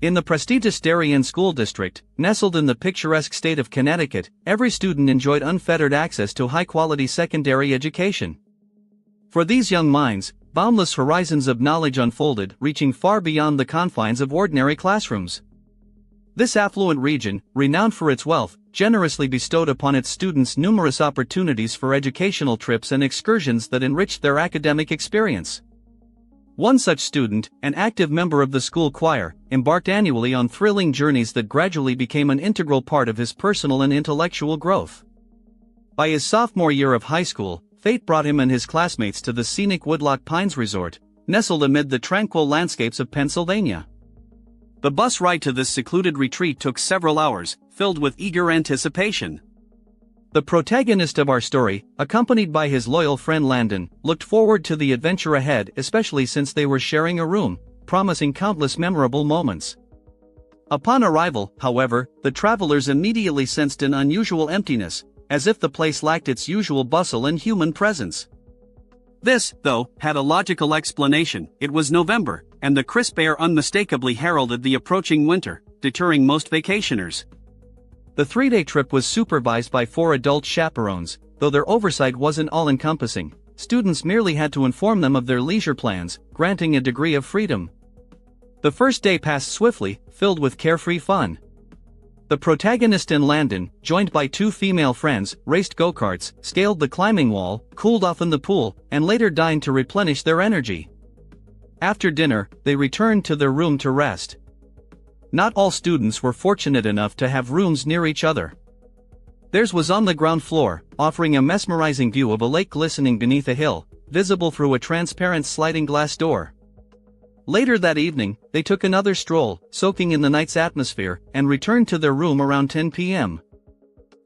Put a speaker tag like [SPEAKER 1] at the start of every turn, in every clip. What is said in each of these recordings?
[SPEAKER 1] In the prestigious Darien School District, nestled in the picturesque state of Connecticut, every student enjoyed unfettered access to high-quality secondary education. For these young minds, boundless horizons of knowledge unfolded, reaching far beyond the confines of ordinary classrooms. This affluent region, renowned for its wealth, generously bestowed upon its students numerous opportunities for educational trips and excursions that enriched their academic experience. One such student, an active member of the school choir, embarked annually on thrilling journeys that gradually became an integral part of his personal and intellectual growth. By his sophomore year of high school, fate brought him and his classmates to the scenic Woodloch Pines Resort, nestled amid the tranquil landscapes of Pennsylvania. The bus ride to this secluded retreat took several hours, filled with eager anticipation. The protagonist of our story, accompanied by his loyal friend Landon, looked forward to the adventure ahead, especially since they were sharing a room, promising countless memorable moments. Upon arrival, however, the travelers immediately sensed an unusual emptiness, as if the place lacked its usual bustle and human presence. This, though, had a logical explanation. It was November, and the crisp air unmistakably heralded the approaching winter, deterring most vacationers. The 3-day trip was supervised by 4 adult chaperones, though their oversight wasn't all-encompassing. Students merely had to inform them of their leisure plans, granting a degree of freedom. The first day passed swiftly, filled with carefree fun. The protagonist and Landon, joined by 2 female friends, raced go-karts, scaled the climbing wall, cooled off in the pool, and later dined to replenish their energy. After dinner, they returned to their room to rest. Not all students were fortunate enough to have rooms near each other. Theirs was on the ground floor, offering a mesmerizing view of a lake glistening beneath a hill, visible through a transparent sliding glass door. Later that evening, they took another stroll, soaking in the night's atmosphere, and returned to their room around 10 p.m.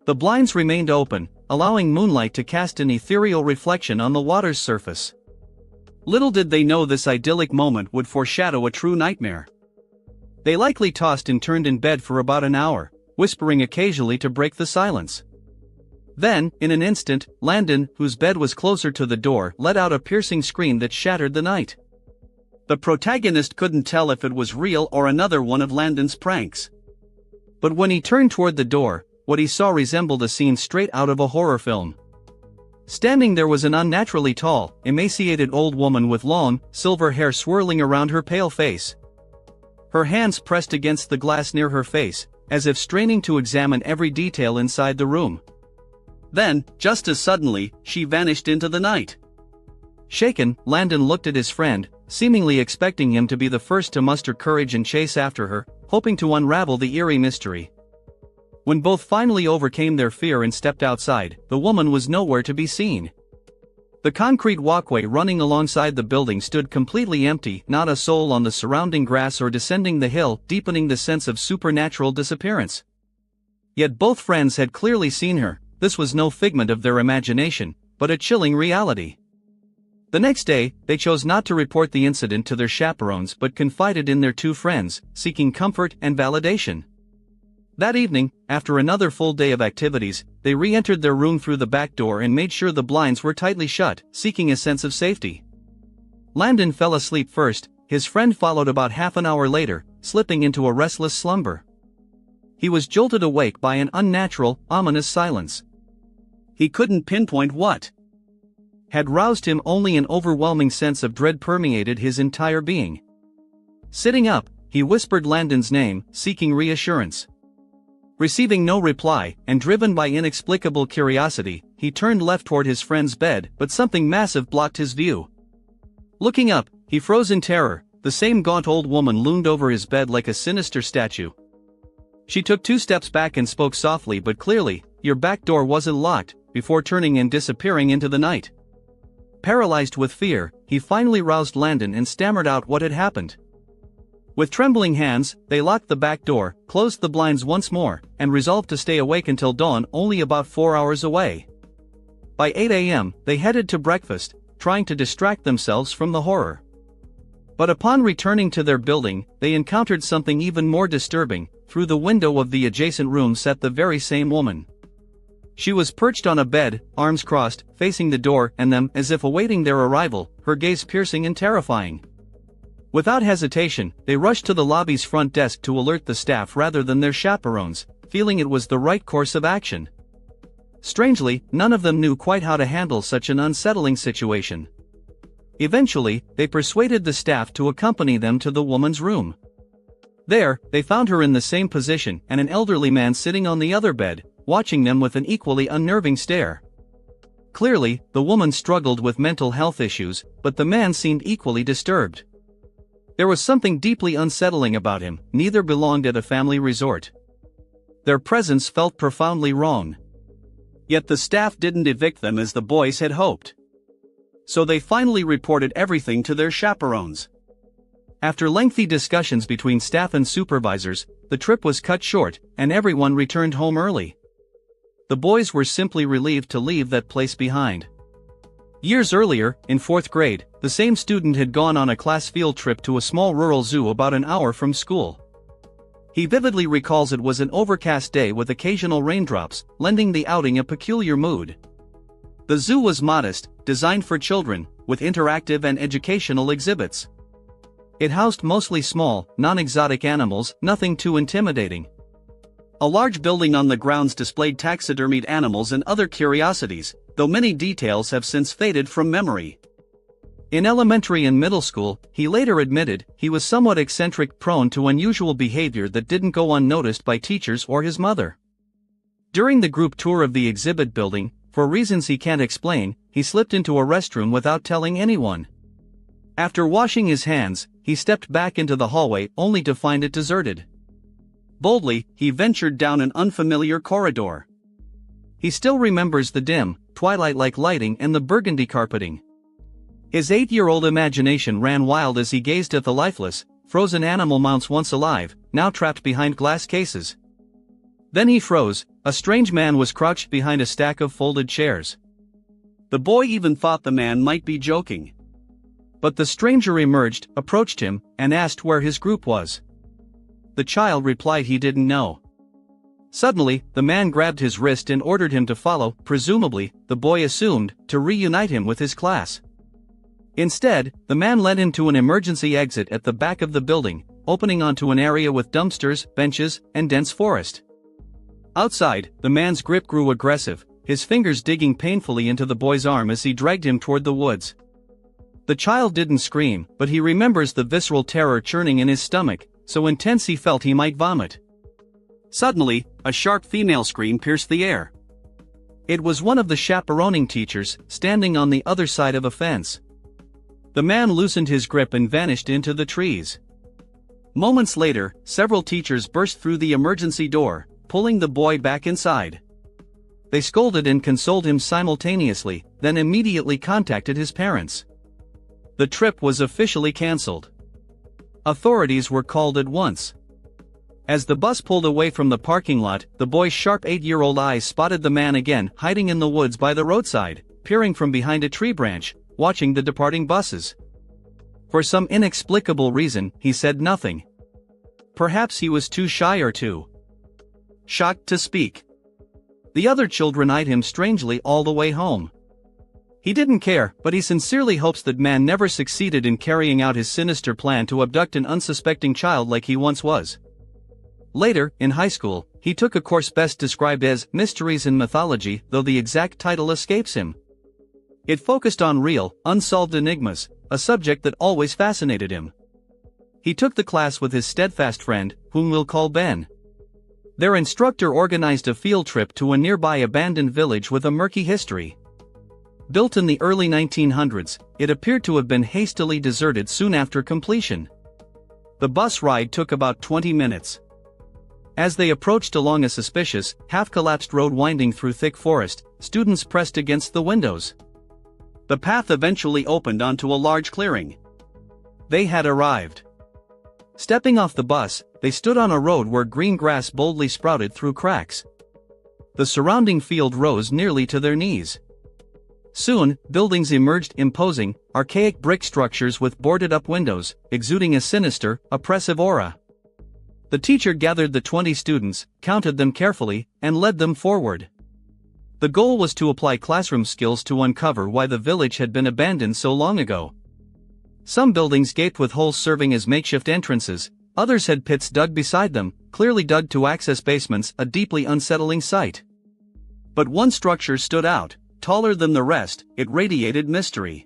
[SPEAKER 1] The blinds remained open, allowing moonlight to cast an ethereal reflection on the water's surface. Little did they know this idyllic moment would foreshadow a true nightmare. They likely tossed and turned in bed for about an hour, whispering occasionally to break the silence. Then, in an instant, Landon, whose bed was closer to the door, let out a piercing scream that shattered the night. The protagonist couldn't tell if it was real or another one of Landon's pranks. But when he turned toward the door, what he saw resembled a scene straight out of a horror film. Standing there was an unnaturally tall, emaciated old woman with long, silver hair swirling around her pale face. Her hands pressed against the glass near her face, as if straining to examine every detail inside the room. Then, just as suddenly, she vanished into the night. Shaken, Landon looked at his friend, seemingly expecting him to be the first to muster courage and chase after her, hoping to unravel the eerie mystery. When both finally overcame their fear and stepped outside, the woman was nowhere to be seen. The concrete walkway running alongside the building stood completely empty, not a soul on the surrounding grass or descending the hill, deepening the sense of supernatural disappearance. Yet both friends had clearly seen her. This was no figment of their imagination, but a chilling reality. The next day, they chose not to report the incident to their chaperones but confided in their 2 friends, seeking comfort and validation. That evening, after another full day of activities, they re-entered their room through the back door and made sure the blinds were tightly shut, seeking a sense of safety. Landon fell asleep first, his friend followed about half an hour later, slipping into a restless slumber. He was jolted awake by an unnatural, ominous silence. He couldn't pinpoint what had roused him. Only an overwhelming sense of dread permeated his entire being. Sitting up, he whispered Landon's name, seeking reassurance. Receiving no reply, and driven by inexplicable curiosity, he turned left toward his friend's bed, but something massive blocked his view. Looking up, he froze in terror. The same gaunt old woman loomed over his bed like a sinister statue. She took 2 steps back and spoke softly but clearly, "Your back door wasn't locked," before turning and disappearing into the night. Paralyzed with fear, he finally roused Landon and stammered out what had happened. With trembling hands, they locked the back door, closed the blinds once more, and resolved to stay awake until dawn, only about 4 hours away. By 8 a.m., they headed to breakfast, trying to distract themselves from the horror. But upon returning to their building, they encountered something even more disturbing. Through the window of the adjacent room sat the very same woman. She was perched on a bed, arms crossed, facing the door and them, as if awaiting their arrival, her gaze piercing and terrifying. Without hesitation, they rushed to the lobby's front desk to alert the staff rather than their chaperones, feeling it was the right course of action. Strangely, none of them knew quite how to handle such an unsettling situation. Eventually, they persuaded the staff to accompany them to the woman's room. There, they found her in the same position and an elderly man sitting on the other bed, watching them with an equally unnerving stare. Clearly, the woman struggled with mental health issues, but the man seemed equally disturbed. There was something deeply unsettling about him. Neither belonged at a family resort. Their presence felt profoundly wrong. Yet the staff didn't evict them as the boys had hoped. So they finally reported everything to their chaperones. After lengthy discussions between staff and supervisors, the trip was cut short, and everyone returned home early. The boys were simply relieved to leave that place behind. Years earlier, in 4th grade, the same student had gone on a class field trip to a small rural zoo about an hour from school. He vividly recalls it was an overcast day with occasional raindrops, lending the outing a peculiar mood. The zoo was modest, designed for children, with interactive and educational exhibits. It housed mostly small, non-exotic animals, nothing too intimidating. A large building on the grounds displayed taxidermied animals and other curiosities, though many details have since faded from memory. In elementary and middle school, he later admitted, he was somewhat eccentric, prone to unusual behavior that didn't go unnoticed by teachers or his mother. During the group tour of the exhibit building, for reasons he can't explain, he slipped into a restroom without telling anyone. After washing his hands, he stepped back into the hallway only to find it deserted. Boldly, he ventured down an unfamiliar corridor. He still remembers the dim, twilight-like lighting and the burgundy carpeting. His 8-year-old imagination ran wild as he gazed at the lifeless, frozen animal mounts once alive, now trapped behind glass cases. Then he froze. A strange man was crouched behind a stack of folded chairs. The boy even thought the man might be joking. But the stranger emerged, approached him, and asked where his group was. The child replied he didn't know. Suddenly, the man grabbed his wrist and ordered him to follow, presumably, the boy assumed, to reunite him with his class. Instead, the man led him to an emergency exit at the back of the building, opening onto an area with dumpsters, benches, and dense forest. Outside, the man's grip grew aggressive, his fingers digging painfully into the boy's arm as he dragged him toward the woods. The child didn't scream, but he remembers the visceral terror churning in his stomach, so intense he felt he might vomit. Suddenly, a sharp female scream pierced the air. It was one of the chaperoning teachers, standing on the other side of a fence. The man loosened his grip and vanished into the trees. Moments later, several teachers burst through the emergency door, pulling the boy back inside. They scolded and consoled him simultaneously, then immediately contacted his parents. The trip was officially cancelled. Authorities were called at once. As the bus pulled away from the parking lot, the boy's sharp 8-year-old eyes spotted the man again, hiding in the woods by the roadside, peering from behind a tree branch, watching the departing buses. For some inexplicable reason, he said nothing. Perhaps he was too shy or too shocked to speak. The other children eyed him strangely all the way home. He didn't care, but he sincerely hopes that man never succeeded in carrying out his sinister plan to abduct an unsuspecting child like he once was. Later, in high school, he took a course best described as Mysteries in Mythology, though the exact title escapes him. It focused on real, unsolved enigmas, a subject that always fascinated him. He took the class with his steadfast friend, whom we'll call Ben. Their instructor organized a field trip to a nearby abandoned village with a murky history. Built in the early 1900s, it appeared to have been hastily deserted soon after completion. The bus ride took about 20 minutes. As they approached along a suspicious, half-collapsed road winding through thick forest, students pressed against the windows. The path eventually opened onto a large clearing. They had arrived. Stepping off the bus, they stood on a road where green grass boldly sprouted through cracks. The surrounding field rose nearly to their knees. Soon, buildings emerged, imposing, archaic brick structures with boarded-up windows, exuding a sinister, oppressive aura. The teacher gathered the 20 students, counted them carefully, and led them forward. The goal was to apply classroom skills to uncover why the village had been abandoned so long ago. Some buildings gaped with holes serving as makeshift entrances, others had pits dug beside them, clearly dug to access basements, a deeply unsettling sight. But one structure stood out, taller than the rest, it radiated mystery.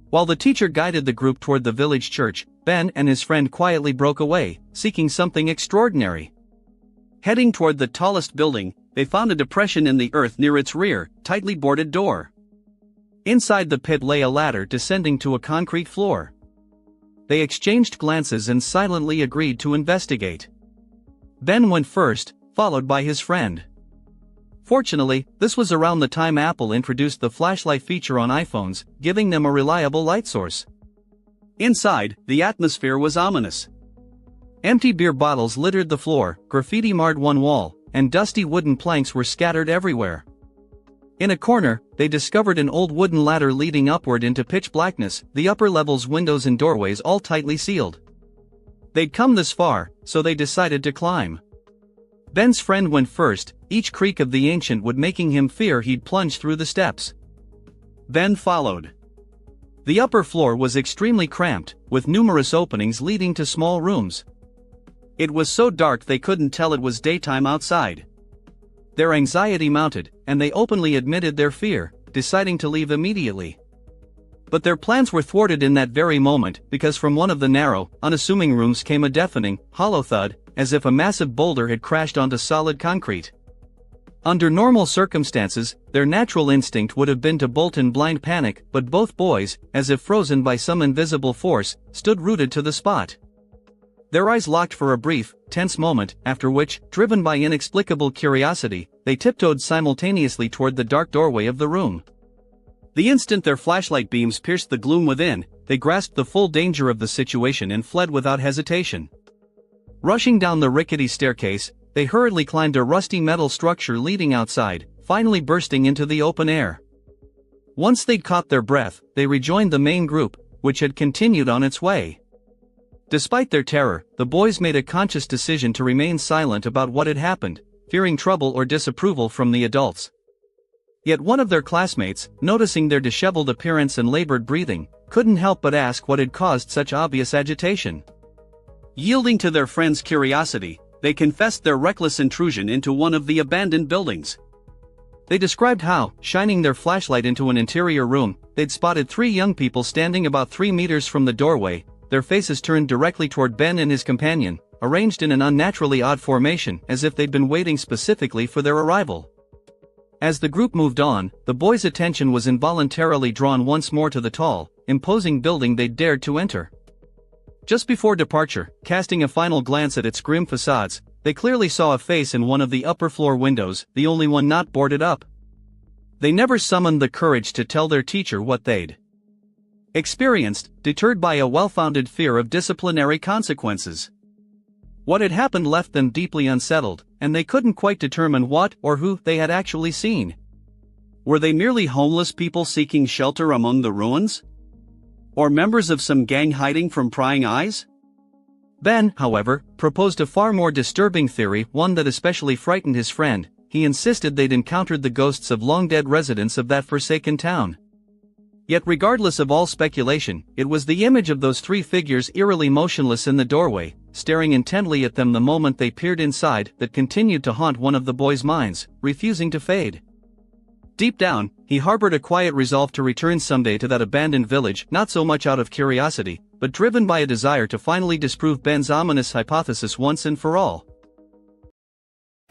[SPEAKER 1] While the teacher guided the group toward the village church, Ben and his friend quietly broke away, seeking something extraordinary. Heading toward the tallest building, they found a depression in the earth near its rear, tightly boarded door. Inside the pit lay a ladder descending to a concrete floor. They exchanged glances and silently agreed to investigate. Ben went first, followed by his friend. Fortunately, this was around the time Apple introduced the flashlight feature on iPhones, giving them a reliable light source. Inside, the atmosphere was ominous. Empty beer bottles littered the floor, graffiti marred one wall, and dusty wooden planks were scattered everywhere. In a corner, they discovered an old wooden ladder leading upward into pitch blackness, the upper level's windows and doorways all tightly sealed. They'd come this far, so they decided to climb. Ben's friend went first, each creak of the ancient wood making him fear he'd plunge through the steps. Ben followed. The upper floor was extremely cramped, with numerous openings leading to small rooms. It was so dark they couldn't tell it was daytime outside. Their anxiety mounted, and they openly admitted their fear, deciding to leave immediately. But their plans were thwarted in that very moment, because from one of the narrow, unassuming rooms came a deafening, hollow thud, as if a massive boulder had crashed onto solid concrete. Under normal circumstances, their natural instinct would have been to bolt in blind panic, but both boys, as if frozen by some invisible force, stood rooted to the spot. Their eyes locked for a brief, tense moment, after which, driven by inexplicable curiosity, they tiptoed simultaneously toward the dark doorway of the room. The instant their flashlight beams pierced the gloom within, they grasped the full danger of the situation and fled without hesitation. Rushing down the rickety staircase, they hurriedly climbed a rusty metal structure leading outside, finally bursting into the open air. Once they'd caught their breath, they rejoined the main group, which had continued on its way. Despite their terror, the boys made a conscious decision to remain silent about what had happened, fearing trouble or disapproval from the adults. Yet one of their classmates, noticing their disheveled appearance and labored breathing, couldn't help but ask what had caused such obvious agitation. Yielding to their friend's curiosity, they confessed their reckless intrusion into one of the abandoned buildings. They described how, shining their flashlight into an interior room, they'd spotted 3 young people standing about 3 meters from the doorway, their faces turned directly toward Ben and his companion, arranged in an unnaturally odd formation as if they'd been waiting specifically for their arrival. As the group moved on, the boys' attention was involuntarily drawn once more to the tall, imposing building they'd dared to enter. Just before departure, casting a final glance at its grim facades, they clearly saw a face in one of the upper floor windows, the only one not boarded up. They never summoned the courage to tell their teacher what they'd experienced, deterred by a well-founded fear of disciplinary consequences. What had happened left them deeply unsettled, and they couldn't quite determine what or who they had actually seen. Were they merely homeless people seeking shelter among the ruins? Or members of some gang hiding from prying eyes? Ben, however, proposed a far more disturbing theory, one that especially frightened his friend. He insisted they'd encountered the ghosts of long-dead residents of that forsaken town. Yet regardless of all speculation, it was the image of those 3 figures eerily motionless in the doorway, staring intently at them the moment they peered inside, that continued to haunt one of the boys' minds, refusing to fade. Deep down, he harbored a quiet resolve to return someday to that abandoned village, not so much out of curiosity, but driven by a desire to finally disprove Ben's ominous hypothesis once and for all.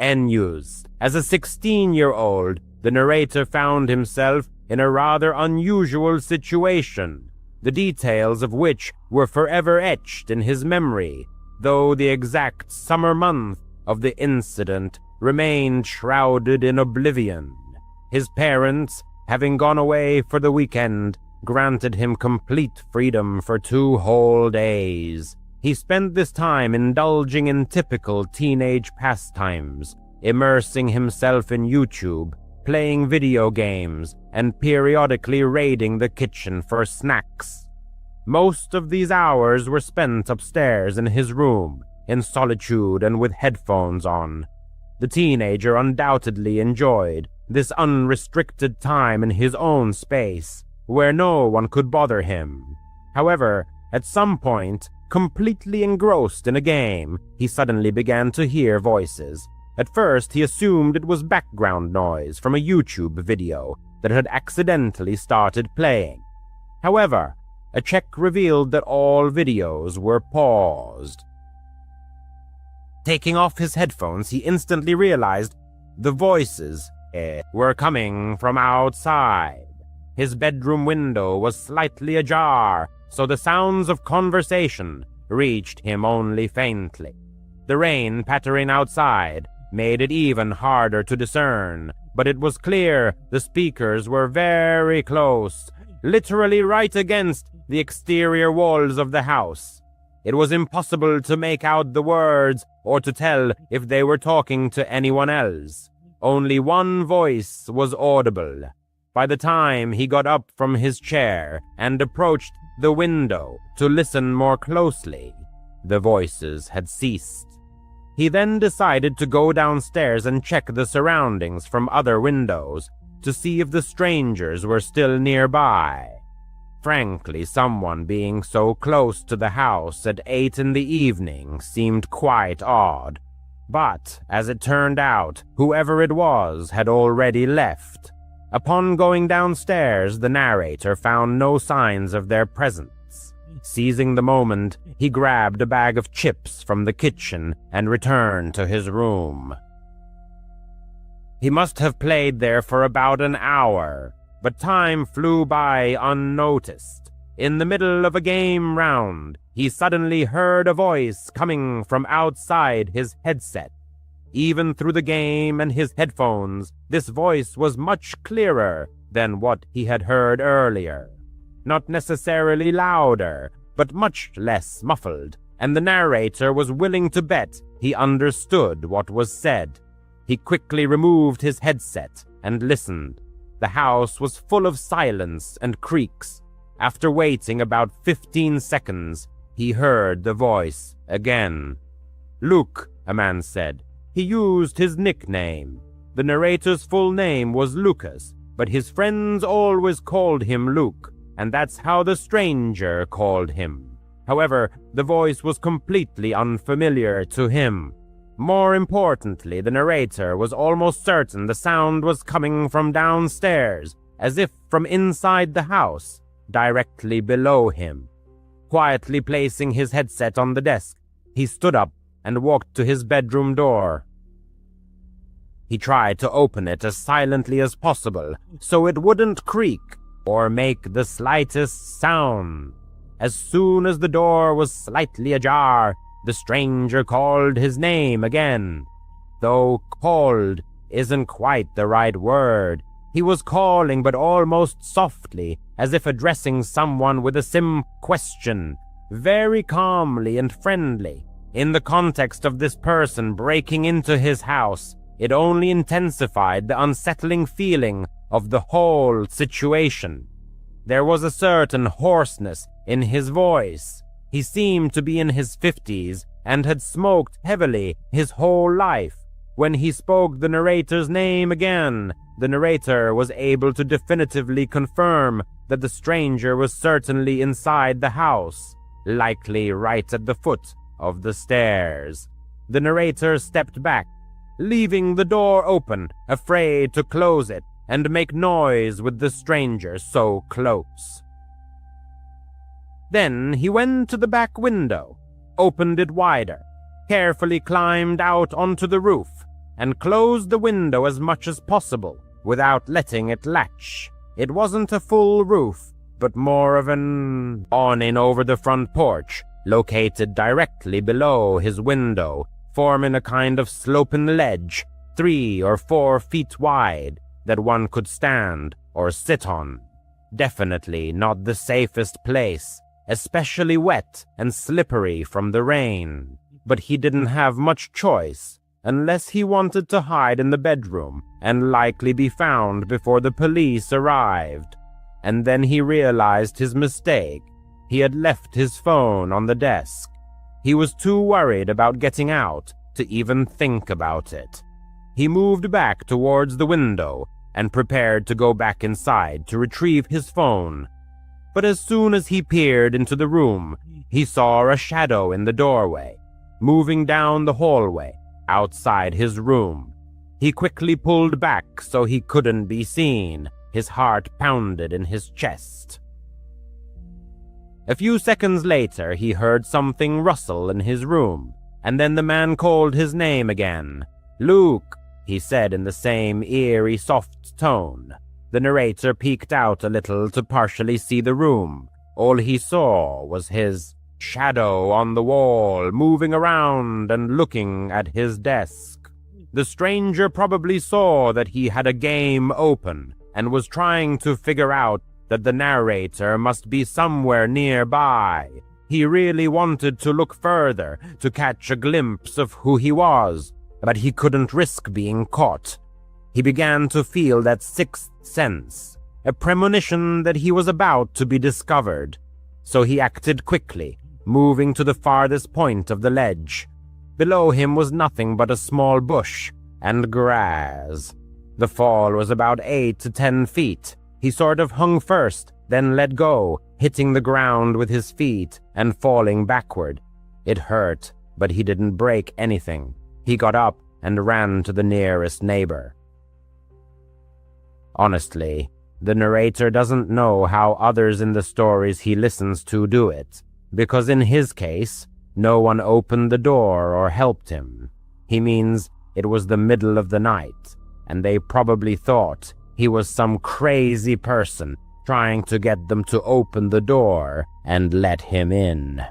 [SPEAKER 2] News. As a 16-year-old, the narrator found himself in a rather unusual situation, the details of which were forever etched in his memory, though the exact summer month of the incident remained shrouded in oblivion. His parents, having gone away for the weekend, granted him complete freedom for 2 whole days. He spent this time indulging in typical teenage pastimes, immersing himself in YouTube, playing video games, and periodically raiding the kitchen for snacks. Most of these hours were spent upstairs in his room, in solitude and with headphones on. The teenager undoubtedly enjoyed this unrestricted time in his own space, where no one could bother him. However, at some point, completely engrossed in a game, he suddenly began to hear voices. At first, he assumed it was background noise from a YouTube video that had accidentally started playing. However, a check revealed that all videos were paused. Taking off his headphones, he instantly realized the voices were coming from outside. His bedroom window was slightly ajar, so the sounds of conversation reached him only faintly. The rain pattering outside made it even harder to discern, but it was clear the speakers were very close, literally right against the exterior walls of the house. It was impossible to make out the words or to tell if they were talking to anyone else. Only one voice was audible. By the time he got up from his chair and approached the window to listen more closely, the voices had ceased. He then decided to go downstairs and check the surroundings from other windows to see if the strangers were still nearby. Frankly, someone being so close to the house at 8 in the evening seemed quite odd. But, as it turned out, whoever it was had already left. Upon going downstairs, the narrator found no signs of their presence. Seizing the moment, he grabbed a bag of chips from the kitchen and returned to his room. He must have played there for about an hour, but time flew by unnoticed. In the middle of a game round, he suddenly heard a voice coming from outside his headset. Even through the game and his headphones, this voice was much clearer than what he had heard earlier. Not necessarily louder, but much less muffled, and the narrator was willing to bet he understood what was said. He quickly removed his headset and listened. The house was full of silence and creaks. After waiting about 15 seconds, he heard the voice again. "Luke," a man said. He used his nickname. The narrator's full name was Lucas, but his friends always called him Luke, and that's how the stranger called him. However, the voice was completely unfamiliar to him. More importantly, the narrator was almost certain the sound was coming from downstairs, as if from inside the house, directly below him. Quietly placing his headset on the desk, he stood up and walked to his bedroom door. He tried to open it as silently as possible, so it wouldn't creak or make the slightest sound. As soon as the door was slightly ajar, the stranger called his name again. Though called isn't quite the right word. He was calling, but almost softly, as if addressing someone with a simple question, very calmly and friendly. In the context of this person breaking into his house, it only intensified the unsettling feeling of the whole situation. There was a certain hoarseness in his voice. He seemed to be in his 50s and had smoked heavily his whole life. When he spoke the narrator's name again, the narrator was able to definitively confirm that the stranger was certainly inside the house, likely right at the foot of the stairs. The narrator stepped back, leaving the door open, afraid to close it and make noise with the stranger so close. Then he went to the back window, opened it wider, carefully climbed out onto the roof, and closed the window as much as possible without letting it latch. It wasn't a full roof, but more of an awning over the front porch, located directly below his window, forming a kind of sloping ledge, 3 or 4 feet wide, that one could stand or sit on. Definitely not the safest place, especially wet and slippery from the rain. But he didn't have much choice, unless he wanted to hide in the bedroom and likely be found before the police arrived. And then he realized his mistake. He had left his phone on the desk. He was too worried about getting out to even think about it. He moved back towards the window and prepared to go back inside to retrieve his phone. But as soon as he peered into the room, he saw a shadow in the doorway, moving down the hallway outside his room. He quickly pulled back so he couldn't be seen. His heart pounded in his chest. A few seconds later, he heard something rustle in his room, and then the man called his name again. "Luke," he said in the same eerie, soft tone. The narrator peeked out a little to partially see the room. All he saw was his shadow on the wall, moving around and looking at his desk. The stranger probably saw that he had a game open and was trying to figure out that the narrator must be somewhere nearby. He really wanted to look further to catch a glimpse of who he was, but he couldn't risk being caught. He began to feel that sixth sense, a premonition that he was about to be discovered. So he acted quickly, moving to the farthest point of the ledge. Below him was nothing but a small bush and grass. The fall was about 8 to 10 feet. He sort of hung first, then let go, hitting the ground with his feet and falling backward. It hurt, but he didn't break anything. He got up and ran to the nearest neighbor. Honestly, the narrator doesn't know how others in the stories he listens to do it, because in his case, no one opened the door or helped him. He means it was the middle of the night, and they probably thought he was some crazy person trying to get them to open the door and let him in.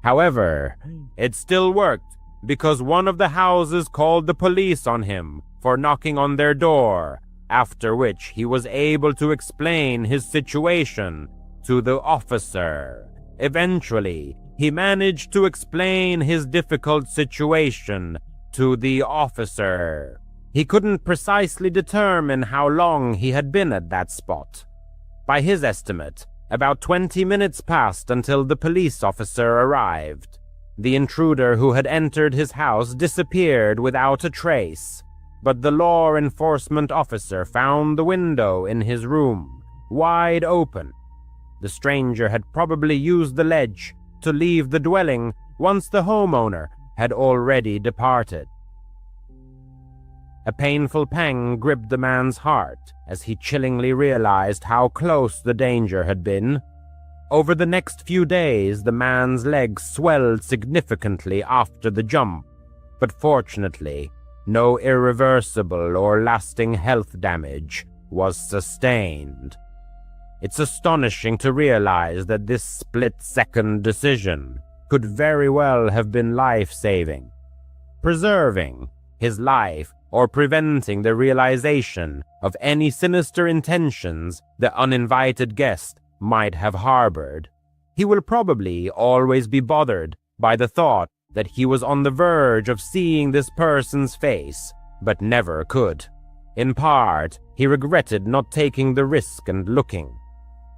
[SPEAKER 2] However, it still worked, because one of the houses called the police on him for knocking on their door, after which he was able to explain his situation to the officer. Eventually, he managed to explain his difficult situation to the officer. He couldn't precisely determine how long he had been at that spot. By his estimate, about 20 minutes passed until the police officer arrived. The intruder who had entered his house disappeared without a trace, but the law enforcement officer found the window in his room wide open. The stranger had probably used the ledge to leave the dwelling once the homeowner had already departed. A painful pang gripped the man's heart as he chillingly realized how close the danger had been. Over the next few days, the man's legs swelled significantly after the jump, but fortunately, no irreversible or lasting health damage was sustained. It's astonishing to realize that this split-second decision could very well have been life-saving, preserving his life or preventing the realization of any sinister intentions the uninvited guest might have harbored. He will probably always be bothered by the thought that he was on the verge of seeing this person's face, but never could. In part, he regretted not taking the risk and looking.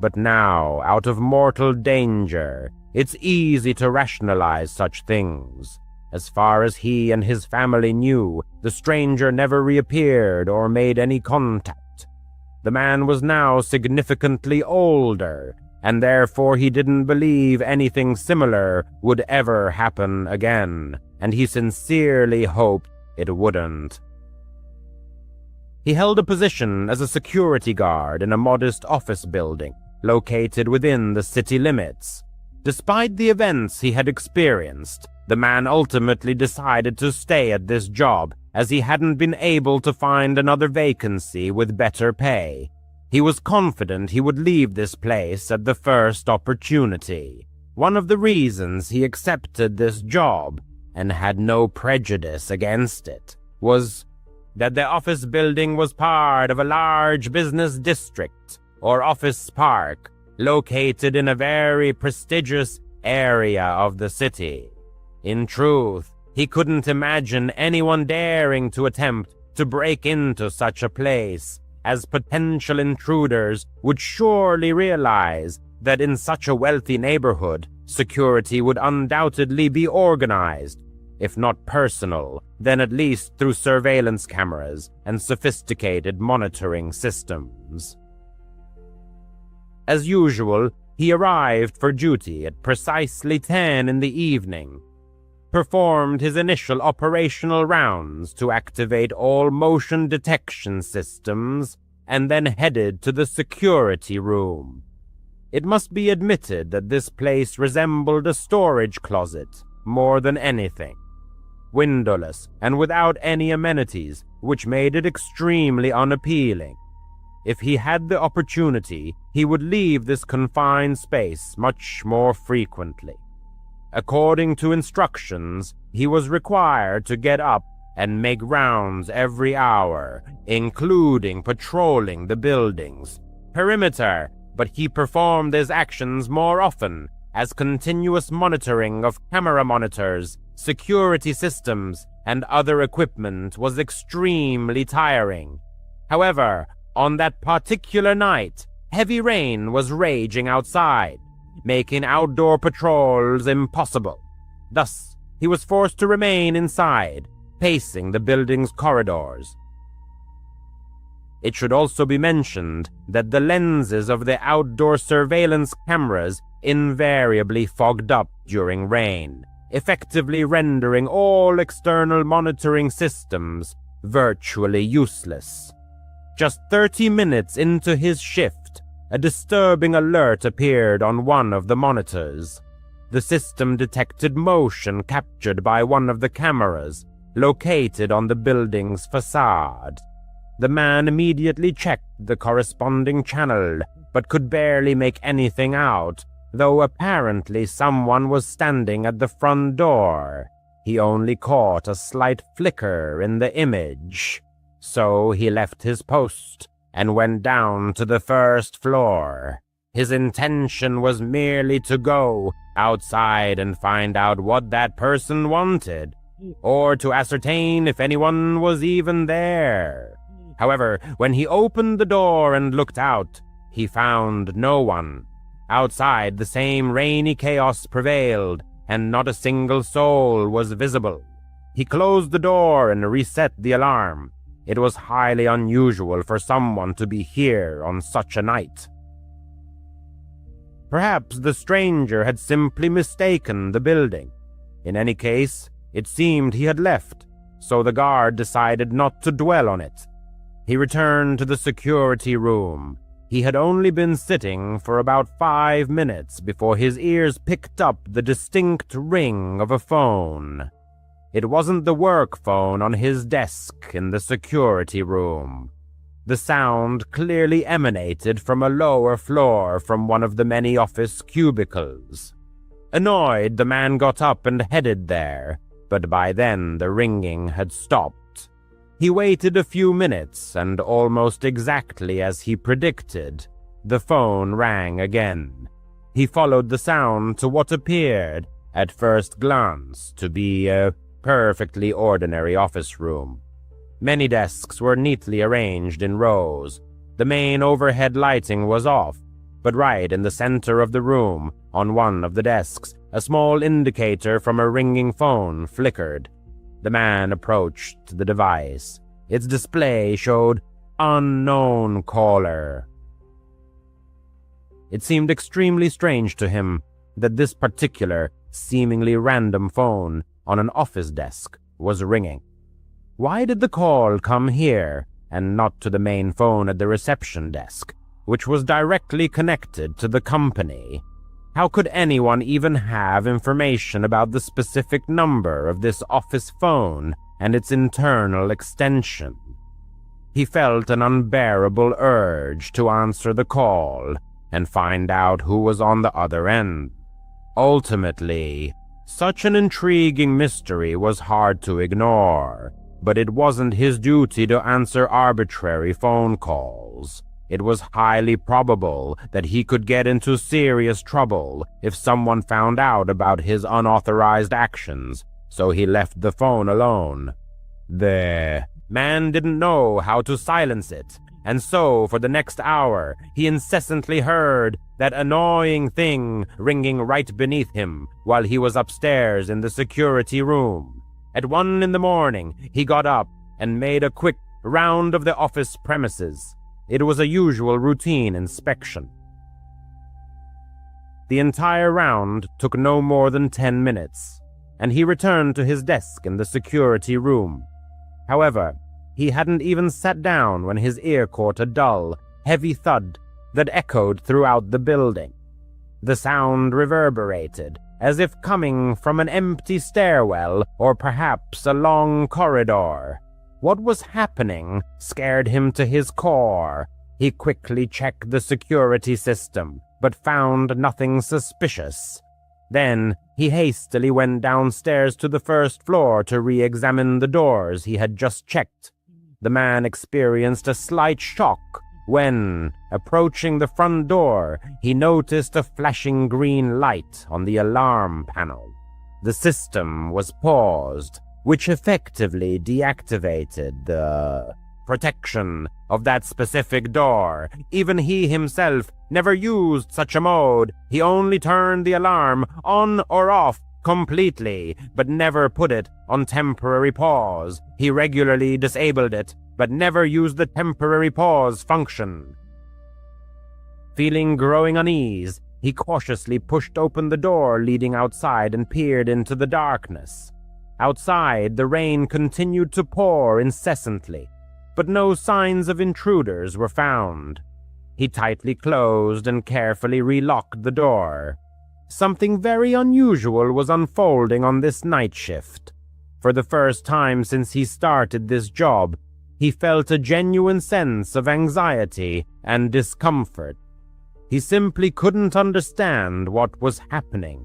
[SPEAKER 2] But now, out of mortal danger, it's easy to rationalize such things. As far as he and his family knew, the stranger never reappeared or made any contact. The man was now significantly older, and therefore he didn't believe anything similar would ever happen again, and he sincerely hoped it wouldn't. He held a position as a security guard in a modest office building located within the city limits. Despite the events he had experienced, the man ultimately decided to stay at this job as he hadn't been able to find another vacancy with better pay. He was confident he would leave this place at the first opportunity. One of the reasons he accepted this job, and had no prejudice against it, was that the office building was part of a large business district, or office park, located in a very prestigious area of the city. In truth, he couldn't imagine anyone daring to attempt to break into such a place, as potential intruders would surely realize that in such a wealthy neighborhood, security would undoubtedly be organized, if not personal, then at least through surveillance cameras and sophisticated monitoring systems. As usual, He arrived for duty at precisely 10 in the evening, performed his initial operational rounds to activate all motion detection systems, and then headed to the security room. It must be admitted that this place resembled a storage closet more than anything. Windowless and without any amenities, which made it extremely unappealing. If he had the opportunity, he would leave this confined space much more frequently. According to instructions, he was required to get up and make rounds every hour, including patrolling the building's perimeter, but he performed his actions more often as continuous monitoring of camera monitors, security systems, and other equipment was extremely tiring. However, on that particular night, heavy rain was raging outside, making outdoor patrols impossible. Thus, he was forced to remain inside, pacing the building's corridors. It should also be mentioned that the lenses of the outdoor surveillance cameras invariably fogged up during rain, effectively rendering all external monitoring systems virtually useless. Just 30 minutes into his shift, a disturbing alert appeared on one of the monitors. The system detected motion captured by one of the cameras located on the building's facade. The man immediately checked the corresponding channel, but could barely make anything out, though apparently someone was standing at the front door. He only caught a slight flicker in the image. So he left his post and went down to the first floor. His intention was merely to go outside and find out what that person wanted, or to ascertain if anyone was even there. However, when he opened the door and looked out, he found no one. Outside, the same rainy chaos prevailed, and not a single soul was visible. He closed the door and reset the alarm. It was highly unusual for someone to be here on such a night. Perhaps the stranger had simply mistaken the building. In any case, it seemed he had left, so the guard decided not to dwell on it. He returned to the security room. He had only been sitting for about 5 minutes before his ears picked up the distinct ring of a phone. It wasn't the work phone on his desk in the security room. The sound clearly emanated from a lower floor from one of the many office cubicles. Annoyed, the man got up and headed there, but by then the ringing had stopped. He waited a few minutes, and almost exactly as he predicted, the phone rang again. He followed the sound to what appeared, at first glance, to be a perfectly ordinary office room. Many desks were neatly arranged in rows. The main overhead lighting was off, but right in the center of the room, on one of the desks, a small indicator from a ringing phone flickered. The man approached the device. Its display showed "Unknown caller." It seemed extremely strange to him that this particular, seemingly random phone on an office desk was ringing. Why did the call come here and not to the main phone at the reception desk, which was directly connected to the company? How could anyone even have information about the specific number of this office phone and its internal extension? He felt an unbearable urge to answer the call and find out who was on the other end. Ultimately, such an intriguing mystery was hard to ignore, but it wasn't his duty to answer arbitrary phone calls. It was highly probable that he could get into serious trouble if someone found out about his unauthorized actions, so he left the phone alone. The man didn't know how to silence it, and so for the next hour he incessantly heard that annoying thing ringing right beneath him while he was upstairs in the security room. At 1 in the morning, he got up and made a quick round of the office premises. It was a usual routine inspection. The entire round took no more than 10 minutes, and he returned to his desk in the security room. However, he hadn't even sat down when his ear caught a dull, heavy thud that echoed throughout the building. The sound reverberated, as if coming from an empty stairwell or perhaps a long corridor. What was happening scared him to his core. He quickly checked the security system, but found nothing suspicious. Then he hastily went downstairs to the first floor to re-examine the doors he had just checked. The man experienced a slight shock when, approaching the front door, he noticed a flashing green light on the alarm panel. The system was paused, which effectively deactivated the protection of that specific door. Even he himself never used such a mode. He only turned the alarm on or off completely, but never put it on temporary pause. He regularly disabled it, but never used the temporary pause function. Feeling growing unease, he cautiously pushed open the door leading outside and peered into the darkness. Outside, the rain continued to pour incessantly, but no signs of intruders were found. He tightly closed and carefully relocked the door. Something very unusual was unfolding on this night shift. For the first time since he started this job, he felt a genuine sense of anxiety and discomfort. He simply couldn't understand what was happening.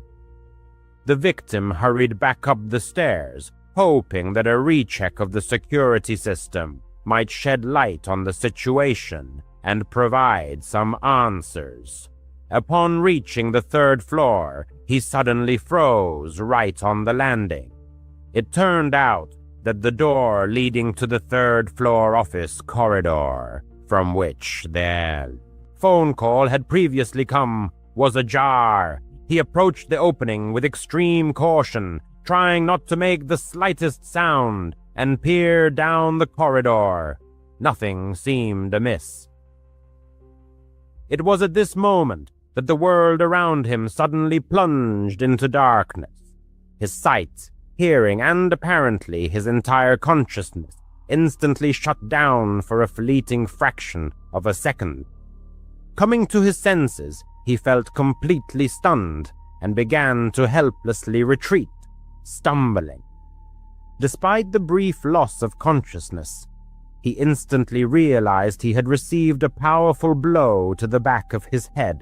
[SPEAKER 2] The victim hurried back up the stairs, hoping that a recheck of the security system might shed light on the situation and provide some answers. Upon reaching the third floor, he suddenly froze right on the landing. It turned out that the door leading to the third floor office corridor, from which their phone call had previously come, was ajar. He approached the opening with extreme caution, trying not to make the slightest sound, and peered down the corridor. Nothing seemed amiss. It was at this moment that the world around him suddenly plunged into darkness. His sight, hearing, and apparently his entire consciousness instantly shut down for a fleeting fraction of a second. Coming to his senses, he felt completely stunned and began to helplessly retreat, stumbling. Despite the brief loss of consciousness, he instantly realized he had received a powerful blow to the back of his head.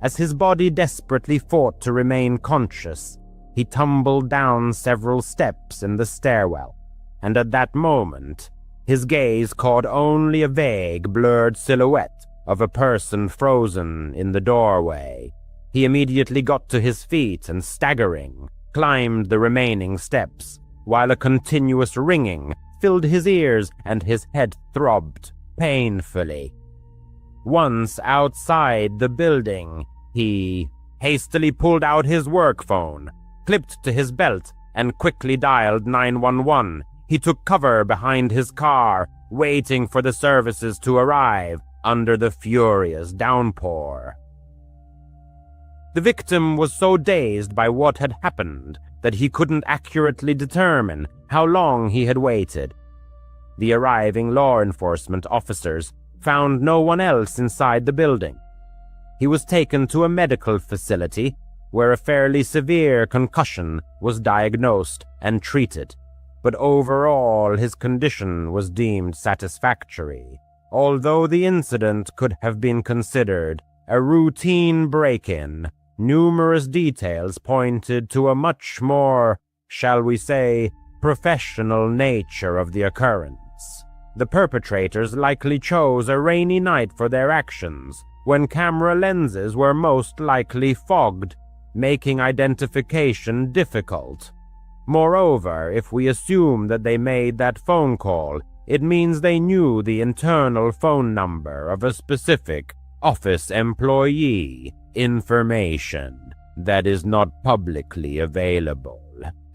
[SPEAKER 2] As his body desperately fought to remain conscious, he tumbled down several steps in the stairwell, and at that moment, his gaze caught only a vague, blurred silhouette of a person frozen in the doorway. He immediately got to his feet and, staggering, climbed the remaining steps, while a continuous ringing filled his ears and his head throbbed painfully. Once outside the building, he hastily pulled out his work phone, clipped to his belt, and quickly dialed 911. He took cover behind his car, waiting for the services to arrive under the furious downpour. The victim was so dazed by what had happened that he couldn't accurately determine how long he had waited. The arriving law enforcement officers found no one else inside the building. He was taken to a medical facility where a fairly severe concussion was diagnosed and treated, but overall his condition was deemed satisfactory. Although the incident could have been considered a routine break-in, numerous details pointed to a much more, shall we say, professional nature of the occurrence. The perpetrators likely chose a rainy night for their actions, when camera lenses were most likely fogged, making identification difficult. Moreover, if we assume that they made that phone call, it means they knew the internal phone number of a specific office employee, information that is not publicly available.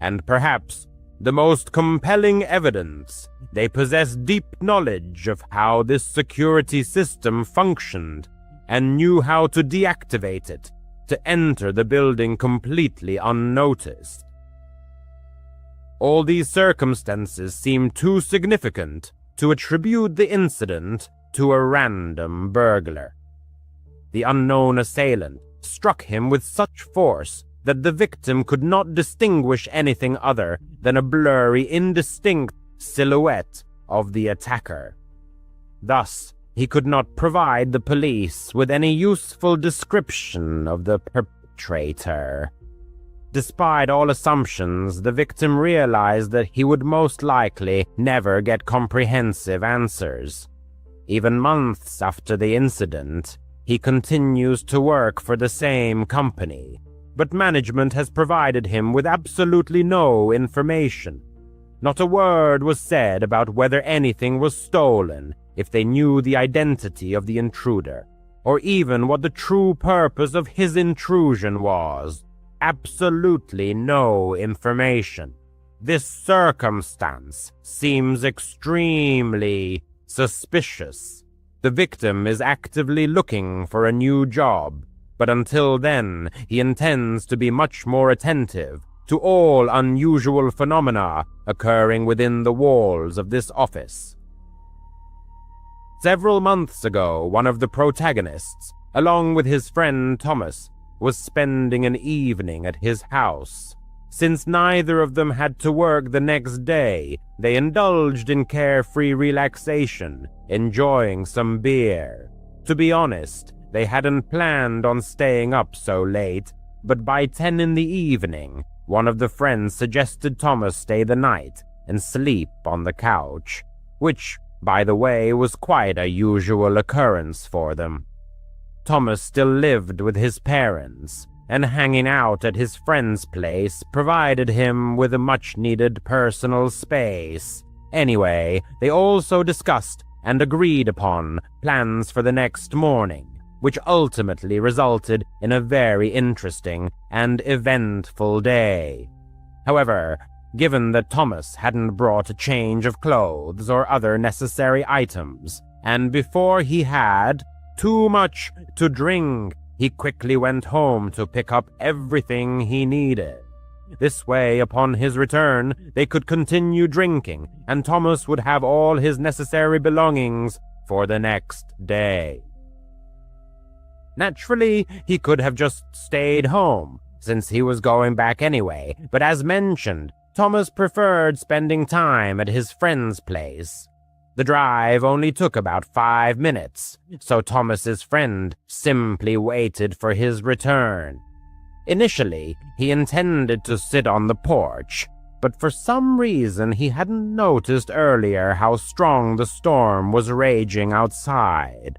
[SPEAKER 2] And perhaps the most compelling evidence, they possess deep knowledge of how this security system functioned and knew how to deactivate it, to enter the building completely unnoticed. All these circumstances seemed too significant to attribute the incident to a random burglar. The unknown assailant struck him with such force that the victim could not distinguish anything other than a blurry, indistinct silhouette of the attacker. Thus, he could not provide the police with any useful description of the perpetrator. Despite all assumptions, the victim realized that he would most likely never get comprehensive answers. Even months after the incident, he continues to work for the same company, but management has provided him with absolutely no information. Not a word was said about whether anything was stolen, if they knew the identity of the intruder, or even what the true purpose of his intrusion was. Absolutely no information. This circumstance seems extremely suspicious. The victim is actively looking for a new job, but until then, he intends to be much more attentive to all unusual phenomena occurring within the walls of this office. Several months ago, one of the protagonists, along with his friend Thomas, was spending an evening at his house. Since neither of them had to work the next day, they indulged in carefree relaxation, enjoying some beer. To be honest, they hadn't planned on staying up so late, but by 10 in the evening, one of the friends suggested Thomas stay the night and sleep on the couch, which, by the way, was quite a usual occurrence for them. Thomas still lived with his parents, and hanging out at his friend's place provided him with a much-needed personal space. Anyway, they also discussed and agreed upon plans for the next morning, which ultimately resulted in a very interesting and eventful day. However, given that Thomas hadn't brought a change of clothes or other necessary items, and before he had too much to drink, he quickly went home to pick up everything he needed. This way, upon his return, they could continue drinking, and Thomas would have all his necessary belongings for the next day. Naturally, he could have just stayed home, since he was going back anyway, but as mentioned, Thomas preferred spending time at his friend's place. The drive only took about 5 minutes, so Thomas's friend simply waited for his return. Initially, he intended to sit on the porch, but for some reason he hadn't noticed earlier how strong the storm was raging outside.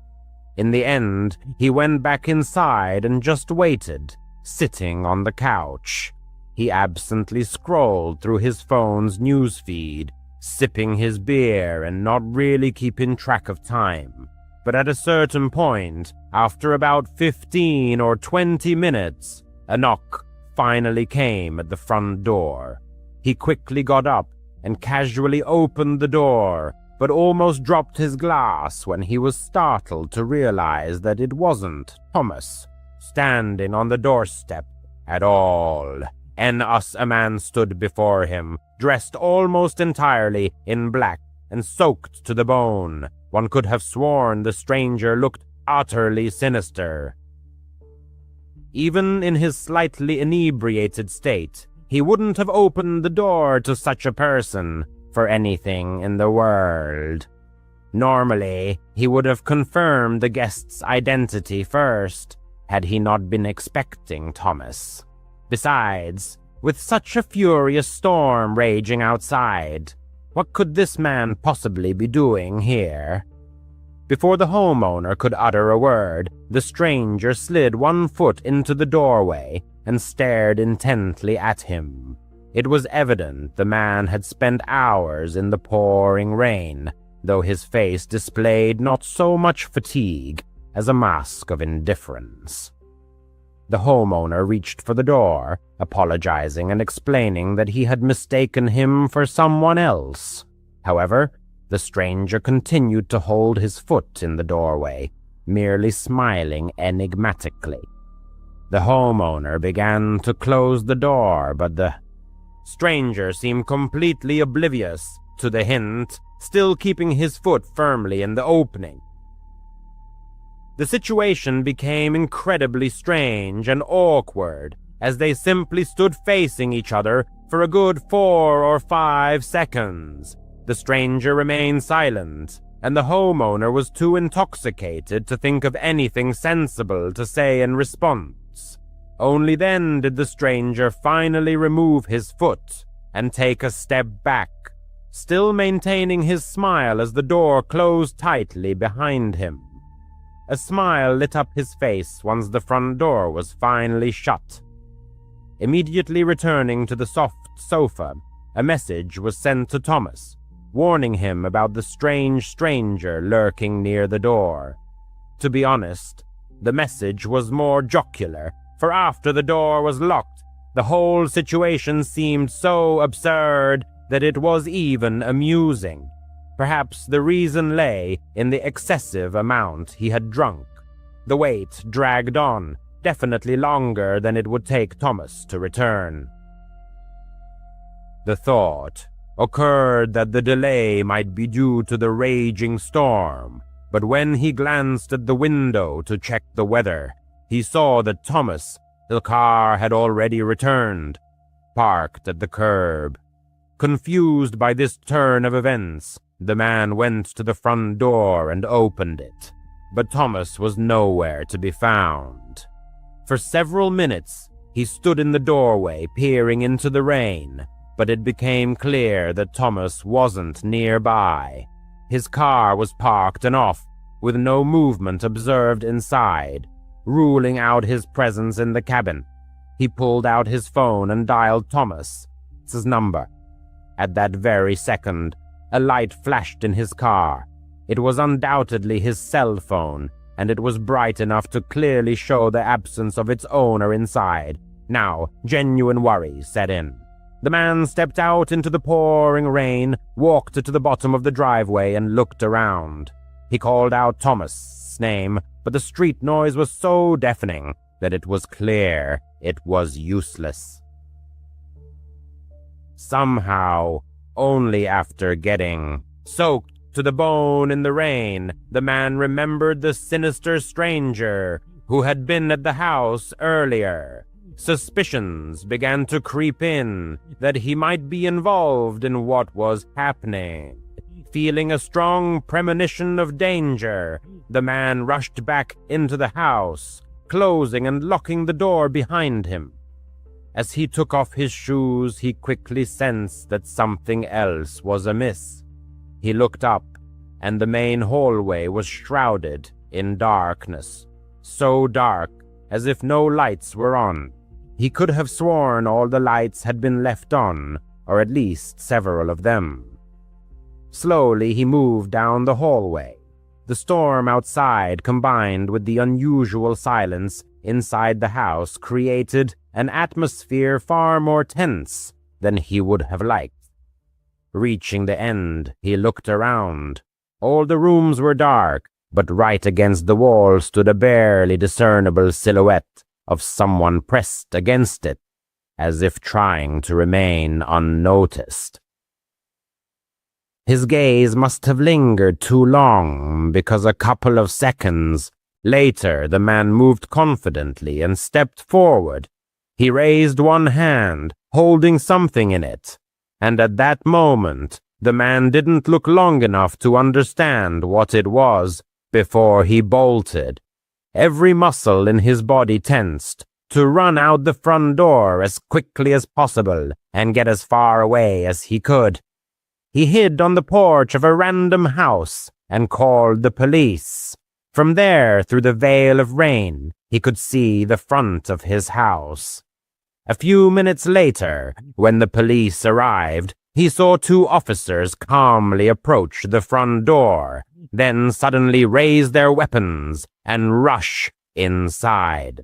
[SPEAKER 2] In the end, he went back inside and just waited, sitting on the couch. He absently scrolled through his phone's newsfeed, sipping his beer and not really keeping track of time. But at a certain point, after about 15 or 20 minutes, a knock finally came at the front door. He quickly got up and casually opened the door, but almost dropped his glass when he was startled to realize that it wasn't Thomas standing on the doorstep at all. A man stood before him, dressed almost entirely in black and soaked to the bone. One could have sworn the stranger looked utterly sinister. Even in his slightly inebriated state, he wouldn't have opened the door to such a person for anything in the world. Normally, he would have confirmed the guest's identity first, had he not been expecting Thomas. Besides, with such a furious storm raging outside, what could this man possibly be doing here? Before the homeowner could utter a word, the stranger slid one foot into the doorway and stared intently at him. It was evident the man had spent hours in the pouring rain, though his face displayed not so much fatigue as a mask of indifference. The homeowner reached for the door, apologizing and explaining that he had mistaken him for someone else. However, the stranger continued to hold his foot in the doorway, merely smiling enigmatically. The homeowner began to close the door, but the stranger seemed completely oblivious to the hint, still keeping his foot firmly in the opening. The situation became incredibly strange and awkward as they simply stood facing each other for a good 4 or 5 seconds. The stranger remained silent, and the homeowner was too intoxicated to think of anything sensible to say in response. Only then did the stranger finally remove his foot and take a step back, still maintaining his smile as the door closed tightly behind him. A smile lit up his face once the front door was finally shut. Immediately returning to the soft sofa, a message was sent to Thomas, warning him about the strange stranger lurking near the door. To be honest, the message was more jocular, for after the door was locked, the whole situation seemed so absurd that it was even amusing. Perhaps the reason lay in the excessive amount he had drunk. The wait dragged on, definitely longer than it would take Thomas to return. The thought occurred that the delay might be due to the raging storm, but when he glanced at the window to check the weather, he saw that Thomas, the car had already returned, parked at the curb. Confused by this turn of events, the man went to the front door and opened it, but Thomas was nowhere to be found. For several minutes, he stood in the doorway peering into the rain, but it became clear that Thomas wasn't nearby. His car was parked and off, with no movement observed inside. Ruling out his presence in the cabin, he pulled out his phone and dialed Thomas's number. At that very second, a light flashed in his car. It was undoubtedly his cell phone, and it was bright enough to clearly show the absence of its owner inside. Now, genuine worry set in. The man stepped out into the pouring rain, walked to the bottom of the driveway, and looked around. He called out Thomas' name, but the street noise was so deafening that it was clear it was useless. Somehow, only after getting soaked to the bone in the rain, the man remembered the sinister stranger who had been at the house earlier. Suspicions began to creep in that he might be involved in what was happening. Feeling a strong premonition of danger, the man rushed back into the house, closing and locking the door behind him. As he took off his shoes, he quickly sensed that something else was amiss. He looked up, and the main hallway was shrouded in darkness, so dark as if no lights were on. He could have sworn all the lights had been left on, or at least several of them. Slowly he moved down the hallway. The storm outside combined with the unusual silence inside the house created an atmosphere far more tense than he would have liked. Reaching the end, he looked around. All the rooms were dark, but right against the wall stood a barely discernible silhouette of someone pressed against it, as if trying to remain unnoticed. His gaze must have lingered too long, because a couple of seconds later the man moved confidently and stepped forward. He raised one hand, holding something in it, and at that moment the man didn't look long enough to understand what it was before he bolted. Every muscle in his body tensed to run out the front door as quickly as possible and get as far away as he could. He hid on the porch of a random house and called the police. From there, through the veil of rain, he could see the front of his house. A few minutes later, when the police arrived, he saw 2 officers calmly approach the front door, then suddenly raise their weapons and rush inside.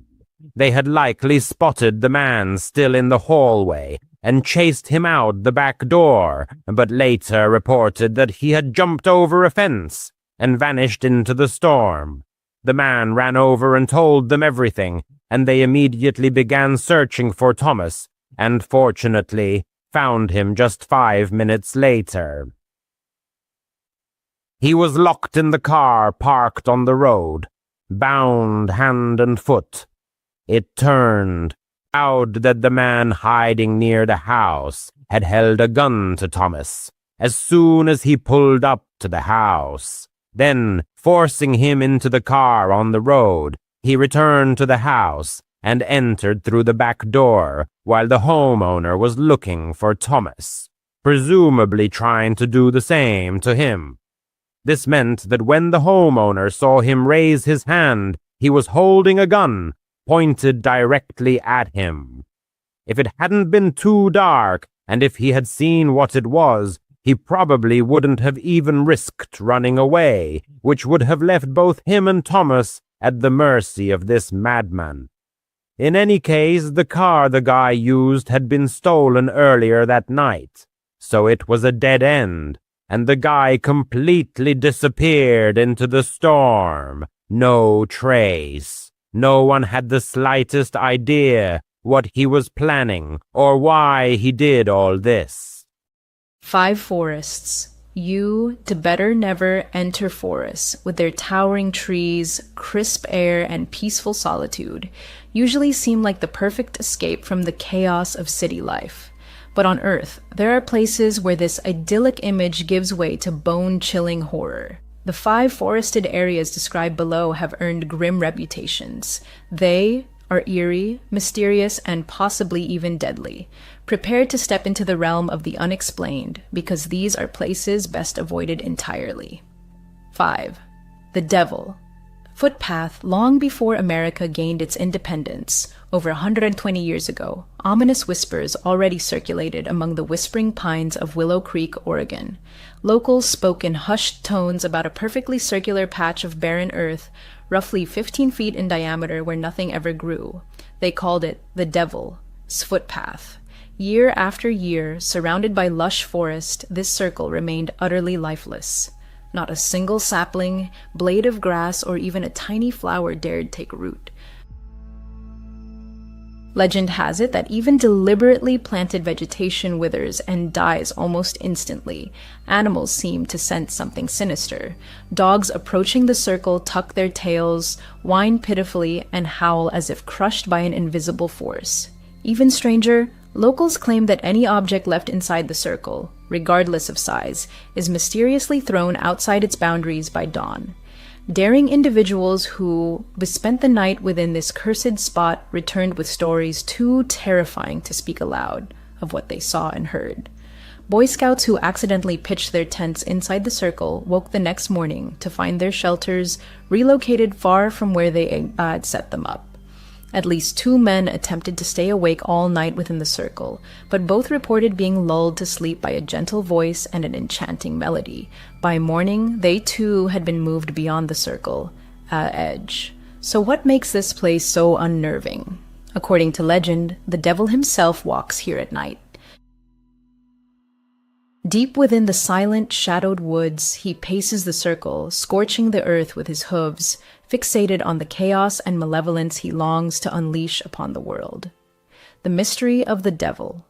[SPEAKER 2] They had likely spotted the man still in the hallway and chased him out the back door, but later reported that he had jumped over a fence and vanished into the storm. The man ran over and told them everything, and they immediately began searching for Thomas, and fortunately found him just 5 minutes later. He was locked in the car parked on the road, bound hand and foot. It turned out that the man hiding near the house had held a gun to Thomas as soon as he pulled up to the house. Then, forcing him into the car on the road, he returned to the house and entered through the back door while the homeowner was looking for Thomas, presumably trying to do the same to him. This meant that when the homeowner saw him raise his hand, he was holding a gun pointed directly at him. If it hadn't been too dark, and if he had seen what it was, he probably wouldn't have even risked running away, which would have left both him and Thomas at the mercy of this madman. In any case, the car the guy used had been stolen earlier that night, so it was a dead end, and the guy completely disappeared into the storm. No trace. No one had the slightest idea what he was planning or why he did all this.
[SPEAKER 3] 5 forests. You to better never enter forests with their towering trees, crisp air, and peaceful solitude usually seem like the perfect escape from the chaos of city life. But on Earth, there are places where this idyllic image gives way to bone-chilling horror. The 5 forested areas described below have earned grim reputations. They are eerie, mysterious, and possibly even deadly. Prepare to step into the realm of the unexplained, because these are places best avoided entirely. 5. The Devil. Footpath. Long before America gained its independence, over 120 years ago, ominous whispers already circulated among the whispering pines of Willow Creek, Oregon. Locals spoke in hushed tones about a perfectly circular patch of barren earth, roughly 15 feet in diameter where nothing ever grew. They called it the Devil's Footpath. Year after year, surrounded by lush forest, this circle remained utterly lifeless. Not a single sapling, blade of grass, or even a tiny flower dared take root. Legend has it that even deliberately planted vegetation withers and dies almost instantly. Animals seem to sense something sinister. Dogs approaching the circle tuck their tails, whine pitifully, and howl as if crushed by an invisible force. Even stranger, locals claim that any object left inside the circle, regardless of size, is mysteriously thrown outside its boundaries by dawn. Daring individuals who spent the night within this cursed spot returned with stories too terrifying to speak aloud of what they saw and heard. Boy Scouts who accidentally pitched their tents inside the circle woke the next morning to find their shelters relocated far from where they had set them up. At least 2 men attempted to stay awake all night within the circle, but both reported being lulled to sleep by a gentle voice and an enchanting melody. By morning, they too had been moved beyond the circle edge. So what makes this place so unnerving? According to legend, the devil himself walks here at night. Deep within the silent, shadowed woods, he paces the circle, scorching the earth with his hooves, fixated on the chaos and malevolence he longs to unleash upon the world. The mystery of the Devil's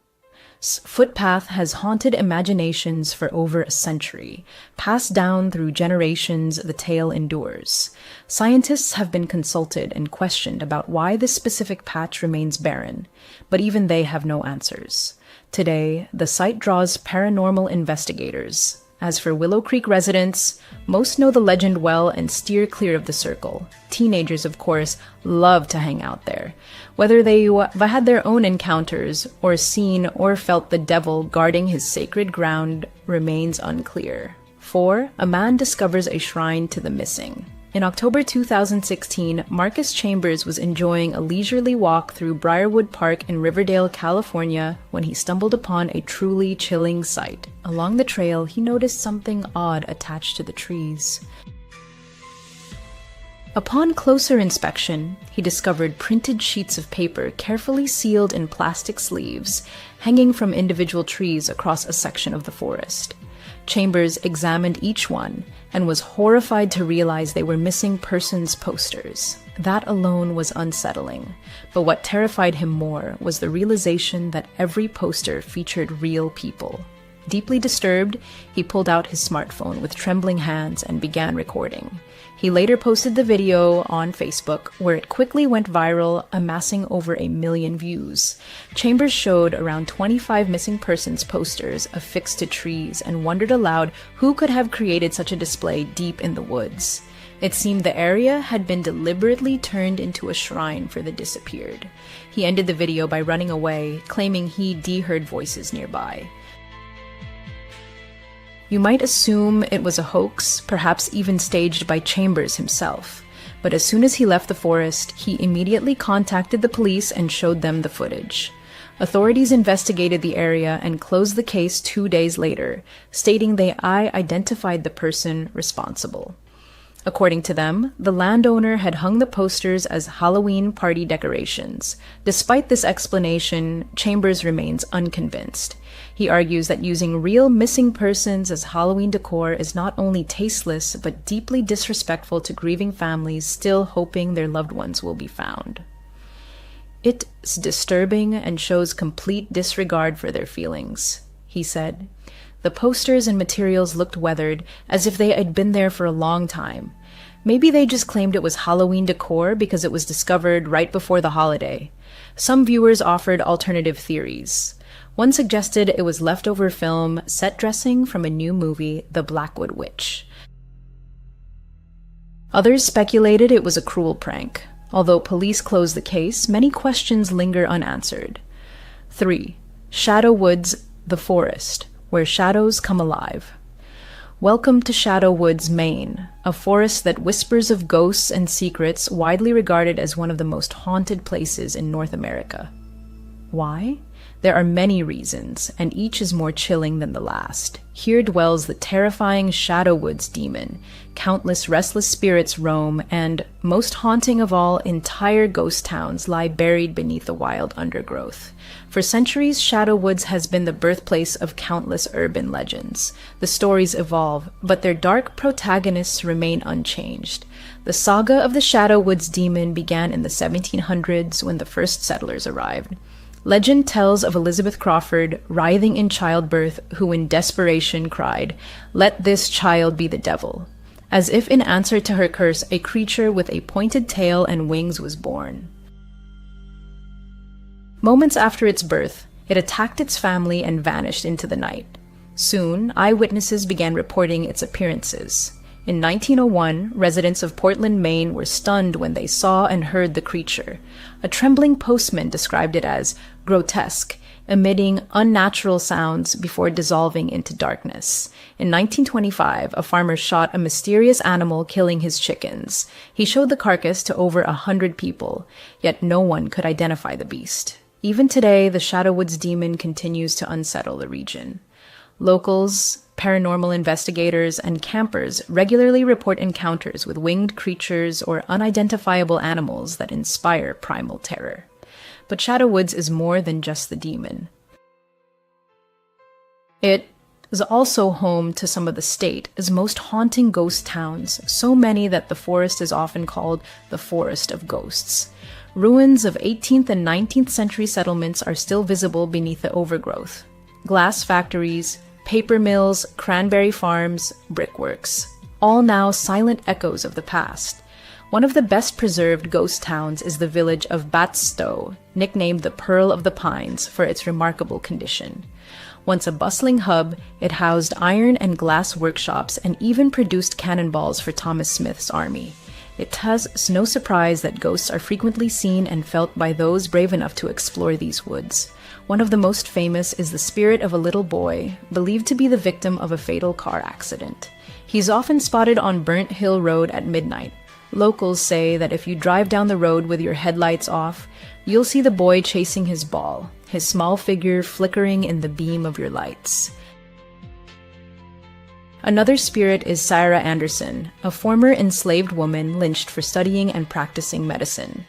[SPEAKER 3] Footpath has haunted imaginations for over a century. Passed down through generations, the tale endures. Scientists have been consulted and questioned about why this specific patch remains barren, but even they have no answers. Today, the site draws paranormal investigators. As for Willow Creek residents, most know the legend well and steer clear of the circle. Teenagers, of course, love to hang out there. Whether they had their own encounters or seen or felt the devil guarding his sacred ground remains unclear. 4. A man discovers a shrine to the missing. In October 2016, Marcus Chambers was enjoying a leisurely walk through Briarwood Park in Riverdale, California, when he stumbled upon a truly chilling sight. Along the trail, he noticed something odd attached to the trees. Upon closer inspection, he discovered printed sheets of paper carefully sealed in plastic sleeves, hanging from individual trees across a section of the forest. Chambers examined each one and was horrified to realize they were missing persons posters. That alone was unsettling, but what terrified him more was the realization that every poster featured real people. Deeply disturbed, he pulled out his smartphone with trembling hands and began recording. He later posted the video on Facebook, where it quickly went viral, amassing over 1 million views. Chambers showed around 25 missing persons posters affixed to trees and wondered aloud who could have created such a display deep in the woods. It seemed the area had been deliberately turned into a shrine for the disappeared. He ended the video by running away, claiming he heard voices nearby. You might assume it was a hoax, perhaps even staged by Chambers himself. But as soon as he left the forest, he immediately contacted the police and showed them the footage. Authorities investigated the area and closed the case 2 days later, stating they identified the person responsible. According to them, the landowner had hung the posters as Halloween party decorations. Despite this explanation, Chambers remains unconvinced. He argues that using real missing persons as Halloween decor is not only tasteless, but deeply disrespectful to grieving families still hoping their loved ones will be found. It's disturbing and shows complete disregard for their feelings, he said. The posters and materials looked weathered, as if they had been there for a long time. Maybe they just claimed it was Halloween decor because it was discovered right before the holiday. Some viewers offered alternative theories. One suggested it was leftover film set dressing from a new movie, The Blackwood Witch. Others speculated it was a cruel prank. Although police closed the case, many questions linger unanswered. 3. Shadow Woods, the forest, where shadows come alive. Welcome to Shadow Woods, Maine, a forest that whispers of ghosts and secrets, widely regarded as one of the most haunted places in North America. Why? There are many reasons, and each is more chilling than the last. Here dwells the terrifying Shadow Woods demon. Countless restless spirits roam, and, most haunting of all, entire ghost towns lie buried beneath the wild undergrowth. For centuries, Shadow Woods has been the birthplace of countless urban legends. The stories evolve, but their dark protagonists remain unchanged. The saga of the Shadow Woods demon began in the 1700s when the first settlers arrived. Legend tells of Elizabeth Crawford, writhing in childbirth, who in desperation cried, "Let this child be the devil." As if in answer to her curse, a creature with a pointed tail and wings was born. Moments after its birth, it attacked its family and vanished into the night. Soon, eyewitnesses began reporting its appearances. In 1901, residents of Portland, Maine were stunned when they saw and heard the creature. A trembling postman described it as grotesque, emitting unnatural sounds before dissolving into darkness. In 1925, a farmer shot a mysterious animal, killing his chickens. He showed the carcass to over 100 people, yet no one could identify the beast. Even today, the Shadow Woods demon continues to unsettle the region. Locals, paranormal investigators, and campers regularly report encounters with winged creatures or unidentifiable animals that inspire primal terror. But Shadow Woods is more than just the demon. It is also home to some of the state's most haunting ghost towns, so many that the forest is often called the Forest of Ghosts. Ruins of 18th and 19th century settlements are still visible beneath the overgrowth. Glass factories, paper mills, cranberry farms, brickworks, all now silent echoes of the past. One of the best preserved ghost towns is the village of Batstow, nicknamed the Pearl of the Pines for its remarkable condition. Once a bustling hub, it housed iron and glass workshops and even produced cannonballs for Thomas Smith's army. It has no surprise that ghosts are frequently seen and felt by those brave enough to explore these woods. One of the most famous is the spirit of a little boy, believed to be the victim of a fatal car accident. He's often spotted on Burnt Hill Road at midnight. Locals say that if you drive down the road with your headlights off, you'll see the boy chasing his ball, his small figure flickering in the beam of your lights. Another spirit is Sarah Anderson, a former enslaved woman lynched for studying and practicing medicine.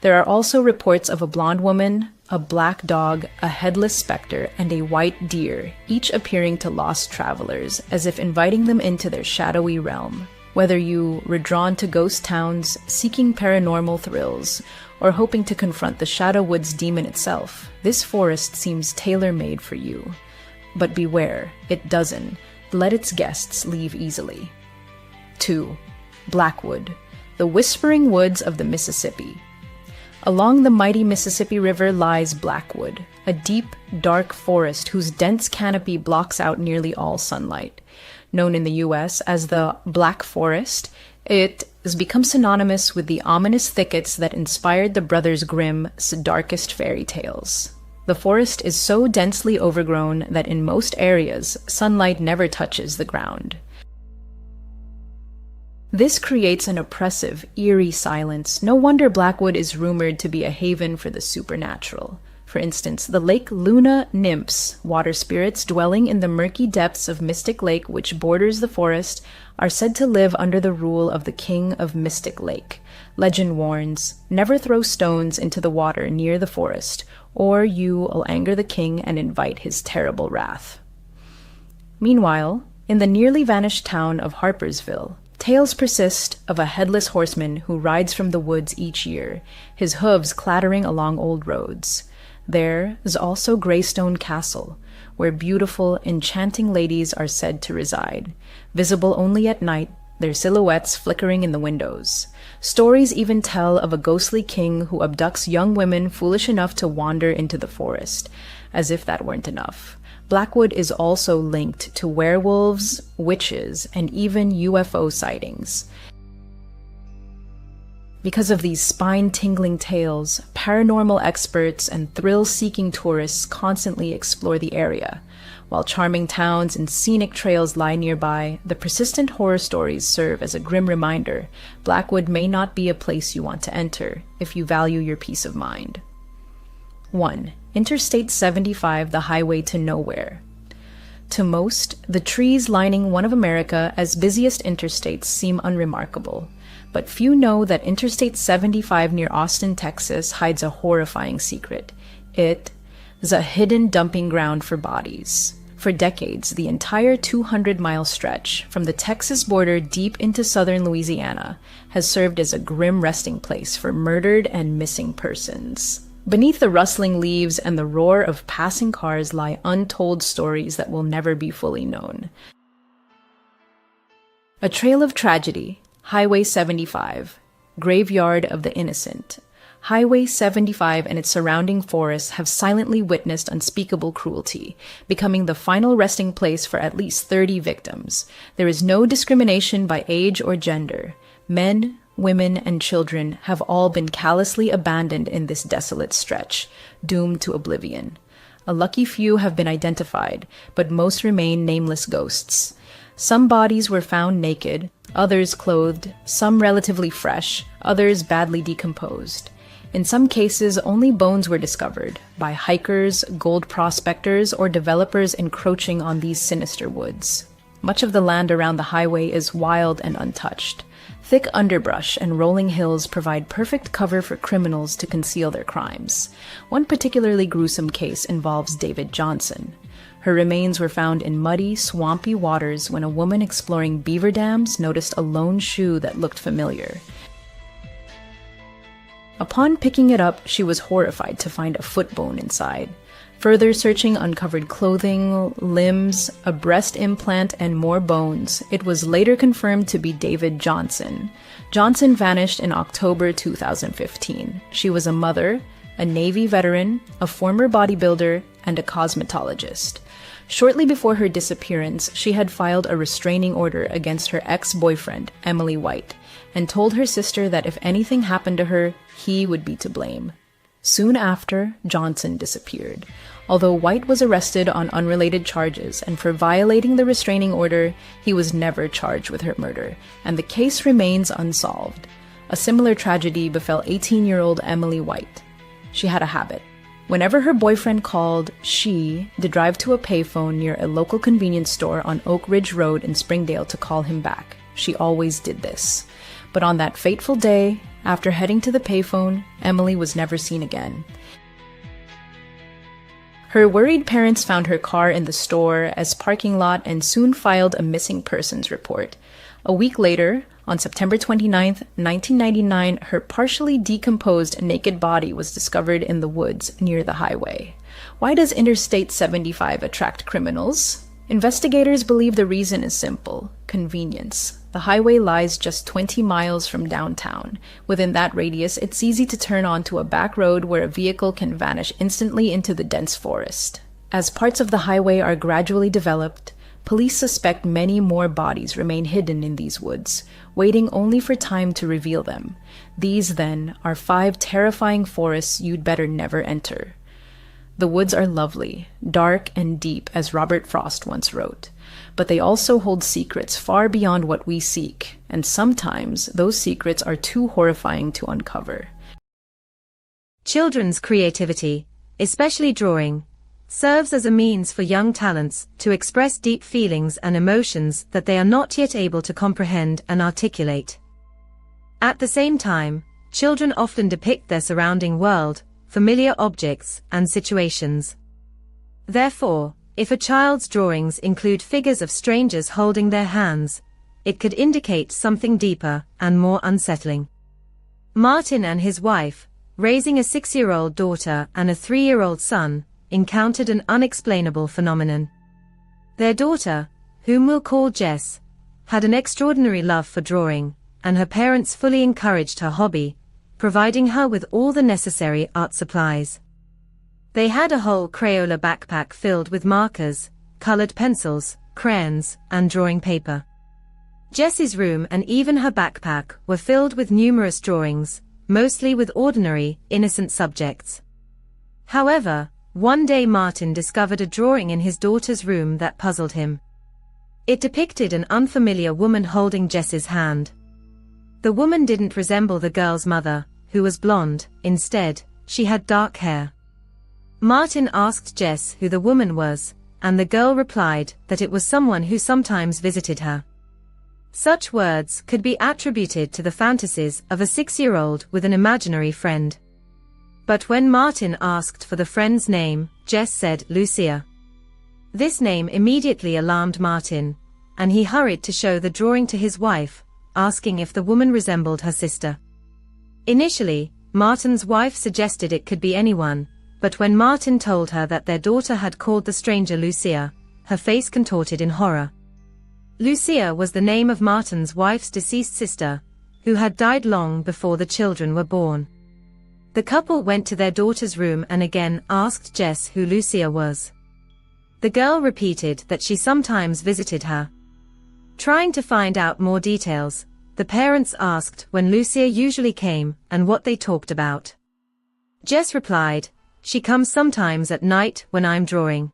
[SPEAKER 3] There are also reports of a blonde woman, a black dog, a headless specter, and a white deer, each appearing to lost travelers, as if inviting them into their shadowy realm. Whether you were drawn to ghost towns, seeking paranormal thrills, or hoping to confront the Shadow Woods demon itself, this forest seems tailor-made for you. But beware, it doesn't let its guests leave easily. 2. Blackwood, the whispering woods of the Mississippi. Along the mighty Mississippi River lies Blackwood, a deep, dark forest whose dense canopy blocks out nearly all sunlight. Known in the US as the Black Forest, it has become synonymous with the ominous thickets that inspired the Brothers Grimm's darkest fairy tales. The forest is so densely overgrown that in most areas, sunlight never touches the ground. This creates an oppressive, eerie silence. No wonder Blackwood is rumored to be a haven for the supernatural. For instance, the Lake Luna nymphs, water spirits dwelling in the murky depths of Mystic Lake which borders the forest, are said to live under the rule of the King of Mystic Lake. Legend warns, never throw stones into the water near the forest, or you will anger the king and invite his terrible wrath. Meanwhile, in the nearly vanished town of Harpersville, tales persist of a headless horseman who rides from the woods each year, his hooves clattering along old roads. There is also Greystone Castle, where beautiful, enchanting ladies are said to reside, visible only at night, their silhouettes flickering in the windows. Stories even tell of a ghostly king who abducts young women foolish enough to wander into the forest. As if that weren't enough, Blackwood is also linked to werewolves, witches, and even UFO sightings. Because of these spine-tingling tales, paranormal experts and thrill-seeking tourists constantly explore the area. While charming towns and scenic trails lie nearby, the persistent horror stories serve as a grim reminder. Blackwood may not be a place you want to enter if you value your peace of mind. 1. Interstate 75, the highway to nowhere. To most, the trees lining one of America's busiest interstates seem unremarkable. But few know that Interstate 75 near Austin, Texas hides a horrifying secret. It is a hidden dumping ground for bodies. For decades, the entire 200-mile stretch, from the Texas border deep into southern Louisiana, has served as a grim resting place for murdered and missing persons. Beneath the rustling leaves and the roar of passing cars lie untold stories that will never be fully known. A trail of tragedy. Highway 75, Graveyard of the Innocent. Highway 75 and its surrounding forests have silently witnessed unspeakable cruelty, becoming the final resting place for at least 30 victims. There is no discrimination by age or gender. Men, women, and children have all been callously abandoned in this desolate stretch, doomed to oblivion. A lucky few have been identified, but most remain nameless ghosts. Some bodies were found naked, others clothed, some relatively fresh, others badly decomposed. In some cases, only bones were discovered by hikers, gold prospectors, or developers encroaching on these sinister woods. Much of the land around the highway is wild and untouched. Thick underbrush and rolling hills provide perfect cover for criminals to conceal their crimes. One particularly gruesome case involves David Johnson. Her remains were found in muddy, swampy waters when a woman exploring beaver dams noticed a lone shoe that looked familiar. Upon picking it up, she was horrified to find a foot bone inside. Further searching uncovered clothing, limbs, a breast implant, and more bones. It was later confirmed to be David Johnson. Johnson vanished in October 2015. She was a mother, a Navy veteran, a former bodybuilder, and a cosmetologist. Shortly before her disappearance, she had filed a restraining order against her ex-boyfriend, Emily White, and told her sister that if anything happened to her, he would be to blame. Soon after, Johnson disappeared. Although White was arrested on unrelated charges, and for violating the restraining order, he was never charged with her murder, and the case remains unsolved. A similar tragedy befell 18-year-old Emily White. She had a habit. Whenever her boyfriend called, she'd drive to a payphone near a local convenience store on Oak Ridge Road in Springdale to call him back. She always did this. But on that fateful day, after heading to the payphone, Emily was never seen again. Her worried parents found her car in the store as parking lot and soon filed a missing persons report. A week later, on September 29, 1999, her partially decomposed naked body was discovered in the woods near the highway. Why does Interstate 75 attract criminals? Investigators believe the reason is simple: convenience. The highway lies just 20 miles from downtown. Within that radius, it's easy to turn onto a back road where a vehicle can vanish instantly into the dense forest. As parts of the highway are gradually developed, police suspect many more bodies remain hidden in these woods, waiting only for time to reveal them. These, then, are 5 terrifying forests you'd better never enter. The woods are lovely, dark and deep, as Robert Frost once wrote, but they also hold secrets far beyond what we seek, and sometimes those secrets are too horrifying to uncover.
[SPEAKER 4] Children's creativity, especially drawing, serves as a means for young talents to express deep feelings and emotions that they are not yet able to comprehend and articulate. At the same time, children often depict their surrounding world, familiar objects, and situations. Therefore, if a child's drawings include figures of strangers holding their hands, it could indicate something deeper and more unsettling. Martin and his wife, raising a 6-year-old daughter and a 3-year-old son, encountered an unexplainable phenomenon. Their daughter, whom we'll call Jess, had an extraordinary love for drawing, and her parents fully encouraged her hobby, providing her with all the necessary art supplies. They had a whole Crayola backpack filled with markers, colored pencils, crayons, and drawing paper. Jess's room and even her backpack were filled with numerous drawings, mostly with ordinary, innocent subjects. However, one day Martin discovered a drawing in his daughter's room that puzzled him. It depicted an unfamiliar woman holding Jess's hand. The woman didn't resemble the girl's mother, who was blonde. Instead, she had dark hair. Martin asked Jess who the woman was, and the girl replied that it was someone who sometimes visited her. Such words could be attributed to the fantasies of a 6-year-old with an imaginary friend. But when Martin asked for the friend's name, Jess said Lucia. This name immediately alarmed Martin, and he hurried to show the drawing to his wife, asking if the woman resembled her sister. Initially, Martin's wife suggested it could be anyone, but when Martin told her that their daughter had called the stranger Lucia, her face contorted in horror. Lucia was the name of Martin's wife's deceased sister, who had died long before the children were born. The couple went to their daughter's room and again asked Jess who Lucia was. The girl repeated that she sometimes visited her. Trying to find out more details, the parents asked when Lucia usually came and what they talked about. Jess replied, "She comes sometimes at night when I'm drawing."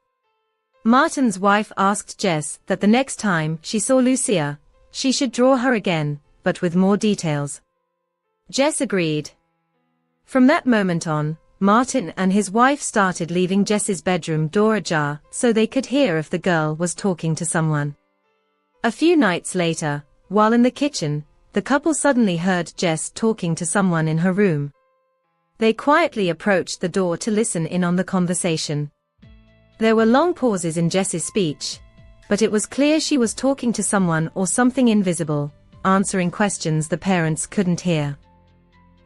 [SPEAKER 4] Martin's wife asked Jess that the next time she saw Lucia, she should draw her again, but with more details. Jess agreed. From that moment on, Martin and his wife started leaving Jess's bedroom door ajar so they could hear if the girl was talking to someone. A few nights later, while in the kitchen, the couple suddenly heard Jess talking to someone in her room. They quietly approached the door to listen in on the conversation. There were long pauses in Jess's speech, but it was clear she was talking to someone or something invisible, answering questions the parents couldn't hear.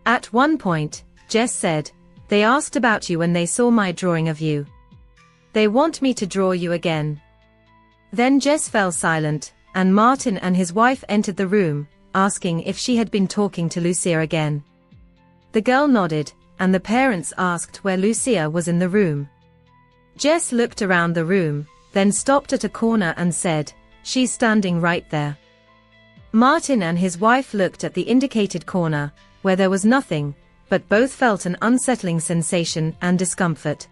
[SPEAKER 4] At one point, Jess said, "They asked about you when they saw my drawing of you. They want me to draw you again." Then Jess fell silent, and Martin and his wife entered the room, asking if she had been talking to Lucia again. The girl nodded, and the parents asked where Lucia was in the room. Jess looked around the room, then stopped at a corner and said, "She's standing right there." Martin and his wife looked at the indicated corner, where there was nothing, but both felt an unsettling sensation and discomfort.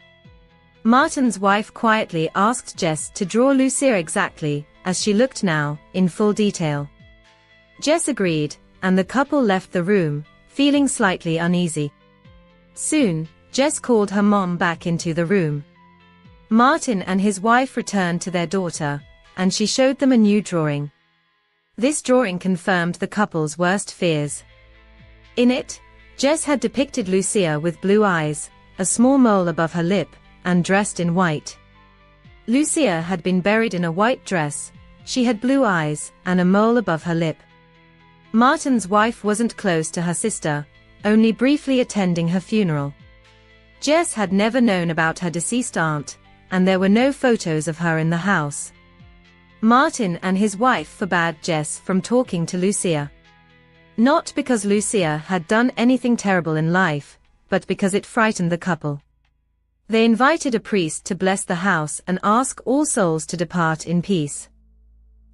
[SPEAKER 4] Martin's wife quietly asked Jess to draw Lucia exactly, as she looked now, in full detail. Jess agreed, and the couple left the room, feeling slightly uneasy. Soon, Jess called her mom back into the room. Martin and his wife returned to their daughter, and she showed them a new drawing. This drawing confirmed the couple's worst fears. In it, Jess had depicted Lucia with blue eyes, a small mole above her lip, and dressed in white. Lucia had been buried in a white dress. She had blue eyes and a mole above her lip. Martin's wife wasn't close to her sister, only briefly attending her funeral. Jess had never known about her deceased aunt, and there were no photos of her in the house. Martin and his wife forbade Jess from talking to Lucia. Not because Lucia had done anything terrible in life, but because it frightened the couple. They invited a priest to bless the house and ask all souls to depart in peace.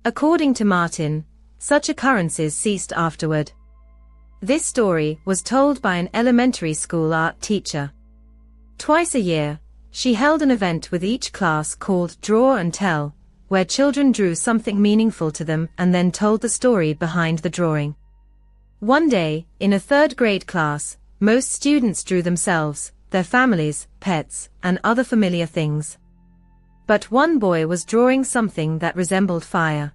[SPEAKER 4] According to Martin, such occurrences ceased afterward. This story was told by an elementary school art teacher. Twice a year, she held an event with each class called Draw and Tell, where children drew something meaningful to them and then told the story behind the drawing. One day, in a third-grade class, most students drew themselves, their families, pets, and other familiar things. But one boy was drawing something that resembled fire.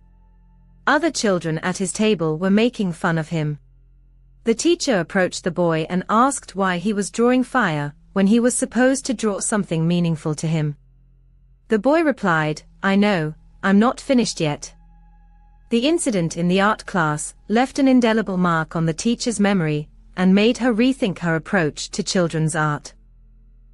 [SPEAKER 4] Other children at his table were making fun of him. The teacher approached the boy and asked why he was drawing fire when he was supposed to draw something meaningful to him. The boy replied, "I know, I'm not finished yet." The incident in the art class left an indelible mark on the teacher's memory and made her rethink her approach to children's art.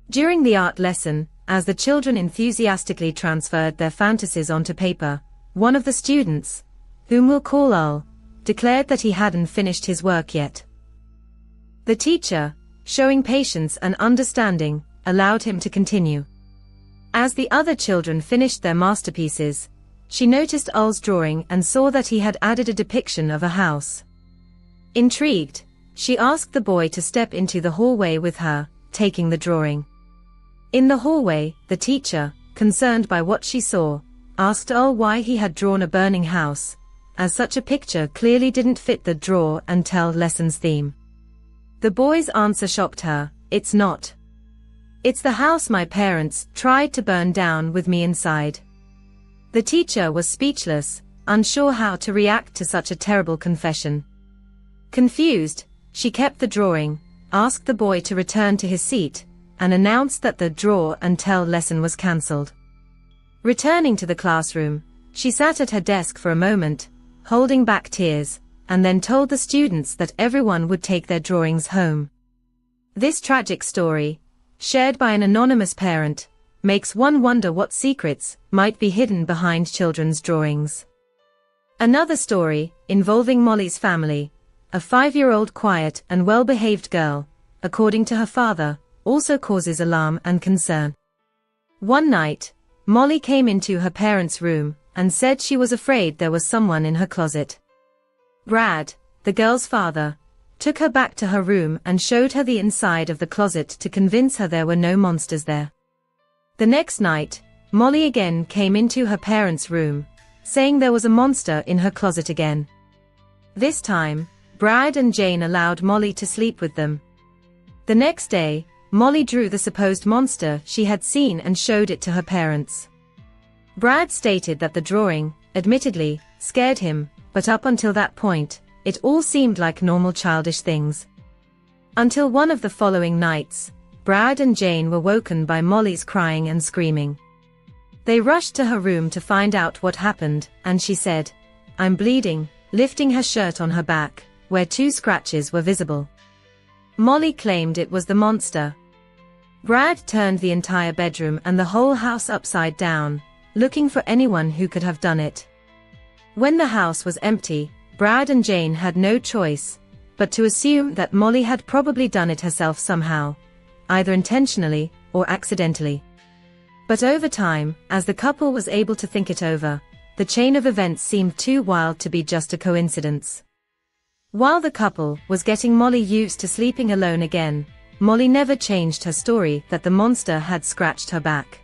[SPEAKER 4] During the art lesson, as the children enthusiastically transferred their fantasies onto paper, one of the students, whom we'll call Ul, declared that he hadn't finished his work yet. The teacher, showing patience and understanding, allowed him to continue. As the other children finished their masterpieces, she noticed Ul's drawing and saw that he had added a depiction of a house. Intrigued, she asked the boy to step into the hallway with her, taking the drawing. In the hallway, the teacher, concerned by what she saw, asked Ul why he had drawn a burning house, as such a picture clearly didn't fit the Draw and Tell lesson's theme. The boy's answer shocked her, "It's not. It's the house my parents tried to burn down with me inside." The teacher was speechless, unsure how to react to such a terrible confession. Confused, she kept the drawing, asked the boy to return to his seat, and announced that the Draw and Tell lesson was cancelled. Returning to the classroom, she sat at her desk for a moment, holding back tears, and then told the students that everyone would take their drawings home. This tragic story, shared by an anonymous parent, makes one wonder what secrets might be hidden behind children's drawings. Another story, involving Molly's family, a 5-year-old quiet and well-behaved girl, according to her father, also causes alarm and concern. One night, Molly came into her parents' room and said she was afraid there was someone in her closet. Brad, the girl's father, took her back to her room and showed her the inside of the closet to convince her there were no monsters there. The next night, Molly again came into her parents' room, saying there was a monster in her closet again. This time, Brad and Jane allowed Molly to sleep with them. The next day, Molly drew the supposed monster she had seen and showed it to her parents. Brad stated that the drawing, admittedly, scared him, but up until that point, it all seemed like normal childish things. Until one of the following nights, Brad and Jane were woken by Molly's crying and screaming. They rushed to her room to find out what happened, and she said, "I'm bleeding," lifting her shirt on her back, where 2 scratches were visible. Molly claimed it was the monster. Brad turned the entire bedroom and the whole house upside down, looking for anyone who could have done it. When the house was empty, Brad and Jane had no choice but to assume that Molly had probably done it herself somehow, either intentionally or accidentally. But over time, as the couple was able to think it over, the chain of events seemed too wild to be just a coincidence. While the couple was getting Molly used to sleeping alone again, Molly never changed her story that the monster had scratched her back.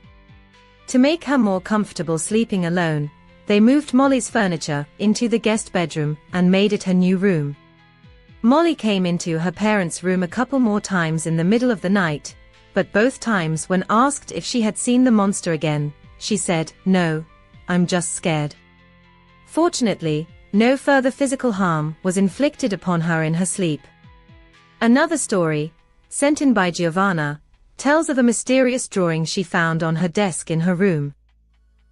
[SPEAKER 4] To make her more comfortable sleeping alone, they moved Molly's furniture into the guest bedroom and made it her new room. Molly came into her parents' room a couple more times in the middle of the night, but both times when asked if she had seen the monster again, she said, "No, I'm just scared." Fortunately, no further physical harm was inflicted upon her in her sleep. Another story, sent in by Giovanna, tells of a mysterious drawing she found on her desk in her room.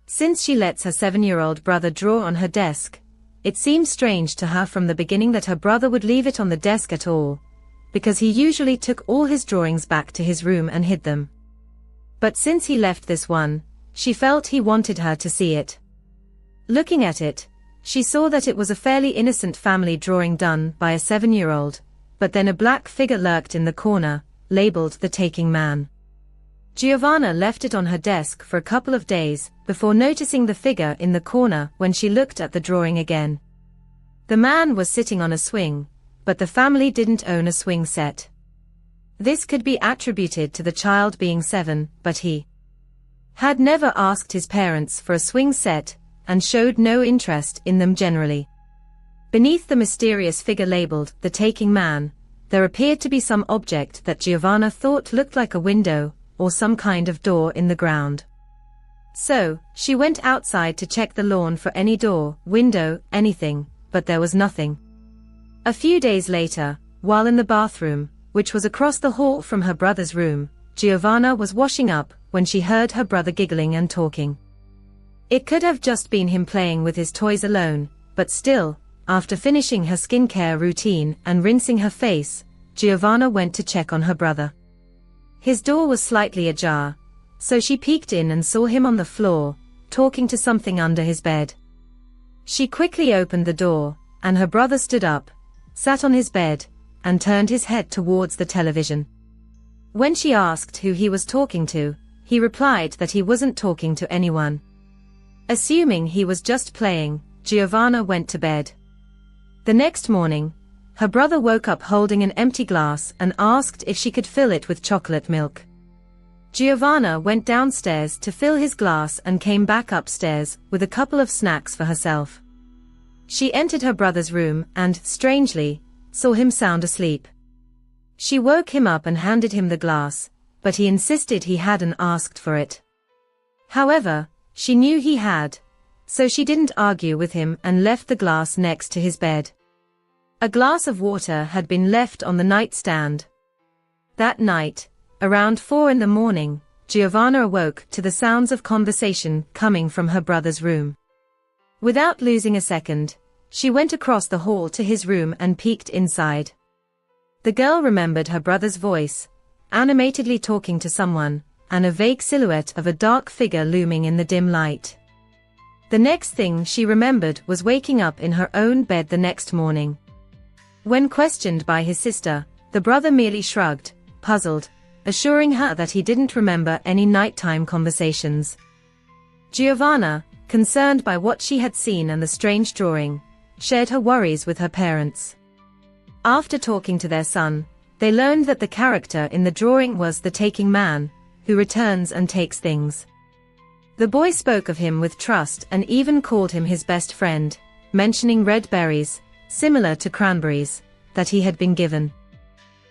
[SPEAKER 4] Since she lets her 7-year-old brother draw on her desk, it seemed strange to her from the beginning that her brother would leave it on the desk at all, because he usually took all his drawings back to his room and hid them. But since he left this one, she felt he wanted her to see it. Looking at it, she saw that it was a fairly innocent family drawing done by a 7-year-old, but then a black figure lurked in the corner, labeled the Taking Man. Giovanna left it on her desk for a couple of days before noticing the figure in the corner when she looked at the drawing again. The man was sitting on a swing, but the family didn't own a swing set. This could be attributed to the child being 7, but he had never asked his parents for a swing set and showed no interest in them generally. Beneath the mysterious figure labeled the Taking Man, there appeared to be some object that Giovanna thought looked like a window or some kind of door in the ground. So, she went outside to check the lawn for any door, window, anything, but there was nothing. A few days later, while in the bathroom, which was across the hall from her brother's room, Giovanna was washing up when she heard her brother giggling and talking. It could have just been him playing with his toys alone, but still, after finishing her skincare routine and rinsing her face, Giovanna went to check on her brother. His door was slightly ajar, so she peeked in and saw him on the floor, talking to something under his bed. She quickly opened the door, and her brother stood up, sat on his bed, and turned his head towards the television. When she asked who he was talking to, he replied that he wasn't talking to anyone. Assuming he was just playing, Giovanna went to bed. The next morning, her brother woke up holding an empty glass and asked if she could fill it with chocolate milk. Giovanna went downstairs to fill his glass and came back upstairs with a couple of snacks for herself. She entered her brother's room and, strangely, saw him sound asleep. She woke him up and handed him the glass, but he insisted he hadn't asked for it. However, she knew he had, so she didn't argue with him and left the glass next to his bed. A glass of water had been left on the nightstand. That night, around 4 in the morning, Giovanna awoke to the sounds of conversation coming from her brother's room. Without losing a second, she went across the hall to his room and peeked inside. The girl remembered her brother's voice, animatedly talking to someone, and a vague silhouette of a dark figure looming in the dim light. The next thing she remembered was waking up in her own bed the next morning. When questioned by his sister, the brother merely shrugged, puzzled, assuring her that he didn't remember any nighttime conversations. Giovanna, concerned by what she had seen and the strange drawing, shared her worries with her parents. After talking to their son, they learned that the character in the drawing was the Taking Man, who returns and takes things. The boy spoke of him with trust and even called him his best friend, mentioning red berries, similar to cranberries, that he had been given.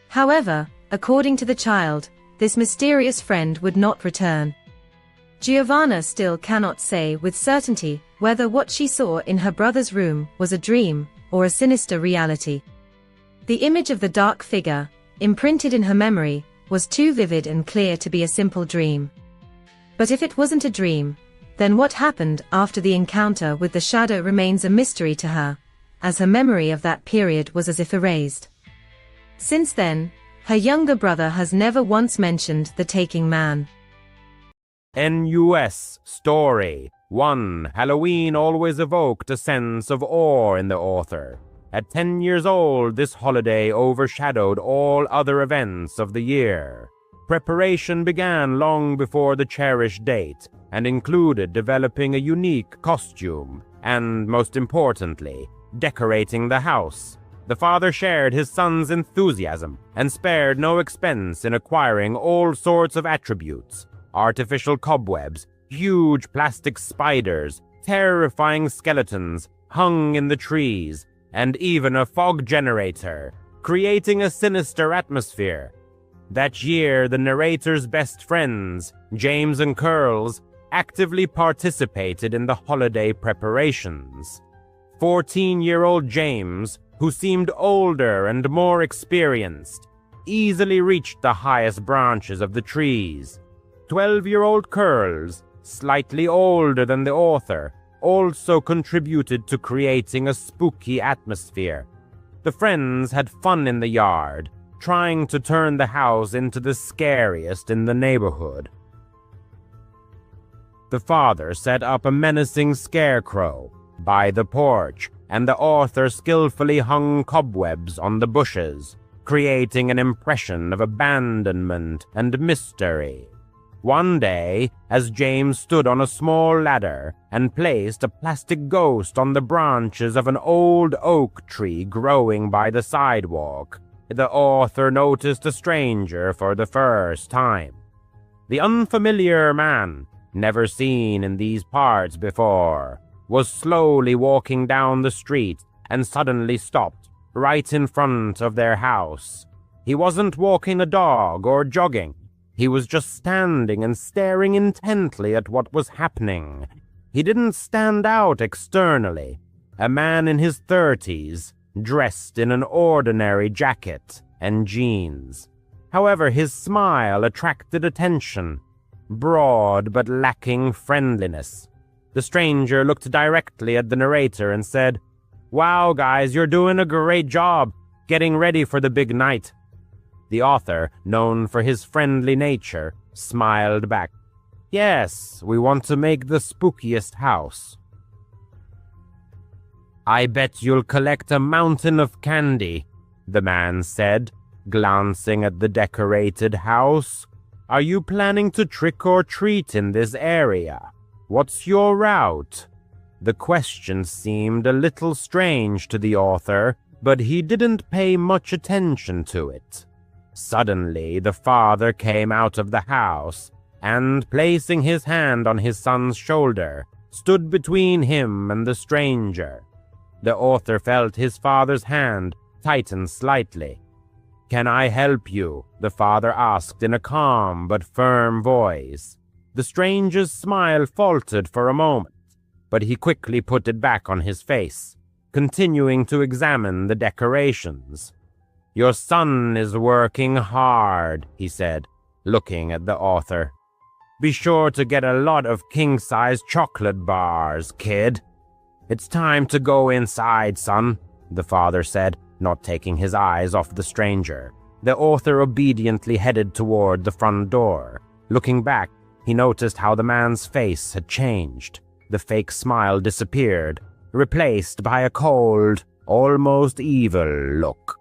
[SPEAKER 4] However, according to the child, this mysterious friend would not return. Giovanna still cannot say with certainty whether what she saw in her brother's room was a dream or a sinister reality. The image of the dark figure, imprinted in her memory, was too vivid and clear to be a simple dream. But if it wasn't a dream, then what happened after the encounter with the shadow remains a mystery to her, as her memory of that period was as if erased. Since then, her younger brother has never once mentioned the Taking Man.
[SPEAKER 2] NUS Story 1. Halloween always evoked a sense of awe in the author. At 10 years old, this holiday overshadowed all other events of the year. Preparation began long before the cherished date and included developing a unique costume and, most importantly, decorating the house. The father shared his son's enthusiasm and spared no expense in acquiring all sorts of attributes: artificial cobwebs, huge plastic spiders, terrifying skeletons hung in the trees, and even a fog generator, creating a sinister atmosphere. That year, the narrator's best friends, James and Curls, actively participated in the holiday preparations. 14-year-old James, who seemed older and more experienced, easily reached the highest branches of the trees. 12-year-old Curls, slightly older than the author, also contributed to creating a spooky atmosphere. The friends had fun in the yard, trying to turn the house into the scariest in the neighborhood. The father set up a menacing scarecrow by the porch, and the author skillfully hung cobwebs on the bushes, creating an impression of abandonment and mystery. One day, as James stood on a small ladder and placed a plastic ghost on the branches of an old oak tree growing by the sidewalk, the author noticed a stranger for the first time. The unfamiliar man, never seen in these parts before, was slowly walking down the street and suddenly stopped right in front of their house. He wasn't walking a dog or jogging. He was just standing and staring intently at what was happening. He didn't stand out externally. A man in his 30s, dressed in an ordinary jacket and jeans. However, his smile attracted attention, broad but lacking friendliness. The stranger looked directly at the narrator and said, "Wow, guys, you're doing a great job getting ready for the big night." The author, known for his friendly nature, smiled back. "Yes, we want to make the spookiest house." "I bet you'll collect a mountain of candy," the man said, glancing at the decorated house. "Are you planning to trick or treat in this area? What's your route?" The question seemed a little strange to the author, but he didn't pay much attention to it. Suddenly, the father came out of the house and, placing his hand on his son's shoulder, stood between him and the stranger. The author felt his father's hand tighten slightly. "Can I help you?" the father asked in a calm but firm voice. The stranger's smile faltered for a moment, but he quickly put it back on his face, continuing to examine the decorations. "Your son is working hard," he said, looking at the author. "Be sure to get a lot of king-size chocolate bars, kid." "It's time to go inside, son," the father said, not taking his eyes off the stranger. The author obediently headed toward the front door. Looking back, he noticed how the man's face had changed. The fake smile disappeared, replaced by a cold, almost evil look.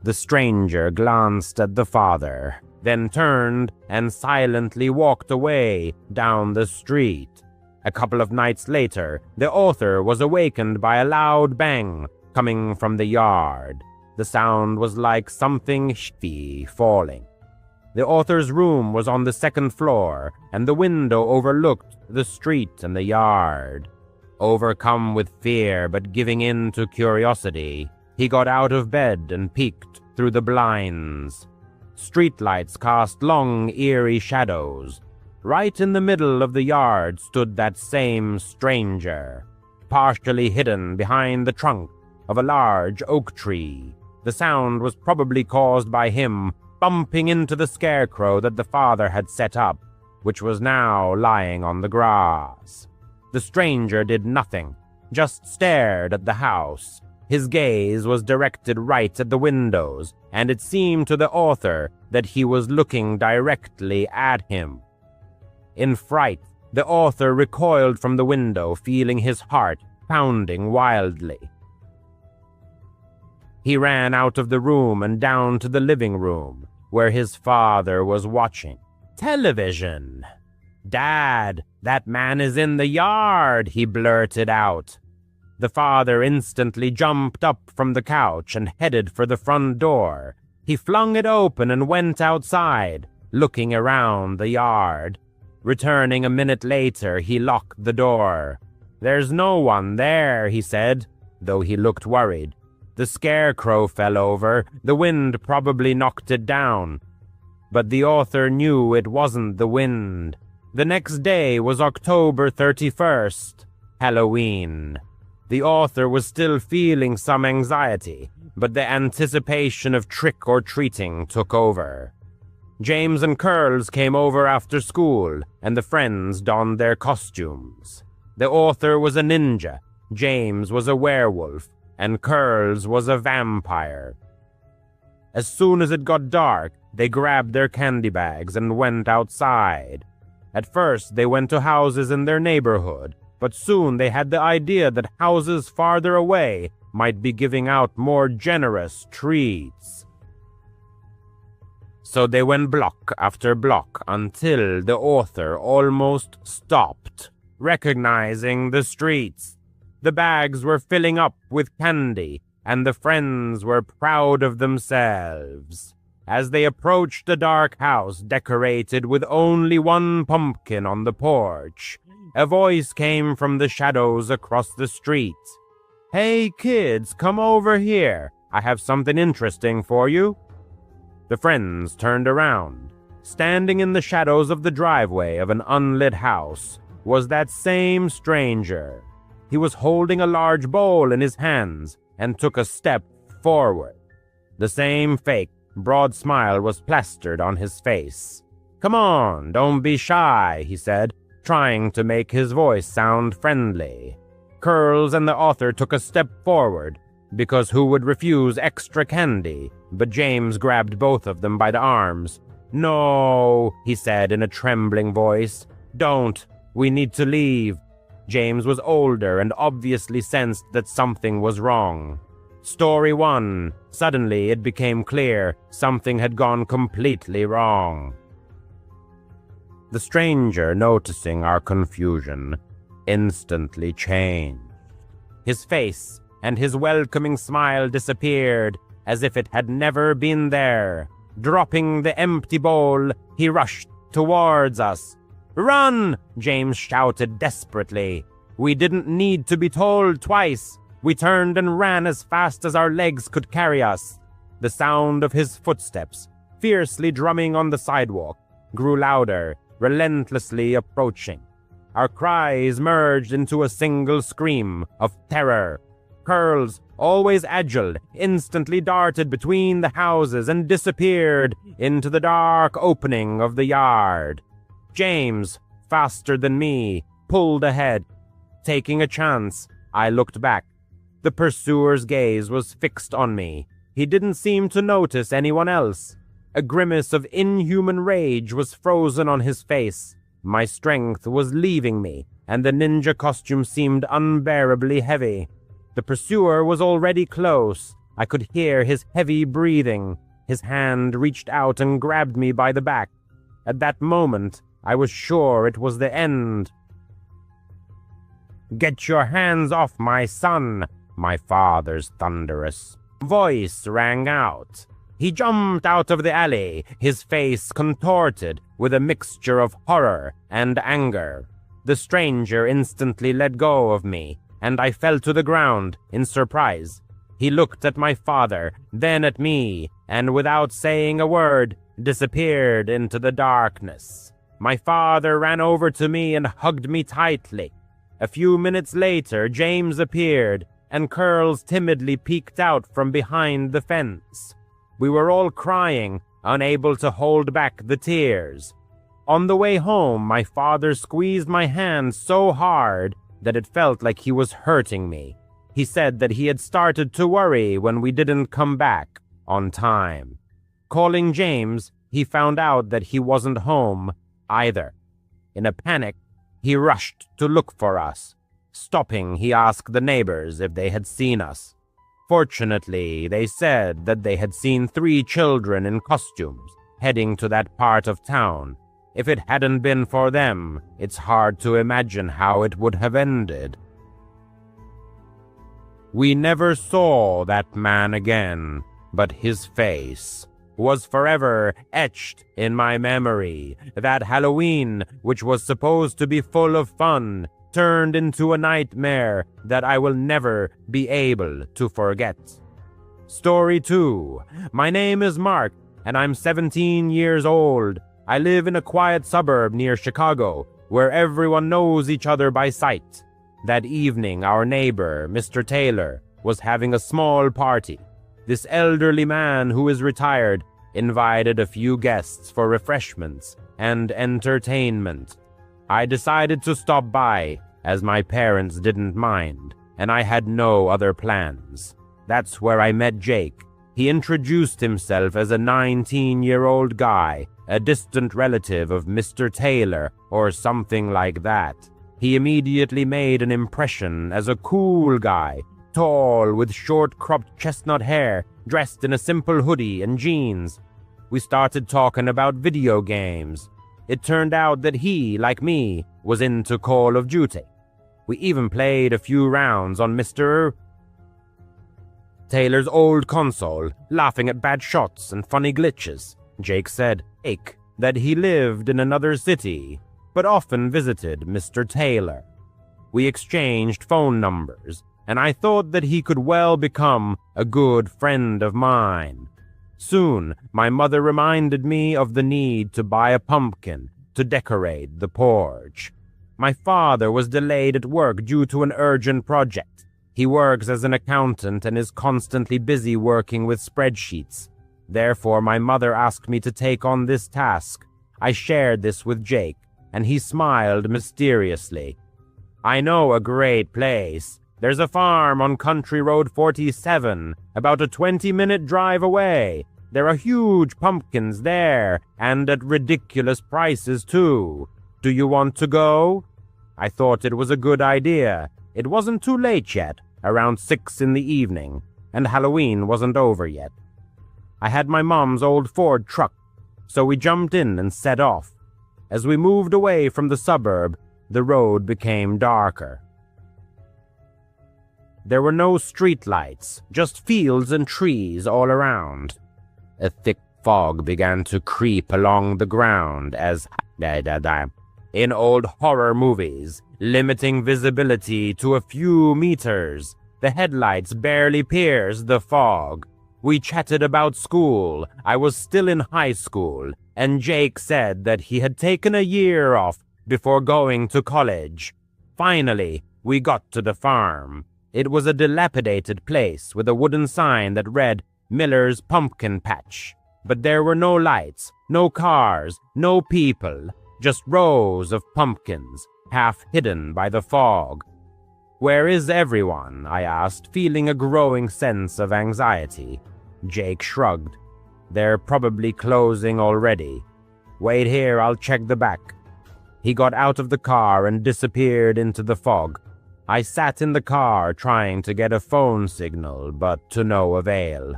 [SPEAKER 2] The stranger glanced at the father, then turned and silently walked away down the street. A couple of nights later, the author was awakened by a loud bang coming from the yard. The sound was like something heavy falling. The author's room was on the second floor, and the window overlooked the street and the yard. Overcome with fear but giving in to curiosity, he got out of bed and peeked through the blinds. Streetlights cast long, eerie shadows. Right in the middle of the yard stood that same stranger, partially hidden behind the trunk of a large oak tree. The sound was probably caused by him bumping into the scarecrow that the father had set up, which was now lying on the grass. The stranger did nothing, just stared at the house. His gaze was directed right at the windows, and it seemed to the author that he was looking directly at him. In fright, the author recoiled from the window, feeling his heart pounding wildly. He ran out of the room and down to the living room, where his father was watching television. "Dad, that man is in the yard," he blurted out. The father instantly jumped up from the couch and headed for the front door. He flung it open and went outside, looking around the yard. Returning a minute later, he locked the door. "There's no one there," he said, though he looked worried. "The scarecrow fell over. The wind probably knocked it down." But the author knew it wasn't the wind. The next day was October 31st, Halloween. The author was still feeling some anxiety, but the anticipation of trick-or-treating took over. James and Curls came over after school, and the friends donned their costumes. The author was a ninja, James was a werewolf, and Curls was a vampire. As soon as it got dark, they grabbed their candy bags and went outside. At first, they went to houses in their neighborhood, but soon they had the idea that houses farther away might be giving out more generous treats. So they went block after block until the author almost stopped, recognizing the streets. The bags were filling up with candy, and the friends were proud of themselves. As they approached the dark house decorated with only one pumpkin on the porch, a voice came from the shadows across the street. "Hey kids, come over here. I have something interesting for you." The friends turned around. Standing in the shadows of the driveway of an unlit house was that same stranger. He was holding a large bowl in his hands and took a step forward. The same fake, broad smile was plastered on his face. "Come on, don't be shy," he said, trying to make his voice sound friendly. Curls and the author took a step forward, because who would refuse extra candy? But James grabbed both of them by the arms. "No," he said in a trembling voice. "Don't. We need to leave." James was older and obviously sensed that something was wrong. Story 1. Suddenly it became clear something had gone completely wrong. The stranger, noticing our confusion, instantly changed. His face and his welcoming smile disappeared as if it had never been there. Dropping the empty bowl, he rushed towards us. "Run!" James shouted desperately. We didn't need to be told twice. We turned and ran as fast as our legs could carry us. The sound of his footsteps, fiercely drumming on the sidewalk, grew louder, relentlessly approaching. Our cries merged into a single scream of terror. Curls, always agile, instantly darted between the houses and disappeared into the dark opening of the yard. James, faster than me, pulled ahead. Taking a chance, I looked back. The pursuer's gaze was fixed on me. He didn't seem to notice anyone else. A grimace of inhuman rage was frozen on his face. My strength was leaving me, and the ninja costume seemed unbearably heavy. The pursuer was already close. I could hear his heavy breathing. His hand reached out and grabbed me by the back. At that moment, I was sure it was the end. "Get your hands off my son!" My father's thunderous voice rang out. He jumped out of the alley, his face contorted with a mixture of horror and anger. The stranger instantly let go of me, and I fell to the ground in surprise. He looked at my father, then at me, and without saying a word, disappeared into the darkness. My father ran over to me and hugged me tightly. A few minutes later, James appeared, and Curls timidly peeked out from behind the fence. We were all crying, unable to hold back the tears. On the way home, my father squeezed my hand so hard that it felt like he was hurting me. He said that he had started to worry when we didn't come back on time. Calling James, he found out that he wasn't home either. In a panic, he rushed to look for us. Stopping, he asked the neighbors if they had seen us. Fortunately, they said that they had seen 3 children in costumes heading to that part of town. If it hadn't been for them, it's hard to imagine how it would have ended. We never saw that man again, but his face was forever etched in my memory. That Halloween, which was supposed to be full of fun, turned into a nightmare that I will never be able to forget. Story 2. My name is Mark, and I'm 17 years old. I live in a quiet suburb near Chicago, where everyone knows each other by sight. That evening, our neighbor, Mr. Taylor, was having a small party. This elderly man who is retired invited a few guests for refreshments and entertainment. I decided to stop by, as my parents didn't mind, and I had no other plans. That's where I met Jake. He introduced himself as a 19-year-old guy, a distant relative of Mr. Taylor or something like that. He immediately made an impression as a cool guy, tall with short-cropped chestnut hair, dressed in a simple hoodie and jeans. We started talking about video games. It turned out that he, like me, was into Call of Duty. We even played a few rounds on Mr. Taylor's old console, laughing at bad shots and funny glitches. Jake said, that he lived in another city, but often visited Mr. Taylor. We exchanged phone numbers, and I thought that he could well become a good friend of mine. Soon, my mother reminded me of the need to buy a pumpkin to decorate the porch. My father was delayed at work due to an urgent project. He works as an accountant and is constantly busy working with spreadsheets. Therefore, my mother asked me to take on this task. I shared this with Jake, and he smiled mysteriously. I know a great place. There's a farm on Country Road 47, about a 20-minute drive away. There are huge pumpkins there, and at ridiculous prices, too. Do you want to go? I thought it was a good idea. It wasn't too late yet, around 6 in the evening, and Halloween wasn't over yet. I had my mom's old Ford truck, so we jumped in and set off. As we moved away from the suburb, the road became darker. There were no street lights, just fields and trees all around. A thick fog began to creep along the ground as in old horror movies, limiting visibility to a few meters. The headlights barely pierced the fog. We chatted about school. I was still in high school, and Jake said that he had taken a year off before going to college. Finally, we got to the farm. It was a dilapidated place with a wooden sign that read Miller's Pumpkin Patch. But there were no lights, no cars, no people, just rows of pumpkins, half hidden by the fog. Where is everyone? I asked, feeling a growing sense of anxiety. Jake shrugged. They're probably closing already. Wait here, I'll check the back. He got out of the car and disappeared into the fog. I sat in the car trying to get a phone signal, but to no avail.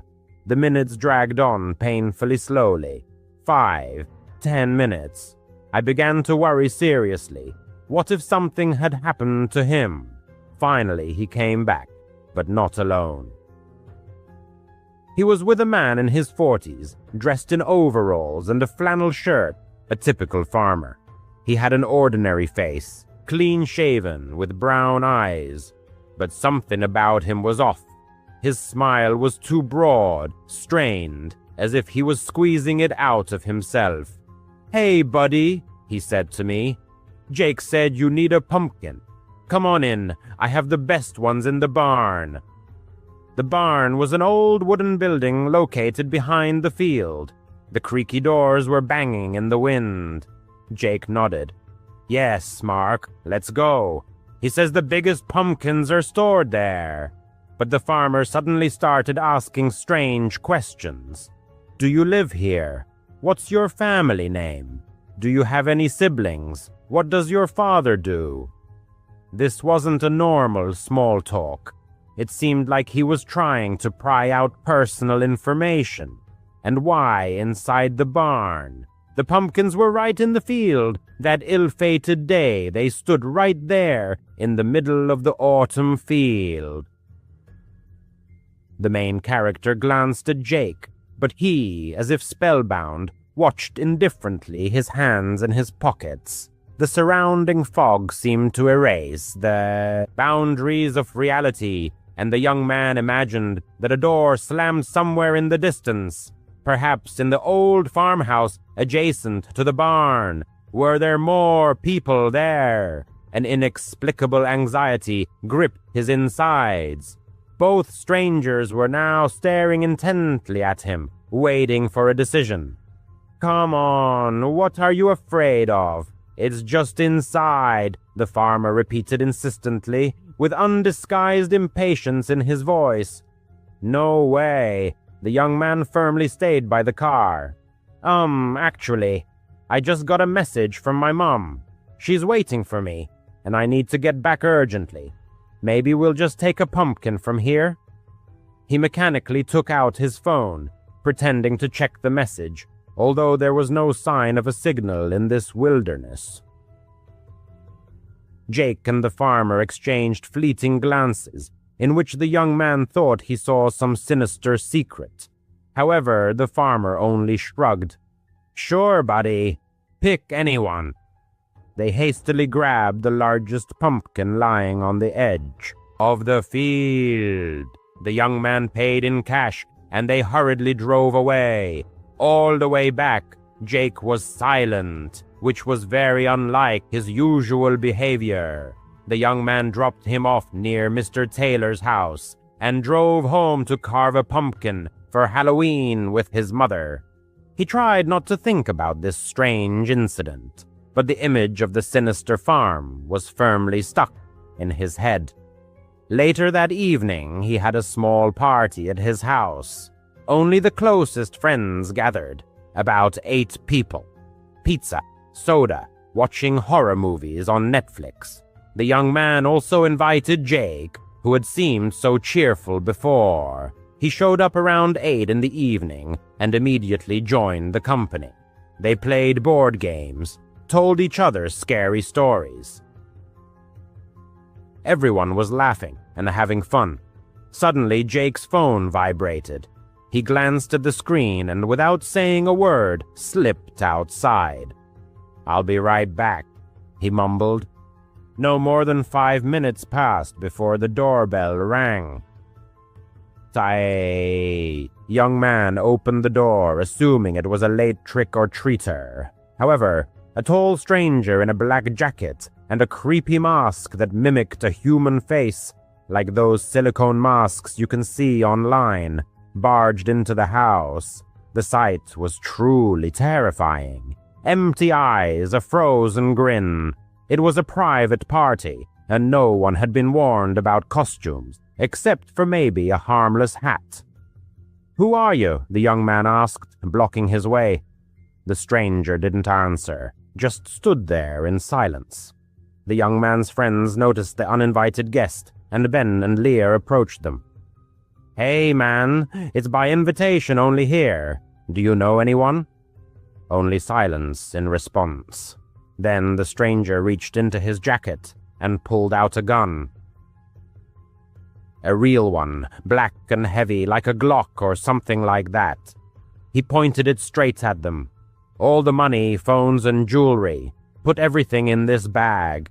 [SPEAKER 2] The minutes dragged on painfully slowly. 5, 10 minutes. I began to worry seriously. What if something had happened to him? Finally, he came back, but not alone. He was with a man in his 40s, dressed in overalls and a flannel shirt, a typical farmer. He had an ordinary face, clean-shaven, with brown eyes, but something about him was off. His smile was too broad, strained, as if he was squeezing it out of himself. "Hey, buddy," he said to me. "Jake said you need a pumpkin. Come on in, I have the best ones in the barn." The barn was an old wooden building located behind the field. The creaky doors were banging in the wind. Jake nodded. "Yes, Mark, let's go. He says the biggest pumpkins are stored there." But the farmer suddenly started asking strange questions. "Do you live here? What's your family name? Do you have any siblings? What does your father do?" This wasn't a normal small talk. It seemed like he was trying to pry out personal information. And why inside the barn? The pumpkins were right in the field. That ill-fated day, they stood right there in the middle of the autumn field. The main character glanced at Jake, but he, as if spellbound, watched indifferently, his hands in his pockets. The surrounding fog seemed to erase the boundaries of reality, and the young man imagined that a door slammed somewhere in the distance, perhaps in the old farmhouse adjacent to the barn. Were there more people there? An inexplicable anxiety gripped his insides. Both strangers were now staring intently at him, waiting for a decision. "Come on, what are you afraid of? It's just inside," the farmer repeated insistently, with undisguised impatience in his voice. "No way." The young man firmly stayed by the car. Actually, I just got a message from my mom. She's waiting for me, and I need to get back urgently. Maybe we'll just take a pumpkin from here?" He mechanically took out his phone, pretending to check the message, although there was no sign of a signal in this wilderness. Jake and the farmer exchanged fleeting glances, in which the young man thought he saw some sinister secret. However, the farmer only shrugged. "Sure, buddy. Pick anyone." They hastily grabbed the largest pumpkin lying on the edge of the field. The young man paid in cash, and they hurriedly drove away. All the way back, Jake was silent, which was very unlike his usual behavior. The young man dropped him off near Mr. Taylor's house and drove home to carve a pumpkin for Halloween with his mother. He tried not to think about this strange incident, but the image of the sinister farm was firmly stuck in his head. Later that evening, he had a small party at his house. Only the closest friends gathered, about 8 people. Pizza, soda, watching horror movies on Netflix. The young man also invited Jake, who had seemed so cheerful before. He showed up around 8 in the evening and immediately joined the company. They played board games, told each other scary stories. Everyone was laughing and having fun. Suddenly, Jake's phone vibrated. He glanced at the screen and, without saying a word, slipped outside. "I'll be right back," he mumbled. No more than 5 minutes passed before the doorbell rang. A young man opened the door, assuming it was a late trick-or-treater. However, a tall stranger in a black jacket and a creepy mask that mimicked a human face, like those silicone masks you can see online, barged into the house. The sight was truly terrifying. Empty eyes, a frozen grin. It was a private party, and no one had been warned about costumes, except for maybe a harmless hat. "Who are you?" the young man asked, blocking his way. The stranger didn't answer, just stood there in silence. The young man's friends noticed the uninvited guest, and Ben and Leah approached them. "Hey, man, it's by invitation only here. Do you know anyone?" Only silence in response. Then the stranger reached into his jacket and pulled out a gun. A real one, black and heavy like a Glock or something like that. He pointed it straight at them. "All the money, phones and jewelry. Put everything in this bag."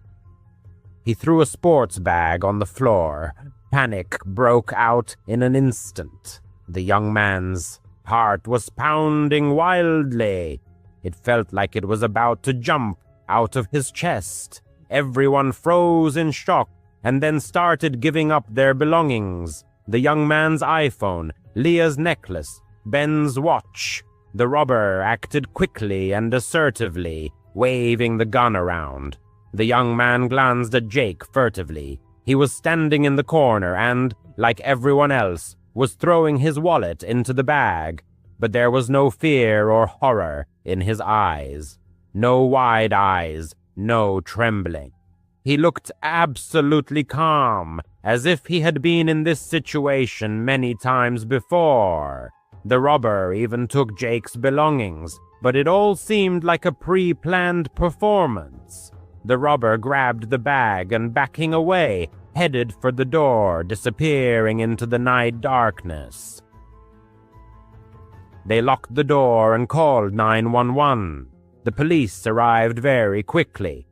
[SPEAKER 2] He threw a sports bag on the floor. Panic broke out in an instant. The young man's heart was pounding wildly. It felt like it was about to jump out of his chest. Everyone froze in shock and then started giving up their belongings. The young man's iPhone, Leah's necklace, Ben's watch. The robber acted quickly and assertively, waving the gun around. The young man glanced at Jake furtively. He was standing in the corner and, like everyone else, was throwing his wallet into the bag. But there was no fear or horror in his eyes. No wide eyes, no trembling. He looked absolutely calm, as if he had been in this situation many times before. The robber even took Jake's belongings, but it all seemed like a pre-planned performance. The robber grabbed the bag and, backing away, headed for the door, disappearing into the night darkness. They locked the door and called 911. The police arrived very quickly.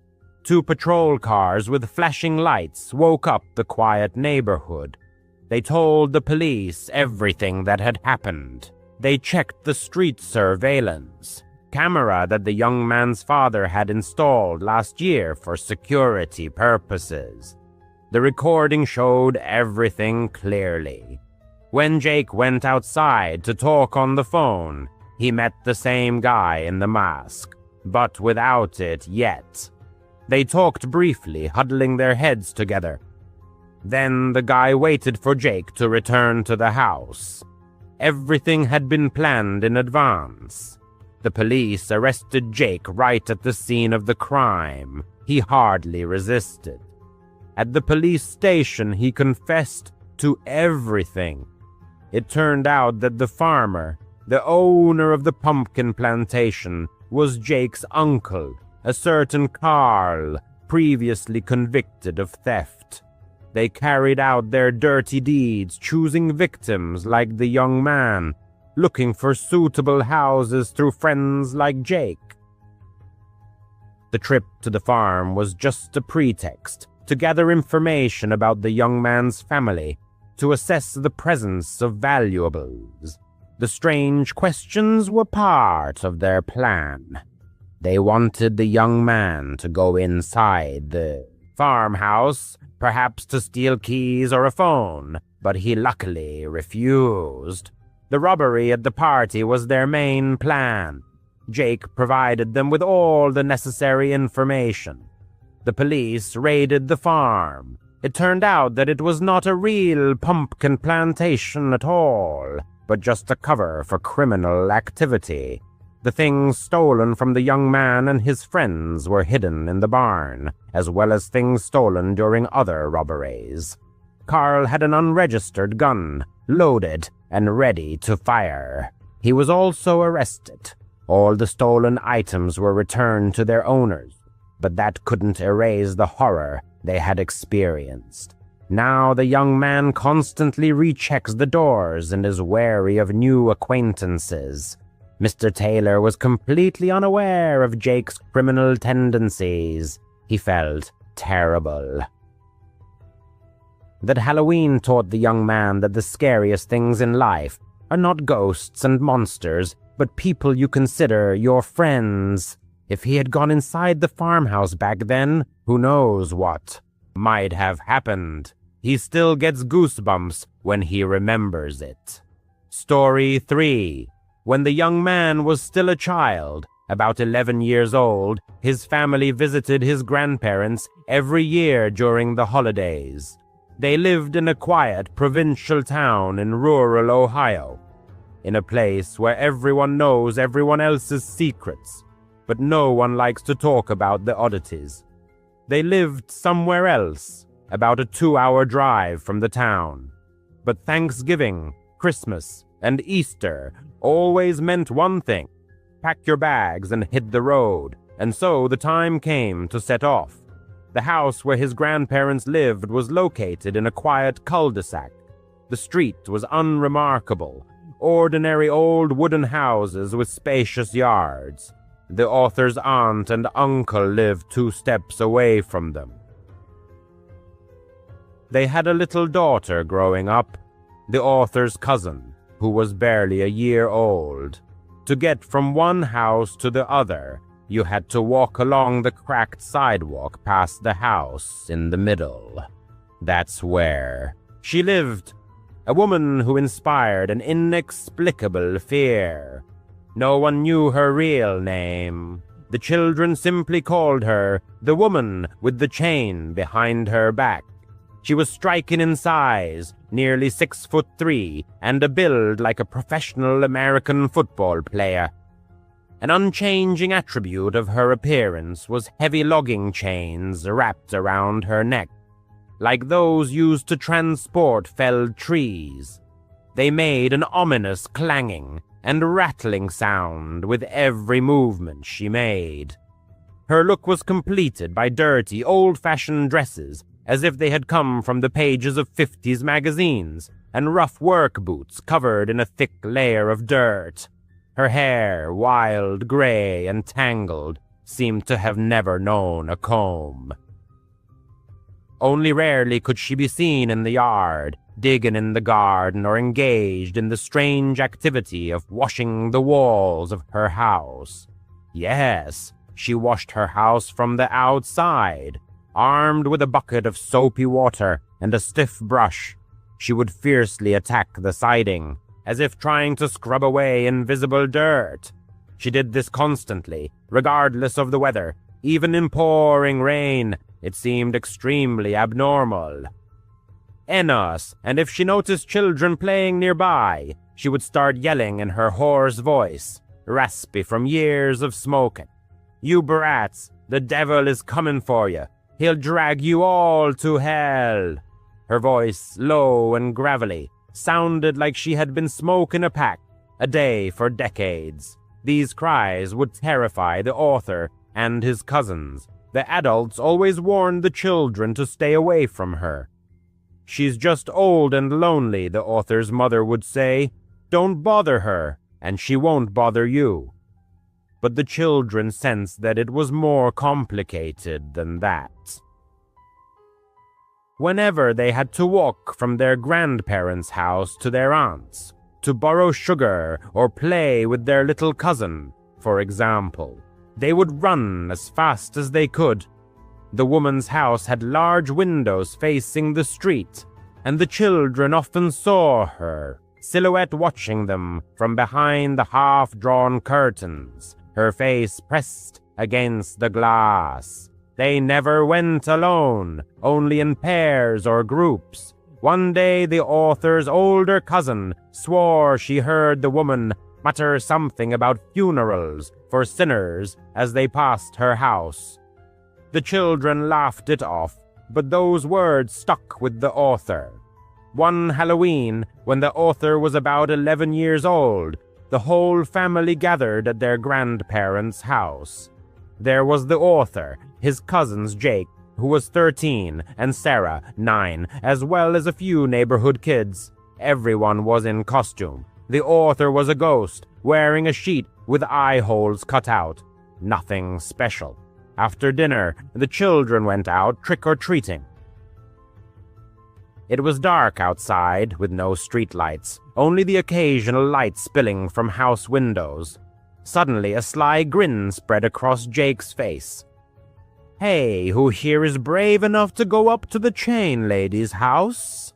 [SPEAKER 2] 2 patrol cars with flashing lights woke up the quiet neighborhood. They told the police everything that had happened. They checked the street surveillance camera that the young man's father had installed last year for security purposes. The recording showed everything clearly. When Jake went outside to talk on the phone, he met the same guy in the mask, but without it yet. They talked briefly, huddling their heads together. Then the guy waited for Jake to return to the house. Everything had been planned in advance. The police arrested Jake right at the scene of the crime. He hardly resisted. At the police station, he confessed to everything. It turned out that the farmer, the owner of the pumpkin plantation, was Jake's uncle, a certain Carl, previously convicted of theft. They carried out their dirty deeds, choosing victims like the young man, looking for suitable houses through friends like Jake. The trip to the farm was just a pretext to gather information about the young man's family, to assess the presence of valuables. The strange questions were part of their plan. They wanted the young man to go inside the farmhouse, perhaps to steal keys or a phone, but he luckily refused. The robbery at the party was their main plan. Jake provided them with all the necessary information. The police raided the farm. It turned out that it was not a real pumpkin plantation at all, but just a cover for criminal activity. The things stolen from the young man and his friends were hidden in the barn, as well as things stolen during other robberies. Carl had an unregistered gun, loaded and ready to fire. He was also arrested. All the stolen items were returned to their owners, but that couldn't erase the horror they had experienced. Now the young man constantly rechecks the doors and is wary of new acquaintances. Mr. Taylor was completely unaware of Jake's criminal tendencies. He felt terrible. That Halloween taught the young man that the scariest things in life are not ghosts and monsters, but people you consider your friends. If he had gone inside the farmhouse back then, who knows what might have happened. He still gets goosebumps when he remembers it. Story 3. When the young man was still a child, about 11 years old, his family visited his grandparents every year during the holidays. They lived in a quiet provincial town in rural Ohio, in a place where everyone knows everyone else's secrets, but no one likes to talk about the oddities. They lived somewhere else, about a 2-hour drive from the town. But Thanksgiving, Christmas, and Easter always meant one thing: pack your bags and hit the road. And so the time came to set off. The house where his grandparents lived was located in a quiet cul-de-sac. The street was unremarkable, ordinary old wooden houses with spacious yards. The author's aunt and uncle lived 2 steps away from them. They had a little daughter growing up, the author's cousin, who was barely a year old. To get from one house to the other, you had to walk along the cracked sidewalk past the house in the middle. That's where she lived, a woman who inspired an inexplicable fear. No one knew her real name. The children simply called her the woman with the chain behind her back. She was striking in size, nearly 6'3", and a build like a professional American football player. An unchanging attribute of her appearance was heavy logging chains wrapped around her neck, like those used to transport felled trees. They made an ominous clanging and rattling sound with every movement she made. Her look was completed by dirty, old-fashioned dresses, as if they had come from the pages of 50s magazines, and rough work boots covered in a thick layer of dirt. Her hair, wild gray and tangled, seemed to have never known a comb. Only rarely could she be seen in the yard, digging in the garden, or engaged in the strange activity of washing the walls of her house. Yes, she washed her house from the outside. Armed with a bucket of soapy water and a stiff brush, she would fiercely attack the siding, as if trying to scrub away invisible dirt. She did this constantly, regardless of the weather. Even in pouring rain, it seemed extremely abnormal. Enos, and if she noticed children playing nearby, she would start yelling in her hoarse voice, raspy from years of smoking. "You brats, the devil is coming for you. He'll drag you all to hell." Her voice, low and gravelly, sounded like she had been smoking a pack a day for decades. These cries would terrify the author and his cousins. The adults always warned the children to stay away from her. "She's just old and lonely," the author's mother would say. "Don't bother her, and she won't bother you." But the children sensed that it was more complicated than that. Whenever they had to walk from their grandparents' house to their aunt's, to borrow sugar or play with their little cousin, for example, they would run as fast as they could. The woman's house had large windows facing the street, and the children often saw her, silhouette watching them from behind the half-drawn curtains, her face pressed against the glass. They never went alone, only in pairs or groups. One day the author's older cousin swore she heard the woman mutter something about funerals for sinners as they passed her house. The children laughed it off, but those words stuck with the author. One Halloween, when the author was about 11 years old, the whole family gathered at their grandparents' house. There was the author, his cousins Jake, who was 13, and Sarah, 9, as well as a few neighborhood kids. Everyone was in costume. The author was a ghost, wearing a sheet with eye holes cut out. Nothing special. After dinner, the children went out trick-or-treating. It was dark outside, with no streetlights, only the occasional light spilling from house windows. Suddenly, a sly grin spread across Jake's face. "Hey, who here is brave enough to go up to the chain lady's house?"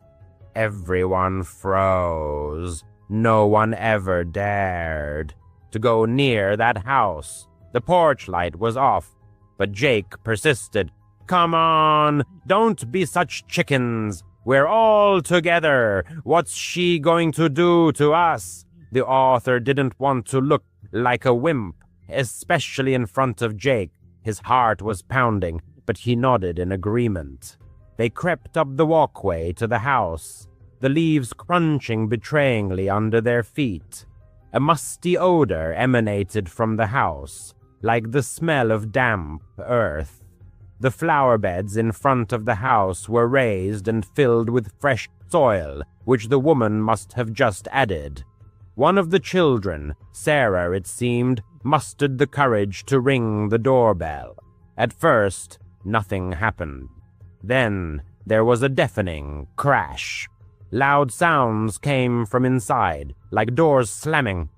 [SPEAKER 2] Everyone froze. No one ever dared to go near that house. The porch light was off, but Jake persisted. "Come on, don't be such chickens. We're all together. What's she going to do to us?" The author didn't want to look like a wimp, especially in front of Jake. His heart was pounding, but he nodded in agreement. They crept up the walkway to the house, the leaves crunching betrayingly under their feet. A musty odor emanated from the house, like the smell of damp earth. The flower beds in front of the house were raised and filled with fresh soil, which the woman must have just added. One of the children, Sarah it seemed, mustered the courage to ring the doorbell. At first, nothing happened. Then there was a deafening crash. Loud sounds came from inside, like doors slamming.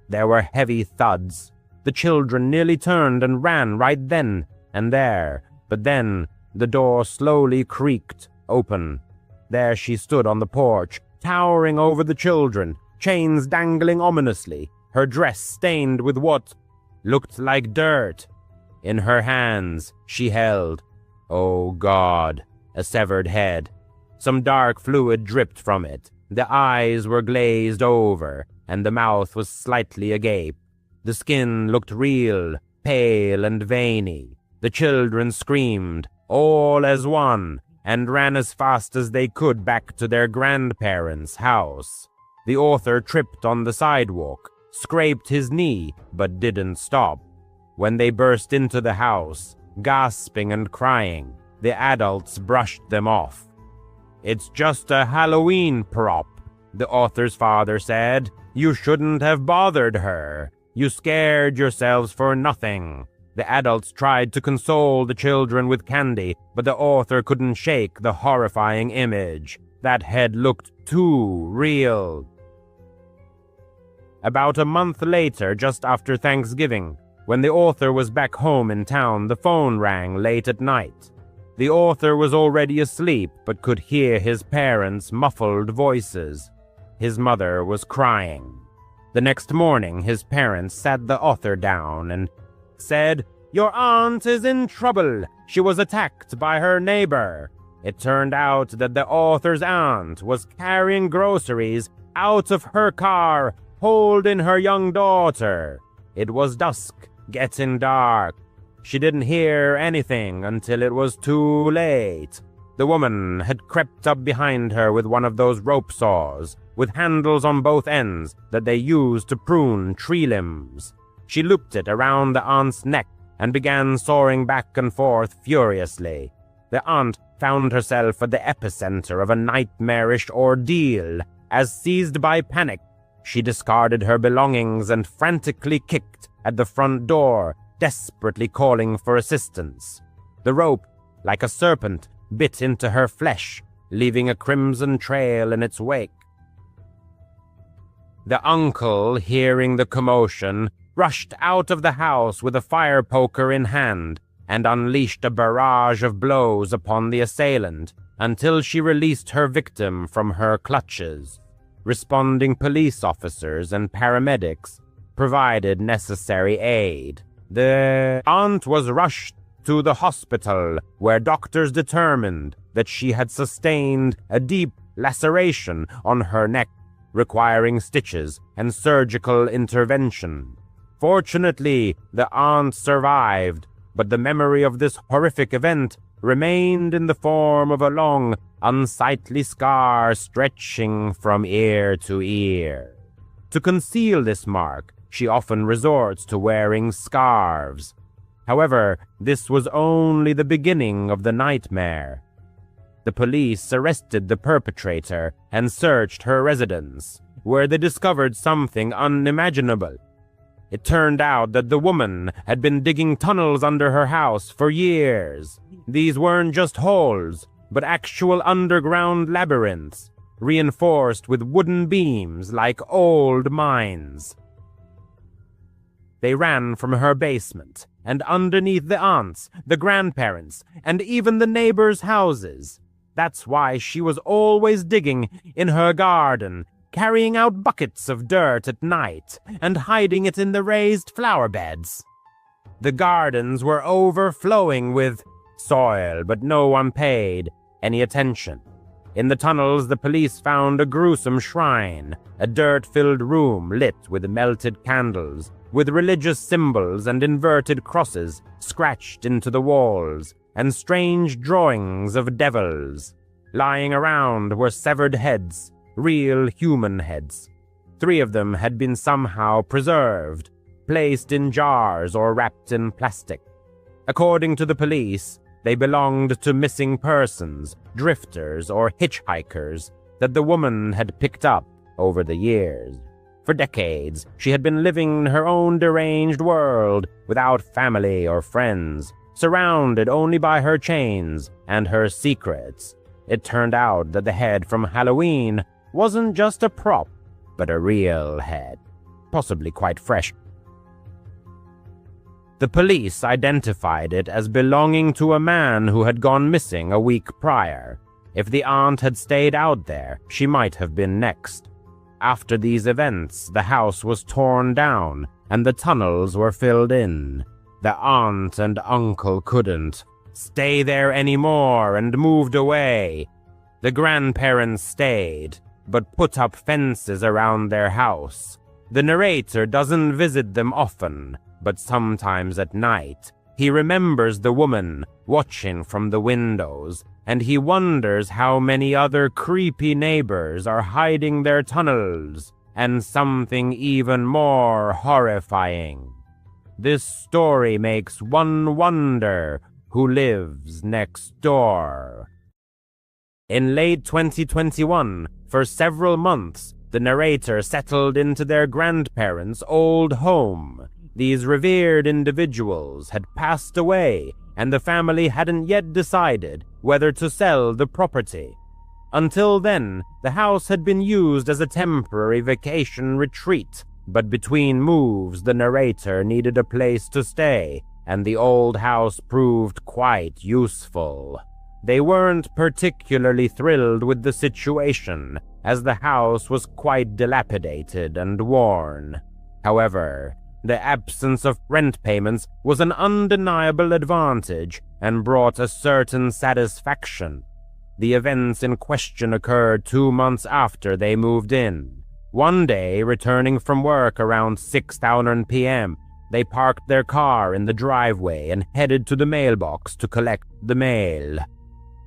[SPEAKER 2] There were heavy thuds. The children nearly turned and ran right then and there, but then the door slowly creaked open. There she stood on the porch, towering over the children, chains dangling ominously, her dress stained with what looked like dirt. In her hands she held, oh God, a severed head. Some dark fluid dripped from it. The eyes were glazed over, and the mouth was slightly agape. The skin looked real, pale and veiny. The children screamed, all as one, and ran as fast as they could back to their grandparents' house. The author tripped on the sidewalk, scraped his knee, but didn't stop. When they burst into the house, gasping and crying, the adults brushed them off. "It's just a Halloween prop," the author's father said. "You shouldn't have bothered her. You scared yourselves for nothing." The adults tried to console the children with candy, but the author couldn't shake the horrifying image. That head looked too real. About a month later, just after Thanksgiving, When the author was back home in town, the phone rang late at night. The author was already asleep but could hear his parents' muffled voices. His mother was crying. The next morning, his parents sat the author down and said, "Your aunt is in trouble. She was attacked by her neighbor." It turned out that the author's aunt was carrying groceries out of her car, holding her young daughter. It was dusk, getting dark. She didn't hear anything until it was too late. The woman had crept up behind her with one of those rope saws, with handles on both ends that they used to prune tree limbs. She looped it around the aunt's neck and began sawing back and forth furiously. The aunt found herself at the epicenter of a nightmarish ordeal. As seized by panic, she discarded her belongings and frantically kicked at the front door, desperately calling for assistance. The rope, like a serpent, bit into her flesh, leaving a crimson trail in its wake. The uncle, hearing the commotion, rushed out of the house with a fire poker in hand and unleashed a barrage of blows upon the assailant until she released her victim from her clutches. Responding police officers and paramedics provided necessary aid. The aunt was rushed to the hospital, where doctors determined that she had sustained a deep laceration on her neck, requiring stitches and surgical intervention. Fortunately, the aunt survived, but the memory of this horrific event remained in the form of a long, unsightly scar stretching from ear to ear. To conceal this mark, she often resorts to wearing scarves. However, this was only the beginning of the nightmare. The police arrested the perpetrator and searched her residence, where they discovered something unimaginable. It turned out that the woman had been digging tunnels under her house for years. These weren't just holes, but actual underground labyrinths, reinforced with wooden beams like old mines. They ran from her basement, and underneath the aunts, the grandparents, and even the neighbors' houses. That's why she was always digging in her garden, carrying out buckets of dirt at night and hiding it in the raised flower beds. The gardens were overflowing with soil, but no one paid any attention. In the tunnels, the police found a gruesome shrine, a dirt-filled room lit with melted candles, with religious symbols and inverted crosses scratched into the walls, and strange drawings of devils. Lying around were severed heads, real human heads. 3 of them had been somehow preserved, placed in jars or wrapped in plastic. According to the police, they belonged to missing persons, drifters, or hitchhikers that the woman had picked up over the years. For decades, she had been living in her own deranged world, without family or friends, surrounded only by her chains and her secrets. It turned out that the head from Halloween wasn't just a prop, but a real head, possibly quite fresh. The police identified it as belonging to a man who had gone missing a week prior. If the aunt had stayed out there, she might have been next. After these events, the house was torn down and the tunnels were filled in. The aunt and uncle couldn't stay there anymore and moved away. The grandparents stayed, but put up fences around their house. The narrator doesn't visit them often, but sometimes at night. He remembers the woman watching from the windows, and he wonders how many other creepy neighbors are hiding their tunnels, and something even more horrifying. This story makes one wonder who lives next door. In late 2021, for several months, the narrator settled into their grandparents' old home. These revered individuals had passed away, and the family hadn't yet decided whether to sell the property. Until then, the house had been used as a temporary vacation retreat, but between moves the narrator needed a place to stay, and the old house proved quite useful. They weren't particularly thrilled with the situation, as the house was quite dilapidated and worn. However, the absence of rent payments was an undeniable advantage and brought a certain satisfaction. The events in question occurred 2 months after they moved in. One day, returning from work around 6:00 p.m., they parked their car in the driveway and headed to the mailbox to collect the mail.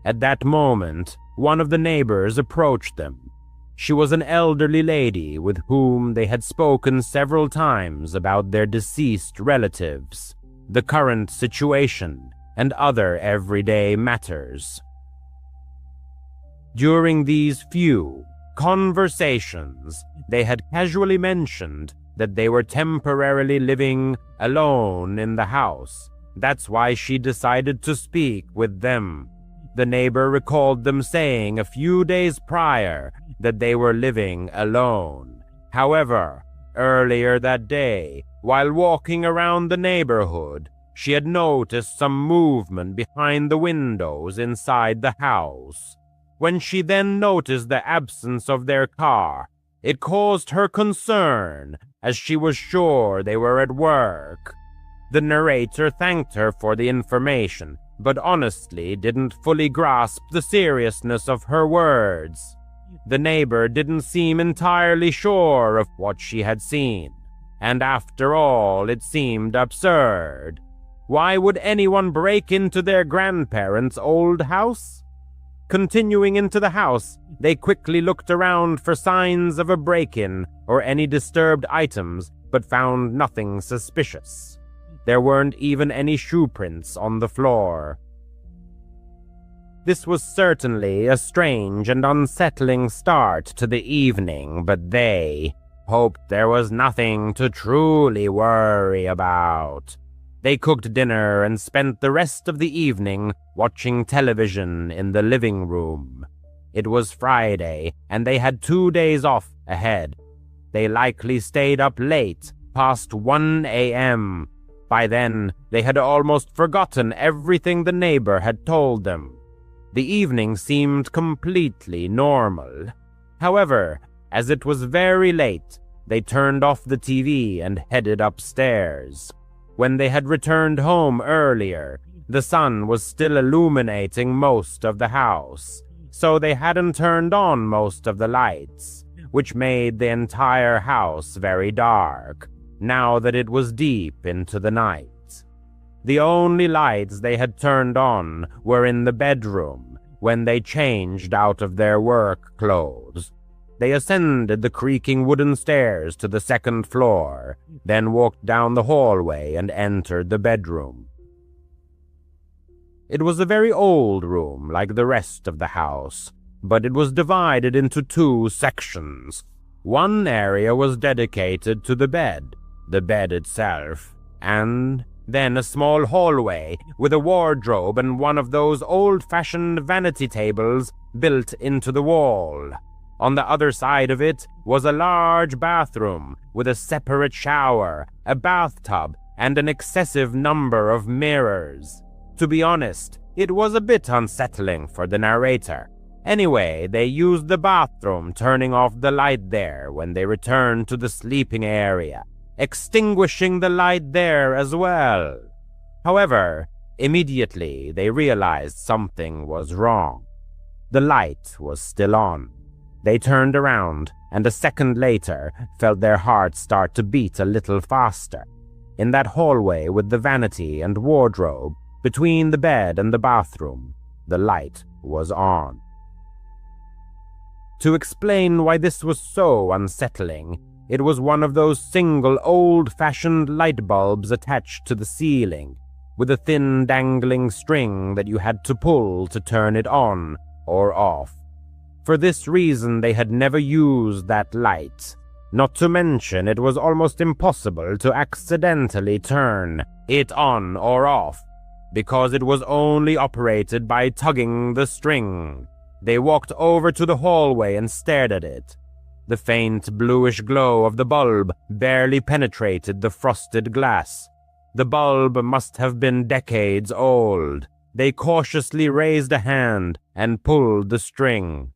[SPEAKER 2] At that moment, one of the neighbors approached them. She was an elderly lady with whom they had spoken several times about their deceased relatives, the current situation, and other everyday matters. During these few conversations, they had casually mentioned that they were temporarily living alone in the house. That's why she decided to speak with them. The neighbor recalled them saying a few days prior that they were living alone. However, earlier that day, while walking around the neighborhood, she had noticed some movement behind the windows inside the house. When she then noticed the absence of their car, it caused her concern, as she was sure they were at work. The narrator thanked her for the information, but honestly didn't fully grasp the seriousness of her words. The neighbor didn't seem entirely sure of what she had seen, and after all, it seemed absurd. Why would anyone break into their grandparents' old house? Continuing into the house, they quickly looked around for signs of a break-in or any disturbed items, but found nothing suspicious. There weren't even any shoe prints on the floor. This was certainly a strange and unsettling start to the evening, but they hoped there was nothing to truly worry about. They cooked dinner and spent the rest of the evening watching television in the living room. It was Friday, and they had 2 days off ahead. They likely stayed up late, past 1 a.m. By then, they had almost forgotten everything the neighbor had told them. The evening seemed completely normal. However, as it was very late, they turned off the TV and headed upstairs. When they had returned home earlier, the sun was still illuminating most of the house, so they hadn't turned on most of the lights, which made the entire house very dark, now that it was deep into the night. The only lights they had turned on were in the bedroom, when they changed out of their work clothes. They ascended the creaking wooden stairs to the second floor, then walked down the hallway and entered the bedroom. It was a very old room, like the rest of the house, but it was divided into 2 sections. One area was dedicated to the bed itself, and then a small hallway with a wardrobe and one of those old-fashioned vanity tables built into the wall. On the other side of it was a large bathroom with a separate shower, a bathtub, and an excessive number of mirrors. To be honest, it was a bit unsettling for the narrator. Anyway, they used the bathroom, turning off the light there when they returned to the sleeping area, extinguishing the light there as well. However, immediately they realized something was wrong. The light was still on. They turned around, and a second later felt their hearts start to beat a little faster. In that hallway with the vanity and wardrobe, between the bed and the bathroom, the light was on. To explain why this was so unsettling, it was one of those single old-fashioned light bulbs attached to the ceiling, with a thin dangling string that you had to pull to turn it on or off. For this reason, they had never used that light. Not to mention, it was almost impossible to accidentally turn it on or off, because it was only operated by tugging the string. They walked over to the hallway and stared at it. The faint bluish glow of the bulb barely penetrated the frosted glass. The bulb must have been decades old. They cautiously raised a hand and pulled the string.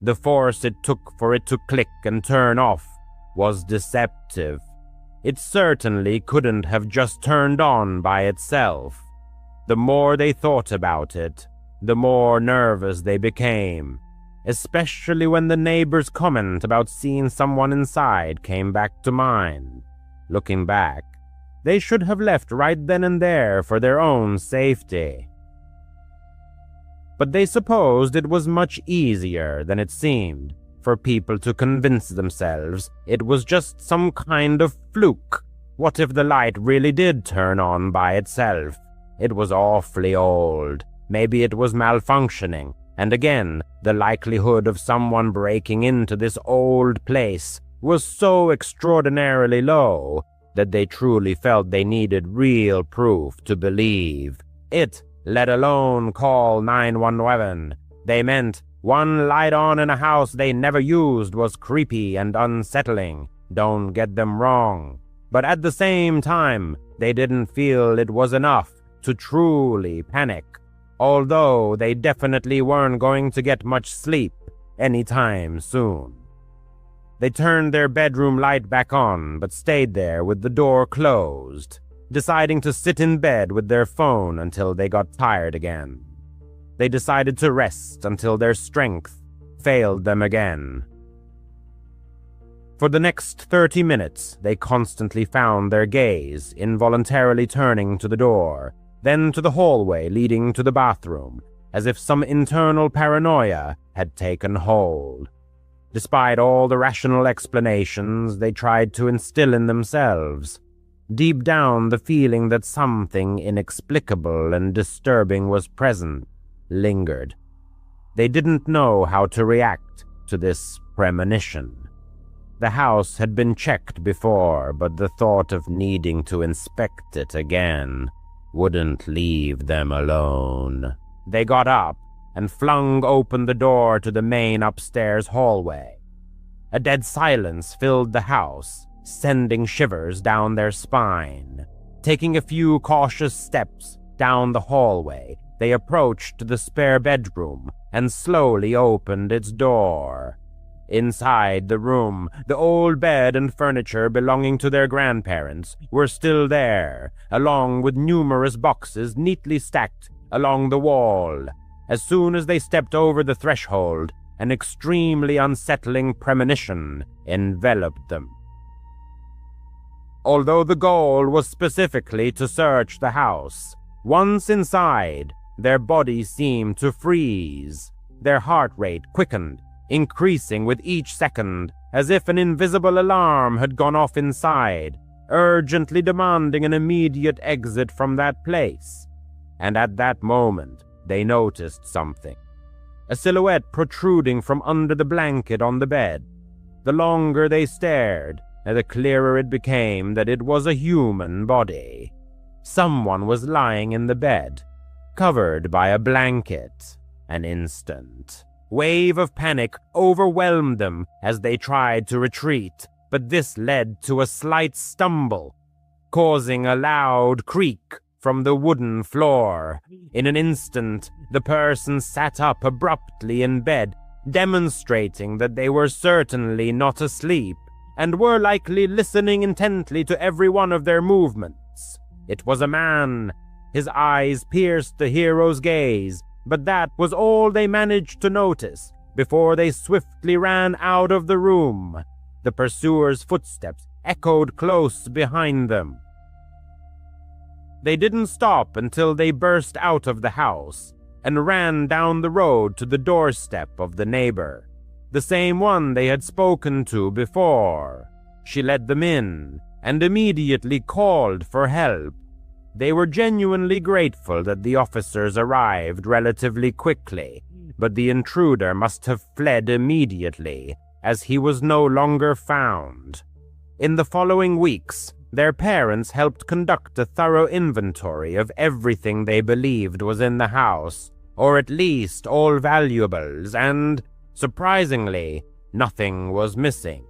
[SPEAKER 2] The force it took for it to click and turn off was deceptive. It certainly couldn't have just turned on by itself. The more they thought about it, the more nervous they became, especially when the neighbor's comment about seeing someone inside came back to mind. Looking back, they should have left right then and there for their own safety. But they supposed it was much easier than it seemed for people to convince themselves it was just some kind of fluke. What if the light really did turn on by itself? It was awfully old. Maybe it was malfunctioning. And again, the likelihood of someone breaking into this old place was so extraordinarily low that they truly felt they needed real proof to believe it, let alone call 911. They meant one light on in a house they never used was creepy and unsettling. Don't get them wrong. But at the same time, they didn't feel it was enough to truly panic, although they definitely weren't going to get much sleep anytime soon. They turned their bedroom light back on, but stayed there with the door closed, deciding to sit in bed with their phone until they got tired again. They decided to rest until their strength failed them again. For the next 30 minutes, they constantly found their gaze involuntarily turning to the door, then to the hallway leading to the bathroom, as if some internal paranoia had taken hold. Despite all the rational explanations they tried to instill in themselves, deep down the feeling that something inexplicable and disturbing was present lingered. They didn't know how to react to this premonition. The house had been checked before, but the thought of needing to inspect it again wouldn't leave them alone. They got up and flung open the door to the main upstairs hallway. A dead silence filled the house, sending shivers down their spine. Taking a few cautious steps down the hallway, they approached the spare bedroom and slowly opened its door. Inside the room, the old bed and furniture belonging to their grandparents were still there, along with numerous boxes neatly stacked along the wall. As soon as they stepped over the threshold, an extremely unsettling premonition enveloped them. Although the goal was specifically to search the house, once inside, their bodies seemed to freeze. Their heart rate quickened, increasing with each second, as if an invisible alarm had gone off inside, urgently demanding an immediate exit from that place. And at that moment, they noticed something. A silhouette protruding from under the blanket on the bed. The longer they stared, the clearer it became that it was a human body. Someone was lying in the bed, covered by a blanket. An instant wave of panic overwhelmed them as they tried to retreat, but this led to a slight stumble, causing a loud creak from the wooden floor. In an instant, the person sat up abruptly in bed, demonstrating that they were certainly not asleep, and were likely listening intently to every one of their movements. It was a man. His eyes pierced the hero's gaze, but that was all they managed to notice before they swiftly ran out of the room. The pursuer's footsteps echoed close behind them. They didn't stop until they burst out of the house and ran down the road to the doorstep of the neighbor, the same one they had spoken to before. She let them in and immediately called for help. They were genuinely grateful that the officers arrived relatively quickly, but the intruder must have fled immediately, as he was no longer found. In the following weeks, their parents helped conduct a thorough inventory of everything they believed was in the house, or at least all valuables, and, surprisingly, Nothing was missing.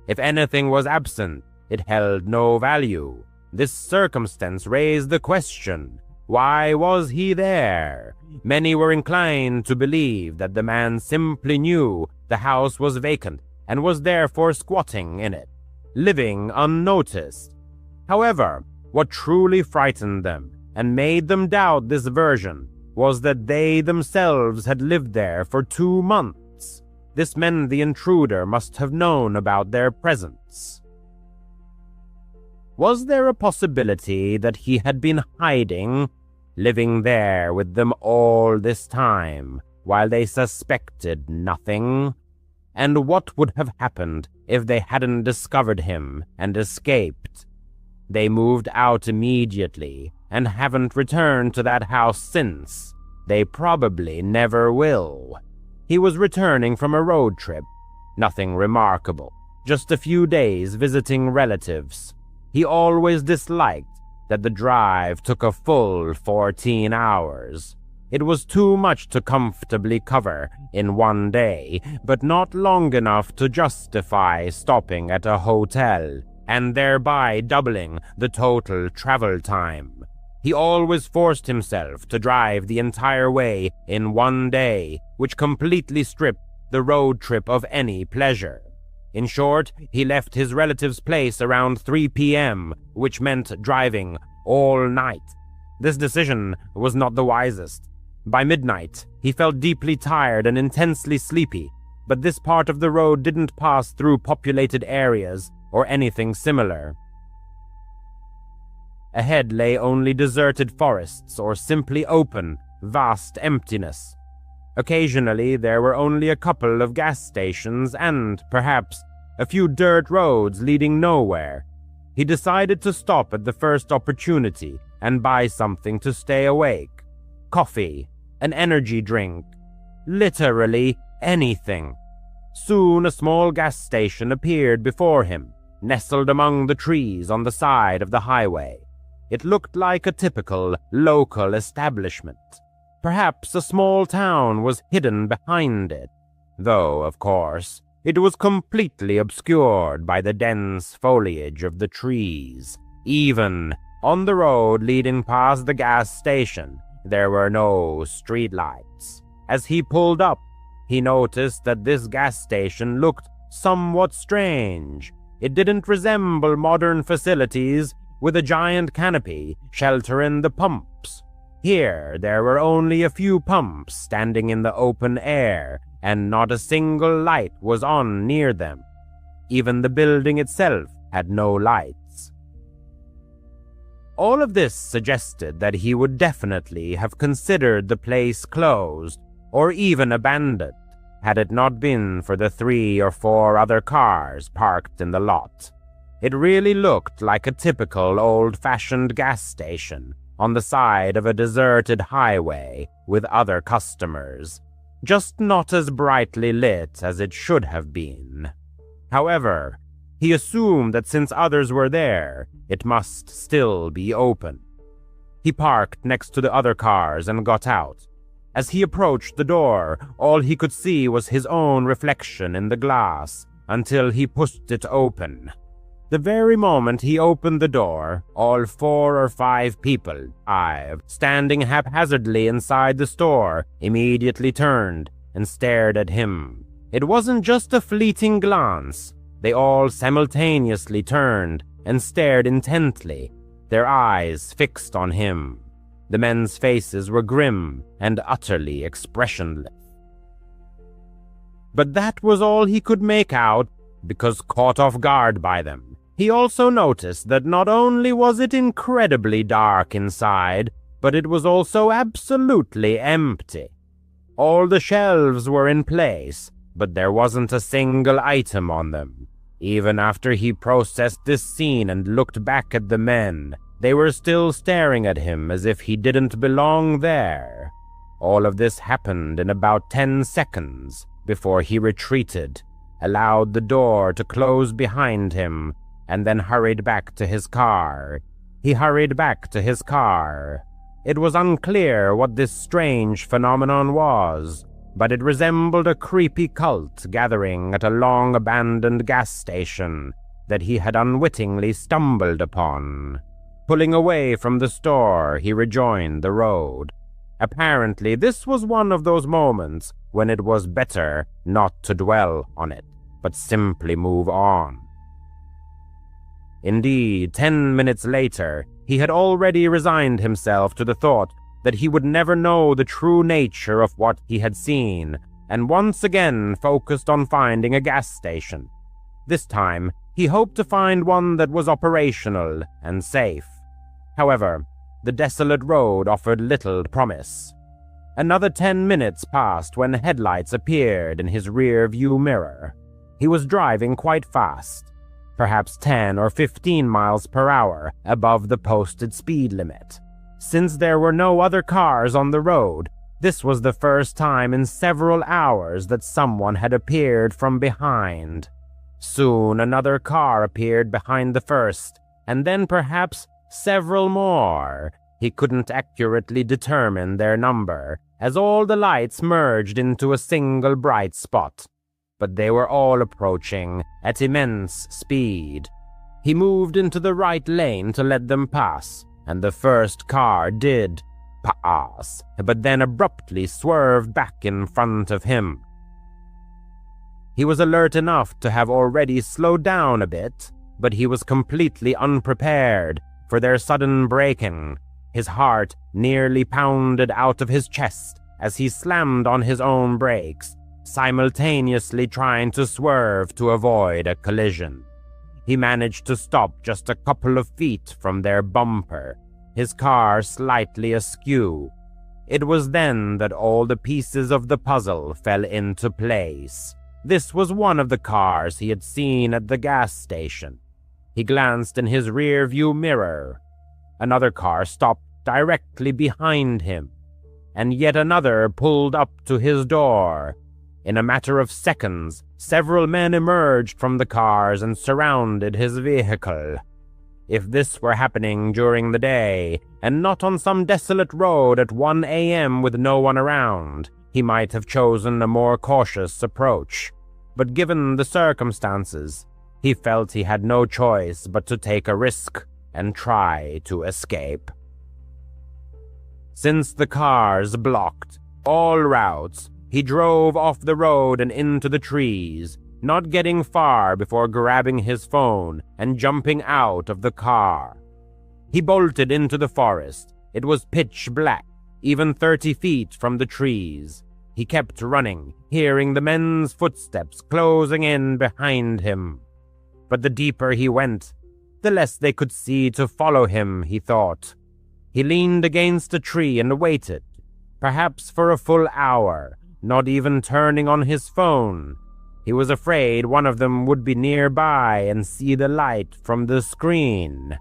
[SPEAKER 2] If anything was absent, it held no value. This circumstance raised the question, why was he there? Many were inclined to believe that the man simply knew the house was vacant and was therefore squatting in it, living unnoticed. However, what truly frightened them and made them doubt this version was that they themselves had lived there for 2 months. This meant the intruder must have known about their presence. Was there a possibility that he had been hiding, living there with them all this time, while they suspected nothing? And what would have happened if they hadn't discovered him and escaped? They moved out immediately and haven't returned to that house since. They probably never will. He was returning from a road trip. Nothing remarkable. Just a few days visiting relatives. He always disliked that the drive took a full 14 hours. It was too much to comfortably cover in one day, but not long enough to justify stopping at a hotel and thereby doubling the total travel time. He always forced himself to drive the entire way in one day, which completely stripped the road trip of any pleasure. In short, he left his relative's place around 3 p.m., which meant driving all night. This decision was not the wisest. By midnight, he felt deeply tired and intensely sleepy, but this part of the road didn't pass through populated areas or anything similar. Ahead lay only deserted forests or simply open, vast emptiness. Occasionally, there were only a couple of gas stations and, perhaps, a few dirt roads leading nowhere. He decided to stop at the first opportunity and buy something to stay awake. Coffee, an energy drink, literally anything. Soon a small gas station appeared before him, nestled among the trees on the side of the highway. It looked like a typical local establishment. Perhaps a small town was hidden behind it, though, of course, it was completely obscured by the dense foliage of the trees. Even on the road leading past the gas station, there were no streetlights. As he pulled up, he noticed that this gas station looked somewhat strange. It didn't resemble modern facilities with a giant canopy sheltering the pumps. Here, there were only a few pumps standing in the open air, and not a single light was on near them. Even the building itself had no lights. All of this suggested that he would definitely have considered the place closed or even abandoned, had it not been for the 3 or 4 other cars parked in the lot. It really looked like a typical old-fashioned gas station on the side of a deserted highway with other customers, just not as brightly lit as it should have been. However, he assumed that since others were there, it must still be open. He parked next to the other cars and got out. As he approached the door, all he could see was his own reflection in the glass until he pushed it open. The very moment he opened the door, all 4 or 5 people, standing haphazardly inside the store, immediately turned and stared at him. It wasn't just a fleeting glance. They all simultaneously turned and stared intently, their eyes fixed on him. The men's faces were grim and utterly expressionless. But that was all he could make out, because caught off guard by them. He also noticed that not only was it incredibly dark inside, but it was also absolutely empty. All the shelves were in place, but there wasn't a single item on them. Even after he processed this scene and looked back at the men, they were still staring at him as if he didn't belong there. All of this happened in about 10 seconds before he retreated, allowed the door to close behind him, and then hurried back to his car. He hurried back to his car. It was unclear what this strange phenomenon was. but it resembled a creepy cult gathering at a long-abandoned gas station that he had unwittingly stumbled upon. Pulling away from the store, he rejoined the road. Apparently, this was one of those moments when it was better not to dwell on it, but simply move on. Indeed, 10 minutes later, he had already resigned himself to the thought that he would never know the true nature of what he had seen, and once again focused on finding a gas station. This time, he hoped to find one that was operational and safe. However, the desolate road offered little promise. Another 10 minutes passed when headlights appeared in his rear-view mirror. He was driving quite fast, perhaps 10 or 15 miles per hour above the posted speed limit. Since there were no other cars on the road, this was the first time in several hours that someone had appeared from behind. Soon another car appeared behind the first, and then perhaps several more. He couldn't accurately determine their number, as all the lights merged into a single bright spot. But they were all approaching at immense speed. He moved into the right lane to let them pass, and the first car did pass, but then abruptly swerved back in front of him. He was alert enough to have already slowed down a bit, but he was completely unprepared for their sudden braking. His heart nearly pounded out of his chest as he slammed on his own brakes, simultaneously trying to swerve to avoid a collision. He managed to stop just a couple of feet from their bumper, his car slightly askew. It was then that all the pieces of the puzzle fell into place. This was one of the cars he had seen at the gas station. He glanced in his rear-view mirror. Another car stopped directly behind him, and yet another pulled up to his door. In a matter of seconds, several men emerged from the cars and surrounded his vehicle. If this were happening during the day, and not on some desolate road at 1 a.m. with no one around, he might have chosen a more cautious approach. But given the circumstances, he felt he had no choice but to take a risk and try to escape. Since the cars blocked all routes, he drove off the road and into the trees, not getting far before grabbing his phone and jumping out of the car. He bolted into the forest. It was pitch black, even 30 feet from the trees. He kept running, hearing the men's footsteps closing in behind him. But the deeper he went, the less they could see to follow him, he thought. He leaned against a tree and waited, perhaps for a full hour, not even turning on his phone. He was afraid one of them would be nearby and see the light from the screen.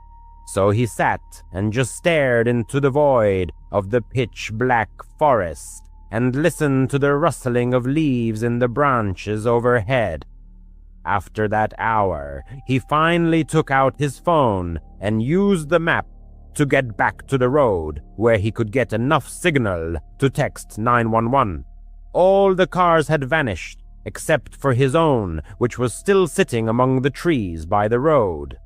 [SPEAKER 2] So he sat and just stared into the void of the pitch-black forest and listened to the rustling of leaves in the branches overhead. After that hour, he finally took out his phone and used the map to get back to the road where he could get enough signal to text 911. All the cars had vanished, except for his own, which was still sitting among the trees by the road.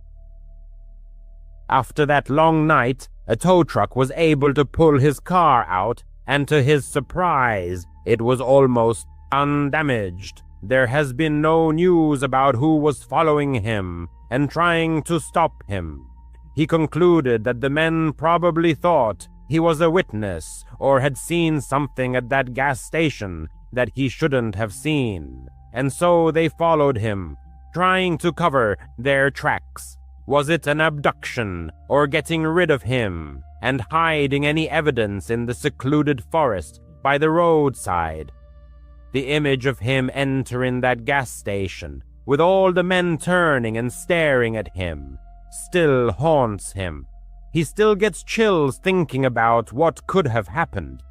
[SPEAKER 2] After that long night, a tow truck was able to pull his car out, and to his surprise, it was almost undamaged. There has been no news about who was following him and trying to stop him. He concluded that the men probably thought he was a witness or had seen something at that gas station that he shouldn't have seen, and so they followed him, trying to cover their tracks. Was it an abduction or getting rid of him and hiding any evidence in the secluded forest by the roadside? The image of him entering that gas station, with all the men turning and staring at him, still haunts him. He still gets chills thinking about what could have happened.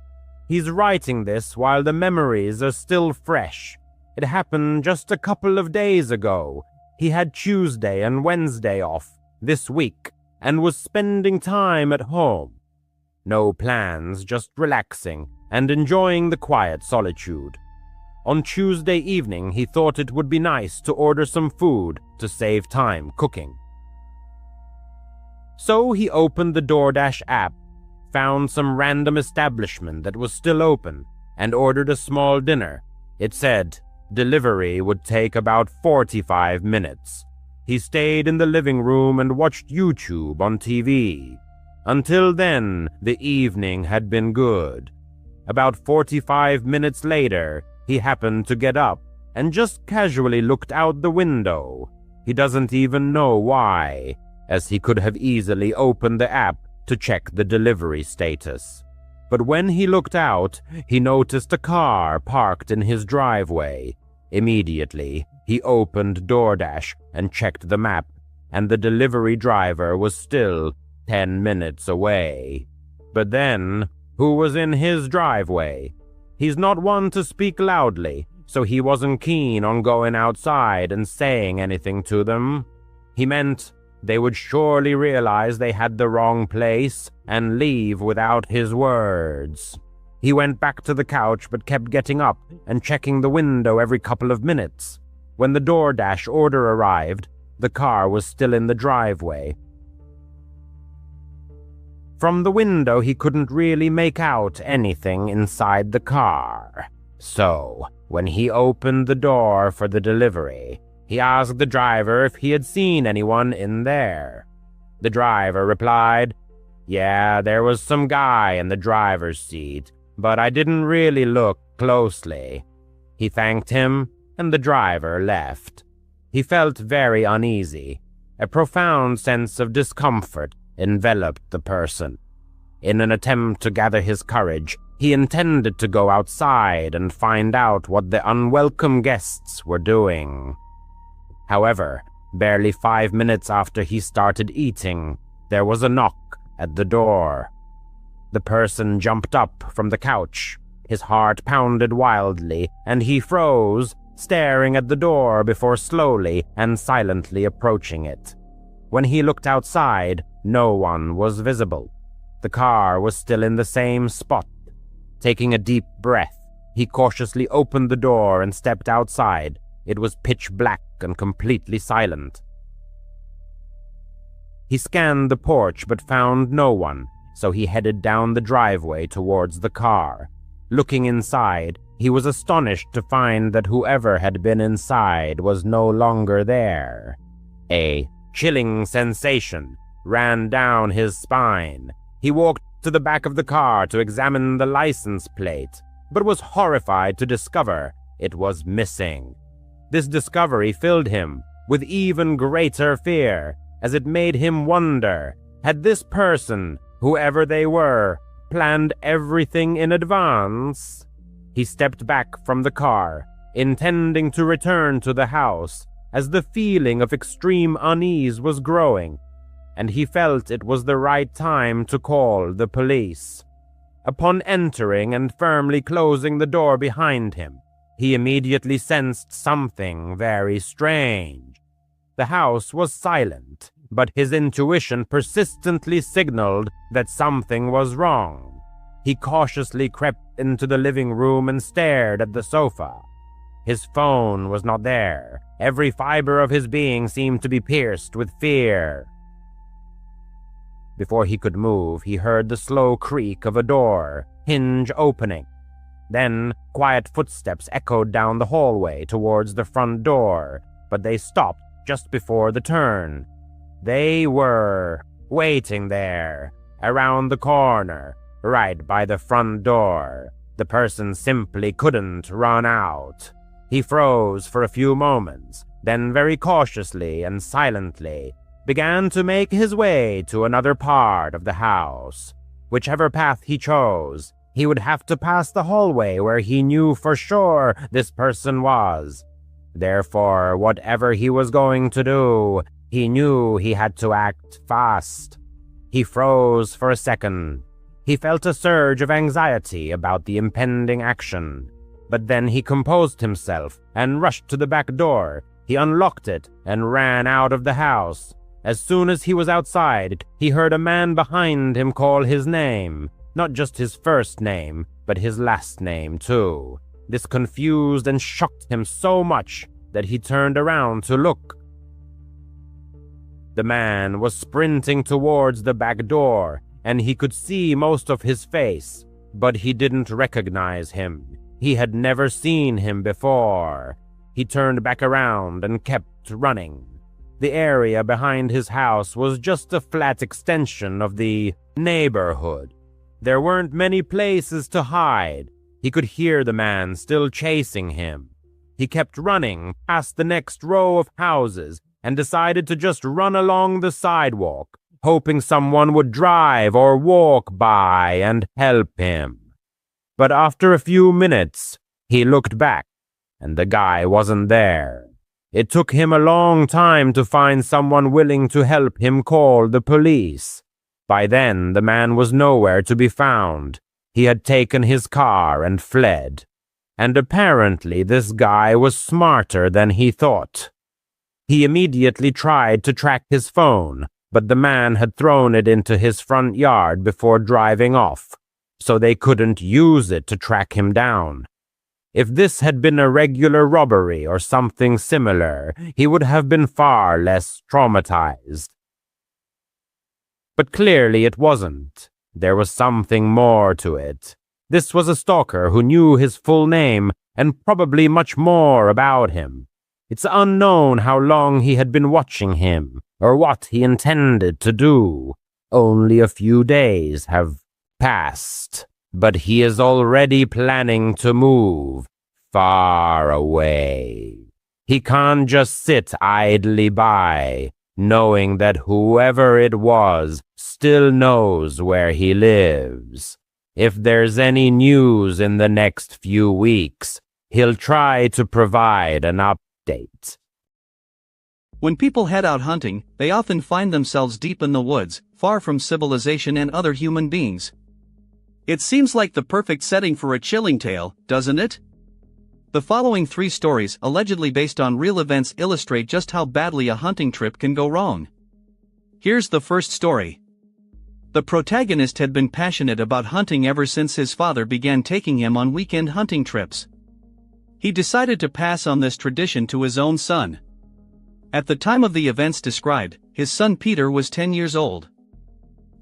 [SPEAKER 2] He's writing this while the memories are still fresh. It happened just a couple of days ago. He had Tuesday and Wednesday off this week and was spending time at home. No plans, just relaxing and enjoying the quiet solitude. On Tuesday evening, he thought it would be nice to order some food to save time cooking. So he opened the DoorDash app, found some random establishment that was still open, and ordered a small dinner. It said delivery would take about 45 minutes. He stayed in the living room and watched YouTube on TV. Until then, the evening had been good. About 45 minutes later, he happened to get up and just casually looked out the window. He doesn't even know why, as he could have easily opened the app to check the delivery status. But when he looked out, he noticed a car parked in his driveway. Immediately, he opened DoorDash and checked the map, and the delivery driver was still 10 minutes away. But then, who was in his driveway? He's not one to speak loudly, so he wasn't keen on going outside and saying anything to them. He meant they would surely realize they had the wrong place and leave without his words. He went back to the couch but kept getting up and checking the window every couple of minutes. When the DoorDash order arrived, the car was still in the driveway. From the window, he couldn't really make out anything inside the car. So, when he opened the door for the delivery, he asked the driver if he had seen anyone in there. The driver replied, "Yeah, there was some guy in the driver's seat, but I didn't really look closely." He thanked him, and the driver left. He felt very uneasy. A profound sense of discomfort enveloped the person. In an attempt to gather his courage, he intended to go outside and find out what the unwelcome guests were doing. However, barely 5 minutes after he started eating, there was a knock at the door. The person jumped up from the couch. His heart pounded wildly, and he froze, staring at the door before slowly and silently approaching it. When he looked outside, no one was visible. The car was still in the same spot. Taking a deep breath, he cautiously opened the door and stepped outside. It was pitch black and completely silent. He scanned the porch but found no one, so he headed down the driveway towards the car. Looking inside, he was astonished to find that whoever had been inside was no longer there. A chilling sensation ran down his spine. He walked to the back of the car to examine the license plate, but was horrified to discover it was missing. This discovery filled him with even greater fear, as it made him wonder, had this person, whoever they were, planned everything in advance? He stepped back from the car, intending to return to the house, as the feeling of extreme unease was growing, and he felt it was the right time to call the police. Upon entering and firmly closing the door behind him, he immediately sensed something very strange. The house was silent, but his intuition persistently signaled that something was wrong. He cautiously crept into the living room and stared at the sofa. His phone was not there. Every fiber of his being seemed to be pierced with fear. Before he could move, he heard the slow creak of a door, hinge opening. Then, quiet footsteps echoed down the hallway towards the front door, but they stopped just before the turn. They were waiting there, around the corner, right by the front door. The person simply couldn't run out. He froze for a few moments, then very cautiously and silently began to make his way to another part of the house. Whichever path he chose, he would have to pass the hallway where he knew for sure this person was. Therefore, whatever he was going to do, he knew he had to act fast. He froze for a second. He felt a surge of anxiety about the impending action. But then he composed himself and rushed to the back door. He unlocked it and ran out of the house. As soon as he was outside, he heard a man behind him call his name. Not just his first name, but his last name too. This confused and shocked him so much that he turned around to look. The man was sprinting towards the back door, and he could see most of his face, but he didn't recognize him. He had never seen him before. He turned back around and kept running. The area behind his house was just a flat extension of the neighborhood. There weren't many places to hide. He could hear the man still chasing him. He kept running past the next row of houses and decided to just run along the sidewalk, hoping someone would drive or walk by and help him. But after a few minutes, he looked back, and the guy wasn't there. It took him a long time to find someone willing to help him call the police. By then, the man was nowhere to be found. He had taken his car and fled. And apparently this guy was smarter than he thought. He immediately tried to track his phone, but the man had thrown it into his front yard before driving off, so they couldn't use it to track him down. If this had been a regular robbery or something similar, he would have been far less traumatized. But clearly it wasn't. There was something more to it. This was a stalker who knew his full name and probably much more about him. It's unknown how long he had been watching him or what he intended to do. Only a few days have passed, but he is already planning to move far away. He can't just sit idly by, knowing that whoever it was still knows where he lives. If there's any news in the next few weeks, he'll try to provide an update.
[SPEAKER 1] When people head out hunting, they often find themselves deep in the woods, far from civilization and other human beings. It seems like the perfect setting for a chilling tale, doesn't it? The following 3 stories, allegedly based on real events, illustrate just how badly a hunting trip can go wrong. Here's the first story. The protagonist had been passionate about hunting ever since his father began taking him on weekend hunting trips. He decided to pass on this tradition to his own son. At the time of the events described, his son Peter was 10 years old.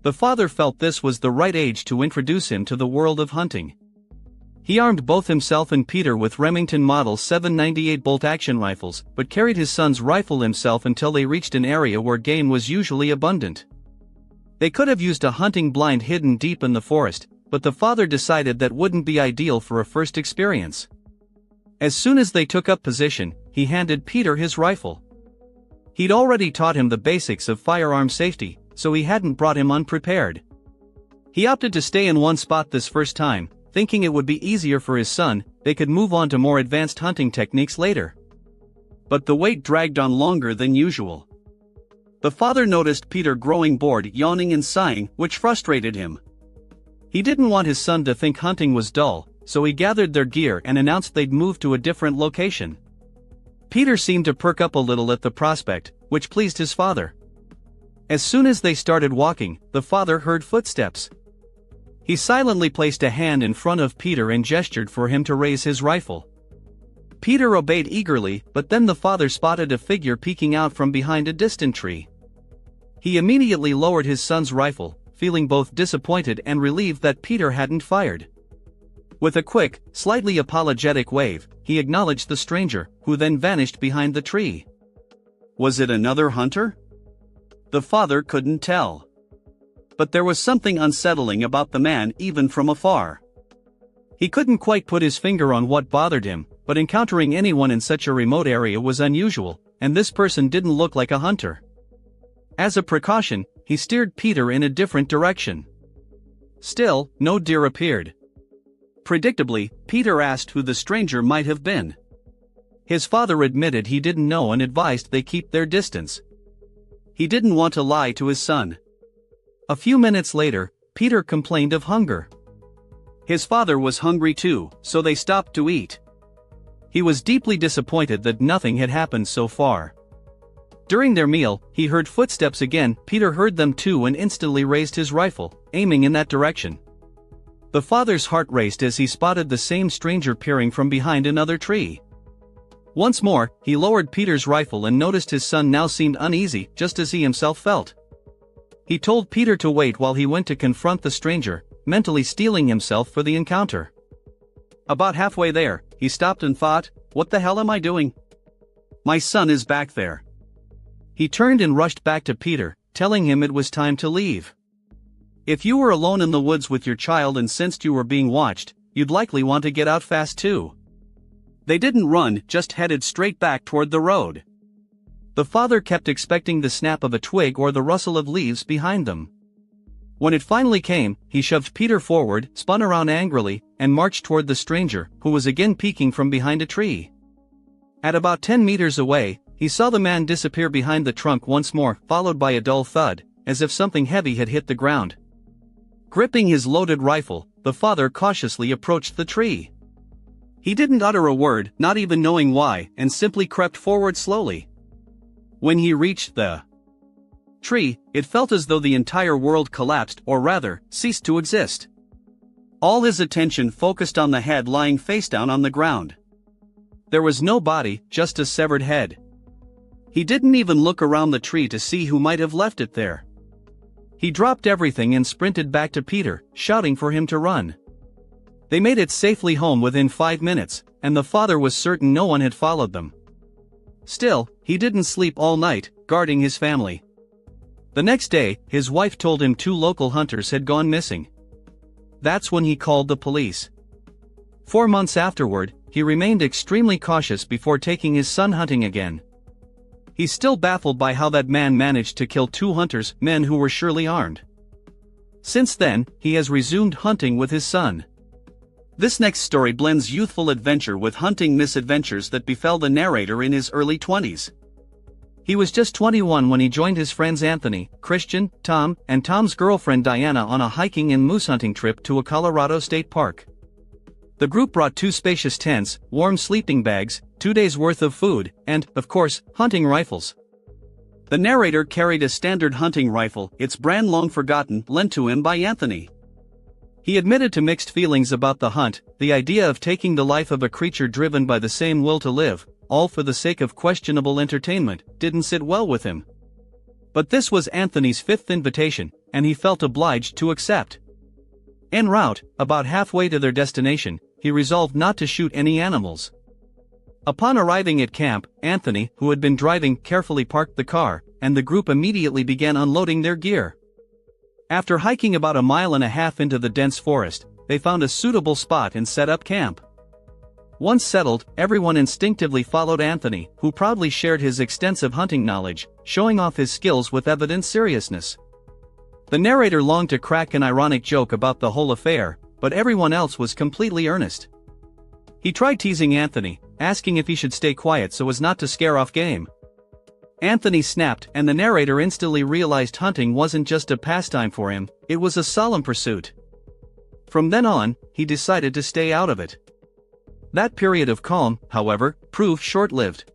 [SPEAKER 1] The father felt this was the right age to introduce him to the world of hunting. He armed both himself and Peter with Remington Model 798 bolt-action rifles, but carried his son's rifle himself until they reached an area where game was usually abundant. They could have used a hunting blind hidden deep in the forest, but the father decided that wouldn't be ideal for a first experience. As soon as they took up position, he handed Peter his rifle. He'd already taught him the basics of firearm safety, so he hadn't brought him unprepared. He opted to stay in one spot this first time, thinking it would be easier for his son. They could move on to more advanced hunting techniques later. But the wait dragged on longer than usual. The father noticed Peter growing bored, yawning and sighing, which frustrated him. He didn't want his son to think hunting was dull, so he gathered their gear and announced they'd move to a different location. Peter seemed to perk up a little at the prospect, which pleased his father. As soon as they started walking, the father heard footsteps. He silently placed a hand in front of Peter and gestured for him to raise his rifle. Peter obeyed eagerly, but then the father spotted a figure peeking out from behind a distant tree. He immediately lowered his son's rifle, feeling both disappointed and relieved that Peter hadn't fired. With a quick, slightly apologetic wave, he acknowledged the stranger, who then vanished behind the tree. Was it another hunter? The father couldn't tell. But there was something unsettling about the man even from afar. He couldn't quite put his finger on what bothered him, but encountering anyone in such a remote area was unusual, and this person didn't look like a hunter. As a precaution, he steered Peter in a different direction. Still, no deer appeared. Predictably, Peter asked who the stranger might have been. His father admitted he didn't know and advised they keep their distance. He didn't want to lie to his son. A few minutes later, Peter complained of hunger. His father was hungry too, so they stopped to eat. He was deeply disappointed that nothing had happened so far. During their meal, he heard footsteps again. Peter heard them too and instantly raised his rifle, aiming in that direction. The father's heart raced as he spotted the same stranger peering from behind another tree. Once more, he lowered Peter's rifle and noticed his son now seemed uneasy, just as he himself felt. He told Peter to wait while he went to confront the stranger, mentally steeling himself for the encounter. About halfway there, he stopped and thought, "What the hell am I doing? My son is back there." He turned and rushed back to Peter, telling him it was time to leave. If you were alone in the woods with your child and sensed you were being watched, you'd likely want to get out fast too. They didn't run, just headed straight back toward the road. The father kept expecting the snap of a twig or the rustle of leaves behind them. When it finally came, he shoved Peter forward, spun around angrily, and marched toward the stranger, who was again peeking from behind a tree. At about 10 meters away, he saw the man disappear behind the trunk once more, followed by a dull thud, as if something heavy had hit the ground. Gripping his loaded rifle, the father cautiously approached the tree. He didn't utter a word, not even knowing why, and simply crept forward slowly. When he reached the tree, it felt as though the entire world collapsed, or rather, ceased to exist. All his attention focused on the head lying face down on the ground. There was no body, just a severed head. He didn't even look around the tree to see who might have left it there. He dropped everything and sprinted back to Peter, shouting for him to run. They made it safely home within 5 minutes, and the father was certain no one had followed them. Still, he didn't sleep all night, guarding his family. The next day, his wife told him 2 local hunters had gone missing. That's when he called the police. 4 months afterward, he remained extremely cautious before taking his son hunting again. He's still baffled by how that man managed to kill 2 hunters, men who were surely armed. Since then, he has resumed hunting with his son. This next story blends youthful adventure with hunting misadventures that befell the narrator in his early 20s. He was just 21 when he joined his friends Anthony, Christian, Tom, and Tom's girlfriend Diana on a hiking and moose hunting trip to a Colorado state park. The group brought 2 spacious tents, warm sleeping bags, 2 days' worth of food, and, of course, hunting rifles. The narrator carried a standard hunting rifle, its brand long forgotten, lent to him by Anthony. He admitted to mixed feelings about the hunt, the idea of taking the life of a creature driven by the same will to live, all for the sake of questionable entertainment, didn't sit well with him. But this was Anthony's 5th invitation, and he felt obliged to accept. En route, about halfway to their destination, he resolved not to shoot any animals. Upon arriving at camp, Anthony, who had been driving, carefully parked the car, and the group immediately began unloading their gear. After hiking about 1.5 miles into the dense forest, they found a suitable spot and set up camp. Once settled, everyone instinctively followed Anthony, who proudly shared his extensive hunting knowledge, showing off his skills with evident seriousness. The narrator longed to crack an ironic joke about the whole affair, but everyone else was completely earnest. He tried teasing Anthony, asking if he should stay quiet so as not to scare off game. Anthony snapped, and the narrator instantly realized hunting wasn't just a pastime for him, it was a solemn pursuit. From then on, he decided to stay out of it. That period of calm, however, proved short-lived.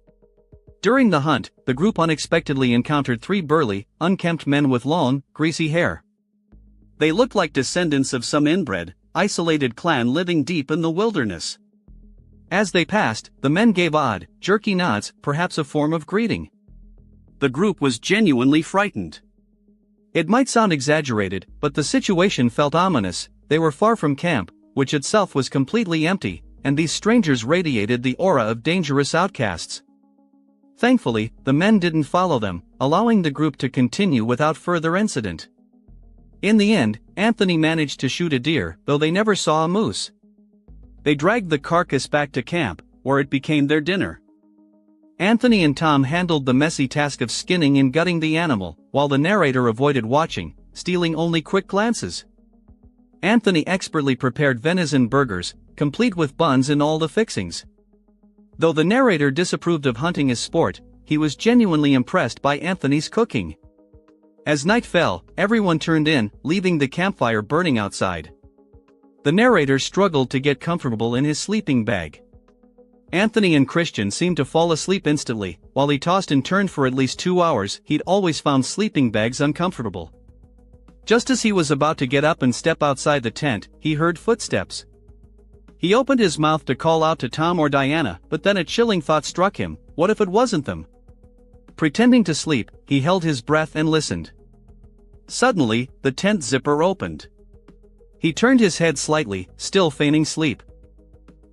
[SPEAKER 1] During the hunt, the group unexpectedly encountered 3 burly, unkempt men with long, greasy hair. They looked like descendants of some inbred, isolated clan living deep in the wilderness. As they passed, the men gave odd, jerky nods, perhaps a form of greeting. The group was genuinely frightened. It might sound exaggerated, but the situation felt ominous. They were far from camp, which itself was completely empty, and these strangers radiated the aura of dangerous outcasts. Thankfully, the men didn't follow them, allowing the group to continue without further incident. In the end, Anthony managed to shoot a deer, though they never saw a moose. They dragged the carcass back to camp, where it became their dinner. Anthony and Tom handled the messy task of skinning and gutting the animal, while the narrator avoided watching, stealing only quick glances. Anthony expertly prepared venison burgers, complete with buns and all the fixings. Though the narrator disapproved of hunting as sport, he was genuinely impressed by Anthony's cooking. As night fell, everyone turned in, leaving the campfire burning outside. The narrator struggled to get comfortable in his sleeping bag. Anthony and Christian seemed to fall asleep instantly. While he tossed and turned for at least 2 hours, he'd always found sleeping bags uncomfortable. Just as he was about to get up and step outside the tent, he heard footsteps. He opened his mouth to call out to Tom or Diana, but then a chilling thought struck him: what if it wasn't them? Pretending to sleep, he held his breath and listened. Suddenly, the tent zipper opened. He turned his head slightly, still feigning sleep.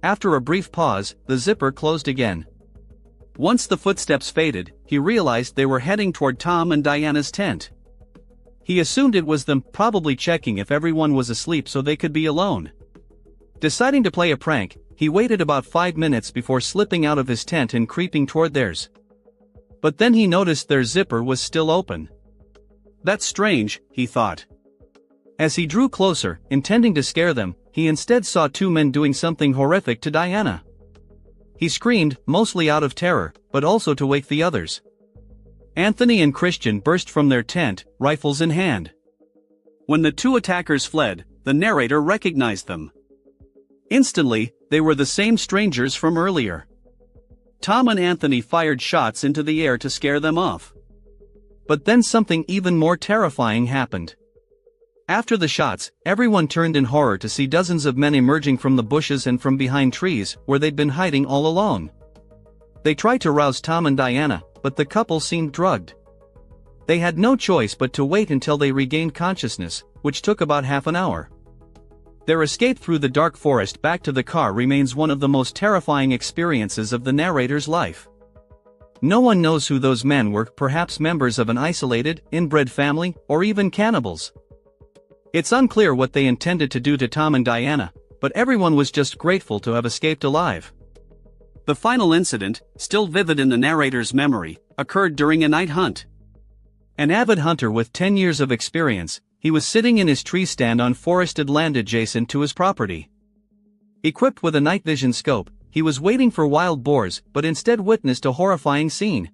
[SPEAKER 1] After a brief pause, the zipper closed again. Once the footsteps faded, he realized they were heading toward Tom and Diana's tent. He assumed it was them, probably checking if everyone was asleep so they could be alone. Deciding to play a prank, he waited about 5 minutes before slipping out of his tent and creeping toward theirs. But then he noticed their zipper was still open. That's strange, he thought. As he drew closer, intending to scare them, he instead saw 2 men doing something horrific to Diana. He screamed, mostly out of terror, but also to wake the others. Anthony and Christian burst from their tent, rifles in hand. When the 2 attackers fled, the narrator recognized them. Instantly, they were the same strangers from earlier. Tom and Anthony fired shots into the air to scare them off. But then something even more terrifying happened. After the shots, everyone turned in horror to see dozens of men emerging from the bushes and from behind trees, where they'd been hiding all along. They tried to rouse Tom and Diana, but the couple seemed drugged. They had no choice but to wait until they regained consciousness, which took about half an hour. Their escape through the dark forest back to the car remains one of the most terrifying experiences of the narrator's life. No one knows who those men were, perhaps members of an isolated, inbred family, or even cannibals. It's unclear what they intended to do to Tom and Diana, but everyone was just grateful to have escaped alive. The final incident, still vivid in the narrator's memory, occurred during a night hunt. An avid hunter with 10 years of experience, he was sitting in his tree stand on forested land adjacent to his property. Equipped with a night vision scope, he was waiting for wild boars, but instead witnessed a horrifying scene.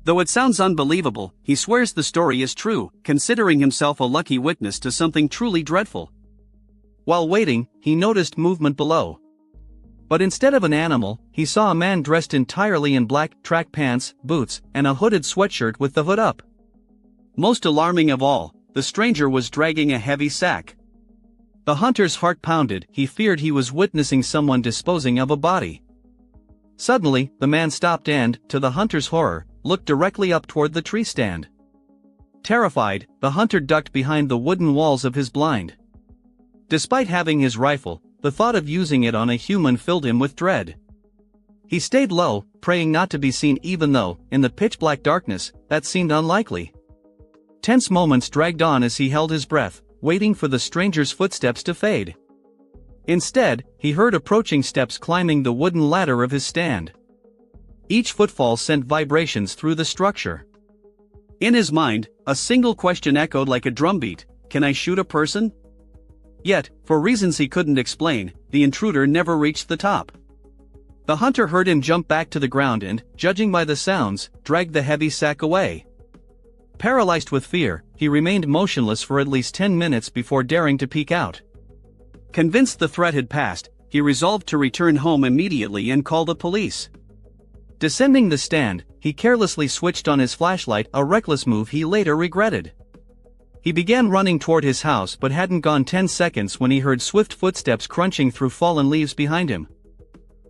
[SPEAKER 1] Though it sounds unbelievable, he swears the story is true, considering himself a lucky witness to something truly dreadful. While waiting, he noticed movement below. But instead of an animal, he saw a man dressed entirely in black track pants, boots, and a hooded sweatshirt with the hood up. Most alarming of all, the stranger was dragging a heavy sack. The hunter's heart pounded. He feared he was witnessing someone disposing of a body. Suddenly, the man stopped and, to the hunter's horror, looked directly up toward the tree stand. Terrified, the hunter ducked behind the wooden walls of his blind. Despite having his rifle, the thought of using it on a human filled him with dread. He stayed low, praying not to be seen, even though, in the pitch-black darkness, that seemed unlikely. Tense moments dragged on as he held his breath, waiting for the stranger's footsteps to fade. Instead, he heard approaching steps climbing the wooden ladder of his stand. Each footfall sent vibrations through the structure. In his mind, a single question echoed like a drumbeat: can I shoot a person? Yet, for reasons he couldn't explain, the intruder never reached the top. The hunter heard him jump back to the ground and, judging by the sounds, dragged the heavy sack away. Paralyzed with fear, he remained motionless for at least 10 minutes before daring to peek out. Convinced the threat had passed, he resolved to return home immediately and call the police. Descending the stand, he carelessly switched on his flashlight, a reckless move he later regretted. He began running toward his house but hadn't gone 10 seconds when he heard swift footsteps crunching through fallen leaves behind him.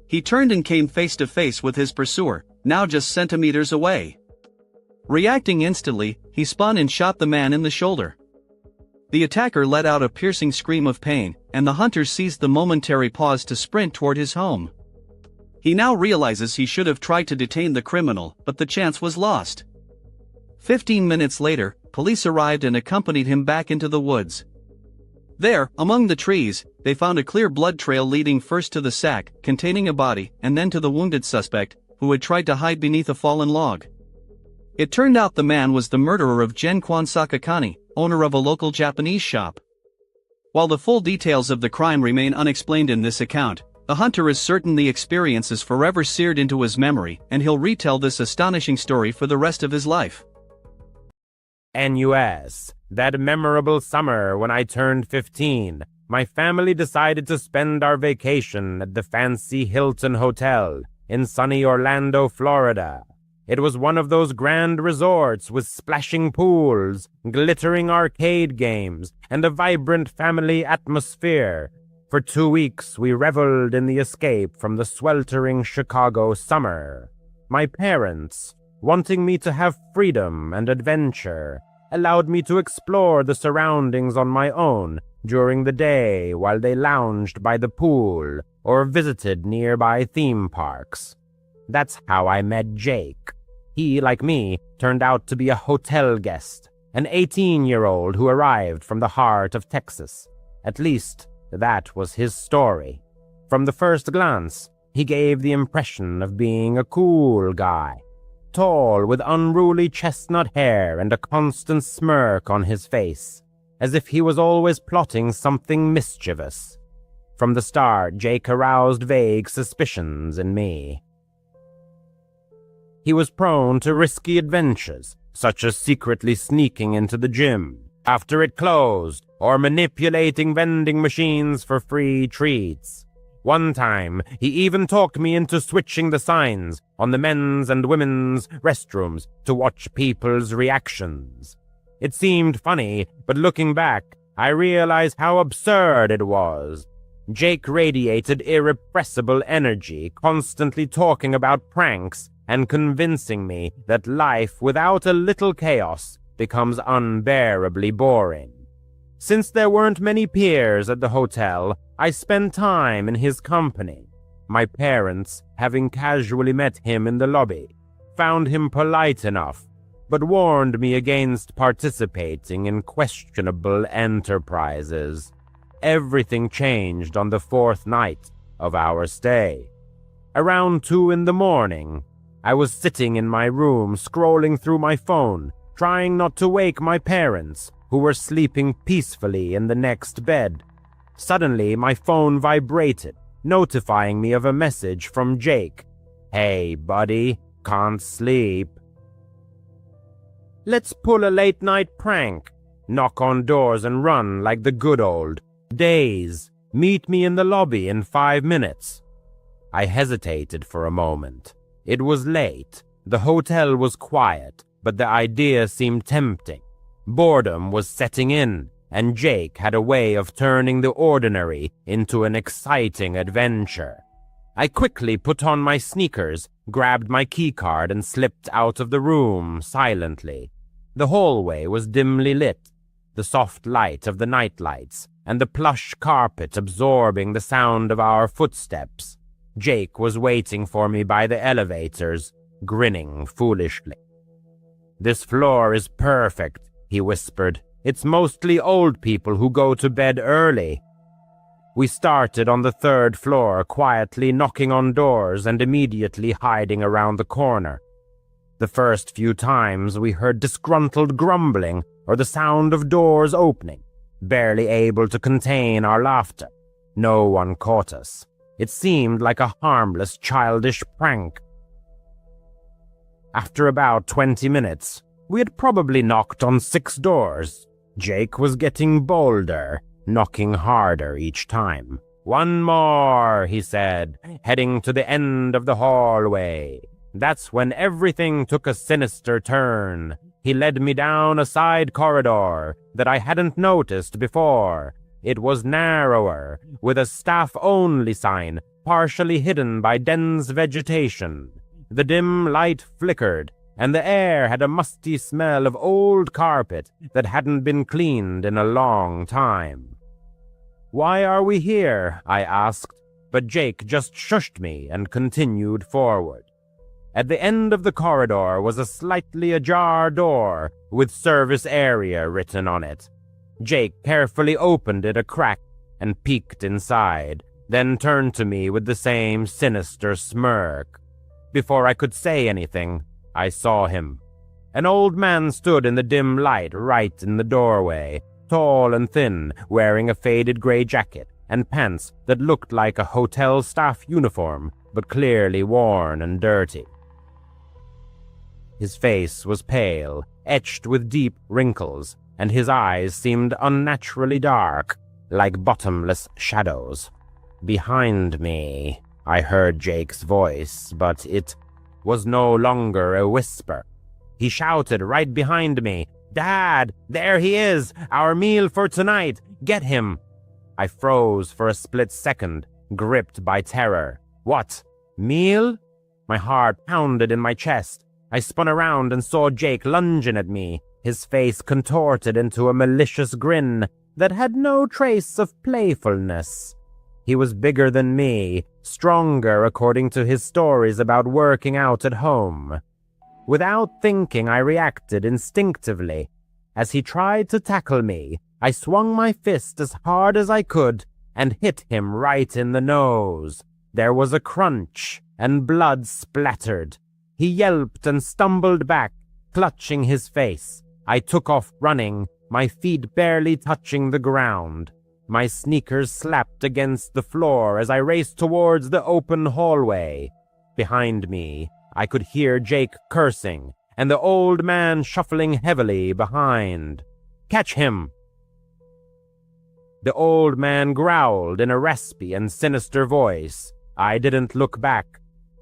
[SPEAKER 1] He turned and came face to face with his pursuer, now just centimeters away. Reacting instantly, he spun and shot the man in the shoulder. The attacker let out a piercing scream of pain, and the hunter seized the momentary pause to sprint toward his home. He now realizes he should have tried to detain the criminal, but the chance was lost. 15 minutes later, police arrived and accompanied him back into the woods. There, among the trees, they found a clear blood trail leading first to the sack containing a body and then to the wounded suspect, who had tried to hide beneath a fallen log. It turned out the man was the murderer of Jen Kwansakakani, owner of a local Japanese shop. While the full details of the crime remain unexplained in this account, the hunter is certain the experience is forever seared into his memory, and he'll retell this astonishing story for the rest of his life.
[SPEAKER 2] NUS. That memorable summer when I turned 15, my family decided to spend our vacation at the fancy Hilton Hotel in sunny Orlando, Florida. It was one of those grand resorts with splashing pools, glittering arcade games, and a vibrant family atmosphere. For 2 weeks we reveled in the escape from the sweltering Chicago summer. My parents, wanting me to have freedom and adventure, allowed me to explore the surroundings on my own during the day while they lounged by the pool or visited nearby theme parks. That's how I met Jake. He, like me, turned out to be a hotel guest, an 18-year-old who arrived from the heart of Texas. At least, that was his story. From the first glance, he gave the impression of being a cool guy. Tall, with unruly chestnut hair and a constant smirk on his face, as if he was always plotting something mischievous. From the start, Jake aroused vague suspicions in me. He was prone to risky adventures, such as secretly sneaking into the gym after it closed, or manipulating vending machines for free treats. One time, he even talked me into switching the signs on the men's and women's restrooms to watch people's reactions. It seemed funny, but looking back, I realized how absurd it was. Jake radiated irrepressible energy, constantly talking about pranks and convincing me that life without a little chaos becomes unbearably boring. Since there weren't many peers at the hotel, I spent time in his company. My parents, having casually met him in the lobby, found him polite enough, but warned me against participating in questionable enterprises. Everything changed on the 4th night of our stay. Around 2 a.m, I was sitting in my room scrolling through my phone, trying not to wake my parents, who were sleeping peacefully in the next bed. Suddenly, my phone vibrated, notifying me of a message from Jake. "Hey, buddy, can't sleep. Let's pull a late-night prank. Knock on doors and run like the good old days. Meet me in the lobby in 5 minutes." I hesitated for a moment. It was late. The hotel was quiet, but the idea seemed tempting. Boredom was setting in, and Jake had a way of turning the ordinary into an exciting adventure. I quickly put on my sneakers, grabbed my keycard, and slipped out of the room silently. The hallway was dimly lit, the soft light of the nightlights and the plush carpet absorbing the sound of our footsteps. Jake was waiting for me by the elevators, grinning foolishly. "This floor is perfect," he whispered. "It's mostly old people who go to bed early." We started on the 3rd floor, quietly knocking on doors and immediately hiding around the corner. The first few times we heard disgruntled grumbling or the sound of doors opening, barely able to contain our laughter. No one caught us. It seemed like a harmless, childish prank. After about 20 minutes, we had probably knocked on 6 doors. Jake was getting bolder, knocking harder each time. "One more," he said, heading to the end of the hallway. That's when everything took a sinister turn. He led me down a side corridor that I hadn't noticed before. It was narrower, with a staff-only sign partially hidden by dense vegetation. The dim light flickered, and the air had a musty smell of old carpet that hadn't been cleaned in a long time. "Why are we here?" I asked, but Jake just shushed me and continued forward. At the end of the corridor was a slightly ajar door with service area written on it. Jake carefully opened it a crack and peeked inside, then turned to me with the same sinister smirk. Before I could say anything, I saw him. An old man stood in the dim light right in the doorway, tall and thin, wearing a faded gray jacket and pants that looked like a hotel staff uniform, but clearly worn and dirty. His face was pale, etched with deep wrinkles, and his eyes seemed unnaturally dark, like bottomless shadows. Behind me, I heard Jake's voice, but it was no longer a whisper. He shouted right behind me, "Dad, there he is! Our meal for tonight! Get him!" I froze for a split second, gripped by terror. What? Meal? My heart pounded in my chest. I spun around and saw Jake lunging at me, his face contorted into a malicious grin that had no trace of playfulness. He was bigger than me, stronger according to his stories about working out at home. Without thinking, I reacted instinctively. As he tried to tackle me, I swung my fist as hard as I could and hit him right in the nose. There was a crunch, and blood splattered. He yelped and stumbled back, clutching his face. I took off running, my feet barely touching the ground. My sneakers slapped against the floor as I raced towards the open hallway. Behind me, I could hear Jake cursing, and the old man shuffling heavily behind. "Catch him!" The old man growled in a raspy and sinister voice. I didn't look back.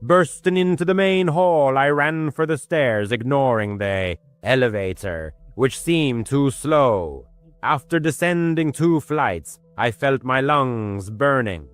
[SPEAKER 2] Bursting into the main hall, I ran for the stairs, ignoring the elevator, which seemed too slow. After descending 2 flights, I felt my lungs burning.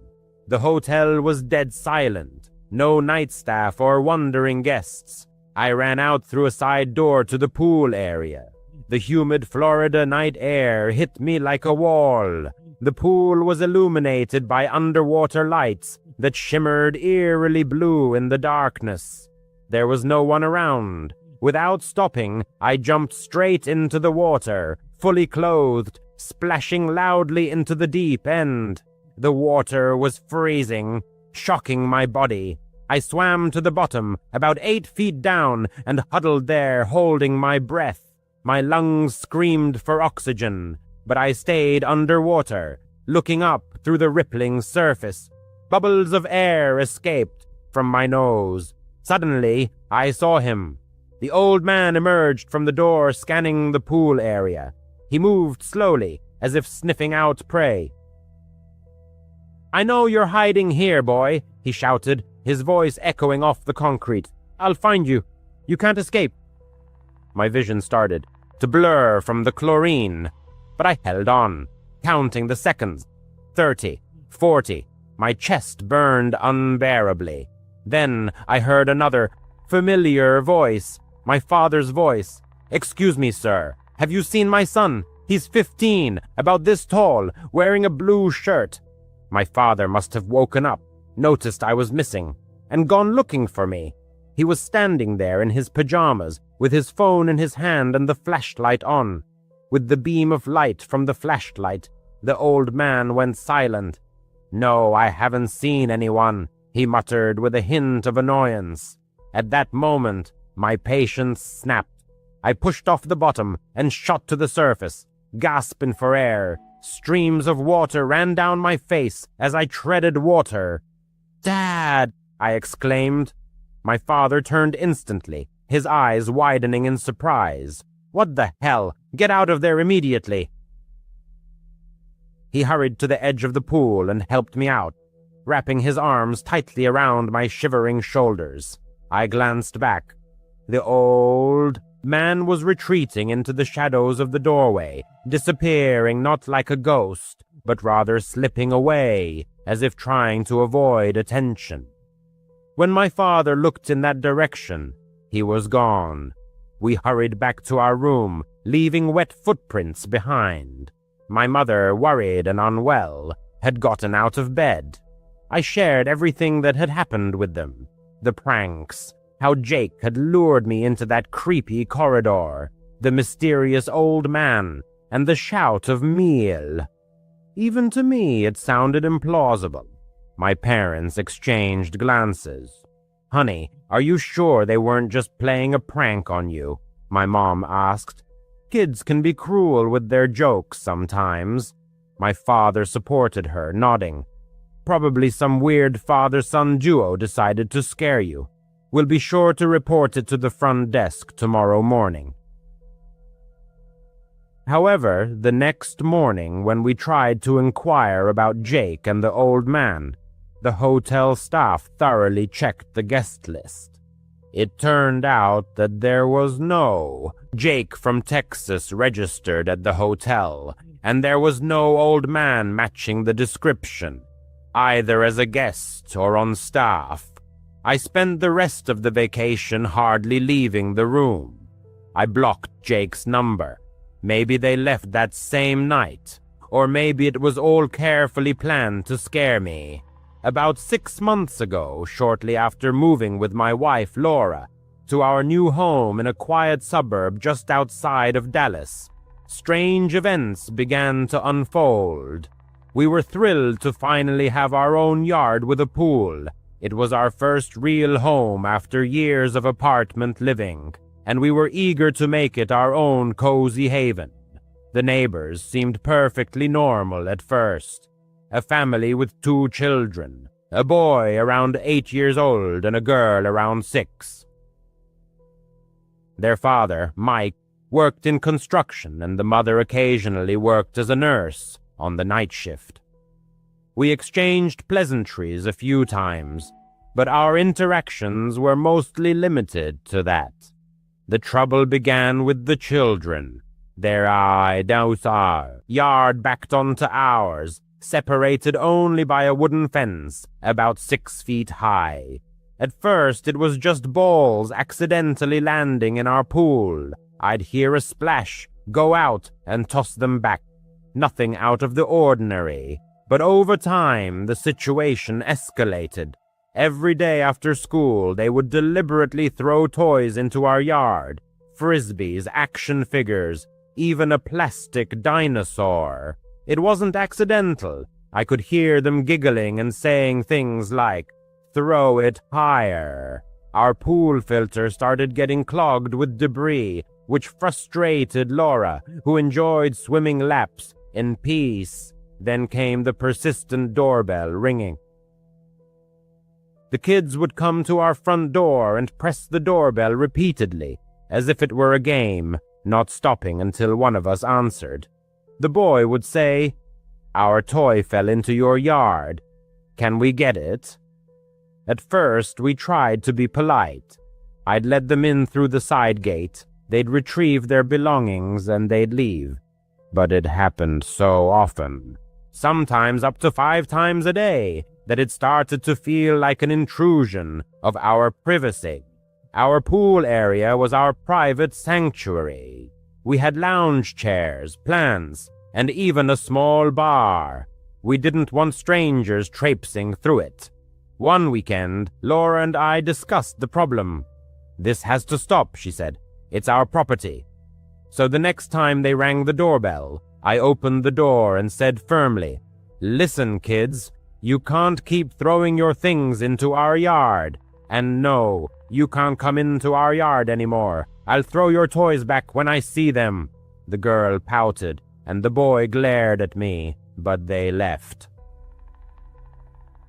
[SPEAKER 2] The hotel was dead silent, no night staff or wandering guests. I ran out through a side door to the pool area. The humid Florida night air hit me like a wall. The pool was illuminated by underwater lights that shimmered eerily blue in the darkness. There was no one around. Without stopping, I jumped straight into the water, fully clothed, splashing loudly into the deep end. The water was freezing, shocking my body. I swam to the bottom, about 8 feet down, and huddled there, holding my breath. My lungs screamed for oxygen, but I stayed underwater, looking up through the rippling surface. Bubbles of air escaped from my nose. Suddenly, I saw him. The old man emerged from the door, scanning the pool area. He moved slowly, as if sniffing out prey. "I know you're hiding here, boy," he shouted, his voice echoing off the concrete. "I'll find you. You can't escape." My vision started to blur from the chlorine, but I held on, counting the seconds. 30, 40. My chest burned unbearably. Then I heard another familiar voice, my father's voice. "Excuse me, sir. Have you seen my son? He's 15, about this tall, wearing a blue shirt." My father must have woken up, noticed I was missing, and gone looking for me. He was standing there in his pajamas, with his phone in his hand and the flashlight on. With the beam of light from the flashlight, the old man went silent. "No, I haven't seen anyone," he muttered with a hint of annoyance. At that moment, my patience snapped. I pushed off the bottom and shot to the surface, gasping for air. Streams of water ran down my face as I treaded water. "Dad!" I exclaimed. My father turned instantly, his eyes widening in surprise. "What the hell? Get out of there immediately!" He hurried to the edge of the pool and helped me out, wrapping his arms tightly around my shivering shoulders. I glanced back. The old man was retreating into the shadows of the doorway, disappearing not like a ghost, but rather slipping away, as if trying to avoid attention. When my father looked in that direction, he was gone. We hurried back to our room, leaving wet footprints behind. My mother, worried and unwell, had gotten out of bed. I shared everything that had happened with them. The pranks, how Jake had lured me into that creepy corridor, the mysterious old man, and the shout of meal. Even to me it sounded implausible. My parents exchanged glances. "Honey, are you sure they weren't just playing a prank on you?" my mom asked. "Kids can be cruel with their jokes sometimes." My father supported her, nodding. "Probably some weird father-son duo decided to scare you. We'll be sure to report it to the front desk tomorrow morning." However, the next morning when we tried to inquire about Jake and the old man, the hotel staff thoroughly checked the guest list. It turned out that there was no Jake from Texas registered at the hotel, and there was no old man matching the description, either as a guest or on staff. I spent the rest of the vacation hardly leaving the room. I blocked Jake's number. Maybe they left that same night, or maybe it was all carefully planned to scare me. About 6 months ago, shortly after moving with my wife Laura to our new home in a quiet suburb just outside of Dallas, strange events began to unfold. We were thrilled to finally have our own yard with a pool. It was our first real home after years of apartment living, and we were eager to make it our own cozy haven. The neighbors seemed perfectly normal at first. A family with 2 children, a boy around 8 years old and a girl around 6. Their father, Mike, worked in construction, and the mother occasionally worked as a nurse on the night shift. We exchanged pleasantries a few times, but our interactions were mostly limited to that. The trouble began with the children. Their yard backed onto ours, separated only by a wooden fence about 6 feet high. At first, it was just balls accidentally landing in our pool. I'd hear a splash, go out, and toss them back. Nothing out of the ordinary. But over time, the situation escalated. Every day after school, they would deliberately throw toys into our yard. Frisbees, action figures, even a plastic dinosaur. It wasn't accidental. I could hear them giggling and saying things like, "Throw it higher." Our pool filter started getting clogged with debris, which frustrated Laura, who enjoyed swimming laps in peace. Then came the persistent doorbell ringing. The kids would come to our front door and press the doorbell repeatedly, as if it were a game, not stopping until one of us answered. The boy would say, "Our toy fell into your yard. Can we get it?" At first, we tried to be polite. I'd let them in through the side gate. They'd retrieve their belongings and they'd leave. But it happened so often, sometimes up to 5 times a day, that it started to feel like an intrusion of our privacy. Our pool area was our private sanctuary. We had lounge chairs, plants, and even a small bar. We didn't want strangers traipsing through it. One weekend, Laura and I discussed the problem. "This has to stop," she said. "It's our property." So the next time they rang the doorbell, I opened the door and said firmly, "Listen, kids, you can't keep throwing your things into our yard. And no, you can't come into our yard anymore. I'll throw your toys back when I see them." The girl pouted, and the boy glared at me, but they left.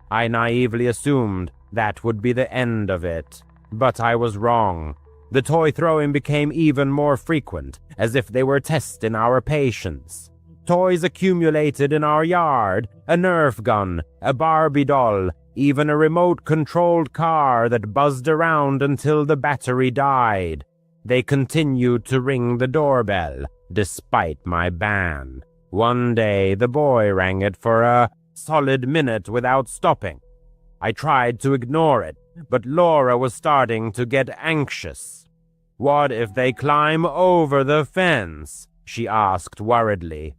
[SPEAKER 2] I naively assumed that would be the end of it, but I was wrong. The toy throwing became even more frequent, as if they were testing our patience. Toys accumulated in our yard, a Nerf gun, a Barbie doll, even a remote-controlled car that buzzed around until the battery died. They continued to ring the doorbell, despite my ban. One day, the boy rang it for a solid minute without stopping. I tried to ignore it, but Laura was starting to get anxious. "What if they climb over the fence?" she asked worriedly.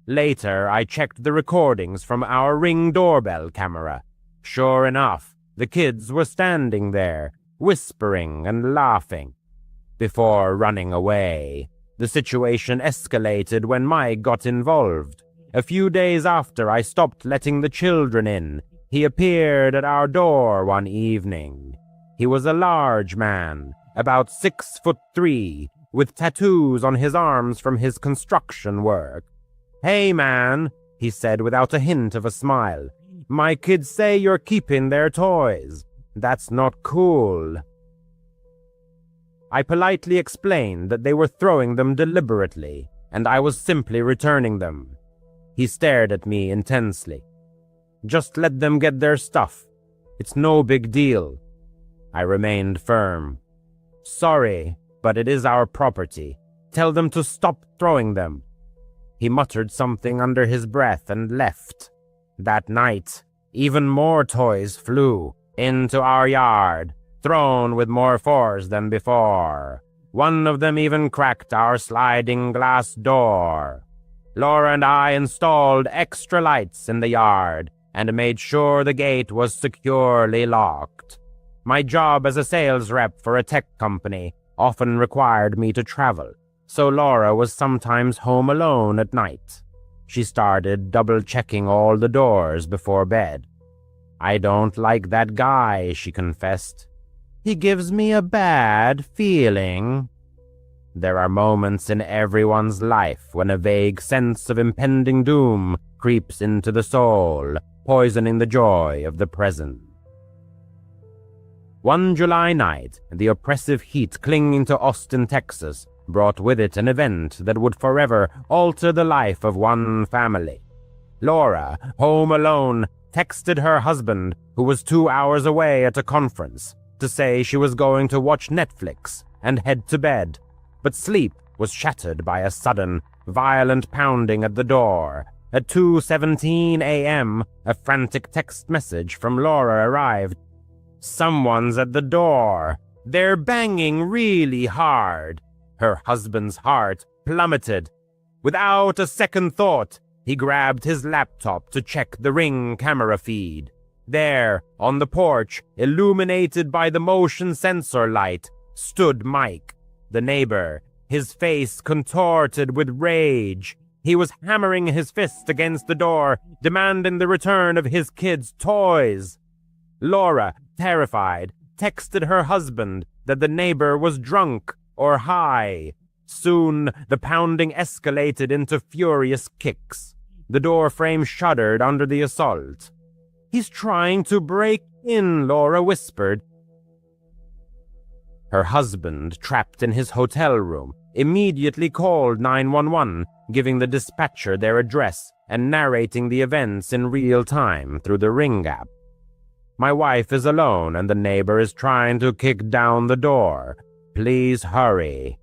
[SPEAKER 2] Later, I checked the recordings from our Ring doorbell camera. Sure enough, the kids were standing there, whispering and laughing. Before running away, the situation escalated when Mike got involved. A few days after I stopped letting the children in, he appeared at our door one evening. He was a large man, about 6'3", with tattoos on his arms from his construction work. "Hey, man," he said without a hint of a smile. "My kids say you're keeping their toys. That's not cool." I politely explained that they were throwing them deliberately, and I was simply returning them. He stared at me intensely. "Just let them get their stuff. It's no big deal." I remained firm. "Sorry, but it is our property. Tell them to stop throwing them." He muttered something under his breath and left. That night, even more toys flew into our yard, thrown with more force than before. One of them even cracked our sliding glass door. Laura and I installed extra lights in the yard and made sure the gate was securely locked. My job as a sales rep for a tech company often required me to travel, so Laura was sometimes home alone at night. She started double-checking all the doors before bed. "I don't like that guy," she confessed. "He gives me a bad feeling." There are moments in everyone's life when a vague sense of impending doom creeps into the soul, poisoning the joy of the present. One July night, the oppressive heat clinging to Austin, Texas, brought with it an event that would forever alter the life of one family. Laura, home alone, texted her husband, who was 2 hours away at a conference, to say she was going to watch Netflix and head to bed. But sleep was shattered by a sudden, violent pounding at the door. At 2:17 a.m., a frantic text message from Laura arrived. "Someone's at the door. They're banging really hard." Her husband's heart plummeted. Without a second thought, he grabbed his laptop to check the Ring camera feed. There, on the porch, illuminated by the motion sensor light, stood Mike, the neighbor, his face contorted with rage. He was hammering his fist against the door, demanding the return of his kids' toys. Laura, terrified, texted her husband that the neighbor was drunk or high. Soon, the pounding escalated into furious kicks. The door frame shuddered under the assault. "He's trying to break in," Laura whispered. Her husband, trapped in his hotel room, immediately called 911, giving the dispatcher their address and narrating the events in real time through the Ring app. "My wife is alone and the neighbor is trying to kick down the door. Please hurry."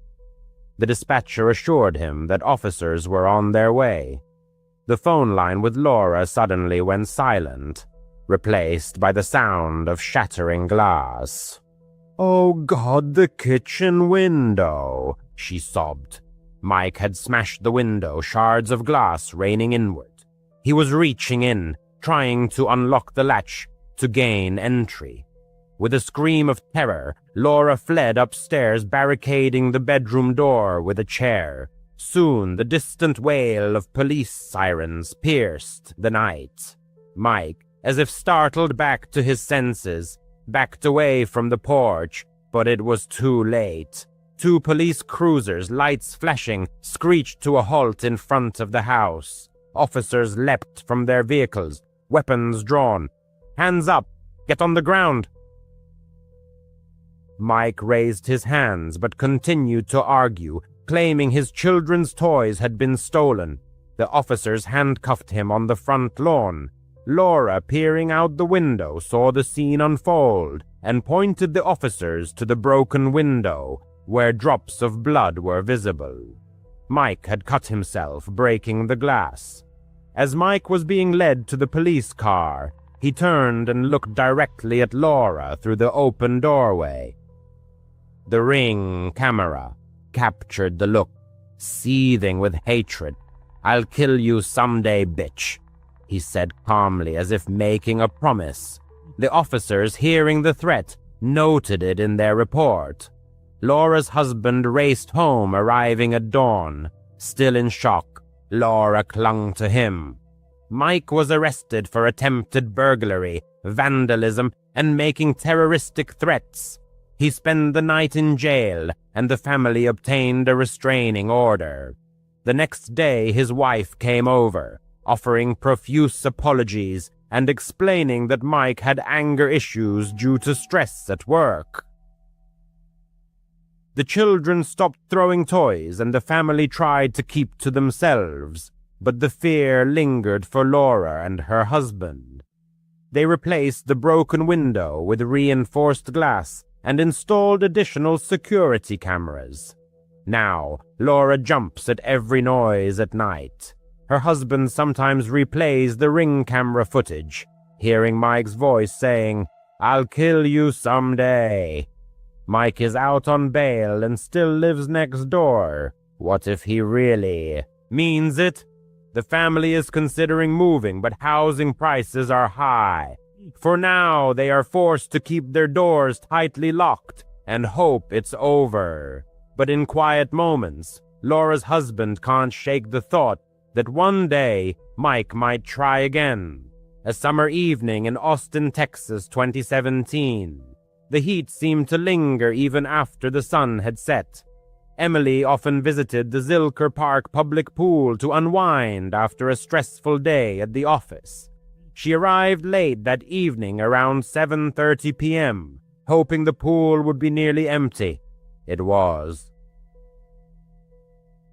[SPEAKER 2] The dispatcher assured him that officers were on their way. The phone line with Laura suddenly went silent, replaced by the sound of shattering glass. "Oh God, the kitchen window," she sobbed. Mike had smashed the window, shards of glass raining inward. He was reaching in, trying to unlock the latch to gain entry. With a scream of terror, Laura fled upstairs, barricading the bedroom door with a chair. Soon, the distant wail of police sirens pierced the night. Mike, as if startled back to his senses, backed away from the porch, but it was too late. 2 police cruisers, lights flashing, screeched to a halt in front of the house. Officers leapt from their vehicles, weapons drawn. "Hands up! Get on the ground!" Mike raised his hands but continued to argue, claiming his children's toys had been stolen. The officers handcuffed him on the front lawn. Laura, peering out the window, saw the scene unfold and pointed the officers to the broken window, where drops of blood were visible. Mike had cut himself, breaking the glass. As Mike was being led to the police car, he turned and looked directly at Laura through the open doorway. The Ring camera captured the look, seething with hatred. "I'll kill you someday, bitch," he said calmly, as if making a promise. The officers, hearing the threat, noted it in their report. Laura's husband raced home, arriving at dawn. Still in shock, Laura clung to him. Mike was arrested for attempted burglary, vandalism, and making terroristic threats. He spent the night in jail, and the family obtained a restraining order. The next day, his wife came over, offering profuse apologies and explaining that Mike had anger issues due to stress at work. The children stopped throwing toys and the family tried to keep to themselves, but the fear lingered for Laura and her husband. They replaced the broken window with reinforced glass and installed additional security cameras. Now, Laura jumps at every noise at night. Her husband sometimes replays the Ring camera footage, hearing Mike's voice saying, "I'll kill you someday." Mike is out on bail and still lives next door. What if he really means it? The family is considering moving, but housing prices are high. For now, they are forced to keep their doors tightly locked and hope it's over. But in quiet moments, Laura's husband can't shake the thought that one day Mike might try again. A summer evening in Austin, Texas, 2017. The heat seemed to linger even after the sun had set. Emily often visited the Zilker Park public pool to unwind after a stressful day at the office. She arrived late that evening around 7:30 p.m., hoping the pool would be nearly empty. It was.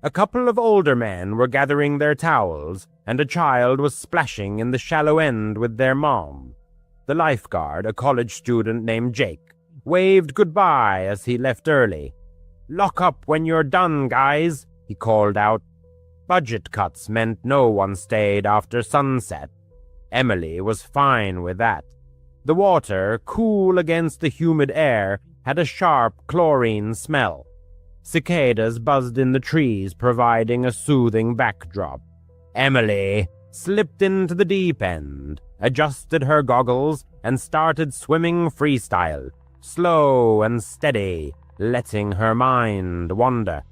[SPEAKER 2] A couple of older men were gathering their towels, and a child was splashing in the shallow end with their mom. The lifeguard, a college student named Jake, waved goodbye as he left early. "Lock up when you're done, guys," he called out. Budget cuts meant no one stayed after sunset. Emily was fine with that. The water, cool against the humid air, had a sharp chlorine smell. Cicadas buzzed in the trees, providing a soothing backdrop. Emily slipped into the deep end, adjusted her goggles, and started swimming freestyle, slow and steady, letting her mind wander.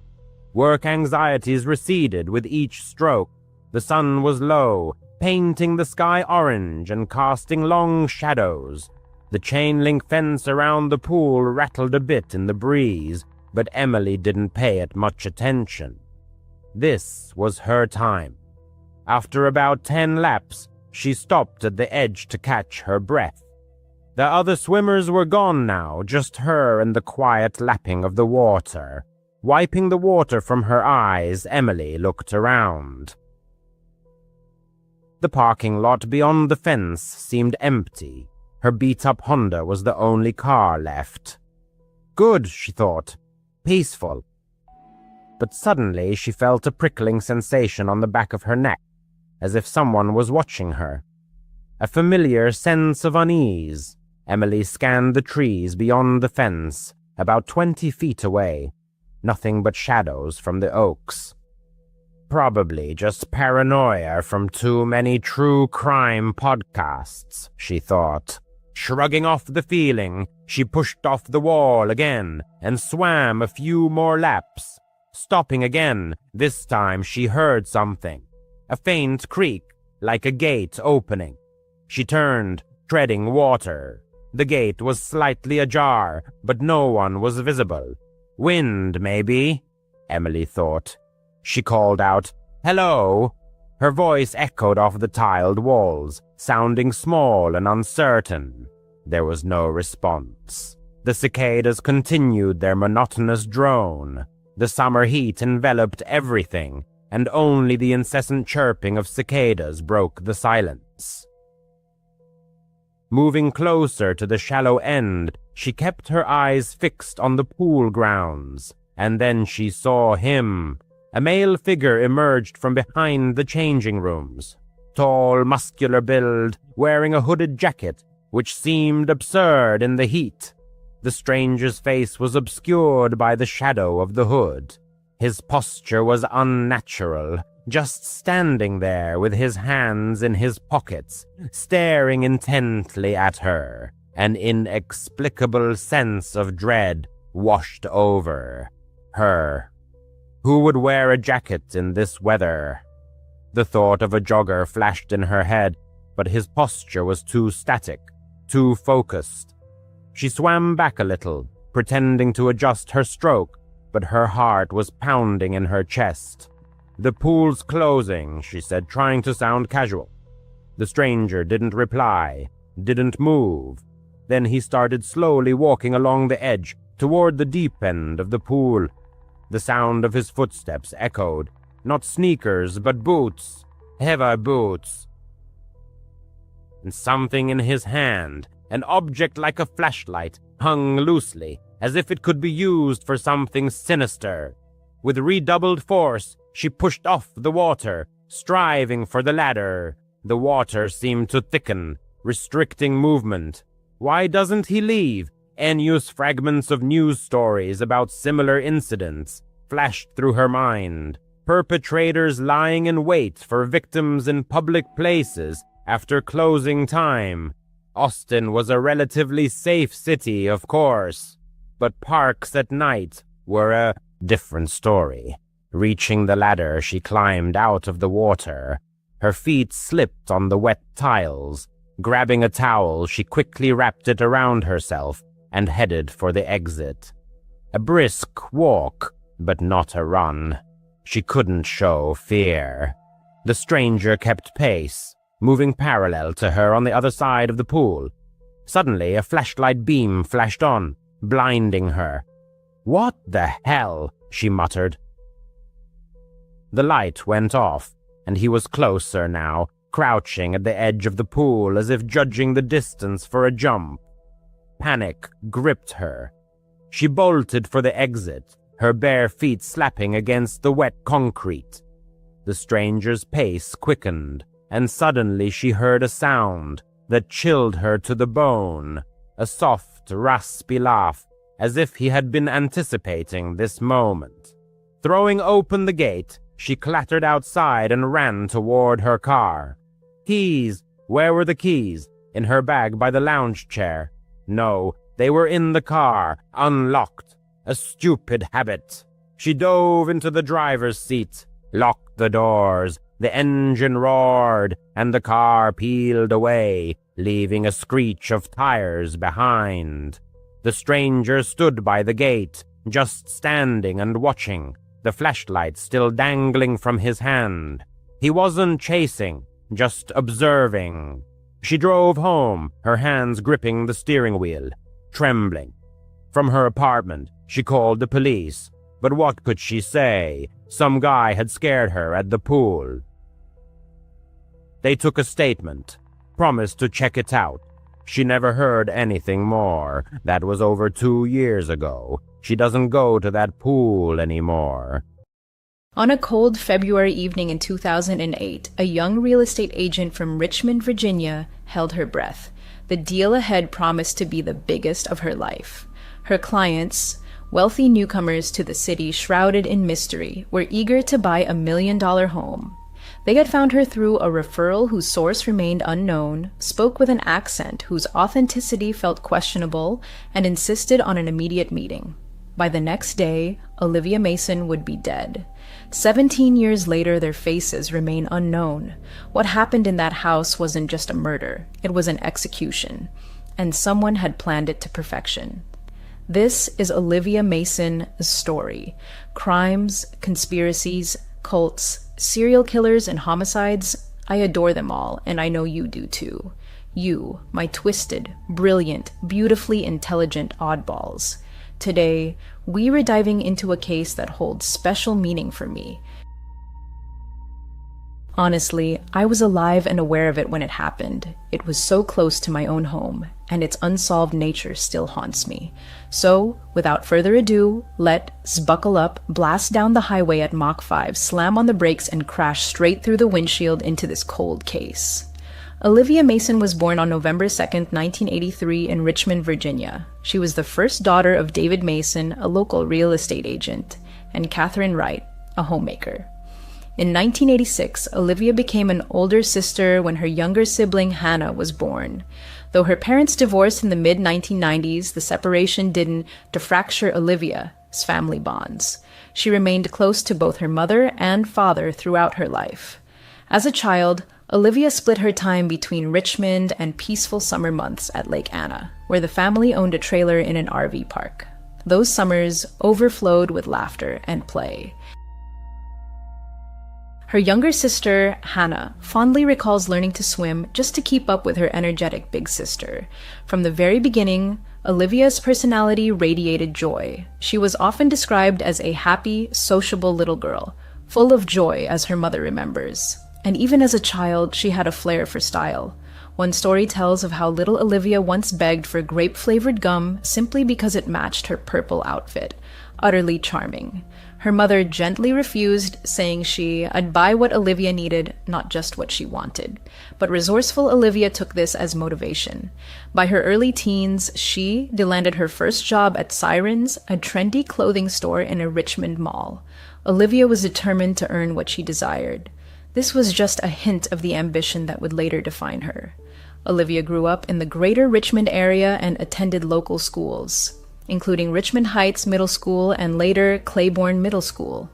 [SPEAKER 2] Work anxieties receded with each stroke. The sun was low, painting the sky orange and casting long shadows. The chain-link fence around the pool rattled a bit in the breeze, but Emily didn't pay it much attention. This was her time. After about 10 laps, she stopped at the edge to catch her breath. The other swimmers were gone now, just her and the quiet lapping of the water. Wiping the water from her eyes, Emily looked around. The parking lot beyond the fence seemed empty. Her beat-up Honda was the only car left. Good, she thought. Peaceful. But suddenly she felt a prickling sensation on the back of her neck, as if someone was watching her. A familiar sense of unease. Emily scanned the trees beyond the fence, about 20 feet away. Nothing but shadows from the oaks. Probably just paranoia from too many true crime podcasts, she thought. Shrugging off the feeling, she pushed off the wall again and swam a few more laps. Stopping again, this time she heard something. A faint creak, like a gate opening. She turned, treading water. The gate was slightly ajar, but no one was visible. Wind, maybe, Emily thought. She called out, "Hello?" Her voice echoed off the tiled walls, sounding small and uncertain. There was no response. The cicadas continued their monotonous drone. The summer heat enveloped everything, and only the incessant chirping of cicadas broke the silence. Moving closer to the shallow end, she kept her eyes fixed on the pool grounds, and then she saw him. A male figure emerged from behind the changing rooms. Tall, muscular build, wearing a hooded jacket, which seemed absurd in the heat. The stranger's face was obscured by the shadow of the hood. His posture was unnatural, just standing there with his hands in his pockets, staring intently at her. An inexplicable sense of dread washed over her. Who would wear a jacket in this weather? The thought of a jogger flashed in her head, but his posture was too static, too focused. She swam back a little, pretending to adjust her stroke, but her heart was pounding in her chest. "The pool's closing," she said, trying to sound casual. The stranger didn't reply, didn't move. Then he started slowly walking along the edge, toward the deep end of the pool. The sound of his footsteps echoed. Not sneakers, but boots. Heavy boots. And something in his hand, an object like a flashlight, hung loosely, as if it could be used for something sinister. With redoubled force, she pushed off the water, striving for the ladder. The water seemed to thicken, restricting movement. Why doesn't he leave? Unused fragments of news stories about similar incidents flashed through her mind. Perpetrators lying in wait for victims in public places after closing time. Austin was a relatively safe city, of course, but parks at night were a different story. Reaching the ladder, she climbed out of the water. Her feet slipped on the wet tiles. Grabbing a towel, she quickly wrapped it around herself and headed for the exit. A brisk walk, but not a run. She couldn't show fear. The stranger kept pace, moving parallel to her on the other side of the pool. Suddenly, a flashlight beam flashed on, blinding her. "What the hell?" she muttered. The light went off, and he was closer now, crouching at the edge of the pool as if judging the distance for a jump. Panic gripped her. She bolted for the exit, her bare feet slapping against the wet concrete. The stranger's pace quickened, and suddenly she heard a sound that chilled her to the bone, a soft, raspy laugh, as if he had been anticipating this moment. Throwing open the gate, she clattered outside and ran toward her car. Keys! Where were the keys? In her bag by the lounge chair. No, they were in the car, unlocked. A stupid habit. She dove into the driver's seat, locked the doors. The engine roared, and the car peeled away, leaving a screech of tires behind. The stranger stood by the gate, just standing and watching, the flashlight still dangling from his hand. He wasn't chasing, just observing. She drove home, her hands gripping the steering wheel, trembling. From her apartment, she called the police. But what could she say? Some guy had scared her at the pool. They took a statement, promised to check it out. She never heard anything more. That was over 2 years ago. She doesn't go to that pool anymore.
[SPEAKER 3] On a cold February evening in 2008, a young real estate agent from Richmond, Virginia, held her breath. The deal ahead promised to be the biggest of her life. Her clients, wealthy newcomers to the city shrouded in mystery, were eager to buy $1 million home. They had found her through a referral whose source remained unknown, spoke with an accent whose authenticity felt questionable, and insisted on an immediate meeting. By the next day, Olivia Mason would be dead. 17 years later, their faces remain unknown. What happened in that house wasn't just a murder, it was an execution, and someone had planned it to perfection. This is Olivia Mason's story. Crimes, conspiracies, cults, serial killers, and homicides. I adore them all, and I know you do too. You, my twisted, brilliant, beautifully intelligent oddballs. Today, we are diving into a case that holds special meaning for me. Honestly, I was alive and aware of it when it happened. It was so close to my own home, and its unsolved nature still haunts me. So, without further ado, let's buckle up, blast down the highway at Mach 5, slam on the brakes, and crash straight through the windshield into this cold case. Olivia Mason was born on November 2nd, 1983 in Richmond, Virginia. She was the first daughter of David Mason, a local real estate agent, and Catherine Wright, a homemaker. In 1986, Olivia became an older sister when her younger sibling Hannah was born. Though her parents divorced in the mid-1990s, the separation didn't defracture Olivia's family bonds. She remained close to both her mother and father throughout her life. As a child, Olivia split her time between Richmond and peaceful summer months at Lake Anna, where the family owned a trailer in an RV park. Those summers overflowed with laughter and play. Her younger sister, Hannah, fondly recalls learning to swim just to keep up with her energetic big sister. From the very beginning, Olivia's personality radiated joy. She was often described as a happy, sociable little girl, full of joy as her mother remembers. And even as a child, she had a flair for style. One story tells of how little Olivia once begged for grape-flavored gum simply because it matched her purple outfit. Utterly charming. Her mother gently refused, saying I'd buy what Olivia needed, not just what she wanted. But resourceful Olivia took this as motivation. By her early teens, she landed her first job at Sirens, a trendy clothing store in a Richmond mall. Olivia was determined to earn what she desired. This was just a hint of the ambition that would later define her. Olivia grew up in the greater Richmond area and attended local schools, including Richmond Heights Middle School and later Claiborne Middle School.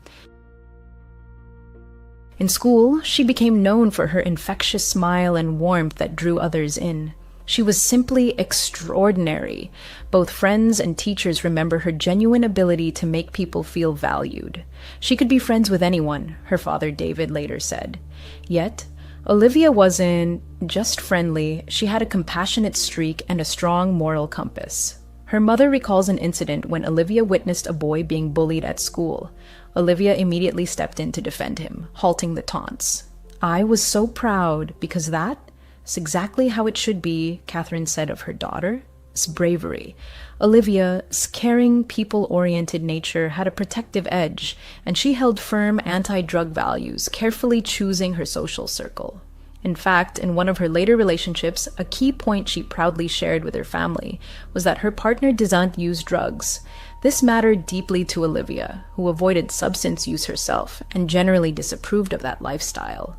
[SPEAKER 3] In school, she became known for her infectious smile and warmth that drew others in. She was simply extraordinary. Both friends and teachers remember her genuine ability to make people feel valued. She could be friends with anyone, her father David later said. Yet, Olivia wasn't just friendly, she had a compassionate streak and a strong moral compass. Her mother recalls an incident when Olivia witnessed a boy being bullied at school. Olivia immediately stepped in to defend him, halting the taunts. "I was so proud because that's exactly how it should be," Catherine said of her daughter. It's bravery. Olivia's caring, people-oriented nature had a protective edge, and she held firm anti-drug values, carefully choosing her social circle. In fact, in one of her later relationships, a key point she proudly shared with her family was that her partner didn't use drugs. This mattered deeply to Olivia, who avoided substance use herself and generally disapproved of that lifestyle.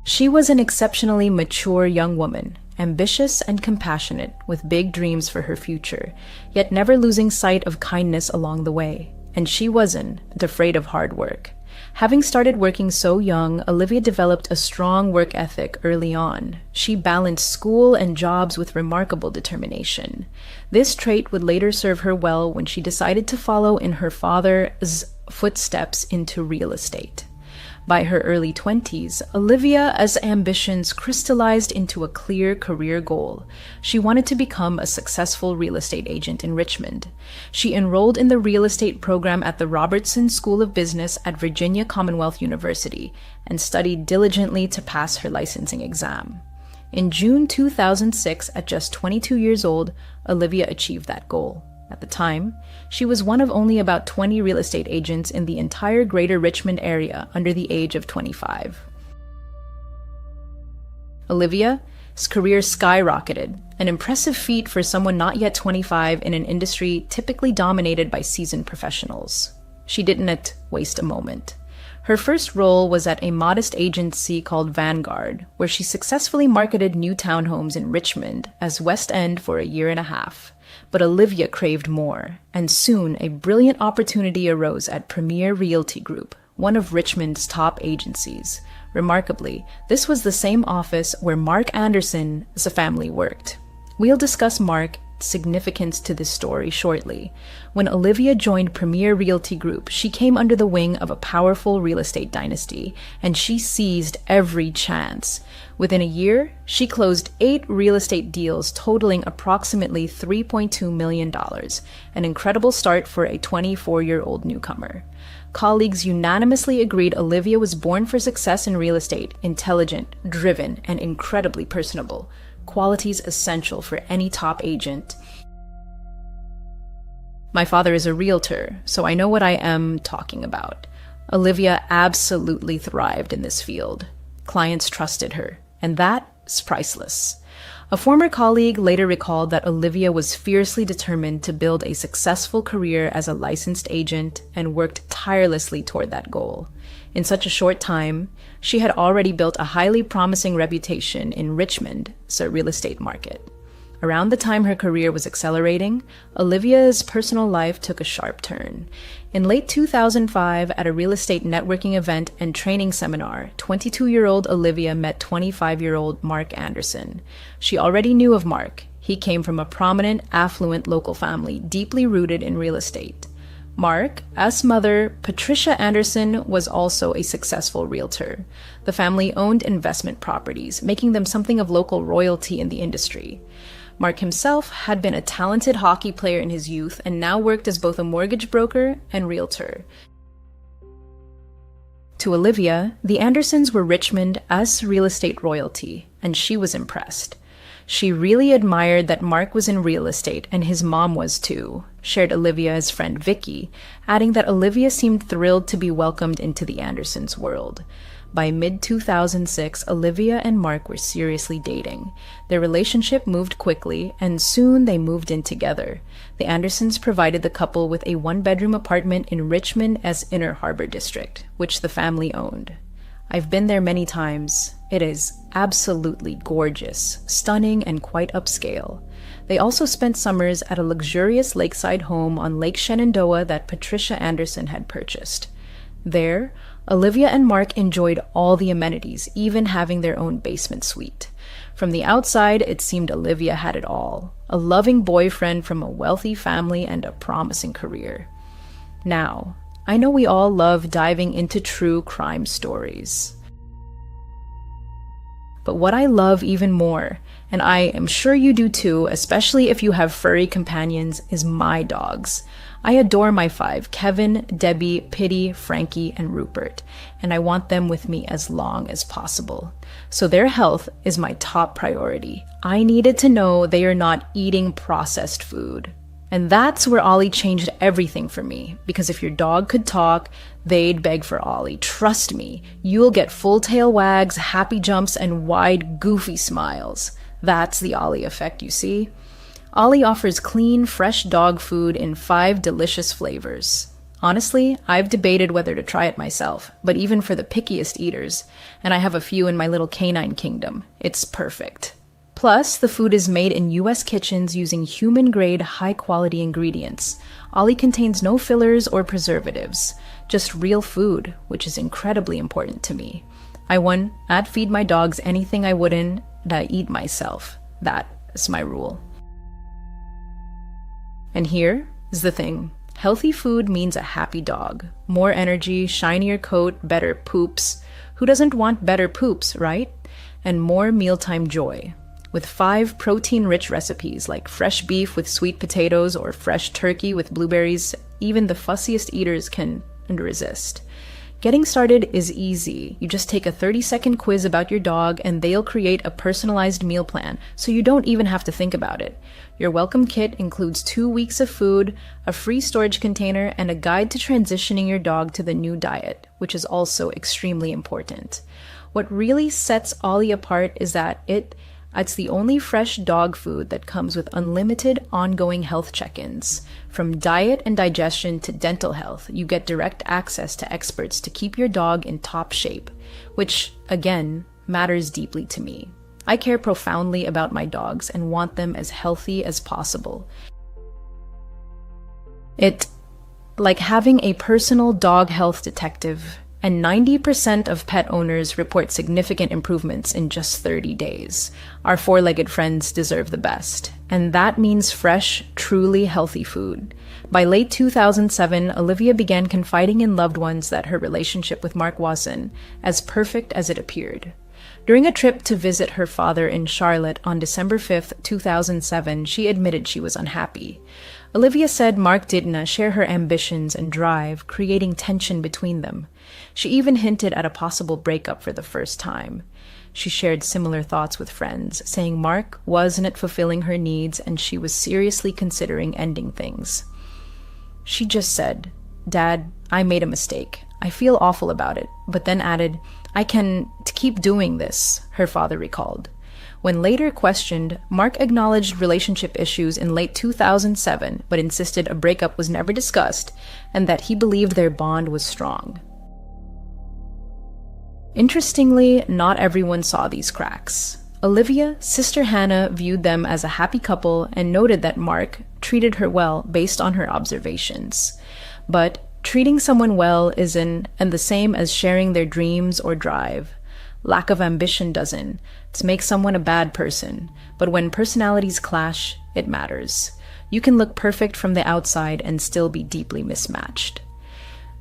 [SPEAKER 3] She was an exceptionally mature young woman, ambitious and compassionate, with big dreams for her future, yet never losing sight of kindness along the way. And she wasn't afraid of hard work. Having started working so young, Olivia developed a strong work ethic early on. She balanced school and jobs with remarkable determination. This trait would later serve her well when she decided to follow in her father's footsteps into real estate. By her early 20s, Olivia's ambitions crystallized into a clear career goal. She wanted to become a successful real estate agent in Richmond. She enrolled in the real estate program at the Robertson School of Business at Virginia Commonwealth University and studied diligently to pass her licensing exam. In June 2006, at just 22 years old, Olivia achieved that goal. At the time, she was one of only about 20 real estate agents in the entire greater Richmond area under the age of 25. Olivia's career skyrocketed, an impressive feat for someone not yet 25 in an industry typically dominated by seasoned professionals. She didn't waste a moment. Her first role was at a modest agency called Vanguard, where she successfully marketed new townhomes in Richmond as West End for a year and a half. But Olivia craved more, and soon a brilliant opportunity arose at Premier Realty Group, one of Richmond's top agencies. Remarkably, this was the same office where Mark Anderson's family worked. We'll discuss Mark's significance to this story shortly. When Olivia joined Premier Realty Group, she came under the wing of a powerful real estate dynasty, and she seized every chance. Within a year, she closed 8 real estate deals totaling approximately $3.2 million, an incredible start for a 24-year-old newcomer. Colleagues unanimously agreed Olivia was born for success in real estate, intelligent, driven, and incredibly personable. Qualities essential for any top agent. My father is a realtor, so I know what I am talking about. Olivia absolutely thrived in this field. Clients trusted her, and that's priceless. A former colleague later recalled that Olivia was fiercely determined to build a successful career as a licensed agent and worked tirelessly toward that goal. In such a short time, she had already built a highly promising reputation in Richmond's real estate market. Around the time her career was accelerating, Olivia's personal life took a sharp turn. In late 2005, at a real estate networking event and training seminar, 22-year-old Olivia met 25-year-old Mark Anderson. She already knew of Mark. He came from a prominent, affluent local family, deeply rooted in real estate. Mark's mother, Patricia Anderson, was also a successful realtor. The family owned investment properties, making them something of local royalty in the industry. Mark himself had been a talented hockey player in his youth and now worked as both a mortgage broker and realtor. To Olivia, the Andersons were Richmond as real estate royalty, and she was impressed. She really admired that Mark was in real estate, and his mom was too, shared Olivia's friend Vicky, adding that Olivia seemed thrilled to be welcomed into the Andersons' world. By mid-2006, Olivia and Mark were seriously dating. Their relationship moved quickly, and soon they moved in together. The Andersons provided the couple with a one-bedroom apartment in Richmond as Inner Harbor District, which the family owned. I've been there many times. It is absolutely gorgeous, stunning, and quite upscale. They also spent summers at a luxurious lakeside home on Lake Shenandoah that Patricia Anderson had purchased. There, Olivia and Mark enjoyed all the amenities, even having their own basement suite. From the outside, it seemed Olivia had it all: a loving boyfriend from a wealthy family and a promising career. Now, I know we all love diving into true crime stories. But what I love even more, and I am sure you do too, especially if you have furry companions, is my dogs. I adore my 5, Kevin, Debbie, Pitty, Frankie, and Rupert, and I want them with me as long as possible. So their health is my top priority. I needed to know they are not eating processed food. And that's where Ollie changed everything for me, because if your dog could talk, they'd beg for Ollie. Trust me, you'll get full tail wags, happy jumps, and wide, goofy smiles. That's the Ollie effect, you see? Ollie offers clean, fresh dog food in 5 delicious flavors. Honestly, I've debated whether to try it myself, but even for the pickiest eaters, and I have a few in my little canine kingdom, it's perfect. Plus, the food is made in U.S. kitchens using human-grade, high-quality ingredients. Ollie contains no fillers or preservatives, just real food, which is incredibly important to me. I'd feed my dogs anything I wouldn't eat myself. That is my rule. And here is the thing. Healthy food means a happy dog. More energy, shinier coat, better poops. Who doesn't want better poops, right? And more mealtime joy. With 5 protein-rich recipes like fresh beef with sweet potatoes or fresh turkey with blueberries, even the fussiest eaters can resist. Getting started is easy. You just take a 30-second quiz about your dog and they'll create a personalized meal plan, so you don't even have to think about it. Your welcome kit includes 2 weeks of food, a free storage container, and a guide to transitioning your dog to the new diet, which is also extremely important. What really sets Ollie apart is that it's the only fresh dog food that comes with unlimited ongoing health check-ins. From diet and digestion to dental health, you get direct access to experts to keep your dog in top shape, which, again, matters deeply to me. I care profoundly about my dogs and want them as healthy as possible. It's like having a personal dog health detective, and 90% of pet owners report significant improvements in just 30 days. Our 4-legged friends deserve the best, and that means fresh, truly healthy food. By late 2007, Olivia began confiding in loved ones that her relationship with Mark wasn't as perfect as it appeared. During a trip to visit her father in Charlotte on December 5, 2007, she admitted she was unhappy. Olivia said Mark didn't share her ambitions and drive, creating tension between them. She even hinted at a possible breakup for the first time. She shared similar thoughts with friends, saying Mark wasn't fulfilling her needs and she was seriously considering ending things. She just said, "Dad, I made a mistake. I feel awful about it," but then added, "I can keep doing this," her father recalled. When later questioned, Mark acknowledged relationship issues in late 2007, but insisted a breakup was never discussed and that he believed their bond was strong. Interestingly, not everyone saw these cracks. Olivia, sister Hannah, viewed them as a happy couple and noted that Mark treated her well based on her observations. But treating someone well isn't the same as sharing their dreams or drive. Lack of ambition doesn't. To make someone a bad person. But when personalities clash, it matters. You can look perfect from the outside and still be deeply mismatched.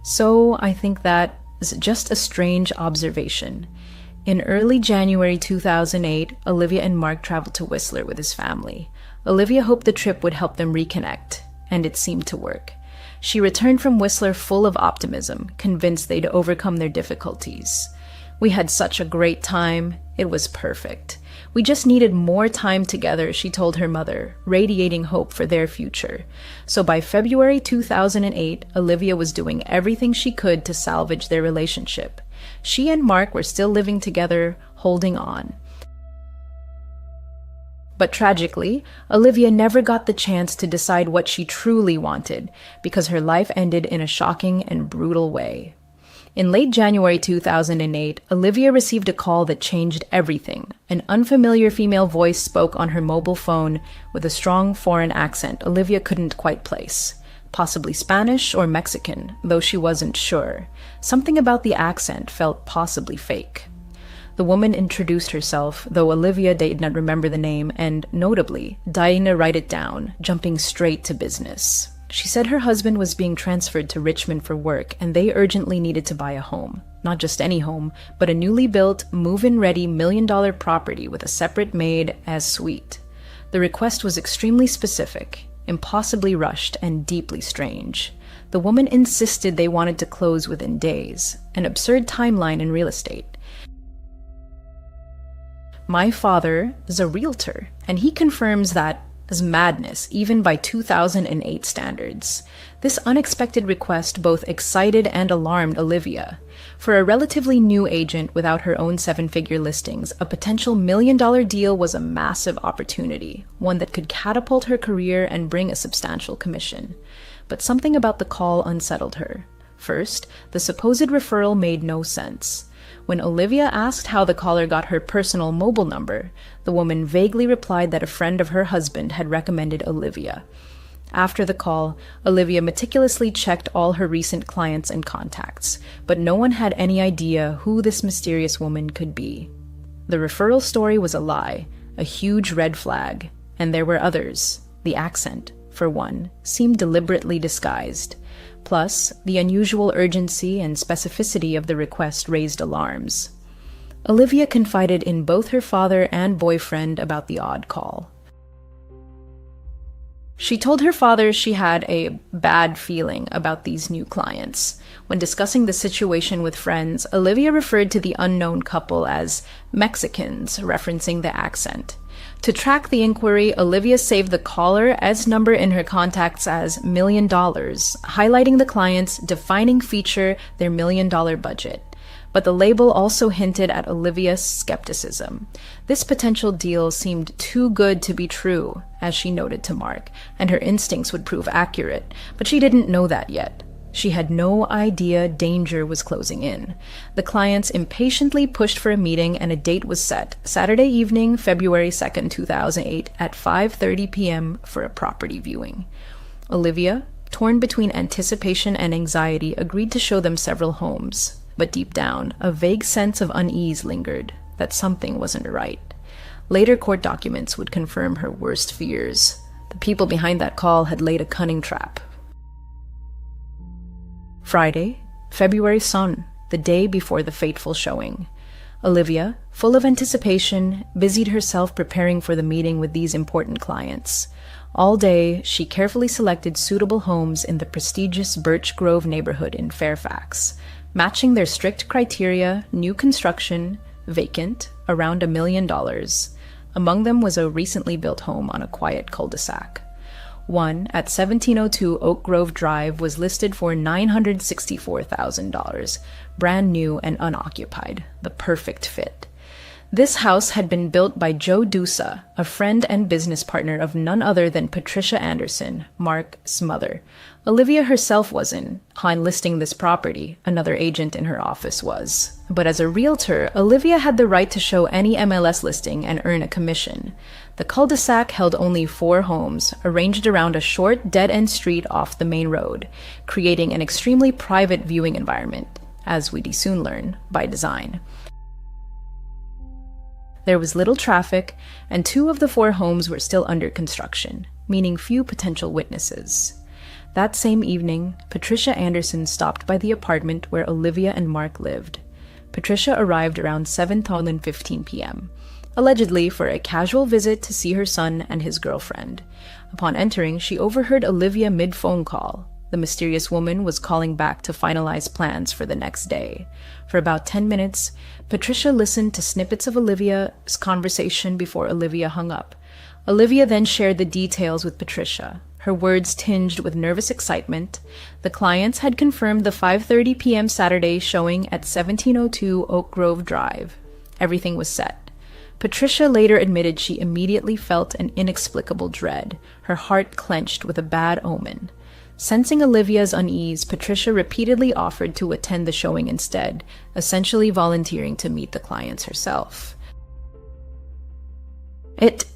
[SPEAKER 3] So I think that is just a strange observation. In early January 2008, Olivia and Mark traveled to Whistler with his family. Olivia hoped the trip would help them reconnect, and it seemed to work. She returned from Whistler full of optimism, convinced they'd overcome their difficulties. "We had such a great time. It was perfect. We just needed more time together," she told her mother, radiating hope for their future. So by February 2008, Olivia was doing everything she could to salvage their relationship. She and Mark were still living together, holding on. But tragically, Olivia never got the chance to decide what she truly wanted, because her life ended in a shocking and brutal way. In late January 2008, Olivia received a call that changed everything. An unfamiliar female voice spoke on her mobile phone with a strong foreign accent Olivia couldn't quite place. Possibly Spanish or Mexican, though she wasn't sure. Something about the accent felt possibly fake. The woman introduced herself, though Olivia did not remember the name, and, notably, didn't write it down, jumping straight to business. She said her husband was being transferred to Richmond for work, and they urgently needed to buy a home. Not just any home, but a newly built, move-in-ready $1 million property with a separate maid as suite. The request was extremely specific, impossibly rushed, and deeply strange. The woman insisted they wanted to close within days, an absurd timeline in real estate. "My father is a realtor, and he confirms that is madness, even by 2008 standards." This unexpected request both excited and alarmed Olivia. For a relatively new agent without her own seven-figure listings, a potential $1 million deal was a massive opportunity, one that could catapult her career and bring a substantial commission. But something about the call unsettled her. First, the supposed referral made no sense. When Olivia asked how the caller got her personal mobile number, the woman vaguely replied that a friend of her husband had recommended Olivia. After the call, Olivia meticulously checked all her recent clients and contacts, but no one had any idea who this mysterious woman could be. The referral story was a lie, a huge red flag, and there were others. The accent, for one, seemed deliberately disguised. Plus, the unusual urgency and specificity of the request raised alarms. Olivia confided in both her father and boyfriend about the odd call. She told her father she had a bad feeling about these new clients. When discussing the situation with friends, Olivia referred to the unknown couple as Mexicans, referencing the accent. To track the inquiry, Olivia saved the caller's number in her contacts as $1 million, highlighting the client's defining feature, their $1 million budget. But the label also hinted at Olivia's skepticism. This potential deal seemed too good to be true, as she noted to Mark, and her instincts would prove accurate, but she didn't know that yet. She had no idea danger was closing in. The clients impatiently pushed for a meeting, and a date was set, Saturday evening, February 2nd, 2008, at 5:30 p.m. for a property viewing. Olivia, torn between anticipation and anxiety, agreed to show them several homes. But deep down, a vague sense of unease lingered, that something wasn't right. Later court documents would confirm her worst fears. The people behind that call had laid a cunning trap. Friday, February sun, the day before the fateful showing. Olivia, full of anticipation, busied herself preparing for the meeting with these important clients. All day, she carefully selected suitable homes in the prestigious Birch Grove neighborhood in Fairfax, matching their strict criteria: new construction, vacant, around $1 million. Among them was a recently built home on a quiet cul-de-sac. One at 1702 Oak Grove Drive was listed for $964,000, brand new and unoccupied, the perfect fit. This house had been built by Joe Dusa, a friend and business partner of none other than Patricia Anderson, Mark's mother. Olivia herself wasn't on listing this property, another agent in her office was. But as a realtor, Olivia had the right to show any MLS listing and earn a commission. The cul-de-sac held only 4 homes, arranged around a short, dead-end street off the main road, creating an extremely private viewing environment, as we'd soon learn, by design. There was little traffic, and 2 of the 4 homes were still under construction, meaning few potential witnesses. That same evening, Patricia Anderson stopped by the apartment where Olivia and Mark lived. Patricia arrived around 7:15 p.m., allegedly for a casual visit to see her son and his girlfriend. Upon entering, she overheard Olivia mid-phone call. The mysterious woman was calling back to finalize plans for the next day. For about 10 minutes, Patricia listened to snippets of Olivia's conversation before Olivia hung up. Olivia then shared the details with Patricia, her words tinged with nervous excitement. The clients had confirmed the 5:30 p.m. Saturday showing at 1702 Oak Grove Drive. Everything was set. Patricia later admitted she immediately felt an inexplicable dread, her heart clenched with a bad omen. Sensing Olivia's unease, Patricia repeatedly offered to attend the showing instead, essentially volunteering to meet the clients herself. It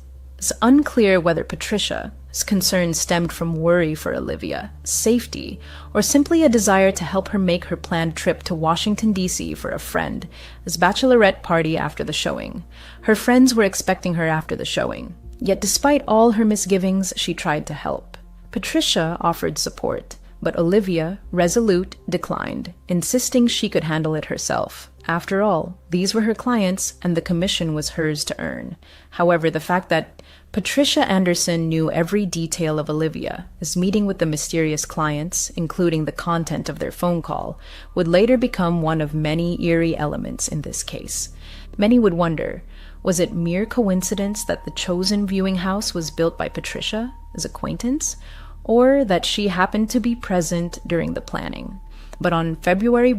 [SPEAKER 3] is unclear whether Patricia's concern stemmed from worry for Olivia, safety, or simply a desire to help her make her planned trip to Washington, D.C. for a friend's bachelorette party after the showing. Her friends were expecting her after the showing, yet despite all her misgivings, she tried to help. Patricia offered support, but Olivia, resolute, declined, insisting she could handle it herself. After all, these were her clients, and the commission was hers to earn. However, the fact that Patricia Anderson knew every detail of Olivia's meeting with the mysterious clients, including the content of their phone call, would later become one of many eerie elements in this case. Many would wonder, was it mere coincidence that the chosen viewing house was built by Patricia's acquaintance, or that she happened to be present during the planning? But on February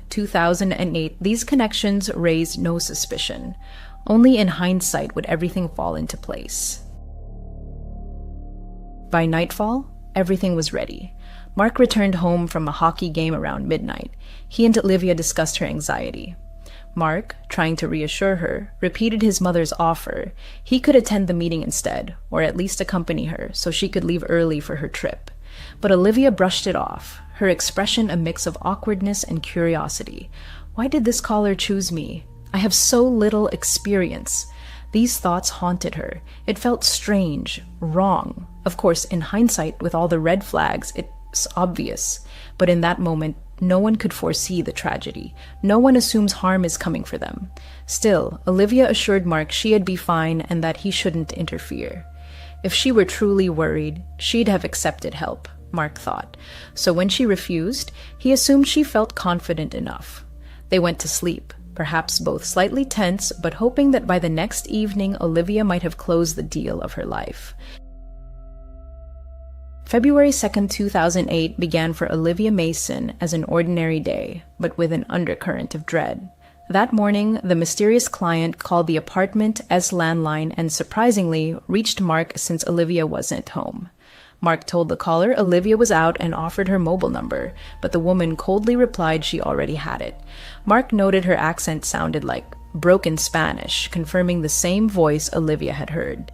[SPEAKER 3] 2008, these connections raised no suspicion. Only in hindsight would everything fall into place. By nightfall, everything was ready. Mark returned home from a hockey game around midnight. He and Olivia discussed her anxiety. Mark, trying to reassure her, repeated his mother's offer. He could attend the meeting instead, or at least accompany her, so she could leave early for her trip. But Olivia brushed it off, her expression a mix of awkwardness and curiosity. Why did this caller choose me? I have so little experience. These thoughts haunted her. It felt strange, wrong. Of course, in hindsight, with all the red flags, it's obvious. But in that moment, no one could foresee the tragedy. No one assumes harm is coming for them. Still, Olivia assured Mark she'd be fine and that he shouldn't interfere. If she were truly worried, she'd have accepted help, Mark thought. So when she refused, he assumed she felt confident enough. They went to sleep, perhaps both slightly tense, but hoping that by the next evening Olivia might have closed the deal of her life. February 2nd, 2008 began for Olivia Mason as an ordinary day, but with an undercurrent of dread. That morning, the mysterious client called the apartment's landline and surprisingly reached Mark since Olivia wasn't home. Mark told the caller Olivia was out and offered her mobile number, but the woman coldly replied she already had it. Mark noted her accent sounded like broken Spanish, confirming the same voice Olivia had heard.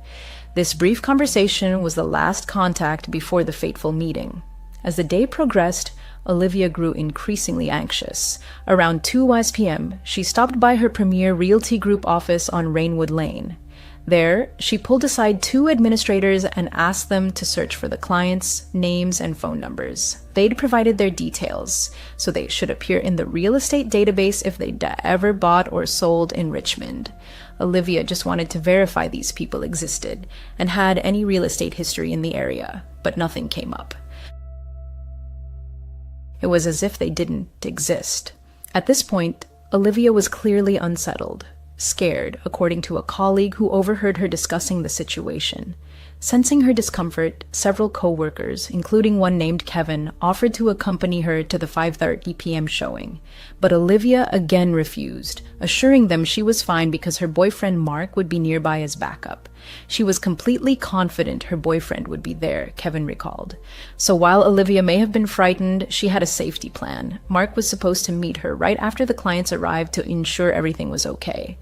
[SPEAKER 3] This brief conversation was the last contact before the fateful meeting. As the day progressed, Olivia grew increasingly anxious. Around 2 p.m., she stopped by her Premier Realty Group office on Rainwood Lane. There, she pulled aside 2 administrators and asked them to search for the clients' names and phone numbers. They'd provided their details, so they should appear in the real estate database if they'd ever bought or sold in Richmond. Olivia just wanted to verify these people existed and had any real estate history in the area, but nothing came up. It was as if they didn't exist. At this point, Olivia was clearly unsettled. Scared, according to a colleague who overheard her discussing the situation. Sensing her discomfort, several co-workers, including one named Kevin, offered to accompany her to the 5:30 p.m. showing. But Olivia again refused, assuring them she was fine because her boyfriend Mark would be nearby as backup. She was completely confident her boyfriend would be there, Kevin recalled. So while Olivia may have been frightened, she had a safety plan. Mark was supposed to meet her right after the clients arrived to ensure everything was okay.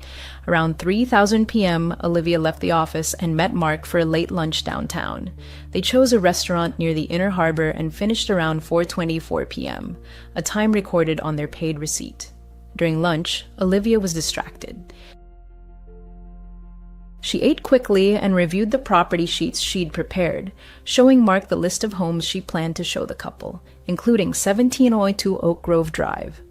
[SPEAKER 3] Around 3:00 p.m., Olivia left the office and met Mark for a late lunch downtown. They chose a restaurant near the Inner Harbor and finished around 4:24 p.m., a time recorded on their paid receipt. During lunch, Olivia was distracted. She ate quickly and reviewed the property sheets she'd prepared, showing Mark the list of homes she planned to show the couple, including 1702 Oak Grove Drive.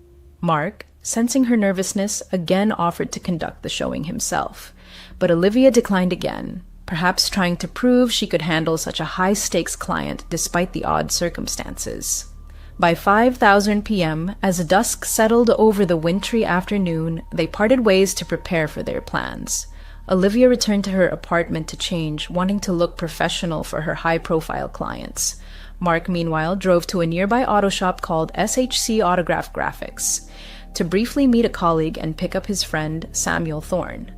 [SPEAKER 3] Mark, sensing her nervousness, again offered to conduct the showing himself. But Olivia declined again, perhaps trying to prove she could handle such a high-stakes client despite the odd circumstances. By 5:00 p.m., as dusk settled over the wintry afternoon, they parted ways to prepare for their plans. Olivia returned to her apartment to change, wanting to look professional for her high-profile clients. Mark, meanwhile, drove to a nearby auto shop called SHC Autograph Graphics to briefly meet a colleague and pick up his friend, Samuel Thorne.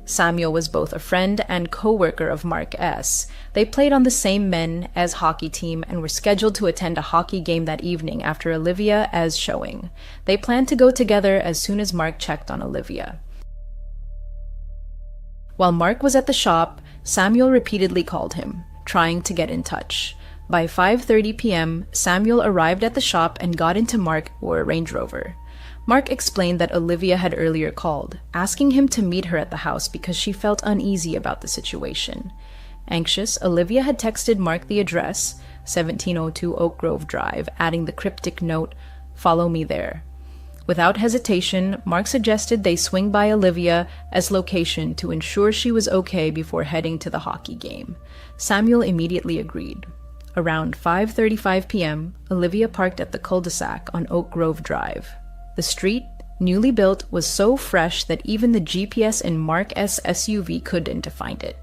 [SPEAKER 3] Samuel was both a friend and co-worker of Mark S. They played on the same men's hockey team and were scheduled to attend a hockey game that evening after Olivia's showing. They planned to go together as soon as Mark checked on Olivia. While Mark was at the shop, Samuel repeatedly called him, trying to get in touch. By 5:30 p.m., Samuel arrived at the shop and got into Mark or a Range Rover. Mark explained that Olivia had earlier called, asking him to meet her at the house because she felt uneasy about the situation. Anxious, Olivia had texted Mark the address, 1702 Oak Grove Drive, adding the cryptic note, "Follow me there." Without hesitation, Mark suggested they swing by Olivia's location to ensure she was okay before heading to the hockey game. Samuel immediately agreed. Around 5:35 p.m., Olivia parked at the cul-de-sac on Oak Grove Drive. The street, newly built, was so fresh that even the GPS in Mark's SUV couldn't find it.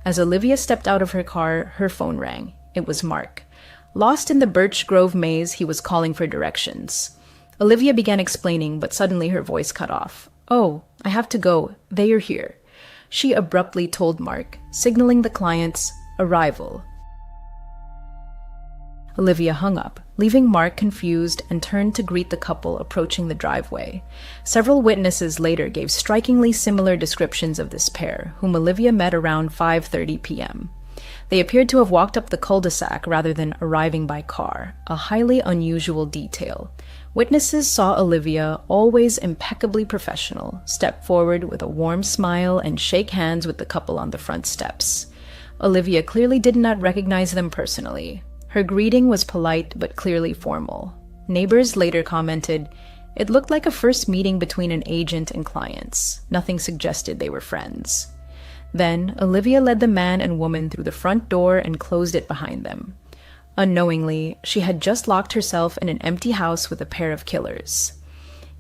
[SPEAKER 3] As Olivia stepped out of her car, her phone rang. It was Mark. Lost in the Birch Grove maze, he was calling for directions. Olivia began explaining, but suddenly her voice cut off. "Oh, I have to go. They are here," she abruptly told Mark, signaling the client's arrival. Olivia hung up, leaving Mark confused, and turned to greet the couple approaching the driveway. Several witnesses later gave strikingly similar descriptions of this pair, whom Olivia met around 5:30 p.m. They appeared to have walked up the cul-de-sac rather than arriving by car, a highly unusual detail. Witnesses saw Olivia, always impeccably professional, step forward with a warm smile and shake hands with the couple on the front steps. Olivia clearly did not recognize them personally. Her greeting was polite but clearly formal. Neighbors later commented, "It looked like a first meeting between an agent and clients. Nothing suggested they were friends." Then, Olivia led the man and woman through the front door and closed it behind them. Unknowingly, she had just locked herself in an empty house with a pair of killers.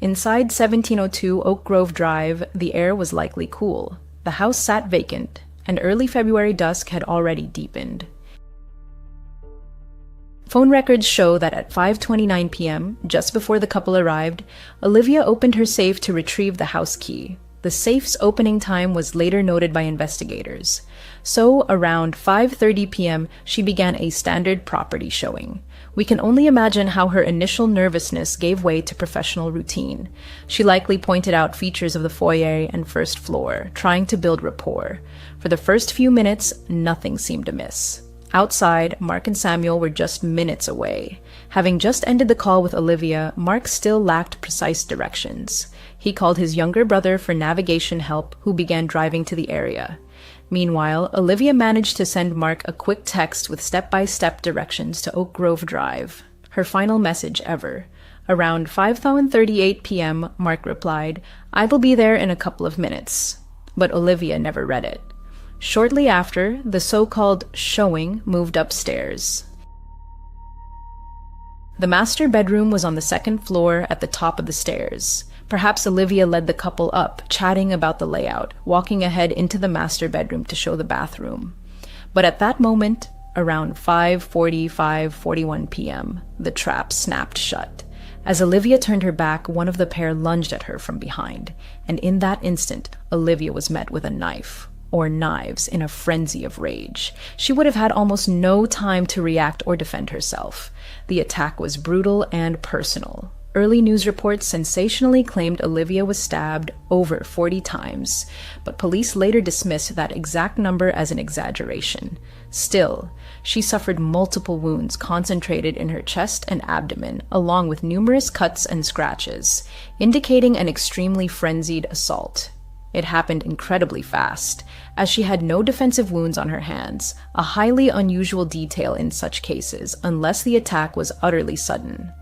[SPEAKER 3] Inside 1702 Oak Grove Drive, the air was likely cool. The house sat vacant, and early February dusk had already deepened. Phone records show that at 5:29 p.m., just before the couple arrived, Olivia opened her safe to retrieve the house key. The safe's opening time was later noted by investigators. So, around 5:30 p.m., she began a standard property showing. We can only imagine how her initial nervousness gave way to professional routine. She likely pointed out features of the foyer and first floor, trying to build rapport. For the first few minutes, nothing seemed amiss. Outside, Mark and Samuel were just minutes away. Having just ended the call with Olivia, Mark still lacked precise directions. He called his younger brother for navigation help, who began driving to the area. Meanwhile, Olivia managed to send Mark a quick text with step-by-step directions to Oak Grove Drive. Her final message ever. Around 5:38 p.m., Mark replied, "I will be there in a couple of minutes." But Olivia never read it. Shortly after, the so-called showing moved upstairs. The master bedroom was on the second floor at the top of the stairs. Perhaps Olivia led the couple up, chatting about the layout, walking ahead into the master bedroom to show the bathroom. But at that moment, around 5:41 p.m., the trap snapped shut. As Olivia turned her back, one of the pair lunged at her from behind, and in that instant, Olivia was met with a knife. Or knives, in a frenzy of rage. She would have had almost no time to react or defend herself. The attack was brutal and personal. Early news reports sensationally claimed Olivia was stabbed over 40 times, but police later dismissed that exact number as an exaggeration. Still, she suffered multiple wounds concentrated in her chest and abdomen, along with numerous cuts and scratches, indicating an extremely frenzied assault. It happened incredibly fast, as she had no defensive wounds on her hands, a highly unusual detail in such cases, unless the attack was utterly sudden.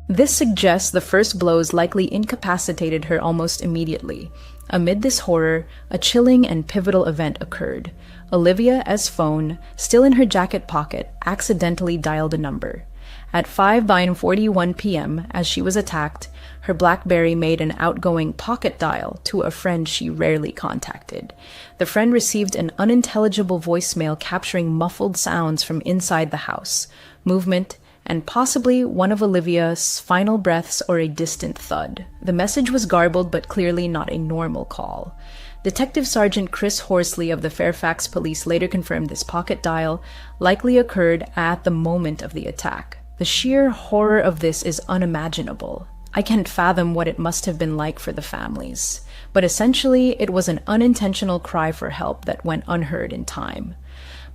[SPEAKER 3] This suggests the first blows likely incapacitated her almost immediately. Amid this horror, a chilling and pivotal event occurred. Olivia's phone, still in her jacket pocket, accidentally dialed a number. At 5:41 p.m., as she was attacked, her BlackBerry made an outgoing pocket dial to a friend she rarely contacted. The friend received an unintelligible voicemail capturing muffled sounds from inside the house, movement, and possibly one of Olivia's final breaths or a distant thud. The message was garbled but clearly not a normal call. Detective Sergeant Chris Horsley of the Fairfax Police later confirmed this pocket dial likely occurred at the moment of the attack. The sheer horror of this is unimaginable. I can't fathom what it must have been like for the families. But essentially, it was an unintentional cry for help that went unheard in time.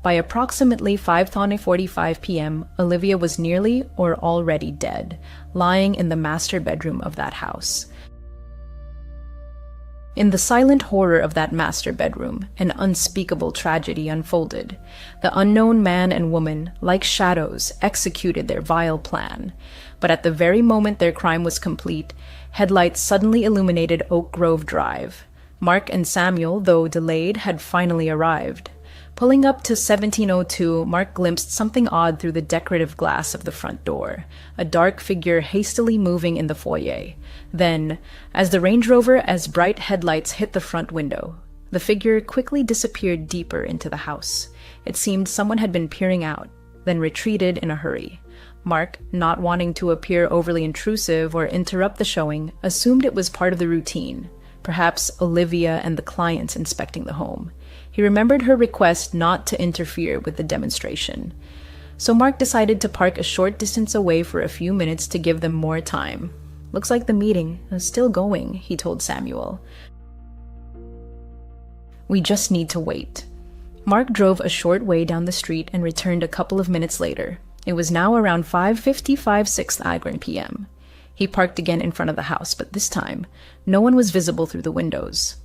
[SPEAKER 3] By approximately 5:45 p.m., Olivia was nearly or already dead, lying in the master bedroom of that house. In the silent horror of that master bedroom, an unspeakable tragedy unfolded. The unknown man and woman, like shadows, executed their vile plan. But at the very moment their crime was complete, headlights suddenly illuminated Oak Grove Drive. Mark and Samuel, though delayed, had finally arrived. Pulling up to 1702, Mark glimpsed something odd through the decorative glass of the front door, a dark figure hastily moving in the foyer. Then, as the Range Rover's bright headlights hit the front window, the figure quickly disappeared deeper into the house. It seemed someone had been peering out, then retreated in a hurry. Mark, not wanting to appear overly intrusive or interrupt the showing, assumed it was part of the routine, perhaps Olivia and the clients inspecting the home. He remembered her request not to interfere with the demonstration. So Mark decided to park a short distance away for a few minutes to give them more time. "Looks like the meeting is still going," he told Samuel. "We just need to wait." Mark drove a short way down the street and returned a couple of minutes later. It was now around 5:55 6th Agram p.m. He parked again in front of the house, but this time, no one was visible through the windows.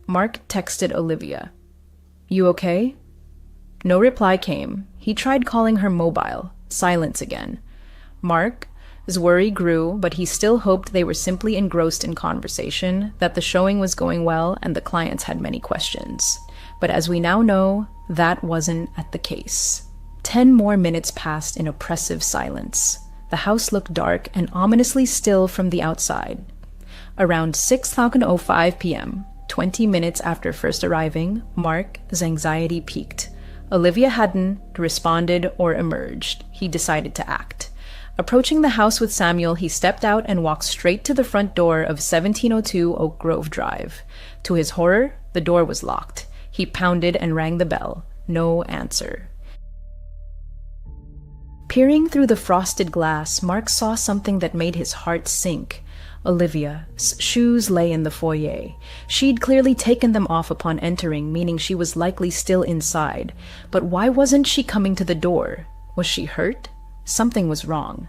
[SPEAKER 3] Mark texted Olivia. "You okay?" No reply came. He tried calling her mobile. Silence again. Mark's worry grew, but he still hoped they were simply engrossed in conversation, that the showing was going well, and the clients had many questions. But as we now know, that wasn't the case. 10 more minutes passed in oppressive silence. The house looked dark and ominously still from the outside. Around 6:05 p.m., 20 minutes after first arriving, Mark's anxiety peaked. Olivia hadn't responded or emerged. He decided to act. Approaching the house with Samuel, he stepped out and walked straight to the front door of 1702 Oak Grove Drive. To his horror, the door was locked. He pounded and rang the bell. No answer. Peering through the frosted glass, Mark saw something that made his heart sink. Olivia's shoes lay in the foyer. She'd clearly taken them off upon entering, meaning she was likely still inside. But why wasn't she coming to the door? Was she hurt? Something was wrong.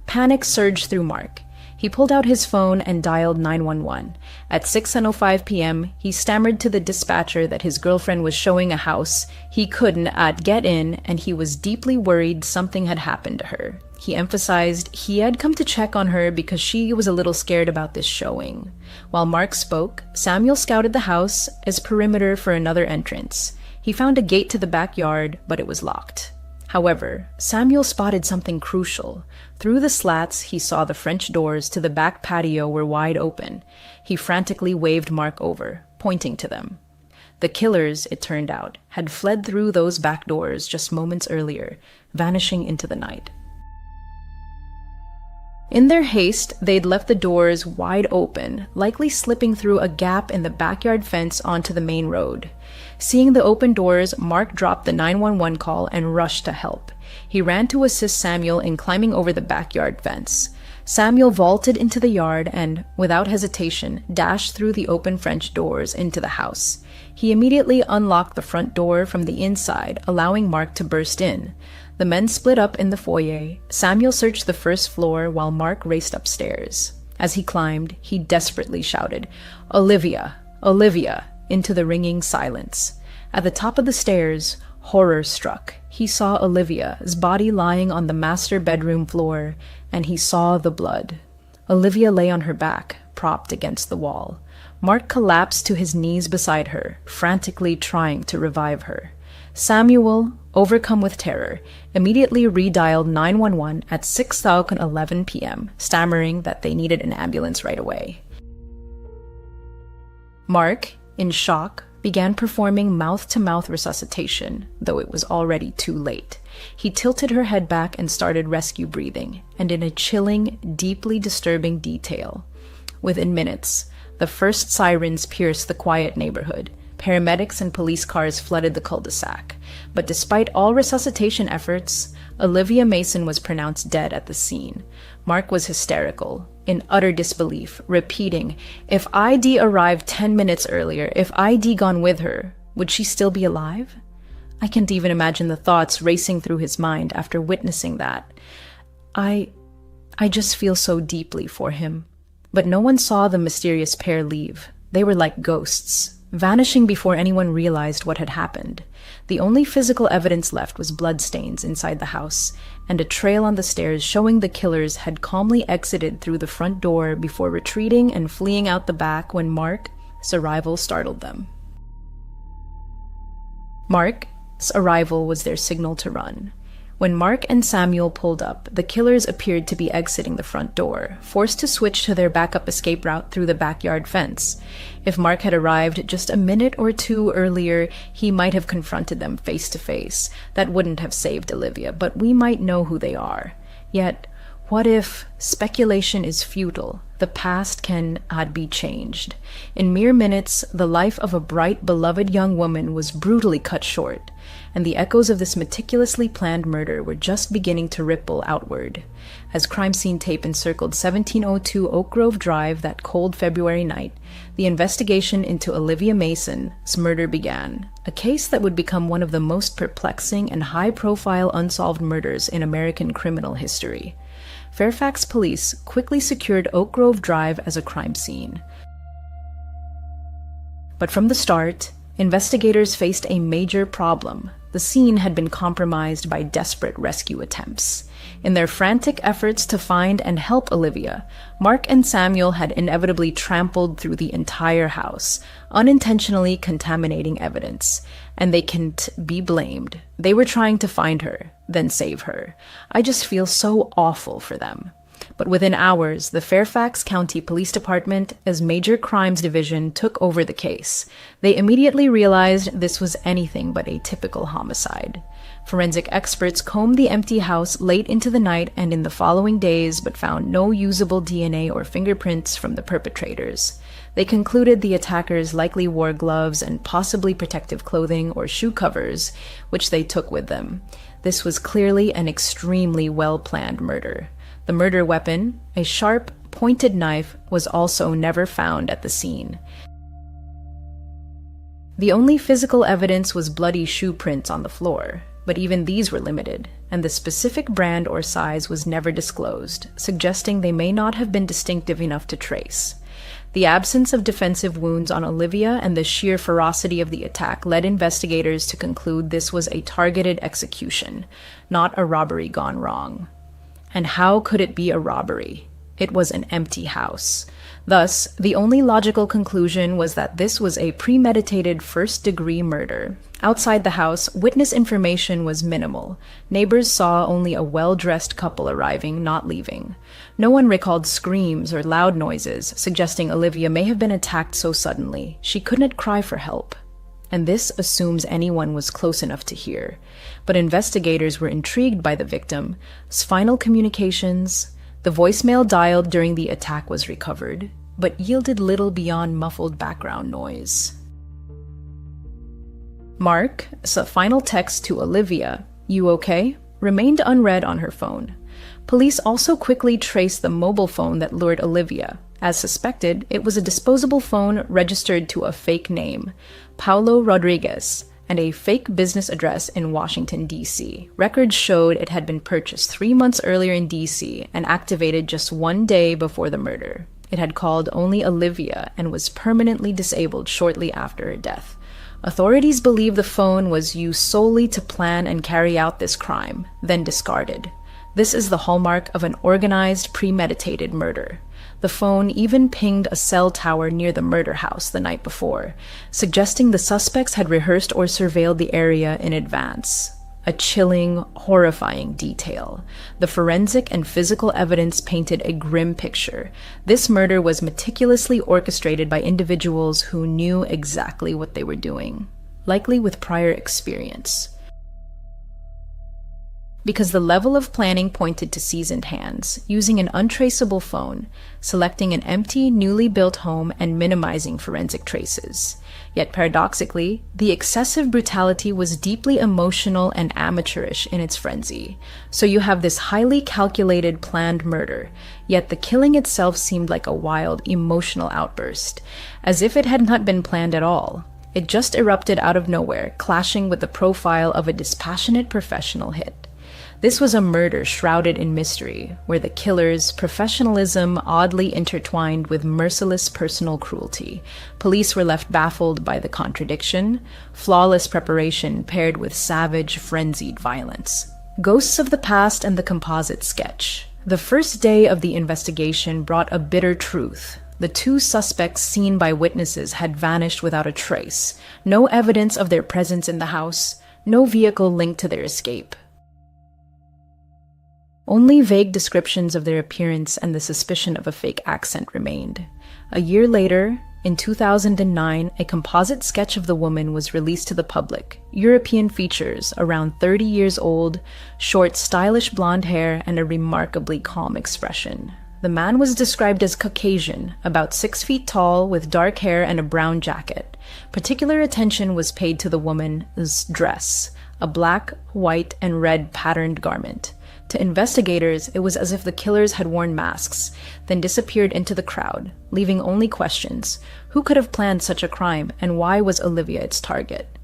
[SPEAKER 3] Panic surged through Mark. He pulled out his phone and dialed 911. At 6:05 p.m., he stammered to the dispatcher that his girlfriend was showing a house he couldn't get in, and he was deeply worried something had happened to her. He emphasized he had come to check on her because she was a little scared about this showing. While Mark spoke, Samuel scouted the house as perimeter for another entrance. He found a gate to the backyard, but it was locked. However, Samuel spotted something crucial. Through the slats, he saw the French doors to the back patio were wide open. He frantically waved Mark over, pointing to them. The killers, it turned out, had fled through those back doors just moments earlier, vanishing into the night. In their haste, they'd left the doors wide open, likely slipping through a gap in the backyard fence onto the main road. Seeing the open doors, Mark dropped the 911 call and rushed to help. He ran to assist Samuel in climbing over the backyard fence. Samuel vaulted into the yard and, without hesitation, dashed through the open French doors into the house. He immediately unlocked the front door from the inside, allowing Mark to burst in. The men split up in the foyer. Samuel searched the first floor while Mark raced upstairs. As he climbed, he desperately shouted, "Olivia! Olivia!" into the ringing silence. At the top of the stairs, Horror struck, he saw Olivia's body lying on the master bedroom floor, and he saw the blood. Olivia lay on her back, propped against the wall. Mark collapsed to his knees beside her, frantically trying to revive her. Samuel, overcome with terror, immediately redialed 911 at 6:11 p.m., stammering that they needed an ambulance right away. Mark, in shock, began performing mouth-to-mouth resuscitation, though it was already too late. He tilted her head back and started rescue breathing, and in a chilling, deeply disturbing detail. Within minutes, the first sirens pierced the quiet neighborhood. Paramedics and police cars flooded the cul-de-sac. But despite all resuscitation efforts, Olivia Mason was pronounced dead at the scene. Mark was hysterical, in utter disbelief, repeating, "If ID arrived 10 minutes earlier, if ID gone with her, would she still be alive?" I can't even imagine the thoughts racing through his mind after witnessing that. I just feel so deeply for him. But no one saw the mysterious pair leave. They were like ghosts, vanishing before anyone realized what had happened. The only physical evidence left was bloodstains inside the house, and a trail on the stairs showing the killers had calmly exited through the front door before retreating and fleeing out the back when Mark's arrival startled them. Mark's arrival was their signal to run. When Mark and Samuel pulled up, the killers appeared to be exiting the front door, forced to switch to their backup escape route through the backyard fence. If Mark had arrived just a minute or two earlier, he might have confronted them face to face. That wouldn't have saved Olivia, but we might know who they are. Yet, what if speculation is futile? The past cannot be changed. In mere minutes, the life of a bright, beloved young woman was brutally cut short, and the echoes of this meticulously planned murder were just beginning to ripple outward. As crime scene tape encircled 1702 Oak Grove Drive that cold February night, the investigation into Olivia Mason's murder began, a case that would become one of the most perplexing and high-profile unsolved murders in American criminal history. Fairfax police quickly secured Oak Grove Drive as a crime scene. But from the start, investigators faced a major problem. The scene had been compromised by desperate rescue attempts. In their frantic efforts to find and help Olivia, Mark and Samuel had inevitably trampled through the entire house, unintentionally contaminating evidence. And they can't be blamed. They were trying to find her, then save her. I just feel so awful for them. But within hours, the Fairfax County Police Department's Major Crimes Division took over the case. They immediately realized this was anything but a typical homicide. Forensic experts combed the empty house late into the night and in the following days, but found no usable DNA or fingerprints from the perpetrators. They concluded the attackers likely wore gloves and possibly protective clothing or shoe covers, which they took with them. This was clearly an extremely well-planned murder. The murder weapon, a sharp, pointed knife, was also never found at the scene. The only physical evidence was bloody shoe prints on the floor, but even these were limited, and the specific brand or size was never disclosed, suggesting they may not have been distinctive enough to trace. The absence of defensive wounds on Olivia and the sheer ferocity of the attack led investigators to conclude this was a targeted execution, not a robbery gone wrong. And how could it be a robbery? It was an empty house. Thus, the only logical conclusion was that this was a premeditated first-degree murder. Outside the house, witness information was minimal. Neighbors saw only a well-dressed couple arriving, not leaving. No one recalled screams or loud noises, suggesting Olivia may have been attacked so suddenly she couldn't cry for help. And this assumes anyone was close enough to hear. But investigators were intrigued by the victim's final communications. The voicemail dialed during the attack was recovered, but yielded little beyond muffled background noise. Mark's final text to Olivia, "You okay?" remained unread on her phone. Police also quickly traced the mobile phone that lured Olivia. As suspected, it was a disposable phone registered to a fake name, Paulo Rodriguez, and a fake business address in Washington, D.C. Records showed it had been purchased 3 months earlier in D.C. and activated just 1 day before the murder. It had called only Olivia and was permanently disabled shortly after her death. Authorities believe the phone was used solely to plan and carry out this crime, then discarded. This is the hallmark of an organized, premeditated murder. The phone even pinged a cell tower near the murder house the night before, suggesting the suspects had rehearsed or surveilled the area in advance. A chilling, horrifying detail. The forensic and physical evidence painted a grim picture. This murder was meticulously orchestrated by individuals who knew exactly what they were doing, likely with prior experience. Because the level of planning pointed to seasoned hands, using an untraceable phone, selecting an empty, newly built home, and minimizing forensic traces. Yet paradoxically, the excessive brutality was deeply emotional and amateurish in its frenzy. So you have this highly calculated, planned murder, yet the killing itself seemed like a wild, emotional outburst, as if it had not been planned at all. It just erupted out of nowhere, clashing with the profile of a dispassionate professional hit. This was a murder shrouded in mystery, where the killer's professionalism oddly intertwined with merciless personal cruelty. Police were left baffled by the contradiction, flawless preparation paired with savage, frenzied violence. Ghosts of the past and the composite sketch. The first day of the investigation brought a bitter truth. The two suspects seen by witnesses had vanished without a trace. No evidence of their presence in the house, no vehicle linked to their escape. Only vague descriptions of their appearance and the suspicion of a fake accent remained. A year later, in 2009, a composite sketch of the woman was released to the public. European features, around 30 years old, short, stylish blonde hair, and a remarkably calm expression. The man was described as Caucasian, about 6 feet tall, with dark hair and a brown jacket. Particular attention was paid to the woman's dress, a black, white, and red patterned garment. To investigators, it was as if the killers had worn masks, then disappeared into the crowd, leaving only questions. Who could have planned such a crime, and why was Olivia its target?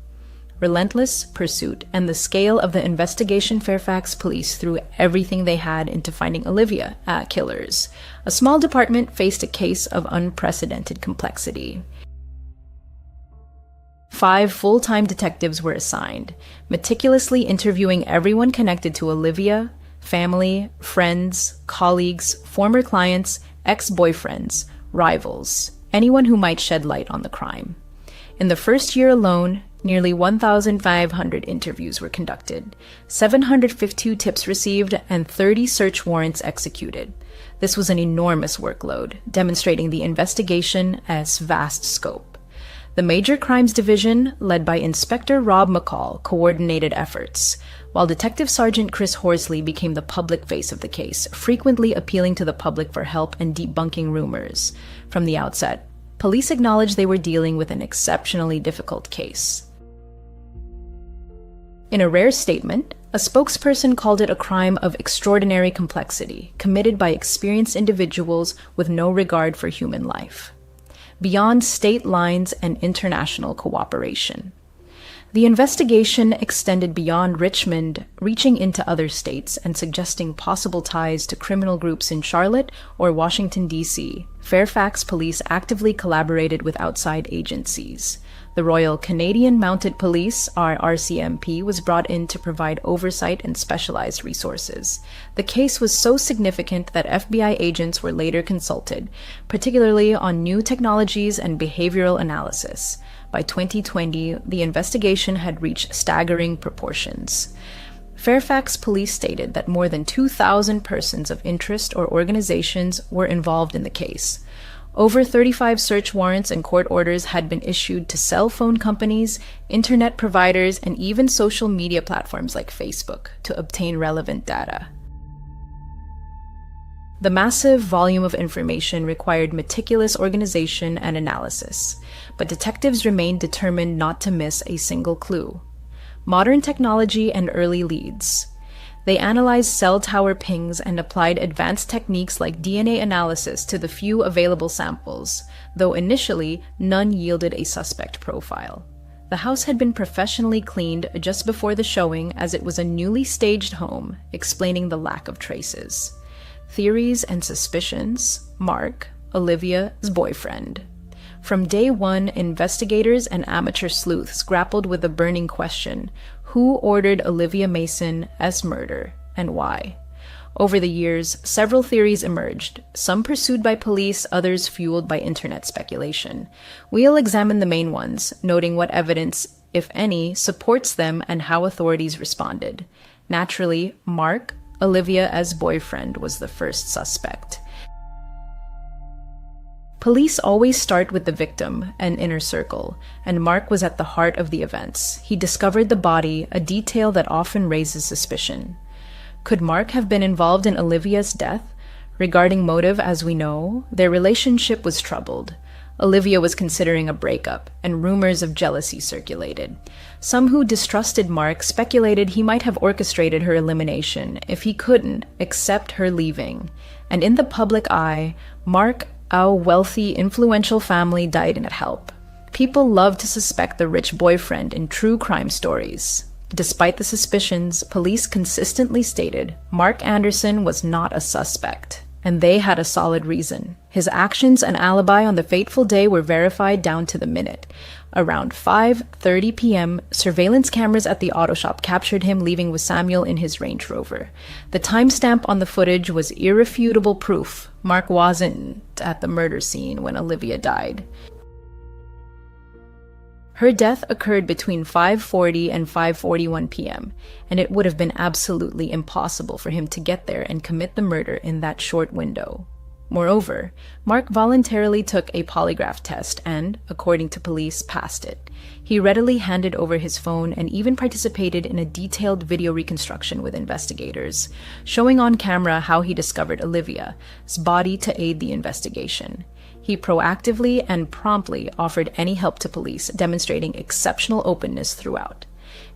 [SPEAKER 3] Relentless pursuit and the scale of the investigation. Fairfax police threw everything they had into finding Olivia, killers. A small department faced a case of unprecedented complexity. 5 full-time detectives were assigned, meticulously interviewing everyone connected to Olivia, family, friends, colleagues, former clients, ex-boyfriends, rivals, anyone who might shed light on the crime. In the first year alone, nearly 1,500 interviews were conducted, 752 tips received, and 30 search warrants executed. This was an enormous workload, demonstrating the investigation's vast scope. The Major Crimes Division, led by Inspector Rob McCall, coordinated efforts, while Detective Sergeant Chris Horsley became the public face of the case, frequently appealing to the public for help and debunking rumors. From the outset, police acknowledged they were dealing with an exceptionally difficult case. In a rare statement, a spokesperson called it a crime of extraordinary complexity, committed by experienced individuals with no regard for human life, beyond state lines and international cooperation. The investigation extended beyond Richmond, reaching into other states and suggesting possible ties to criminal groups in Charlotte or Washington, D.C. Fairfax police actively collaborated with outside agencies. The Royal Canadian Mounted Police, RCMP, was brought in to provide oversight and specialized resources. The case was so significant that FBI agents were later consulted, particularly on new technologies and behavioral analysis. By 2020, the investigation had reached staggering proportions. Fairfax police stated that more than 2,000 persons of interest or organizations were involved in the case. Over 35 search warrants and court orders had been issued to cell phone companies, internet providers, and even social media platforms like Facebook to obtain relevant data. The massive volume of information required meticulous organization and analysis, but detectives remained determined not to miss a single clue. Modern technology and early leads. They analyzed cell tower pings and applied advanced techniques like DNA analysis to the few available samples, though initially none yielded a suspect profile. The house had been professionally cleaned just before the showing, as it was a newly staged home, explaining the lack of traces. Theories and suspicions. Mark, Olivia's boyfriend. From day one, investigators and amateur sleuths grappled with the burning question: who ordered Olivia Mason's murder, and why? Over the years, several theories emerged, some pursued by police, others fueled by internet speculation. We'll examine the main ones, noting what evidence, if any, supports them and how authorities responded. Naturally, Mark, Olivia's boyfriend, was the first suspect. Police always start with the victim, an inner circle, and Mark was at the heart of the events. He discovered the body, a detail that often raises suspicion. Could Mark have been involved in Olivia's death? Regarding motive, as we know, their relationship was troubled. Olivia was considering a breakup, and rumors of jealousy circulated. Some who distrusted Mark speculated he might have orchestrated her elimination if he couldn't accept her leaving. And in the public eye, Mark, a wealthy, influential family, didn't help. People love to suspect the rich boyfriend in true crime stories. Despite the suspicions, police consistently stated Mark Anderson was not a suspect, and they had a solid reason. His actions and alibi on the fateful day were verified down to the minute. Around 5:30 p.m., surveillance cameras at the auto shop captured him leaving with Samuel in his Range Rover. The timestamp on the footage was irrefutable proof. Mark wasn't at the murder scene when Olivia died. Her death occurred between 5:40 and 5:41 p.m., and it would have been absolutely impossible for him to get there and commit the murder in that short window. Moreover, Mark voluntarily took a polygraph test and, according to police, passed it. He readily handed over his phone and even participated in a detailed video reconstruction with investigators, showing on camera how he discovered Olivia's body to aid the investigation. He proactively and promptly offered any help to police, demonstrating exceptional openness throughout.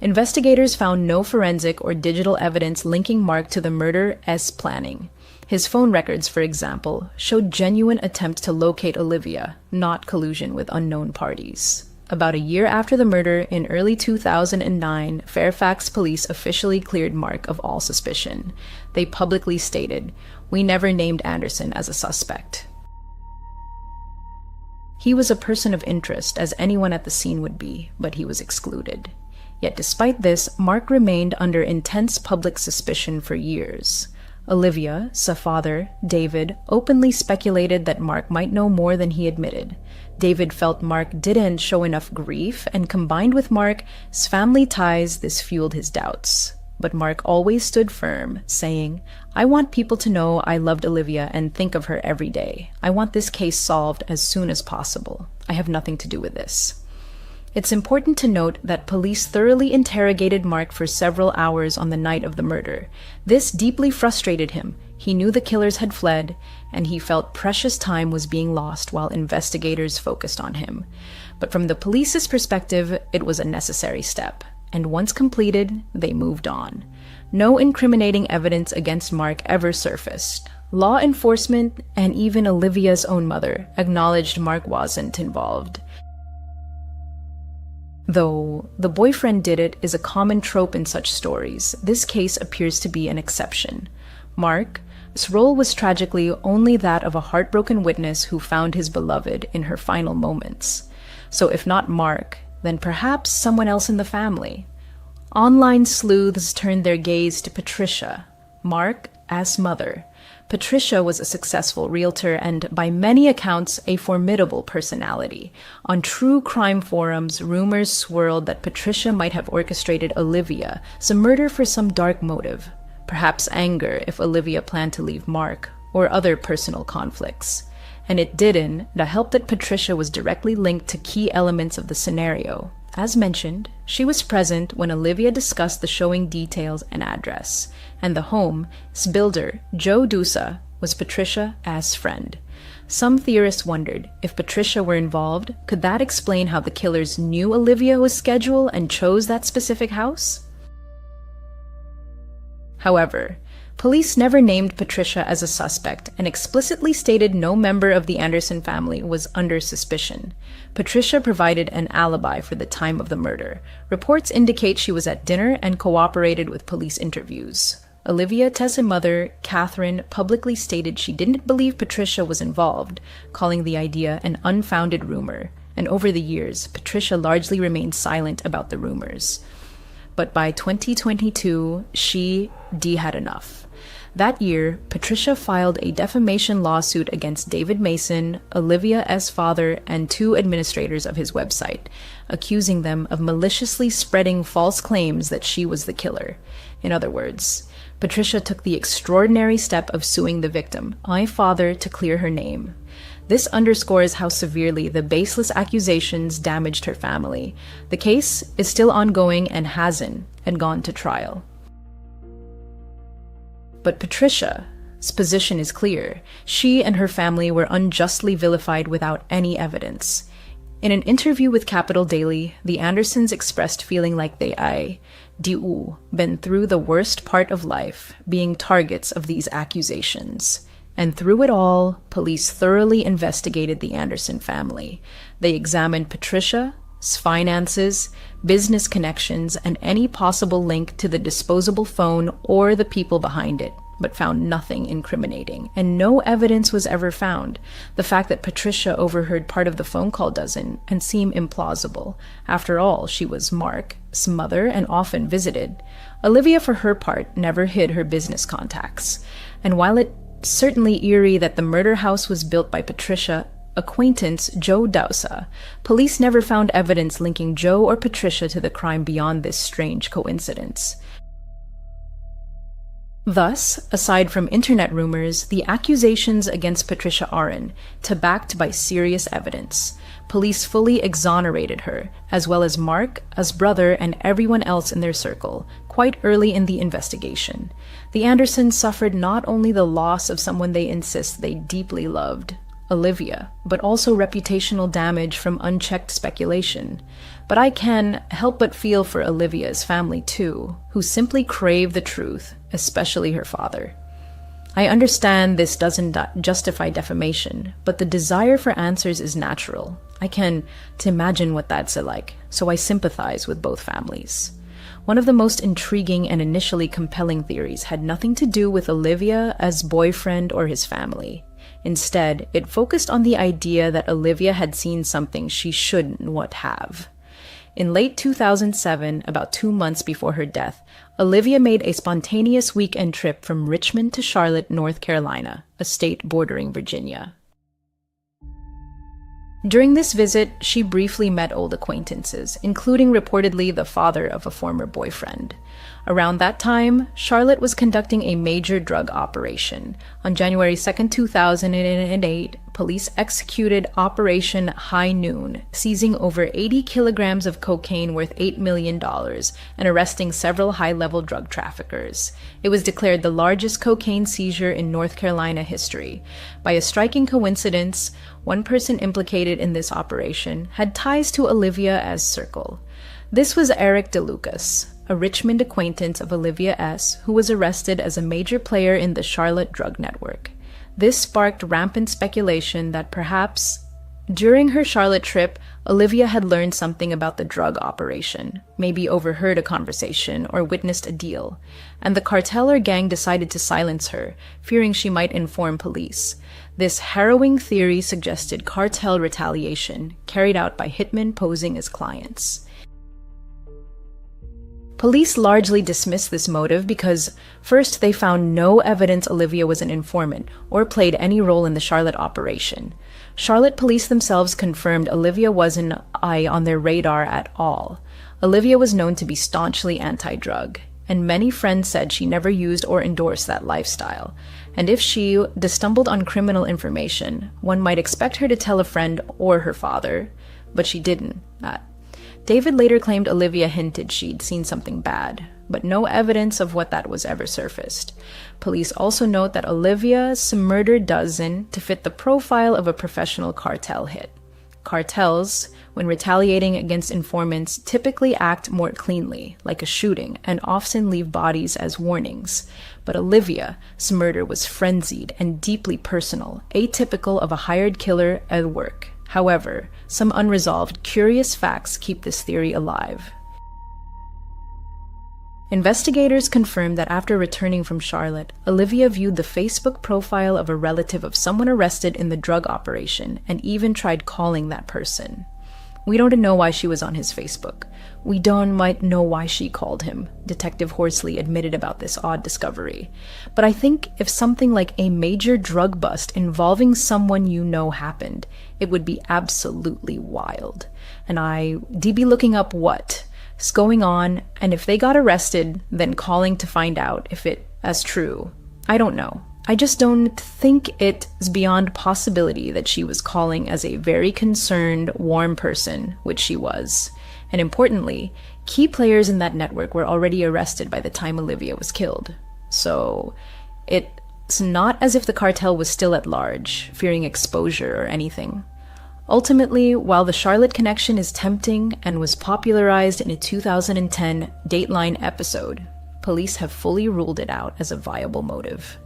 [SPEAKER 3] Investigators found no forensic or digital evidence linking Mark to the murder's planning. His phone records, for example, showed genuine attempts to locate Olivia, not collusion with unknown parties. About a year after the murder, in early 2009, Fairfax police officially cleared Mark of all suspicion. They publicly stated, "We never named Anderson as a suspect." He was a person of interest, as anyone at the scene would be, but he was excluded. Yet despite this, Mark remained under intense public suspicion for years. Olivia's father, David, openly speculated that Mark might know more than he admitted. David felt Mark didn't show enough grief, and combined with Mark's family ties, this fueled his doubts. But Mark always stood firm, saying, "I want people to know I loved Olivia and think of her every day. I want this case solved as soon as possible. I have nothing to do with this." It's important to note that police thoroughly interrogated Mark for several hours on the night of the murder. This deeply frustrated him. He knew the killers had fled, and he felt precious time was being lost while investigators focused on him. But from the police's perspective, it was a necessary step. And once completed, they moved on. No incriminating evidence against Mark ever surfaced. Law enforcement, and even Olivia's own mother, acknowledged Mark wasn't involved. Though the boyfriend did it is a common trope in such stories, this case appears to be an exception. Mark's role was tragically only that of a heartbroken witness who found his beloved in her final moments. So if not Mark, then perhaps someone else in the family. Online sleuths turned their gaze to Patricia, Mark's mother. Patricia was a successful realtor and, by many accounts, a formidable personality. On true crime forums, rumors swirled that Patricia might have orchestrated Olivia's murder for some dark motive, perhaps anger if Olivia planned to leave Mark, or other personal conflicts. And it didn't help that Patricia was directly linked to key elements of the scenario. As mentioned, she was present when Olivia discussed the showing details and address, and the home's builder, Joe Dusa, was Patricia's friend. Some theorists wondered, if Patricia were involved, could that explain how the killers knew Olivia's schedule and chose that specific house? However, police never named Patricia as a suspect and explicitly stated no member of the Anderson family was under suspicion. Patricia provided an alibi for the time of the murder. Reports indicate she was at dinner and cooperated with police interviews. Olivia Tess's mother, Catherine, publicly stated she didn't believe Patricia was involved, calling the idea an unfounded rumor. And over the years, Patricia largely remained silent about the rumors. But by 2022, Dee had enough. That year, Patricia filed a defamation lawsuit against David Mason, Olivia S. father, and 2 administrators of his website, accusing them of maliciously spreading false claims that she was the killer. In other words, Patricia took the extraordinary step of suing the victim, my father, to clear her name. This underscores how severely the baseless accusations damaged her family. The case is still ongoing and hasn't gone to trial. But Patricia's position is clear. She and her family were unjustly vilified without any evidence. In an interview with Capital Daily, the Andersons expressed feeling like they been through the worst part of life, being targets of these accusations. And through it all, police thoroughly investigated the Anderson family. They examined Patricia's finances, business connections, and any possible link to the disposable phone or the people behind it, but found nothing incriminating, and no evidence was ever found. The fact that Patricia overheard part of the phone call doesn't and seem implausible. After all, she was Mark's mother and often visited. Olivia, for her part, never hid her business contacts. And while it's certainly eerie that the murder house was built by Patricia acquaintance Joe Dausa, police never found evidence linking Joe or Patricia to the crime beyond this strange coincidence. Thus, aside from internet rumors, the accusations against Patricia aren't backed by serious evidence. Police fully exonerated her, as well as Mark's brother and everyone else in their circle, quite early in the investigation. The Andersons suffered not only the loss of someone they insist they deeply loved, Olivia, but also reputational damage from unchecked speculation. But I can help but feel for Olivia's family too, who simply crave the truth, especially her father. I understand this doesn't justify defamation, but the desire for answers is natural. I can imagine what that's like, so I sympathize with both families. One of the most intriguing and initially compelling theories had nothing to do with Olivia's boyfriend or his family. Instead, it focused on the idea that Olivia had seen something she shouldn't have. In late 2007, about 2 months before her death, Olivia made a spontaneous weekend trip from Richmond to Charlotte, North Carolina, a state bordering Virginia. During this visit, she briefly met old acquaintances, including reportedly the father of a former boyfriend. Around that time, Charlotte was conducting a major drug operation. On January 2, 2008, police executed Operation High Noon, seizing over 80 kilograms of cocaine worth $8 million and arresting several high-level drug traffickers. It was declared the largest cocaine seizure in North Carolina history. By a striking coincidence, one person implicated in this operation had ties to Olivia's circle. This was Eric DeLucas, a Richmond acquaintance of Olivia S., who was arrested as a major player in the Charlotte drug network. This sparked rampant speculation that perhaps, during her Charlotte trip, Olivia had learned something about the drug operation, maybe overheard a conversation or witnessed a deal, and the cartel or gang decided to silence her, fearing she might inform police. This harrowing theory suggested cartel retaliation, carried out by hitmen posing as clients. Police largely dismissed this motive because, first, they found no evidence Olivia was an informant or played any role in the Charlotte operation. Charlotte police themselves confirmed Olivia wasn't on their radar at all. Olivia was known to be staunchly anti-drug, and many friends said she never used or endorsed that lifestyle. And if she stumbled on criminal information, one might expect her to tell a friend or her father, but she didn't. David later claimed Olivia hinted she'd seen something bad, but no evidence of what that was ever surfaced. Police also note that Olivia's murder doesn't fit the profile of a professional cartel hit. Cartels, when retaliating against informants, typically act more cleanly, like a shooting, and often leave bodies as warnings. But Olivia's murder was frenzied and deeply personal, atypical of a hired killer at work. However, some unresolved, curious facts keep this theory alive. Investigators confirmed that after returning from Charlotte, Olivia viewed the Facebook profile of a relative of someone arrested in the drug operation and even tried calling that person. We don't know why she was on his Facebook. We don't know why she called him, Detective Horsley admitted about this odd discovery. But I think if something like a major drug bust involving someone you know happened, it would be absolutely wild. And I'd be looking up what's going on, and if they got arrested, then calling to find out if it as true. I don't know. I just don't think it is beyond possibility that she was calling as a very concerned, warm person, which she was. And importantly, key players in that network were already arrested by the time Olivia was killed. So it's not as if the cartel was still at large, fearing exposure or anything. Ultimately, while the Charlotte connection is tempting and was popularized in a 2010 Dateline episode, police have fully ruled it out as a viable motive.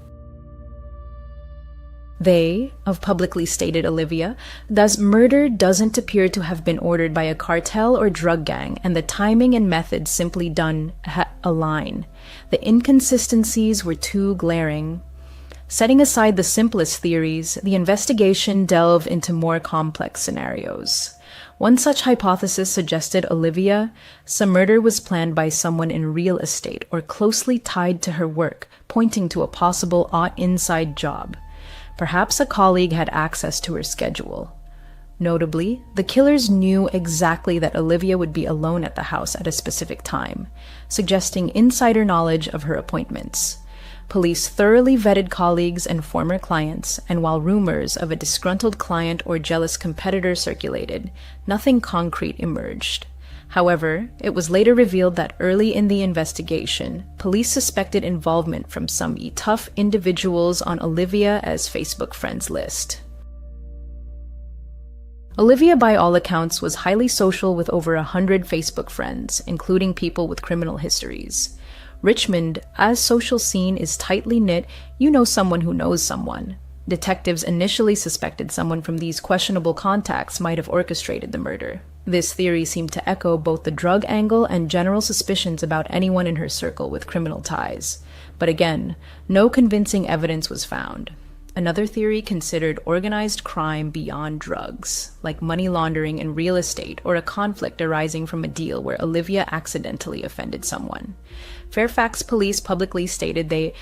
[SPEAKER 3] They have publicly stated Olivia, thus murder doesn't appear to have been ordered by a cartel or drug gang, and the timing and methods simply done align. The inconsistencies were too glaring. Setting aside the simplest theories, the investigation delved into more complex scenarios. One such hypothesis suggested some murder was planned by someone in real estate or closely tied to her work, pointing to a possible inside job. Perhaps a colleague had access to her schedule. Notably, the killers knew exactly that Olivia would be alone at the house at a specific time, suggesting insider knowledge of her appointments. Police thoroughly vetted colleagues and former clients, and while rumors of a disgruntled client or jealous competitor circulated, nothing concrete emerged. However, it was later revealed that early in the investigation, police suspected involvement from some tough individuals on Olivia's Facebook friends list. Olivia, by all accounts, was highly social with over 100 Facebook friends, including people with criminal histories. Richmond, as social scene is tightly knit, you know someone who knows someone. Detectives initially suspected someone from these questionable contacts might have orchestrated the murder. This theory seemed to echo both the drug angle and general suspicions about anyone in her circle with criminal ties. But again, no convincing evidence was found. Another theory considered organized crime beyond drugs, like money laundering in real estate or a conflict arising from a deal where Olivia accidentally offended someone. Fairfax police publicly stated they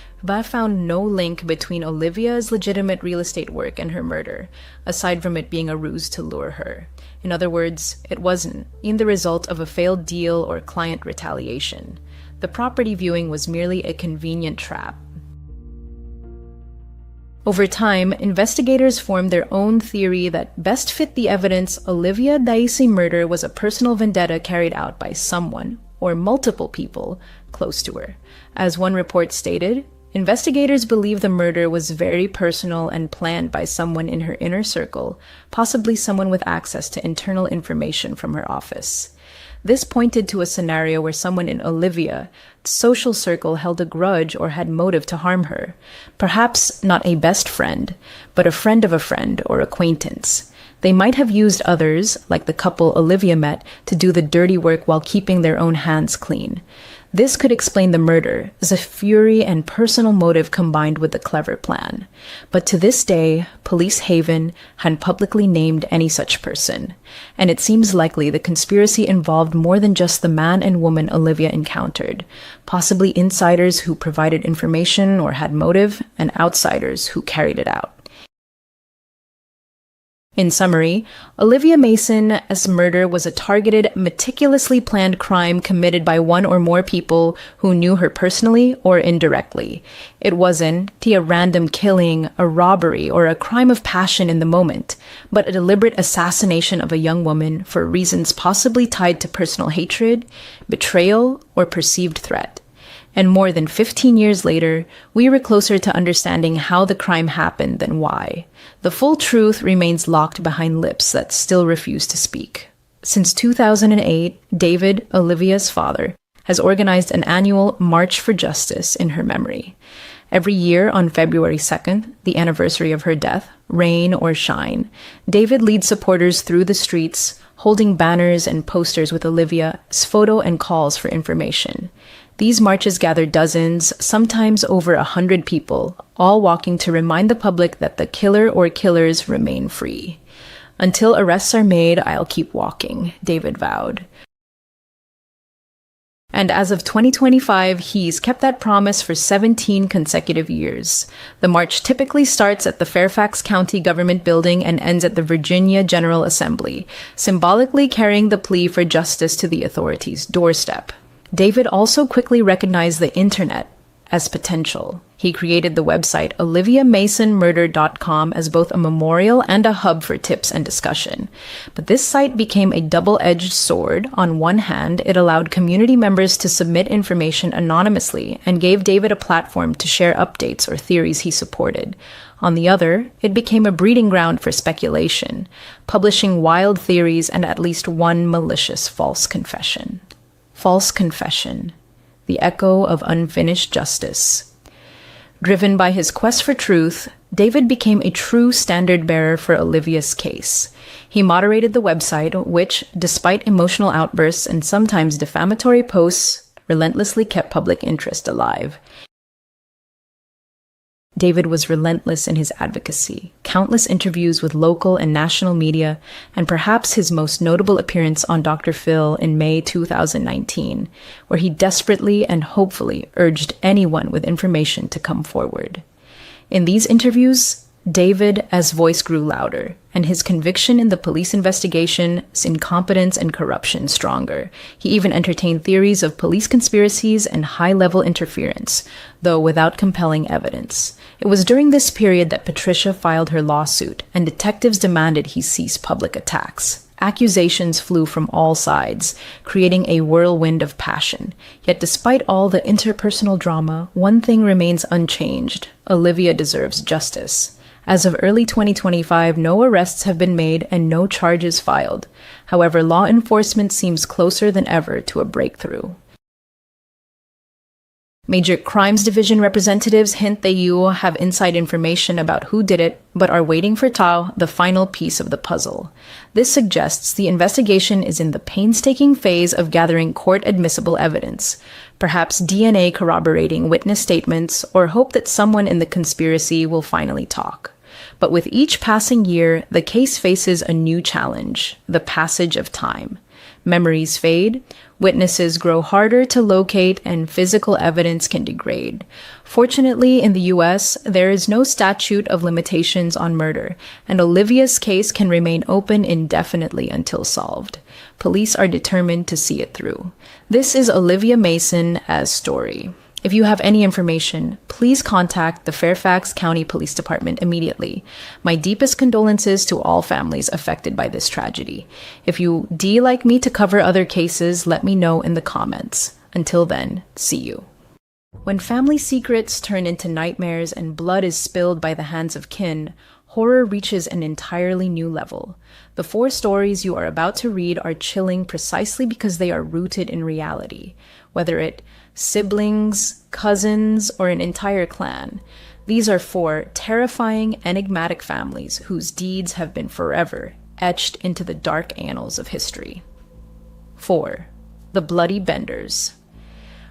[SPEAKER 3] found no link between Olivia's legitimate real estate work and her murder, aside from it being a ruse to lure her. In other words, it wasn't the result of a failed deal or client retaliation. The property viewing was merely a convenient trap. Over time, investigators formed their own theory that best fit the evidence Olivia Daisy murder was a personal vendetta carried out by someone, or multiple people, close to her. As one report stated, investigators believe the murder was very personal and planned by someone in her inner circle, possibly someone with access to internal information from her office. This pointed to a scenario where someone in Olivia's social circle held a grudge or had motive to harm her. Perhaps not a best friend, but a friend of a friend or acquaintance. They might have used others, like the couple Olivia met, to do the dirty work while keeping their own hands clean. This could explain the murder as a fury and personal motive combined with a clever plan. But to this day, Police Haven hadn't publicly named any such person, and it seems likely the conspiracy involved more than just the man and woman Olivia encountered, possibly insiders who provided information or had motive, and outsiders who carried it out. In summary, Olivia Mason's murder was a targeted, meticulously planned crime committed by one or more people who knew her personally or indirectly. It wasn't a random killing, a robbery, or a crime of passion in the moment, but a deliberate assassination of a young woman for reasons possibly tied to personal hatred, betrayal, or perceived threat. And more than 15 years later, we were closer to understanding how the crime happened than why. The full truth remains locked behind lips that still refuse to speak. Since 2008, David, Olivia's father, has organized an annual March for Justice in her memory. Every year on February 2nd, the anniversary of her death, rain or shine, David leads supporters through the streets, holding banners and posters with Olivia's photo and calls for information. These marches gathered dozens, sometimes over 100 people, all walking to remind the public that the killer or killers remain free. "Until arrests are made, I'll keep walking," David vowed. And as of 2025, he's kept that promise for 17 consecutive years. The march typically starts at the Fairfax County Government Building and ends at the Virginia General Assembly, symbolically carrying the plea for justice to the authorities' doorstep. David also quickly recognized the internet as potential. He created the website oliviamasonmurder.com as both a memorial and a hub for tips and discussion. But this site became a double-edged sword. On one hand, it allowed community members to submit information anonymously and gave David a platform to share updates or theories he supported. On the other, it became a breeding ground for speculation, publishing wild theories and at least one malicious false confession. False confession, the echo of unfinished justice. Driven by his quest for truth, David became a true standard-bearer for Olivia's case. He moderated the website, which, despite emotional outbursts and sometimes defamatory posts, relentlessly kept public interest alive. David was relentless in his advocacy, countless interviews with local and national media, and perhaps his most notable appearance on Dr. Phil in May 2019, where he desperately and hopefully urged anyone with information to come forward. In these interviews, David's voice grew louder, and his conviction in the police investigation's incompetence and corruption stronger. He even entertained theories of police conspiracies and high-level interference, though without compelling evidence. It was during this period that Patricia filed her lawsuit, and detectives demanded he cease public attacks. Accusations flew from all sides, creating a whirlwind of passion. Yet despite all the interpersonal drama, one thing remains unchanged: Olivia deserves justice. As of early 2025, no arrests have been made and no charges filed. However, law enforcement seems closer than ever to a breakthrough. Major Crimes Division representatives hint that you have inside information about who did it, but are waiting for Tao, the final piece of the puzzle. This suggests the investigation is in the painstaking phase of gathering court-admissible evidence, perhaps DNA corroborating witness statements, or hope that someone in the conspiracy will finally talk. But with each passing year, the case faces a new challenge: the passage of time. Memories fade, witnesses grow harder to locate, and physical evidence can degrade. Fortunately, in the US, there is no statute of limitations on murder, and Olivia's case can remain open indefinitely until solved. Police are determined to see it through. This is Olivia Mason's story. If you have any information, please contact the Fairfax County Police Department immediately. My deepest condolences to all families affected by this tragedy. If you'd like me to cover other cases, let me know in the comments. Until then, see you. When family secrets turn into nightmares and blood is spilled by the hands of kin, horror reaches an entirely new level. The 4 stories you are about to read are chilling precisely because they are rooted in reality. Whether it siblings, cousins, or an entire clan, these are 4 terrifying, enigmatic families whose deeds have been forever etched into the dark annals of history. 4. The Bloody Benders.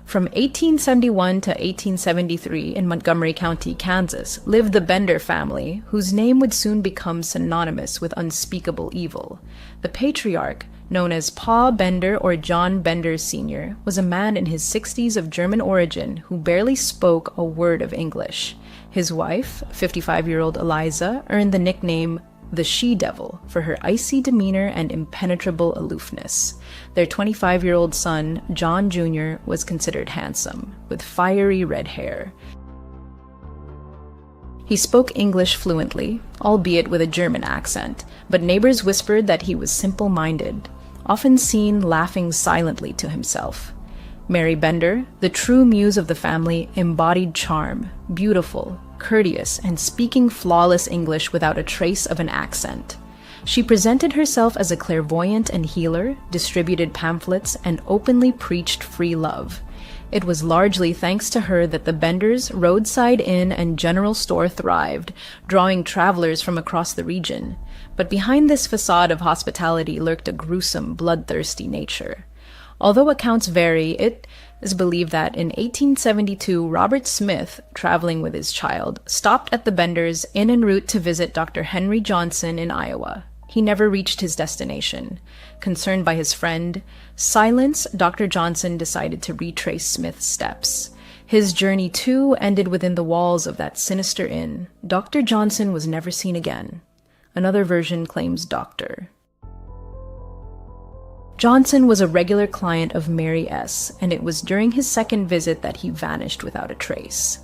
[SPEAKER 3] From 1871 to 1873 in Montgomery County, Kansas, lived the Bender family, whose name would soon become synonymous with unspeakable evil. The patriarch, known as Pa Bender or John Bender Sr., was a man in his 60s of German origin who barely spoke a word of English. His wife, 55-year-old Eliza, earned the nickname the She-Devil for her icy demeanor and impenetrable aloofness. Their 25-year-old son, John Jr., was considered handsome, with fiery red hair. He spoke English fluently, albeit with a German accent, but neighbors whispered that he was simple-minded, often seen laughing silently to himself. Mary Bender, the true muse of the family, embodied charm, beautiful, courteous, and speaking flawless English without a trace of an accent. She presented herself as a clairvoyant and healer, distributed pamphlets, and openly preached free love. It was largely thanks to her that the Benders' roadside inn and general store thrived, drawing travelers from across the region. But behind this facade of hospitality lurked a gruesome, bloodthirsty nature. Although accounts vary, it is believed that in 1872, Robert Smith, traveling with his child, stopped at the Benders en route to visit Dr. Henry Johnson in Iowa. He never reached his destination. Concerned by his friend, silence, Dr. Johnson decided to retrace Smith's steps. His journey, too, ended within the walls of that sinister inn. Dr. Johnson was never seen again. Another version claims Dr. Johnson was a regular client of Mary S., and it was during his second visit that he vanished without a trace.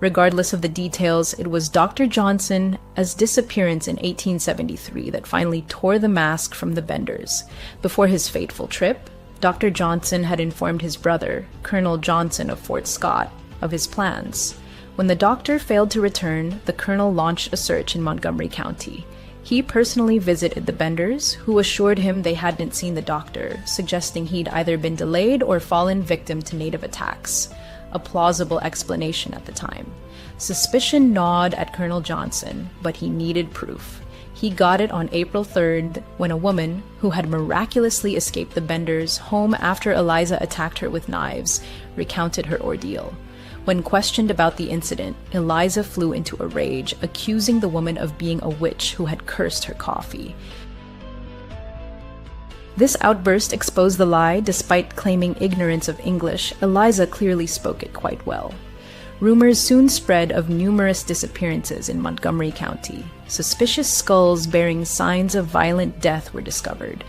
[SPEAKER 3] Regardless of the details, it was Dr. Johnson's disappearance in 1873 that finally tore the mask from the Benders. Before his fateful trip, Dr. Johnson had informed his brother, Colonel Johnson of Fort Scott, of his plans. When the doctor failed to return, the colonel launched a search in Montgomery County. He personally visited the Benders, who assured him they hadn't seen the doctor, suggesting he'd either been delayed or fallen victim to native attacks. A plausible explanation at the time. Suspicion gnawed at Colonel Johnson, but he needed proof. He got it on April 3rd when a woman, who had miraculously escaped the Benders' home after Eliza attacked her with knives, recounted her ordeal. When questioned about the incident, Eliza flew into a rage, accusing the woman of being a witch who had cursed her coffee. This outburst exposed the lie. Despite claiming ignorance of English, Eliza clearly spoke it quite well. Rumors soon spread of numerous disappearances in Montgomery County. Suspicious skulls bearing signs of violent death were discovered.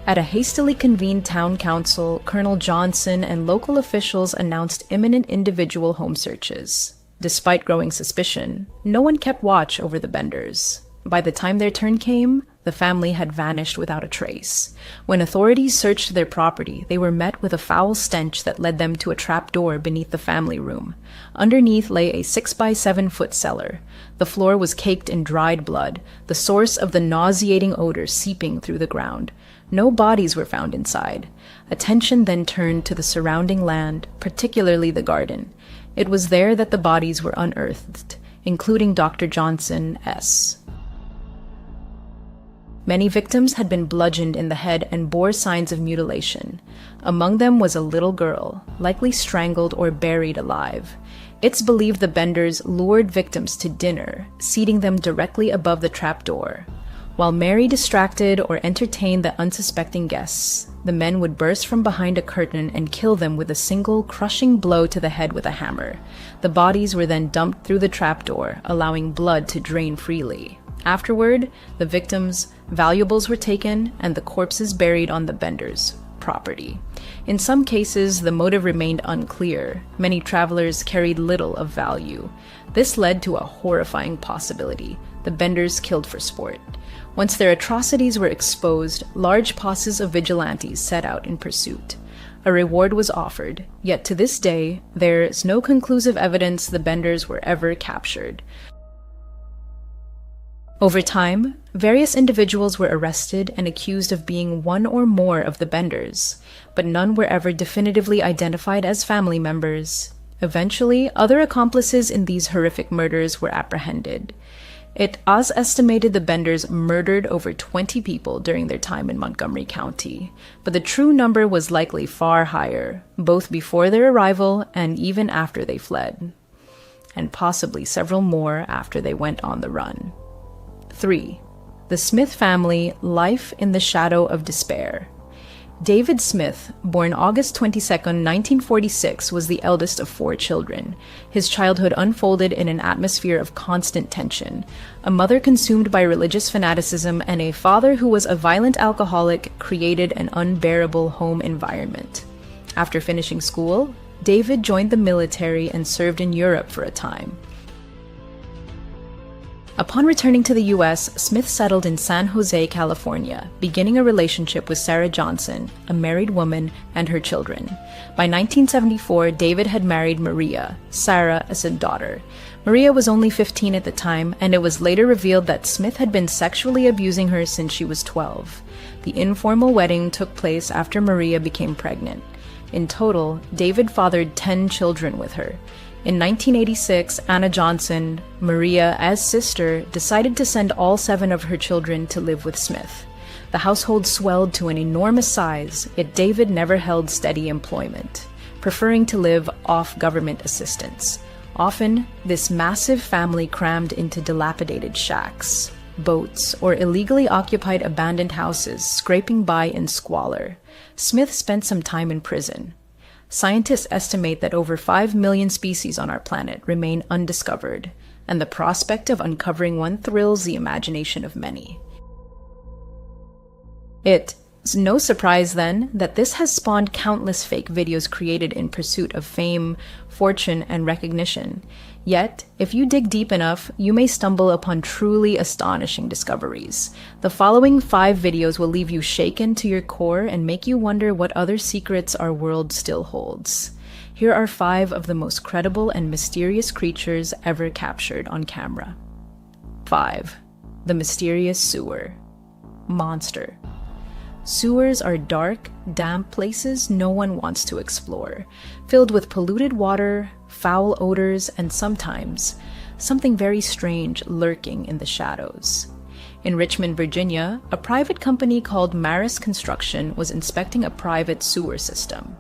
[SPEAKER 3] At a hastily convened town council, Colonel Johnson and local officials announced imminent individual home searches. Despite growing suspicion, no one kept watch over the Benders. By the time their turn came, the family had vanished without a trace. When authorities searched their property, they were met with a foul stench that led them to a trapdoor beneath the family room. Underneath lay a 6-by-7-foot cellar. The floor was caked in dried blood, the source of the nauseating odor seeping through the ground. No bodies were found inside. Attention then turned to the surrounding land, particularly the garden. It was there that the bodies were unearthed, including Dr. Johnson's. Many victims had been bludgeoned in the head and bore signs of mutilation. Among them was a little girl, likely strangled or buried alive. It's believed the Benders lured victims to dinner, seating them directly above the trapdoor. While Mary distracted or entertained the unsuspecting guests, the men would burst from behind a curtain and kill them with a single, crushing blow to the head with a hammer. The bodies were then dumped through the trapdoor, allowing blood to drain freely. Afterward, the victims' valuables were taken and the corpses buried on the Benders' property. In some cases, the motive remained unclear. Many travelers carried little of value. This led to a horrifying possibility: the Benders killed for sport. Once their atrocities were exposed, large posses of vigilantes set out in pursuit. A reward was offered, yet to this day, there is no conclusive evidence the Benders were ever captured. Over time, various individuals were arrested and accused of being one or more of the Benders, but none were ever definitively identified as family members. Eventually, other accomplices in these horrific murders were apprehended. It was estimated the Benders murdered over 20 people during their time in Montgomery County, but the true number was likely far higher, both before their arrival and even after they fled, and possibly several more after they went on the run. 3. The Smith family, life in the shadow of despair. David Smith, born August 22, 1946, was the eldest of 4 children. His childhood unfolded in an atmosphere of constant tension. A mother consumed by religious fanaticism and a father who was a violent alcoholic created an unbearable home environment. After finishing school, David joined the military and served in Europe for a time. Upon returning to the U.S., Smith settled in San Jose, California, beginning a relationship with Sarah Johnson, a married woman, and her children. By 1974, David had married Maria, Sarah as a daughter. Maria was only 15 at the time, and it was later revealed that Smith had been sexually abusing her since she was 12. The informal wedding took place after Maria became pregnant. In total, David fathered 10 children with her. In 1986, Anna Johnson, Maria's sister, decided to send all 7 of her children to live with Smith. The household swelled to an enormous size, yet David never held steady employment, preferring to live off government assistance. Often, this massive family crammed into dilapidated shacks, boats, or illegally occupied abandoned houses, scraping by in squalor. Smith spent some time in prison. Scientists estimate that over 5 million species on our planet remain undiscovered, and the prospect of uncovering one thrills the imagination of many. It's no surprise, then, that this has spawned countless fake videos created in pursuit of fame, fortune, and recognition. Yet, if you dig deep enough, you may stumble upon truly astonishing discoveries. The following 5 videos will leave you shaken to your core and make you wonder what other secrets our world still holds. Here are 5 of the most credible and mysterious creatures ever captured on camera. 5. The mysterious sewer. Monster. Sewers are dark, damp places no one wants to explore, filled with polluted water, foul odors, and sometimes something very strange lurking in the shadows. In Richmond, Virginia, a private company called Maris Construction was inspecting a private sewer system.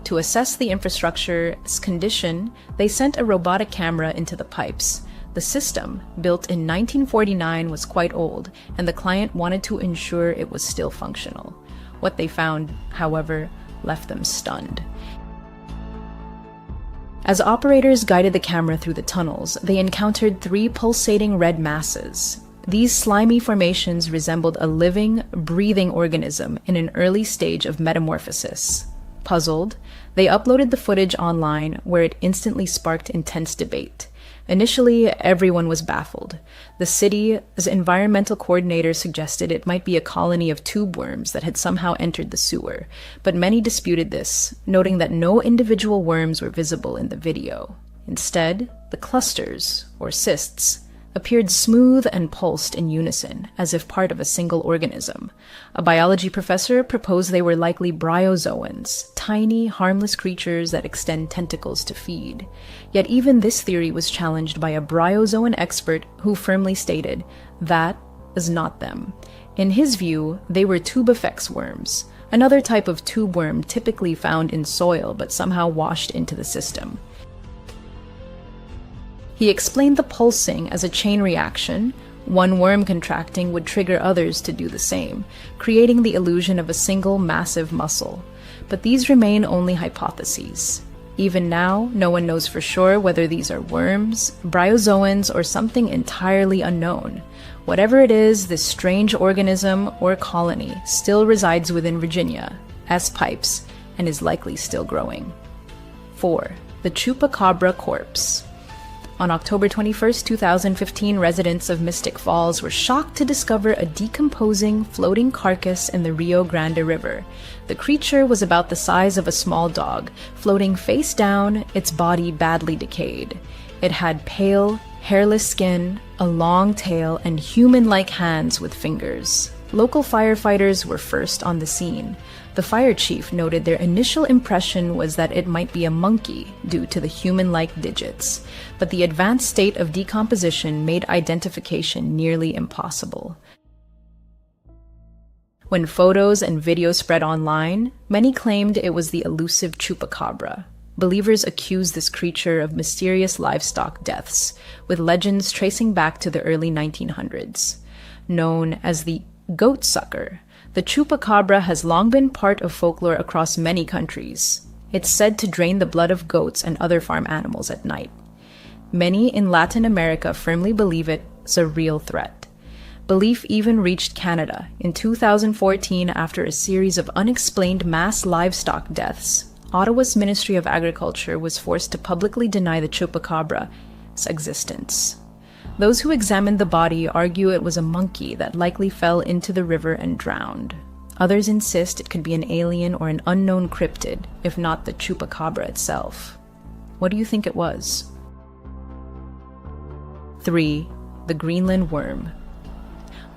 [SPEAKER 3] To assess the infrastructure's condition, they sent a robotic camera into the pipes. The system, built in 1949, was quite old, and the client wanted to ensure it was still functional. What they found, however, left them stunned. As operators guided the camera through the tunnels, they encountered 3 pulsating red masses. These slimy formations resembled a living, breathing organism in an early stage of metamorphosis. Puzzled, they uploaded the footage online, where it instantly sparked intense debate. Initially, everyone was baffled. The city's environmental coordinator suggested it might be a colony of tube worms that had somehow entered the sewer, but many disputed this, noting that no individual worms were visible in the video. Instead, the clusters, or cysts, appeared smooth and pulsed in unison, as if part of a single organism. A biology professor proposed they were likely bryozoans, tiny, harmless creatures that extend tentacles to feed. Yet even this theory was challenged by a bryozoan expert who firmly stated, that is not them. In his view, they were tubifex worms, another type of tube worm typically found in soil but somehow washed into the system. He explained the pulsing as a chain reaction. One worm contracting would trigger others to do the same, creating the illusion of a single massive muscle. But these remain only hypotheses. Even now, no one knows for sure whether these are worms, bryozoans, or something entirely unknown. Whatever it is, this strange organism or colony still resides within Virginia, as pipes, and is likely still growing. 4. The Chupacabra Corpse. On October 21, 2015, residents of Mystic Falls were shocked to discover a decomposing, floating carcass in the Rio Grande River. The creature was about the size of a small dog, floating face down, its body badly decayed. It had pale, hairless skin, a long tail, and human-like hands with fingers. Local firefighters were first on the scene. The fire chief noted their initial impression was that it might be a monkey due to the human-like digits, but the advanced state of decomposition made identification nearly impossible. When photos and videos spread online, many claimed it was the elusive chupacabra. Believers accused this creature of mysterious livestock deaths, with legends tracing back to the early 1900s. Known as the goat sucker, the chupacabra has long been part of folklore across many countries. It's said to drain the blood of goats and other farm animals at night. Many in Latin America firmly believe it's a real threat. Belief even reached Canada in 2014 after a series of unexplained mass livestock deaths. Ottawa's Ministry of Agriculture was forced to publicly deny the chupacabra's existence. Those who examined the body argue it was a monkey that likely fell into the river and drowned. Others insist it could be an alien or an unknown cryptid, if not the chupacabra itself. What do you think it was? 3. The Greenland worm.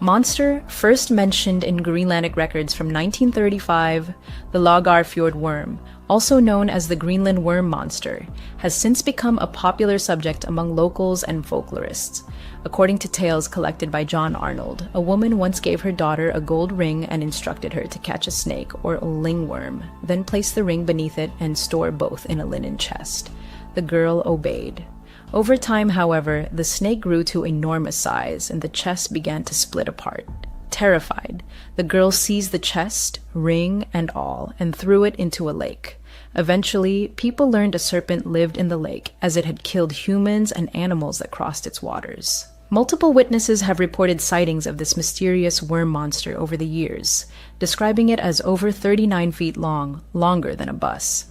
[SPEAKER 3] Monster first mentioned in Greenlandic records from 1935, the Lagarfjord worm, also known as the Greenland worm monster, has since become a popular subject among locals and folklorists. According to tales collected by John Arnold, a woman once gave her daughter a gold ring and instructed her to catch a snake or a lingworm, then place the ring beneath it and store both in a linen chest. The girl obeyed. Over time, however, the snake grew to enormous size and the chest began to split apart. Terrified, the girl seized the chest, ring and all, and threw it into a lake. Eventually, people learned a serpent lived in the lake, as it had killed humans and animals that crossed its waters. Multiple witnesses have reported sightings of this mysterious worm monster over the years, describing it as over 39 feet long, longer than a bus.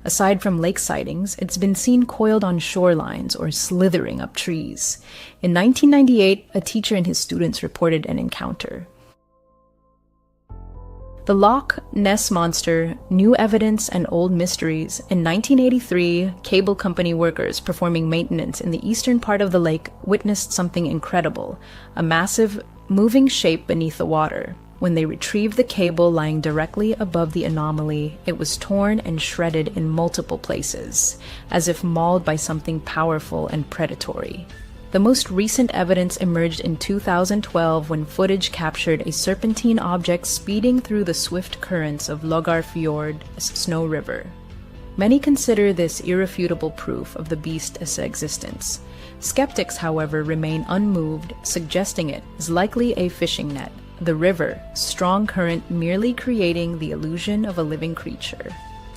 [SPEAKER 3] Aside from lake sightings, it's been seen coiled on shorelines or slithering up trees. In 1998, a teacher and his students reported an encounter. The Loch Ness Monster, New Evidence and Old Mysteries. In 1983, cable company workers performing maintenance in the eastern part of the lake witnessed something incredible, a massive, moving shape beneath the water. When they retrieved the cable lying directly above the anomaly, it was torn and shredded in multiple places, as if mauled by something powerful and predatory. The most recent evidence emerged in 2012 when footage captured a serpentine object speeding through the swift currents of Logarfjord Snow River. Many consider this irrefutable proof of the beast's existence. Skeptics, however, remain unmoved, suggesting it is likely a fishing net, the river, strong current merely creating the illusion of a living creature.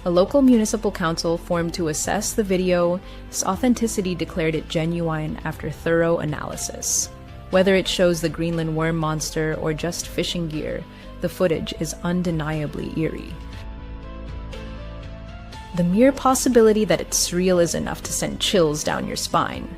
[SPEAKER 3] A local municipal council formed to assess the video's authenticity declared it genuine after thorough analysis. Whether it shows the Greenland worm monster or just fishing gear, the footage is undeniably eerie. The mere possibility that it's real is enough to send chills down your spine.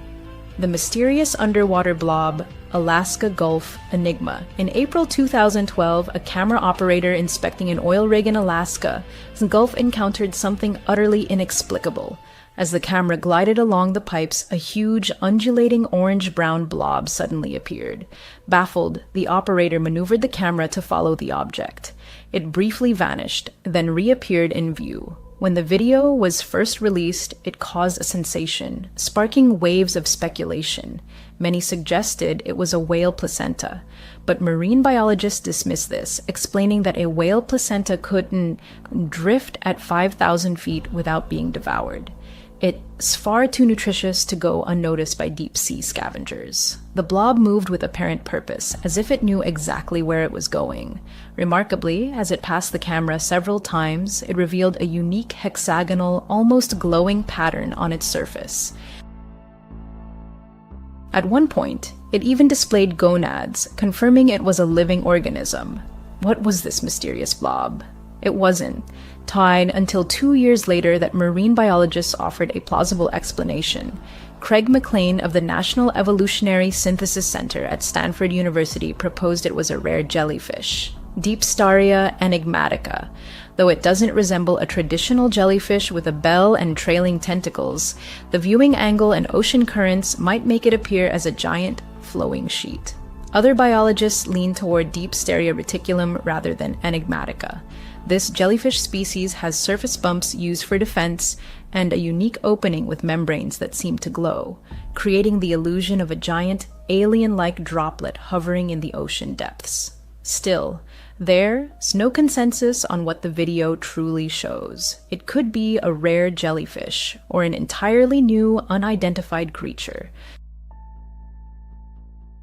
[SPEAKER 3] The mysterious underwater blob, Alaska Gulf Enigma. In April 2012, a camera operator inspecting an oil rig in Alaska's Gulf encountered something utterly inexplicable. As the camera glided along the pipes, a huge, undulating orange-brown blob suddenly appeared. Baffled, the operator maneuvered the camera to follow the object. It briefly vanished, then reappeared in view. When the video was first released, it caused a sensation, sparking waves of speculation. Many suggested it was a whale placenta, but marine biologists dismissed this, explaining that a whale placenta couldn't drift at 5,000 feet without being devoured. It's far too nutritious to go unnoticed by deep-sea scavengers. The blob moved with apparent purpose, as if it knew exactly where it was going. Remarkably, as it passed the camera several times, it revealed a unique hexagonal, almost glowing pattern on its surface. At one point, it even displayed gonads, confirming it was a living organism. What was this mysterious blob? It wasn't tied until 2 years later that marine biologists offered a plausible explanation. Craig McLean of the National Evolutionary Synthesis Center at Stanford University proposed it was a rare jellyfish, Deepstaria enigmatica. Though it doesn't resemble a traditional jellyfish with a bell and trailing tentacles, the viewing angle and ocean currents might make it appear as a giant, flowing sheet. Other biologists lean toward Deepstaria reticulum rather than enigmatica. This jellyfish species has surface bumps used for defense and a unique opening with membranes that seem to glow, creating the illusion of a giant, alien-like droplet hovering in the ocean depths. Still, there's no consensus on what the video truly shows. It could be a rare jellyfish or an entirely new, unidentified creature.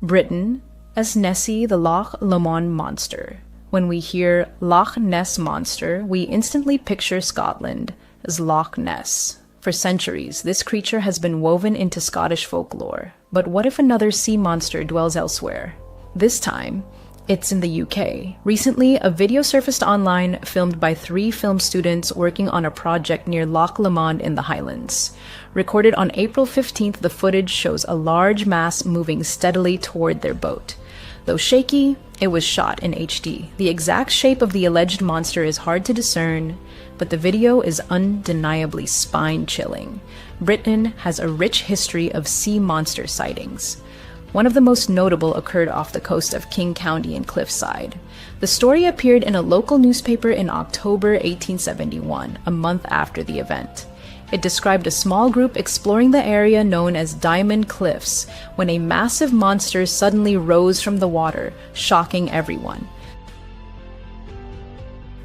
[SPEAKER 3] Britain, as Nessie the Loch Lomond monster. When we hear Loch Ness Monster, we instantly picture Scotland as Loch Ness. For centuries, this creature has been woven into Scottish folklore. But what if another sea monster dwells elsewhere? This time, it's in the UK. Recently, a video surfaced online filmed by 3 film students working on a project near Loch Lomond in the Highlands. Recorded on April 15th, the footage shows a large mass moving steadily toward their boat. Though shaky, it was shot in HD. The exact shape of the alleged monster is hard to discern, but the video is undeniably spine-chilling. Britain has a rich history of sea monster sightings. One of the most notable occurred off the coast of King County in Cliffside. The story appeared in a local newspaper in October 1871, a month after the event. It described a small group exploring the area known as Diamond Cliffs when a massive monster suddenly rose from the water, shocking everyone.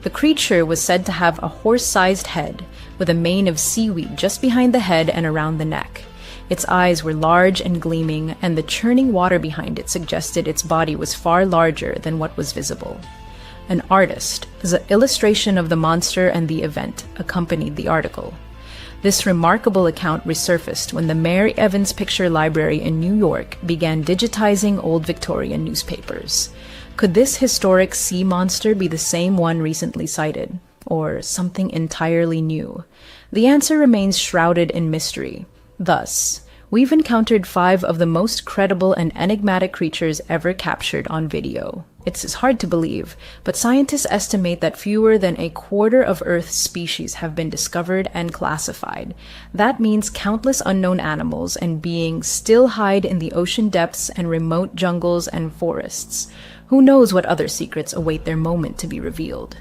[SPEAKER 3] The creature was said to have a horse-sized head, with a mane of seaweed just behind the head and around the neck. Its eyes were large and gleaming, and the churning water behind it suggested its body was far larger than what was visible. An artist's illustration of the monster and the event accompanied the article. This remarkable account resurfaced when the Mary Evans Picture Library in New York began digitizing old Victorian newspapers. Could this historic sea monster be the same one recently sighted, or something entirely new? The answer remains shrouded in mystery. Thus, we've encountered 5 of the most credible and enigmatic creatures ever captured on video. It's hard to believe, but scientists estimate that fewer than a quarter of Earth's species have been discovered and classified. That means countless unknown animals and beings still hide in the ocean depths and remote jungles and forests. Who knows what other secrets await their moment to be revealed?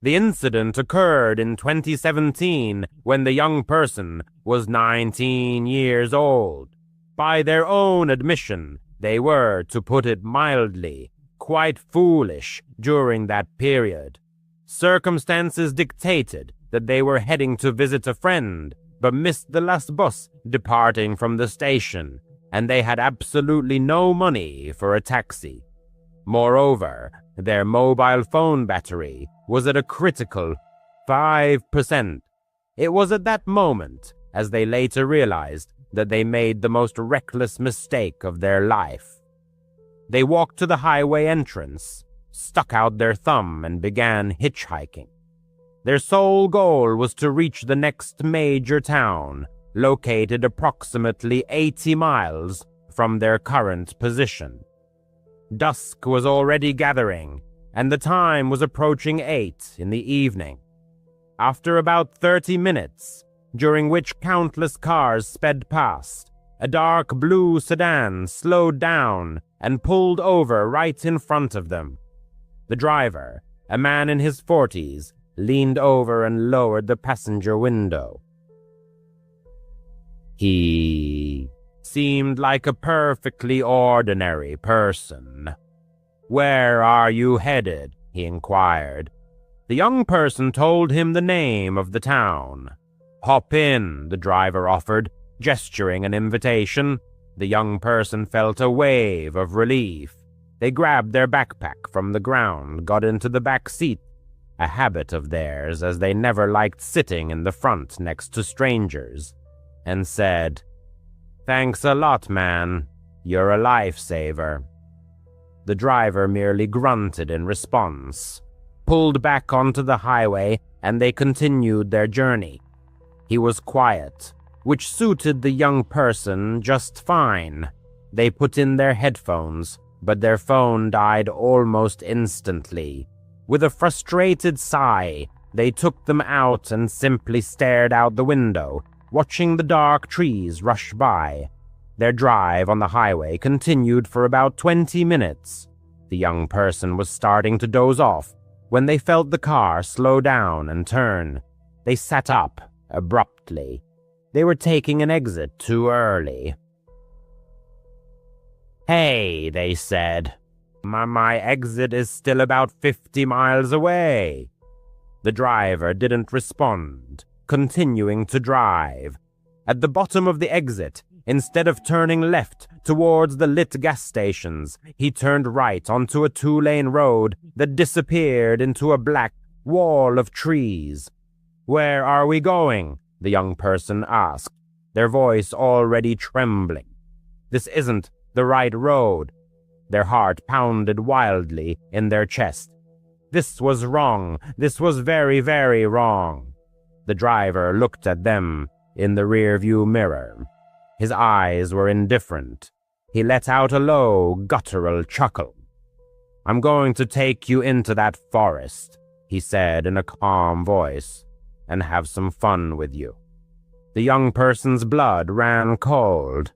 [SPEAKER 2] The incident occurred in 2017 when the young person was 19 years old. By their own admission, they were, to put it mildly, quite foolish during that period. Circumstances dictated that they were heading to visit a friend, but missed the last bus departing from the station, and they had absolutely no money for a taxi. Moreover, their mobile phone battery was at a critical 5%. It was at that moment, as they later realized, that they made the most reckless mistake of their life. They walked to the highway entrance, stuck out their thumb, and began hitchhiking. Their sole goal was to reach the next major town, located approximately 80 miles from their current position. Dusk was already gathering, and the time was approaching 8 in the evening. After about 30 minutes, during which countless cars sped past, a dark blue sedan slowed down and pulled over right in front of them. The driver, a man in his 40s, leaned over and lowered the passenger window. He seemed like a perfectly ordinary person. "Where are you headed?" he inquired. The young person told him the name of the town. "Hop in," the driver offered, gesturing an invitation. The young person felt a wave of relief. They grabbed their backpack from the ground, got into the back seat, a habit of theirs as they never liked sitting in the front next to strangers, and said, "Thanks a lot, man. You're a lifesaver." The driver merely grunted in response, pulled back onto the highway, and they continued their journey. He was quiet, which suited the young person just fine. They put in their headphones, but their phone died almost instantly. With a frustrated sigh, they took them out and simply stared out the window, watching the dark trees rush by. Their drive on the highway continued for about 20 minutes. The young person was starting to doze off when they felt the car slow down and turn. They sat up abruptly. They were taking an exit too early. "Hey," they said, my exit is still about 50 miles away." The driver didn't respond, continuing to drive. At the bottom of the exit, instead of turning left towards the lit gas stations, he turned right onto a 2-lane road that disappeared into a black wall of trees. "Where are we going?" the young person asked, their voice already trembling. "This isn't the right road." Their heart pounded wildly in their chest. This was wrong. This was very, very wrong. The driver looked at them in the rearview mirror. His eyes were indifferent. He let out a low, guttural chuckle. "I'm going to take you into that forest," he said in a calm voice, "and have some fun with you." The young person's blood ran cold.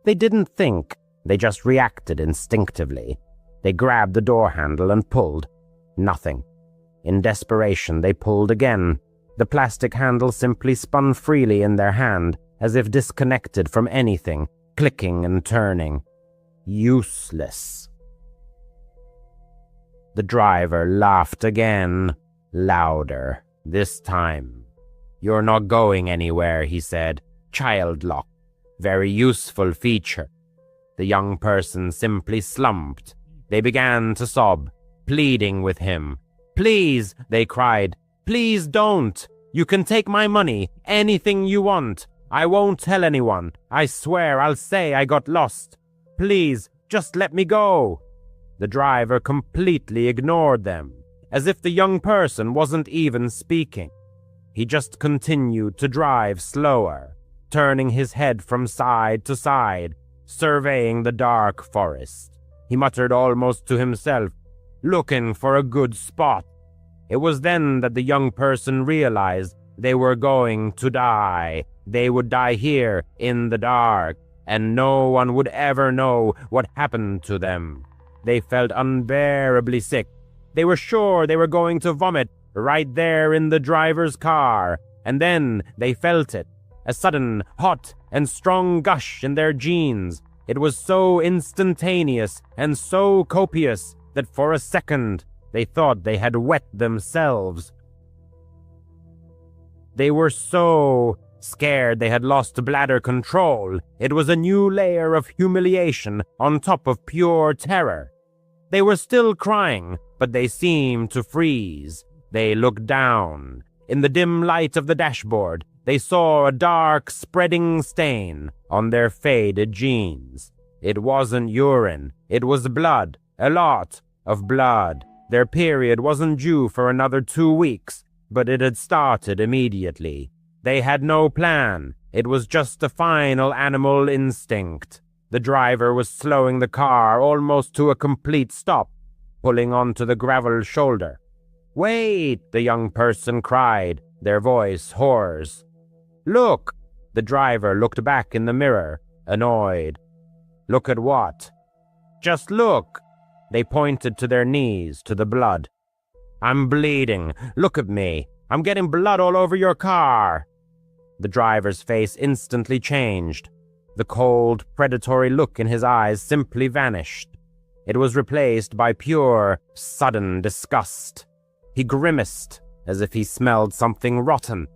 [SPEAKER 2] They didn't think. They just reacted instinctively. They grabbed the door handle and pulled. Nothing. In desperation, they pulled again. The plastic handle simply spun freely in their hand, as if disconnected from anything, clicking and turning. Useless. The driver laughed again, louder, this time. "You're not going anywhere," he said. "Child lock. Very useful feature." The young person simply slumped. They began to sob, pleading with him. "Please," they cried. "Please don't. You can take my money, anything you want. I won't tell anyone. I swear I'll say I got lost. Please, just let me go." The driver completely ignored them, as if the young person wasn't even speaking. He just continued to drive slower, turning his head from side to side, surveying the dark forest. He muttered almost to himself, looking for a good spot. It was then that the young person realized they were going to die. They would die here in the dark, and no one would ever know what happened to them. They felt unbearably sick. They were sure they were going to vomit right there in the driver's car, and then they felt it, a sudden, hot, and strong gush in their jeans. It was so instantaneous and so copious that for a second they thought they had wet themselves. They were so scared they had lost bladder control. It was a new layer of humiliation on top of pure terror. They were still crying, but they seemed to freeze. They looked down. In the dim light of the dashboard, they saw a dark, spreading stain on their faded jeans. It wasn't urine. It was blood. A lot of blood. Their period wasn't due for another 2 weeks, but it had started immediately. They had no plan. It was just a final animal instinct. The driver was slowing the car almost to a complete stop, pulling onto the gravel shoulder. "Wait!" the young person cried, their voice hoarse. "Look!" The driver looked back in the mirror, annoyed. "Look at what?" "Just look!" They pointed to their knees, to the blood. "I'm bleeding. Look at me. I'm getting blood all over your car." The driver's face instantly changed. The cold, predatory look in his eyes simply vanished. It was replaced by pure, sudden disgust. He grimaced, as if he smelled something rotten.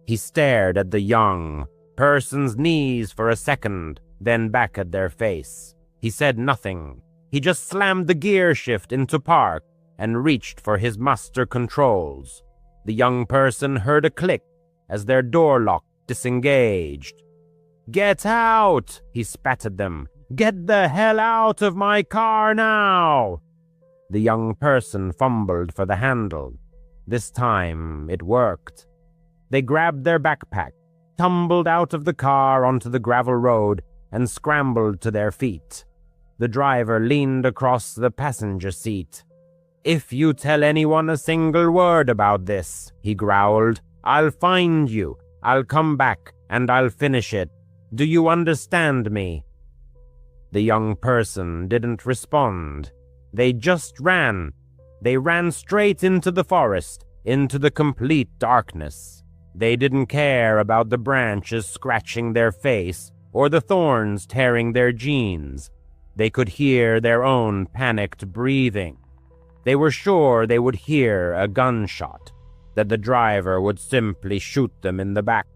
[SPEAKER 2] He stared at the young person's knees for a second, then back at their face. He said nothing. He just slammed the gear shift into park and reached for his master controls. The young person heard a click as their door lock disengaged. "Get out!" he spat at them. "Get the hell out of my car now!" The young person fumbled for the handle. This time it worked. They grabbed their backpack, tumbled out of the car onto the gravel road, and scrambled to their feet. The driver leaned across the passenger seat. "If you tell anyone a single word about this," he growled, "I'll find you. I'll come back, and I'll finish it. Do you understand me?" The young person didn't respond. They just ran. They ran straight into the forest, into the complete darkness. They didn't care about the branches scratching their face or the thorns tearing their jeans. They could hear their own panicked breathing. They were sure they would hear a gunshot, that the driver would simply shoot them in the back.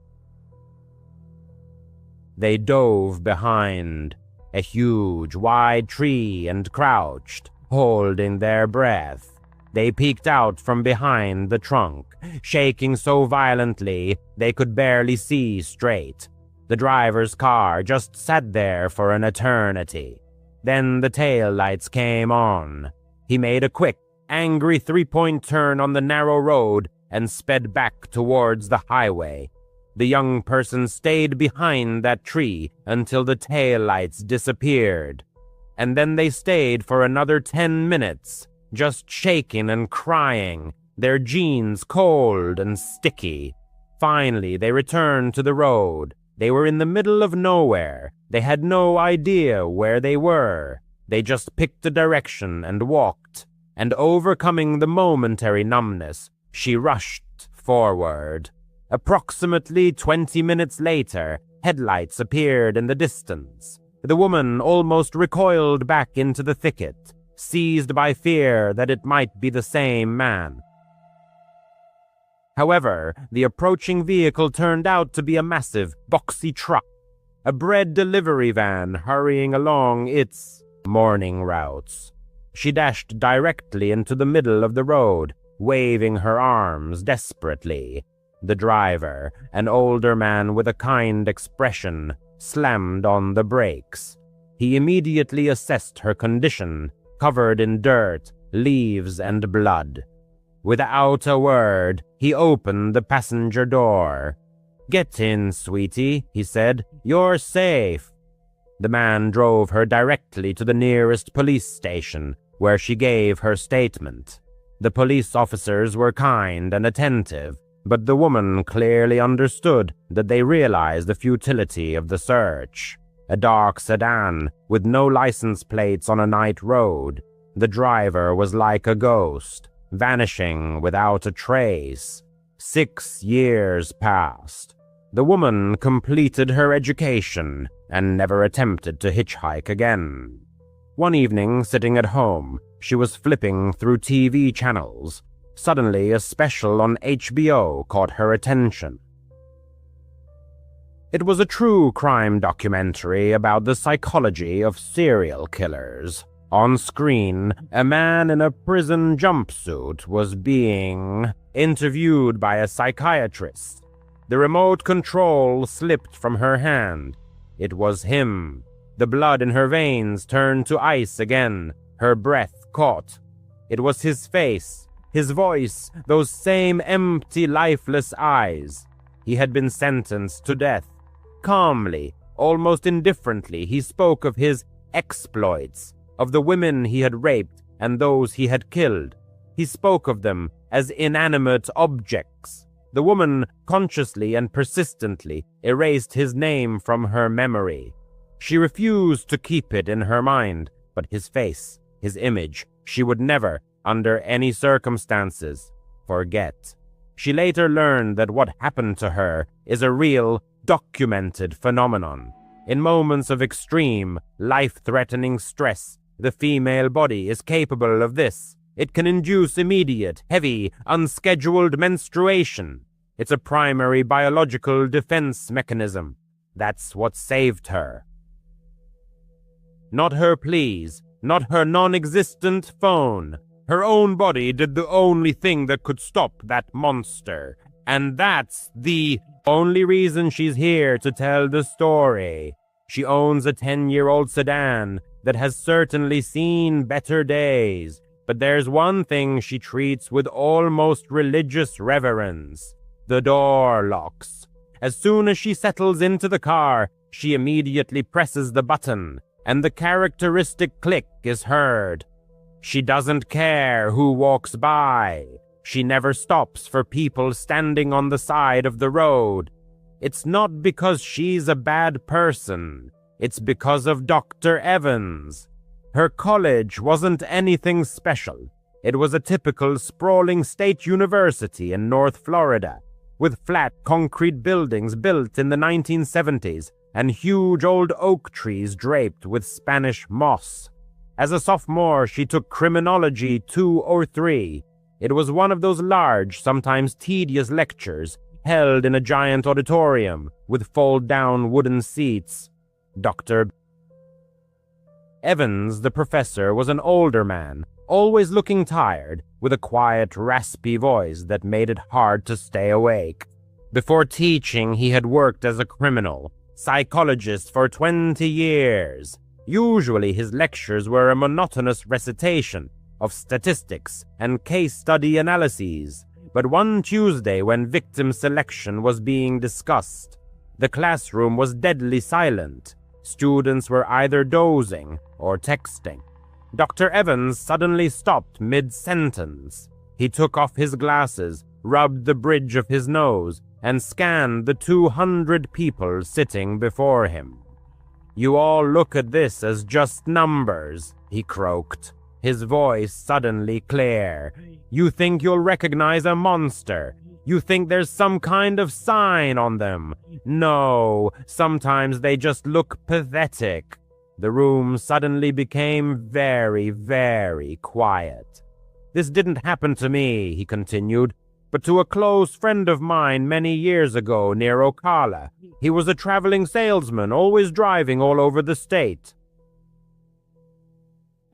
[SPEAKER 2] They dove behind a huge, wide tree and crouched, holding their breath. They peeked out from behind the trunk, shaking so violently they could barely see straight. The driver's car just sat there for an eternity. Then the tail lights came on. He made a quick, angry 3-point turn on the narrow road and sped back towards the highway. The young person stayed behind that tree until the taillights disappeared. And then they stayed for another 10 minutes, just shaking and crying, their jeans cold and sticky. Finally, they returned to the road. They were in the middle of nowhere. They had no idea where they were. They just picked a direction and walked, and overcoming the momentary numbness, She rushed forward. Approximately 20 minutes later, headlights appeared in the distance. The woman almost recoiled back into the thicket, seized by fear that it might be the same man. However, the approaching vehicle turned out to be a massive, boxy truck, a bread delivery van hurrying along its morning routes. She dashed directly into the middle of the road, waving her arms desperately. The driver, an older man with a kind expression, slammed on the brakes. He immediately assessed her condition, covered in dirt, leaves, and blood. Without a word, he opened the passenger door. "Get in, sweetie," he said. "You're safe." The man drove her directly to the nearest police station, where she gave her statement. The police officers were kind and attentive, but the woman clearly understood that they realized the futility of the search. A dark sedan with no license plates on a night road. The driver was like a ghost, vanishing without a trace. 6 years passed. The woman completed her education and never attempted to hitchhike again. One evening, sitting at home, she was flipping through TV channels. Suddenly, a special on HBO caught her attention. It was a true crime documentary about the psychology of serial killers. On screen, a man in a prison jumpsuit was being interviewed by a psychiatrist. The remote control slipped from her hand. It was him. The blood in her veins turned to ice again. Her breath caught. It was his face, his voice, those same empty, lifeless eyes. He had been sentenced to death. Calmly, almost indifferently, he spoke of his exploits, of the women he had raped and those he had killed. He spoke of them as inanimate objects. The woman consciously and persistently erased his name from her memory. She refused to keep it in her mind, but his face, his image, she would never, under any circumstances, forget. She later learned that what happened to her is a real, documented phenomenon. In moments of extreme, life-threatening stress, the female body is capable of this. It can induce immediate, heavy, unscheduled menstruation. It's a primary biological defense mechanism. That's what saved her. Not her pleas, not her non-existent phone. Her own body did the only thing that could stop that monster. And that's the only reason she's here to tell the story. She owns a 10-year-old sedan that has certainly seen better days, but there's one thing she treats with almost religious reverence. The door locks. As soon as she settles into the car, she immediately presses the button, and the characteristic click is heard. She doesn't care who walks by. She never stops for people standing on the side of the road. It's not because she's a bad person. It's because of Dr. Evans. Her college wasn't anything special. It was a typical sprawling state university in North Florida, with flat concrete buildings built in the 1970s and huge old oak trees draped with Spanish moss. As a sophomore, she took criminology 2 or 3. It was one of those large, sometimes tedious lectures held in a giant auditorium with fold-down wooden seats. Dr. Evans, the professor, was an older man, always looking tired, with a quiet, raspy voice that made it hard to stay awake. Before teaching, he had worked as a criminal psychologist for 20 years. Usually his lectures were a monotonous recitation of statistics and case study analyses, but one Tuesday when victim selection was being discussed, the classroom was deadly silent. Students were either dozing or texting. Dr. Evans suddenly stopped mid-sentence. He took off his glasses, rubbed the bridge of his nose, and scanned the 200 people sitting before him. "You all look at this as just numbers," he croaked. his voice suddenly clear. "You think you'll recognize a monster? You think there's some kind of sign on them? No, sometimes they just look pathetic." The room suddenly became very, very quiet. "This didn't happen to me," he continued, "but to a close friend of mine many years ago near Ocala. He was a traveling salesman, always driving all over the state.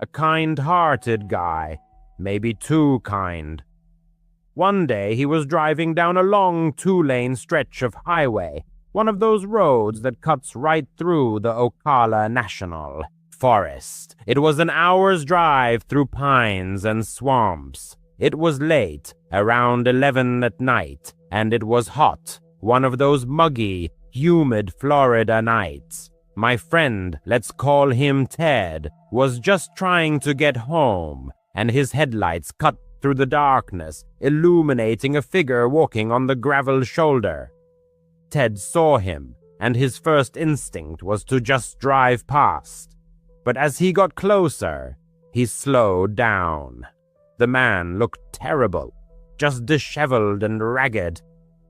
[SPEAKER 2] A kind-hearted guy, maybe too kind. One day he was driving down a long 2-lane stretch of highway, one of those roads that cuts right through the Ocala National Forest. It was an hour's drive through pines and swamps. It was late, around 11 at night, and it was hot, one of those muggy, humid Florida nights. My friend, let's call him Ted, was just trying to get home, and his headlights cut through the darkness, illuminating a figure walking on the gravel shoulder. Ted saw him, and his first instinct was to just drive past. But as he got closer, he slowed down. The man looked terrible, just disheveled and ragged.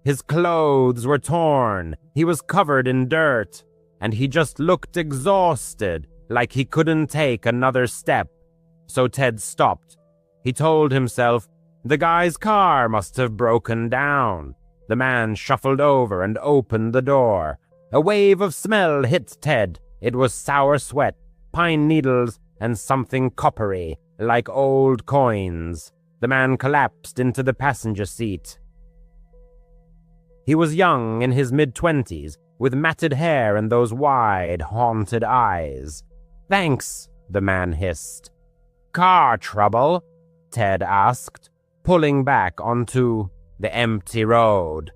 [SPEAKER 2] His clothes were torn, he was covered in dirt, and he just looked exhausted, like he couldn't take another step. So Ted stopped. He told himself, the guy's car must have broken down. The man shuffled over and opened the door. A wave of smell hit Ted. It was sour sweat, pine needles, and something coppery, like old coins. The man collapsed into the passenger seat. He was young, in his mid-20s, with matted hair and those wide, haunted eyes. "Thanks," the man hissed. "Car trouble?" Ted asked, pulling back onto the empty road.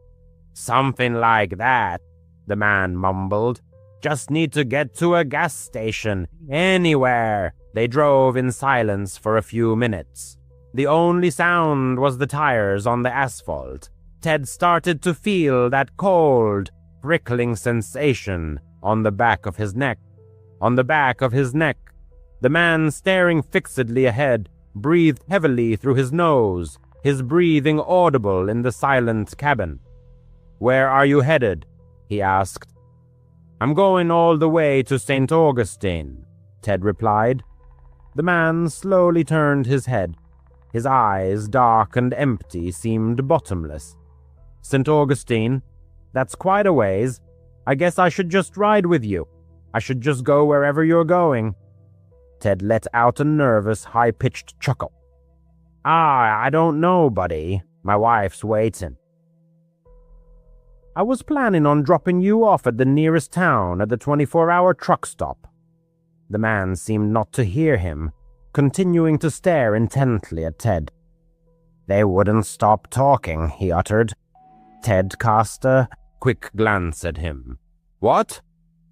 [SPEAKER 2] "Something like that," the man mumbled. "Just need to get to a gas station, anywhere." They drove in silence for a few minutes. The only sound was the tires on the asphalt. Ted started to feel that cold, prickling sensation on the back of his neck. On the back of his neck. The man, staring fixedly ahead, breathed heavily through his nose, his breathing audible in the silent cabin. "Where are you headed?" he asked. "I'm going all the way to St. Augustine," Ted replied. The man slowly turned his head. His eyes, dark and empty, seemed bottomless. "St. Augustine? That's quite a ways. I guess I should just ride with you. I should just go wherever you're going." Ted let out a nervous, high-pitched chuckle. I don't know, buddy. My wife's waiting." "I was planning on dropping you off at the nearest town at the 24-hour truck stop." The man seemed not to hear him, continuing to stare intently at Ted. "They wouldn't stop talking," he uttered. Ted cast a quick glance at him. "What?"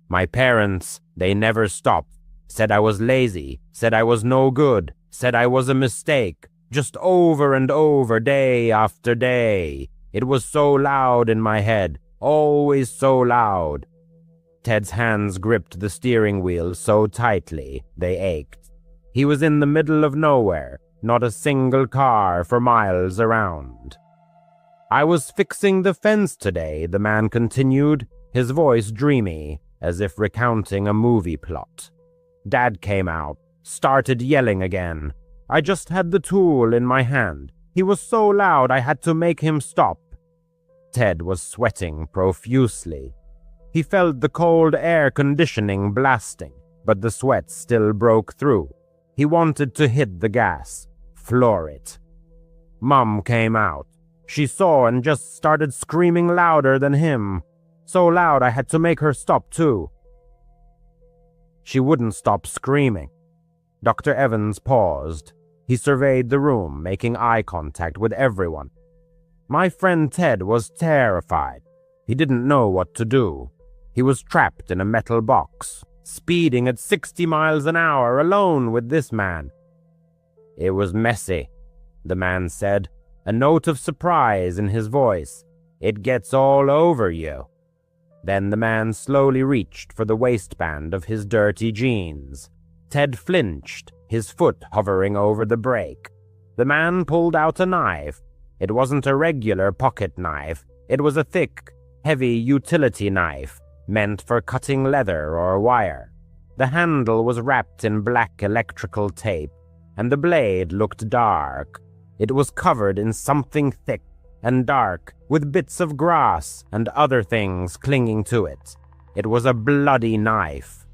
[SPEAKER 2] "My parents, they never stopped. Said I was lazy, said I was no good, said I was a mistake, just over and over, day after day. It was so loud in my head, always so loud." Ted's hands gripped the steering wheel so tightly they ached. He was in the middle of nowhere, not a single car for miles around. "I was fixing the fence today," the man continued, his voice dreamy, as if recounting a movie plot. "Dad came out, started yelling again. I just had the tool in my hand. He was so loud I had to make him stop." Ted was sweating profusely. He felt the cold air conditioning blasting, but the sweat still broke through. He wanted to hit the gas, floor it. Mom came out. She saw and just started screaming louder than him. So loud I had to make her stop too. She wouldn't stop screaming. Dr. Evans paused. He surveyed the room, making eye contact with everyone. My friend Ted was terrified. He didn't know what to do. He was trapped in a metal box, speeding at 60 miles an hour alone with this man. "It was messy," the man said, a note of surprise in his voice. "It gets all over you." Then the man slowly reached for the waistband of his dirty jeans. Ted flinched, his foot hovering over the brake. The man pulled out a knife. It wasn't a regular pocket knife. It was a thick, heavy utility knife, meant for cutting leather or wire. The handle was wrapped in black electrical tape, and the blade looked dark. It was covered in something thick and dark, with bits of grass and other things clinging to it. It was a bloody knife.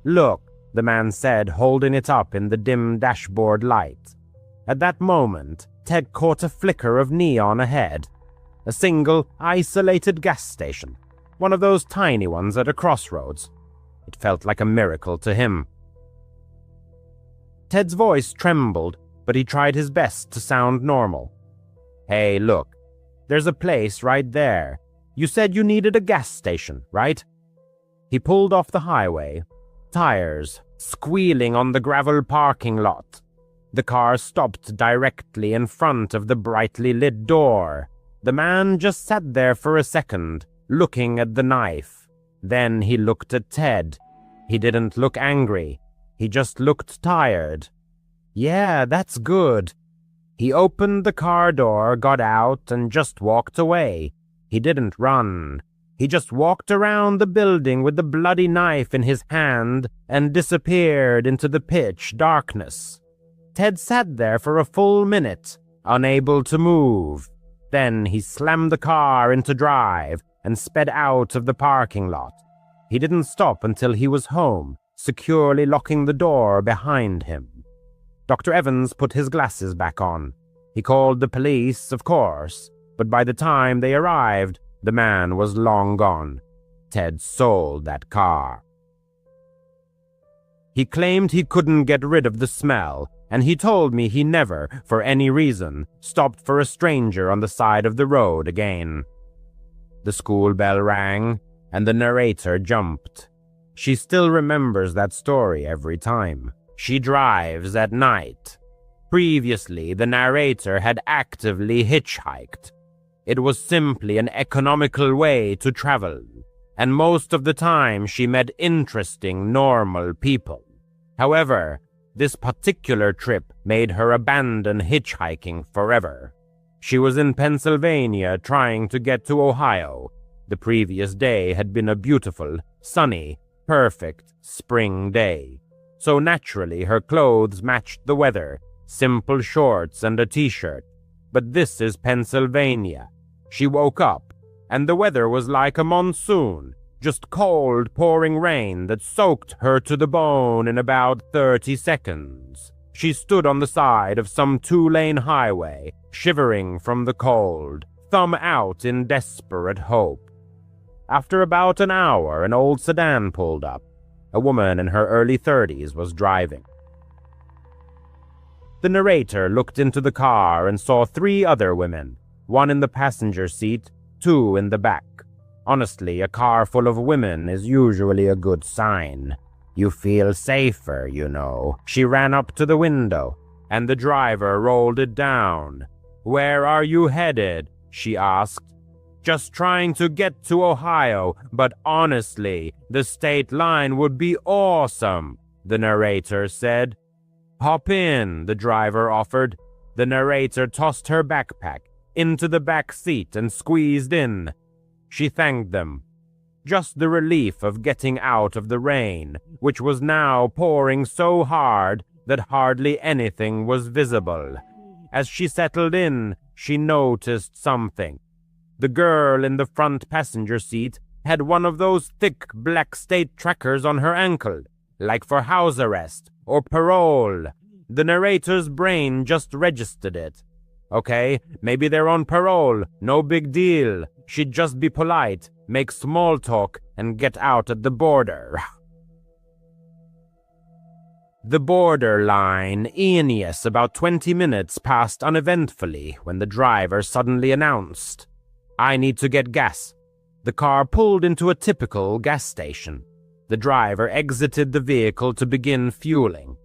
[SPEAKER 2] "Look," the man said, holding it up in the dim dashboard light. At that moment, Ted caught a flicker of neon ahead. A single, isolated gas station. One of those tiny ones at a crossroads. It felt like a miracle to him. Ted's voice trembled, but he tried his best to sound normal. "Hey, look. There's a place right there. You said you needed a gas station, right?" He pulled off the highway, tires squealing on the gravel parking lot. The car stopped directly in front of the brightly lit door. The man just sat there for a second, looking at the knife. Then he looked at Ted. He didn't look angry. He just looked tired. "Yeah, that's good." He opened the car door, got out, and just walked away. He didn't run. He just walked around the building with the bloody knife in his hand and disappeared into the pitch darkness. Ted sat there for a full minute, unable to move. Then he slammed the car into drive and sped out of the parking lot. He didn't stop until he was home, securely locking the door behind him. Dr. Evans put his glasses back on. He called the police, of course, but by the time they arrived, the man was long gone. Ted sold that car. He claimed he couldn't get rid of the smell, and he told me he never, for any reason, stopped for a stranger on the side of the road again. The school bell rang, and the narrator jumped. She still remembers that story every time. She drives at night. Previously, the narrator had actively hitchhiked. It was simply an economical way to travel, and most of the time she met interesting, normal people. However, this particular trip made her abandon hitchhiking forever. She was in Pennsylvania trying to get to Ohio. The previous day had been a beautiful, sunny, perfect spring day. So naturally her clothes matched the weather, simple shorts and a t-shirt. But this is Pennsylvania. She woke up, and the weather was like a monsoon, just cold, pouring rain that soaked her to the bone in about 30 seconds. She stood on the side of some 2-lane highway, shivering from the cold, thumb out in desperate hope. After about an hour, an old sedan pulled up. A woman in her early 30s was driving. The narrator looked into the car and saw 3 other women, one in the passenger seat, 2 in the back. Honestly, a car full of women is usually a good sign. You feel safer, you know. She ran up to the window, and the driver rolled it down. "Where are you headed?" she asked. "Just trying to get to Ohio, but honestly, the state line would be awesome," the narrator said. "Hop in," the driver offered. The narrator tossed her backpack into the back seat and squeezed in. She thanked them. Just the relief of getting out of the rain, which was now pouring so hard that hardly anything was visible. As she settled in, she noticed something. The girl in the front passenger seat had one of those thick black state trackers on her ankle, like for house arrest or parole. The narrator's brain just registered it. Okay, maybe they're on parole, no big deal. She'd just be polite, make small talk, and get out at the border. The border line, Aeneas, about 20 minutes passed uneventfully when the driver suddenly announced, "I need to get gas." The car pulled into a typical gas station. The driver exited the vehicle to begin fueling.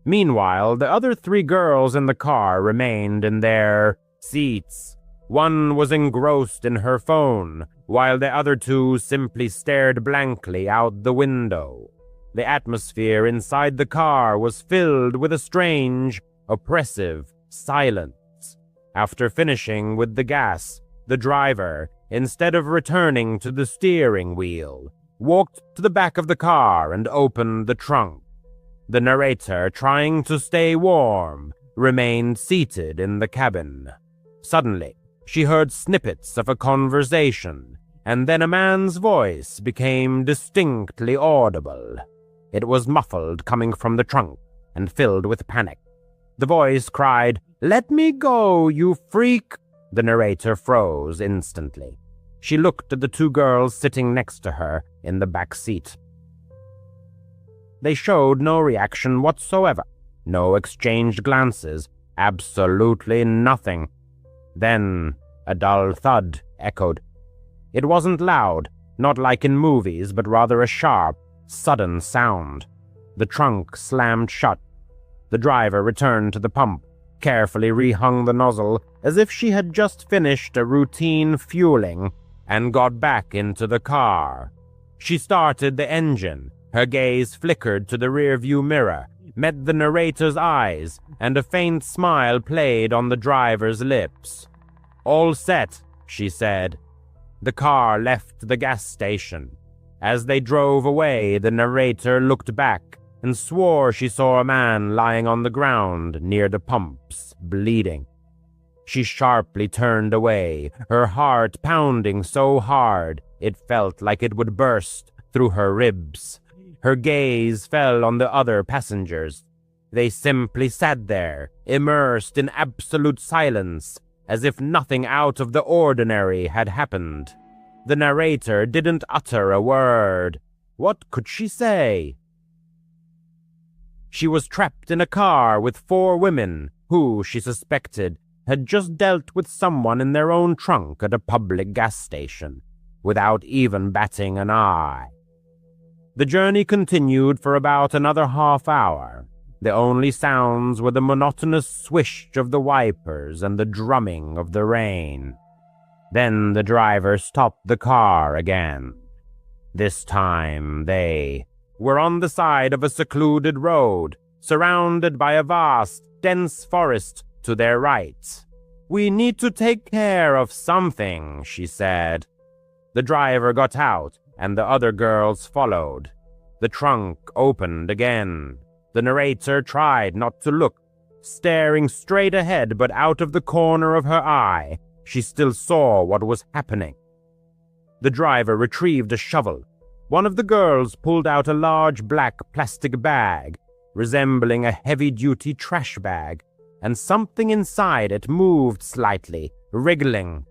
[SPEAKER 2] Meanwhile, the other 3 girls in the car remained in their seats. One was engrossed in her phone, while the other 2 simply stared blankly out the window. The atmosphere inside the car was filled with a strange, oppressive silence. After finishing with the gas, the driver, instead of returning to the steering wheel, walked to the back of the car and opened the trunk. The narrator, trying to stay warm, remained seated in the cabin. Suddenly, she heard snippets of a conversation, and then a man's voice became distinctly audible. It was muffled, coming from the trunk, and filled with panic. The voice cried, "Let me go, you freak!" The narrator froze instantly. She looked at the two girls sitting next to her in the back seat. They showed no reaction whatsoever, no exchanged glances, absolutely nothing. Then a dull thud echoed. It wasn't loud, not like in movies, but rather a sharp, sudden sound. The trunk slammed shut. The driver returned to the pump, carefully rehung the nozzle as if she had just finished a routine fueling, and got back into the car. She started the engine. Her gaze flickered to the rearview mirror, met the narrator's eyes, and a faint smile played on the driver's lips. "All set," she said. The car left the gas station. As they drove away, the narrator looked back and swore she saw a man lying on the ground near the pumps, bleeding. She sharply turned away, her heart pounding so hard it felt like it would burst through her ribs. Her gaze fell on the other passengers. They simply sat there, immersed in absolute silence, as if nothing out of the ordinary had happened. The narrator didn't utter a word. What could she say? She was trapped in a car with 4 women who, she suspected, had just dealt with someone in their own trunk at a public gas station, without even batting an eye. The journey continued for about another half-hour. The only sounds were the monotonous swish of the wipers and the drumming of the rain. Then the driver stopped the car again. This time they were on the side of a secluded road, surrounded by a vast, dense forest to their right. "We need to take care of something," she said. The driver got out, and the other girls followed. The trunk opened again. The narrator tried not to look, staring straight ahead, but out of the corner of her eye, she still saw what was happening. The driver retrieved a shovel. One of the girls pulled out a large black plastic bag, resembling a heavy-duty trash bag, and something inside it moved slightly, wriggling.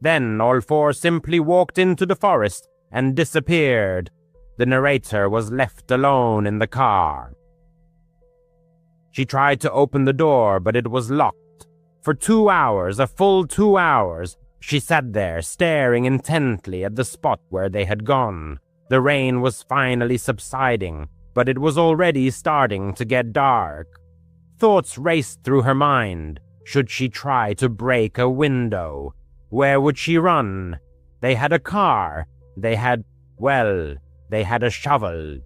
[SPEAKER 2] Then all 4 simply walked into the forest and disappeared. The narrator was left alone in the car. She tried to open the door, but it was locked. For 2 hours, a full 2 hours, she sat there, staring intently at the spot where they had gone. The rain was finally subsiding, but it was already starting to get dark. Thoughts raced through her mind. Should she try to break a window? Where would she run? They had a car. They had a shovel.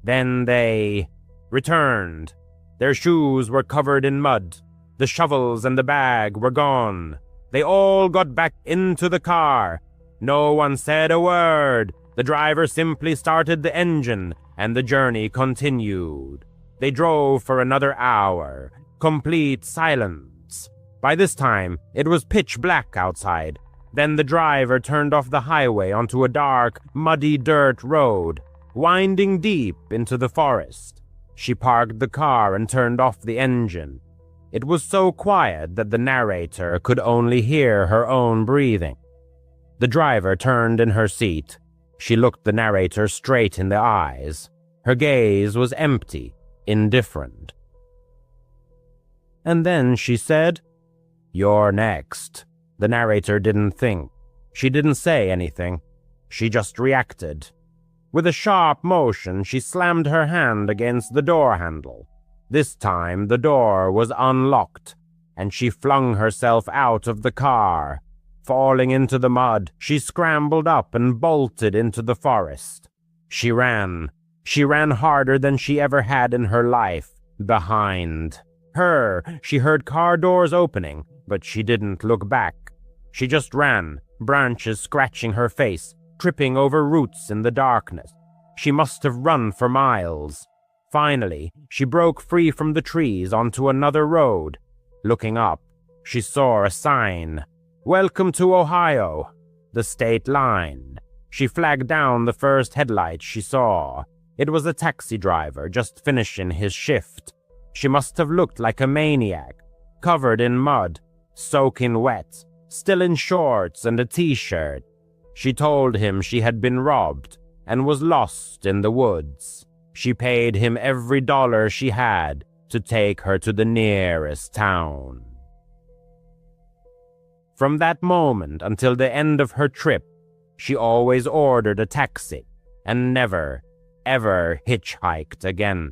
[SPEAKER 2] Then they returned. Their shoes were covered in mud. The shovels and the bag were gone. They all got back into the car. No one said a word. The driver simply started the engine, and the journey continued. They drove for another hour. Complete silence. By this time, it was pitch black outside. Then the driver turned off the highway onto a dark, muddy dirt road, winding deep into the forest. She parked the car and turned off the engine. It was so quiet that the narrator could only hear her own breathing. The driver turned in her seat. She looked the narrator straight in the eyes. Her gaze was empty, indifferent. And then she said, "You're next." The narrator didn't think. She didn't say anything. She just reacted. With a sharp motion, she slammed her hand against the door handle. This time, the door was unlocked, and she flung herself out of the car. Falling into the mud, she scrambled up and bolted into the forest. She ran. She ran harder than she ever had in her life. Behind her, she heard car doors opening, but she didn't look back. She just ran, branches scratching her face, tripping over roots in the darkness. She must have run for miles. Finally, she broke free from the trees onto another road. Looking up, she saw a sign. "Welcome to Ohio," the state line. She flagged down the first headlight she saw. It was a taxi driver just finishing his shift. She must have looked like a maniac, covered in mud, soaking wet, still in shorts and a t-shirt. She told him she had been robbed and was lost in the woods. She paid him every dollar she had to take her to the nearest town. From that moment until the end of her trip, she always ordered a taxi and never, ever hitchhiked again.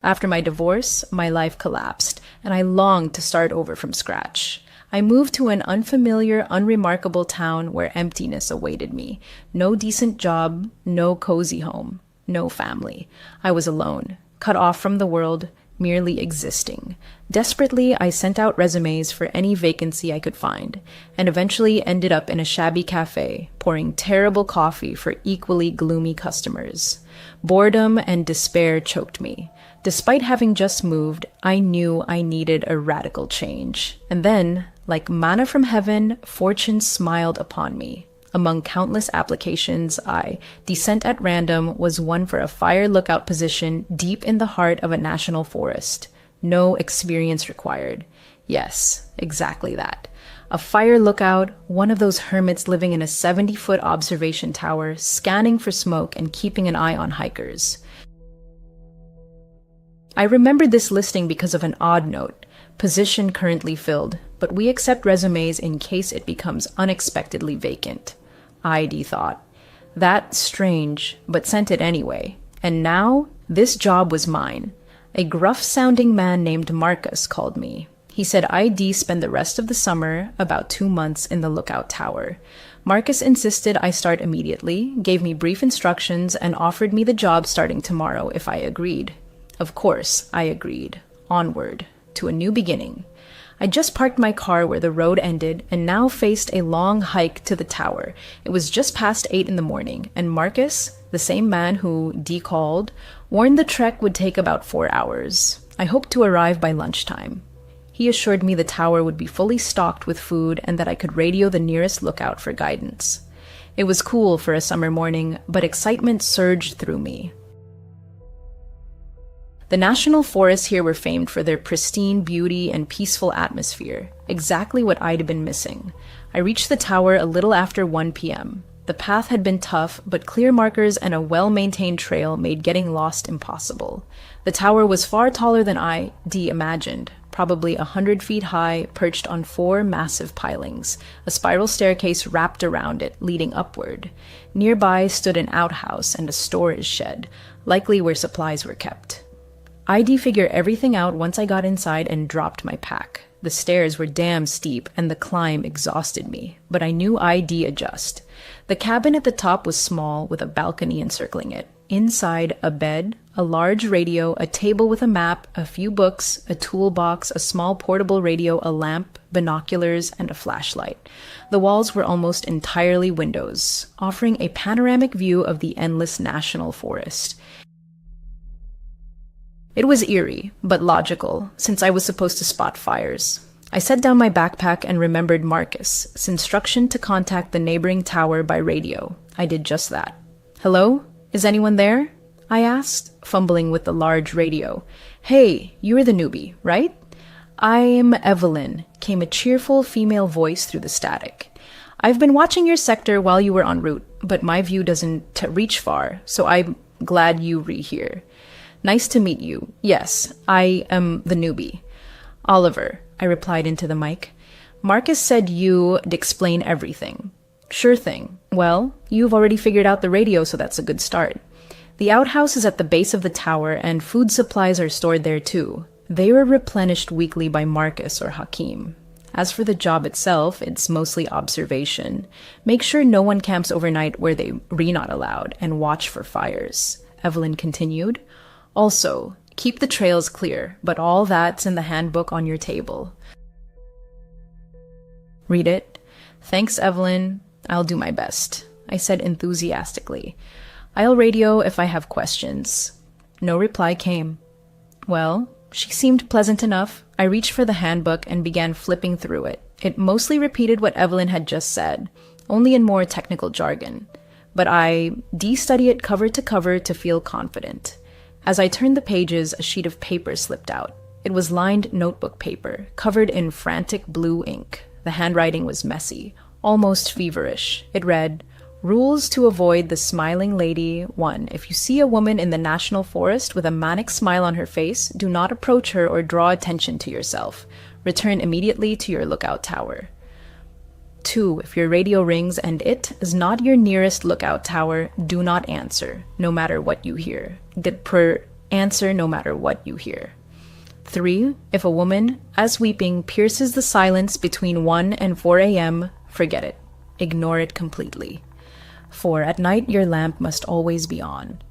[SPEAKER 3] After my divorce, my life collapsed, and I longed to start over from scratch. I moved to an unfamiliar, unremarkable town where emptiness awaited me. No decent job, no cozy home, no family. I was alone, cut off from the world, merely existing. Desperately, I sent out resumes for any vacancy I could find, and eventually ended up in a shabby cafe, pouring terrible coffee for equally gloomy customers. Boredom and despair choked me. Despite having just moved, I knew I needed a radical change. And then, like manna from heaven, fortune smiled upon me. Among countless applications, descent at random, was one for a fire lookout position deep in the heart of a national forest. No experience required. Yes, exactly that. A fire lookout, one of those hermits living in a 70-foot observation tower, scanning for smoke and keeping an eye on hikers. I remembered this listing because of an odd note. Position currently filled, but we accept resumes in case it becomes unexpectedly vacant. ID thought. That's strange, but sent it anyway. And now, this job was mine. A gruff-sounding man named Marcus called me. He said I'd spend the rest of the summer, about 2 months, in the lookout tower. Marcus insisted I start immediately, gave me brief instructions, and offered me the job starting tomorrow if I agreed. Of course, I agreed. Onward, to a new beginning. I just parked my car where the road ended and now faced a long hike to the tower. It was just past 8 in the morning, and Marcus, the same man who called, warned the trek would take about 4 hours. I hoped to arrive by lunchtime. He assured me the tower would be fully stocked with food and that I could radio the nearest lookout for guidance. It was cool for a summer morning, but excitement surged through me. The national forests here were famed for their pristine beauty and peaceful atmosphere, exactly what I'd been missing. I reached the tower a little after 1 p.m. The path had been tough, but clear markers and a well-maintained trail made getting lost impossible. The tower was far taller than I'd imagined, probably 100 feet high, perched on 4 massive pilings. A spiral staircase wrapped around it, leading upward. Nearby stood an outhouse and a storage shed, likely where supplies were kept. I'd figure everything out once I got inside and dropped my pack. The stairs were damn steep and the climb exhausted me, but I knew I'd adjust. The cabin at the top was small with a balcony encircling it. Inside, a bed, a large radio, a table with a map, a few books, a toolbox, a small portable radio, a lamp, binoculars, and a flashlight. The walls were almost entirely windows, offering a panoramic view of the endless national forest. It was eerie, but logical, since I was supposed to spot fires. I set down my backpack and remembered Marcus' instruction to contact the neighboring tower by radio. I did just that. "Hello? Is anyone there?" I asked, fumbling with the large radio. "Hey, you're the newbie, right?" "I'm Evelyn," came a cheerful female voice through the static. "I've been watching your sector while you were en route, but my view doesn't reach far, so I'm glad you're here. Nice to meet you. Yes, I am the newbie." "Oliver," I replied into the mic. "Marcus said you'd explain everything." "Sure thing. Well, you've already figured out the radio, so that's a good start. The outhouse is at the base of the tower, and food supplies are stored there too. They were replenished weekly by Marcus or Hakim. As for the job itself, it's mostly observation. Make sure no one camps overnight where they're not allowed, and watch for fires. Evelyn continued. Also, keep the trails clear, but all that's in the handbook on your table. Read it. Thanks, Evelyn. I'll do my best, I said enthusiastically. I'll radio if I have questions. No reply came. Well, she seemed pleasant enough. I reached for the handbook and began flipping through it. It mostly repeated what Evelyn had just said, only in more technical jargon. But I de-study it cover to cover to feel confident. As I turned the pages, a sheet of paper slipped out. It was lined notebook paper, covered in frantic blue ink. The handwriting was messy, almost feverish. It read, Rules to avoid the smiling lady. 1. If you see a woman in the national forest with a manic smile on her face, do not approach her or draw attention to yourself. Return immediately to your lookout tower. 2. If your radio rings and it is not your nearest lookout tower, do not answer, no matter what you hear. Answer no matter what you hear. 3. If a woman, as weeping, pierces the silence between 1 and 4 a.m., forget it. Ignore it completely. 4. At night, your lamp must always be on.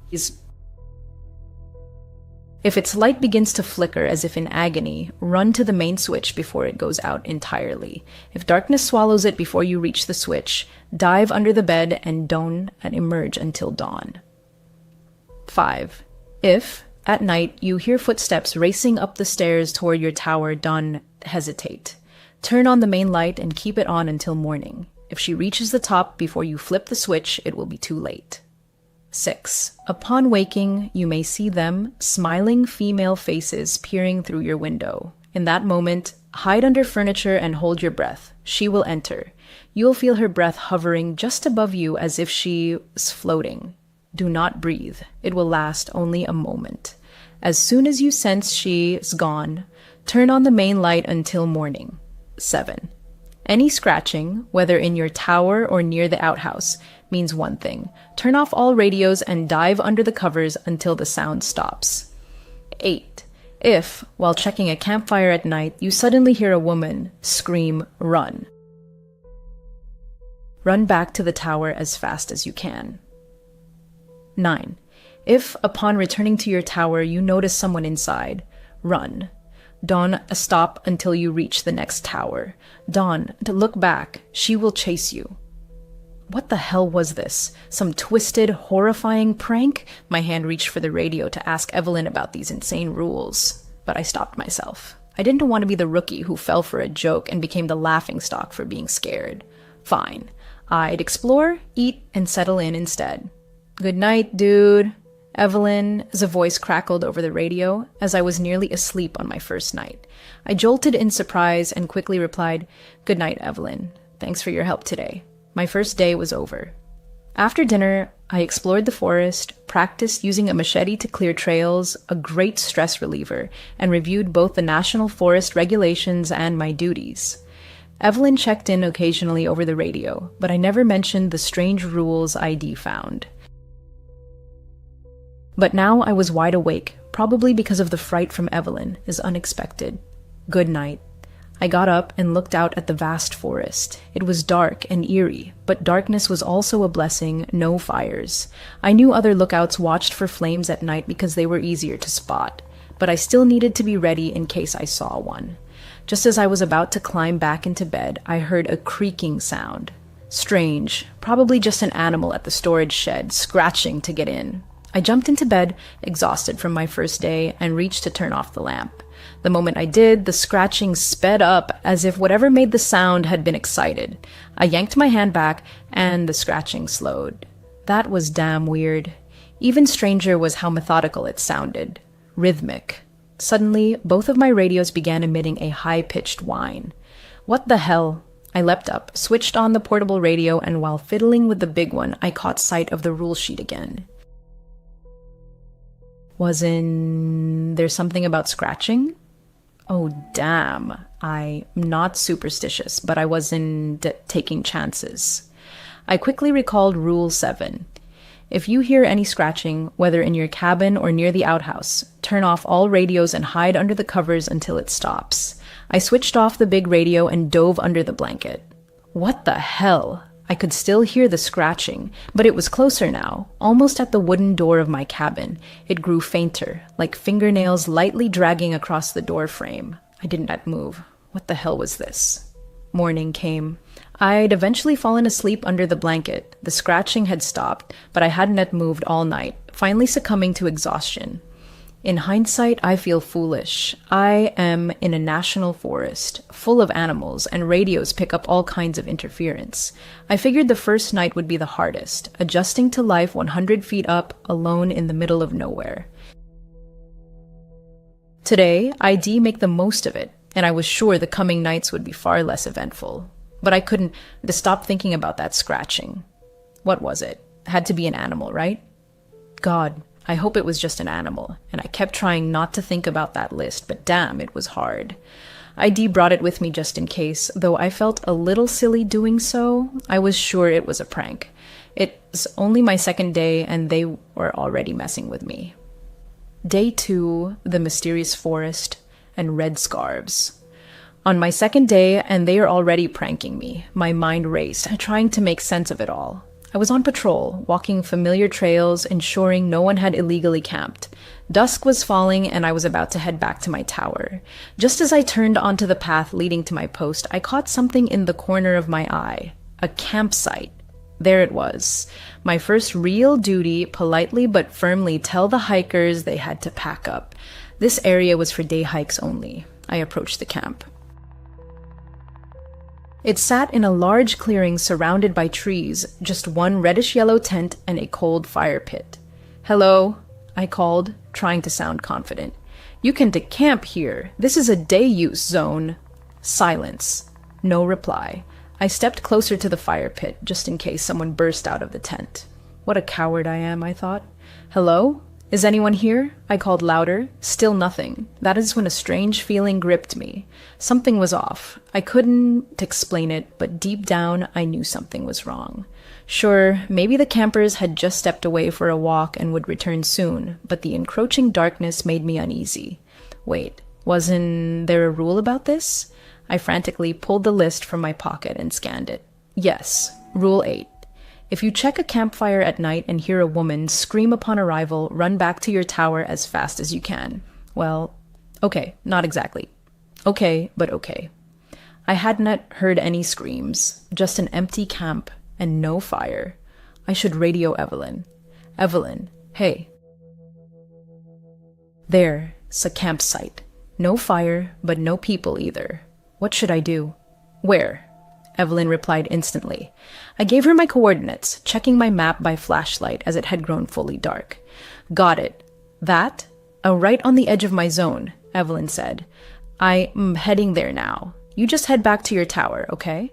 [SPEAKER 3] If its light begins to flicker as if in agony, run to the main switch before it goes out entirely. If darkness swallows it before you reach the switch, dive under the bed and don't emerge until dawn. 5. If, at night, you hear footsteps racing up the stairs toward your tower, don't hesitate. Turn on the main light and keep it on until morning. If she reaches the top before you flip the switch, it will be too late. 6. Upon waking, you may see them, smiling female faces peering through your window. In that moment, hide under furniture and hold your breath. She will enter. You'll feel her breath hovering just above you as if she is floating. Do not breathe. It will last only a moment. As soon as you sense she is gone, turn on the main light until morning. 7. Any scratching, whether in your tower or near the outhouse, means one thing. Turn off all radios and dive under the covers until the sound stops. 8. If, while checking a campfire at night, you suddenly hear a woman scream, run. Run back to the tower as fast as you can. 9. If, upon returning to your tower, you notice someone inside, run. Don't stop until you reach the next tower. Don't look back. She will chase you. What the hell was this? Some twisted, horrifying prank? My hand reached for the radio to ask Evelyn about these insane rules, but I stopped myself. I didn't want to be the rookie who fell for a joke and became the laughingstock for being scared. Fine. I'd explore, eat, and settle in instead. Good night, dude. Evelyn, as a voice crackled over the radio, as I was nearly asleep on my first night. I jolted in surprise and quickly replied, Good night, Evelyn. Thanks for your help today. My first day was over. After dinner, I explored the forest, practiced using a machete to clear trails, a great stress reliever, and reviewed both the National Forest regulations and my duties. Evelyn checked in occasionally over the radio, but I never mentioned the strange rules ID found. But now I was wide awake, probably because of the fright from Evelyn, as unexpected. Good night. I got up and looked out at the vast forest. It was dark and eerie, but darkness was also a blessing, no fires. I knew other lookouts watched for flames at night because they were easier to spot, but I still needed to be ready in case I saw one. Just as I was about to climb back into bed, I heard a creaking sound. Strange, probably just an animal at the storage shed, scratching to get in. I jumped into bed, exhausted from my first day, and reached to turn off the lamp. The moment I did, the scratching sped up as if whatever made the sound had been excited. I yanked my hand back, and the scratching slowed. That was damn weird. Even stranger was how methodical it sounded. Rhythmic. Suddenly, both of my radios began emitting a high-pitched whine. What the hell? I leapt up, switched on the portable radio, and while fiddling with the big one, I caught sight of the rule sheet again. There's something about scratching? Oh, damn. I'm not superstitious, but I wasn't taking chances. I quickly recalled Rule 7. If you hear any scratching, whether in your cabin or near the outhouse, turn off all radios and hide under the covers until it stops. I switched off the big radio and dove under the blanket. What the hell? I could still hear the scratching, but it was closer now, almost at the wooden door of my cabin. It grew fainter, like fingernails lightly dragging across the door frame. I did not move. What the hell was this? Morning came. I'd eventually fallen asleep under the blanket. The scratching had stopped, but I hadn't yet moved all night, finally succumbing to exhaustion. In hindsight, I feel foolish. I am in a national forest, full of animals, and radios pick up all kinds of interference. I figured the first night would be the hardest, adjusting to life 100 feet up, alone in the middle of nowhere. Today, I'd make the most of it, and I was sure the coming nights would be far less eventful. But I couldn't stop thinking about that scratching. What was it? Had to be an animal, right? God, I hope it was just an animal, and I kept trying not to think about that list, but damn, it was hard. ID brought it with me just in case, though I felt a little silly doing so. I was sure it was a prank. It's only my second day, and they were already messing with me. Day 2, the mysterious forest, and red scarves. On my second day, and they are already pranking me. My mind raced, trying to make sense of it all. I was on patrol, walking familiar trails, ensuring no one had illegally camped. Dusk was falling, and I was about to head back to my tower. Just as I turned onto the path leading to my post, I caught something in the corner of my eye. A campsite. There it was. My first real duty, politely but firmly tell the hikers they had to pack up. This area was for day hikes only. I approached the camp. It sat in a large clearing surrounded by trees, just one reddish-yellow tent and a cold fire pit. "Hello," I called, trying to sound confident. "You can decamp here. This is a day-use zone." Silence. No reply. I stepped closer to the fire pit, just in case someone burst out of the tent. What a coward I am, I thought. "Hello? Is anyone here?" I called louder. Still nothing. That is when a strange feeling gripped me. Something was off. I couldn't explain it, but deep down I knew something was wrong. Sure, maybe the campers had just stepped away for a walk and would return soon, but the encroaching darkness made me uneasy. Wait, wasn't there a rule about this? I frantically pulled the list from my pocket and scanned it. Yes, Rule 8. If you check a campfire at night and hear a woman scream upon arrival, run back to your tower as fast as you can. Well, okay, not exactly. Okay, but okay. I hadn't heard any screams, just an empty camp and no fire. I should radio Evelyn. "Evelyn, hey." There's a campsite. No fire, but no people either. What should I do? "Where?" Evelyn replied instantly. I gave her my coordinates, checking my map by flashlight as it had grown fully dark. "Got it. That? Right on the edge of my zone," Evelyn said. "I'm heading there now. You just head back to your tower, okay?"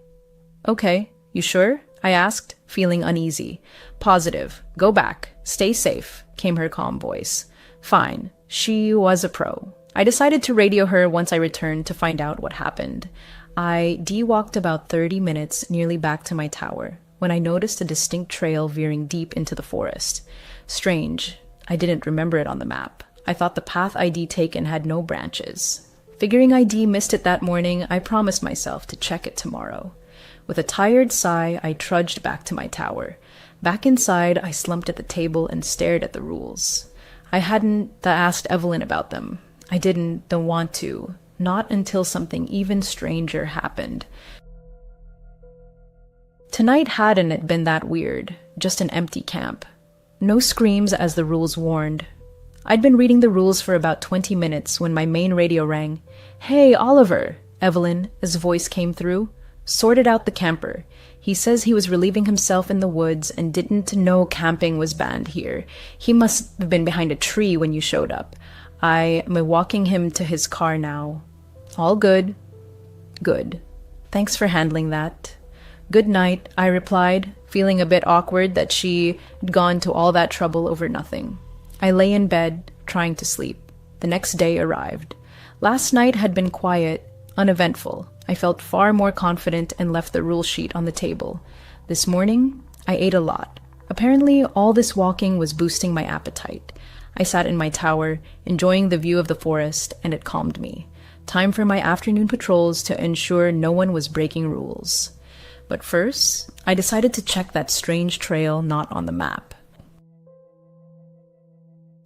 [SPEAKER 3] "Okay. You sure?" I asked, feeling uneasy. "Positive. Go back. Stay safe," came her calm voice. Fine. She was a pro. I decided to radio her once I returned to find out what happened. I walked about 30 minutes nearly back to my tower when I noticed a distinct trail veering deep into the forest. Strange. I didn't remember it on the map. I thought the path I'd taken had no branches. Figuring I'd missed it that morning, I promised myself to check it tomorrow. With a tired sigh, I trudged back to my tower. Back inside, I slumped at the table and stared at the rules. I hadn't asked Evelyn about them. I didn't want to. Not until something even stranger happened. Tonight hadn't been that weird, just an empty camp. No screams as the rules warned. I'd been reading the rules for about 20 minutes when my main radio rang. "Hey, Oliver," Evelyn's voice came through. "Sorted out the camper. He says he was relieving himself in the woods and didn't know camping was banned here. He must have been behind a tree when you showed up. I'm walking him to his car now." "All good." "Good. Thanks for handling that." "Good night," I replied, feeling a bit awkward that she'd gone to all that trouble over nothing. I lay in bed, trying to sleep. The next day arrived. Last night had been quiet, uneventful. I felt far more confident and left the rule sheet on the table. This morning, I ate a lot. Apparently, all this walking was boosting my appetite. I sat in my tower, enjoying the view of the forest, and it calmed me. Time for my afternoon patrols to ensure no one was breaking rules. But first, I decided to check that strange trail not on the map.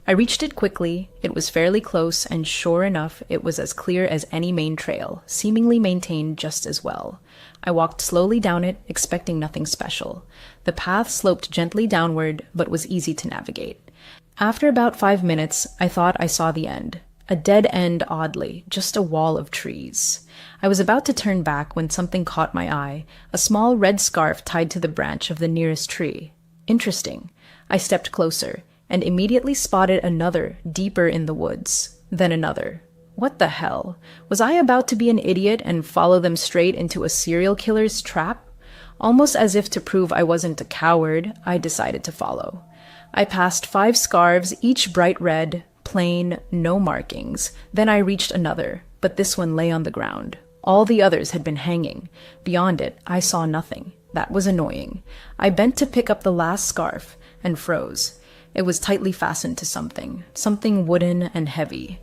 [SPEAKER 3] I reached it quickly. It was fairly close, and sure enough, it was as clear as any main trail, seemingly maintained just as well. I walked slowly down it, expecting nothing special. The path sloped gently downward, but was easy to navigate. After about 5 minutes, I thought I saw the end. A dead end, oddly, just a wall of trees. I was about to turn back when something caught my eye, a small red scarf tied to the branch of the nearest tree. Interesting. I stepped closer, and immediately spotted another, deeper in the woods. Then another. What the hell? Was I about to be an idiot and follow them straight into a serial killer's trap? Almost as if to prove I wasn't a coward, I decided to follow. I passed 5 scarves, each bright red, plain, no markings. Then I reached another, but this one lay on the ground. All the others had been hanging. Beyond it, I saw nothing. That was annoying. I bent to pick up the last scarf and froze. It was tightly fastened to something wooden and heavy.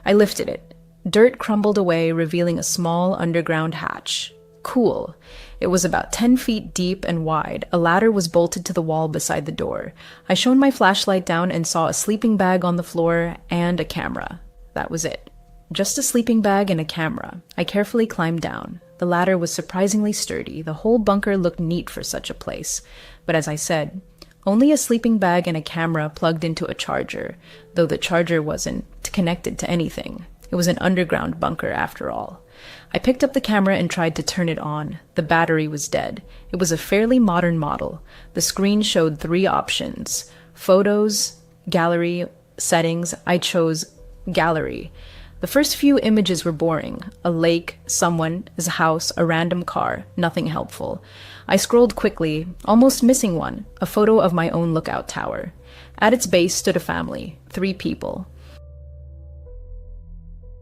[SPEAKER 3] I lifted it. Dirt crumbled away, revealing a small underground hatch. Cool. It was about 10 feet deep and wide. A ladder was bolted to the wall beside the door. I shone my flashlight down and saw a sleeping bag on the floor and a camera. That was it. Just a sleeping bag and a camera. I carefully climbed down. The ladder was surprisingly sturdy. The whole bunker looked neat for such a place. But as I said, only a sleeping bag and a camera plugged into a charger, though the charger wasn't connected to anything. It was an underground bunker after all. I picked up the camera and tried to turn it on. The battery was dead. It was a fairly modern model. The screen showed 3 options: photos, gallery, settings. I chose gallery. The first few images were boring. A lake, someone, his house, a random car, nothing helpful. I scrolled quickly, almost missing one, a photo of my own lookout tower. At its base stood a family, 3 people.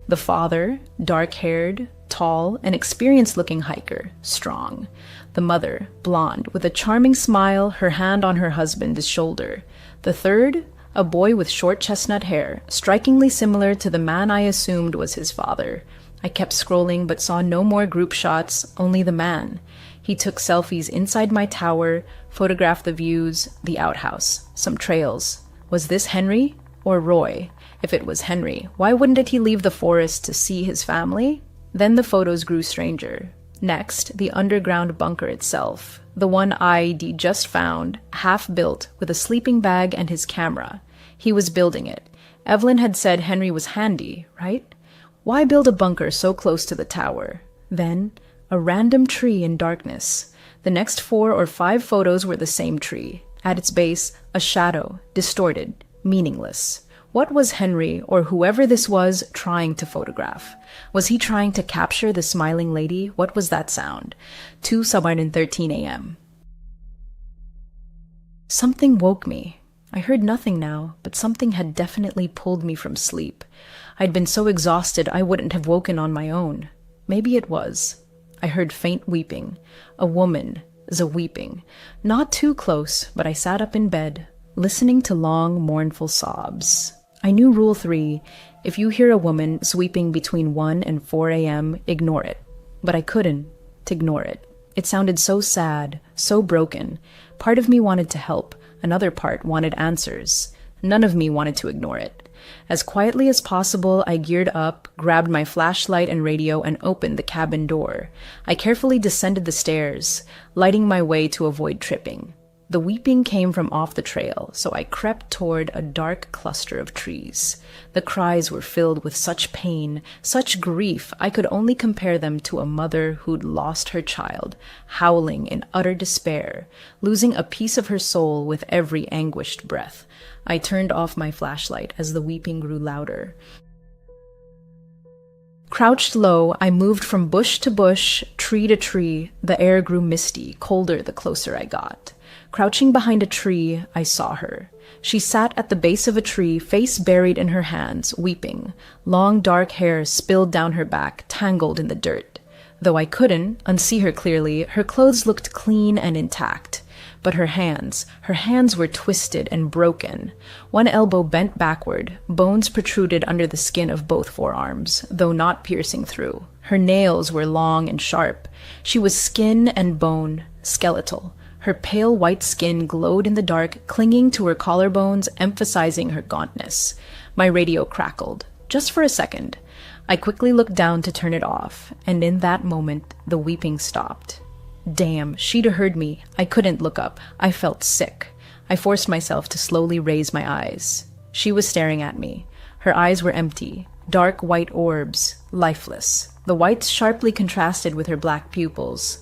[SPEAKER 3] The father, dark-haired, tall, an experienced-looking hiker, strong. The mother, blonde, with a charming smile, her hand on her husband's shoulder. The third, a boy with short chestnut hair, strikingly similar to the man I assumed was his father. I kept scrolling but saw no more group shots, only the man. He took selfies inside my tower, photographed the views, the outhouse, some trails. Was this Henry or Roy? If it was Henry, why wouldn't he leave the forest to see his family? Then the photos grew stranger. Next, the underground bunker itself, the one I.D. just found, half-built, with a sleeping bag and his camera. He was building it. Evelyn had said Henry was handy, right? Why build a bunker so close to the tower? Then, a random tree in darkness. The next 4 or 5 photos were the same tree. At its base, a shadow, distorted, meaningless. What was Henry, or whoever this was, trying to photograph? Was he trying to capture the smiling lady? What was that sound? 2:13 a.m. Something woke me. I heard nothing now, but something had definitely pulled me from sleep. I'd been so exhausted I wouldn't have woken on my own. Maybe it was. I heard faint weeping. A woman, weeping. Not too close, but I sat up in bed, listening to long, mournful sobs. I knew Rule 3, if you hear a woman weeping between 1 and 4 a.m., ignore it. But I couldn't ignore it. It sounded so sad, so broken. Part of me wanted to help. Another part wanted answers. None of me wanted to ignore it. As quietly as possible, I geared up, grabbed my flashlight and radio, and opened the cabin door. I carefully descended the stairs, lighting my way to avoid tripping. The weeping came from off the trail, so I crept toward a dark cluster of trees. The cries were filled with such pain, such grief, I could only compare them to a mother who'd lost her child, howling in utter despair, losing a piece of her soul with every anguished breath. I turned off my flashlight as the weeping grew louder. Crouched low, I moved from bush to bush, tree to tree. The air grew misty, colder the closer I got. Crouching behind a tree, I saw her. She sat at the base of a tree, face buried in her hands, weeping. Long dark hair spilled down her back, tangled in the dirt. Though I couldn't unsee her clearly, her clothes looked clean and intact. But her hands were twisted and broken. One elbow bent backward, bones protruded under the skin of both forearms, though not piercing through. Her nails were long and sharp. She was skin and bone, skeletal. Her pale white skin glowed in the dark, clinging to her collarbones, emphasizing her gauntness. My radio crackled, just for a second. I quickly looked down to turn it off, and in that moment, the weeping stopped. Damn, she'd heard me. I couldn't look up. I felt sick. I forced myself to slowly raise my eyes. She was staring at me. Her eyes were empty, dark white orbs, lifeless. The whites sharply contrasted with her black pupils.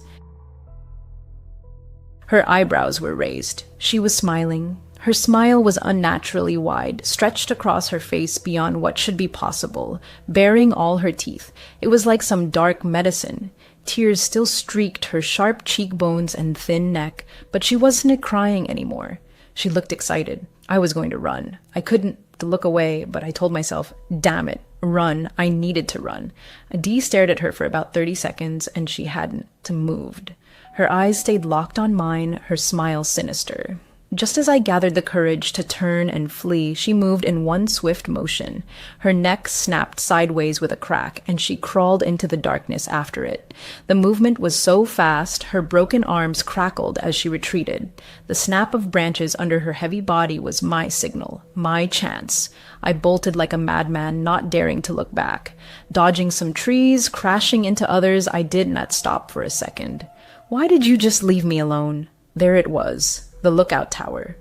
[SPEAKER 3] Her eyebrows were raised. She was smiling. Her smile was unnaturally wide, stretched across her face beyond what should be possible, baring all her teeth. It was like some dark medicine. Tears still streaked her sharp cheekbones and thin neck, but she wasn't crying anymore. She looked excited. I was going to run. I couldn't look away, but I told myself, damn it, run. I needed to run. Dee stared at her for about 30 seconds, and she hadn't moved. Her eyes stayed locked on mine, her smile sinister. Just as I gathered the courage to turn and flee, she moved in one swift motion. Her neck snapped sideways with a crack, and she crawled into the darkness after it. The movement was so fast, her broken arms crackled as she retreated. The snap of branches under her heavy body was my signal, my chance. I bolted like a madman, not daring to look back. Dodging some trees, crashing into others, I did not stop for a second. Why did you just leave me alone? There it was. The lookout tower.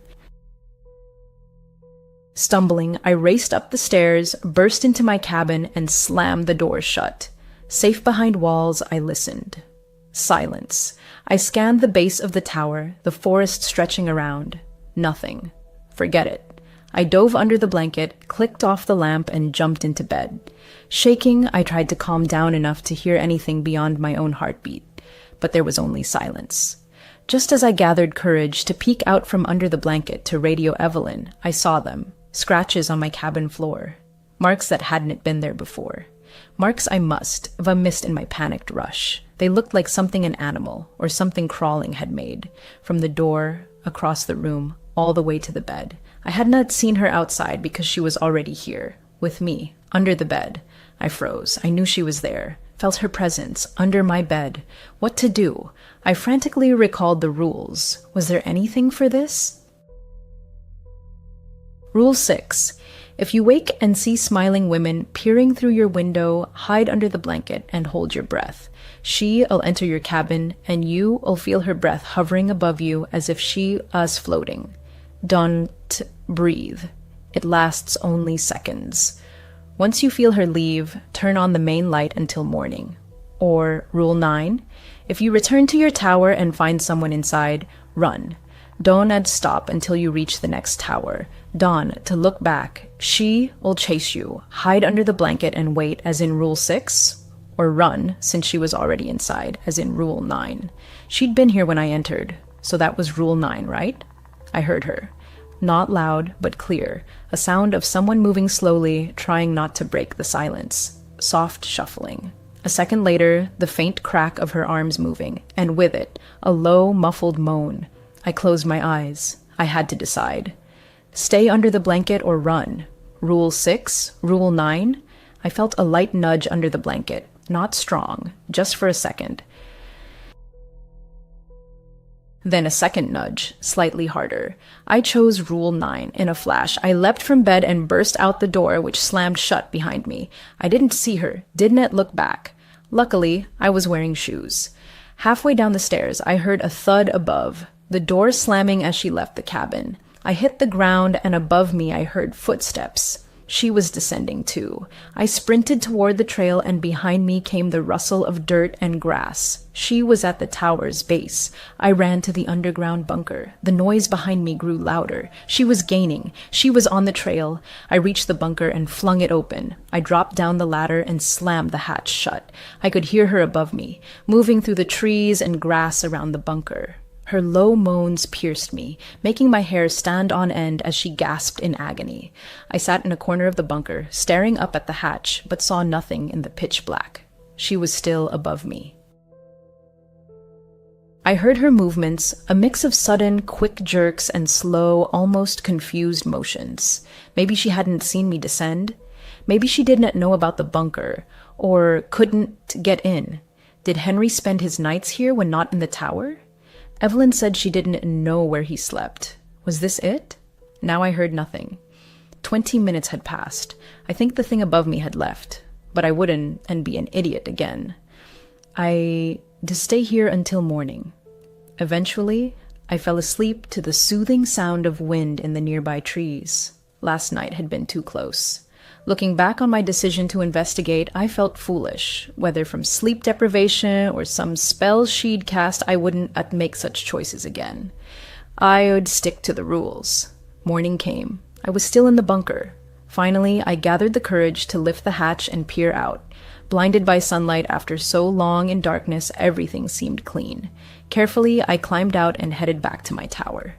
[SPEAKER 3] Stumbling, I raced up the stairs, burst into my cabin, and slammed the door shut. Safe behind walls, I listened. Silence. I scanned the base of the tower, the forest stretching around. Nothing. Forget it. I dove under the blanket, clicked off the lamp, and jumped into bed. Shaking, I tried to calm down enough to hear anything beyond my own heartbeat. But there was only silence. Just as I gathered courage to peek out from under the blanket to radio Evelyn, I saw them, scratches on my cabin floor, marks that hadn't been there before. Marks I must have missed in my panicked rush. They looked like something an animal or something crawling had made, from the door, across the room, all the way to the bed. I had not seen her outside because she was already here, with me, under the bed. I froze. I knew she was there. Felt her presence, under my bed. What to do? I frantically recalled the rules. Was there anything for this? Rule 6. If you wake and see smiling women peering through your window, hide under the blanket and hold your breath. She'll enter your cabin, and you'll feel her breath hovering above you as if she was floating. Don't breathe. It lasts only seconds. Once you feel her leave, turn on the main light until morning. Or Rule 9. If you return to your tower and find someone inside, run. Don't stop until you reach the next tower. Don't look back. She will chase you. Hide under the blanket and wait, as in Rule 6. Or run, since she was already inside, as in Rule 9. She'd been here when I entered, so that was Rule 9, right? I heard her. Not loud, but clear. A sound of someone moving slowly, trying not to break the silence. Soft shuffling. A second later, the faint crack of her arms moving, and with it, a low, muffled moan. I closed my eyes. I had to decide. Stay under the blanket or run. Rule 6? Rule 9? I felt a light nudge under the blanket. Not strong, just for a second. Then a second nudge, slightly harder. I chose Rule 9 in a flash. I leapt from bed and burst out the door, which slammed shut behind me. I didn't see her, didn't look back. Luckily, I was wearing shoes. Halfway down the stairs, I heard a thud above, the door slamming as she left the cabin. I hit the ground, and above me I heard footsteps. She was descending too. I sprinted toward the trail, and behind me came the rustle of dirt and grass. She was at the tower's base. I ran to the underground bunker. The noise behind me grew louder. She was gaining. She was on the trail. I reached the bunker and flung it open. I dropped down the ladder and slammed the hatch shut. I could hear her above me, moving through the trees and grass around the bunker. Her low moans pierced me, making my hair stand on end as she gasped in agony. I sat in a corner of the bunker, staring up at the hatch, but saw nothing in the pitch black. She was still above me. I heard her movements, a mix of sudden, quick jerks and slow, almost confused motions. Maybe she hadn't seen me descend. Maybe she didn't know about the bunker, or couldn't get in. Did Henry spend his nights here when not in the tower? Evelyn said she didn't know where he slept. Was this it? Now I heard nothing. 20 minutes had passed. I think the thing above me had left, but I wouldn't and be an idiot again. To stay here until morning. Eventually, I fell asleep to the soothing sound of wind in the nearby trees. Last night had been too close. Looking back on my decision to investigate, I felt foolish. Whether from sleep deprivation or some spell she'd cast, I wouldn't make such choices again. I would stick to the rules. Morning came. I was still in the bunker. Finally, I gathered the courage to lift the hatch and peer out. Blinded by sunlight after so long in darkness, everything seemed clean. Carefully, I climbed out and headed back to my tower.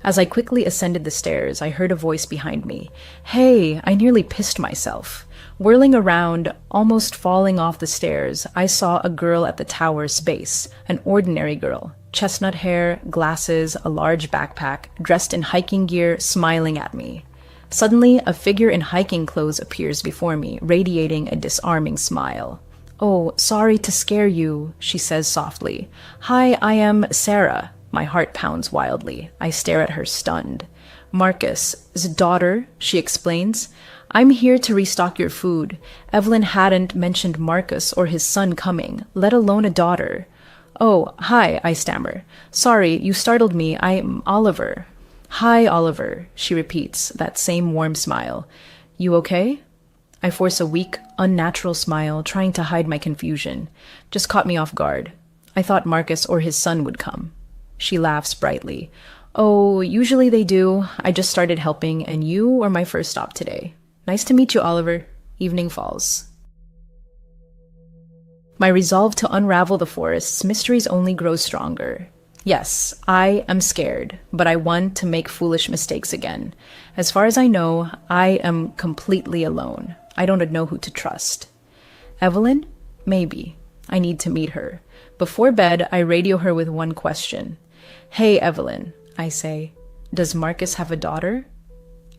[SPEAKER 3] As I quickly ascended the stairs, I heard a voice behind me. Hey, I nearly pissed myself. Whirling around, almost falling off the stairs, I saw a girl at the tower's base, an ordinary girl. Chestnut hair, glasses, a large backpack, dressed in hiking gear, smiling at me. Suddenly, a figure in hiking clothes appears before me, radiating a disarming smile. "Oh, sorry to scare you," she says softly. "Hi, I am Sarah." My heart pounds wildly. I stare at her, stunned. "Marcus's daughter," she explains. "I'm here to restock your food. Evelyn hadn't mentioned Marcus or his son coming, let alone a daughter." "Oh, hi," I stammer. "Sorry, you startled me. I'm Oliver." "Hi, Oliver," she repeats, that same warm smile. "You okay?" I force a weak, unnatural smile, trying to hide my confusion. Just caught me off guard. I thought Marcus or his son would come. She laughs brightly. "Oh, usually they do. I just started helping, and you were my first stop today. Nice to meet you, Oliver." Evening falls. My resolve to unravel the forest's mysteries only grows stronger. Yes, I am scared, but I want to make foolish mistakes again. As far as I know, I am completely alone. I don't know who to trust. Evelyn? Maybe. I need to meet her. Before bed, I radio her with one question. "Hey, Evelyn," I say. "Does Marcus have a daughter?"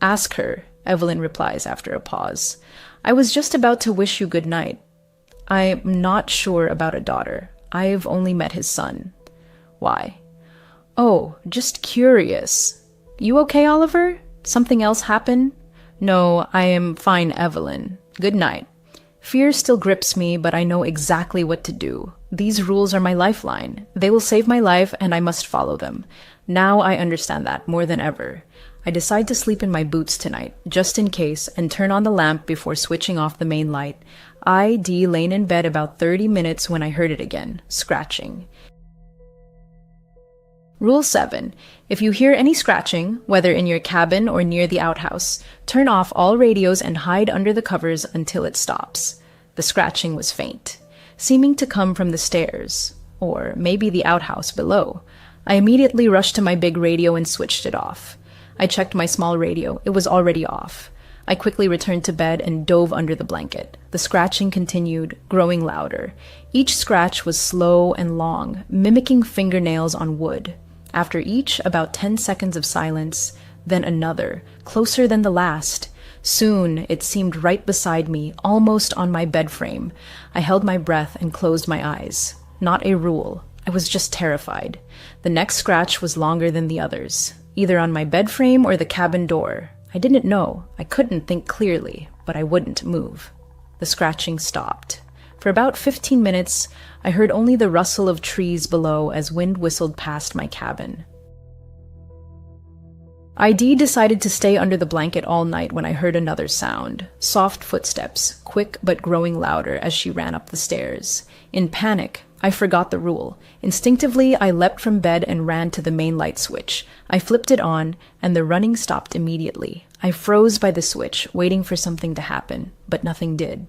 [SPEAKER 3] "Ask her," Evelyn replies after a pause. "I was just about to wish you good night. I'm not sure about a daughter. I've only met his son." "Why?" "Oh, just curious." "You okay, Oliver? Something else happen?" "No, I am fine, Evelyn. Good night." Fear still grips me, but I know exactly what to do. These rules are my lifeline. They will save my life, and I must follow them. Now I understand that more than ever. I decide to sleep in my boots tonight, just in case, and turn on the lamp before switching off the main light. I.D. lay in bed about 30 minutes when I heard it again, scratching. Rule 7. If you hear any scratching, whether in your cabin or near the outhouse, turn off all radios and hide under the covers until it stops. The scratching was faint, seeming to come from the stairs, or maybe the outhouse below. I immediately rushed to my big radio and switched it off. I checked my small radio. It was already off. I quickly returned to bed and dove under the blanket. The scratching continued, growing louder. Each scratch was slow and long, mimicking fingernails on wood. After each, about 10 seconds of silence, then another, closer than the last. Soon, it seemed right beside me, almost on my bed frame. I held my breath and closed my eyes. Not a rule. I was just terrified. The next scratch was longer than the others, either on my bed frame or the cabin door. I didn't know. I couldn't think clearly, but I wouldn't move. The scratching stopped. For about 15 minutes, I heard only the rustle of trees below as wind whistled past my cabin. ID decided to stay under the blanket all night when I heard another sound. Soft footsteps, quick but growing louder as she ran up the stairs. In panic, I forgot the rule. Instinctively, I leapt from bed and ran to the main light switch. I flipped it on, and the running stopped immediately. I froze by the switch, waiting for something to happen, but nothing did.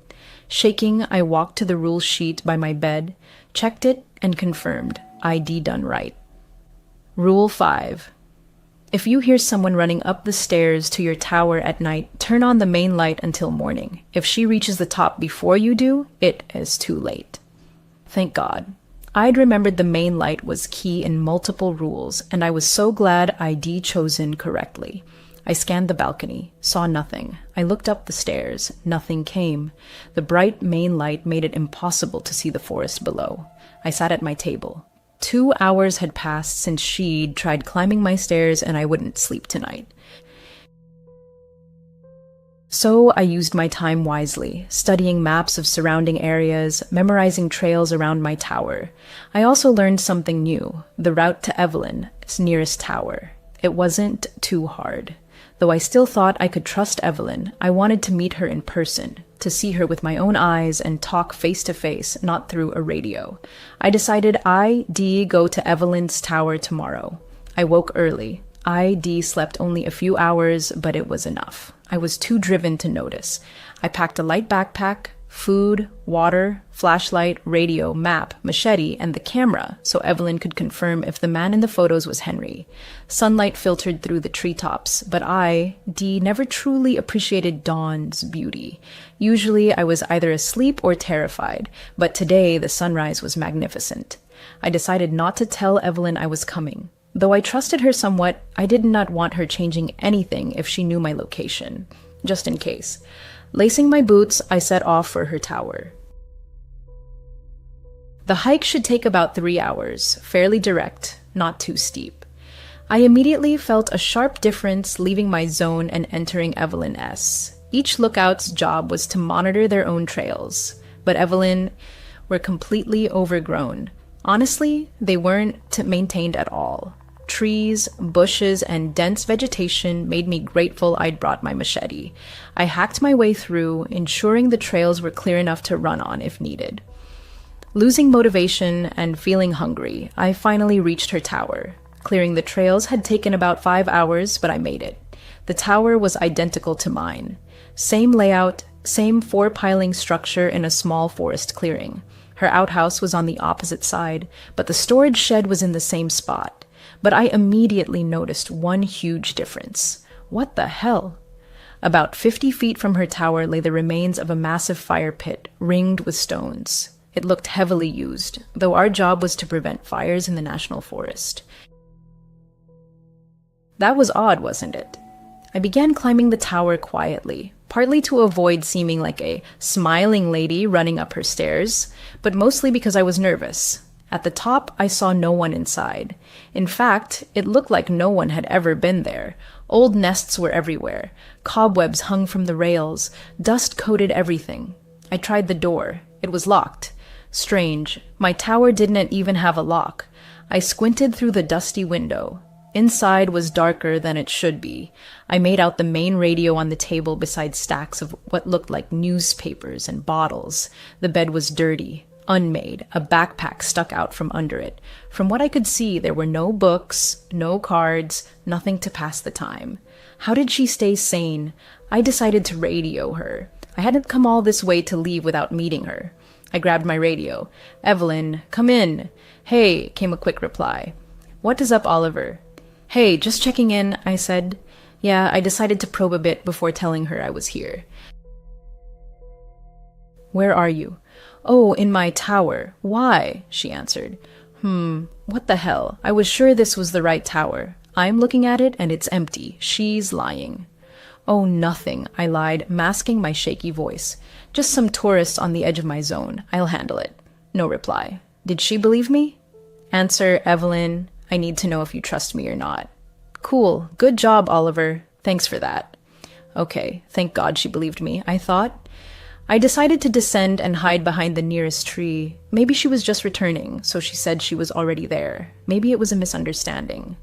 [SPEAKER 3] Shaking, I walked to the rule sheet by my bed, checked it, and confirmed. ID done right. Rule 5. If you hear someone running up the stairs to your tower at night, turn on the main light until morning. If she reaches the top before you do, it is too late. Thank God. I'd remembered the main light was key in multiple rules, and I was so glad I'd chosen correctly. I scanned the balcony, saw nothing. I looked up the stairs. Nothing came. The bright main light made it impossible to see the forest below. I sat at my table. 2 hours had passed since she'd tried climbing my stairs, and I wouldn't sleep tonight. So I used my time wisely, studying maps of surrounding areas, memorizing trails around my tower. I also learned something new, the route to Evelyn's nearest tower. It wasn't too hard. Though I still thought I could trust Evelyn, I wanted to meet her in person, to see her with my own eyes and talk face to face, not through a radio. I decided I'd go to Evelyn's tower tomorrow. I woke early. I'd slept only a few hours, but it was enough. I was too driven to notice. I packed a light backpack, food, water, flashlight, radio, map, machete, and the camera so Evelyn could confirm if the man in the photos was Henry. Sunlight filtered through the treetops, but never truly appreciated dawn's beauty. Usually I was either asleep or terrified, but today the sunrise was magnificent. I decided not to tell Evelyn I was coming. Though I trusted her somewhat, I did not want her changing anything if she knew my location, just in case. Lacing my boots, I set off for her tower. The hike should take about 3 hours, fairly direct, not too steep. I immediately felt a sharp difference leaving my zone and entering Evelyn's. Each lookout's job was to monitor their own trails, but Evelyn were completely overgrown. Honestly, they weren't maintained at all. Trees, bushes, and dense vegetation made me grateful I'd brought my machete. I hacked my way through, ensuring the trails were clear enough to run on if needed. Losing motivation and feeling hungry, I finally reached her tower. Clearing the trails had taken about 5 hours, but I made it. The tower was identical to mine. Same layout, same 4-piling structure in a small forest clearing. Her outhouse was on the opposite side, but the storage shed was in the same spot. But I immediately noticed one huge difference. What the hell? About 50 feet from her tower lay the remains of a massive fire pit, ringed with stones. It looked heavily used, though our job was to prevent fires in the national forest. That was odd, wasn't it? I began climbing the tower quietly, partly to avoid seeming like a smiling lady running up her stairs, but mostly because I was nervous. At the top, I saw no one inside. In fact, it looked like no one had ever been there. Old nests were everywhere. Cobwebs hung from the rails. Dust coated everything. I tried the door. It was locked. Strange. My tower didn't even have a lock. I squinted through the dusty window. Inside was darker than it should be. I made out the main radio on the table beside stacks of what looked like newspapers and bottles. The bed was dirty, unmade, a backpack stuck out from under it. From what I could see, there were no books, no cards, nothing to pass the time. How did she stay sane? I decided to radio her. I hadn't come all this way to leave without meeting her. I grabbed my radio. "Evelyn, come in." "Hey," came a quick reply. "What is up, Oliver?" "Hey, just checking in," I said. Yeah, I decided to probe a bit before telling her I was here. "Where are you?" "Oh, in my tower." "Why?" she answered. What the hell? I was sure this was the right tower. I'm looking at it and it's empty. She's lying." "Oh, nothing," I lied, masking my shaky voice. "Just some tourists on the edge of my zone. I'll handle it." No reply. Did she believe me? Answer, "Evelyn, I need to know if you trust me or not." "Cool. Good job, Oliver. Thanks for that." Okay, thank God she believed me, I thought. I decided to descend and hide behind the nearest tree. Maybe she was just returning, so she said she was already there. Maybe it was a misunderstanding.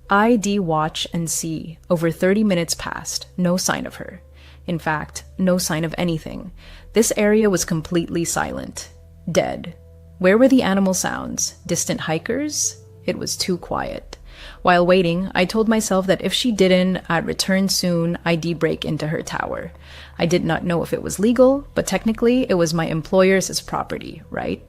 [SPEAKER 3] ID watch and see. Over 30 minutes passed. No sign of her. In fact, no sign of anything. This area was completely silent. Dead. Where were the animal sounds? Distant hikers? It was too quiet. While waiting, I told myself that if she didn't, I'd return soon. I'd break into her tower. I did not know if it was legal, but technically it was my employer's property, right?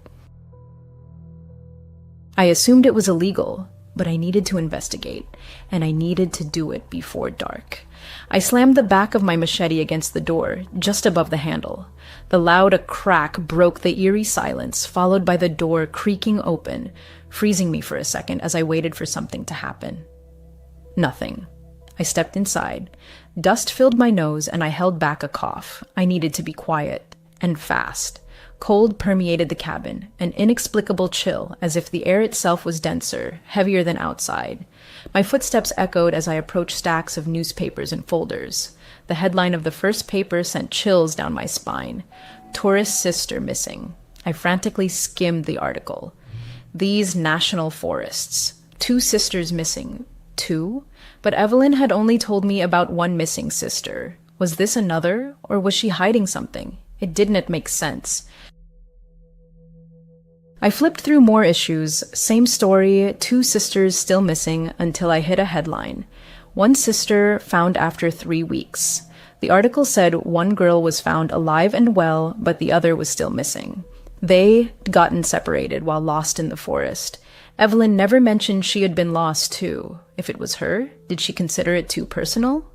[SPEAKER 3] I assumed it was illegal, but I needed to investigate, and I needed to do it before dark. I slammed the back of my machete against the door, just above the handle. The loud crack broke the eerie silence, followed by the door creaking open, freezing me for a second as I waited for something to happen. Nothing. I stepped inside. Dust filled my nose and I held back a cough. I needed to be quiet, and fast. Cold permeated the cabin, an inexplicable chill, as if the air itself was denser, heavier than outside. My footsteps echoed as I approached stacks of newspapers and folders. The headline of the first paper sent chills down my spine. Tourist sister missing. I frantically skimmed the article. These national forests. 2 sisters missing. 2? But Evelyn had only told me about one missing sister. Was this another, or was she hiding something? It didn't make sense. I flipped through more issues, same story, 2 sisters still missing, until I hit a headline. 1 sister found after 3 weeks. The article said 1 girl was found alive and well, but the other was still missing. They'd gotten separated while lost in the forest. Evelyn never mentioned she had been lost too. If it was her, did she consider it too personal?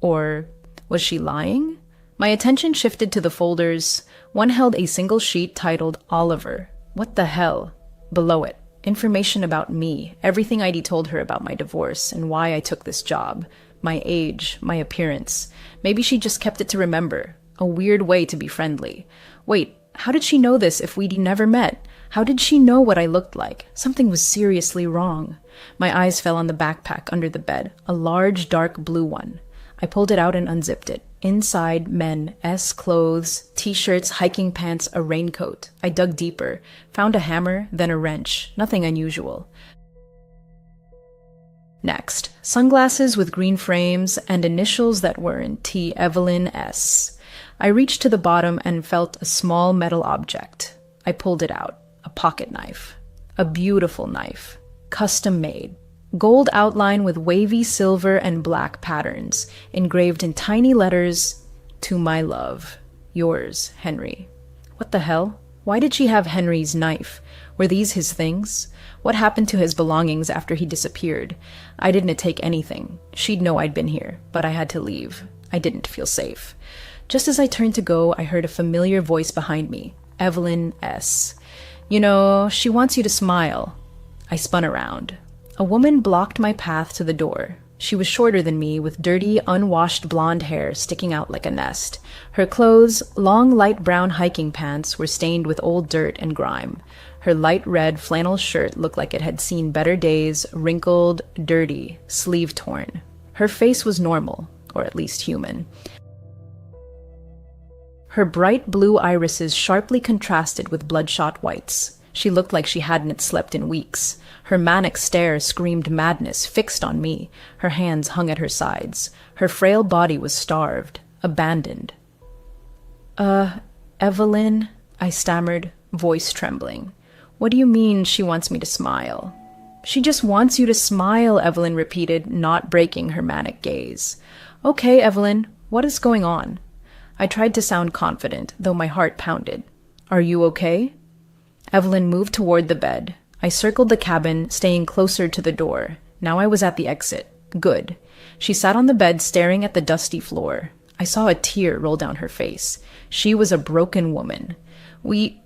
[SPEAKER 3] Or was she lying? My attention shifted to the folders. One held a single sheet titled Oliver. What the hell? Below it, information about me, everything I'd told her about my divorce and why I took this job, my age, my appearance. Maybe she just kept it to remember. A weird way to be friendly. Wait, how did she know this if we'd never met? How did she know what I looked like? Something was seriously wrong. My eyes fell on the backpack under the bed, a large dark blue one. I pulled it out and unzipped it. Inside, men, clothes, t-shirts, hiking pants, a raincoat. I dug deeper, found a hammer, then a wrench. Nothing unusual. Next, sunglasses with green frames and initials that were in T. Evelyn S. I reached to the bottom and felt a small metal object. I pulled it out. A pocket knife. A beautiful knife. Custom made. Gold outline with wavy silver and black patterns, engraved in tiny letters, "To my love. Yours, Henry." What the hell? Why did she have Henry's knife? Were these his things? What happened to his belongings after he disappeared? I didn't take anything. She'd know I'd been here, but I had to leave. I didn't feel safe. Just as I turned to go, I heard a familiar voice behind me. Evelyn S. You know, she wants you to smile. I spun around. A woman blocked my path to the door. She was shorter than me, with dirty, unwashed blonde hair sticking out like a nest. Her clothes, long light brown hiking pants, were stained with old dirt and grime. Her light red flannel shirt looked like it had seen better days, wrinkled, dirty, sleeve torn. Her face was normal, or at least human. Her bright blue irises sharply contrasted with bloodshot whites. She looked like she hadn't slept in weeks. Her manic stare screamed madness, fixed on me. Her hands hung at her sides. Her frail body was starved, abandoned. Evelyn, I stammered, voice trembling. What do you mean she wants me to smile? She just wants you to smile, Evelyn repeated, not breaking her manic gaze. Okay, Evelyn, what is going on? I tried to sound confident, though my heart pounded. Are you okay? Evelyn moved toward the bed. I circled the cabin, staying closer to the door. Now I was at the exit. Good. She sat on the bed, staring at the dusty floor. I saw a tear roll down her face. She was a broken woman. We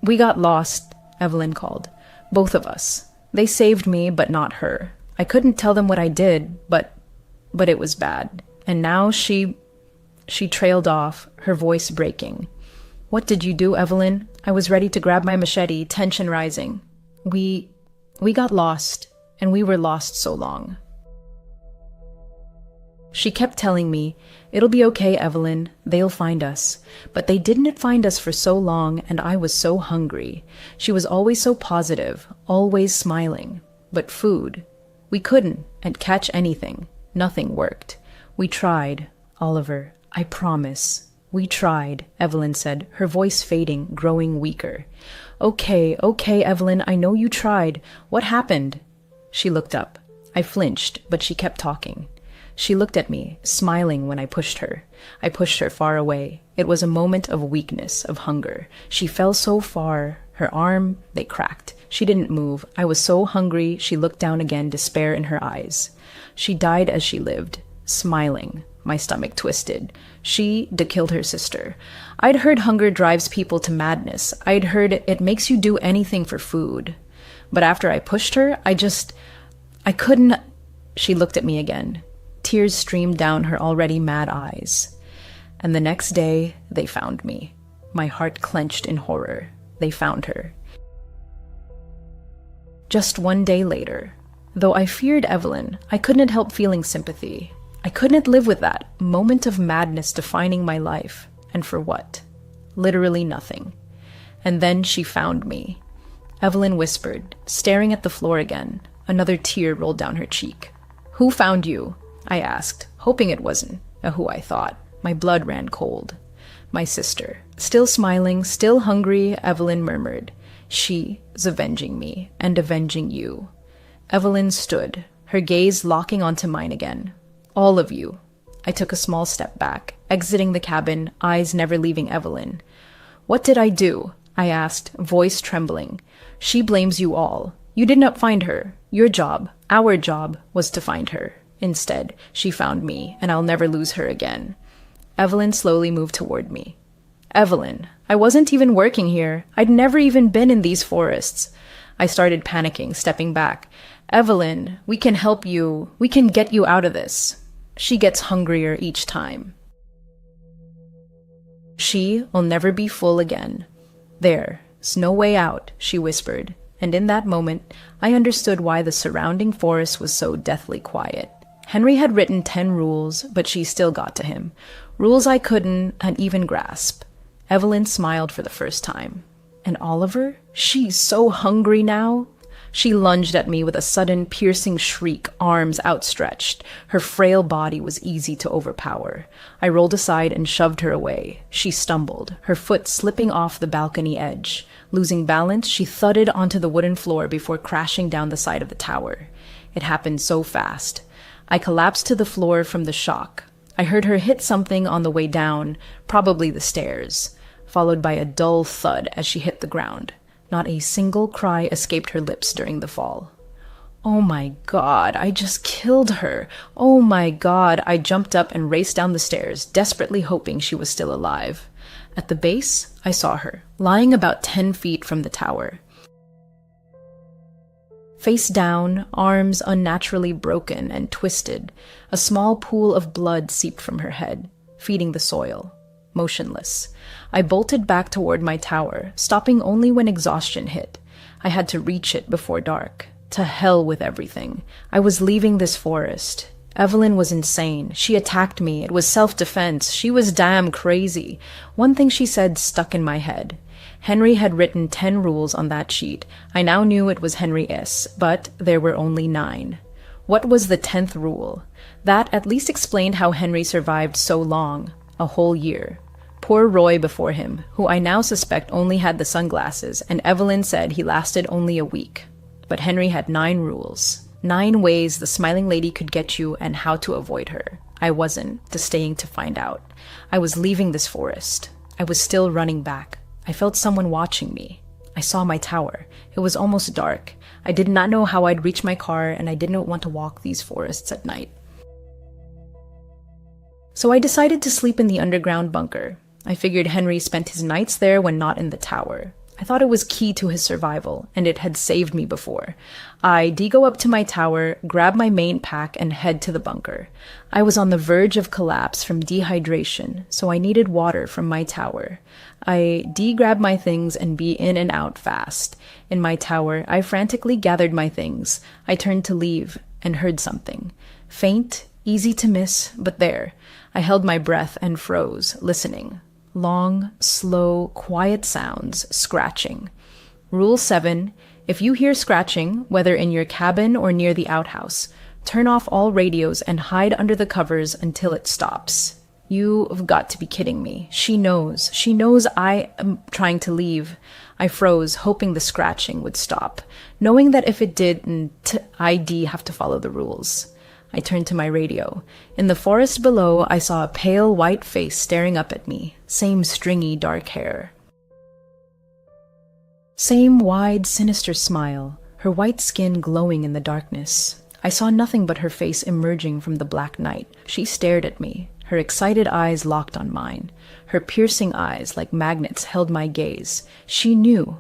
[SPEAKER 3] got lost, Evelyn called. Both of us. They saved me, but not her. I couldn't tell them what I did, but it was bad. And now she trailed off, her voice breaking. What did you do, Evelyn? I was ready to grab my machete, tension rising. We got lost, and we were lost so long. She kept telling me, it'll be okay, Evelyn, they'll find us. But they didn't find us for so long, and I was so hungry. She was always so positive, always smiling. But food. We couldn't catch anything. Nothing worked. We tried, Oliver, I promise. We tried, Evelyn said, her voice fading, growing weaker. Okay, Evelyn, I know you tried. What happened? She looked up. I flinched, but she kept talking. She looked at me, smiling when I pushed her. I pushed her far away. It was a moment of weakness, of hunger. She fell so far. Her arm, they cracked. She didn't move. I was so hungry, she looked down again, despair in her eyes. She died as she lived. Smiling. My stomach twisted. She killed her sister. I'd heard hunger drives people to madness. I'd heard it makes you do anything for food. But after I pushed her, I couldn't. She looked at me again. Tears streamed down her already mad eyes. And the next day, they found me. My heart clenched in horror. They found her. Just one day later, though I feared Evelyn, I couldn't help feeling sympathy. I couldn't live with that moment of madness defining my life. And for what? Literally nothing. And then she found me. Evelyn whispered, staring at the floor again. Another tear rolled down her cheek. "Who found you?" I asked, hoping it wasn't who I thought. My blood ran cold. "My sister." Still smiling, still hungry, Evelyn murmured, "She's avenging me and avenging you." Evelyn stood, her gaze locking onto mine again. "All of you." I took a small step back, exiting the cabin, eyes never leaving Evelyn. "What did I do?" I asked, voice trembling. "She blames you all. You did not find her. Your job, our job, was to find her. Instead, she found me, and I'll never lose her again." Evelyn slowly moved toward me. "Evelyn, I wasn't even working here. I'd never even been in these forests." I started panicking, stepping back. "Evelyn, we can help you. We can get you out of this." She gets hungrier each time. "She will never be full again. There's no way out," she whispered, and in that moment, I understood why the surrounding forest was so deathly quiet. Henry had written 10 rules, but she still got to him. Rules I couldn't even grasp. Evelyn smiled for the first time. "And Oliver? She's so hungry now." She lunged at me with a sudden, piercing shriek, arms outstretched. Her frail body was easy to overpower. I rolled aside and shoved her away. She stumbled, her foot slipping off the balcony edge. Losing balance, she thudded onto the wooden floor before crashing down the side of the tower. It happened so fast. I collapsed to the floor from the shock. I heard her hit something on the way down, probably the stairs, followed by a dull thud as she hit the ground. Not a single cry escaped her lips during the fall. "Oh my God, I just killed her. Oh my God," I jumped up and raced down the stairs, desperately hoping she was still alive. At the base, I saw her, lying about 10 feet from the tower. Face down, arms unnaturally broken and twisted, a small pool of blood seeped from her head, feeding the soil. Motionless. I bolted back toward my tower, stopping only when exhaustion hit. I had to reach it before dark. To hell with everything. I was leaving this forest. Evelyn was insane. She attacked me. It was self-defense. She was damn crazy. One thing she said stuck in my head. Henry had written 10 rules on that sheet. I now knew it was Henry S., but there were only 9. What was the 10th rule? That at least explained how Henry survived so long. A whole year. Poor Roy before him, who I now suspect only had the sunglasses, and Evelyn said he lasted only a week. But Henry had 9 rules. 9 ways the smiling lady could get you and how to avoid her. I wasn't, staying to find out. I was leaving this forest. I was still running back. I felt someone watching me. I saw my tower. It was almost dark. I did not know how I'd reach my car, and I didn't want to walk these forests at night. So I decided to sleep in the underground bunker. I figured Henry spent his nights there when not in the tower. I thought it was key to his survival, and it had saved me before. I go up to my tower, grab my main pack, and head to the bunker. I was on the verge of collapse from dehydration, so I needed water from my tower. I grab my things and be in and out fast. In my tower, I frantically gathered my things. I turned to leave and heard something. Faint, easy to miss, but there. I held my breath and froze, listening. Long, slow, quiet sounds, scratching. Rule 7, if you hear scratching, whether in your cabin or near the outhouse, turn off all radios and hide under the covers until it stops. You've got to be kidding me. She knows. She knows I am trying to leave. I froze, hoping the scratching would stop, knowing that if it did, I'd have to follow the rules. I turned to my radio. In the forest below, I saw a pale white face staring up at me. Same stringy dark hair. Same wide, sinister smile, her white skin glowing in the darkness. I saw nothing but her face emerging from the black night. She stared at me, her excited eyes locked on mine. Her piercing eyes, like magnets, held my gaze. She knew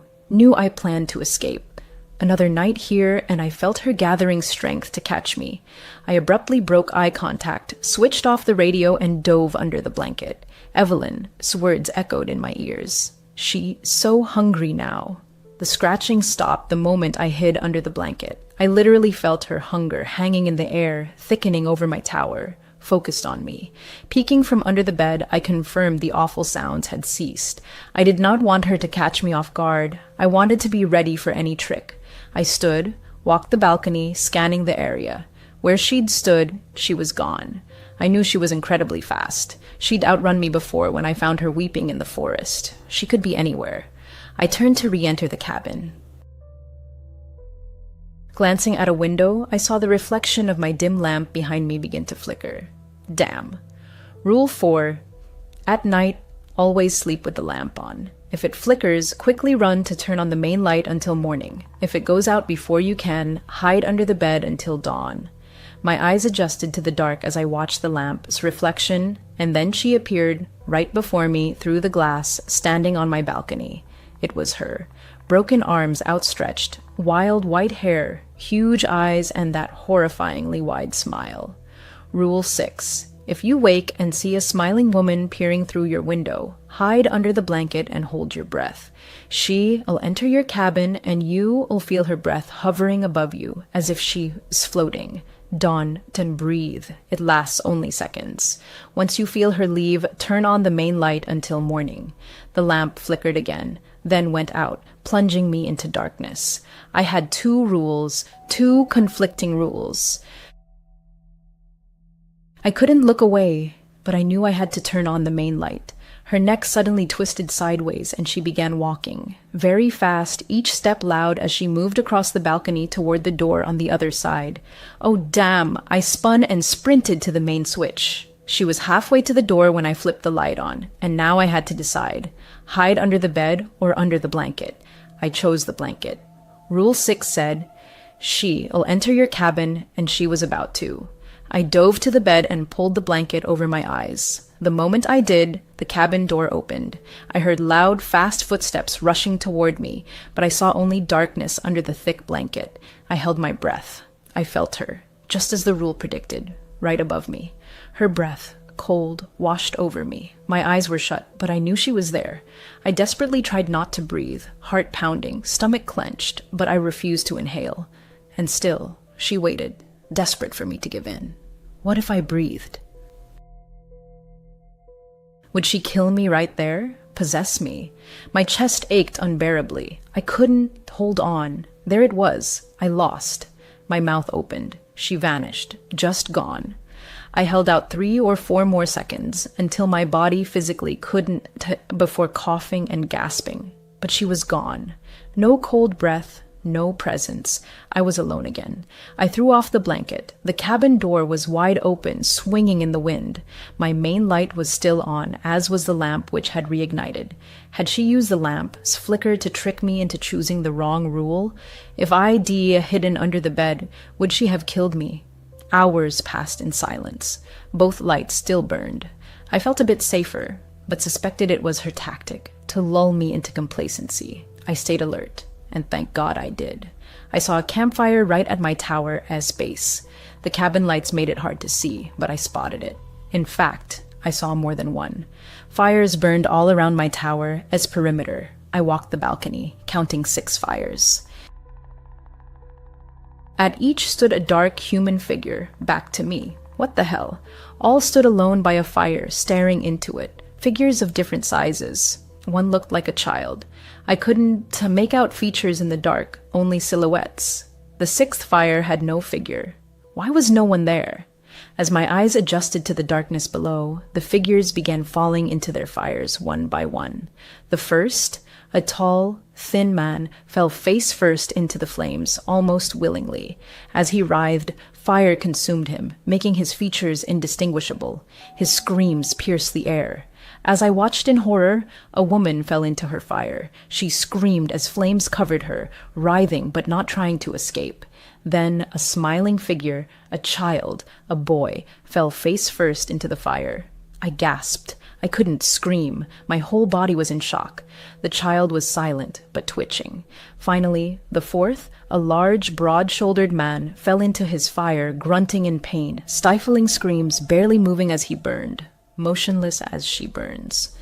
[SPEAKER 3] I planned to escape. Another night here, and I felt her gathering strength to catch me. I abruptly broke eye contact, switched off the radio, and dove under the blanket. Evelyn's words echoed in my ears. She so hungry now. The scratching stopped the moment I hid under the blanket. I literally felt her hunger hanging in the air, thickening over my tower, focused on me. Peeking from under the bed, I confirmed the awful sounds had ceased. I did not want her to catch me off guard. I wanted to be ready for any trick. I stood, walked the balcony, scanning the area. Where she'd stood, she was gone. I knew she was incredibly fast. She'd outrun me before when I found her weeping in the forest. She could be anywhere. I turned to re-enter the cabin. Glancing at a window, I saw the reflection of my dim lamp behind me begin to flicker. Damn. Rule 4. At night, always sleep with the lamp on. If it flickers, quickly run to turn on the main light until morning. If it goes out before you can, hide under the bed until dawn. My eyes adjusted to the dark as I watched the lamp's reflection, and then she appeared right before me through the glass, standing on my balcony. It was her. Broken arms outstretched, wild white hair, huge eyes, and that horrifyingly wide smile. Rule 6. If you wake and see a smiling woman peering through your window, hide under the blanket and hold your breath. She'll enter your cabin and you'll feel her breath hovering above you as if she's floating. Don't breathe. It lasts only seconds. Once you feel her leave, turn on the main light until morning. The lamp flickered again, then went out, plunging me into darkness. I had two conflicting rules. I couldn't look away, but I knew I had to turn on the main light. Her neck suddenly twisted sideways and she began walking. Very fast, each step loud as she moved across the balcony toward the door on the other side. Oh damn, I spun and sprinted to the main switch. She was halfway to the door when I flipped the light on, and now I had to decide. Hide under the bed or under the blanket. I chose the blanket. Rule 6 said, she'll enter your cabin, and she was about to. I dove to the bed and pulled the blanket over my eyes. The moment I did, the cabin door opened. I heard loud, fast footsteps rushing toward me, but I saw only darkness under the thick blanket. I held my breath. I felt her, just as the rule predicted, right above me. Her breath, cold, washed over me. My eyes were shut, but I knew she was there. I desperately tried not to breathe, heart pounding, stomach clenched, but I refused to inhale. And still, she waited, desperate for me to give in. What if I breathed? Would she kill me right there? Possess me? My chest ached unbearably. I couldn't hold on. There it was. I lost. My mouth opened. She vanished. Just gone. I held out 3 or 4 more seconds until my body physically couldn't before coughing and gasping. But she was gone. No cold breath, no presence. I was alone again. I threw off the blanket. The cabin door was wide open, swinging in the wind. My main light was still on, as was the lamp which had reignited. Had she used the lamp's flicker to trick me into choosing the wrong rule? If I'd hidden under the bed, would she have killed me? Hours passed in silence. Both lights still burned. I felt a bit safer, but suspected it was her tactic, to lull me into complacency. I stayed alert. And thank God I did. I saw a campfire right at my tower as base. The cabin lights made it hard to see, but I spotted it. In fact, I saw more than one. Fires burned all around my tower as perimeter. I walked the balcony, counting 6 fires. At each stood a dark human figure, back to me. What the hell? All stood alone by a fire, staring into it. Figures of different sizes. One looked like a child. I couldn't make out features in the dark, only silhouettes. The 6th fire had no figure. Why was no one there? As my eyes adjusted to the darkness below, the figures began falling into their fires one by one. The first, a tall, thin man, fell face first into the flames, almost willingly. As he writhed, fire consumed him, making his features indistinguishable. His screams pierced the air. As I watched in horror, a woman fell into her fire. She screamed as flames covered her, writhing but not trying to escape. Then a smiling figure, a child, a boy, fell face first into the fire. I gasped. I couldn't scream. My whole body was in shock. The child was silent, but twitching. Finally, the fourth, a large, broad-shouldered man, fell into his fire, grunting in pain, stifling screams, barely moving as he burned, motionless as she burns.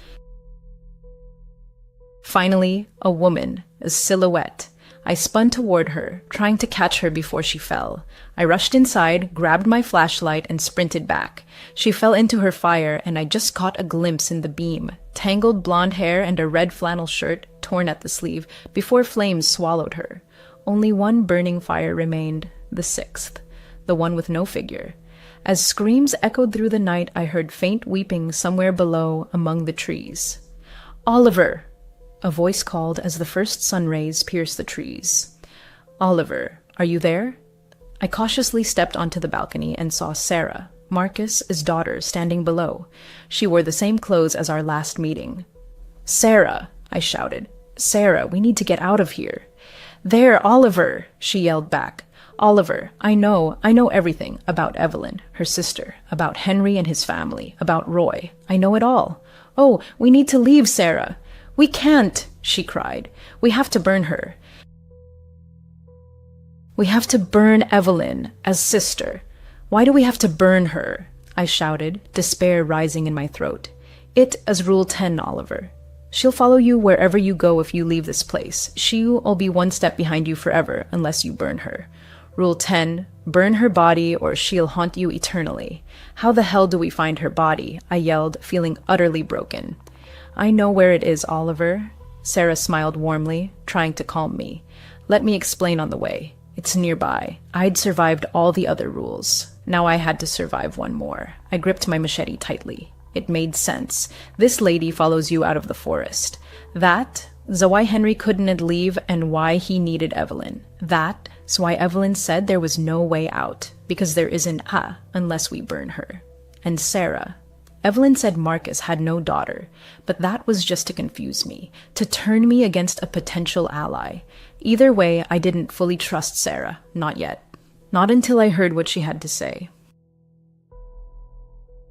[SPEAKER 3] Finally, a woman, a silhouette. I spun toward her, trying to catch her before she fell. I rushed inside, grabbed my flashlight, and sprinted back. She fell into her fire, and I just caught a glimpse in the beam, tangled blonde hair and a red flannel shirt torn at the sleeve, before flames swallowed her. Only one burning fire remained, the sixth, the one with no figure. As screams echoed through the night, I heard faint weeping somewhere below among the trees. "Oliver!" A voice called as the first sun rays pierced the trees. "Oliver, are you there?" I cautiously stepped onto the balcony and saw Sarah, Marcus's daughter, standing below. She wore the same clothes as our last meeting. "Sarah!" I shouted. "Sarah, we need to get out of here." "There, Oliver!" she yelled back. "Oliver, I know everything about Evelyn, her sister, about Henry and his family, about Roy. I know it all. Oh, we need to leave, Sarah." "We can't," she cried. "We have to burn her. We have to burn Evelyn as sister." "Why do we have to burn her?" I shouted, despair rising in my throat. "It is Rule 10, Oliver. She'll follow you wherever you go if you leave this place. She'll be one step behind you forever unless you burn her. Rule 10, burn her body or she'll haunt you eternally." "How the hell do we find her body?" I yelled, feeling utterly broken. "I know where it is, Oliver." Sarah smiled warmly, trying to calm me. "Let me explain on the way. It's nearby." I'd survived all the other rules. Now I had to survive one more. I gripped my machete tightly. It made sense. This lady follows you out of the forest. That is why Henry couldn't leave and why he needed Evelyn. That is why Evelyn said there was no way out, because there isn't unless we burn her. And Sarah. Evelyn said Marcus had no daughter, but that was just to confuse me, to turn me against a potential ally. Either way, I didn't fully trust Sarah, not yet. Not until I heard what she had to say.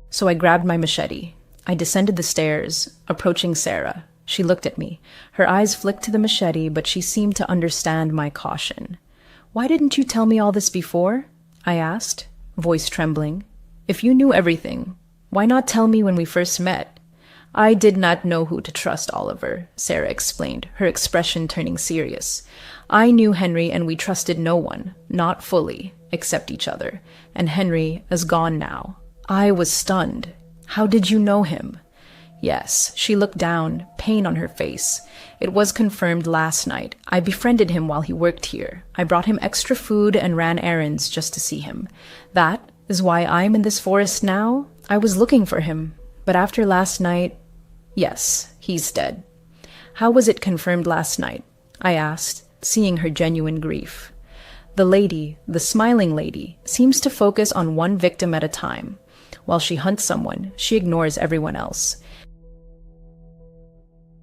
[SPEAKER 3] So I grabbed my machete. I descended the stairs, approaching Sarah. She looked at me. Her eyes flicked to the machete, but she seemed to understand my caution. "Why didn't you tell me all this before?" I asked, voice trembling. "If you knew everything, why not tell me when we first met?" "I did not know who to trust, Oliver," Sarah explained, her expression turning serious. "I knew Henry and we trusted no one, not fully, except each other. And Henry is gone now." I was stunned. "How did you know him?" Yes, she looked down, pain on her face. "It was confirmed last night. I befriended him while he worked here. I brought him extra food and ran errands just to see him. That is why I'm in this forest now. I was looking for him. But after last night, yes, he's dead." "How was it confirmed last night?" I asked, seeing her genuine grief. "The lady, the smiling lady, seems to focus on one victim at a time. While she hunts someone, she ignores everyone else.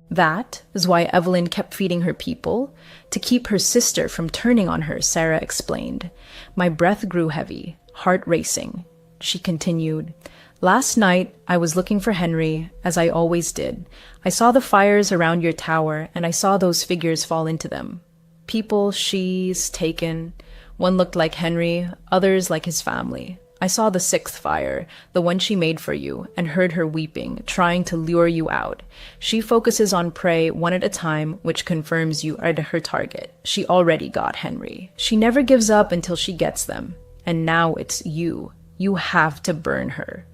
[SPEAKER 3] That is why Evelyn kept feeding her people, to keep her sister from turning on her," Sarah explained. My breath grew heavy, heart racing. She continued, "Last night, I was looking for Henry, as I always did. I saw the fires around your tower, and I saw those figures fall into them. People she's taken. One looked like Henry, others like his family. I saw the sixth fire, the one she made for you, and heard her weeping, trying to lure you out. She focuses on prey one at a time, which confirms you are her target. She already got Henry. She never gives up until she gets them. And now it's you. You have to burn her."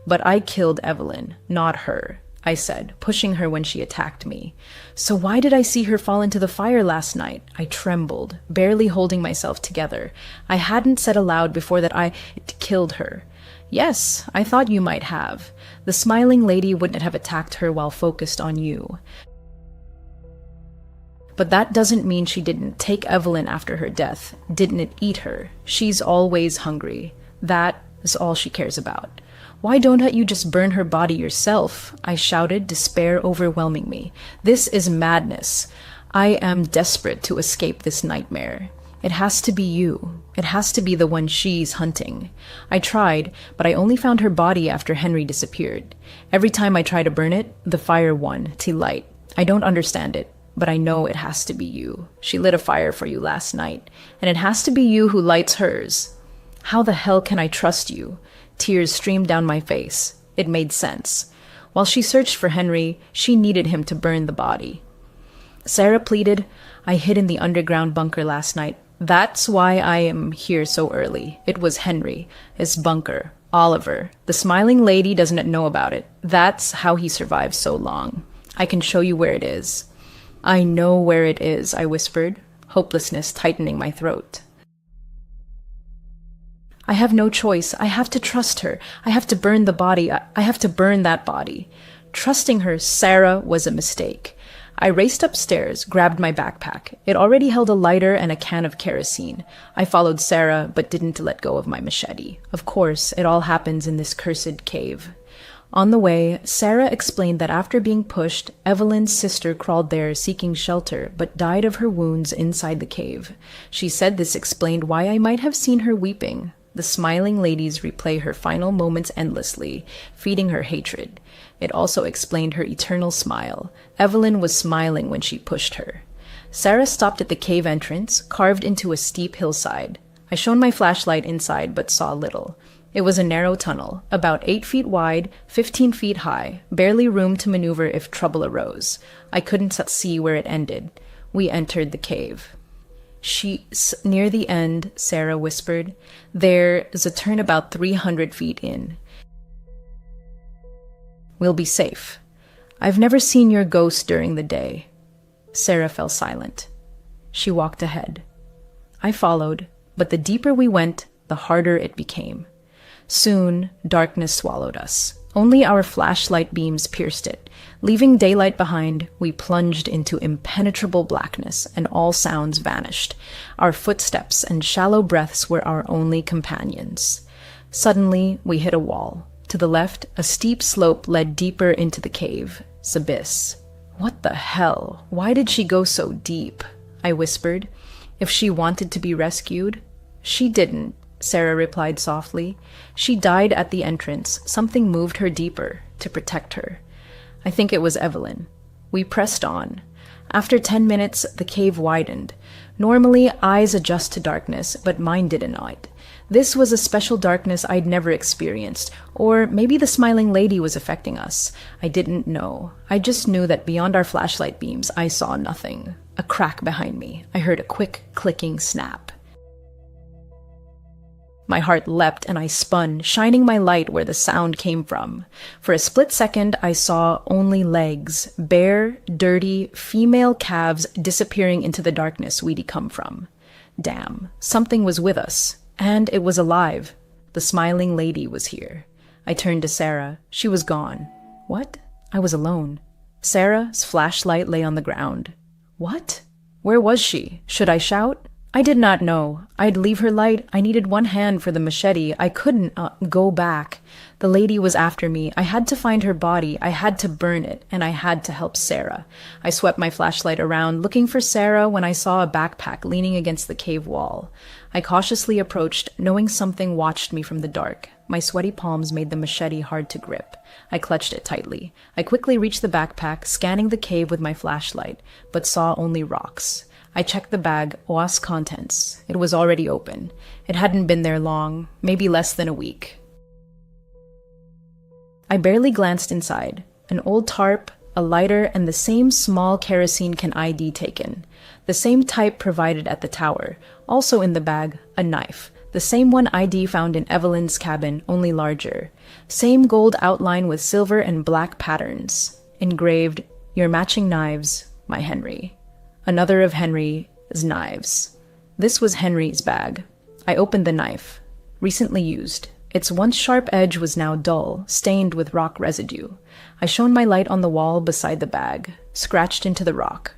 [SPEAKER 3] "But I killed Evelyn, not her," I said, pushing her when she attacked me. "So why did I see her fall into the fire last night?" I trembled, barely holding myself together. I hadn't said aloud before that I killed her. "Yes, I thought you might have. The smiling lady wouldn't have attacked her while focused on you. But that doesn't mean she didn't take Evelyn after her death, didn't eat her. She's always hungry. That is all she cares about. Why don't you just burn her body yourself? I shouted, despair overwhelming me. This is madness. I am desperate to escape this nightmare. It has to be you. It has to be the one she's hunting. I tried, but I only found her body after Henry disappeared. Every time I try to burn it, the fire won, to light. I don't understand it, but I know it has to be you. She lit a fire for you last night, and it has to be you who lights hers. How the hell can I trust you? Tears streamed down my face. It made sense. While she searched for Henry, she needed him to burn the body. Sarah pleaded, I hid in the underground bunker last night. That's why I am here so early. It was Henry, his bunker, Oliver. The smiling lady doesn't know about it. That's how he survived so long. I can show you where it is. I know where it is, I whispered, hopelessness tightening my throat. I have no choice. I have to trust her. I have to burn the body. I have to burn that body. Trusting her, Sarah, was a mistake. I raced upstairs, grabbed my backpack. It already held a lighter and a can of kerosene. I followed Sarah, but didn't let go of my machete. Of course, it all happens in this cursed cave. On the way, Sarah explained that after being pushed, Evelyn's sister crawled there seeking shelter, but died of her wounds inside the cave. She said this explained why I might have seen her weeping. The smiling ladies replay her final moments endlessly, feeding her hatred. It also explained her eternal smile. Evelyn was smiling when she pushed her. Sarah stopped at the cave entrance, carved into a steep hillside. I shone my flashlight inside, but saw little. It was a narrow tunnel, about 8 feet wide, 15 feet high, barely room to maneuver if trouble arose. I couldn't see where it ended. We entered the cave. She's near the end, Sarah whispered. There's a turn about 300 feet in. We'll be safe. I've never seen your ghost during the day. Sarah fell silent. She walked ahead. I followed, but the deeper we went, the harder it became. Soon, darkness swallowed us. Only our flashlight beams pierced it. Leaving daylight behind, we plunged into impenetrable blackness, and all sounds vanished. Our footsteps and shallow breaths were our only companions. Suddenly, we hit a wall. To the left, a steep slope led deeper into the cave's abyss. What the hell? Why did she go so deep? I whispered. If she wanted to be rescued? She didn't, Sarah replied softly. She died at the entrance. Something moved her deeper, to protect her. I think it was Evelyn. We pressed on. After 10 minutes, the cave widened. Normally, eyes adjust to darkness, but mine didn't. This was a special darkness I'd never experienced, or maybe the smiling lady was affecting us. I didn't know. I just knew that beyond our flashlight beams, I saw nothing. A crack behind me. I heard a quick, clicking snap. My heart leapt and I spun, shining my light where the sound came from. For a split second, I saw only legs, bare, dirty, female calves disappearing into the darkness we'd come from. Damn, something was with us. And it was alive. The smiling lady was here. I turned to Sarah. She was gone. What? I was alone. Sarah's flashlight lay on the ground. What? Where was she? Should I shout? I did not know. I'd leave her light. I needed one hand for the machete. I couldn't go back. The lady was after me. I had to find her body. I had to burn it, and I had to help Sarah. I swept my flashlight around, looking for Sarah when I saw a backpack leaning against the cave wall. I cautiously approached, knowing something watched me from the dark. My sweaty palms made the machete hard to grip. I clutched it tightly. I quickly reached the backpack, scanning the cave with my flashlight, but saw only rocks. I checked the bag, OAS contents. It was already open. It hadn't been there long, maybe less than a week. I barely glanced inside. An old tarp, a lighter, and the same small kerosene can ID taken. The same type provided at the tower. Also in the bag, a knife. The same one ID found in Evelyn's cabin, only larger. Same gold outline with silver and black patterns. Engraved, "Your matching knives, my Henry." Another of Henry's knives. This was Henry's bag. I opened the knife. Recently used. Its once sharp edge was now dull, stained with rock residue. I shone my light on the wall beside the bag, scratched into the rock.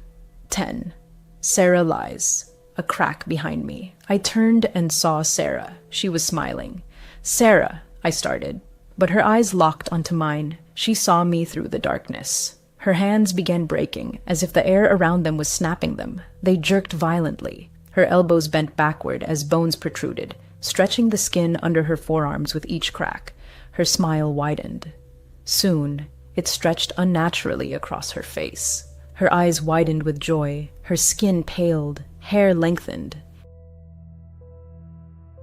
[SPEAKER 3] 10. Sarah lies. A crack behind me. I turned and saw Sarah. She was smiling. "Sarah," I started. But her eyes locked onto mine. She saw me through the darkness. Her hands began breaking, as if the air around them was snapping them. They jerked violently. Her elbows bent backward as bones protruded, stretching the skin under her forearms with each crack. Her smile widened. Soon, it stretched unnaturally across her face. Her eyes widened with joy. Her skin paled, hair lengthened.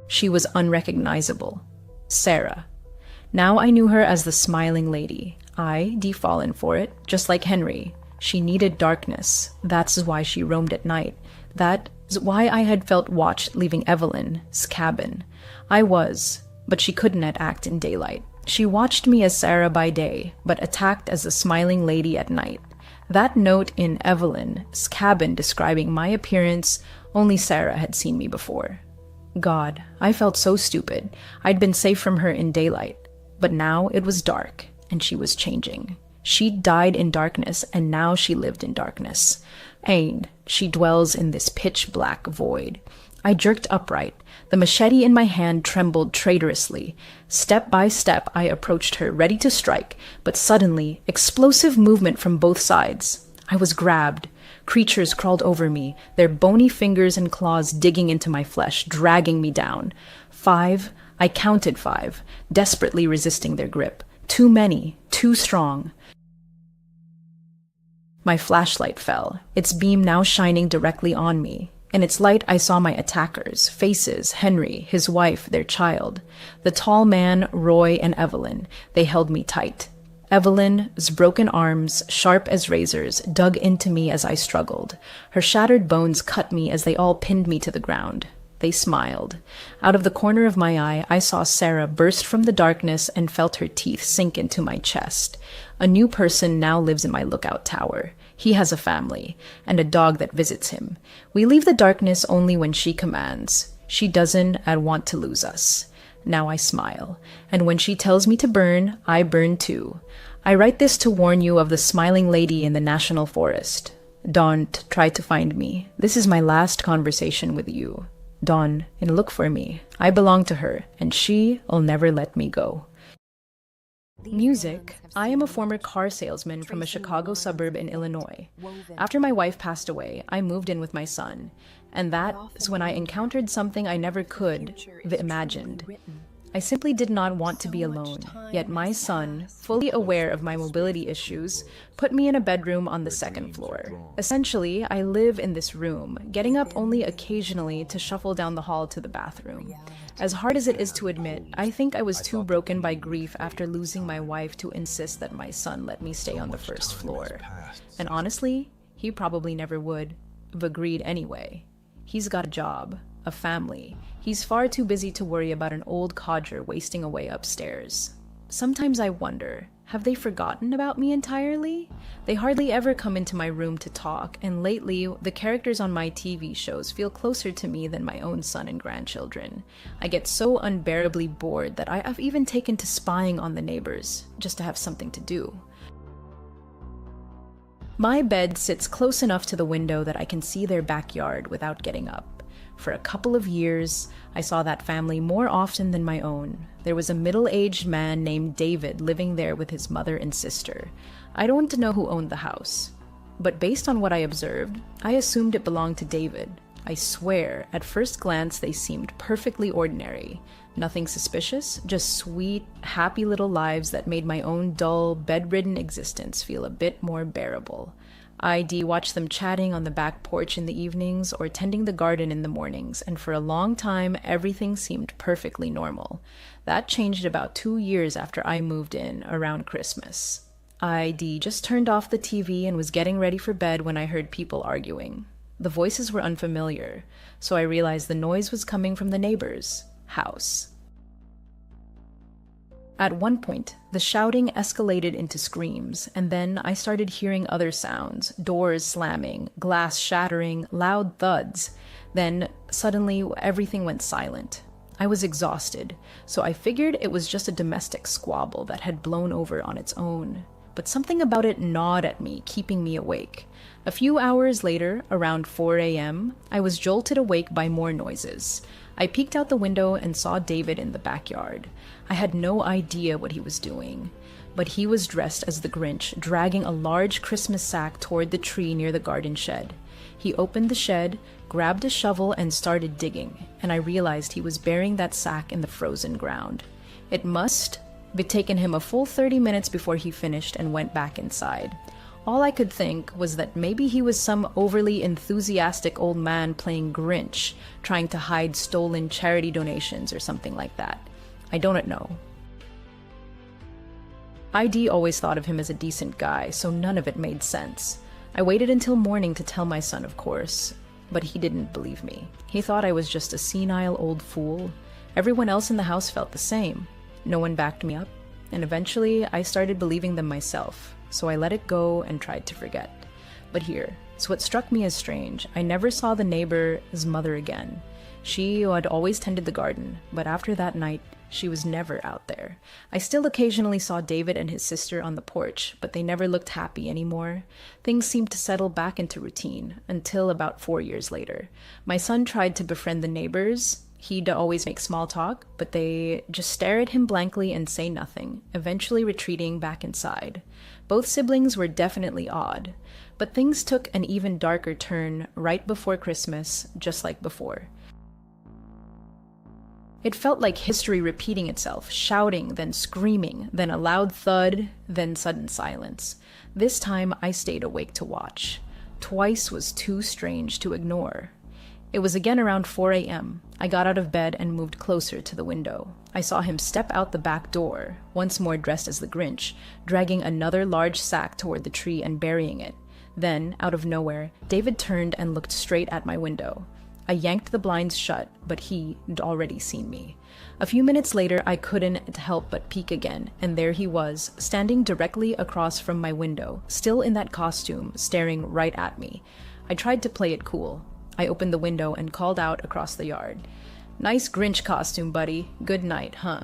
[SPEAKER 3] She was unrecognizable. Sarah. Now I knew her as the smiling lady. I'd fallen for it, just like Henry. She needed darkness. That's why she roamed at night. That's why I had felt watched leaving Evelyn's cabin. I was, but she couldn't act in daylight. She watched me as Sarah by day, but attacked as the smiling lady at night. That note in Evelyn's cabin describing my appearance, only Sarah had seen me before. God, I felt so stupid. I'd been safe from her in daylight, but now it was dark, and she was changing. She died in darkness, and now she lived in darkness. And she dwells in this pitch-black void. I jerked upright. The machete in my hand trembled traitorously. Step by step, I approached her, ready to strike, but suddenly, explosive movement from both sides. I was grabbed. Creatures crawled over me, their bony fingers and claws digging into my flesh, dragging me down. 5, I counted 5, desperately resisting their grip. Too many, too strong. My flashlight fell, its beam now shining directly on me. In its light, I saw my attackers, faces, Henry, his wife, their child. The tall man, Roy, and Evelyn. They held me tight. Evelyn's broken arms, sharp as razors, dug into me as I struggled. Her shattered bones cut me as they all pinned me to the ground. They smiled. Out of the corner of my eye, I saw Sarah burst from the darkness and felt her teeth sink into my chest. A new person now lives in my lookout tower. He has a family, and a dog that visits him. We leave the darkness only when she commands. She doesn't want to lose us. Now I smile, and when she tells me to burn, I burn too. I write this to warn you of the smiling lady in the national forest. Don't try to find me. This is my last conversation with you. Dawn, and look for me. I belong to her, and she'll never let me go. Music. I am a former car salesman from a Chicago suburb in Illinois. After my wife passed away, I moved in with my son, and that is when I encountered something I never could have imagined. I simply did not want to be alone, yet my son, fully aware of my mobility issues, put me in a bedroom on the second floor. Essentially, I live in this room, getting up only occasionally to shuffle down the hall to the bathroom. As hard as it is to admit, I think I was too broken by grief after losing my wife to insist that my son let me stay on the first floor. And honestly, he probably never would have agreed anyway. He's got a job, a family. He's far too busy to worry about an old codger wasting away upstairs. Sometimes I wonder, have they forgotten about me entirely? They hardly ever come into my room to talk, and lately, the characters on my TV shows feel closer to me than my own son and grandchildren. I get so unbearably bored that I have even taken to spying on the neighbors, just to have something to do. My bed sits close enough to the window that I can see their backyard without getting up. For a couple of years, I saw that family more often than my own. There was a middle-aged man named David living there with his mother and sister. I don't know who owned the house, but based on what I observed, I assumed it belonged to David. I swear, at first glance, they seemed perfectly ordinary. Nothing suspicious, just sweet, happy little lives that made my own dull, bedridden existence feel a bit more bearable. I'd watch them chatting on the back porch in the evenings or tending the garden in the mornings, and for a long time, everything seemed perfectly normal. That changed about 2 years after I moved in, around Christmas. I'd just turned off the TV and was getting ready for bed when I heard people arguing. The voices were unfamiliar, so I realized the noise was coming from the neighbor's house. At one point, the shouting escalated into screams, and then I started hearing other sounds, doors slamming, glass shattering, loud thuds. Then, suddenly, everything went silent. I was exhausted, so I figured it was just a domestic squabble that had blown over on its own. But something about it gnawed at me, keeping me awake. A few hours later, around 4 a.m., I was jolted awake by more noises. I peeked out the window and saw David in the backyard. I had no idea what he was doing, but he was dressed as the Grinch, dragging a large Christmas sack toward the tree near the garden shed. He opened the shed, grabbed a shovel, and started digging, and I realized he was burying that sack in the frozen ground. It must have taken him a full 30 minutes before he finished and went back inside. All I could think was that maybe he was some overly enthusiastic old man playing Grinch, trying to hide stolen charity donations or something like that. I don't know. ID always thought of him as a decent guy, so none of it made sense. I waited until morning to tell my son, of course, but he didn't believe me. He thought I was just a senile old fool. Everyone else in the house felt the same. No one backed me up, and eventually I started believing them myself, so I let it go and tried to forget. But here's what struck me as strange. I never saw the neighbor's mother again. She had always tended the garden, but after that night, she was never out there. I still occasionally saw David and his sister on the porch, but they never looked happy anymore. Things seemed to settle back into routine, until about 4 years later. My son tried to befriend the neighbors. He'd always make small talk, but they just stare at him blankly and say nothing, eventually retreating back inside. Both siblings were definitely odd, but things took an even darker turn right before Christmas, just like before. It felt like history repeating itself, shouting, then screaming, then a loud thud, then sudden silence. This time I stayed awake to watch. Twice was too strange to ignore. It was again around 4 a.m. I got out of bed and moved closer to the window. I saw him step out the back door, once more dressed as the Grinch, dragging another large sack toward the tree and burying it. Then, out of nowhere, David turned and looked straight at my window. I yanked the blinds shut, but he'd already seen me. A few minutes later, I couldn't help but peek again, and there he was, standing directly across from my window, still in that costume, staring right at me. I tried to play it cool. I opened the window and called out across the yard. "Nice Grinch costume, buddy. Good night, huh?"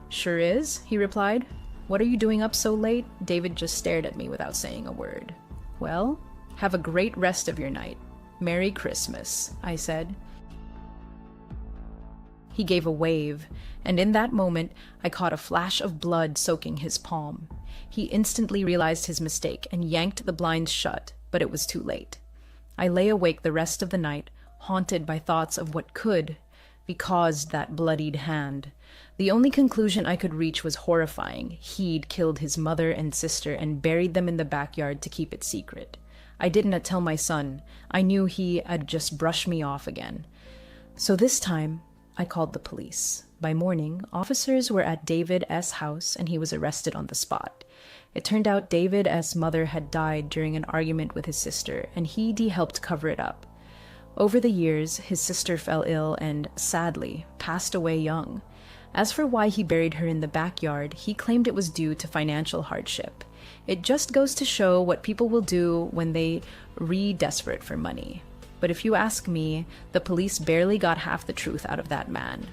[SPEAKER 3] "Sure is," he replied. "What are you doing up so late?" David just stared at me without saying a word. "Well, have a great rest of your night. Merry Christmas," I said. He gave a wave, and in that moment, I caught a flash of blood soaking his palm. He instantly realized his mistake and yanked the blinds shut, but it was too late. I lay awake the rest of the night, haunted by thoughts of what could be caused that bloodied hand. The only conclusion I could reach was horrifying. He'd killed his mother and sister and buried them in the backyard to keep it secret. I didn't tell my son. I knew he had just brushed me off again. So this time, I called the police. By morning, officers were at David S.'s house and he was arrested on the spot. It turned out David S.'s mother had died during an argument with his sister, and he'd helped cover it up. Over the years, his sister fell ill and, sadly, passed away young. As for why he buried her in the backyard, he claimed it was due to financial hardship. It just goes to show what people will do when they desperate for money. But if you ask me, the police barely got half the truth out of that man.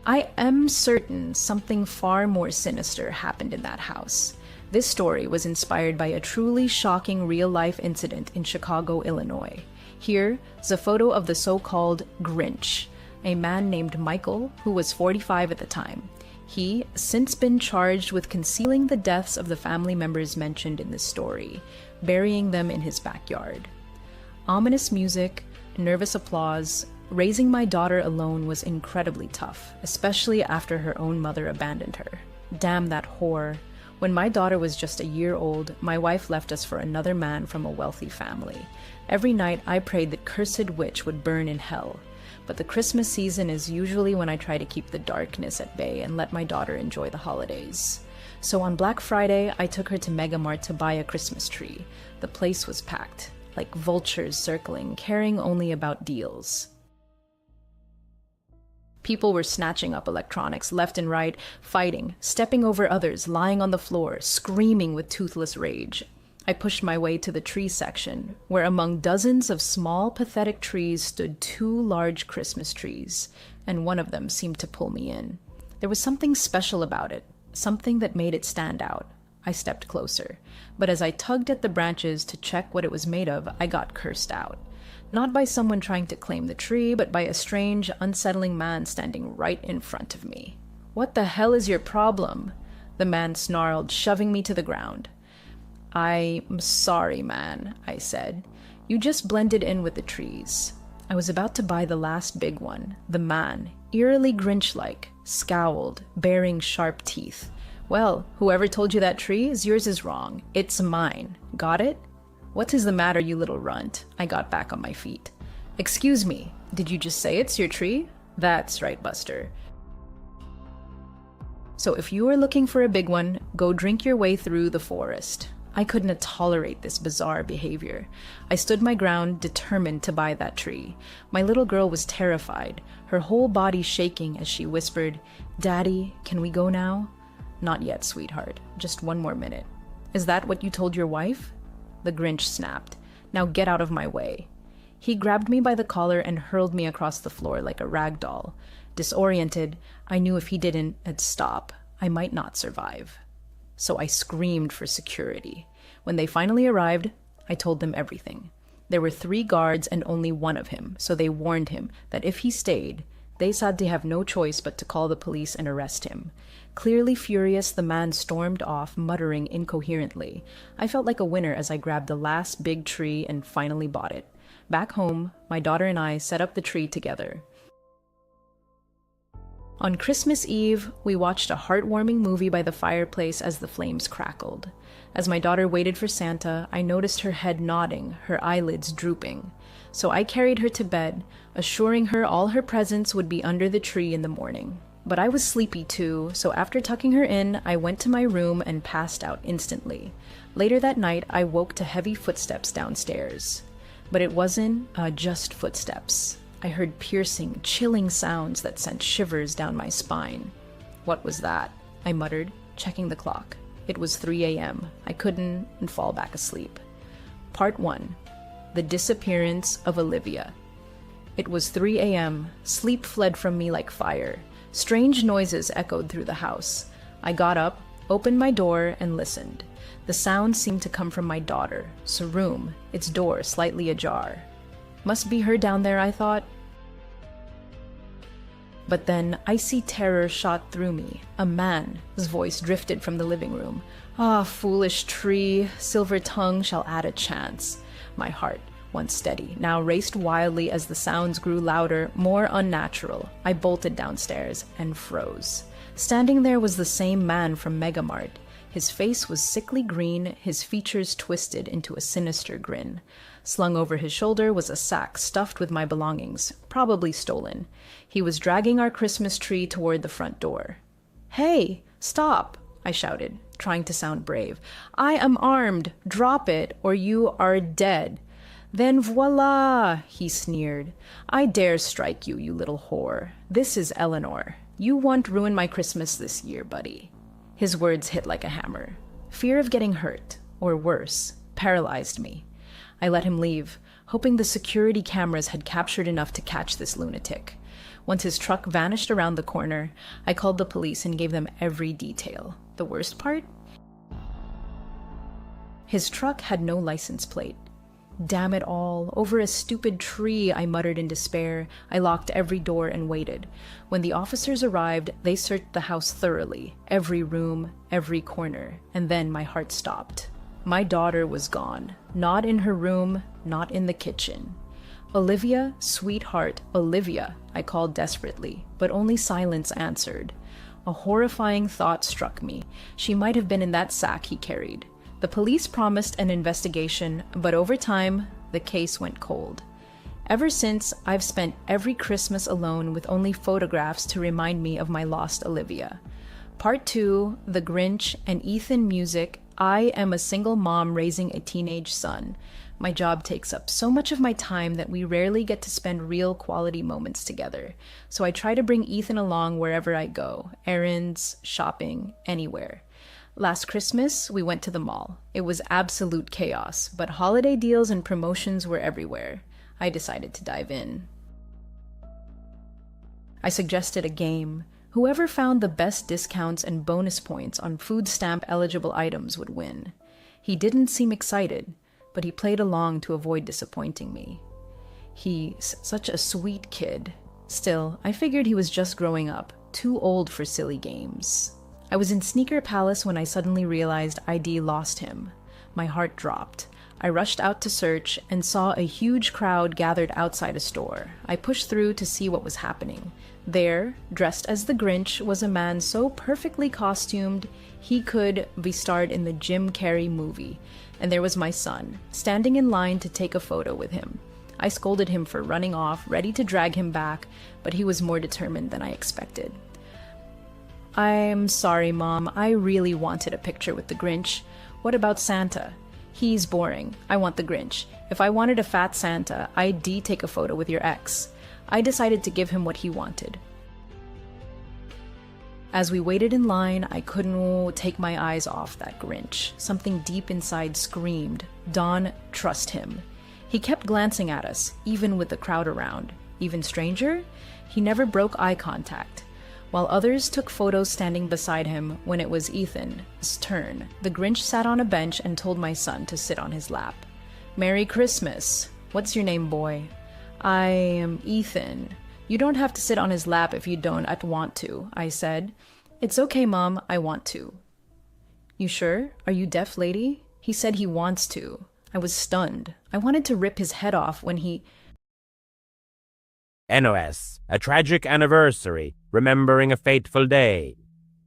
[SPEAKER 3] I am certain something far more sinister happened in that house. This story was inspired by a truly shocking real-life incident in Chicago, Illinois. Here's a photo of the so-called Grinch, a man named Michael who was 45 at the time. He since been charged with concealing the deaths of the family members mentioned in this story, burying them in his backyard. Ominous music, nervous applause. Raising my daughter alone was incredibly tough, especially after her own mother abandoned her. Damn that whore. When my daughter was just a year old, my wife left us for another man from a wealthy family. Every night I prayed that cursed witch would burn in hell. But the Christmas season is usually when I try to keep the darkness at bay and let my daughter enjoy the holidays. So on Black Friday, I took her to Mega Mart to buy a Christmas tree. The place was packed, like vultures circling, caring only about deals. People were snatching up electronics left and right, fighting, stepping over others, lying on the floor, screaming with toothless rage. I pushed my way to the tree section, where among dozens of small, pathetic trees stood 2 large Christmas trees, and one of them seemed to pull me in. There was something special about it, something that made it stand out. I stepped closer, but as I tugged at the branches to check what it was made of, I got cursed out. Not by someone trying to claim the tree, but by a strange, unsettling man standing right in front of me. "What the hell is your problem?" the man snarled, shoving me to the ground. "I'm sorry, man," I said. "You just blended in with the trees." I was about to buy the last big one. The man, eerily Grinch-like, scowled, baring sharp teeth. "Well, whoever told you that tree is yours is wrong. It's mine. Got it?" "What is the matter, you little runt?" I got back on my feet. "Excuse me, did you just say it's your tree?" "That's right, Buster. So if you are looking for a big one, go drink your way through the forest." I couldn't tolerate this bizarre behavior. I stood my ground, determined to buy that tree. My little girl was terrified, her whole body shaking as she whispered, "Daddy, can we go now?" "Not yet, sweetheart. Just one more minute." "Is that what you told your wife?" The Grinch snapped. "Now get out of my way." He grabbed me by the collar and hurled me across the floor like a rag doll. Disoriented, I knew if he didn't stop, I might not survive. So I screamed for security. When they finally arrived, I told them everything. There were 3 guards and only one of him, so they warned him that if he stayed, they said they have no choice but to call the police and arrest him. Clearly furious, the man stormed off, muttering incoherently. I felt like a winner as I grabbed the last big tree and finally bought it. Back home, my daughter and I set up the tree together. On Christmas Eve, we watched a heartwarming movie by the fireplace as the flames crackled. As my daughter waited for Santa, I noticed her head nodding, her eyelids drooping. So I carried her to bed, assuring her all her presents would be under the tree in the morning. But I was sleepy too, so after tucking her in, I went to my room and passed out instantly. Later that night, I woke to heavy footsteps downstairs. But it wasn't just footsteps. I heard piercing, chilling sounds that sent shivers down my spine. "What was that?" I muttered, checking the clock. It was 3 a.m. I couldn't fall back asleep. Part 1. The Disappearance of Olivia. It was 3 a.m. Sleep fled from me like fire. Strange noises echoed through the house. I got up, opened my door, and listened. The sound seemed to come from my daughter's room, its door slightly ajar. Must be her down there, I thought. But then icy terror shot through me. A man's voice drifted from the living room. "Ah, foolish tree, silver tongue shall add a chance." My heart, once steady, now raced wildly as the sounds grew louder, more unnatural. I bolted downstairs and froze. Standing there was the same man from Megamart. His face was sickly green, his features twisted into a sinister grin. Slung over his shoulder was a sack stuffed with my belongings, probably stolen. He was dragging our Christmas tree toward the front door. "Hey, stop!" I shouted, trying to sound brave. "I am armed. Drop it, or you are dead." "Then voila!" he sneered. "I dare strike you, you little whore. This is Eleanor. You won't ruin my Christmas this year, buddy." His words hit like a hammer. Fear of getting hurt, or worse, paralyzed me. I let him leave, hoping the security cameras had captured enough to catch this lunatic. Once his truck vanished around the corner, I called the police and gave them every detail. The worst part? His truck had no license plate. "Damn it all, over a stupid tree," I muttered in despair. I locked every door and waited. When the officers arrived, they searched the house thoroughly, every room, every corner, and then my heart stopped. My daughter was gone. Not in her room, not in the kitchen. "Olivia, sweetheart, Olivia," I called desperately, but only silence answered. A horrifying thought struck me. She might have been in that sack he carried. The police promised an investigation, but over time, the case went cold. Ever since, I've spent every Christmas alone with only photographs to remind me of my lost Olivia. Part 2, The Grinch and Ethan music. I am a single mom raising a teenage son. My job takes up so much of my time that we rarely get to spend real quality moments together. So I try to bring Ethan along wherever I go, errands, shopping, anywhere. Last Christmas, we went to the mall. It was absolute chaos, but holiday deals and promotions were everywhere. I decided to dive in. I suggested a game. Whoever found the best discounts and bonus points on food stamp eligible items would win. He didn't seem excited, but he played along to avoid disappointing me. He's such a sweet kid. Still, I figured he was just growing up, too old for silly games. I was in Sneaker Palace when I suddenly realized I'd lost him. My heart dropped. I rushed out to search and saw a huge crowd gathered outside a store. I pushed through to see what was happening. There, dressed as the Grinch, was a man so perfectly costumed he could be starred in the Jim Carrey movie. And there was my son, standing in line to take a photo with him. I scolded him for running off, ready to drag him back, but he was more determined than I expected. "I'm sorry, Mom. I really wanted a picture with the Grinch. What about Santa? He's boring. I want the Grinch. If I wanted a fat Santa, I'd take a photo with your ex." I decided to give him what he wanted. As we waited in line, I couldn't take my eyes off that Grinch. Something deep inside screamed, "Don, trust him." He kept glancing at us, even with the crowd around. Even stranger? He never broke eye contact. While others took photos standing beside him, when it was Ethan's turn, the Grinch sat on a bench and told my son to sit on his lap. "Merry Christmas. What's your name, boy?" "I am Ethan." "You don't have to sit on his lap if you don't want to," I said. "It's okay, Mom, I want to." "You sure? Are you deaf, lady?" He said he wants to. I was stunned. I wanted to rip his head off when he...
[SPEAKER 2] NOS, a tragic anniversary, remembering a fateful day.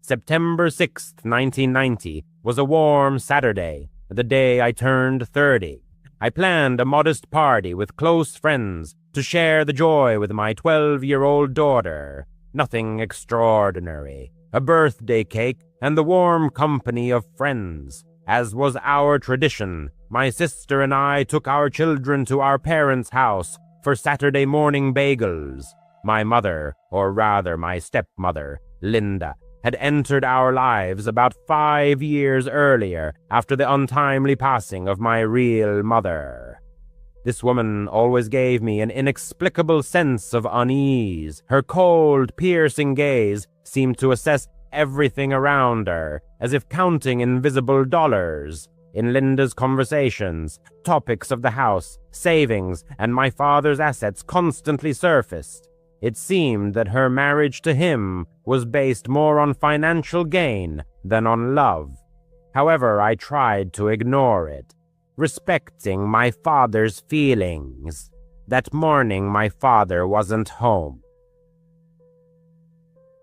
[SPEAKER 2] September 6th, 1990, was a warm Saturday, the day I turned 30. I planned a modest party with close friends to share the joy with my 12-year-old daughter. Nothing extraordinary. A birthday cake and the warm company of friends. As was our tradition, my sister and I took our children to our parents' house for Saturday morning bagels. My mother, or rather my stepmother, Linda, had entered our lives about 5 years earlier after the untimely passing of my real mother. This woman always gave me an inexplicable sense of unease. Her cold, piercing gaze seemed to assess everything around her, as if counting invisible dollars. In Linda's conversations, topics of the house, savings, and my father's assets constantly surfaced. It seemed that her marriage to him was based more on financial gain than on love. However, I tried to ignore it, respecting my father's feelings. That morning, my father wasn't home.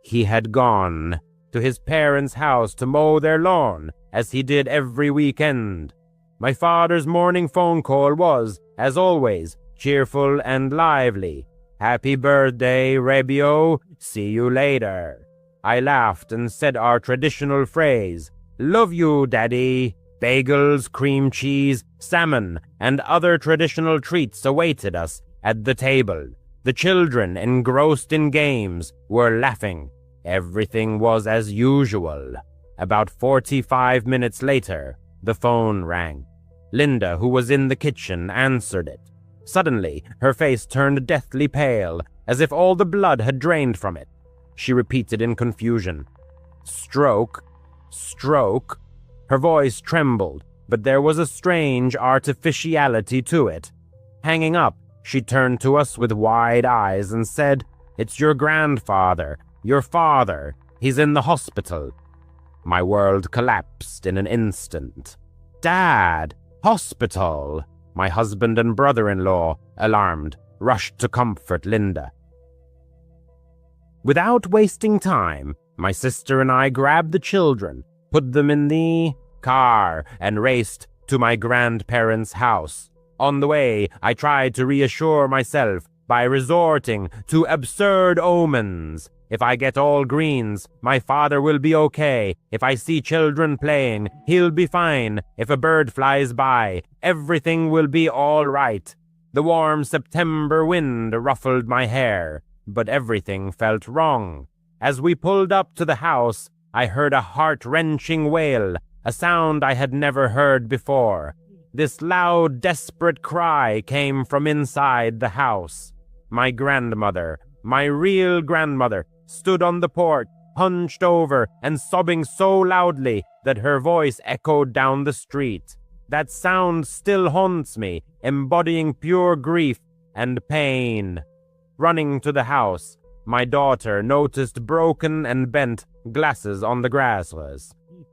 [SPEAKER 2] He had gone to his parents' house to mow their lawn, as he did every weekend. My father's morning phone call was, as always, cheerful and lively. "Happy birthday, Rebio. See you later." I laughed and said our traditional phrase, "Love you, Daddy." Bagels, cream cheese, salmon, and other traditional treats awaited us at the table. The children, engrossed in games, were laughing. Everything was as usual. About 45 minutes later, the phone rang. Linda, who was in the kitchen, answered it. Suddenly, her face turned deathly pale, as if all the blood had drained from it. She repeated in confusion, "Stroke, stroke." Her voice trembled, but there was a strange artificiality to it. Hanging up, she turned to us with wide eyes and said, "It's your grandfather, your father. He's in the hospital." My world collapsed in an instant. "Dad, hospital!" My husband and brother-in-law, alarmed, rushed to comfort Linda. Without wasting time, my sister and I grabbed the children, put them in the car, and raced to my grandparents' house. On the way, I tried to reassure myself by resorting to absurd omens. If I get all greens, my father will be okay. If I see children playing, he'll be fine. If a bird flies by, everything will be all right. The warm September wind ruffled my hair, but everything felt wrong. As we pulled up to the house, I heard a heart-wrenching wail, a sound I had never heard before. This loud, desperate cry came from inside the house. My grandmother, my real grandmother, stood on the porch, hunched over and sobbing so loudly that her voice echoed down the street. That sound still haunts me, embodying pure grief and pain. Running to the house, my daughter noticed broken and bent glasses on the grass.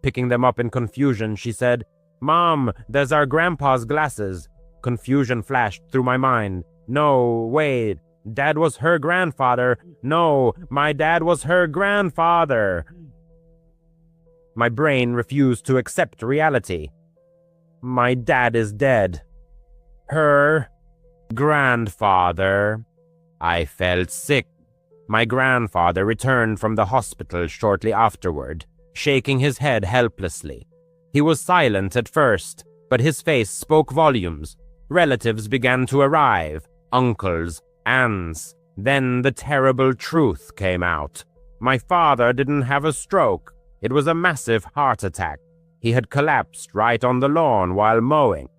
[SPEAKER 2] Picking them up in confusion, she said, "Mom, there's our grandpa's glasses." Confusion flashed through my mind. No, wait, Dad was her grandfather. No, my dad was her grandfather. My brain refused to accept reality. My dad is dead. Her grandfather. I felt sick. My grandfather returned from the hospital shortly afterward, shaking his head helplessly. He was silent at first, but his face spoke volumes. Relatives began to arrive, uncles, aunts. Then the terrible truth came out. My father didn't have a stroke. It was a massive heart attack. He had collapsed right on the lawn while mowing.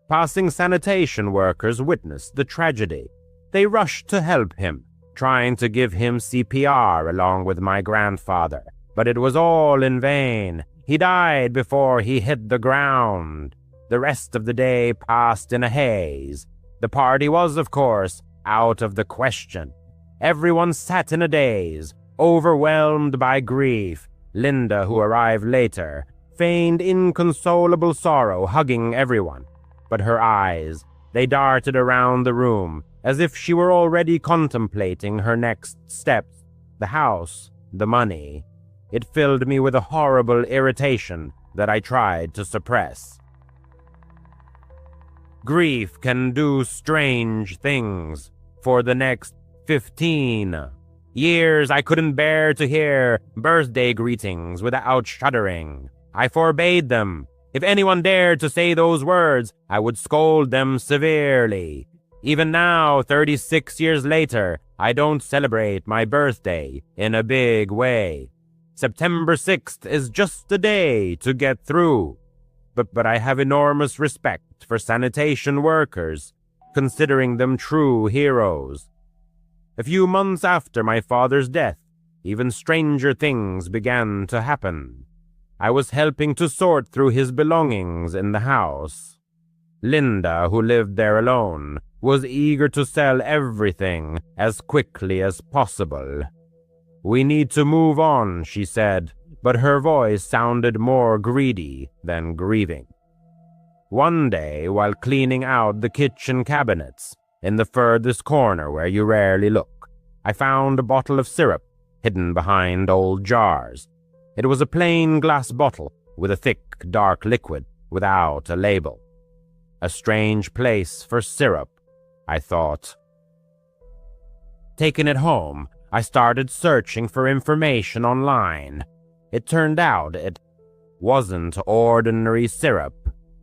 [SPEAKER 2] Passing sanitation workers witnessed the tragedy. They rushed to help him, trying to give him CPR along with my grandfather. But it was all in vain. He died before he hit the ground. The rest of the day passed in a haze. The party was, of course, out of the question. Everyone sat in a daze, overwhelmed by grief. Linda, who arrived later, feigned inconsolable sorrow, hugging everyone. But her eyes, they darted around the room, as if she were already contemplating her next steps. The house, the money. It filled me with a horrible irritation that I tried to suppress. Grief can do strange things. For the next 15 years, I couldn't bear to hear birthday greetings without shuddering. I forbade them. If anyone dared to say those words, I would scold them severely. Even now, 36 years later, I don't celebrate my birthday in a big way. September 6th is just a day to get through. But I have enormous respect for sanitation workers, considering them true heroes. A few months after my father's death, even stranger things began to happen. I was helping to sort through his belongings in the house. Linda, who lived there alone, was eager to sell everything as quickly as possible. "We need to move on," she said, but her voice sounded more greedy than grieving. One day, while cleaning out the kitchen cabinets, in the furthest corner where you rarely look, I found a bottle of syrup hidden behind old jars. It was a plain glass bottle with a thick, dark liquid without a label. A strange place for syrup, I thought. Taking it home, I started searching for information online. It turned out it wasn't ordinary syrup.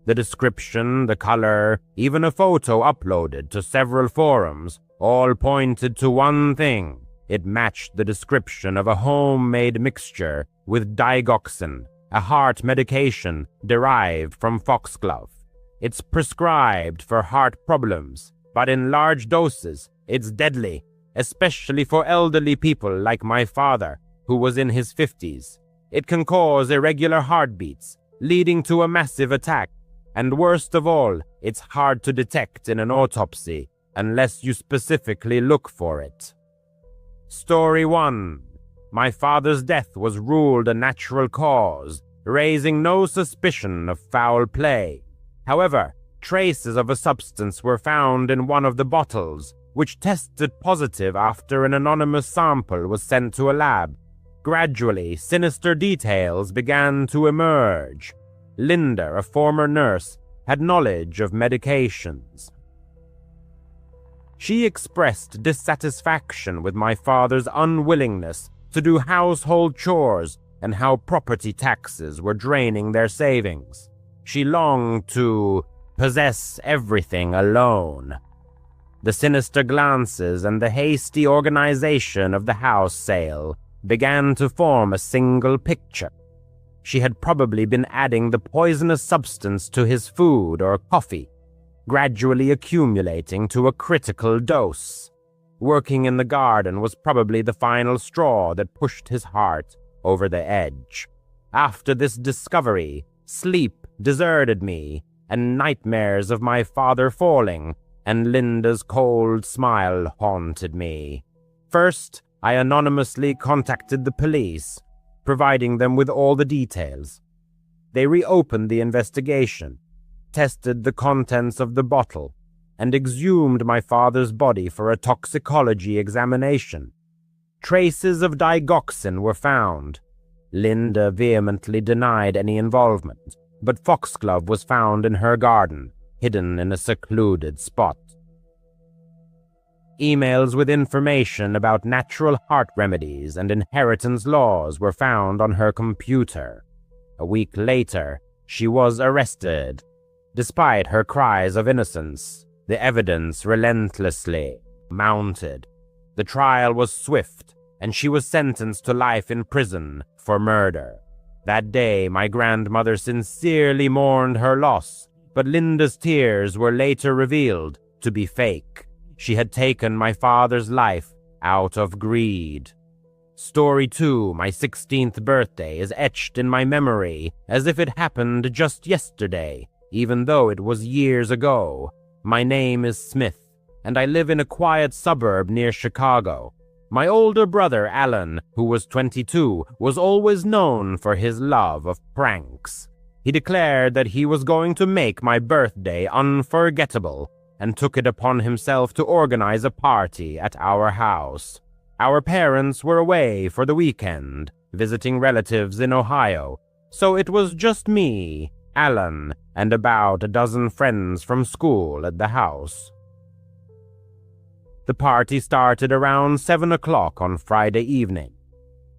[SPEAKER 2] The description, the color, even a photo uploaded to several forums, all pointed to one thing. It matched the description of a homemade mixture with digoxin, a heart medication derived from foxglove. It's prescribed for heart problems, but in large doses, it's deadly, especially for elderly people like my father, who was in his 50s. It can cause irregular heartbeats, leading to a massive attack. And worst of all, it's hard to detect in an autopsy unless you specifically look for it. Story 1. My father's death was ruled a natural cause, raising no suspicion of foul play. However, traces of a substance were found in one of the bottles, which tested positive after an anonymous sample was sent to a lab. Gradually, sinister details began to emerge. Linda, a former nurse, had knowledge of medications. She expressed dissatisfaction with my father's unwillingness to do household chores and how property taxes were draining their savings. She longed to possess everything alone. The sinister glances and the hasty organization of the house sale began to form a single picture. She had probably been adding the poisonous substance to his food or coffee, gradually accumulating to a critical dose. Working in the garden was probably the final straw that pushed his heart over the edge. After this discovery, sleep deserted me, and nightmares of my father falling and Linda's cold smile haunted me. First, I anonymously contacted the police, providing them with all the details. They reopened the investigation, tested the contents of the bottle, and exhumed my father's body for a toxicology examination. Traces of digoxin were found. Linda vehemently denied any involvement, but foxglove was found in her garden, hidden in a secluded spot. Emails with information about natural heart remedies and inheritance laws were found on her computer. A week later, she was arrested. Despite her cries of innocence, the evidence relentlessly mounted. The trial was swift, and she was sentenced to life in prison for murder. That day, my grandmother sincerely mourned her loss, but Linda's tears were later revealed to be fake. She had taken my father's life out of greed. Story 2, my 16th birthday, is etched in my memory as if it happened just yesterday, even though it was years ago. My name is Smith, and I live in a quiet suburb near Chicago. My older brother, Alan, who was 22, was always known for his love of pranks. He declared that he was going to make my birthday unforgettable, and took it upon himself to organize a party at our house. Our parents were away for the weekend, visiting relatives in Ohio, so it was just me, Alan, and about a dozen friends from school at the house. The party started around 7 o'clock on Friday evening.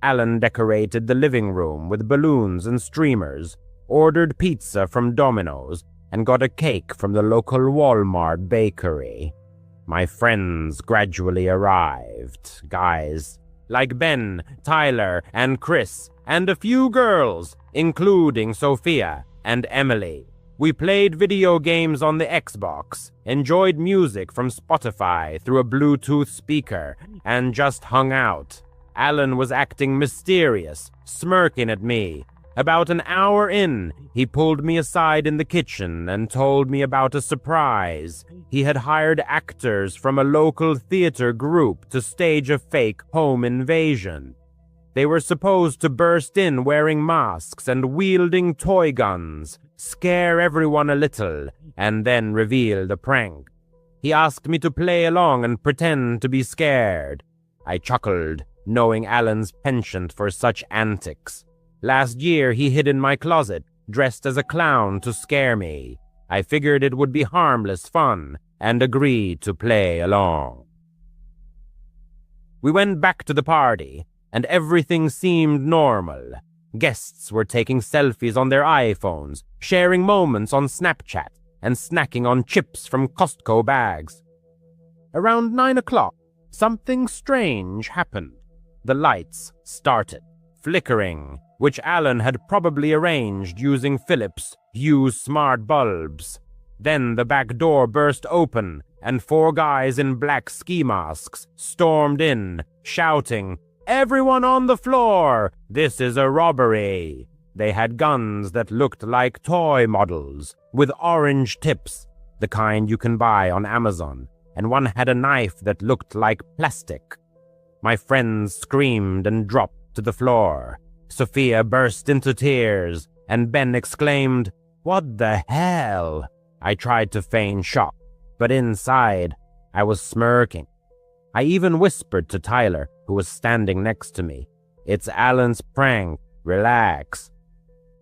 [SPEAKER 2] Alan decorated the living room with balloons and streamers, ordered pizza from Domino's, and got a cake from the local Walmart bakery. My friends gradually arrived, guys like Ben, Tyler, and Chris, and a few girls, including Sophia and Emily. We played video games on the Xbox, enjoyed music from Spotify through a Bluetooth speaker, and just hung out. Alan was acting mysterious, smirking at me. About an hour in, he pulled me aside in the kitchen and told me about a surprise. He had hired actors from a local theater group to stage a fake home invasion. They were supposed to burst in wearing masks and wielding toy guns, scare everyone a little, and then reveal the prank. He asked me to play along and pretend to be scared. I chuckled, knowing Alan's penchant for such antics. Last year, he hid in my closet, dressed as a clown to scare me. I figured it would be harmless fun, and agreed to play along. We went back to the party, and everything seemed normal. Guests were taking selfies on their iPhones, sharing moments on Snapchat, and snacking on chips from Costco bags. Around 9 o'clock, something strange happened. The lights started flickering, which Alan had probably arranged using Philips Hue smart bulbs. Then the back door burst open, and 4 guys in black ski masks stormed in, shouting, "Everyone on the floor! This is a robbery!" They had guns that looked like toy models, with orange tips, the kind you can buy on Amazon, and one had a knife that looked like plastic. My friends screamed and dropped to the floor. Sophia burst into tears, and Ben exclaimed, "What the hell?" I tried to feign shock, but inside, I was smirking. I even whispered to Tyler, who was standing next to me, "It's Alan's prank, relax."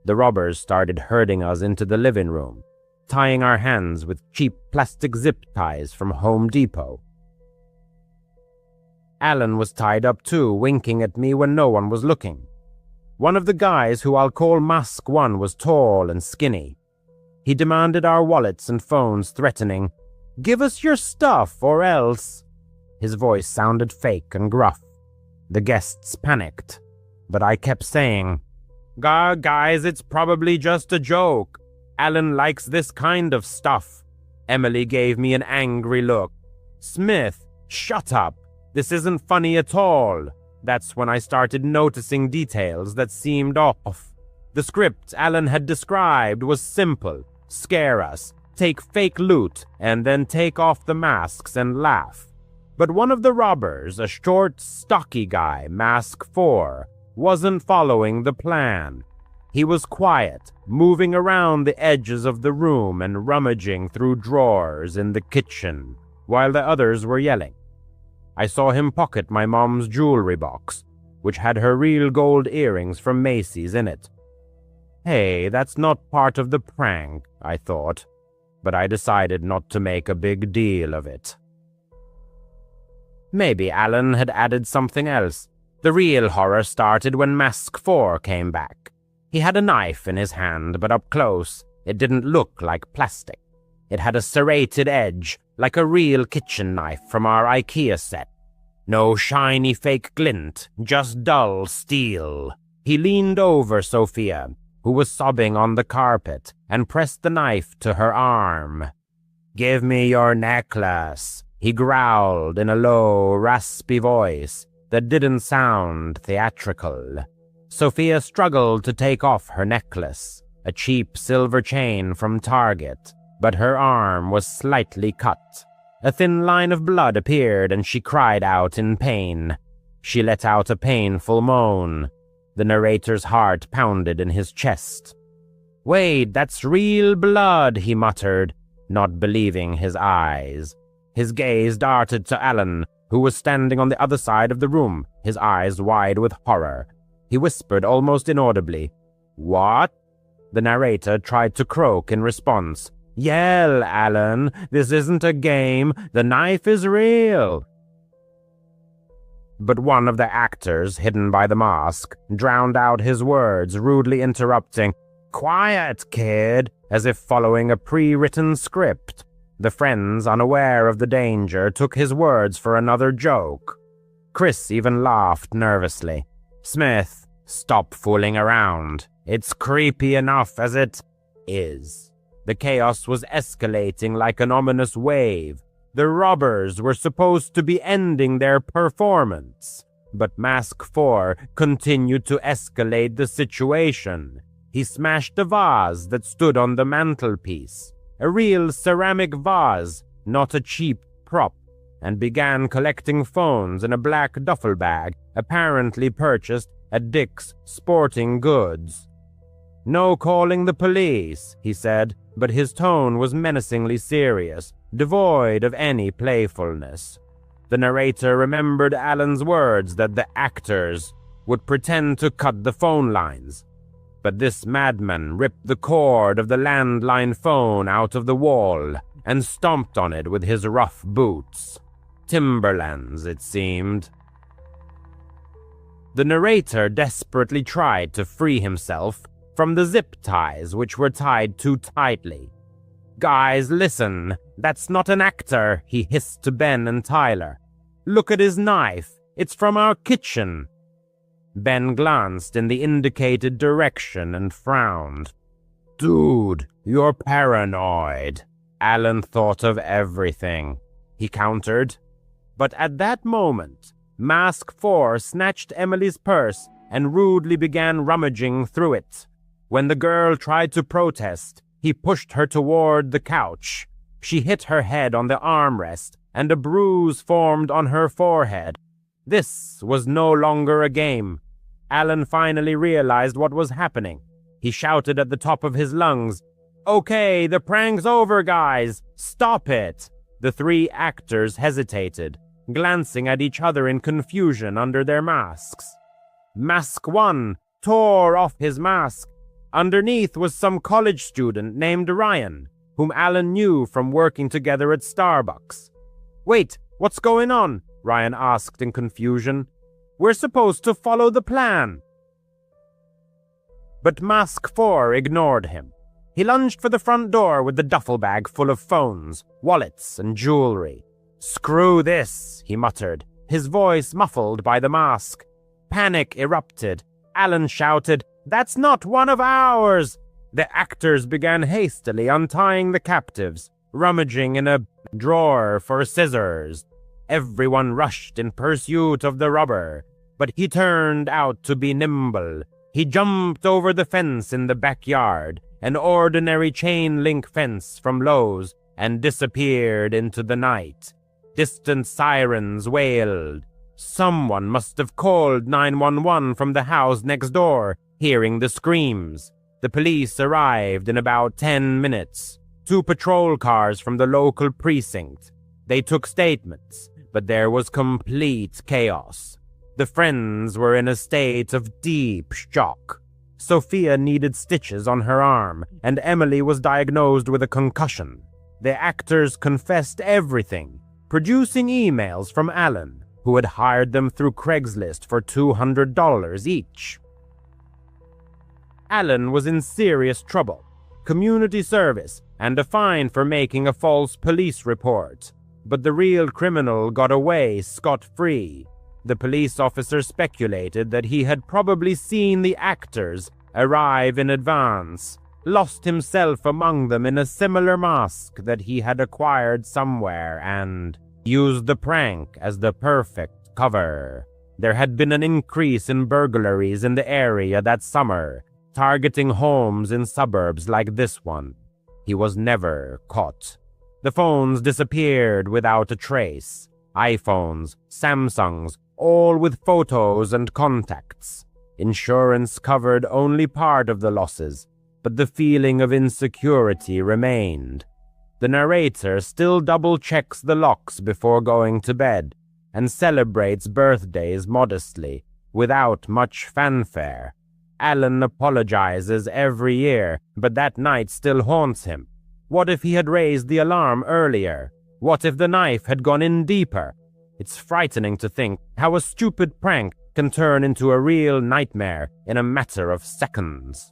[SPEAKER 2] The robbers started herding us into the living room, tying our hands with cheap plastic zip ties from Home Depot. Alan was tied up too, winking at me when no one was looking. One of the guys, who I'll call Mask 1, was tall and skinny. He demanded our wallets and phones, threatening, "Give us your stuff or else." His voice sounded fake and gruff. The guests panicked, but I kept saying, Guys, it's probably just a joke. Alan likes this kind of stuff." Emily gave me an angry look. "Smith, shut up. This isn't funny at all." That's when I started noticing details that seemed off. The script Alan had described was simple. Scare us, take fake loot, and then take off the masks and laugh. But one of the robbers, a short, stocky guy, Mask 4, wasn't following the plan. He was quiet, moving around the edges of the room and rummaging through drawers in the kitchen, while the others were yelling. I saw him pocket my mom's jewelry box, which had her real gold earrings from Macy's in it. Hey, that's not part of the prank, I thought, but I decided not to make a big deal of it. Maybe Alan had added something else. The real horror started when Mask 4 came back. He had a knife in his hand, but up close, it didn't look like plastic. It had a serrated edge, like a real kitchen knife from our IKEA set. No shiny fake glint, just dull steel. He leaned over Sophia, who was sobbing on the carpet, and pressed the knife to her arm. "Give me your necklace," he growled in a low, raspy voice that didn't sound theatrical. Sophia struggled to take off her necklace, a cheap silver chain from Target, but her arm was slightly cut. A thin line of blood appeared and she cried out in pain. She let out a painful moan. The narrator's heart pounded in his chest. "Wait, that's real blood," he muttered, not believing his eyes. His gaze darted to Alan, who was standing on the other side of the room, his eyes wide with horror. He whispered almost inaudibly, "What?" The narrator tried to croak in response. "Yell, Alan. This isn't a game. The knife is real." But one of the actors, hidden by the mask, drowned out his words, rudely interrupting, "Quiet, kid," as if following a pre-written script. The friends, unaware of the danger, took his words for another joke. Chris even laughed nervously. "Smith, stop fooling around. It's creepy enough as it is." The chaos was escalating like an ominous wave. The robbers were supposed to be ending their performance, but Mask 4 continued to escalate the situation. He smashed a vase that stood on the mantelpiece, a real ceramic vase, not a cheap prop, and began collecting phones in a black duffel bag apparently purchased at Dick's Sporting Goods. "No calling the police," he said, but his tone was menacingly serious, devoid of any playfulness. The narrator remembered Alan's words that the actors would pretend to cut the phone lines. But this madman ripped the cord of the landline phone out of the wall and stomped on it with his rough boots. Timberlands, it seemed. The narrator desperately tried to free himself from the zip ties which were tied too tightly. "Guys, listen, that's not an actor," he hissed to Ben and Tyler. "Look at his knife. It's from our kitchen." Ben glanced in the indicated direction and frowned. "Dude, you're paranoid." Alan thought of everything, he countered. But at that moment, Mask 4 snatched Emily's purse and rudely began rummaging through it. When the girl tried to protest, he pushed her toward the couch. She hit her head on the armrest, and a bruise formed on her forehead. This was no longer a game. Alan finally realized what was happening. He shouted at the top of his lungs, "Okay, the prank's over, guys! Stop it!" The three actors hesitated, glancing at each other in confusion under their masks. Mask 1 tore off his mask. Underneath was some college student named Ryan, whom Alan knew from working together at Starbucks. "Wait, what's going on?" Ryan asked in confusion. "We're supposed to follow the plan." But Mask 4 ignored him. He lunged for the front door with the duffel bag full of phones, wallets, and jewelry. "Screw this," he muttered, his voice muffled by the mask. Panic erupted. Alan shouted, "That's not one of ours!" The actors began hastily untying the captives, rummaging in a drawer for scissors. Everyone rushed in pursuit of the robber. but he turned out to be nimble. He jumped over the fence in the backyard, an ordinary chain-link fence from Lowe's, and disappeared into the night. Distant sirens wailed. Someone must have called 911 from the house next door, hearing the screams. The police arrived in about 10 minutes. 2 patrol cars from the local precinct. They took statements, but there was complete chaos. The friends were in a state of deep shock. Sophia needed stitches on her arm, and Emily was diagnosed with a concussion. The actors confessed everything, producing emails from Alan, who had hired them through Craigslist for $200 each. Alan was in serious trouble, community service, and a fine for making a false police report. But the real criminal got away scot-free. The police officer speculated that he had probably seen the actors arrive in advance, lost himself among them in a similar mask that he had acquired somewhere, and used the prank as the perfect cover. There had been an increase in burglaries in the area that summer, targeting homes in suburbs like this one. He was never caught. The phones disappeared without a trace. iPhones, Samsungs, all with photos and contacts. Insurance covered only part of the losses, but the feeling of insecurity remained. The narrator still double-checks the locks before going to bed and celebrates birthdays modestly, without much fanfare. Alan apologizes every year, but that night still haunts him. What if he had raised the alarm earlier? What if the knife had gone in deeper? It's frightening to think how a stupid prank can turn into a real nightmare in a matter of seconds.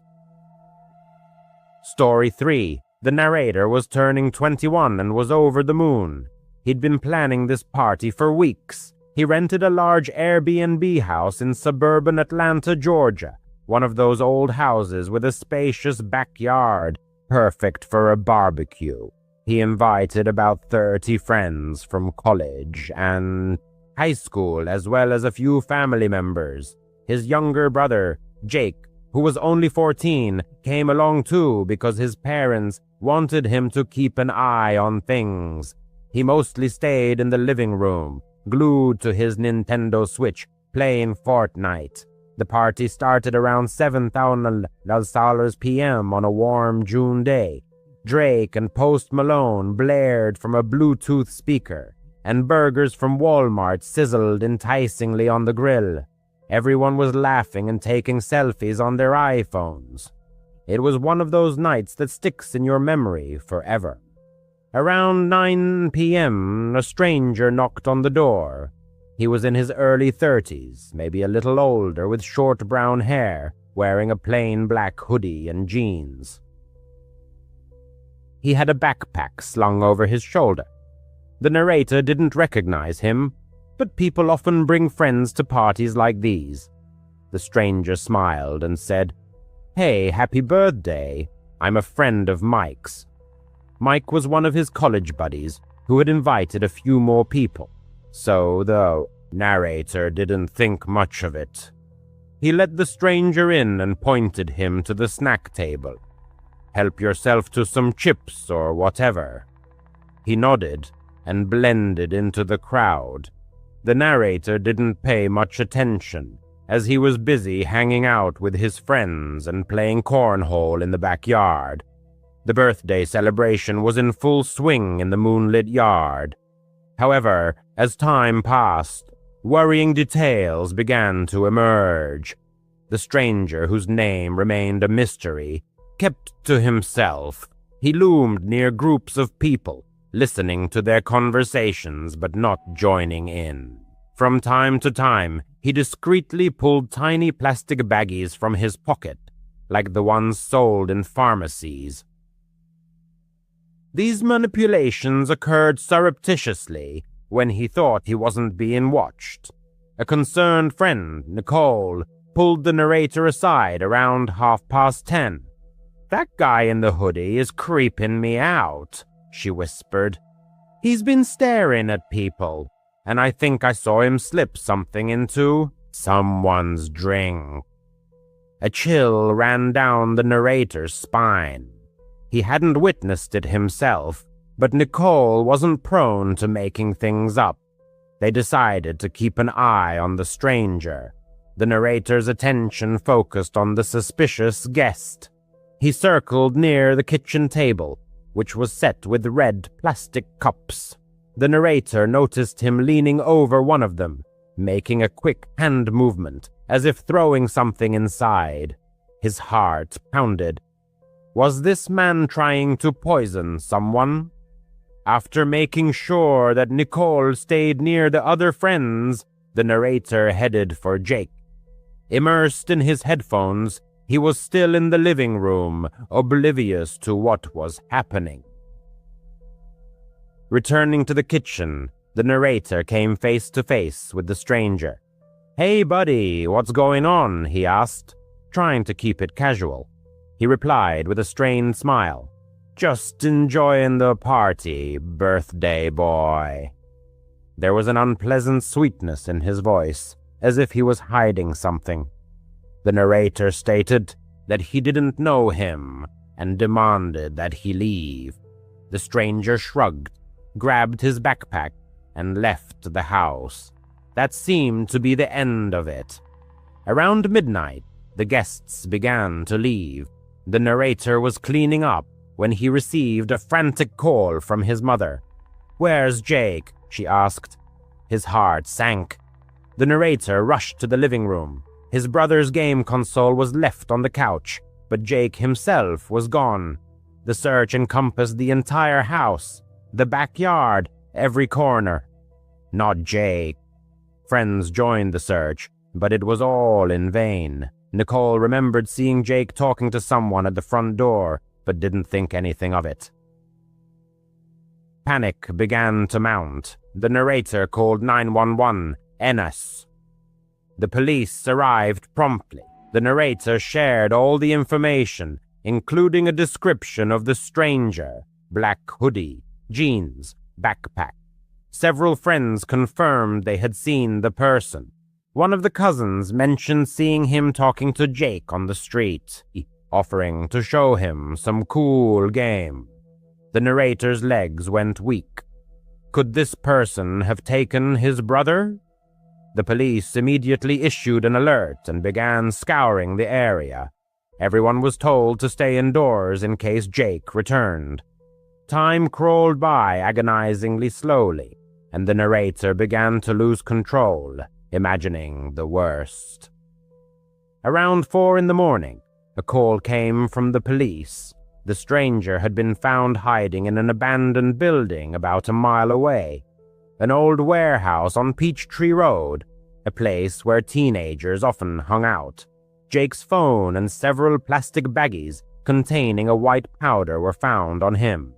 [SPEAKER 2] Story 3. The narrator was turning 21 and was over the moon. He'd been planning this party for weeks. He rented a large Airbnb house in suburban Atlanta, Georgia, one of those old houses with a spacious backyard, perfect for a barbecue. He invited about 30 friends from college and high school, as well as a few family members. His younger brother, Jake, who was only 14, came along too because his parents wanted him to keep an eye on things. He mostly stayed in the living room, glued to his Nintendo Switch, playing Fortnite. The party started around 7:00 p.m. on a warm June day. Drake and Post Malone blared from a Bluetooth speaker, and burgers from Walmart sizzled enticingly on the grill. Everyone was laughing and taking selfies on their iPhones. It was one of those nights that sticks in your memory forever. Around 9 p.m., a stranger knocked on the door. He was in his early 30s, maybe a little older, with short brown hair, wearing a plain black hoodie and jeans. He had a backpack slung over his shoulder. The narrator didn't recognize him, but people often bring friends to parties like these. The stranger smiled and said, "Hey, happy birthday. I'm a friend of Mike's." Mike was one of his college buddies who had invited a few more people, so the narrator didn't think much of it. He let the stranger in and pointed him to the snack table. "Help yourself to some chips or whatever." He nodded and blended into the crowd. The narrator didn't pay much attention, as he was busy hanging out with his friends and playing cornhole in the backyard. The birthday celebration was in full swing in the moonlit yard. However, as time passed, worrying details began to emerge. The stranger, whose name remained a mystery, kept to himself. He loomed near groups of people, listening to their conversations but not joining in. From time to time, he discreetly pulled tiny plastic baggies from his pocket, like the ones sold in pharmacies. These manipulations occurred surreptitiously when he thought he wasn't being watched. A concerned friend, Nicole, pulled the narrator aside around 10:30. "That guy in the hoodie is creeping me out," she whispered. "He's been staring at people, and I think I saw him slip something into Someone's drink. A chill ran down the narrator's spine. He hadn't witnessed it himself, but Nicole wasn't prone to making things up. They decided to keep an eye on the stranger. The narrator's attention focused on the suspicious guest. He circled near the kitchen table, which was set with red plastic cups. The narrator noticed him leaning over one of them, making a quick hand movement, as if throwing something inside. His heart pounded. Was this man trying to poison someone? After making sure that Nicole stayed near the other friends, the narrator headed for Jake. Immersed in his headphones, he was still in the living room, oblivious to what was happening. Returning to the kitchen, the narrator came face to face with the stranger. "Hey, buddy, what's going on?" he asked, trying to keep it casual. He replied with a strained smile. "Just enjoying the party, birthday boy." There was an unpleasant sweetness in his voice, as if he was hiding something. The narrator stated that he didn't know him and demanded that he leave. The stranger shrugged, grabbed his backpack, and left the house. That seemed to be the end of it. Around midnight, the guests began to leave. The narrator was cleaning up when he received a frantic call from his mother. "Where's Jake?" she asked. His heart sank. The narrator rushed to the living room. His brother's game console was left on the couch, but Jake himself was gone. The search encompassed the entire house, the backyard, every corner. Not Jake. Friends joined the search, but it was all in vain. Nicole remembered seeing Jake talking to someone at the front door, but didn't think anything of it. Panic began to mount. The narrator called 911, Ennis. The police arrived promptly. The narrator shared all the information, including a description of the stranger, black hoodie, jeans, backpack. Several friends confirmed they had seen the person. One of the cousins mentioned seeing him talking to Jake on the street, offering to show him some cool game. The narrator's legs went weak. Could this person have taken his brother? The police immediately issued an alert and began scouring the area. Everyone was told to stay indoors in case Jake returned. Time crawled by agonizingly slowly, and the narrator began to lose control, imagining the worst. Around 4 a.m, a call came from the police. The stranger had been found hiding in an abandoned building about a mile away. An old warehouse on Peachtree Road, a place where teenagers often hung out. Jake's phone and several plastic baggies containing a white powder were found on him.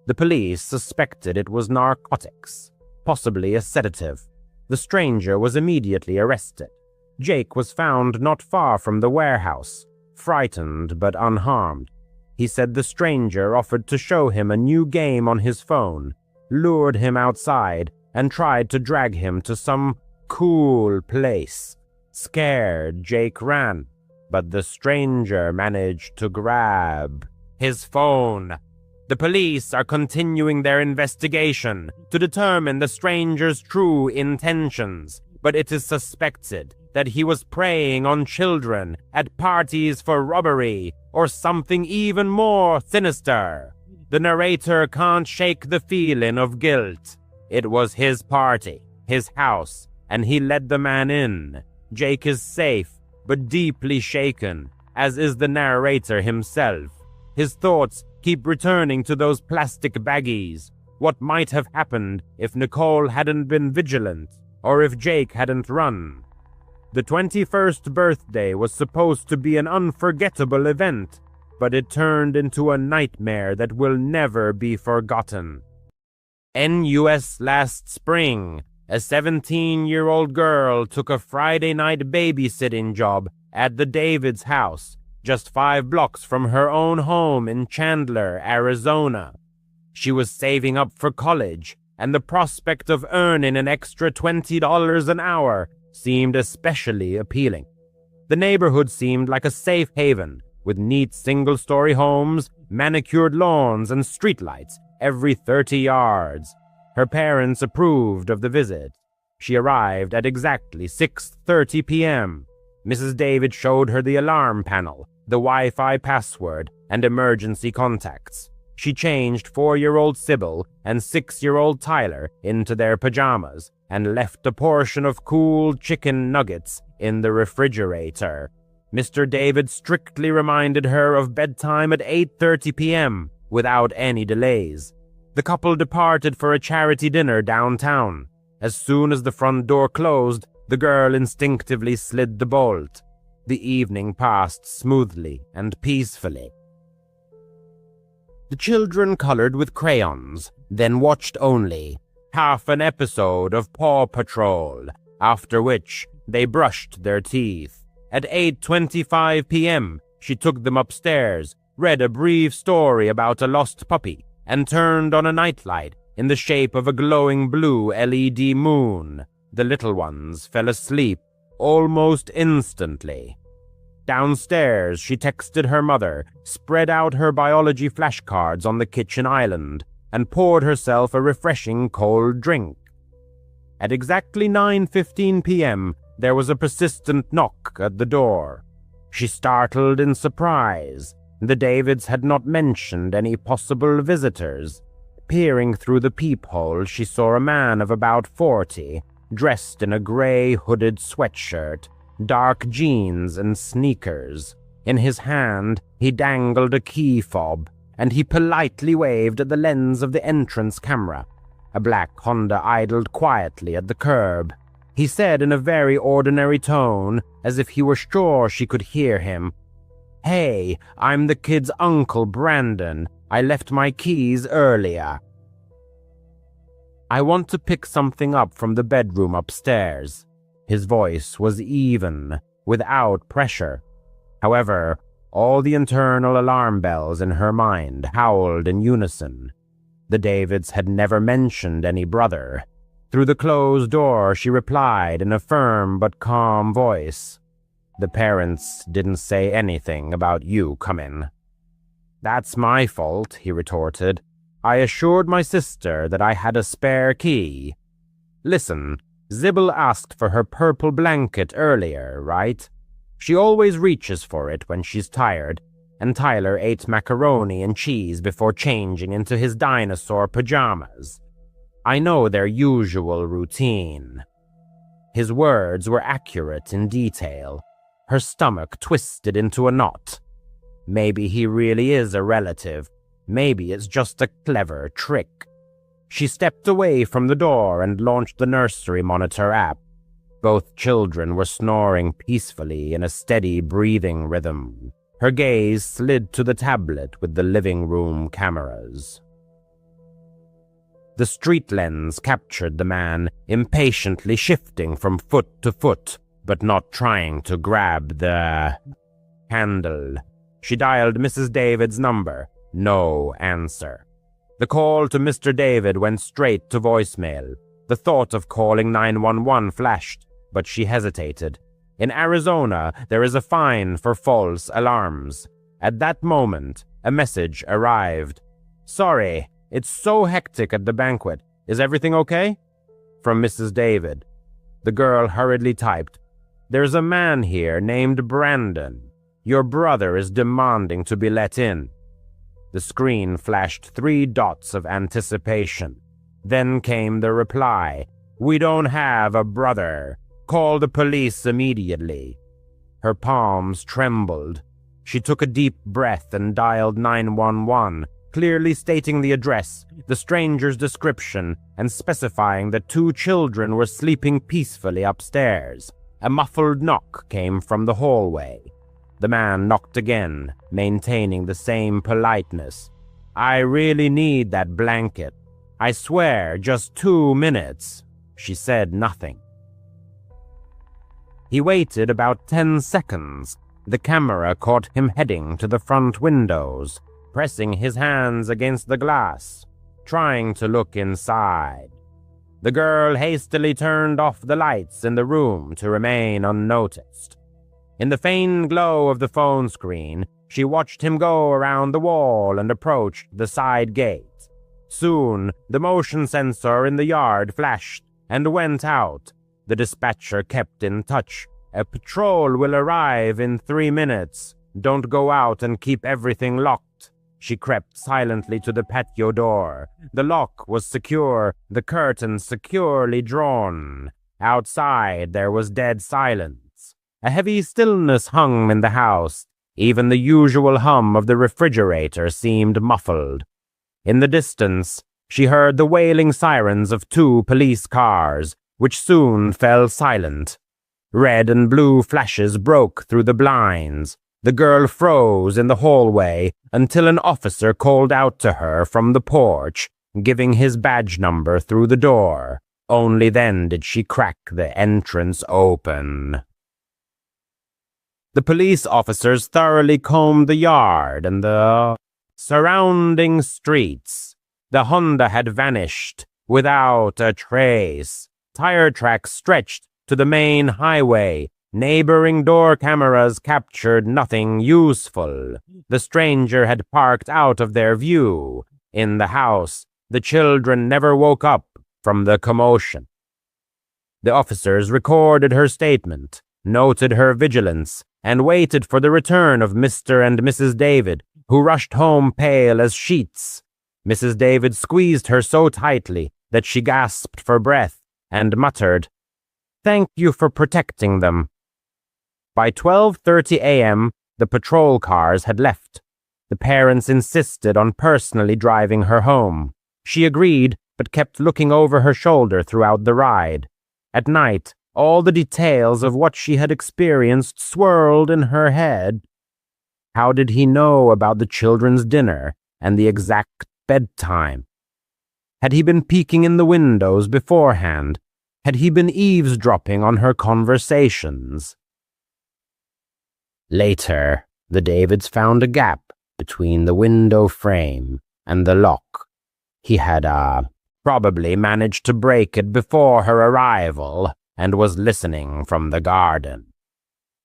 [SPEAKER 2] The police suspected it was narcotics, possibly a sedative. The stranger was immediately arrested. Jake was found not far from the warehouse, frightened but unharmed. He said the stranger offered to show him a new game on his phone, lured him outside, and tried to drag him to some cool place. Scared, Jake ran, but the stranger managed to grab his phone. The police are continuing their investigation to determine the stranger's true intentions, but it is suspected that he was preying on children at parties for robbery or something even more sinister. The narrator can't shake the feeling of guilt. It was his party, his house, and he let the man in. Jake is safe, but deeply shaken, as is the narrator himself. His thoughts keep returning to those plastic baggies. What might have happened if Nicole hadn't been vigilant, or if Jake hadn't run? The 21st birthday was supposed to be an unforgettable event, but it turned into a nightmare that will never be forgotten. NUS last spring, a 17-year-old girl took a Friday night babysitting job at the Davids house, just 5 blocks from her own home in Chandler, Arizona. She was saving up for college and the prospect of earning an extra $20 an hour seemed especially appealing. The neighborhood seemed like a safe haven, with neat single-story homes, manicured lawns, and streetlights every 30 yards. Her parents approved of the visit. She arrived at exactly 6:30 p.m. Mrs. David showed her the alarm panel, the Wi-Fi password, and emergency contacts. She changed 4-year-old Sybil and 6-year-old Tyler into their pajamas and left a portion of cool chicken nuggets in the refrigerator. Mr. David strictly reminded her of bedtime at 8:30 p.m. without any delays. The couple departed for a charity dinner downtown. As soon as the front door closed, the girl instinctively slid the bolt. The evening passed smoothly and peacefully. The children colored with crayons, then watched only half an episode of Paw Patrol, after which they brushed their teeth. At 8:25 p.m., she took them upstairs, read a brief story about a lost puppy, and turned on a nightlight in the shape of a glowing blue LED moon. The little ones fell asleep almost instantly. Downstairs, she texted her mother, spread out her biology flashcards on the kitchen island, and poured herself a refreshing cold drink. At exactly 9:15 p.m., there was a persistent knock at the door. She startled in surprise. The Davids had not mentioned any possible visitors. Peering through the peephole, she saw a man of about 40, dressed in a gray hooded sweatshirt, dark jeans, and sneakers. In his hand, he dangled a key fob, and he politely waved at the lens of the entrance camera. A black Honda idled quietly at the curb. He said in a very ordinary tone, as if he were sure she could hear him, "Hey, I'm the kid's uncle, Brandon. I left my keys earlier. I want to pick something up from the bedroom upstairs." His voice was even, without pressure. However, all the internal alarm bells in her mind howled in unison. The Davids had never mentioned any brother. Through the closed door, she replied in a firm but calm voice, "The parents didn't say anything about you coming." "That's my fault," he retorted. "I assured my sister that I had a spare key. Listen, Sybil asked for her purple blanket earlier, right? She always reaches for it when she's tired, and Tyler ate macaroni and cheese before changing into his dinosaur pajamas. I know their usual routine." His words were accurate in detail. Her stomach twisted into a knot. Maybe he really is a relative. Maybe it's just a clever trick. She stepped away from the door and launched the nursery monitor app. Both children were snoring peacefully in a steady breathing rhythm. Her gaze slid to the tablet with the living room cameras. The street lens captured the man, impatiently shifting from foot to foot, but not trying to grab the handle. She dialed Mrs. David's number. No answer. The call to Mr. David went straight to voicemail. The thought of calling 911 flashed, but she hesitated. In Arizona, there is a fine for false alarms. At that moment, a message arrived. "Sorry, it's so hectic at the banquet. Is everything okay?" From Mrs. David. The girl hurriedly typed, "There's a man here named Brandon. Your brother is demanding to be let in." The screen flashed 3 dots of anticipation. Then came the reply, "We don't have a brother. Call the police immediately." Her palms trembled. She took a deep breath and dialed 911, clearly stating the address, the stranger's description, and specifying that 2 children were sleeping peacefully upstairs. A muffled knock came from the hallway. The man knocked again, maintaining the same politeness. "I really need that blanket. I swear, just 2 minutes." She said nothing. He waited about 10 seconds. The camera caught him heading to the front windows, pressing his hands against the glass. trying to look inside. The girl hastily turned off the lights in the room to remain unnoticed. In the faint glow of the phone screen, she watched him go around the wall and approached the side gate. Soon, the motion sensor in the yard flashed and went out. The dispatcher kept in touch. "A patrol will arrive in 3 minutes. Don't go out and keep everything locked." She crept silently to the patio door. The lock was secure, the curtains securely drawn. Outside there was dead silence. A heavy stillness hung in the house. Even the usual hum of the refrigerator seemed muffled. In the distance, she heard the wailing sirens of 2 police cars, which soon fell silent. Red and blue flashes broke through the blinds. The girl froze in the hallway until an officer called out to her from the porch, giving his badge number through the door. Only then did she crack the entrance open. The police officers thoroughly combed the yard and the surrounding streets. The Honda had vanished without a trace. Tire tracks stretched to the main highway. Neighboring door cameras captured nothing useful. The stranger had parked out of their view. In the house, the children never woke up from the commotion. The officers recorded her statement, noted her vigilance, and waited for the return of Mr. and Mrs. David, who rushed home pale as sheets. Mrs. David squeezed her so tightly that she gasped for breath and muttered, "Thank you for protecting them." By 12:30 a.m., the patrol cars had left. The parents insisted on personally driving her home. She agreed, but kept looking over her shoulder throughout the ride. At night, all the details of what she had experienced swirled in her head. How did he know about the children's dinner and the exact bedtime? Had he been peeking in the windows beforehand? Had he been eavesdropping on her conversations? Later, the Davids found a gap between the window frame and the lock. He had probably managed to break it before her arrival and was listening from the garden.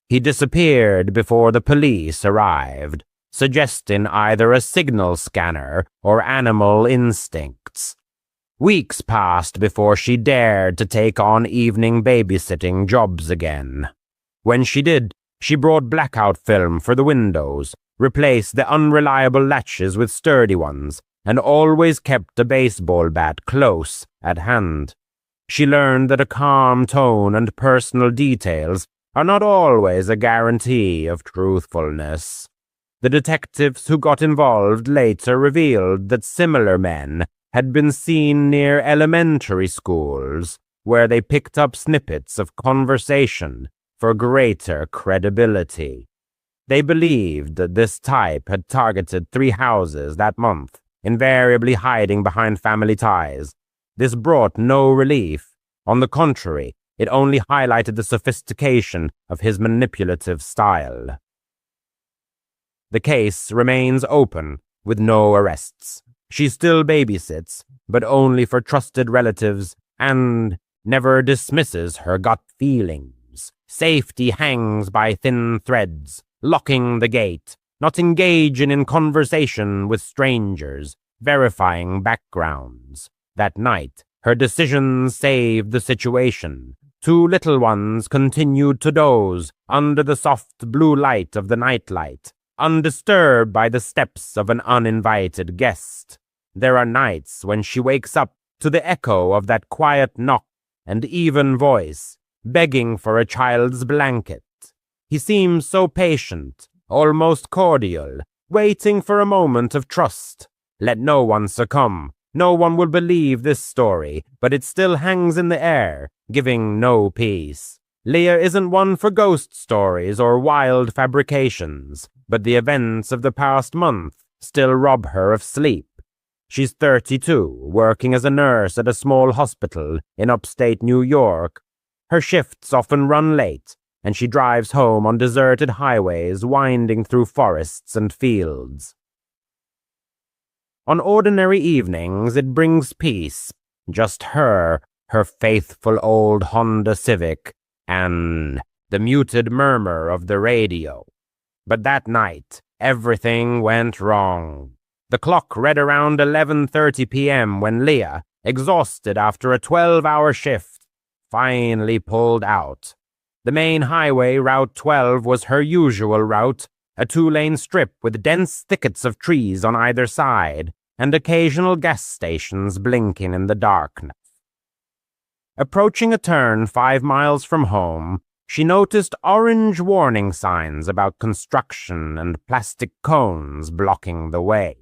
[SPEAKER 2] He disappeared before the police arrived, suggesting either a signal scanner or animal instincts. Weeks passed before she dared to take on evening babysitting jobs again. When she did, she brought blackout film for the windows, replaced the unreliable latches with sturdy ones, and always kept a baseball bat close at hand. She learned that a calm tone and personal details are not always a guarantee of truthfulness. The detectives who got involved later revealed that similar men had been seen near elementary schools, where they picked up snippets of conversation for greater credibility. They believed that this type had targeted 3 houses that month, invariably hiding behind family ties. This brought no relief. On the contrary, it only highlighted the sophistication of his manipulative style. The case remains open, with no arrests. She still babysits, but only for trusted relatives, and never dismisses her gut feelings. Safety hangs by thin threads, locking the gate, not engaging in conversation with strangers, verifying backgrounds. That night, her decisions saved the situation. 2 little ones continued to doze under the soft blue light of the nightlight, undisturbed by the steps of an uninvited guest. There are nights when she wakes up to the echo of that quiet knock and even voice, begging for a child's blanket. He seems so patient, almost cordial, waiting for a moment of trust. Let no one succumb. No one will believe this story, but it still hangs in the air, giving no peace. Leah isn't one for ghost stories or wild fabrications, but the events of the past month still rob her of sleep. She's 32, working as a nurse at a small hospital in upstate New York. Her shifts often run late, and she drives home on deserted highways winding through forests and fields. On ordinary evenings, it brings peace. Just her faithful old Honda Civic, and the muted murmur of the radio. But that night, everything went wrong. The clock read around 11:30 p.m. when Leah, exhausted after a 12-hour shift, finally pulled out. The main highway, Route 12, was her usual route, a 2-lane strip with dense thickets of trees on either side, and occasional gas stations blinking in the darkness. Approaching a turn 5 miles from home, she noticed orange warning signs about construction and plastic cones blocking the way.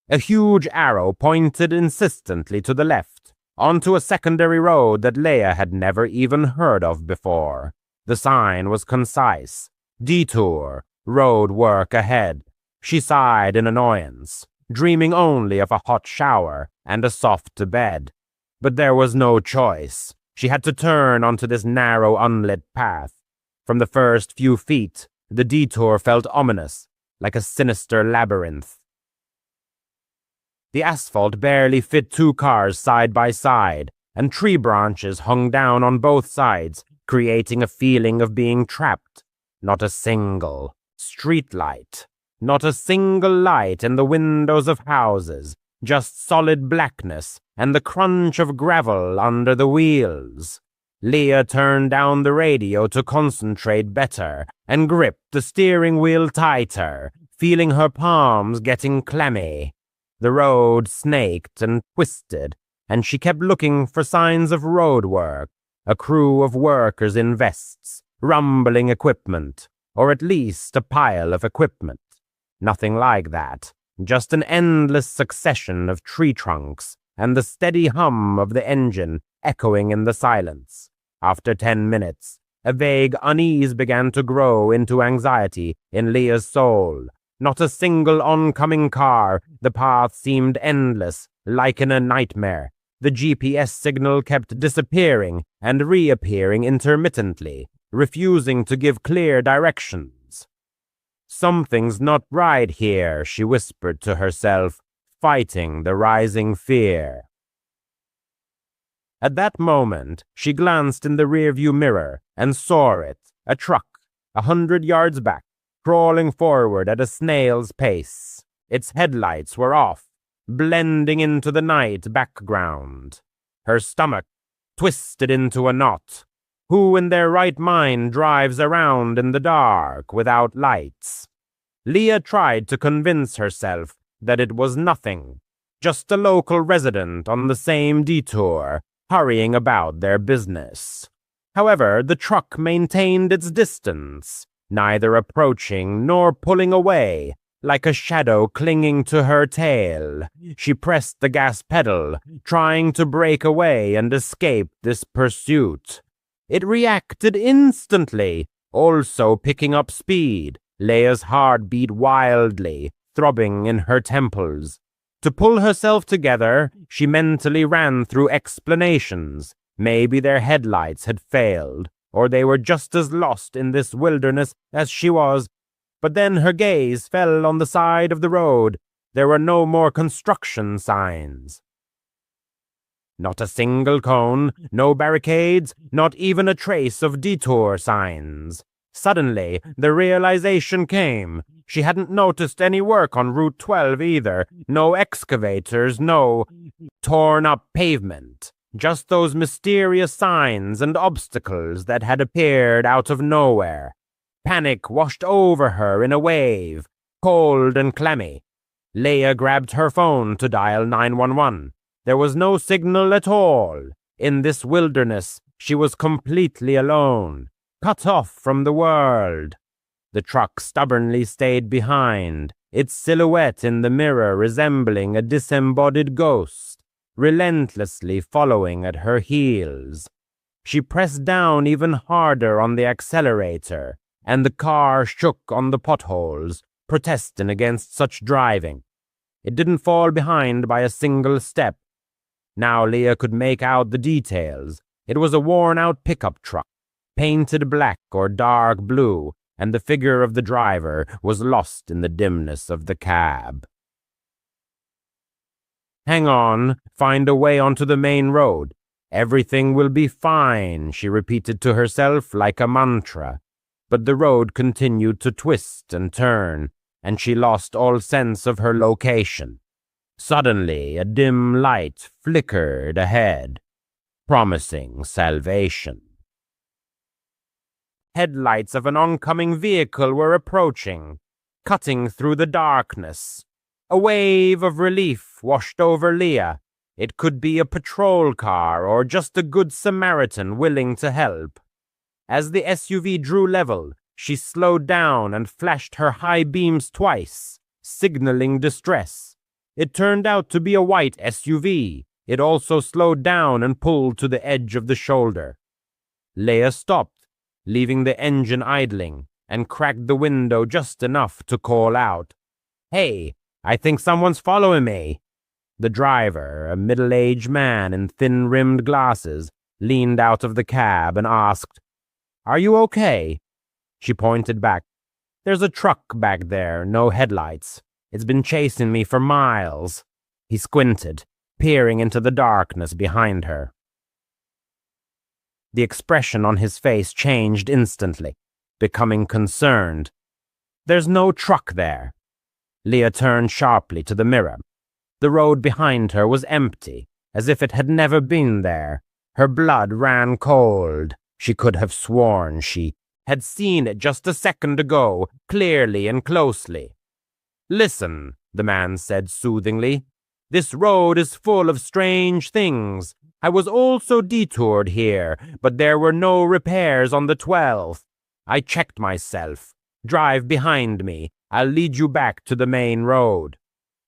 [SPEAKER 2] A huge arrow pointed insistently to the left, onto a secondary road that Leah had never even heard of before. The sign was concise: detour, road work ahead. She sighed in annoyance, dreaming only of a hot shower and a soft bed. But there was no choice. She had to turn onto this narrow, unlit path. From the first few feet, the detour felt ominous, like a sinister labyrinth. The asphalt barely fit 2 cars side by side, and tree branches hung down on both sides, creating a feeling of being trapped. Not a single street light, not a single light in the windows of houses, just solid blackness and the crunch of gravel under the wheels. Leah turned down the radio to concentrate better and gripped the steering wheel tighter, feeling her palms getting clammy. The road snaked and twisted, and she kept looking for signs of road work, a crew of workers in vests, rumbling equipment, or at least a pile of equipment. Nothing like that, just an endless succession of tree trunks and the steady hum of the engine echoing in the silence. After 10 minutes, a vague unease began to grow into anxiety in Leah's soul. Not a single oncoming car. The path seemed endless, like in a nightmare. The GPS signal kept disappearing and reappearing intermittently, refusing to give clear directions. Something's not right here, she whispered to herself, fighting the rising fear. At that moment, she glanced in the rearview mirror and saw it, a truck, 100 yards back, crawling forward at a snail's pace. Its headlights were off, blending into the night background. Her stomach twisted into a knot. Who in their right mind drives around in the dark without lights? Leah tried to convince herself that it was nothing, just a local resident on the same detour, hurrying about their business. However, the truck maintained its distance, neither approaching nor pulling away, like a shadow clinging to her tail. She pressed the gas pedal, trying to break away and escape this pursuit. It reacted instantly, also picking up speed. Leah's heart beat wildly, throbbing in her temples. To pull herself together, she mentally ran through explanations. Maybe their headlights had failed, or they were just as lost in this wilderness as she was. But then her gaze fell on the side of the road. There were no more construction signs. Not a single cone, no barricades, not even a trace of detour signs. Suddenly, the realization came. She hadn't noticed any work on Route 12 either. No excavators, no torn-up pavement. Just those mysterious signs and obstacles that had appeared out of nowhere. Panic washed over her in a wave, cold and clammy. Leah grabbed her phone to dial 911. There was no signal at all. In this wilderness, she was completely alone, cut off from the world. The truck stubbornly stayed behind, its silhouette in the mirror resembling a disembodied ghost, relentlessly following at her heels. She pressed down even harder on the accelerator, and the car shook on the potholes, protesting against such driving. It didn't fall behind by a single step. Now Leah could make out the details. It was a worn-out pickup truck, painted black or dark blue, and the figure of the driver was lost in the dimness of the cab. Hang on, find a way onto the main road. Everything will be fine, she repeated to herself like a mantra. But the road continued to twist and turn, and she lost all sense of her location. Suddenly, a dim light flickered ahead, promising salvation. Headlights of an oncoming vehicle were approaching, cutting through the darkness. A wave of relief washed over Leah. It could be a patrol car or just a good Samaritan willing to help. As the SUV drew level, she slowed down and flashed her high beams twice, signaling distress. It turned out to be a white SUV. It also slowed down and pulled to the edge of the shoulder. Leah stopped, leaving the engine idling, and cracked the window just enough to call out, "Hey, I think someone's following me." The driver, a middle-aged man in thin-rimmed glasses, leaned out of the cab and asked, "Are you okay?" She pointed back. "There's a truck back there, no headlights. It's been chasing me for miles." He squinted, peering into the darkness behind her. The expression on his face changed instantly, becoming concerned. "There's no truck there." Leah turned sharply to the mirror. The road behind her was empty, as if it had never been there. Her blood ran cold. She could have sworn she had seen it just a second ago, clearly and closely. "Listen," the man said soothingly. "This road is full of strange things. I was also detoured here, but there were no repairs on the 12th. I checked myself. Drive behind me. I'll lead you back to the main road."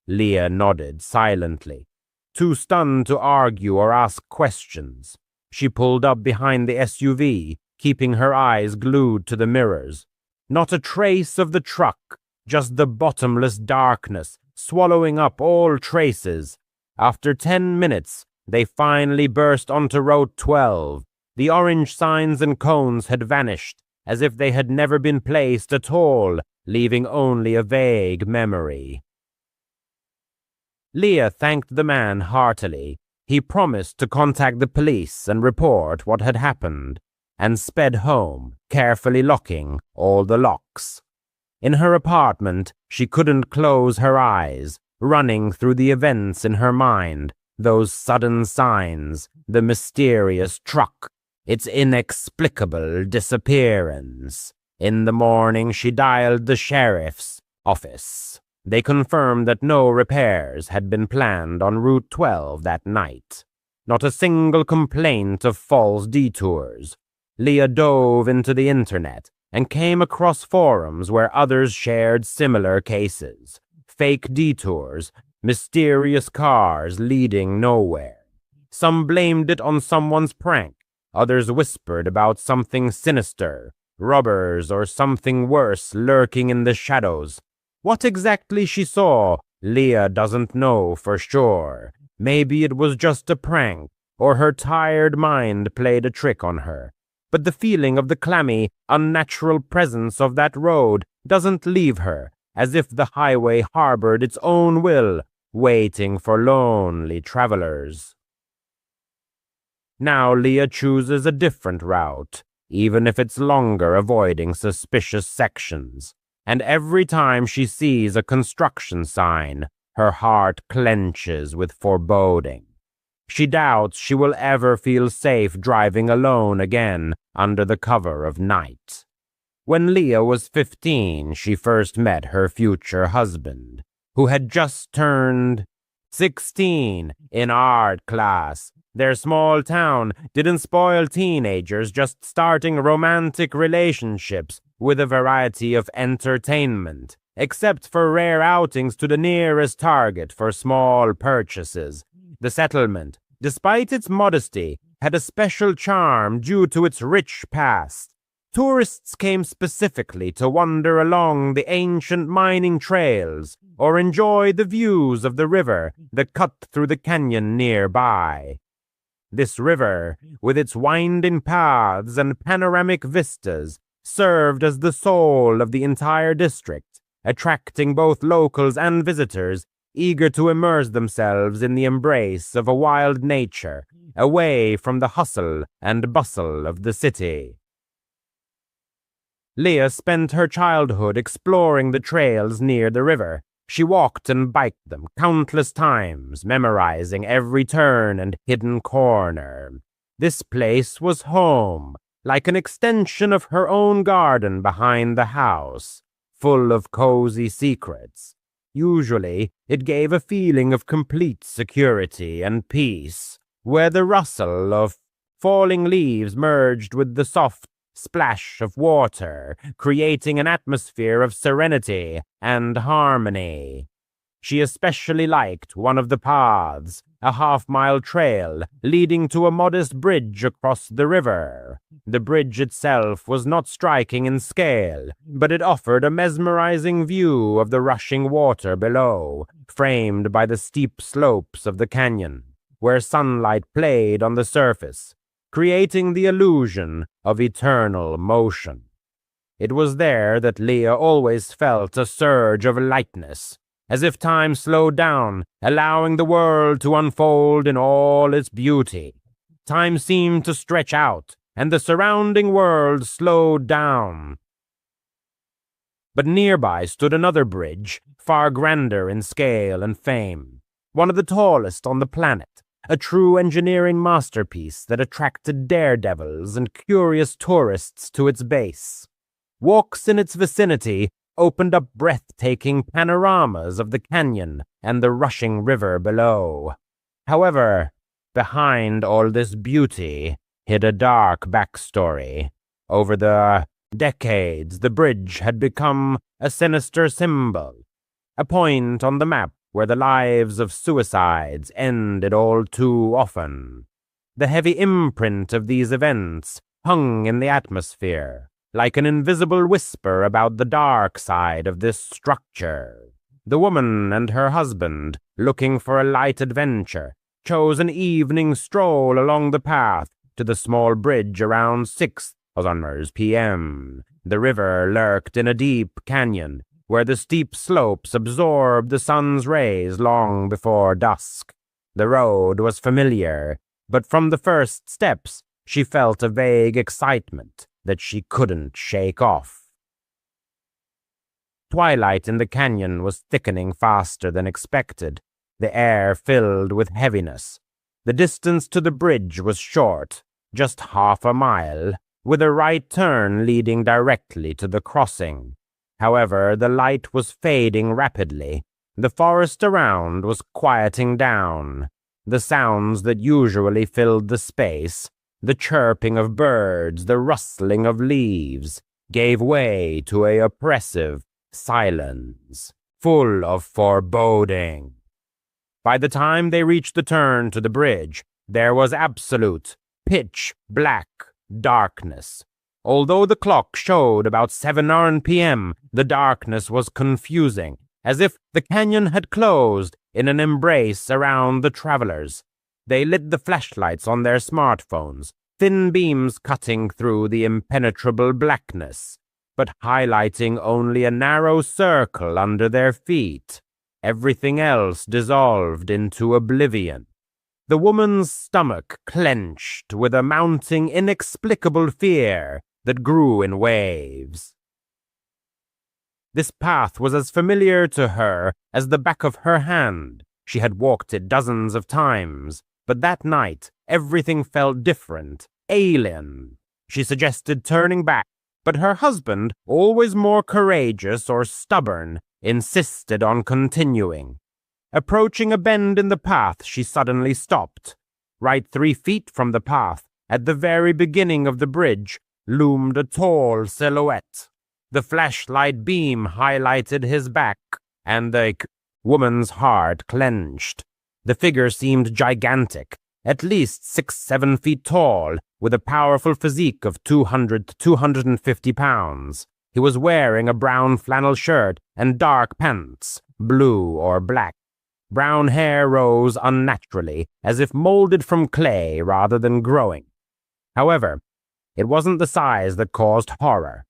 [SPEAKER 2] Leah nodded silently, too stunned to argue or ask questions. She pulled up behind the SUV, keeping her eyes glued to the mirrors. Not a trace of the truck, just the bottomless darkness, swallowing up all traces. After 10 minutes, they finally burst onto Road 12. The orange signs and cones had vanished, as if they had never been placed at all, leaving only a vague memory. Leah thanked the man heartily. He promised to contact the police and report what had happened, and sped home, carefully locking all the locks. In her apartment, she couldn't close her eyes, running through the events in her mind, those sudden signs, the mysterious truck, its inexplicable disappearance. In the morning, she dialed the sheriff's office. They confirmed that no repairs had been planned on Route 12 that night. Not a single complaint of false detours. Leah dove into the internet and came across forums where others shared similar cases. Fake detours, mysterious cars leading nowhere. Some blamed it on someone's prank. Others whispered about something sinister, robbers or something worse lurking in the shadows. What exactly she saw, Leah doesn't know for sure. Maybe it was just a prank, or her tired mind played a trick on her. But the feeling of the clammy, unnatural presence of that road doesn't leave her, as if the highway harbored its own will, waiting for lonely travelers. Now Leah chooses a different route, even if it's longer, avoiding suspicious sections. And every time she sees a construction sign, her heart clenches with foreboding. She doubts she will ever feel safe driving alone again under the cover of night. When Leah was 15, she first met her future husband, who had just turned 16 in art class. Their small town didn't spoil teenagers just starting romantic relationships with a variety of entertainment, except for rare outings to the nearest Target for small purchases. The settlement, despite its modesty, had a special charm due to its rich past. Tourists came specifically to wander along the ancient mining trails or enjoy the views of the river that cut through the canyon nearby. This river, with its winding paths and panoramic vistas, served as the soul of the entire district, attracting both locals and visitors, eager to immerse themselves in the embrace of a wild nature, away from the hustle and bustle of the city. Leah spent her childhood exploring the trails near the river. She walked and biked them countless times, memorizing every turn and hidden corner. This place was home, like an extension of her own garden behind the house, full of cozy secrets. Usually, it gave a feeling of complete security and peace, where the rustle of falling leaves merged with the soft splash of water, creating an atmosphere of serenity and harmony. She especially liked one of the paths, a half-mile trail leading to a modest bridge across the river. The bridge itself was not striking in scale, but it offered a mesmerizing view of the rushing water below, framed by the steep slopes of the canyon, where sunlight played on the surface, creating the illusion of eternal motion. It was there that Leah always felt a surge of lightness, as if time slowed down, allowing the world to unfold in all its beauty. Time seemed to stretch out, and the surrounding world slowed down. But nearby stood another bridge, far grander in scale and fame, one of the tallest on the planet, a true engineering masterpiece that attracted daredevils and curious tourists to its base. Walks in its vicinity opened up breathtaking panoramas of the canyon and the rushing river below. However, behind all this beauty hid a dark backstory. Over the decades, the bridge had become a sinister symbol, a point on the map where the lives of suicides ended all too often. The heavy imprint of these events hung in the atmosphere, like an invisible whisper about the dark side of this structure. The woman and her husband, looking for a light adventure, chose an evening stroll along the path to the small bridge around 6 p.m. The river lurked in a deep canyon, where the steep slopes absorbed the sun's rays long before dusk. The road was familiar, but from the first steps she felt a vague excitement that she couldn't shake off. Twilight in the canyon was thickening faster than expected, the air filled with heaviness. The distance to the bridge was short, just half a mile, with a right turn leading directly to the crossing. However, the light was fading rapidly. The forest around was quieting down. The sounds that usually filled the space, the chirping of birds, the rustling of leaves, gave way to an oppressive silence, full of foreboding. By the time they reached the turn to the bridge, there was absolute, pitch-black darkness. Although the clock showed about 7 p.m., the darkness was confusing, as if the canyon had closed in an embrace around the travelers. They lit the flashlights on their smartphones, thin beams cutting through the impenetrable blackness, but highlighting only a narrow circle under their feet. Everything else dissolved into oblivion. The woman's stomach clenched with a mounting inexplicable fear that grew in waves. This path was as familiar to her as the back of her hand. She had walked it dozens of times, but that night everything felt different, alien. She suggested turning back, but her husband, always more courageous or stubborn, insisted on continuing. Approaching a bend in the path, she suddenly stopped. Right 3 feet from the path, at the very beginning of the bridge, loomed a tall silhouette. The flashlight beam highlighted his back, and the woman's heart clenched. The figure seemed gigantic, at least 6-7 feet tall, with a powerful physique of 200 to 250 pounds. He was wearing a brown flannel shirt and dark pants, blue or black. Brown hair rose unnaturally, as if molded from clay rather than growing. However, it wasn't the size that caused horror.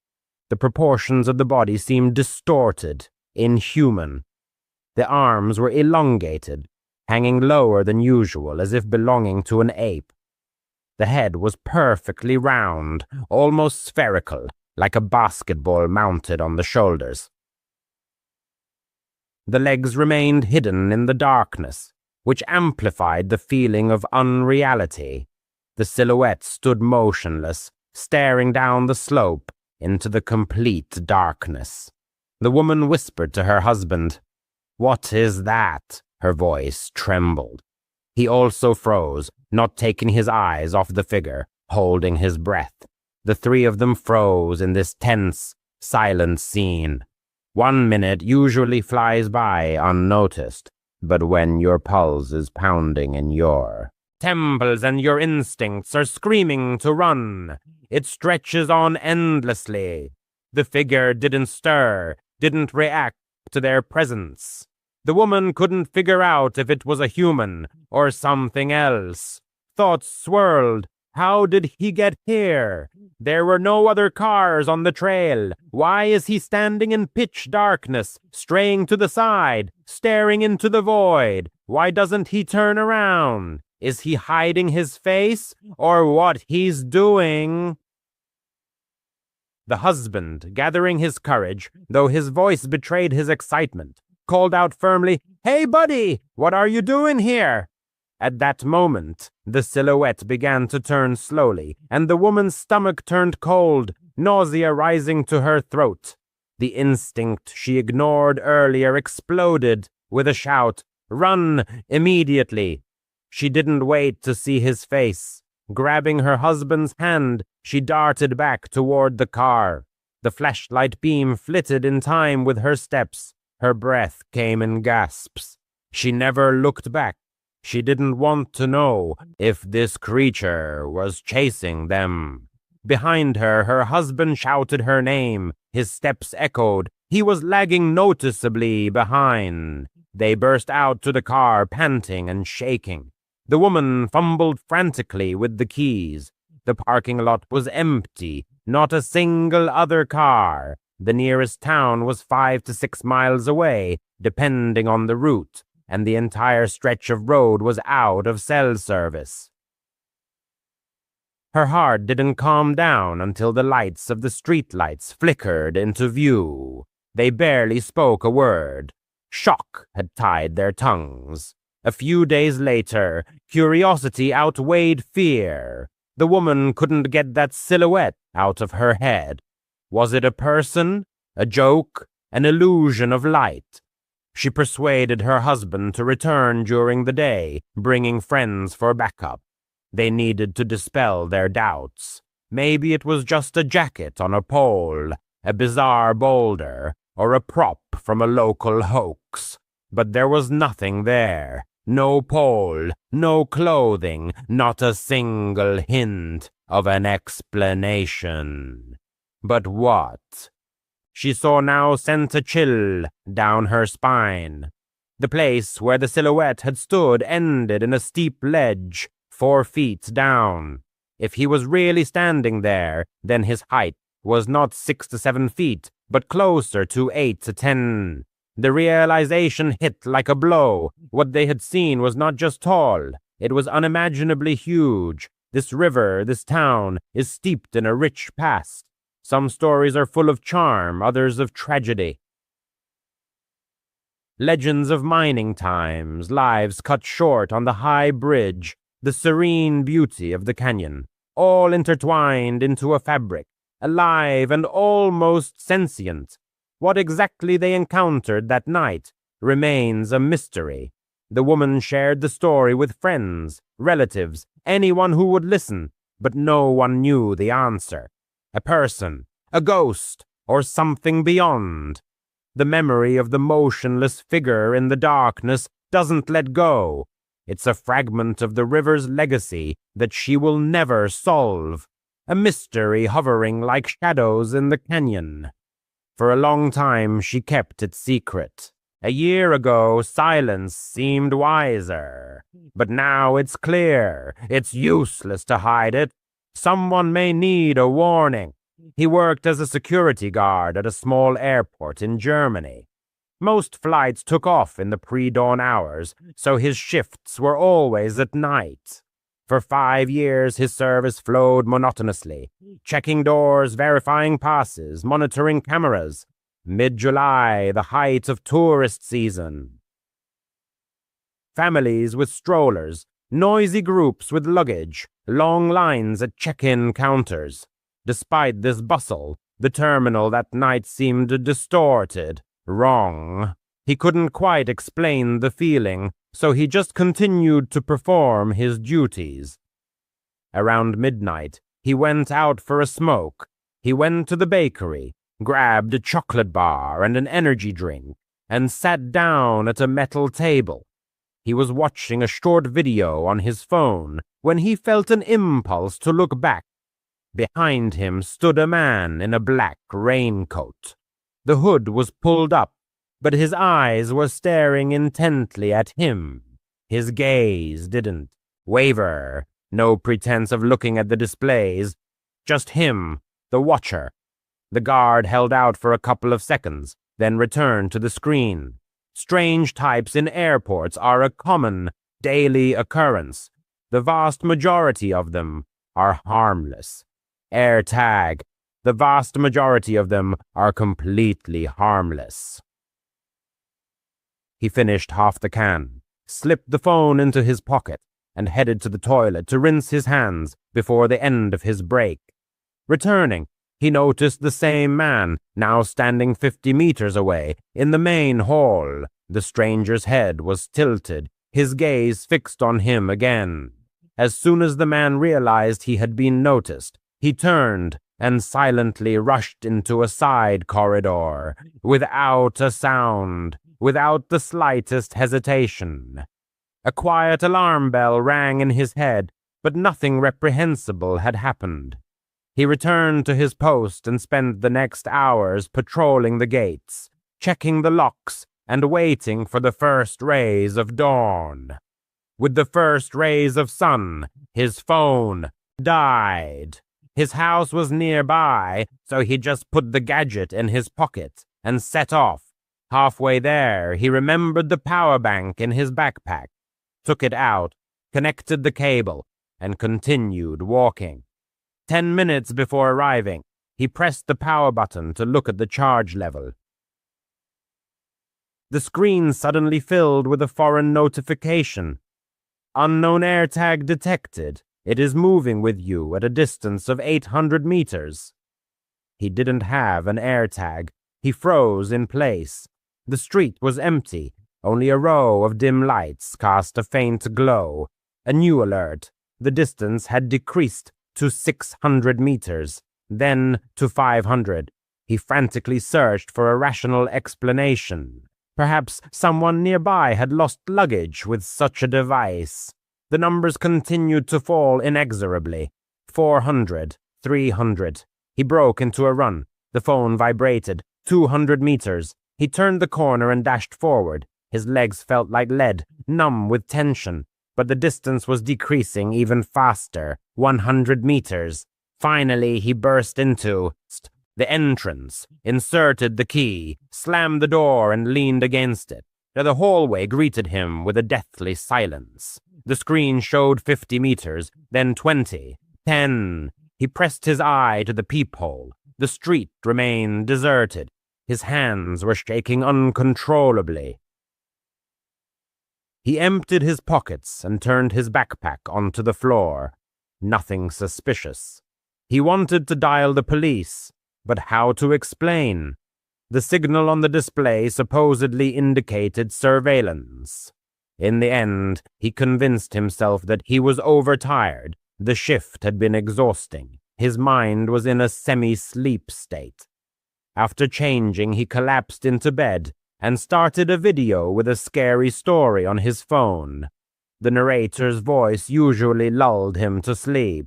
[SPEAKER 2] The proportions of the body seemed distorted, inhuman. The arms were elongated, hanging lower than usual as if belonging to an ape. The head was perfectly round, almost spherical, like a basketball mounted on the shoulders. The legs remained hidden in the darkness, which amplified the feeling of unreality. The silhouette stood motionless, staring down the slope into the complete darkness. The woman whispered to her husband. "What is that?" Her voice trembled. He also froze, not taking his eyes off the figure, holding his breath. The three of them froze in this tense, silent scene. 1 minute usually flies by unnoticed, but when your pulse is pounding in your temples and your instincts are screaming to run, it stretches on endlessly. The figure didn't stir, didn't react to their presence. The woman couldn't figure out if it was a human or something else. Thoughts swirled. How did he get here? There were no other cars on the trail. Why is he standing in pitch darkness, straying to the side, staring into the void? Why doesn't he turn around? Is he hiding his face, or what he's doing? The husband, gathering his courage, though his voice betrayed his excitement, called out firmly, "Hey, buddy, what are you doing here?" At that moment, the silhouette began to turn slowly, and the woman's stomach turned cold, nausea rising to her throat. The instinct she ignored earlier exploded with a shout, "Run, immediately!" She didn't wait to see his face. Grabbing her husband's hand, she darted back toward the car. The flashlight beam flitted in time with her steps. Her breath came in gasps. She never looked back. She didn't want to know if this creature was chasing them. Behind her, her husband shouted her name. His steps echoed. He was lagging noticeably behind. They burst out to the car, panting and shaking. The woman fumbled frantically with the keys. The parking lot was empty, not a single other car. The nearest town was 5 to 6 miles away, depending on the route, and the entire stretch of road was out of cell service. Her heart didn't calm down until the lights of the streetlights flickered into view. They barely spoke a word. Shock had tied their tongues. A few days later, curiosity outweighed fear. The woman couldn't get that silhouette out of her head. Was it a person, a joke, an illusion of light? She persuaded her husband to return during the day, bringing friends for backup. They needed to dispel their doubts. Maybe it was just a jacket on a pole, a bizarre boulder, or a prop from a local hoax. But there was nothing there. No pole, no clothing, not a single hint of an explanation. But what? She saw now sent a chill down her spine. The place where the silhouette had stood ended in a steep ledge, 4 feet down. If he was really standing there, then his height was not 6 to 7 feet, but closer to 8 to 10. The realization hit like a blow. What they had seen was not just tall, it was unimaginably huge. This river, this town, is steeped in a rich past. Some stories are full of charm, others of tragedy. Legends of mining times, lives cut short on the high bridge, the serene beauty of the canyon, all intertwined into a fabric, alive and almost sentient. What exactly they encountered that night remains a mystery. The woman shared the story with friends, relatives, anyone who would listen, but no one knew the answer. A person, a ghost, or something beyond. The memory of the motionless figure in the darkness doesn't let go. It's a fragment of the river's legacy that she will never solve. A mystery hovering like shadows in the canyon. For a long time she kept it secret. A year ago, silence seemed wiser. But now it's clear. It's useless to hide it. Someone may need a warning. He worked as a security guard at a small airport in Germany. Most flights took off in the pre-dawn hours, so his shifts were always at night. For 5 years, his service flowed monotonously, checking doors, verifying passes, monitoring cameras. Mid-July, the height of tourist season. Families with strollers, noisy groups with luggage, long lines at check-in counters. Despite this bustle, the terminal that night seemed distorted, wrong. He couldn't quite explain the feeling, so he just continued to perform his duties. Around midnight, he went out for a smoke. He went to the bakery, grabbed a chocolate bar and an energy drink, and sat down at a metal table. He was watching a short video on his phone when he felt an impulse to look back. Behind him stood a man in a black raincoat. The hood was pulled up, but his eyes were staring intently at him. His gaze didn't waver, no pretense of looking at the displays. Just him, the watcher. The guard held out for a couple of seconds, then returned to the screen. Strange types in airports are a common, daily occurrence. The vast majority of them are harmless. AirTag. The vast majority of them are completely harmless. He finished half the can, slipped the phone into his pocket, and headed to the toilet to rinse his hands before the end of his break. Returning, he noticed the same man, now standing 50 meters away, in the main hall. The stranger's head was tilted, his gaze fixed on him again. As soon as the man realized he had been noticed, he turned and silently rushed into a side corridor, without a sound, without the slightest hesitation. A quiet alarm bell rang in his head, but nothing reprehensible had happened. He returned to his post and spent the next hours patrolling the gates, checking the locks, and waiting for the first rays of dawn. With the first rays of sun, his phone died. His house was nearby, so he just put the gadget in his pocket and set off. Halfway there, he remembered the power bank in his backpack, took it out, connected the cable, and continued walking. 10 minutes before arriving, he pressed the power button to look at the charge level. The screen suddenly filled with a foreign notification. Unknown AirTag detected. It is moving with you at a distance of 800 meters. He didn't have an AirTag. He froze in place. The street was empty. Only a row of dim lights cast a faint glow. A new alert. The distance had decreased to 600 meters, then to 500. He frantically searched for a rational explanation. Perhaps someone nearby had lost luggage with such a device. The numbers continued to fall inexorably. 400, 300. He broke into a run. The phone vibrated. 200 meters. He turned the corner and dashed forward. His legs felt like lead, numb with tension. But the distance was decreasing even faster. 100 meters. Finally, he burst into the entrance, inserted the key, slammed the door, and leaned against it. The hallway greeted him with a deathly silence. The screen showed 50 meters, then 20, 10. He pressed his eye to the peephole. The street remained deserted. His hands were shaking uncontrollably. He emptied his pockets and turned his backpack onto the floor. Nothing suspicious. He wanted to dial the police, but how to explain? The signal on the display supposedly indicated surveillance. In the end, he convinced himself that he was overtired. The shift had been exhausting. His mind was in a semi-sleep state. After changing, he collapsed into bed and started a video with a scary story on his phone. The narrator's voice usually lulled him to sleep.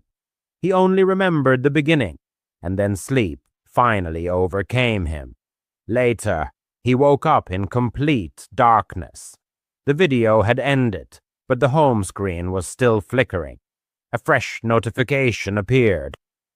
[SPEAKER 2] He only remembered the beginning, and then sleep finally overcame him. Later, he woke up in complete darkness. The video had ended, but the home screen was still flickering. A fresh notification appeared.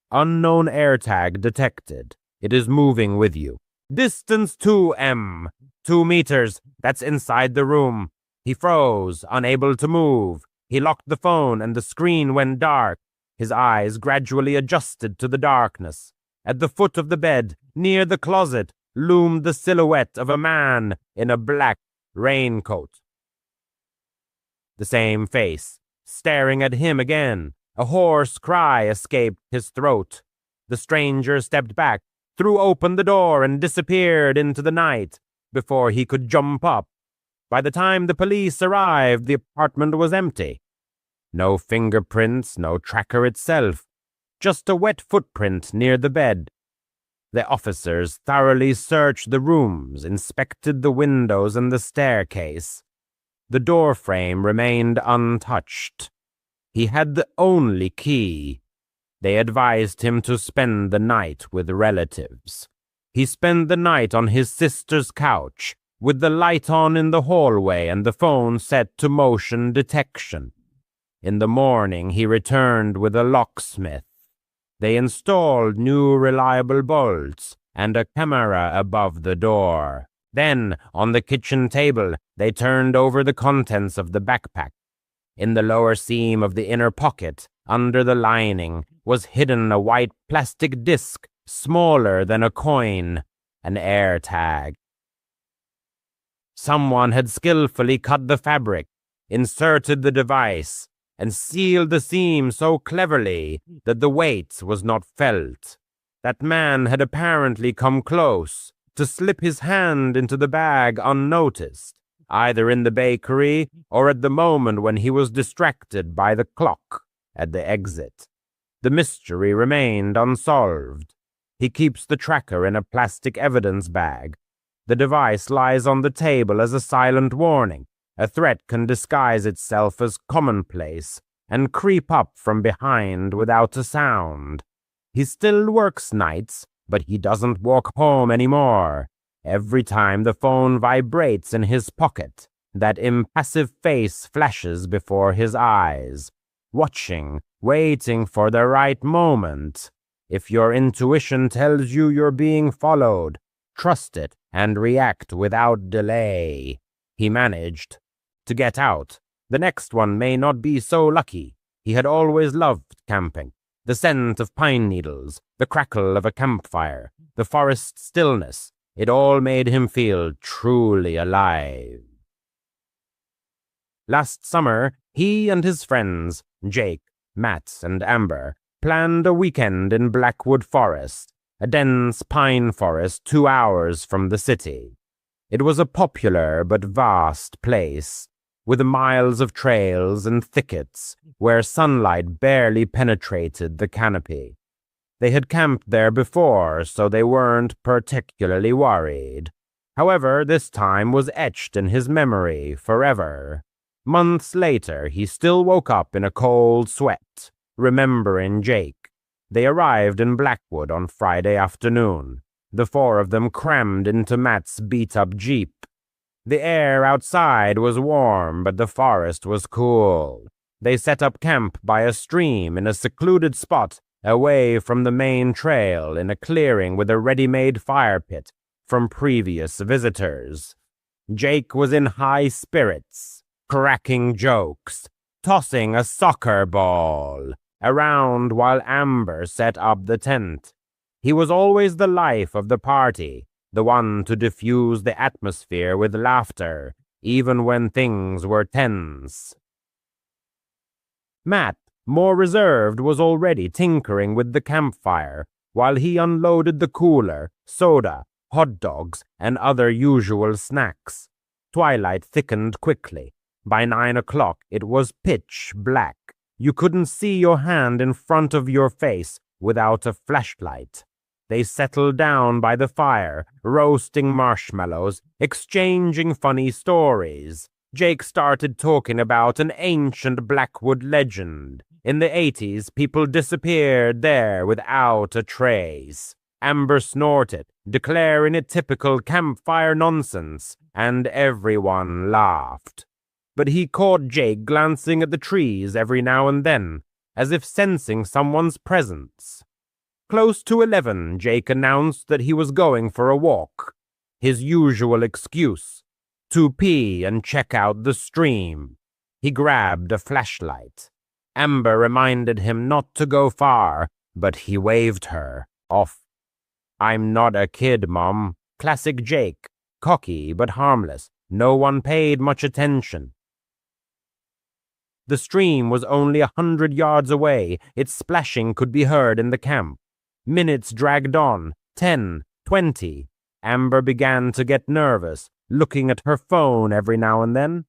[SPEAKER 2] Unknown AirTag detected. It is moving with you. Distance 2M. 2 meters. That's inside the room. He froze, unable to move. He locked the phone and the screen went dark. His eyes gradually adjusted to the darkness. At the foot of the bed, near the closet, loomed the silhouette of a man in a black raincoat. The same face, staring at him again. A hoarse cry escaped his throat. The stranger stepped back, threw open the door, and disappeared into the night before he could jump up. By the time the police arrived, the apartment was empty. No fingerprints, no tracker itself, just a wet footprint near the bed. The officers thoroughly searched the rooms, inspected the windows and the staircase. The door frame remained untouched. He had the only key. They advised him to spend the night with relatives. He spent the night on his sister's couch, with the light on in the hallway and the phone set to motion detection. In the morning, he returned with a locksmith. They installed new reliable bolts and a camera above the door. Then, on the kitchen table, they turned over the contents of the backpack. In the lower seam of the inner pocket, under the lining, was hidden a white plastic disc, smaller than a coin, an air tag. Someone had skillfully cut the fabric, inserted the device, and sealed the seam so cleverly that the weight was not felt. That man had apparently come close to slip his hand into the bag unnoticed, either in the bakery or at the moment when he was distracted by the clock at the exit. The mystery remained unsolved. He keeps the tracker in a plastic evidence bag. The device lies on the table as a silent warning. A threat can disguise itself as commonplace and creep up from behind without a sound. He still works nights, but he doesn't walk home anymore. Every time the phone vibrates in his pocket, that impassive face flashes before his eyes, watching, waiting for the right moment. If your intuition tells you you're being followed, trust it and react without delay. He managed to get out. The next one may not be so lucky. He had always loved camping. The scent of pine needles, the crackle of a campfire, the forest stillness, it all made him feel truly alive. Last summer, he and his friends, Jake, Matt, and Amber, planned a weekend in Blackwood Forest, a dense pine forest 2 hours from the city. It was a popular but vast place, with miles of trails and thickets where sunlight barely penetrated the canopy. They had camped there before, so they weren't particularly worried. However, this time was etched in his memory forever. Months later, he still woke up in a cold sweat, remembering Jake. They arrived in Blackwood on Friday afternoon, the four of them crammed into Matt's beat-up Jeep. The air outside was warm, but the forest was cool. They set up camp by a stream in a secluded spot away from the main trail in a clearing with a ready-made fire pit from previous visitors. Jake was in high spirits, cracking jokes, tossing a soccer ball around while Amber set up the tent. He was always the life of the party, the one to diffuse the atmosphere with laughter, even when things were tense. Matt, more reserved, was already tinkering with the campfire while he unloaded the cooler, soda, hot dogs, and other usual snacks. Twilight thickened quickly. By 9 o'clock, it was pitch black. You couldn't see your hand in front of your face without a flashlight. They settled down by the fire, roasting marshmallows, exchanging funny stories. Jake started talking about an ancient Blackwood legend. In the 80s, people disappeared there without a trace. Amber snorted, declaring it typical campfire nonsense, and everyone laughed. But he caught Jake glancing at the trees every now and then, as if sensing someone's presence. Close to 11, Jake announced that he was going for a walk. His usual excuse, to pee and check out the stream. He grabbed a flashlight. Amber reminded him not to go far, but he waved her off. "I'm not a kid, Mom." Classic Jake, cocky but harmless. No one paid much attention. The stream was only 100 yards away. Its splashing could be heard in the camp. Minutes dragged on, 10, 20. Amber began to get nervous, looking at her phone every now and then.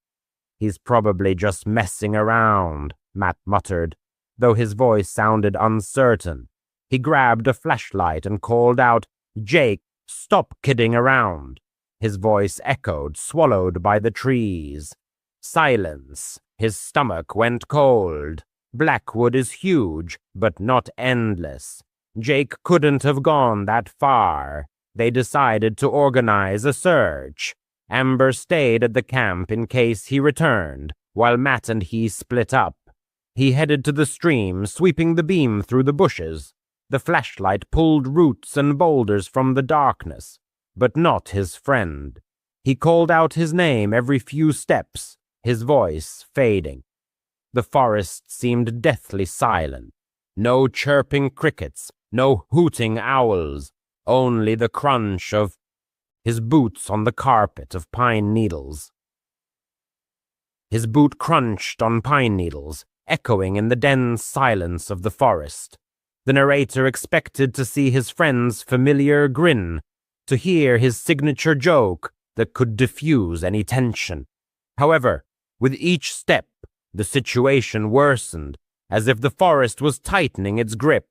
[SPEAKER 2] "He's probably just messing around," Matt muttered, though his voice sounded uncertain. He grabbed a flashlight and called out, "Jake, stop kidding around." His voice echoed, swallowed by the trees. Silence. His stomach went cold. Blackwood is huge, but not endless. Jake couldn't have gone that far. They decided to organize a search. Amber stayed at the camp in case he returned, while Matt and he split up. He headed to the stream, sweeping the beam through the bushes. The flashlight pulled roots and boulders from the darkness, but not his friend. He called out his name every few steps, his voice fading. The forest seemed deathly silent. No chirping crickets, no hooting owls, only the crunch of his boots on the carpet of pine needles. His boot crunched on pine needles, echoing in the dense silence of the forest. The narrator expected to see his friend's familiar grin, to hear his signature joke that could diffuse any tension. However, with each step, the situation worsened, as if the forest was tightening its grip.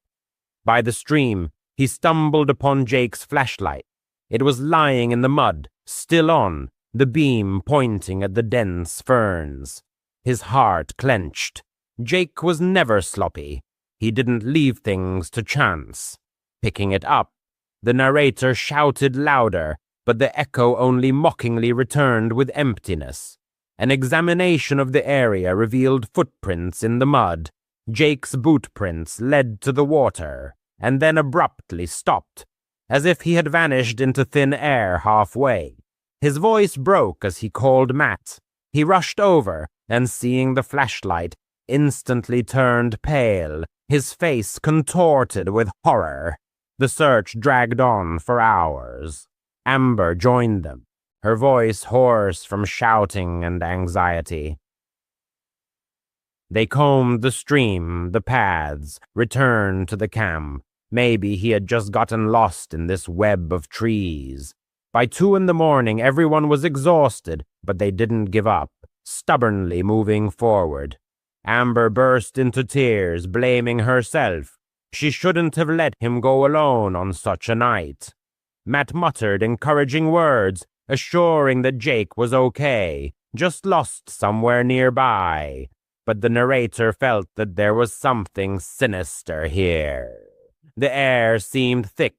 [SPEAKER 2] By the stream, he stumbled upon Jake's flashlight. It was lying in the mud, still on, the beam pointing at the dense ferns. His heart clenched. Jake was never sloppy. He didn't leave things to chance. Picking it up, the narrator shouted louder, but the echo only mockingly returned with emptiness. An examination of the area revealed footprints in the mud. Jake's boot prints led to the water, and then abruptly stopped, as if he had vanished into thin air halfway. His voice broke as he called Matt. He rushed over, and seeing the flashlight, instantly turned pale, his face contorted with horror. The search dragged on for hours. Amber joined them, her voice hoarse from shouting and anxiety. They combed the stream, the paths, returned to the camp. Maybe he had just gotten lost in this web of trees. By 2 a.m, everyone was exhausted, but they didn't give up, stubbornly moving forward. Amber burst into tears, blaming herself. She shouldn't have let him go alone on such a night. Matt muttered encouraging words, assuring that Jake was okay, just lost somewhere nearby. But the narrator felt that there was something sinister here. The air seemed thick,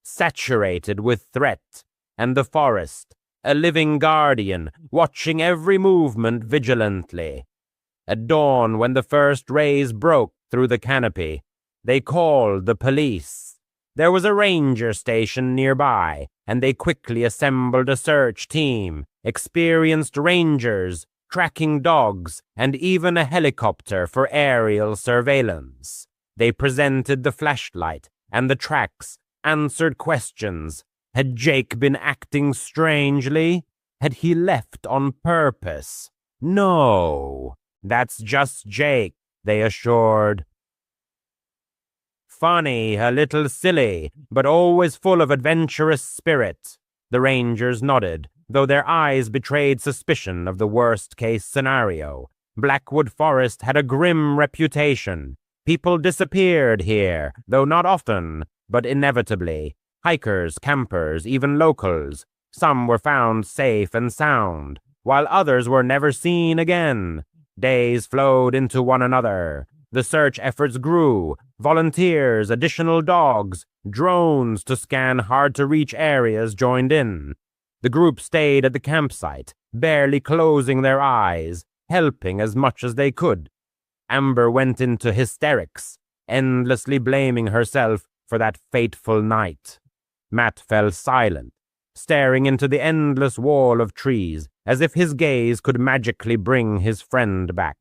[SPEAKER 2] saturated with threat, and the forest, a living guardian, watching every movement vigilantly. At dawn, when the first rays broke through the canopy, they called the police. There was a ranger station nearby, and they quickly assembled a search team, experienced rangers, tracking dogs, and even a helicopter for aerial surveillance. They presented the flashlight and the tracks, answered questions. Had Jake been acting strangely? Had he left on purpose? No, that's just Jake, they assured. Funny, a little silly, but always full of adventurous spirit. The rangers nodded, though their eyes betrayed suspicion of the worst-case scenario. Blackwood Forest had a grim reputation. People disappeared here, though not often, but inevitably. Hikers, campers, even locals. Some were found safe and sound, while others were never seen again. Days flowed into one another. The search efforts grew. Volunteers, additional dogs, drones to scan hard-to-reach areas joined in. The group stayed at the campsite, barely closing their eyes, helping as much as they could. Amber went into hysterics, endlessly blaming herself for that fateful night. Matt fell silent, staring into the endless wall of trees, as if his gaze could magically bring his friend back.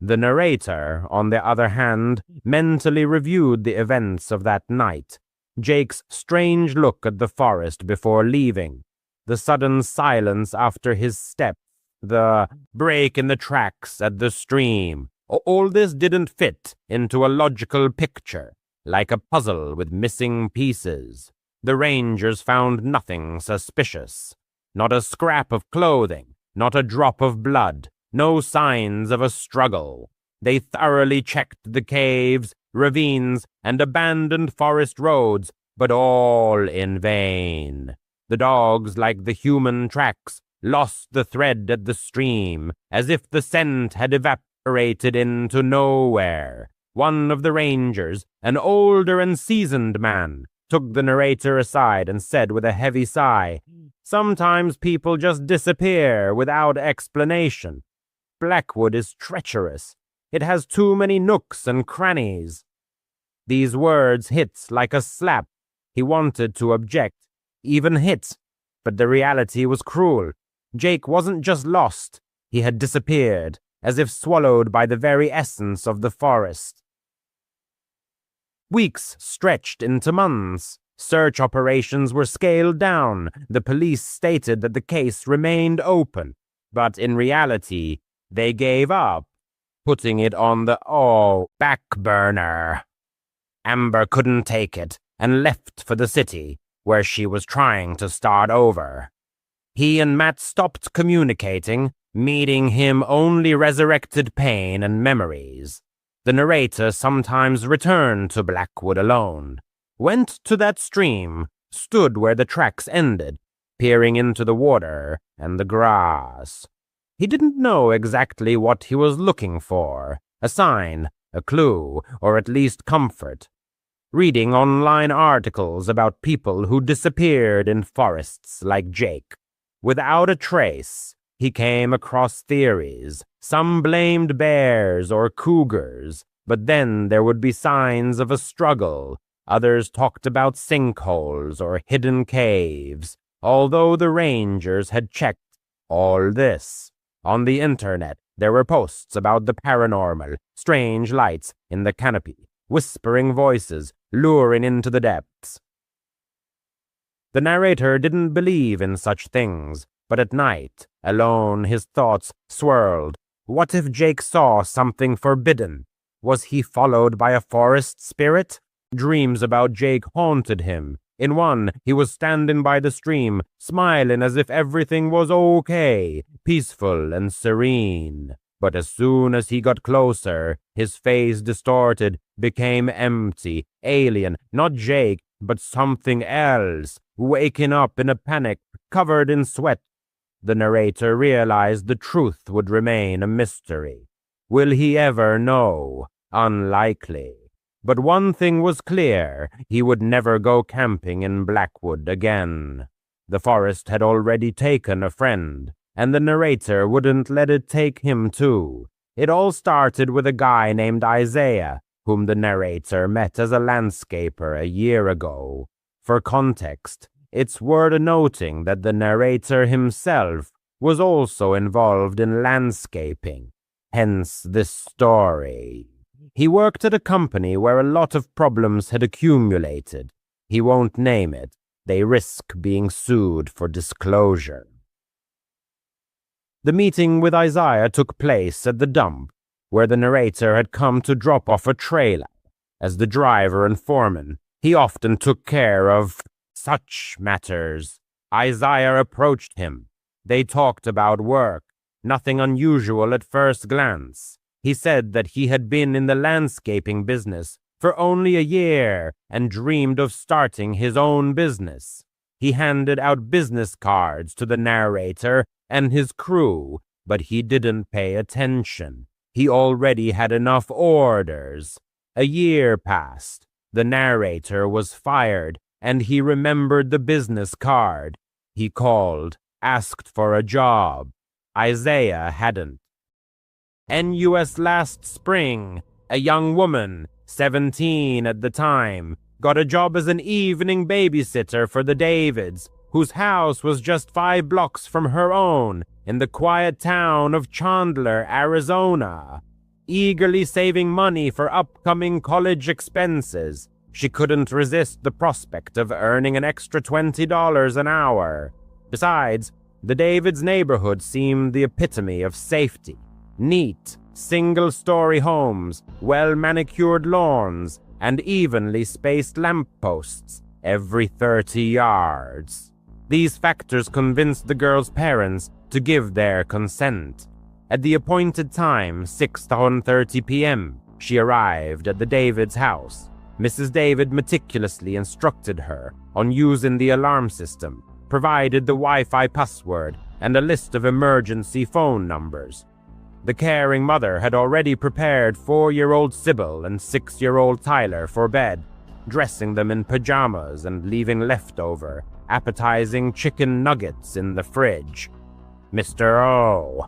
[SPEAKER 2] The narrator, on the other hand, mentally reviewed the events of that night. Jake's strange look at the forest before leaving, the sudden silence after his step, the break in the tracks at the stream. All this didn't fit into a logical picture, like a puzzle with missing pieces. The Rangers found nothing suspicious. Not a scrap of clothing, not a drop of blood, no signs of a struggle. They thoroughly checked the caves, ravines, and abandoned forest roads, but all in vain. The dogs, like the human tracks, lost the thread at the stream, as if the scent had evaporated into nowhere. One of the Rangers, an older and seasoned man, took the narrator aside and said with a heavy sigh, "Sometimes people just disappear without explanation. Blackwood is treacherous. It has too many nooks and crannies." These words hit like a slap. He wanted to object, even hit, but the reality was cruel. Jake wasn't just lost, he had disappeared, as if swallowed by the very essence of the forest. Weeks stretched into months. Search operations were scaled down. The police stated that the case remained open, but in reality, they gave up, putting it on the back burner. Amber couldn't take it and left for the city, where she was trying to start over. He and Matt stopped communicating, meeting him only resurrected pain and memories. The narrator sometimes returned to Blackwood alone, went to that stream, stood where the tracks ended, peering into the water and the grass. He didn't know exactly what he was looking for, a sign, a clue, or at least comfort. Reading online articles about people who disappeared in forests like Jake. Without a trace, he came across theories. Some blamed bears or cougars, but then there would be signs of a struggle. Others talked about sinkholes or hidden caves, although the Rangers had checked all this. On the internet, there were posts about the paranormal, strange lights in the canopy, whispering voices luring into the depths. The narrator didn't believe in such things, but at night, alone, his thoughts swirled. What if Jake saw something forbidden? Was he followed by a forest spirit? Dreams about Jake haunted him. In one, he was standing by the stream, smiling as if everything was okay, peaceful and serene. But as soon as he got closer, his face distorted, became empty, alien, not Jake, but something else, waking up in a panic, covered in sweat. The narrator realized the truth would remain a mystery. Will he ever know? Unlikely. But one thing was clear, he would never go camping in Blackwood again. The forest had already taken a friend, and the narrator wouldn't let it take him too. It all started with a guy named Isaiah, whom the narrator met as a landscaper a year ago. For context, it's worth noting that the narrator himself was also involved in landscaping, hence this story. He worked at a company where a lot of problems had accumulated. He won't name it. They risk being sued for disclosure. The meeting with Isaiah took place at the dump, where the narrator had come to drop off a trailer. As the driver and foreman, he often took care of such matters. Isaiah approached him. They talked about work, nothing unusual at first glance. He said that he had been in the landscaping business for only a year and dreamed of starting his own business. He handed out business cards to the narrator and his crew, but he didn't pay attention. He already had enough orders. A year passed. The narrator was fired, and he remembered the business card. He called, asked for a job. Isaiah hadn't. NUS last spring, a young woman, 17 at the time, got a job as an evening babysitter for the Davids, whose house was just 5 blocks from her own in the quiet town of Chandler, Arizona. Eagerly saving money for upcoming college expenses, she couldn't resist the prospect of earning an extra $20 an hour. Besides, the Davids' neighborhood seemed the epitome of safety. Neat, single-story homes, well-manicured lawns, and evenly spaced lampposts every 30 yards. These factors convinced the girl's parents to give their consent. At the appointed time, 6:30 p.m., she arrived at the Davids' house. Mrs. David meticulously instructed her on using the alarm system, provided the Wi-Fi password and a list of emergency phone numbers. The caring mother had already prepared 4-year-old Sybil and 6-year-old Tyler for bed, dressing them in pajamas and leaving leftover, appetizing chicken nuggets in the fridge. Mr. O.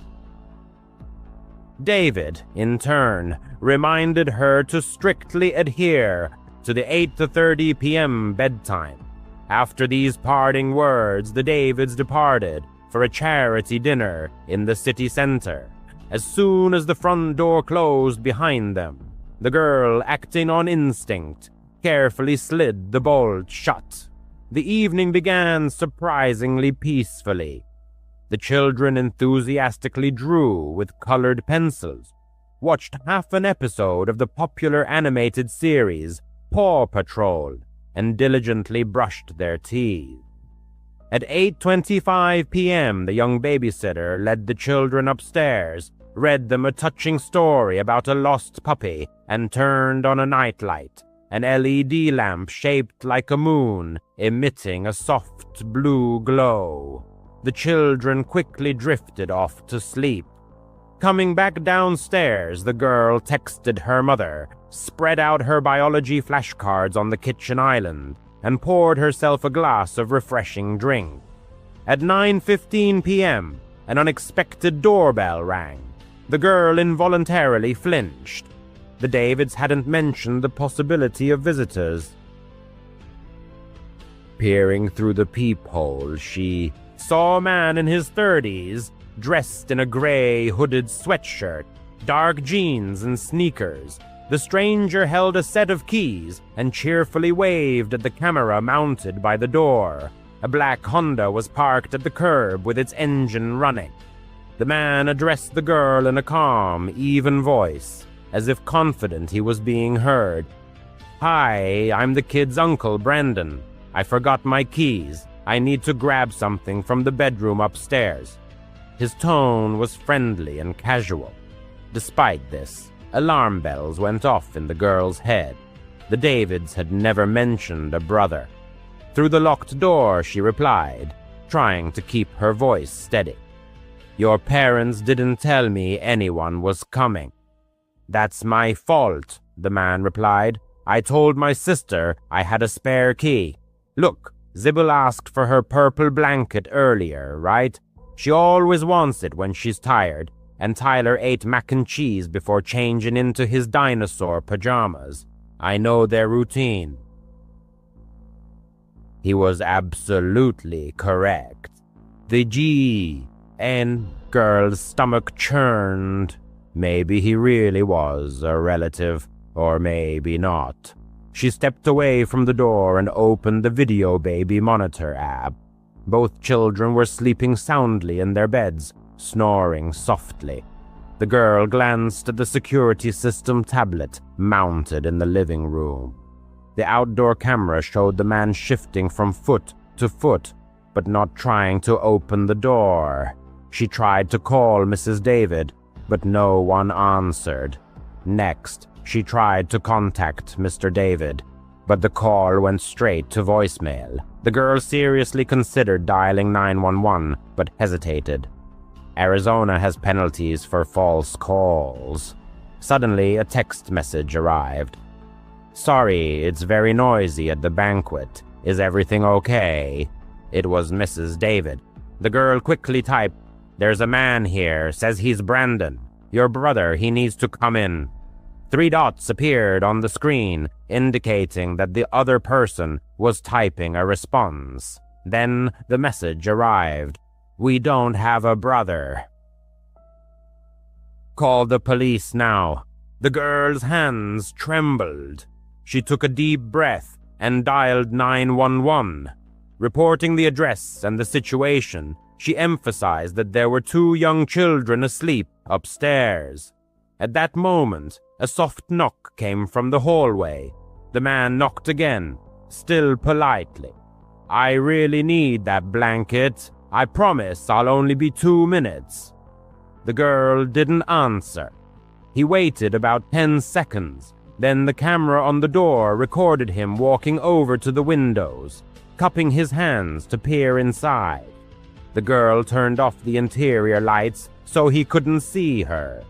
[SPEAKER 2] David, in turn, reminded her to strictly adhere to the 8:30 p.m. bedtime. After these parting words, the Davids departed for a charity dinner in the city center. As soon as the front door closed behind them, the girl, acting on instinct, carefully slid the bolt shut. The evening began surprisingly peacefully. The children enthusiastically drew with colored pencils, watched half an episode of the popular animated series Paw Patrol, and diligently brushed their teeth. At 8:25 p.m., the young babysitter led the children upstairs, read them a touching story about a lost puppy, and turned on a nightlight, an LED lamp shaped like a moon, emitting a soft blue glow. The children quickly drifted off to sleep. Coming back downstairs, the girl texted her mother, spread out her biology flashcards on the kitchen island, and poured herself a glass of refreshing drink. At 9:15 p.m., an unexpected doorbell rang. The girl involuntarily flinched. The Davids hadn't mentioned the possibility of visitors. Peering through the peephole, she saw a man in his 30s, dressed in a gray hooded sweatshirt, dark jeans, and sneakers. The stranger held a set of keys and cheerfully waved at the camera mounted by the door. A black Honda was parked at the curb with its engine running. The man addressed the girl in a calm, even voice, as if confident he was being heard. "Hi, I'm the kid's uncle, Brandon. I forgot my keys. I need to grab something from the bedroom upstairs." His tone was friendly and casual. Despite this, alarm bells went off in the girl's head. The Davids had never mentioned a brother. Through the locked door, she replied, trying to keep her voice steady. "Your parents didn't tell me anyone was coming." "That's my fault," the man replied. "I told my sister I had a spare key. Look, Sybil asked for her purple blanket earlier, right? She always wants it when she's tired, and Tyler ate mac and cheese before changing into his dinosaur pajamas. I know their routine." He was absolutely correct. The G.N. girl's stomach churned. Maybe he really was a relative, or maybe not. She stepped away from the door and opened the Video Baby Monitor app. Both children were sleeping soundly in their beds, snoring softly. The girl glanced at the security system tablet mounted in the living room. The outdoor camera showed the man shifting from foot to foot, but not trying to open the door. She tried to call Mrs. David, but no one answered. Next, she tried to contact Mr. David, but the call went straight to voicemail. The girl seriously considered dialing 911, but hesitated. Arizona has penalties for false calls. Suddenly, a text message arrived. "Sorry, it's very noisy at the banquet. Is everything okay?" It was Mrs. David. The girl quickly typed, "There's a man here, says he's Brandon. Your brother, he needs to come in." 3 dots appeared on the screen, indicating that the other person was typing a response. Then the message arrived. "We don't have a brother. Call the police now." The girl's hands trembled. She took a deep breath and dialed 911. Reporting the address and the situation, she emphasized that there were 2 young children asleep upstairs. At that moment, a soft knock came from the hallway. The man knocked again, still politely. "I really need that blanket. I promise I'll only be 2 minutes." The girl didn't answer. He waited about 10 seconds. Then the camera on the door recorded him walking over to the windows, cupping his hands to peer inside. The girl turned off the interior lights so he couldn't see her.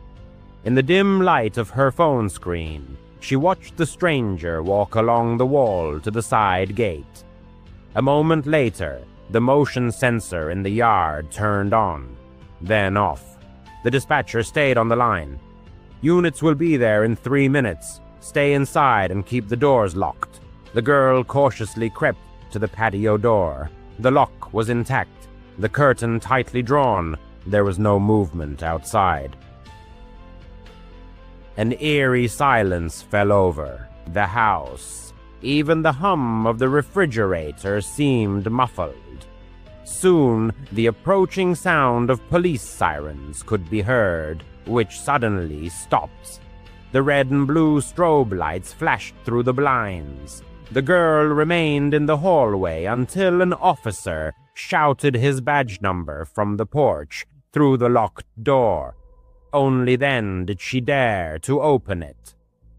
[SPEAKER 2] In the dim light of her phone screen, she watched the stranger walk along the wall to the side gate. A moment later, the motion sensor in the yard turned on, then off. The dispatcher stayed on the line. "Units will be there in 3 minutes. Stay inside and keep the doors locked." The girl cautiously crept to the patio door. The lock was intact, the curtain tightly drawn. There was no movement outside. An eerie silence fell over the house. Even the hum of the refrigerator seemed muffled. Soon, the approaching sound of police sirens could be heard, which suddenly stopped. The red and blue strobe lights flashed through the blinds. The girl remained in the hallway until an officer shouted his badge number from the porch through the locked door. Only then did she dare to open it.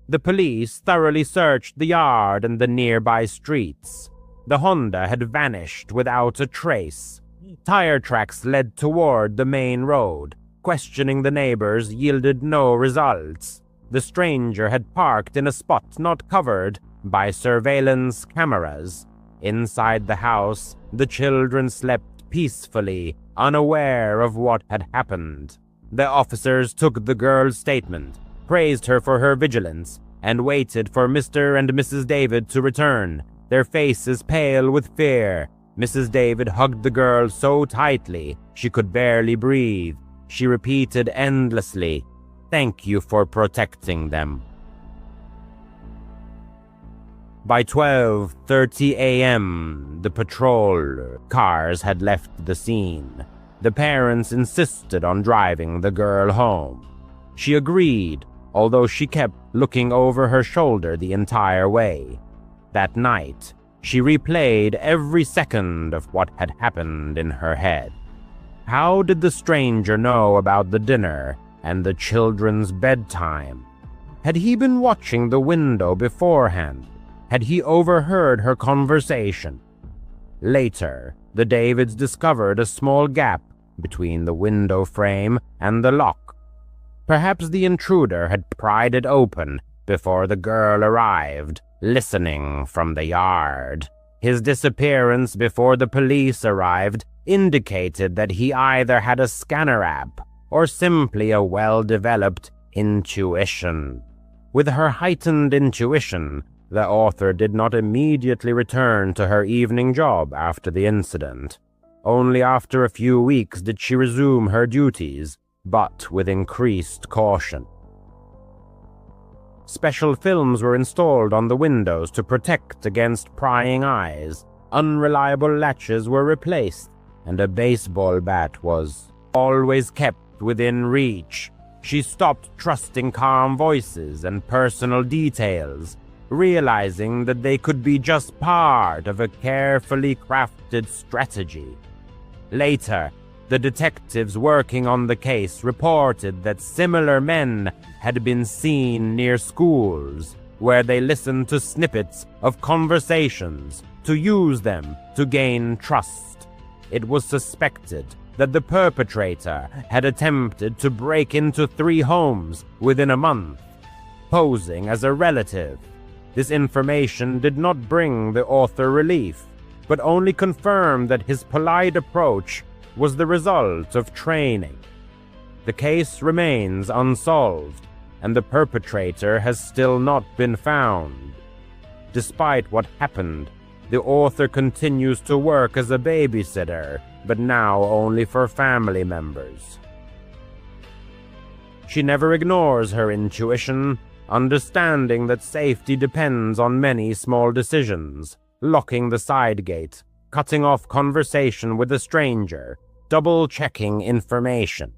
[SPEAKER 2] The police thoroughly searched the yard and the nearby streets. The Honda had vanished without a trace. Tire tracks led toward the main road. Questioning the neighbors yielded no results. The stranger had parked in a spot not covered by surveillance cameras. Inside the house, the children slept peacefully, unaware of what had happened. The officers took the girl's statement, praised her for her vigilance, and waited for Mr. and Mrs. David to return, their faces pale with fear. Mrs. David hugged the girl so tightly she could barely breathe. She repeated endlessly, "Thank you for protecting them." By 12:30 a.m., the patrol cars had left the scene. The parents insisted on driving the girl home. She agreed, although she kept looking over her shoulder the entire way. That night, she replayed every second of what had happened in her head. How did the stranger know about the dinner and the children's bedtime? Had he been watching the window beforehand? Had he overheard her conversation? Later, the Davids discovered a small gap between the window frame and the lock. Perhaps the intruder had pried it open before the girl arrived, listening from the yard. His disappearance before the police arrived indicated that he either had a scanner app or simply a well-developed intuition. With her heightened intuition, the author did not immediately return to her evening job after the incident. Only after a few weeks did she resume her duties, but with increased caution. Special films were installed on the windows to protect against prying eyes. Unreliable latches were replaced, and a baseball bat was always kept within reach. She stopped trusting calm voices and personal details, realizing that they could be just part of a carefully crafted strategy. Later, the detectives working on the case reported that similar men had been seen near schools, where they listened to snippets of conversations to use them to gain trust. It was suspected that the perpetrator had attempted to break into 3 homes within a month, posing as a relative. This information did not bring the author relief, but only confirmed that his polite approach was the result of training. The case remains unsolved, and the perpetrator has still not been found. Despite what happened, the author continues to work as a babysitter, but now only for family members. She never ignores her intuition, understanding that safety depends on many small decisions: locking the side gate, cutting off conversation with a stranger, double-checking information.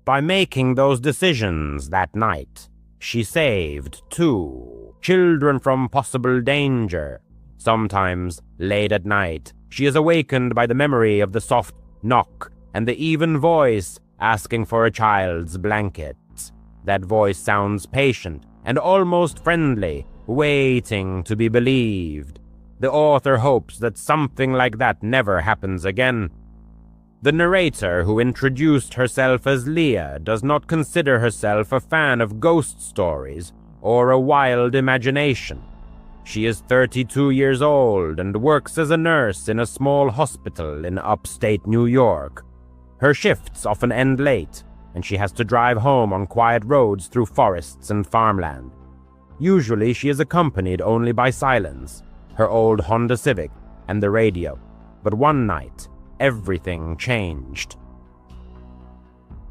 [SPEAKER 2] By making those decisions that night, she saved 2 children from possible danger. Sometimes, late at night, she is awakened by the memory of the soft knock and the even voice asking for a child's blanket. That voice sounds patient and almost friendly, waiting to be believed. The author hopes that something like that never happens again. The narrator, who introduced herself as Leah, does not consider herself a fan of ghost stories or a wild imagination. She is 32 years old and works as a nurse in a small hospital in upstate New York. Her shifts often end late, and she has to drive home on quiet roads through forests and farmland. Usually she is accompanied only by silence, her old Honda Civic, and the radio. But one night, everything changed.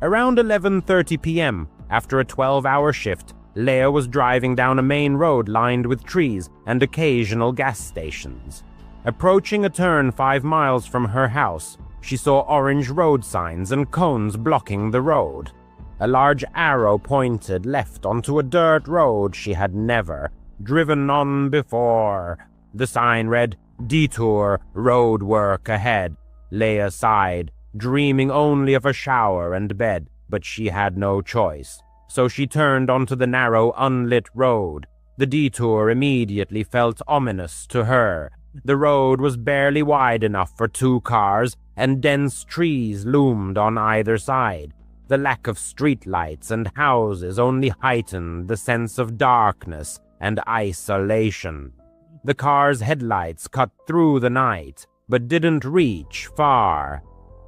[SPEAKER 2] Around 11:30 p.m., after a 12-hour shift, Leah was driving down a main road lined with trees and occasional gas stations. Approaching a turn 5 miles from her house, she saw orange road signs and cones blocking the road. A large arrow pointed left onto a dirt road she had never driven on before. The sign read, "Detour, road work ahead." Leah sighed, dreaming only of a shower and bed, but she had no choice. So she turned onto the narrow, unlit road. The detour immediately felt ominous to her. The road was barely wide enough for 2 cars, and dense trees loomed on either side. The lack of streetlights and houses only heightened the sense of darkness and isolation. The car's headlights cut through the night, but didn't reach far.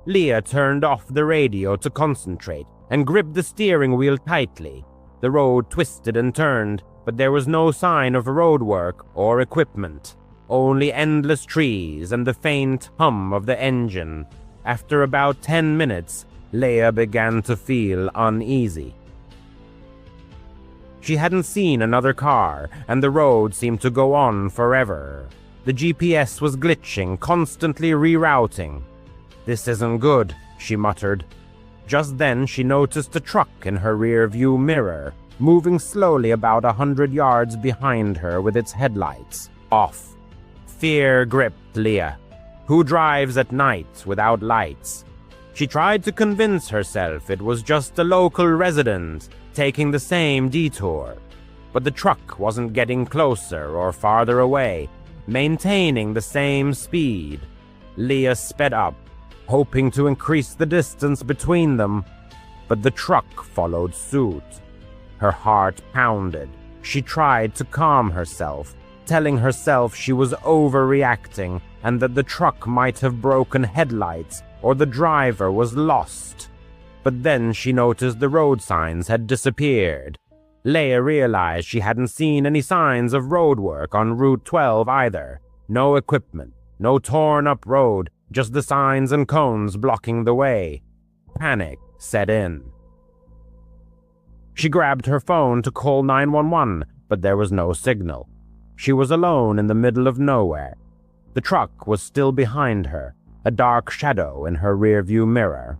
[SPEAKER 2] Leah turned off the radio to concentrate and gripped the steering wheel tightly. The road twisted and turned, but there was no sign of roadwork or equipment. Only endless trees and the faint hum of the engine. After about 10 minutes, Leah began to feel uneasy. She hadn't seen another car, and the road seemed to go on forever. The GPS was glitching, constantly rerouting. "This isn't good," she muttered. Just then she noticed a truck in her rear-view mirror, moving slowly about 100 yards behind her with its headlights off. Fear gripped Leah. Who drives at night without lights? She tried to convince herself it was just a local resident taking the same detour. But the truck wasn't getting closer or farther away, maintaining the same speed. Leah sped up, hoping to increase the distance between them, but the truck followed suit. Her heart pounded. She tried to calm herself, telling herself she was overreacting and that the truck might have broken headlights or the driver was lost. But then she noticed the road signs had disappeared. Leah realized she hadn't seen any signs of road work on Route 12 either. No equipment, no torn-up road, just the signs and cones blocking the way. Panic set in. She grabbed her phone to call 911, but there was no signal. She was alone in the middle of nowhere. The truck was still behind her, a dark shadow in her rearview mirror.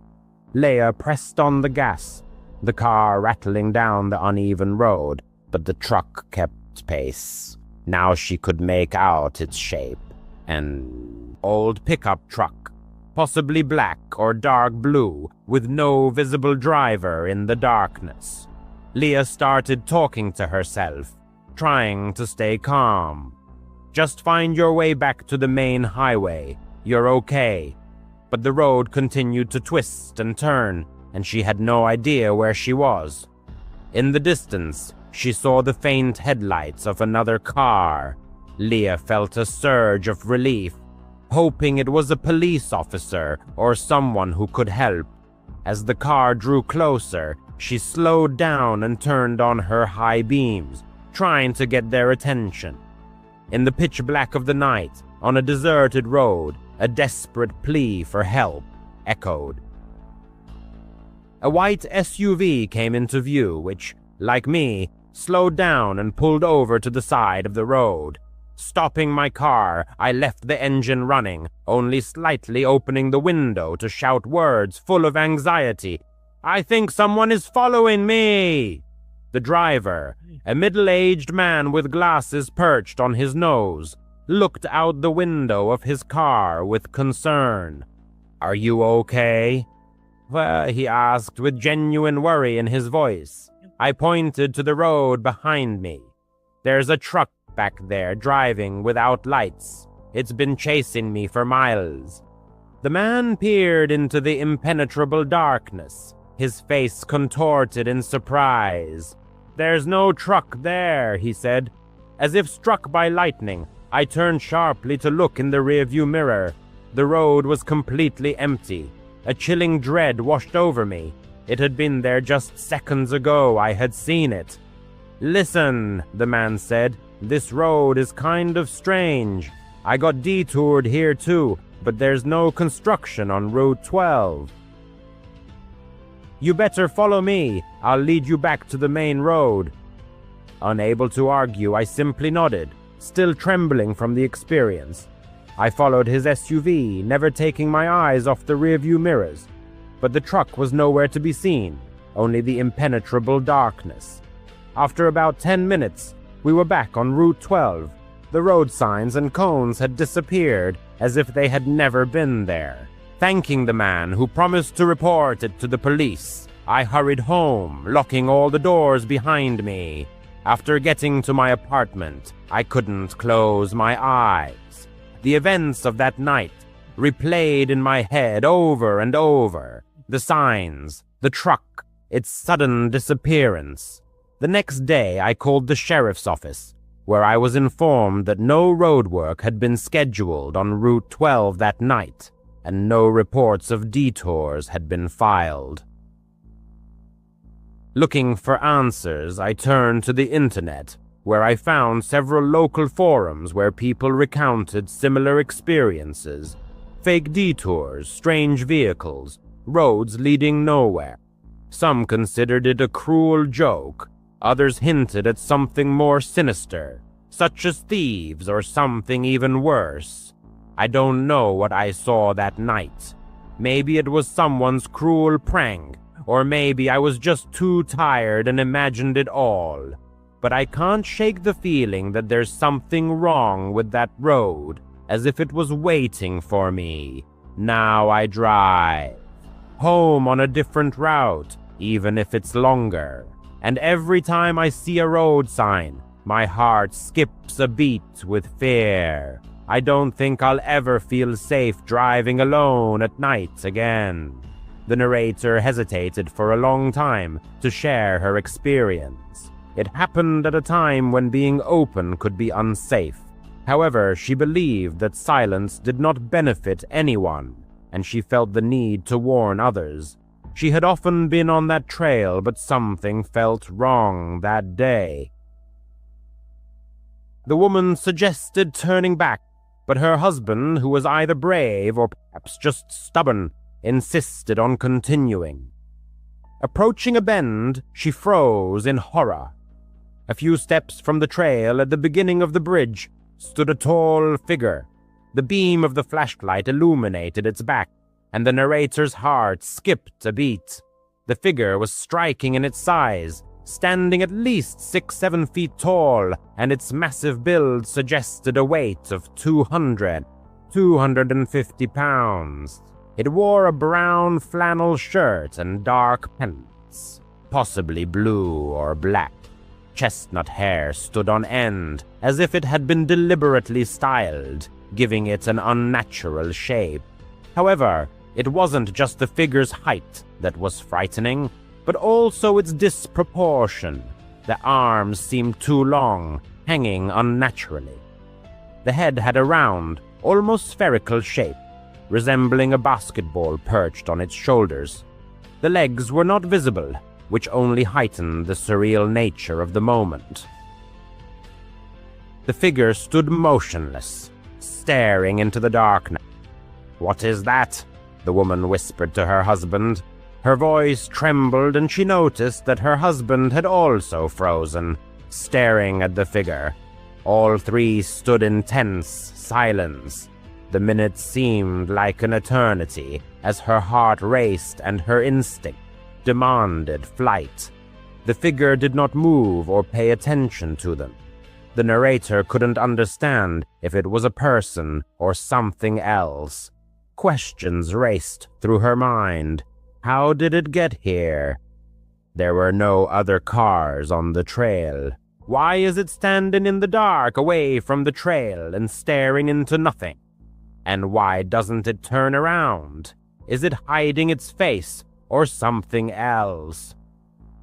[SPEAKER 2] Leah pressed on the gas, the car rattling down the uneven road, but the truck kept pace. Now she could make out its shape. An old pickup truck, possibly black or dark blue, with no visible driver in the darkness. Leah started talking to herself, trying to stay calm. Just find your way back to the main highway. You're okay. But the road continued to twist and turn, and she had no idea where she was. In the distance, she saw the faint headlights of another car. Leah felt a surge of relief, hoping it was a police officer or someone who could help. As the car drew closer, She slowed down and turned on her high beams, trying to get their attention. In the pitch black of the night, on a deserted road, a desperate plea for help echoed. A white SUV came into view, which, like me, slowed down and pulled over to the side of the road. Stopping my car, I left the engine running, only slightly opening the window to shout words full of anxiety. "I think someone is following me!" The driver, a middle-aged man with glasses perched on his nose, looked out the window of his car with concern. "Are you okay?" "Well," he asked with genuine worry in his voice. I pointed to the road behind me. "There's a truck back there driving without lights. It's been chasing me for miles." The man peered into the impenetrable darkness, his face contorted in surprise. "There's no truck there," he said. As if struck by lightning, I turned sharply to look in the rearview mirror. The road was completely empty. A chilling dread washed over me. It had been there just seconds ago. I had seen it. "Listen," the man said. "This road is kind of strange. I got detoured here too, but there's no construction on Route 12. You better follow me. I'll lead you back to the main road." Unable to argue, I simply nodded, still trembling from the experience. I followed his SUV, never taking my eyes off the rearview mirrors. But the truck was nowhere to be seen, only the impenetrable darkness. After about 10 minutes, we were back on Route 12. The road signs and cones had disappeared, as if they had never been there. Thanking the man who promised to report it to the police, I hurried home, locking all the doors behind me. After getting to my apartment, I couldn't close my eyes. The events of that night replayed in my head over and over. The signs, the truck, its sudden disappearance. The next day I called the sheriff's office, where I was informed that no road work had been scheduled on Route 12 that night, and no reports of detours had been filed. Looking for answers, I turned to the internet, where I found several local forums where people recounted similar experiences. Fake detours, strange vehicles, roads leading nowhere. Some considered it a cruel joke. Others hinted at something more sinister, such as thieves or something even worse. I don't know what I saw that night. Maybe it was someone's cruel prank, or maybe I was just too tired and imagined it all. But I can't shake the feeling that there's something wrong with that road, as if it was waiting for me. Now I drive home on a different route, even if it's longer. And every time I see a road sign, my heart skips a beat with fear. I don't think I'll ever feel safe driving alone at night again. The narrator hesitated for a long time to share her experience. It happened at a time when being open could be unsafe. However, she believed that silence did not benefit anyone, and she felt the need to warn others. She had often been on that trail, but something felt wrong that day. The woman suggested turning back, but her husband, who was either brave or perhaps just stubborn, insisted on continuing. Approaching a bend, she froze in horror. A few steps from the trail at the beginning of the bridge stood a tall figure. The beam of the flashlight illuminated its back, and the narrator's heart skipped a beat. The figure was striking in its size, standing at least 6-7 feet tall, and its massive build suggested a weight of 250 pounds. It wore a brown flannel shirt and dark pants, possibly blue or black. Chestnut hair stood on end, as if it had been deliberately styled, giving it an unnatural shape. However, it wasn't just the figure's height that was frightening, but also its disproportion. The arms seemed too long, hanging unnaturally. The head had a round, almost spherical shape, resembling a basketball perched on its shoulders. The legs were not visible, which only heightened the surreal nature of the moment. The figure stood motionless, staring into the darkness. "What is that?" the woman whispered to her husband. Her voice trembled, and she noticed that her husband had also frozen, staring at the figure. All three stood in tense silence. The minutes seemed like an eternity as her heart raced and her instinct demanded flight. The figure did not move or pay attention to them. The narrator couldn't understand if it was a person or something else. Questions raced through her mind. How did it get here? There were no other cars on the trail. Why is it standing in the dark away from the trail and staring into nothing? And why doesn't it turn around? Is it hiding its face or something else?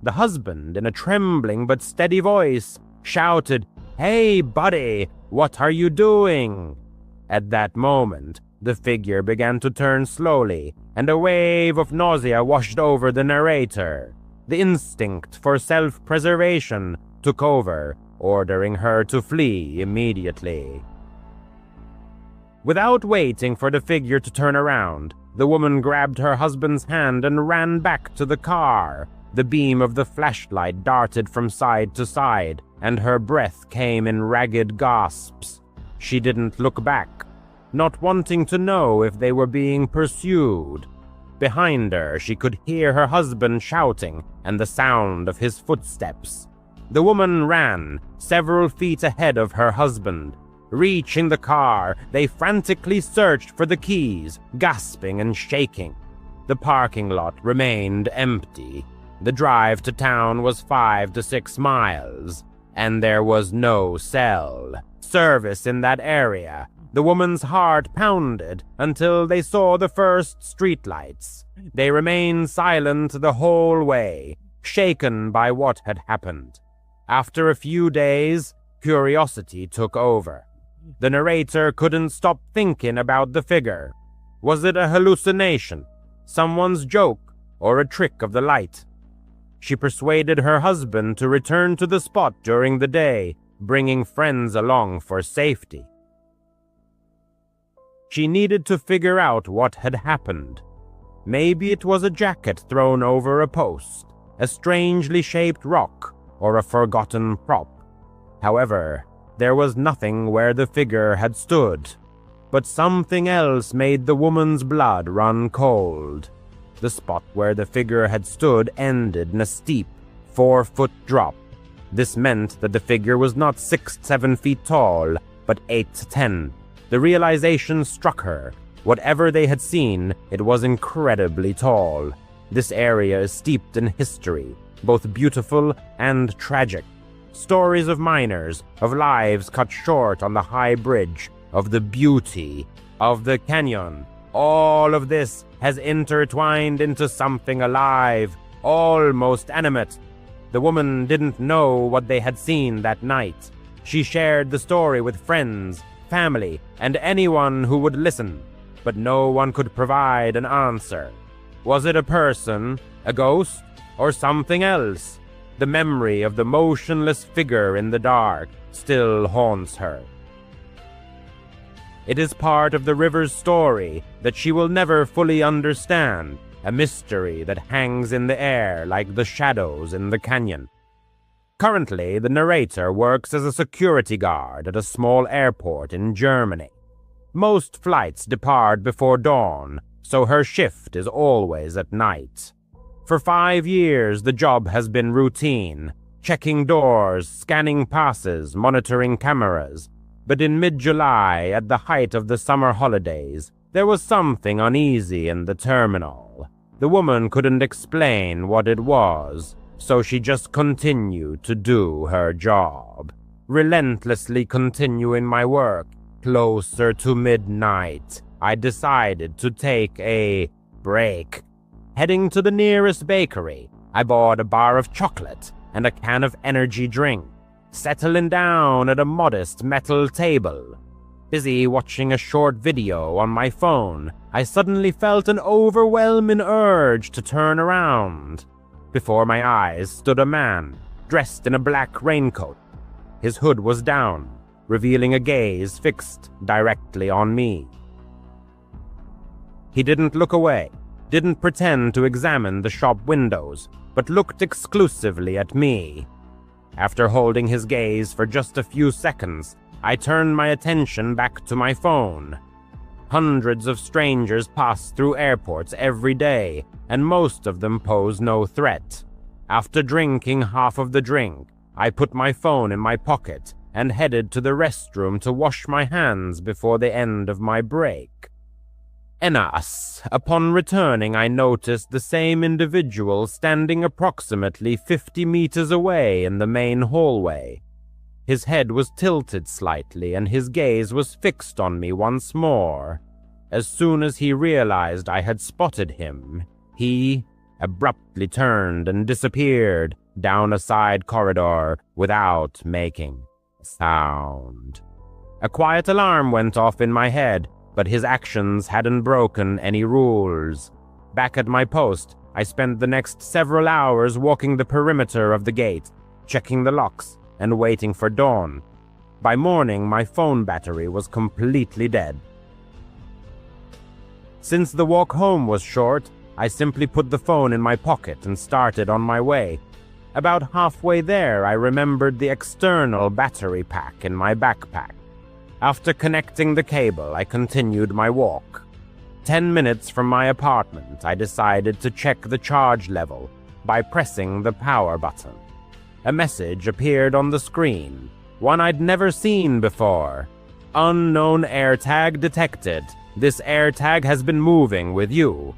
[SPEAKER 2] The husband, in a trembling but steady voice, shouted, "Hey, buddy, what are you doing?" At that moment, the figure began to turn slowly, and a wave of nausea washed over the narrator. The instinct for self-preservation took over, ordering her to flee immediately. Without waiting for the figure to turn around, the woman grabbed her husband's hand and ran back to the car. The beam of the flashlight darted from side to side, and her breath came in ragged gasps. She didn't look back, not wanting to know if they were being pursued. Behind her, she could hear her husband shouting and the sound of his footsteps. The woman ran, several feet ahead of her husband. Reaching the car, they frantically searched for the keys, gasping and shaking. The parking lot remained empty. The drive to town was 5 to 6 miles, and there was no cell service in that area. The woman's heart pounded until they saw the first streetlights. They remained silent the whole way, shaken by what had happened. After a few days, curiosity took over. The narrator couldn't stop thinking about the figure. Was it a hallucination, someone's joke, or a trick of the light? She persuaded her husband to return to the spot during the day, bringing friends along for safety. She needed to figure out what had happened. Maybe it was a jacket thrown over a post, a strangely shaped rock, or a forgotten prop. However, there was nothing where the figure had stood, but something else made the woman's blood run cold. The spot where the figure had stood ended in a steep, 4-foot drop. This meant that the figure was not 6-7 feet tall, but 8 to 10. The realization struck her. Whatever they had seen, it was incredibly tall. This area is steeped in history, both beautiful and tragic. Stories of miners, of lives cut short on the high bridge, of the beauty of the canyon. All of this has intertwined into something alive, almost animate. The woman didn't know what they had seen that night. She shared the story with friends, family, and anyone who would listen, but no one could provide an answer. Was it a person, a ghost, or something else? The memory of the motionless figure in the dark still haunts her. It is part of the river's story that she will never fully understand, a mystery that hangs in the air like the shadows in the canyon. Currently, the narrator works as a security guard at a small airport in Germany. Most flights depart before dawn, so her shift is always at night. For 5 years, the job has been routine, checking doors, scanning passes, monitoring cameras. But in mid-July, at the height of the summer holidays, there was something uneasy in the terminal. The woman couldn't explain what it was, so she just continued to do her job, relentlessly continuing my work. Closer to midnight, I decided to take a break. Heading to the nearest bakery, I bought a bar of chocolate and a can of energy drink, settling down at a modest metal table. Busy watching a short video on my phone, I suddenly felt an overwhelming urge to turn around. Before my eyes stood a man, dressed in a black raincoat. His hood was down, revealing a gaze fixed directly on me. He didn't look away, didn't pretend to examine the shop windows, but looked exclusively at me. After holding his gaze for just a few seconds, I turned my attention back to my phone. Hundreds of strangers pass through airports every day, and most of them pose no threat. After drinking half of the drink, I put my phone in my pocket and headed to the restroom to wash my hands before the end of my break. Enas, upon returning, I noticed the same individual standing approximately 50 meters away in the main hallway. His head was tilted slightly, and his gaze was fixed on me once more. As soon as he realized I had spotted him, he abruptly turned and disappeared down a side corridor without making a sound. A quiet alarm went off in my head, but his actions hadn't broken any rules. Back at my post, I spent the next several hours walking the perimeter of the gate, checking the locks, and waiting for dawn. By morning, my phone battery was completely dead. Since the walk home was short, I simply put the phone in my pocket and started on my way. About halfway there, I remembered the external battery pack in my backpack. After connecting the cable, I continued my walk. 10 minutes from my apartment, I decided to check the charge level by pressing the power button. A message appeared on the screen, one I'd never seen before. Unknown AirTag detected. This AirTag has been moving with you.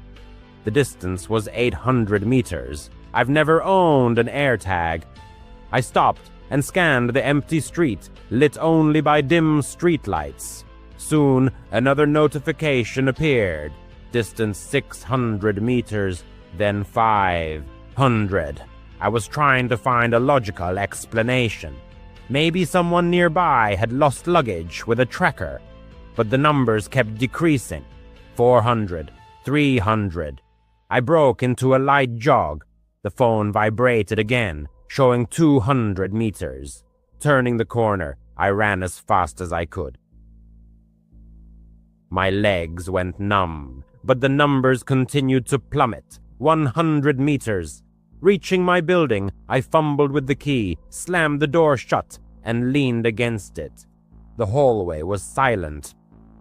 [SPEAKER 2] The distance was 800 meters. I've never owned an AirTag. I stopped and scanned the empty street, lit only by dim streetlights. Soon, another notification appeared. Distance 600 meters, then 500. I was trying to find a logical explanation. Maybe someone nearby had lost luggage with a tracker, but the numbers kept decreasing. 400, 300. I broke into a light jog. The phone vibrated again, showing 200 meters. Turning the corner, I ran as fast as I could. My legs went numb, but the numbers continued to plummet. 100 meters. Reaching my building, I fumbled with the key, slammed the door shut, and leaned against it. The hallway was silent.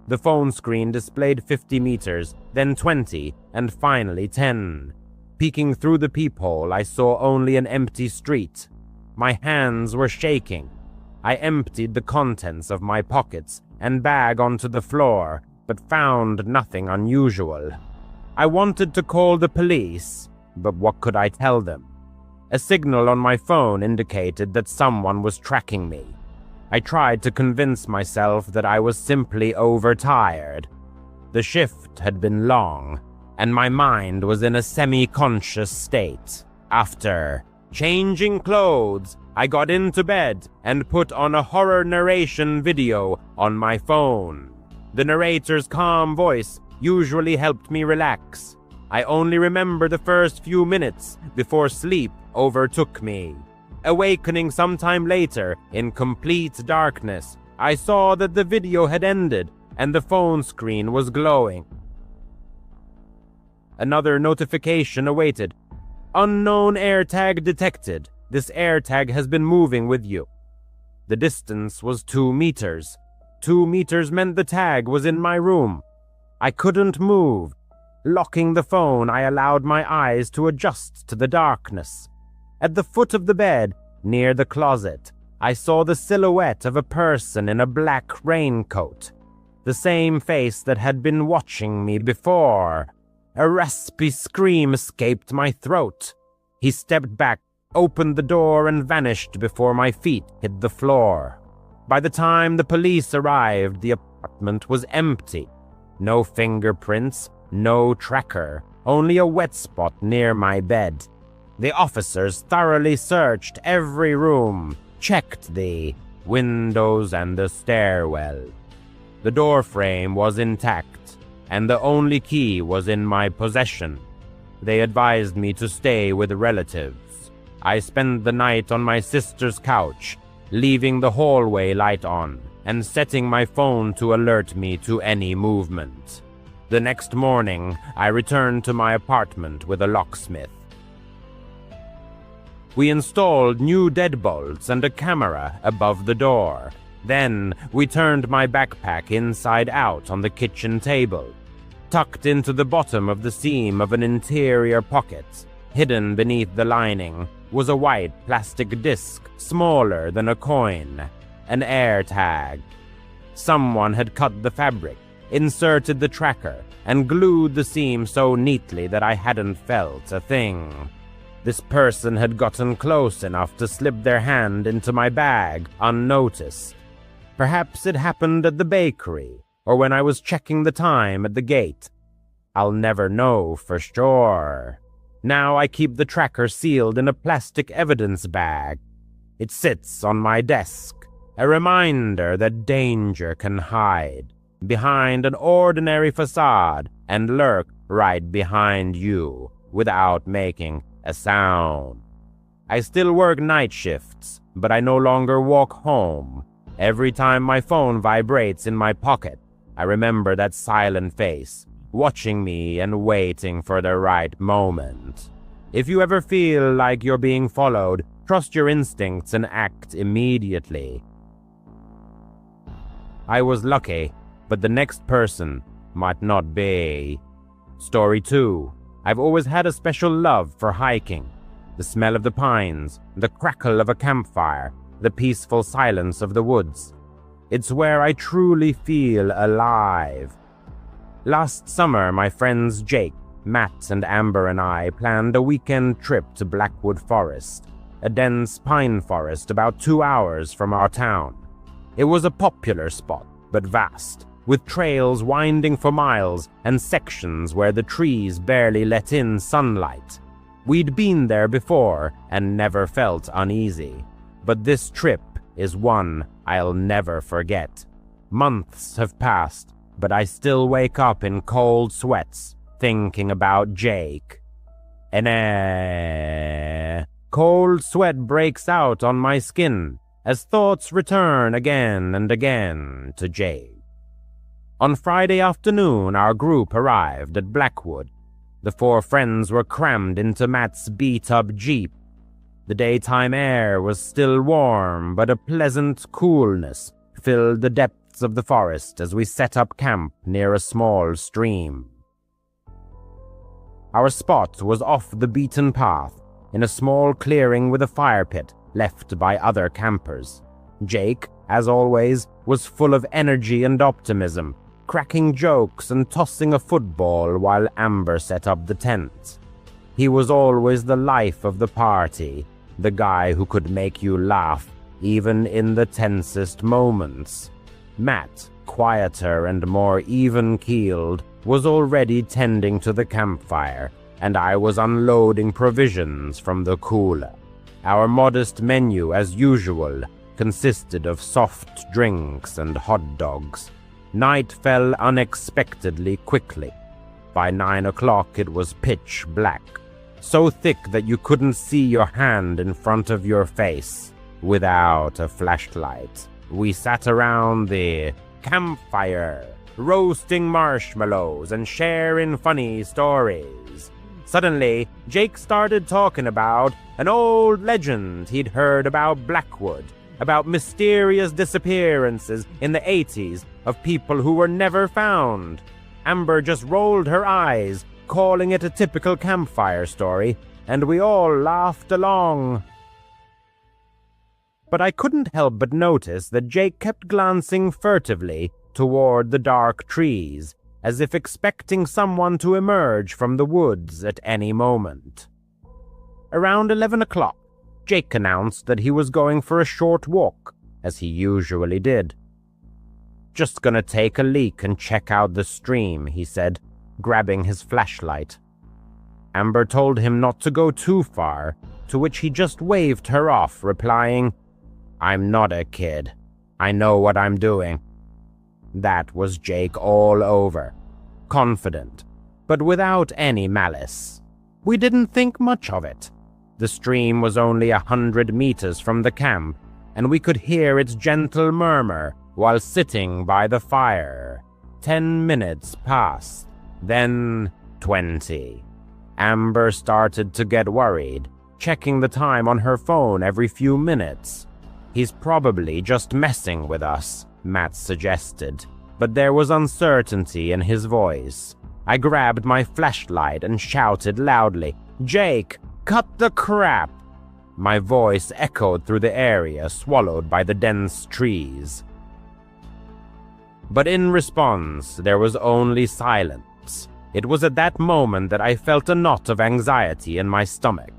[SPEAKER 2] The phone screen displayed 50 meters, then 20, and finally 10. Peeking through the peephole, I saw only an empty street. My hands were shaking. I emptied the contents of my pockets and bag onto the floor, but found nothing unusual. I wanted to call the police, but what could I tell them? A signal on my phone indicated that someone was tracking me. I tried to convince myself that I was simply overtired. The shift had been long, and my mind was in a semi-conscious state. After changing clothes, I got into bed and put on a horror narration video on my phone. The narrator's calm voice usually helped me relax. I only remember the first few minutes before sleep overtook me. Awakening sometime later in complete darkness, I saw that the video had ended and the phone screen was glowing. Another notification awaited. Unknown AirTag detected. This AirTag has been moving with you. The distance was 2 meters. 2 meters meant the tag was in my room. I couldn't move. Locking the phone, I allowed my eyes to adjust to the darkness. At the foot of the bed, near the closet, I saw the silhouette of a person in a black raincoat. The same face that had been watching me before. A raspy scream escaped my throat. He stepped back, opened the door, and vanished before my feet hit the floor. By the time the police arrived, the apartment was empty. No fingerprints, no tracker, only a wet spot near my bed. The officers thoroughly searched every room, checked the windows and the stairwell. The door frame was intact, and the only key was in my possession. They advised me to stay with relatives. I spent the night on my sister's couch, leaving the hallway light on and setting my phone to alert me to any movement. The next morning, I returned to my apartment with a locksmith. We installed new deadbolts and a camera above the door. Then we turned my backpack inside out on the kitchen table. Tucked into the bottom of the seam of an interior pocket, hidden beneath the lining, was a white plastic disc smaller than a coin, an air tag. Someone had cut the fabric, inserted the tracker, and glued the seam so neatly that I hadn't felt a thing. This person had gotten close enough to slip their hand into my bag unnoticed. Perhaps it happened at the bakery, or when I was checking the time at the gate. I'll never know for sure. Now I keep the tracker sealed in a plastic evidence bag. It sits on my desk, a reminder that danger can hide behind an ordinary facade and lurk right behind you without making a sound. I still work night shifts, but I no longer walk home. Every time my phone vibrates in my pocket, I remember that silent face, watching me and waiting for the right moment. If you ever feel like you're being followed, trust your instincts and act immediately. I was lucky, but the next person might not be. Story 2. I've always had a special love for hiking. The smell of the pines, the crackle of a campfire, the peaceful silence of the woods. It's where I truly feel alive. Last summer, my friends Jake, Matt, and Amber and I planned a weekend trip to Blackwood Forest, a dense pine forest about 2 hours from our town. It was a popular spot, but vast, with trails winding for miles and sections where the trees barely let in sunlight. We'd been there before and never felt uneasy, but this trip is one I'll never forget. Months have passed, but I still wake up in cold sweats thinking about Jake. Cold sweat breaks out on my skin as thoughts return again and again to Jake. On Friday afternoon, our group arrived at Blackwood. The 4 friends were crammed into Matt's beat-up Jeep. The daytime air was still warm, but a pleasant coolness filled the depths of the forest as we set up camp near a small stream. Our spot was off the beaten path, in a small clearing with a fire pit left by other campers. Jake, as always, was full of energy and optimism, cracking jokes and tossing a football while Amber set up the tent. He was always the life of the party, the guy who could make you laugh even in the tensest moments. Matt, quieter and more even-keeled, was already tending to the campfire, and I was unloading provisions from the cooler. Our modest menu, as usual, consisted of soft drinks and hot dogs. Night fell unexpectedly quickly. By 9 o'clock it was pitch black, so thick that you couldn't see your hand in front of your face without a flashlight. We sat around the campfire, roasting marshmallows and sharing funny stories. Suddenly, Jake started talking about an old legend he'd heard about Blackwood, about mysterious disappearances in the 80s of people who were never found. Amber just rolled her eyes, calling it a typical campfire story, and we all laughed along. But I couldn't help but notice that Jake kept glancing furtively toward the dark trees, as if expecting someone to emerge from the woods at any moment. Around 11 o'clock, Jake announced that he was going for a short walk, as he usually did. "Just gonna take a leak and check out the stream," he said, grabbing his flashlight. Amber told him not to go too far, to which he just waved her off, replying, "I'm not a kid. I know what I'm doing." That was Jake all over, confident, but without any malice. We didn't think much of it. The stream was only 100 meters from the camp, and we could hear its gentle murmur while sitting by the fire. 10 minutes passed, then 20. Amber started to get worried, checking the time on her phone every few minutes. He's probably just messing with us, Matt suggested, but there was uncertainty in his voice. I grabbed my flashlight and shouted loudly, "Jake, cut the crap!" My voice echoed through the area swallowed by the dense trees. But in response, there was only silence. It was at that moment that I felt a knot of anxiety in my stomach.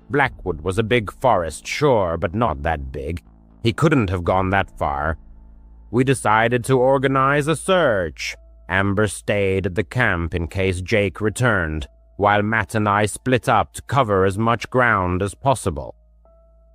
[SPEAKER 2] Blackwood was a big forest, sure, but not that big. He couldn't have gone that far. We decided to organize a search. Amber stayed at the camp in case Jake returned, while Matt and I split up to cover as much ground as possible.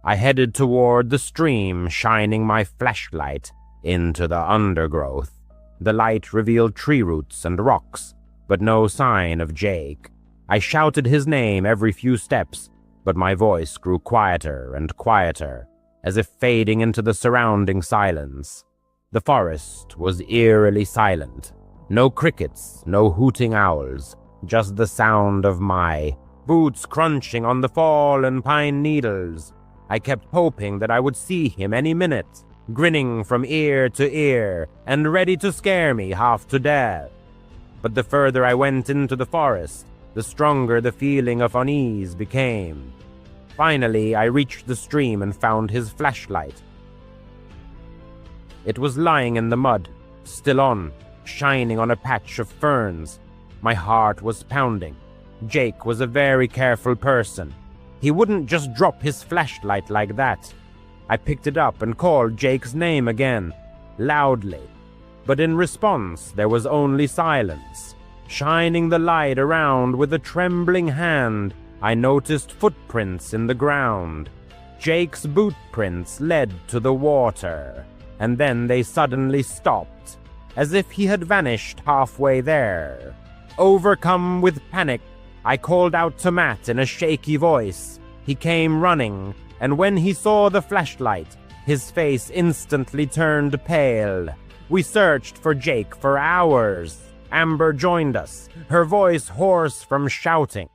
[SPEAKER 2] I headed toward the stream, shining my flashlight into the undergrowth. The light revealed tree roots and rocks, but no sign of Jake. I shouted his name every few steps, but my voice grew quieter and quieter, as if fading into the surrounding silence. The forest was eerily silent. No crickets, no hooting owls, just the sound of my boots crunching on the fallen pine needles. I kept hoping that I would see him any minute, grinning from ear to ear and ready to scare me half to death. But the further I went into the forest, the stronger the feeling of unease became. Finally, I reached the stream and found his flashlight. It was lying in the mud, still on, shining on a patch of ferns. My heart was pounding. Jake was a very careful person. He wouldn't just drop his flashlight like that. I picked it up and called Jake's name again, loudly. But in response, there was only silence. Shining the light around with a trembling hand, I noticed footprints in the ground. Jake's boot prints led to the water, and then they suddenly stopped, as if he had vanished halfway there. Overcome with panic, I called out to Matt in a shaky voice. He came running, and when he saw the flashlight, his face instantly turned pale. We searched for Jake for hours. Amber joined us, her voice hoarse from shouting.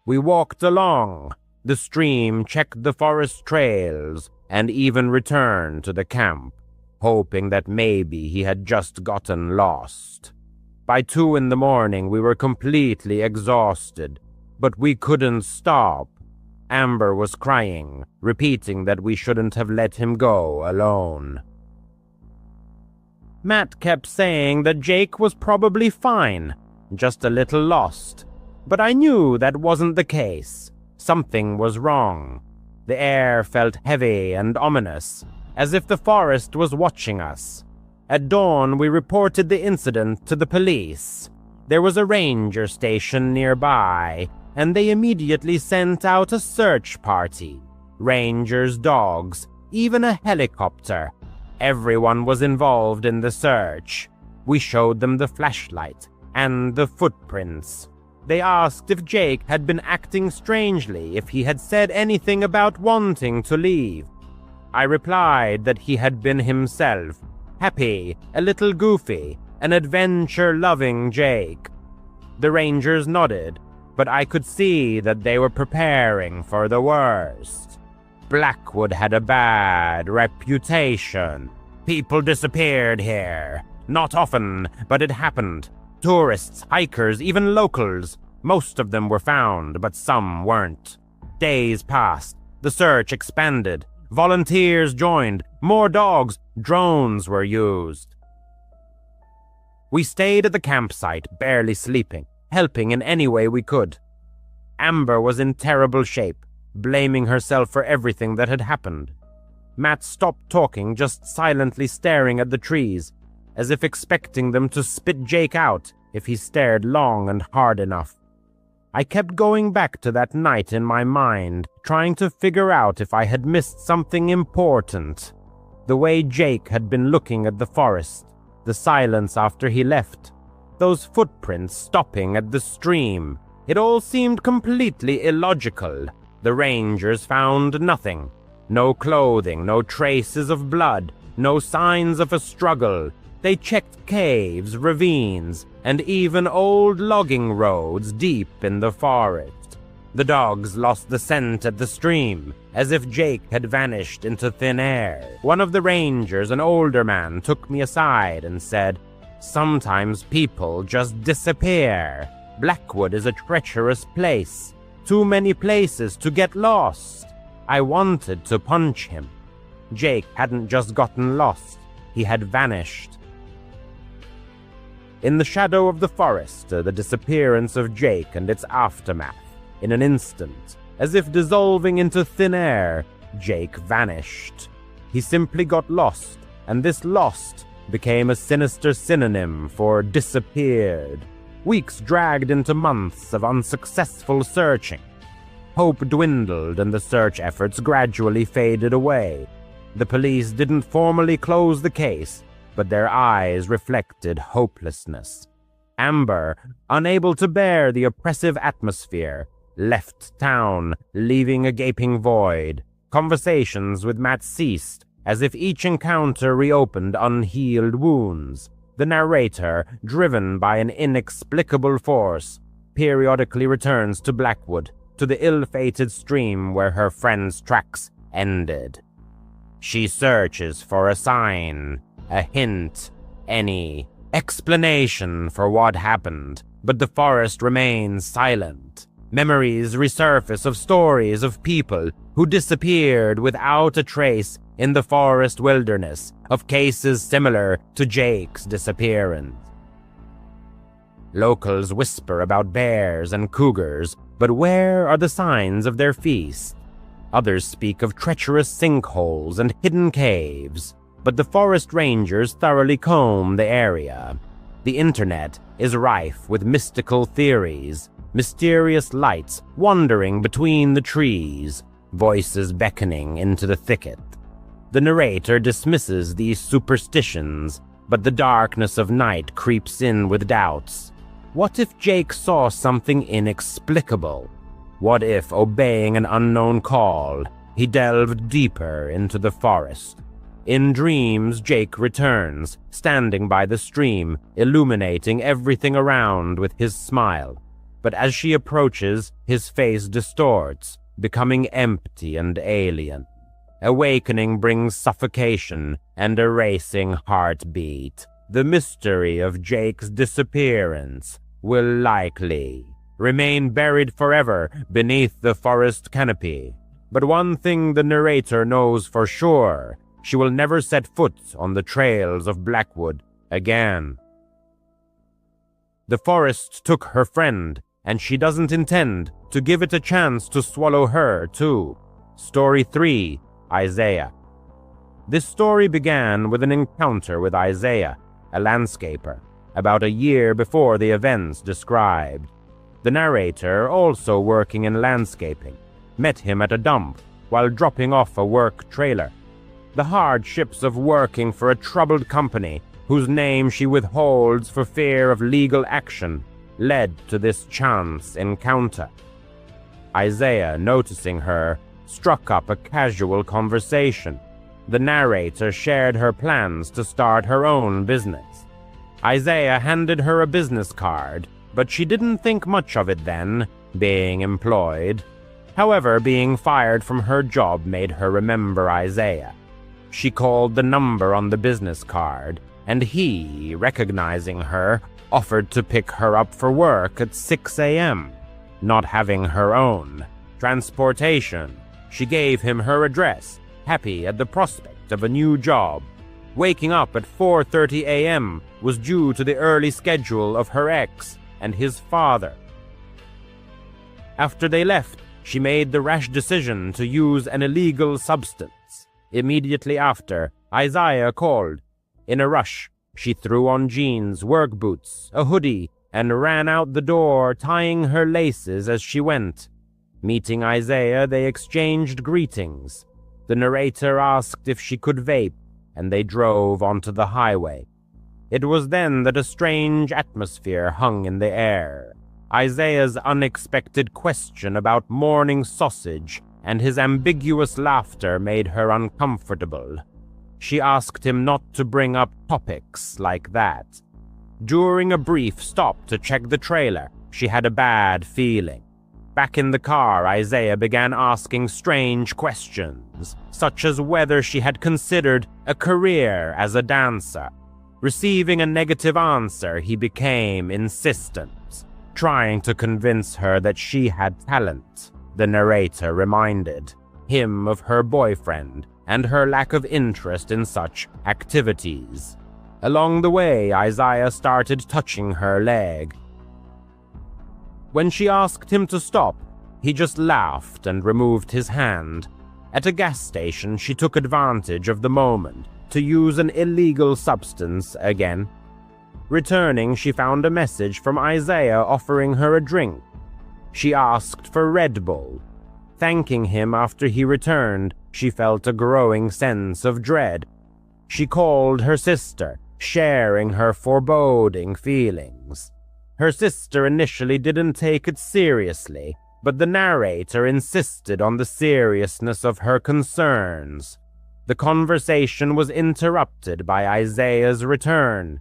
[SPEAKER 2] We walked along the stream, checked the forest trails, and even returned to the camp, hoping that maybe he had just gotten lost. By 2 in the morning, we were completely exhausted, but we couldn't stop. Amber was crying, repeating that we shouldn't have let him go alone. Matt kept saying that Jake was probably fine, just a little lost. But I knew that wasn't the case. Something was wrong. The air felt heavy and ominous, as if the forest was watching us. At dawn, we reported the incident to the police. There was a ranger station nearby, and they immediately sent out a search party. Rangers, dogs, even a helicopter. Everyone was involved in the search. We showed them the flashlight and the footprints. They asked if Jake had been acting strangely, if he had said anything about wanting to leave. I replied that he had been himself, happy, a little goofy, an adventure-loving Jake. The Rangers nodded, but I could see that they were preparing for the worst. Blackwood had a bad reputation. People disappeared here. Not often, but it happened. Tourists, hikers, even locals. Most of them were found, but some weren't. Days passed. The search expanded. Volunteers joined. More dogs. Drones were used. We stayed at the campsite, barely sleeping, helping in any way we could. Amber was in terrible shape, blaming herself for everything that had happened. Matt stopped talking, just silently staring at the trees, as if expecting them to spit Jake out if he stared long and hard enough. I kept going back to that night in my mind, trying to figure out if I had missed something important. The way Jake had been looking at the forest, the silence after he left, those footprints stopping at the stream, It all seemed completely illogical. The rangers found nothing. No clothing, no traces of blood, no signs of a struggle. They checked caves, ravines, and even old logging roads deep in the forest. The dogs lost the scent at the stream, as if Jake had vanished into thin air. One of the rangers, an older man, took me aside and said, "Sometimes people just disappear. Blackwood is a treacherous place. Too many places to get lost." I wanted to punch him. Jake hadn't just gotten lost, he had vanished. In the shadow of the forest, the disappearance of Jake and its aftermath. In an instant, as if dissolving into thin air, Jake vanished. He simply got lost, and this lost became a sinister synonym for disappeared. Weeks dragged into months of unsuccessful searching. Hope dwindled and the search efforts gradually faded away. The police didn't formally close the case, but their eyes reflected hopelessness. Amber, unable to bear the oppressive atmosphere, left town, leaving a gaping void. Conversations with Matt ceased, as if each encounter reopened unhealed wounds. The narrator, driven by an inexplicable force, periodically returns to Blackwood, to the ill-fated stream where her friend's tracks ended. She searches for a sign, a hint, any explanation for what happened, but the forest remains silent. Memories resurface of stories of people who disappeared without a trace in the forest wilderness, of cases similar to Jake's disappearance. Locals whisper about bears and cougars, but where are the signs of their feast? Others speak of treacherous sinkholes and hidden caves, but the forest rangers thoroughly comb the area. The internet is rife with mystical theories, mysterious lights wandering between the trees, voices beckoning into the thicket. The narrator dismisses these superstitions, but the darkness of night creeps in with doubts. What if Jake saw something inexplicable? What if, obeying an unknown call, he delved deeper into the forest? In dreams, Jake returns, standing by the stream, illuminating everything around with his smile. But as she approaches, his face distorts, becoming empty and alien. Awakening brings suffocation and a racing heartbeat. The mystery of Jake's disappearance will likely remain buried forever beneath the forest canopy. But one thing the narrator knows for sure, she will never set foot on the trails of Blackwood again. The forest took her friend, and she doesn't intend to give it a chance to swallow her, too. Story 3, Isaiah. This story began with an encounter with Isaiah, a landscaper, about a year before the events described. The narrator, also working in landscaping, met him at a dump while dropping off a work trailer. The hardships of working for a troubled company whose name she withholds for fear of legal action led to this chance encounter. Isaiah, noticing her, struck up a casual conversation. The narrator shared her plans to start her own business. Isaiah handed her a business card, but she didn't think much of it then, being employed. However, being fired from her job made her remember Isaiah. She called the number on the business card, and he, recognizing her, offered to pick her up for work at 6 a.m. Not having her own transportation, she gave him her address, happy at the prospect of a new job. Waking up at 4:30 a.m. was due to the early schedule of her ex and his father. After they left, she made the rash decision to use an illegal substance. Immediately after, Isaiah called. In a rush, she threw on jeans, work boots, a hoodie, and ran out the door, tying her laces as she went. Meeting Isaiah, they exchanged greetings. The narrator asked if she could vape, and they drove onto the highway. It was then that a strange atmosphere hung in the air. Isaiah's unexpected question about morning sausage and his ambiguous laughter made her uncomfortable. She asked him not to bring up topics like that. During a brief stop to check the trailer, she had a bad feeling. Back in the car, Isaiah began asking strange questions, such as whether she had considered a career as a dancer. Receiving a negative answer, he became insistent, trying to convince her that she had talent. The narrator reminded him of her boyfriend and her lack of interest in such activities. Along the way, Isaiah started touching her leg. When she asked him to stop, he just laughed and removed his hand. At a gas station, she took advantage of the moment to use an illegal substance again. Returning, she found a message from Isaiah offering her a drink. She asked for Red Bull. Thanking him after he returned, she felt a growing sense of dread. She called her sister, sharing her foreboding feelings. Her sister initially didn't take it seriously, but the narrator insisted on the seriousness of her concerns. The conversation was interrupted by Isaiah's return.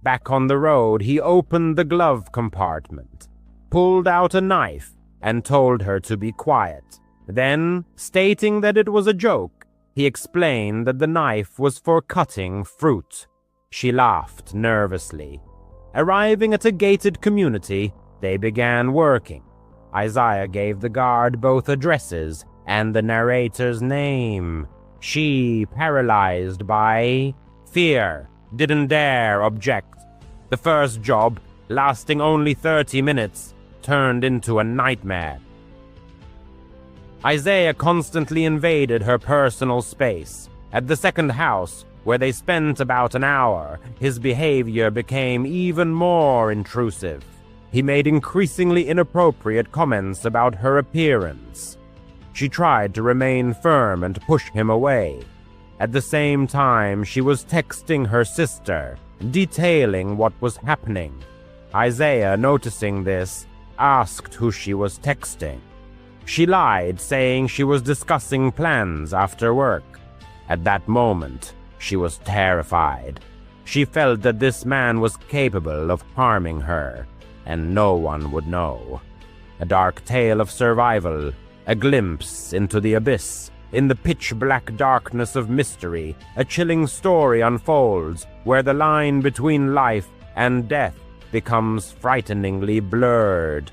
[SPEAKER 2] Back on the road, he opened the glove compartment, pulled out a knife, and told her to be quiet. Then, stating that it was a joke, he explained that the knife was for cutting fruit. She laughed nervously. Arriving at a gated community, they began working. Isaiah gave the guard both addresses and the narrator's name. She, paralyzed by fear, didn't dare object. The first job, lasting only 30 minutes, turned into a nightmare. Isaiah constantly invaded her personal space. At the second house, where they spent about an hour, his behavior became even more intrusive. He made increasingly inappropriate comments about her appearance. She tried to remain firm and push him away. At the same time, she was texting her sister, detailing what was happening. Isaiah, noticing this, asked who she was texting. She lied, saying she was discussing plans after work. At that moment, she was terrified. She felt that this man was capable of harming her, and no one would know. A dark tale of survival, a glimpse into the abyss. In the pitch-black darkness of mystery, a chilling story unfolds where the line between life and death becomes frighteningly blurred.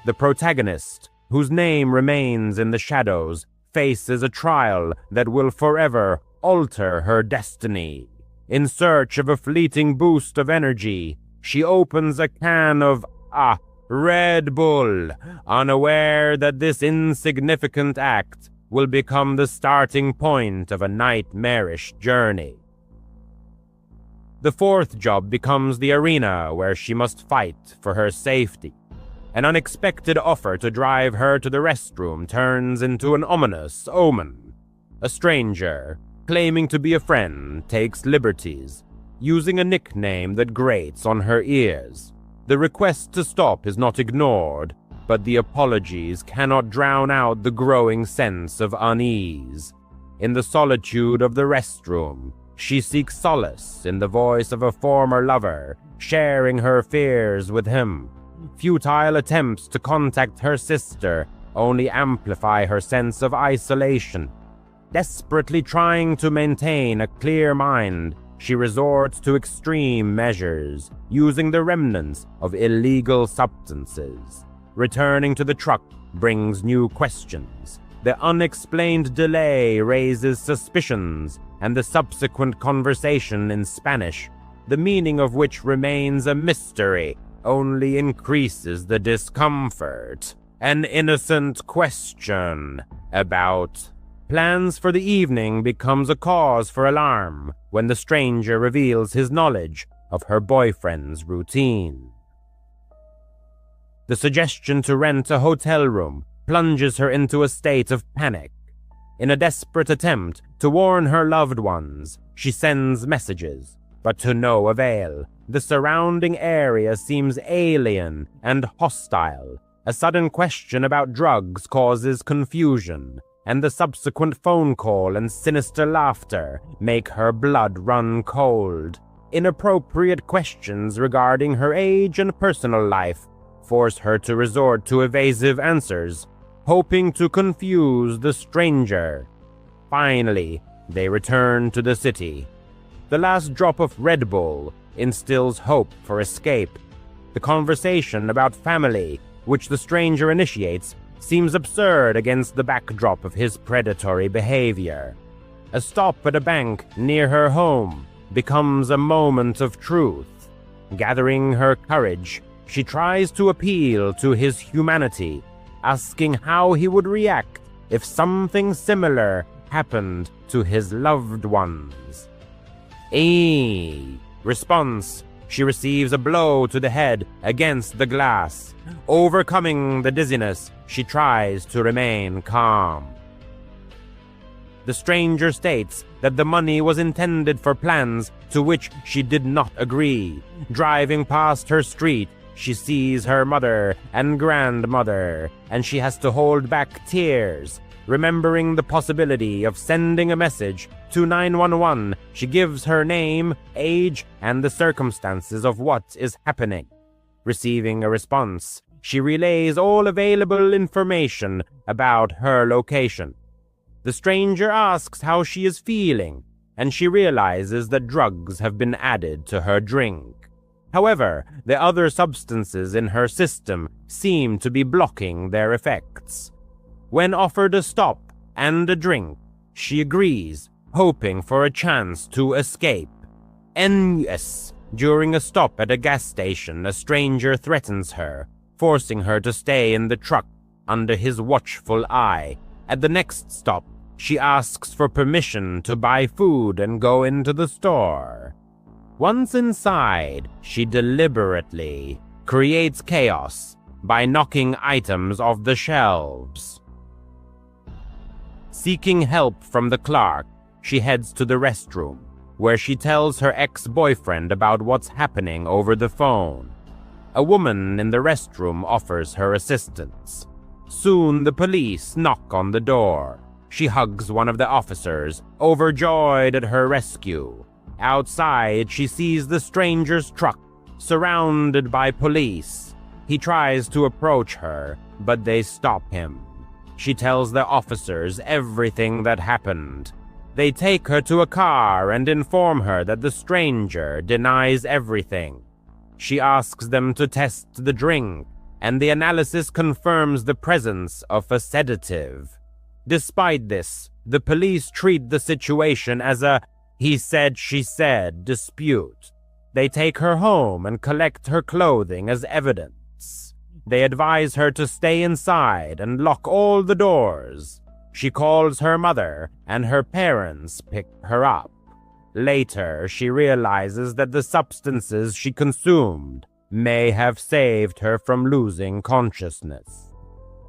[SPEAKER 2] The protagonist, whose name remains in the shadows, faces a trial that will forever alter her destiny. In search of a fleeting boost of energy, she opens a can of Red Bull, unaware that this insignificant act will become the starting point of a nightmarish journey. The fourth job becomes the arena where she must fight for her safety. An unexpected offer to drive her to the restroom turns into an ominous omen. A stranger, claiming to be a friend, takes liberties, using a nickname that grates on her ears. The request to stop is not ignored, but the apologies cannot drown out the growing sense of unease. In the solitude of the restroom, she seeks solace in the voice of a former lover, sharing her fears with him. Futile attempts to contact her sister only amplify her sense of isolation. Desperately trying to maintain a clear mind, she resorts to extreme measures, using the remnants of illegal substances. Returning to the truck brings new questions. The unexplained delay raises suspicions, and the subsequent conversation in Spanish, the meaning of which remains a mystery, only increases the discomfort. An innocent question about plans for the evening becomes a cause for alarm when the stranger reveals his knowledge of her boyfriend's routine. The suggestion to rent a hotel room plunges her into a state of panic. In a desperate attempt to warn her loved ones, she sends messages, but to no avail. The surrounding area seems alien and hostile. A sudden question about drugs causes confusion, and the subsequent phone call and sinister laughter make her blood run cold. Inappropriate questions regarding her age and personal life force her to resort to evasive answers, hoping to confuse the stranger. Finally, they return to the city. The last drop of Red Bull instills hope for escape. The conversation about family, which the stranger initiates, seems absurd against the backdrop of his predatory behavior. A stop at a bank near her home becomes a moment of truth. Gathering her courage, she tries to appeal to his humanity, asking how he would react if something similar happened to his loved ones. Response: she receives a blow to the head against the glass. Overcoming the dizziness, she tries to remain calm. The stranger states that the money was intended for plans to which she did not agree. Driving past her street, she sees her mother and grandmother, and she has to hold back tears. Remembering the possibility of sending a message to 911, she gives her name, age, and the circumstances of what is happening. Receiving a response, she relays all available information about her location. The stranger asks how she is feeling, and she realizes that drugs have been added to her drink. However, the other substances in her system seem to be blocking their effects. When offered a stop and a drink, she agrees, hoping for a chance to escape. During a stop at a gas station, a stranger threatens her, forcing her to stay in the truck under his watchful eye. At the next stop, she asks for permission to buy food and go into the store. Once inside, she deliberately creates chaos by knocking items off the shelves. Seeking help from the clerk, she heads to the restroom, where she tells her ex-boyfriend about what's happening over the phone. A woman in the restroom offers her assistance. Soon the police knock on the door. She hugs one of the officers, overjoyed at her rescue. Outside, she sees the stranger's truck, surrounded by police. He tries to approach her, but they stop him. She tells the officers everything that happened. They take her to a car and inform her that the stranger denies everything. She asks them to test the drink, and the analysis confirms the presence of a sedative. Despite this, the police treat the situation as a he said, she said dispute. They take her home and collect her clothing as evidence. They advise her to stay inside and lock all the doors. She calls her mother, and her parents pick her up. Later, she realizes that the substances she consumed may have saved her from losing consciousness.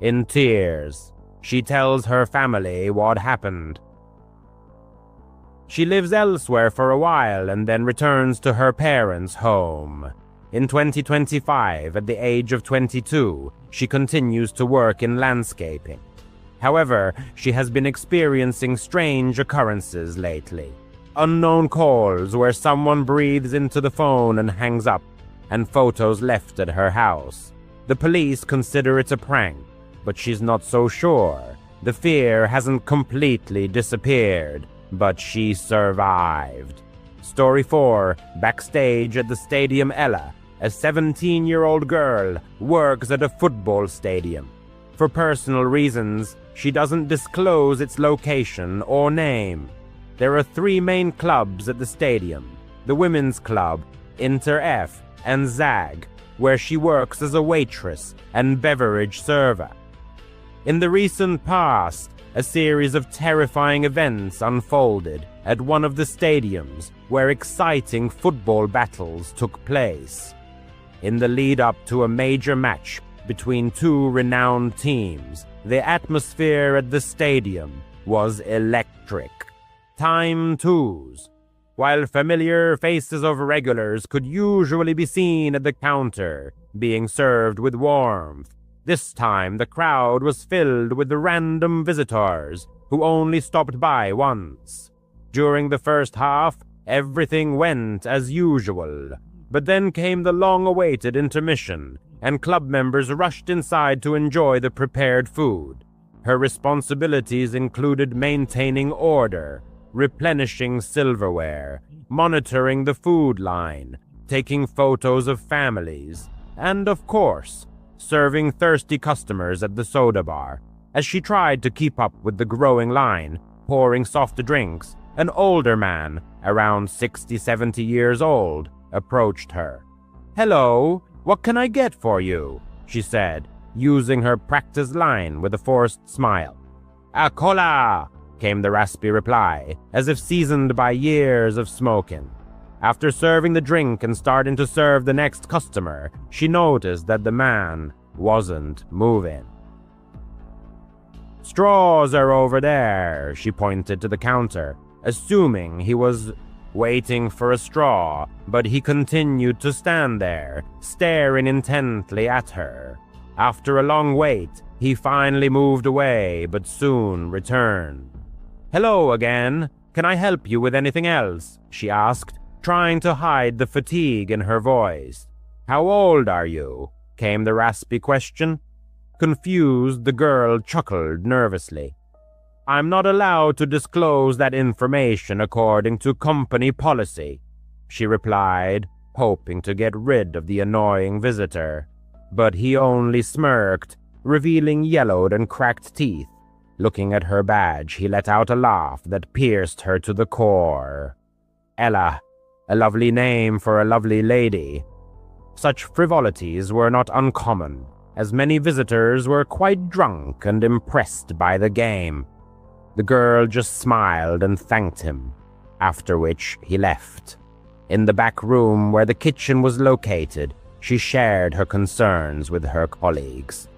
[SPEAKER 2] In tears, she tells her family what happened. She lives elsewhere for a while and then returns to her parents' home. In 2025, at the age of 22, she continues to work in landscaping. However, she has been experiencing strange occurrences lately. Unknown calls where someone breathes into the phone and hangs up, and photos left at her house. The police consider it a prank, but she's not so sure. The fear hasn't completely disappeared, but she survived. Story 4, backstage at the Stadium Ella, a 17-year-old girl works at a football stadium. For personal reasons, she doesn't disclose its location or name. There are 3 main clubs at the stadium: the Women's Club, Inter F, and ZAG, where she works as a waitress and beverage server. In the recent past, a series of terrifying events unfolded at one of the stadiums where exciting football battles took place. In the lead-up to a major match between 2 renowned teams, the atmosphere at the stadium was electric. Time twos. while familiar faces of regulars could usually be seen at the counter, being served with warmth. This time the crowd was filled with the random visitors who only stopped by once. During the first half, everything went as usual, but then came the long-awaited intermission, and club members rushed inside to enjoy the prepared food. Her responsibilities included maintaining order, replenishing silverware, monitoring the food line, taking photos of families, and, of course, serving thirsty customers at the soda bar. As she tried to keep up with the growing line, pouring soft drinks, an older man, around 60-70 years old, approached her. "Hello, what can I get for you?" she said, using her practice line with a forced smile. "A cola," came the raspy reply, as if seasoned by years of smoking. After serving the drink and starting to serve the next customer, she noticed that the man wasn't moving. "Straws are over there," she pointed to the counter, assuming he was waiting for a straw, but he continued to stand there, staring intently at her. After a long wait, he finally moved away, but soon returned. "Hello again. Can I help you with anything else?" she asked, trying to hide the fatigue in her voice. "How old are you?" came the raspy question. Confused, the girl chuckled nervously. "I'm not allowed to disclose that information according to company policy," she replied, hoping to get rid of the annoying visitor. But he only smirked, revealing yellowed and cracked teeth. Looking at her badge, he let out a laugh that pierced her to the core. Ella, a lovely name for a lovely lady. Such frivolities were not uncommon, as many visitors were quite drunk and impressed by the game. The girl just smiled and thanked him, after which he left. In the back room where the kitchen was located, she shared her concerns with her colleagues.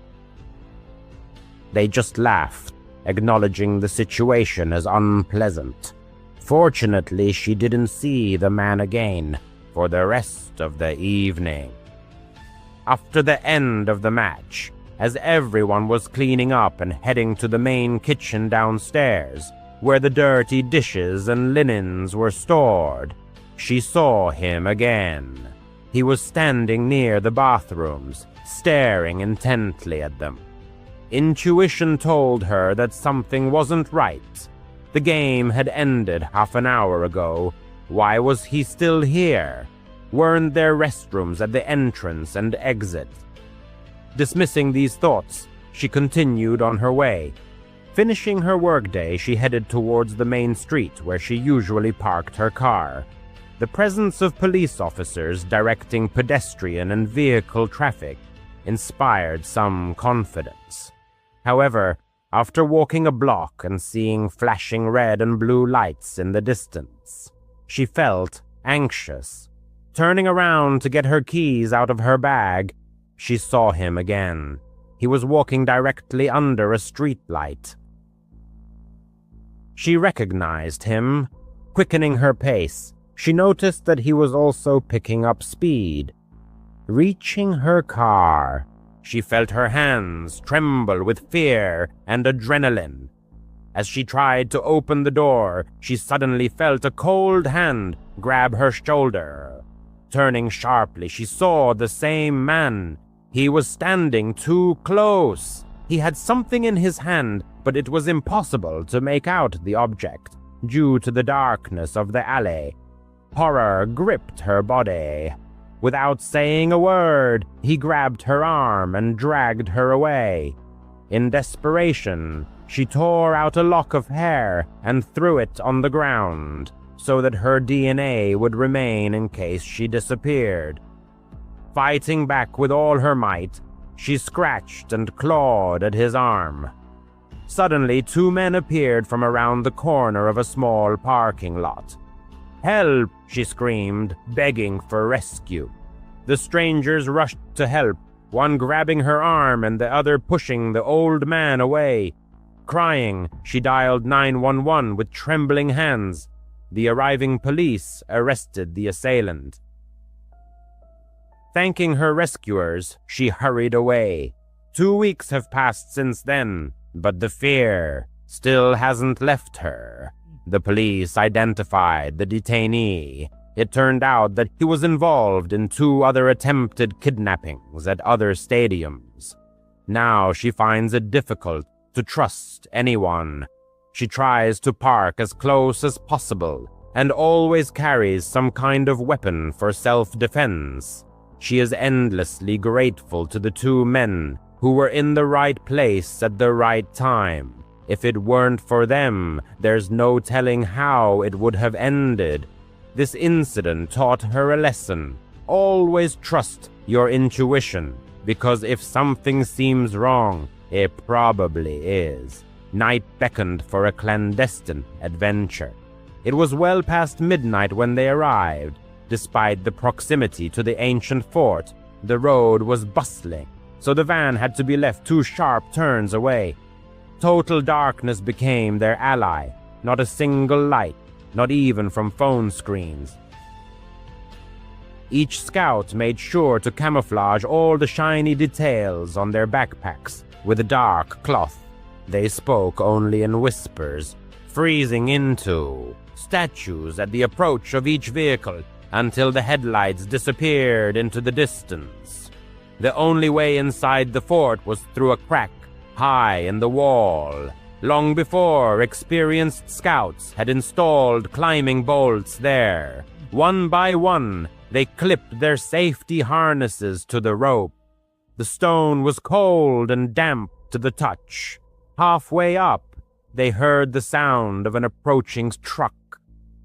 [SPEAKER 2] They just laughed, acknowledging the situation as unpleasant. Fortunately, she didn't see the man again for the rest of the evening. After the end of the match, as everyone was cleaning up and heading to the main kitchen downstairs, where the dirty dishes and linens were stored, she saw him again. He was standing near the bathrooms, staring intently at them. Intuition told her that something wasn't right. The game had ended half an hour ago. Why was he still here? Weren't there restrooms at the entrance and exit? Dismissing these thoughts, she continued on her way. Finishing her workday, she headed towards the main street where she usually parked her car. The presence of police officers directing pedestrian and vehicle traffic inspired some confidence. However, after walking a block and seeing flashing red and blue lights in the distance, she felt anxious. Turning around to get her keys out of her bag, she saw him again. He was walking directly under a streetlight. She recognized him. Quickening her pace, she noticed that he was also picking up speed. Reaching her car, she felt her hands tremble with fear and adrenaline. As she tried to open the door, she suddenly felt a cold hand grab her shoulder. Turning sharply, she saw the same man. He was standing too close. He had something in his hand, but it was impossible to make out the object due to the darkness of the alley. Horror gripped her body. Without saying a word, he grabbed her arm and dragged her away. In desperation, she tore out a lock of hair and threw it on the ground, so that her DNA would remain in case she disappeared. Fighting back with all her might, she scratched and clawed at his arm. Suddenly, two men appeared from around the corner of a small parking lot. "Help!" she screamed, begging for rescue. The strangers rushed to help, one grabbing her arm and the other pushing the old man away. Crying, she dialed 911 with trembling hands. The arriving police arrested the assailant. Thanking her rescuers, she hurried away. 2 weeks have passed since then, but the fear still hasn't left her. The police identified the detainee. It turned out that he was involved in 2 other attempted kidnappings at other stadiums. Now she finds it difficult to trust anyone. She tries to park as close as possible and always carries some kind of weapon for self-defense. She is endlessly grateful to the 2 men who were in the right place at the right time. If it weren't for them, there's no telling how it would have ended. This incident taught her a lesson. Always trust your intuition, because if something seems wrong, it probably is. Night beckoned for a clandestine adventure. It was well past midnight when they arrived. Despite the proximity to the ancient fort, the road was bustling, so the van had to be left 2 sharp turns away. Total darkness became their ally. Not a single light, not even from phone screens. Each scout made sure to camouflage all the shiny details on their backpacks with a dark cloth. They spoke only in whispers, freezing into statues at the approach of each vehicle until the headlights disappeared into the distance. The only way inside the fort was through a crack high in the wall. Long before, experienced scouts had installed climbing bolts there. One by one, they clipped their safety harnesses to the rope. The stone was cold and damp to the touch. Halfway up, they heard the sound of an approaching truck.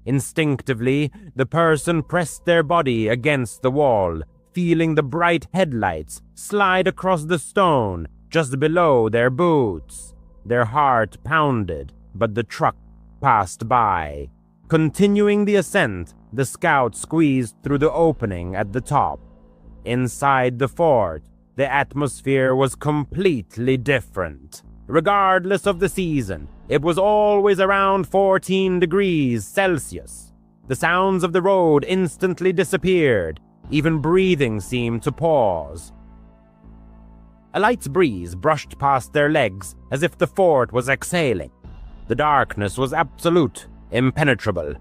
[SPEAKER 2] Instinctively, the person pressed their body against the wall, feeling the bright headlights slide across the stone just below their boots. Their heart pounded, but the truck passed by. Continuing the ascent, the scout squeezed through the opening at the top. Inside the fort, the atmosphere was completely different. Regardless of the season, it was always around 14 degrees Celsius. The sounds of the road instantly disappeared. Even breathing seemed to pause. A light breeze brushed past their legs as if the fort was exhaling. The darkness was absolute, impenetrable.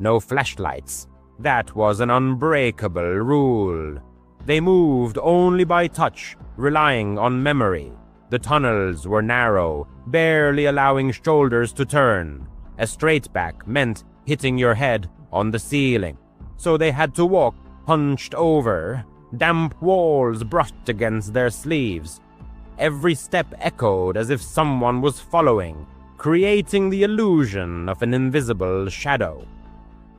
[SPEAKER 2] No flashlights. That was an unbreakable rule. They moved only by touch, relying on memory. The tunnels were narrow, barely allowing shoulders to turn. A straight back meant hitting your head on the ceiling, so they had to walk hunched over. Damp walls brushed against their sleeves. Every step echoed as if someone was following, creating the illusion of an invisible shadow.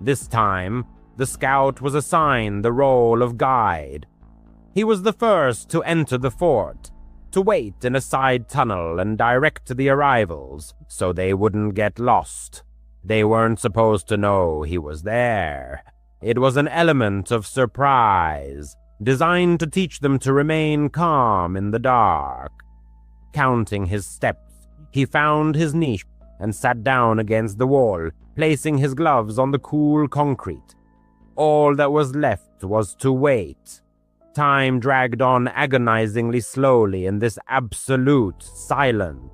[SPEAKER 2] This time, the scout was assigned the role of guide. He was the first to enter the fort, to wait in a side tunnel and direct the arrivals so they wouldn't get lost. They weren't supposed to know he was there. It was an element of surprise, designed to teach them to remain calm in the dark. Counting his steps, he found his niche and sat down against the wall, placing his gloves on the cool concrete. All that was left was to wait. Time dragged on agonizingly slowly in this absolute silence.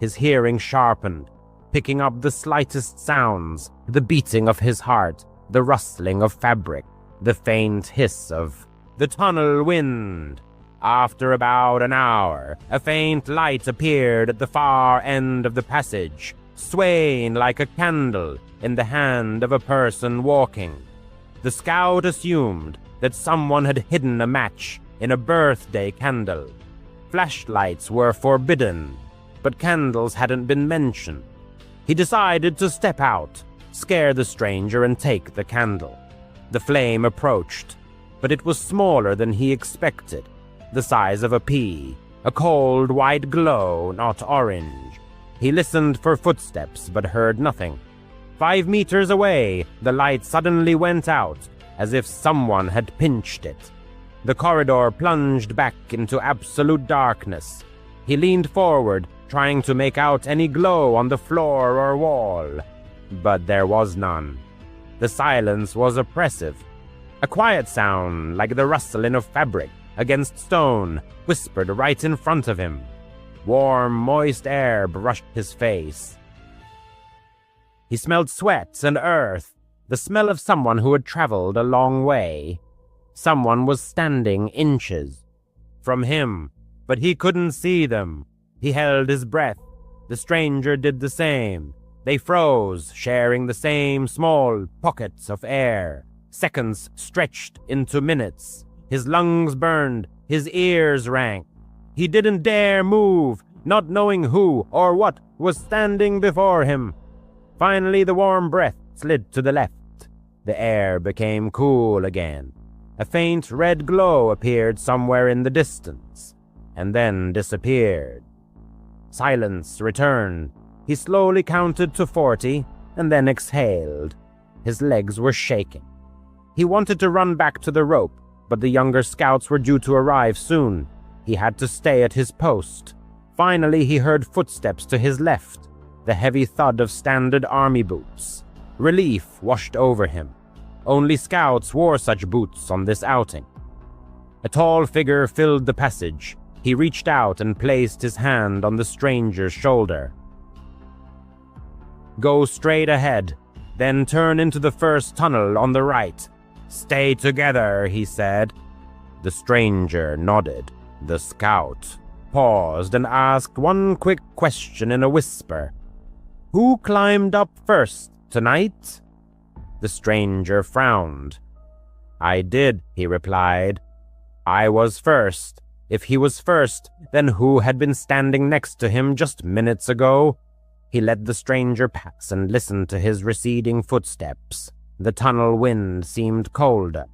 [SPEAKER 2] His hearing sharpened, picking up the slightest sounds, the beating of his heart, the rustling of fabric, the faint hiss of the tunnel wind. After about an hour, a faint light appeared at the far end of the passage, swaying like a candle in the hand of a person walking. The scout assumed that someone had hidden a match in a birthday candle. Flashlights were forbidden, but candles hadn't been mentioned. He decided to step out, scare the stranger, and take the candle. The flame approached, but it was smaller than he expected, the size of a pea, a cold white glow, not orange. He listened for footsteps, but heard nothing. 5 meters away, the light suddenly went out, as if someone had pinched it. The corridor plunged back into absolute darkness. He leaned forward, trying to make out any glow on the floor or wall. but there was none. The silence was oppressive. A quiet sound, like the rustling of fabric against stone, whispered right in front of him. Warm, moist air brushed his face. He smelled sweat and earth, the smell of someone who had traveled a long way. Someone was standing inches from him, but he couldn't see them. He held his breath. The stranger did the same. They froze, sharing the same small pockets of air. Seconds stretched into minutes. His lungs burned, his ears rang. He didn't dare move, not knowing who or what was standing before him. Finally, the warm breath slid to the left. The air became cool again. A faint red glow appeared somewhere in the distance, and then disappeared. Silence returned. He slowly counted to 40, and then exhaled. His legs were shaking. He wanted to run back to the rope, but the younger scouts were due to arrive soon. He had to stay at his post. Finally, he heard footsteps to his left, the heavy thud of standard army boots. Relief washed over him. Only scouts wore such boots on this outing. A tall figure filled the passage. He reached out and placed his hand on the stranger's shoulder. "Go straight ahead, then turn into the first tunnel on the right. Stay together," he said. The stranger nodded. The scout paused and asked one quick question in a whisper. "Who climbed up first tonight?" The stranger frowned. "I did," he replied. "I was first. If he was first, then who had been standing next to him just minutes ago?" He let the stranger pass and listened to his receding footsteps. The tunnel wind seemed colder.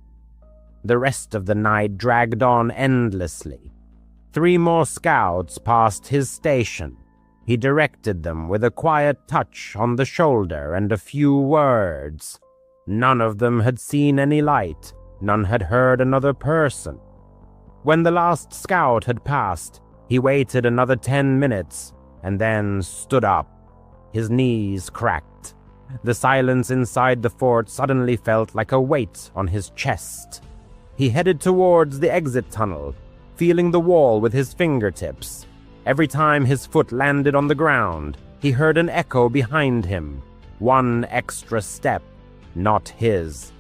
[SPEAKER 2] The rest of the night dragged on endlessly. 3 more scouts passed his station. He directed them with a quiet touch on the shoulder and a few words. None of them had seen any light. None had heard another person. When the last scout had passed, he waited another 10 minutes and then stood up. His knees cracked. The silence inside the fort suddenly felt like a weight on his chest. He headed towards the exit tunnel, feeling the wall with his fingertips. Every time his foot landed on the ground, he heard an echo behind him. One extra step, not his.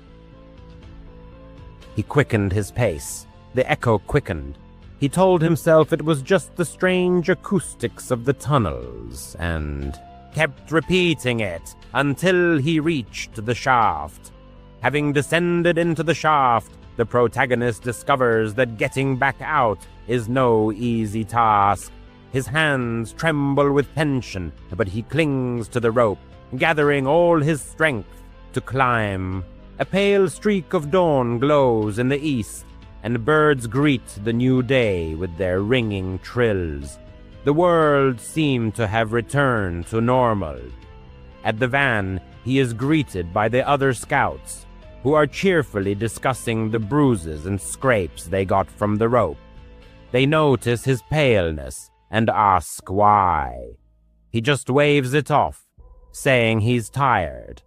[SPEAKER 2] He quickened his pace. The echo quickened. He told himself it was just the strange acoustics of the tunnels, and kept repeating it until he reached the shaft. Having descended into the shaft, the protagonist discovers that getting back out is no easy task. His hands tremble with tension, but he clings to the rope, gathering all his strength to climb. A pale streak of dawn glows in the east, and birds greet the new day with their ringing trills. The world seemed to have returned to normal. At the van, he is greeted by the other scouts, who are cheerfully discussing the bruises and scrapes they got from the rope. They notice his paleness and ask why. He just waves it off, saying he's tired.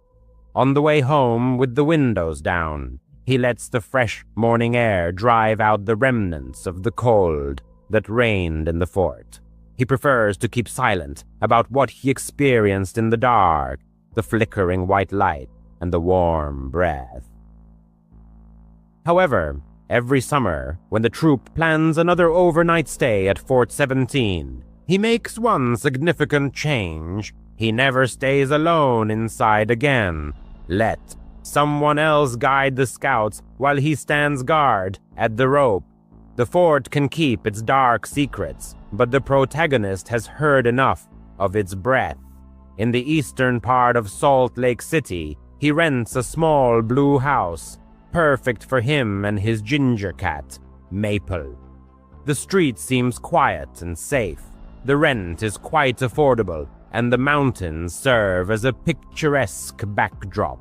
[SPEAKER 2] On the way home, with the windows down, he lets the fresh morning air drive out the remnants of the cold that reigned in the fort. He prefers to keep silent about what he experienced in the dark, the flickering white light and the warm breath. However, every summer, when the troop plans another overnight stay at Fort 17, he makes one significant change. He never stays alone inside again. Let someone else guide the scouts while he stands guard at the rope. The fort can keep its dark secrets, but the protagonist has heard enough of its breath. In the eastern part of Salt Lake City, he rents a small blue house, perfect for him and his ginger cat, Maple. The street seems quiet and safe. The rent is quite affordable, and the mountains serve as a picturesque backdrop.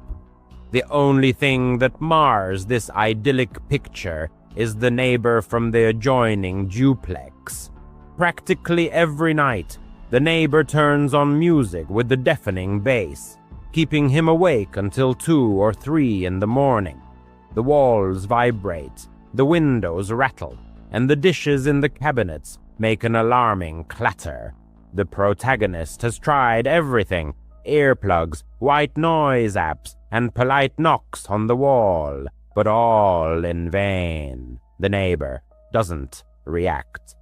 [SPEAKER 2] The only thing that mars this idyllic picture is the neighbor from the adjoining duplex. Practically every night, the neighbor turns on music with the deafening bass. keeping him awake until 2 or 3 in the morning. The walls vibrate, the windows rattle, and the dishes in the cabinets make an alarming clatter. The protagonist has tried everything: earplugs, white noise apps, and polite knocks on the wall, but all in vain. The neighbor doesn't react.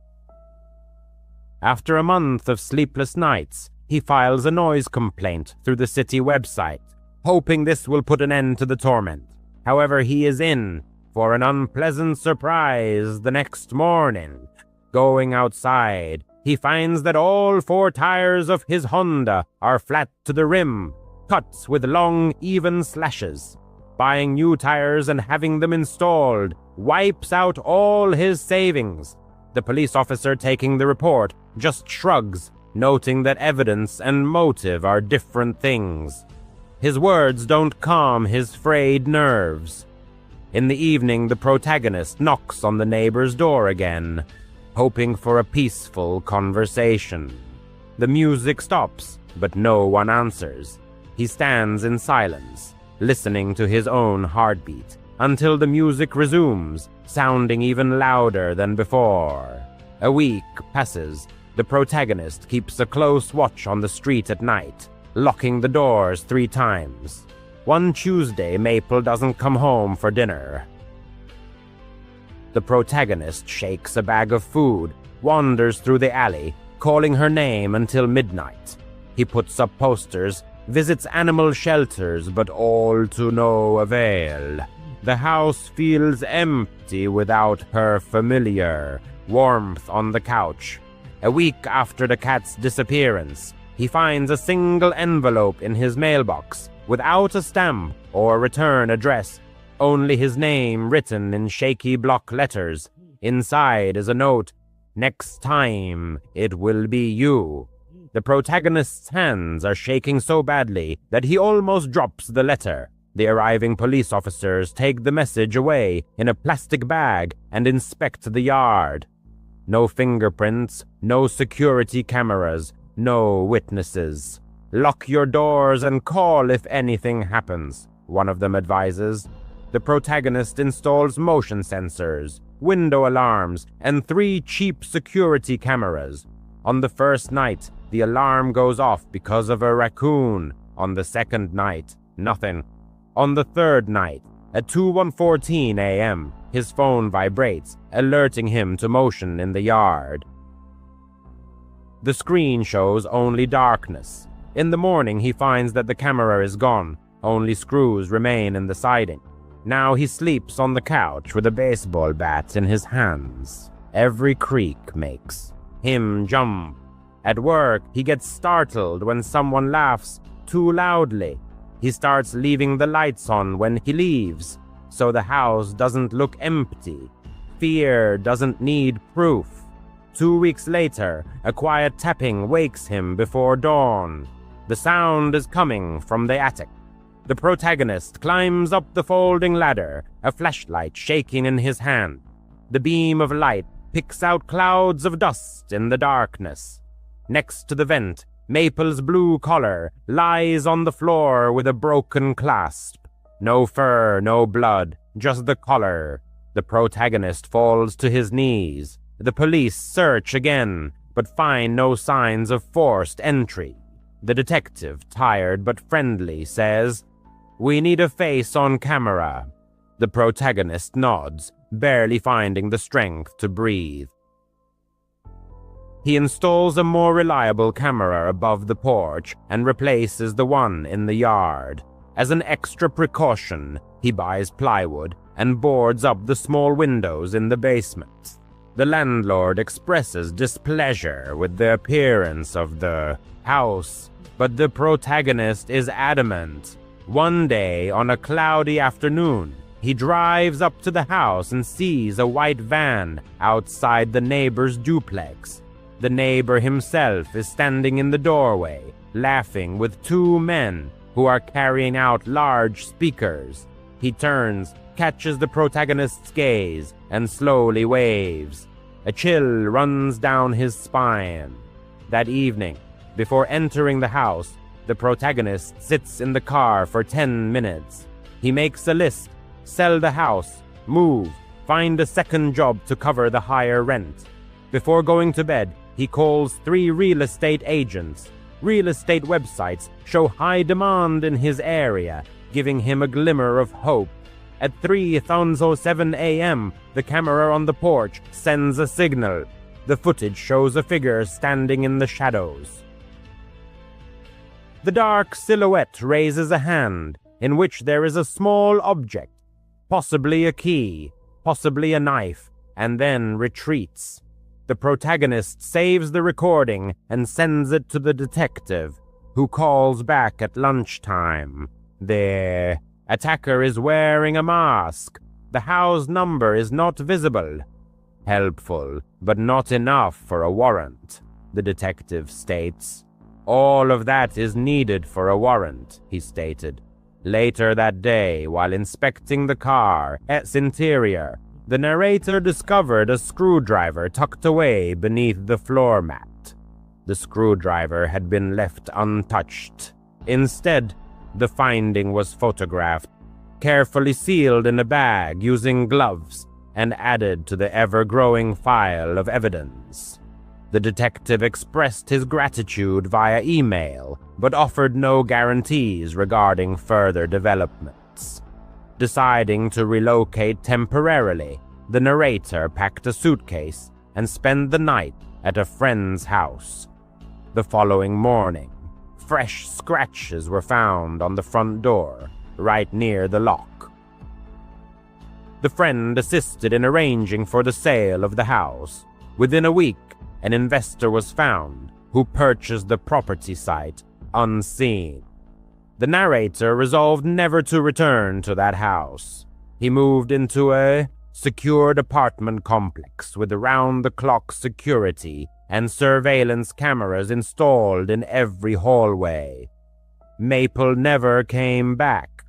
[SPEAKER 2] After a month of sleepless nights, he files a noise complaint through the city website, hoping this will put an end to the torment. However, he is in for an unpleasant surprise the next morning. Going outside, he finds that all 4 tires of his Honda are flat to the rim, cut with long, even slashes. Buying new tires and having them installed wipes out all his savings. The police officer taking the report just shrugs, noting that evidence and motive are different things. His words don't calm his frayed nerves. In the evening, the protagonist knocks on the neighbor's door again, hoping for a peaceful conversation. The music stops, but no one answers. He stands in silence, listening to his own heartbeat, until the music resumes, sounding even louder than before. A week passes. The protagonist keeps a close watch on the street at night, locking the doors 3 times. One Tuesday, Maple doesn't come home for dinner. The protagonist shakes a bag of food, wanders through the alley, calling her name until midnight. He puts up posters, visits animal shelters, but all to no avail. The house feels empty without her familiar warmth on the couch. A week after the cat's disappearance, he finds a single envelope in his mailbox, without a stamp or return address, only his name written in shaky block letters. Inside is a note: "Next time, it will be you." The protagonist's hands are shaking so badly that he almost drops the letter. The arriving police officers take the message away in a plastic bag and inspect the yard. No fingerprints, no security cameras, no witnesses. "Lock your doors and call if anything happens," one of them advises. The protagonist installs motion sensors, window alarms, and 3 cheap security cameras. On the first night, the alarm goes off because of a raccoon. On the second night, nothing. On the third night, at 2:14 a.m., his phone vibrates, alerting him to motion in the yard. The screen shows only darkness. In the morning, he finds that the camera is gone. Only screws remain in the siding. Now he sleeps on the couch with a baseball bat in his hands. Every creak makes him jump. At work, he gets startled when someone laughs too loudly. He starts leaving the lights on when he leaves, so the house doesn't look empty. Fear doesn't need proof. 2 weeks later, a quiet tapping wakes him before dawn. The sound is coming from the attic. The protagonist climbs up the folding ladder, a flashlight shaking in his hand. The beam of light picks out clouds of dust in the darkness. Next to the vent, Maple's blue collar lies on the floor with a broken clasp. No fur, no blood, just the collar. The protagonist falls to his knees. The police search again, but find no signs of forced entry. The detective, tired but friendly, says, "We need a face on camera." The protagonist nods, barely finding the strength to breathe. He installs a more reliable camera above the porch and replaces the one in the yard. As an extra precaution, he buys plywood and boards up the small windows in the basement. The landlord expresses displeasure with the appearance of the house, but the protagonist is adamant. One day, on a cloudy afternoon, he drives up to the house and sees a white van outside the neighbor's duplex. The neighbor himself is standing in the doorway, laughing with 2 men who are carrying out large speakers. He turns, catches the protagonist's gaze, and slowly waves. A chill runs down his spine. That evening, before entering the house, The protagonist sits in the car for 10 minutes. He makes a list, sell the house, move, find a second job to cover the higher rent. Before going to bed, he calls 3 real estate agents. Real estate websites show high demand in his area, giving him a glimmer of hope. At 3:07 a.m., the camera on the porch sends a signal. The footage shows a figure standing in the shadows. The dark silhouette raises a hand, in which there is a small object, possibly a key, possibly a knife, and then retreats. The protagonist saves the recording and sends it to the detective, who calls back at lunchtime. The attacker is wearing a mask. The house number is not visible. Helpful, but not enough for a warrant, the detective states. All of that is needed for a warrant, he stated. Later that day, while inspecting the car's interior, the narrator discovered a screwdriver tucked away beneath the floor mat. The screwdriver had been left untouched. Instead, the finding was photographed, carefully sealed in a bag using gloves, and added to the ever-growing file of evidence. The detective expressed his gratitude via email, but offered no guarantees regarding further developments. Deciding to relocate temporarily, the narrator packed a suitcase and spent the night at a friend's house. The following morning, fresh scratches were found on the front door, right near the lock. The friend assisted in arranging for the sale of the house. Within a week, an investor was found who purchased the property site unseen. The narrator resolved never to return to that house. He moved into a secured apartment complex with around-the-clock security and surveillance cameras installed in every hallway. Maple never came back.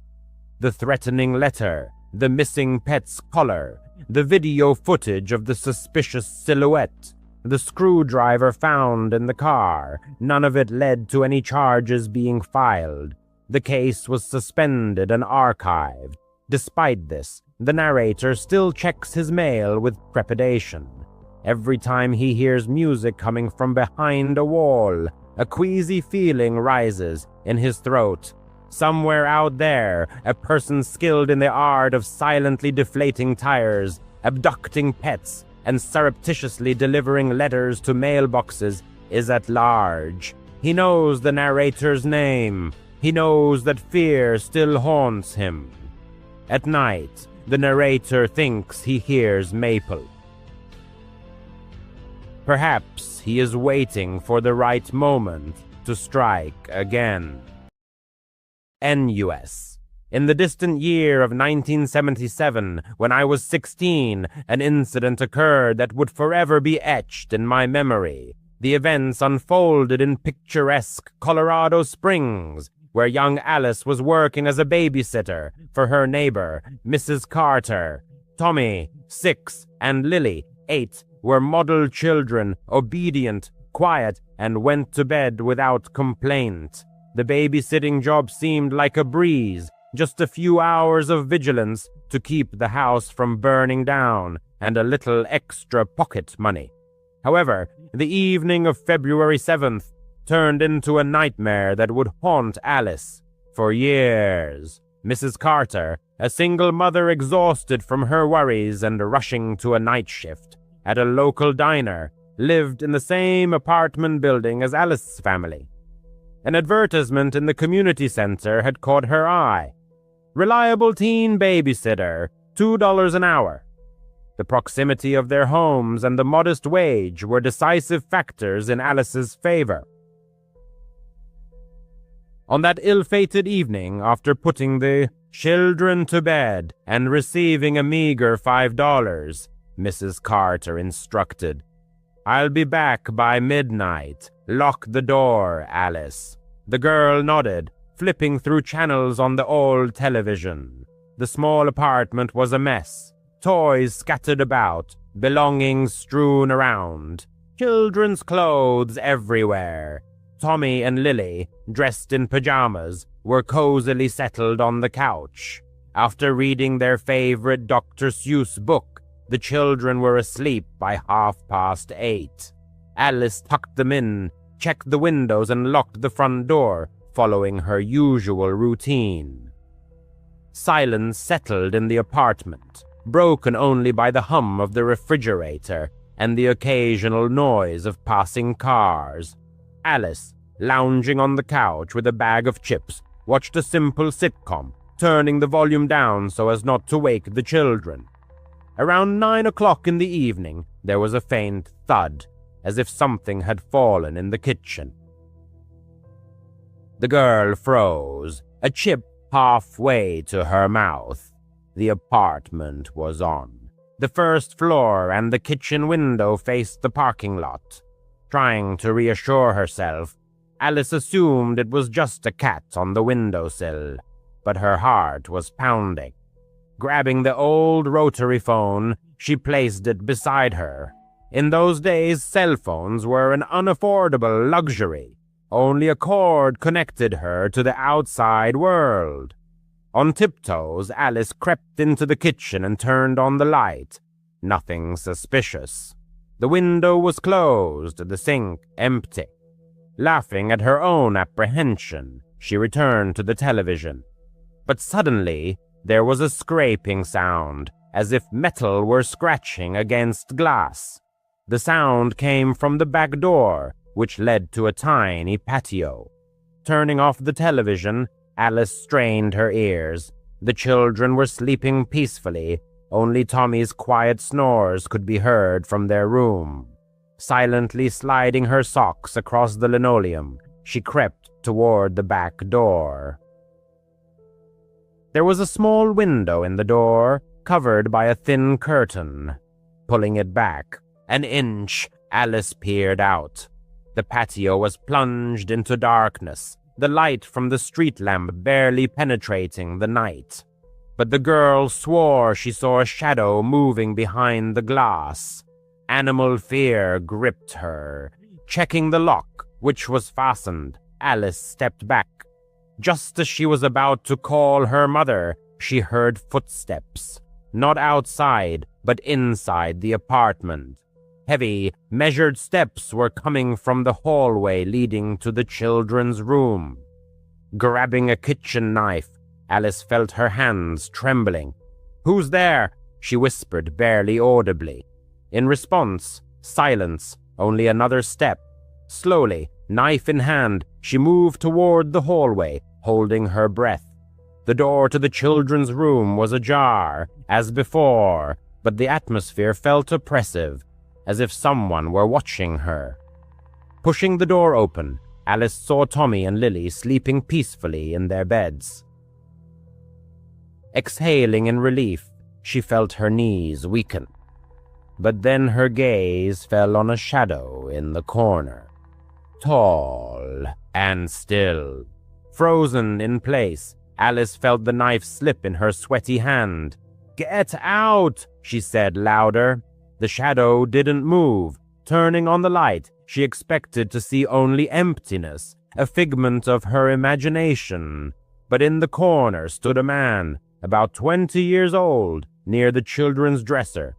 [SPEAKER 2] The threatening letter, the missing pet's collar, the video footage of the suspicious silhouette, the screwdriver found in the car, none of it led to any charges being filed. The case was suspended and archived. Despite this, the narrator still checks his mail with trepidation. Every time he hears music coming from behind a wall, a queasy feeling rises in his throat. Somewhere out there, a person skilled in the art of silently deflating tires, abducting pets, and surreptitiously delivering letters to mailboxes is at large. He knows the narrator's name. He knows that fear still haunts him. At night, the narrator thinks he hears Maple. Perhaps he is waiting for the right moment to strike again. NUS. In the distant year of 1977, when I was 16, an incident occurred that would forever be etched in my memory. The events unfolded in picturesque Colorado Springs, where young Alice was working as a babysitter for her neighbor, Mrs. Carter. Tommy, 6, and Lily, 8, were model children, obedient, quiet, and went to bed without complaint. The babysitting job seemed like a breeze, just a few hours of vigilance to keep the house from burning down, and a little extra pocket money. However, the evening of February 7th turned into a nightmare that would haunt Alice for years. Mrs. Carter, a single mother exhausted from her worries and rushing to a night shift at a local diner, lived in the same apartment building as Alice's family. An advertisement in the community center had caught her eye. Reliable teen babysitter, $2 an hour. The proximity of their homes and the modest wage were decisive factors in Alice's favor. On that ill-fated evening, after putting the children to bed and receiving a meager $5, Mrs. Carter instructed, "I'll be back by midnight. Lock the door, Alice." The girl nodded, flipping through channels on the old television. The small apartment was a mess. Toys scattered about, belongings strewn around, children's clothes everywhere. Tommy and Lily, dressed in pajamas, were cozily settled on the couch. After reading their favorite Dr. Seuss book, the children were asleep by 8:30. Alice tucked them in, checked the windows, and locked the front door, following her usual routine. Silence settled in the apartment, broken only by the hum of the refrigerator and the occasional noise of passing cars. Alice, lounging on the couch with a bag of chips, watched a simple sitcom, turning the volume down so as not to wake the children. Around 9 o'clock in the evening, there was a faint thud, as if something had fallen in the kitchen. The girl froze, a chip halfway to her mouth. The apartment was on. The first floor and the kitchen window faced the parking lot. Trying to reassure herself, Alice assumed it was just a cat on the windowsill, but her heart was pounding. Grabbing the old rotary phone, she placed it beside her. In those days, cell phones were an unaffordable luxury. Only a cord connected her to the outside world. On tiptoes, Alice crept into the kitchen and turned on the light. Nothing suspicious. The window was closed, the sink empty. Laughing at her own apprehension, she returned to the television. But suddenly, there was a scraping sound, as if metal were scratching against glass. The sound came from the back door, which led to a tiny patio. Turning off the television, Alice strained her ears. The children were sleeping peacefully. Only Tommy's quiet snores could be heard from their room. Silently sliding her socks across the linoleum, she crept toward the back door. There was a small window in the door, covered by a thin curtain. Pulling it back an inch, Alice peered out. The patio was plunged into darkness, the light from the street lamp barely penetrating the night. But the girl swore she saw a shadow moving behind the glass. Animal fear gripped her. Checking the lock, which was fastened, Alice stepped back. Just as she was about to call her mother, she heard footsteps. Not outside, but inside the apartment. Heavy, measured steps were coming from the hallway leading to the children's room. Grabbing a kitchen knife, Alice felt her hands trembling. "Who's there?" she whispered barely audibly. In response, silence, only another step. Slowly, knife in hand, she moved toward the hallway, holding her breath. The door to the children's room was ajar, as before, but the atmosphere felt oppressive, as if someone were watching her. Pushing the door open, Alice saw Tommy and Lily sleeping peacefully in their beds. Exhaling in relief, she felt her knees weaken. But then her gaze fell on a shadow in the corner. Tall and still. Frozen in place, Alice felt the knife slip in her sweaty hand. "Get out!" she said louder. The shadow didn't move. Turning on the light, she expected to see only emptiness, a figment of her imagination. But in the corner stood a man, about 20 years old, near the children's dresser.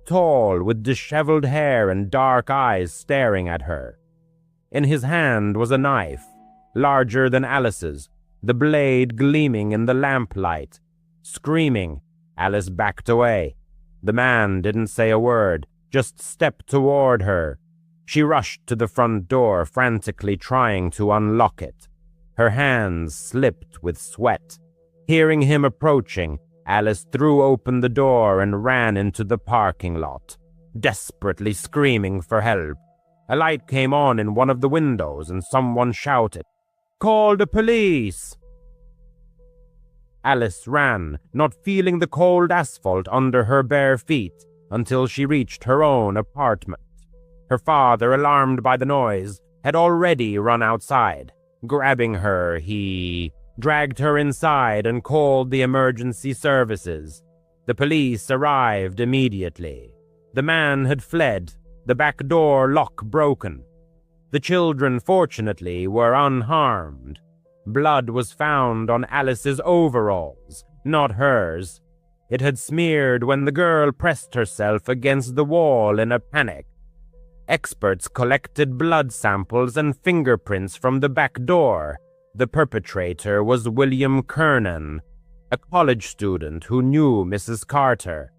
[SPEAKER 2] Tall, with disheveled hair and dark eyes staring at her. In his hand was a knife, larger than Alice's, the blade gleaming in the lamplight. Screaming, Alice backed away. The man didn't say a word, just stepped toward her. She rushed to the front door, frantically trying to unlock it. Her hands slipped with sweat. Hearing him approaching, Alice threw open the door and ran into the parking lot, desperately screaming for help. A light came on in one of the windows and someone shouted, "Call the police!" Alice ran, not feeling the cold asphalt under her bare feet, until she reached her own apartment. Her father, alarmed by the noise, had already run outside. Grabbing her, he dragged her inside and called the emergency services. The police arrived immediately. The man had fled, the back door lock broken. The children, fortunately, were unharmed. Blood was found on Alice's overalls, not hers. It had smeared when the girl pressed herself against the wall in a panic. Experts collected blood samples and fingerprints from the back door. The perpetrator was William Kernan, a college student who knew Mrs. Carter.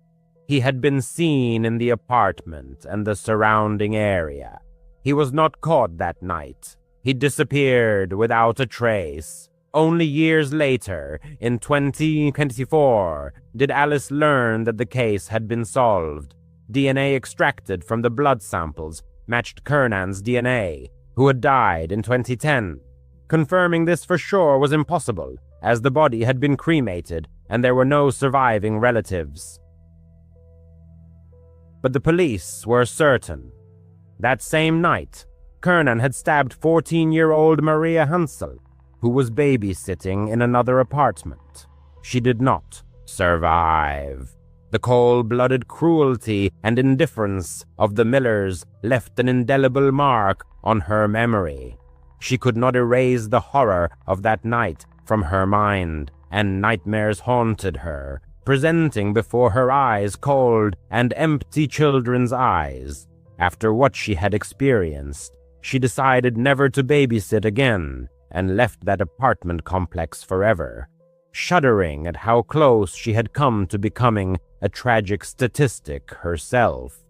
[SPEAKER 2] He had been seen in the apartment and the surrounding area. He was not caught that night. He disappeared without a trace. Only years later, in 2024, did Alice learn that the case had been solved. DNA extracted from the blood samples matched Kernan's DNA, who had died in 2010. Confirming this for sure was impossible, as the body had been cremated and there were no surviving relatives. But the police were certain. That same night, Kernan had stabbed 14-year-old Maria Hansel, who was babysitting in another apartment. She did not survive. The cold-blooded cruelty and indifference of the Millers left an indelible mark on her memory. She could not erase the horror of that night from her mind, and nightmares haunted her, presenting before her eyes cold and empty children's eyes. After what she had experienced, she decided never to babysit again and left that apartment complex forever, shuddering at how close she had come to becoming a tragic statistic herself.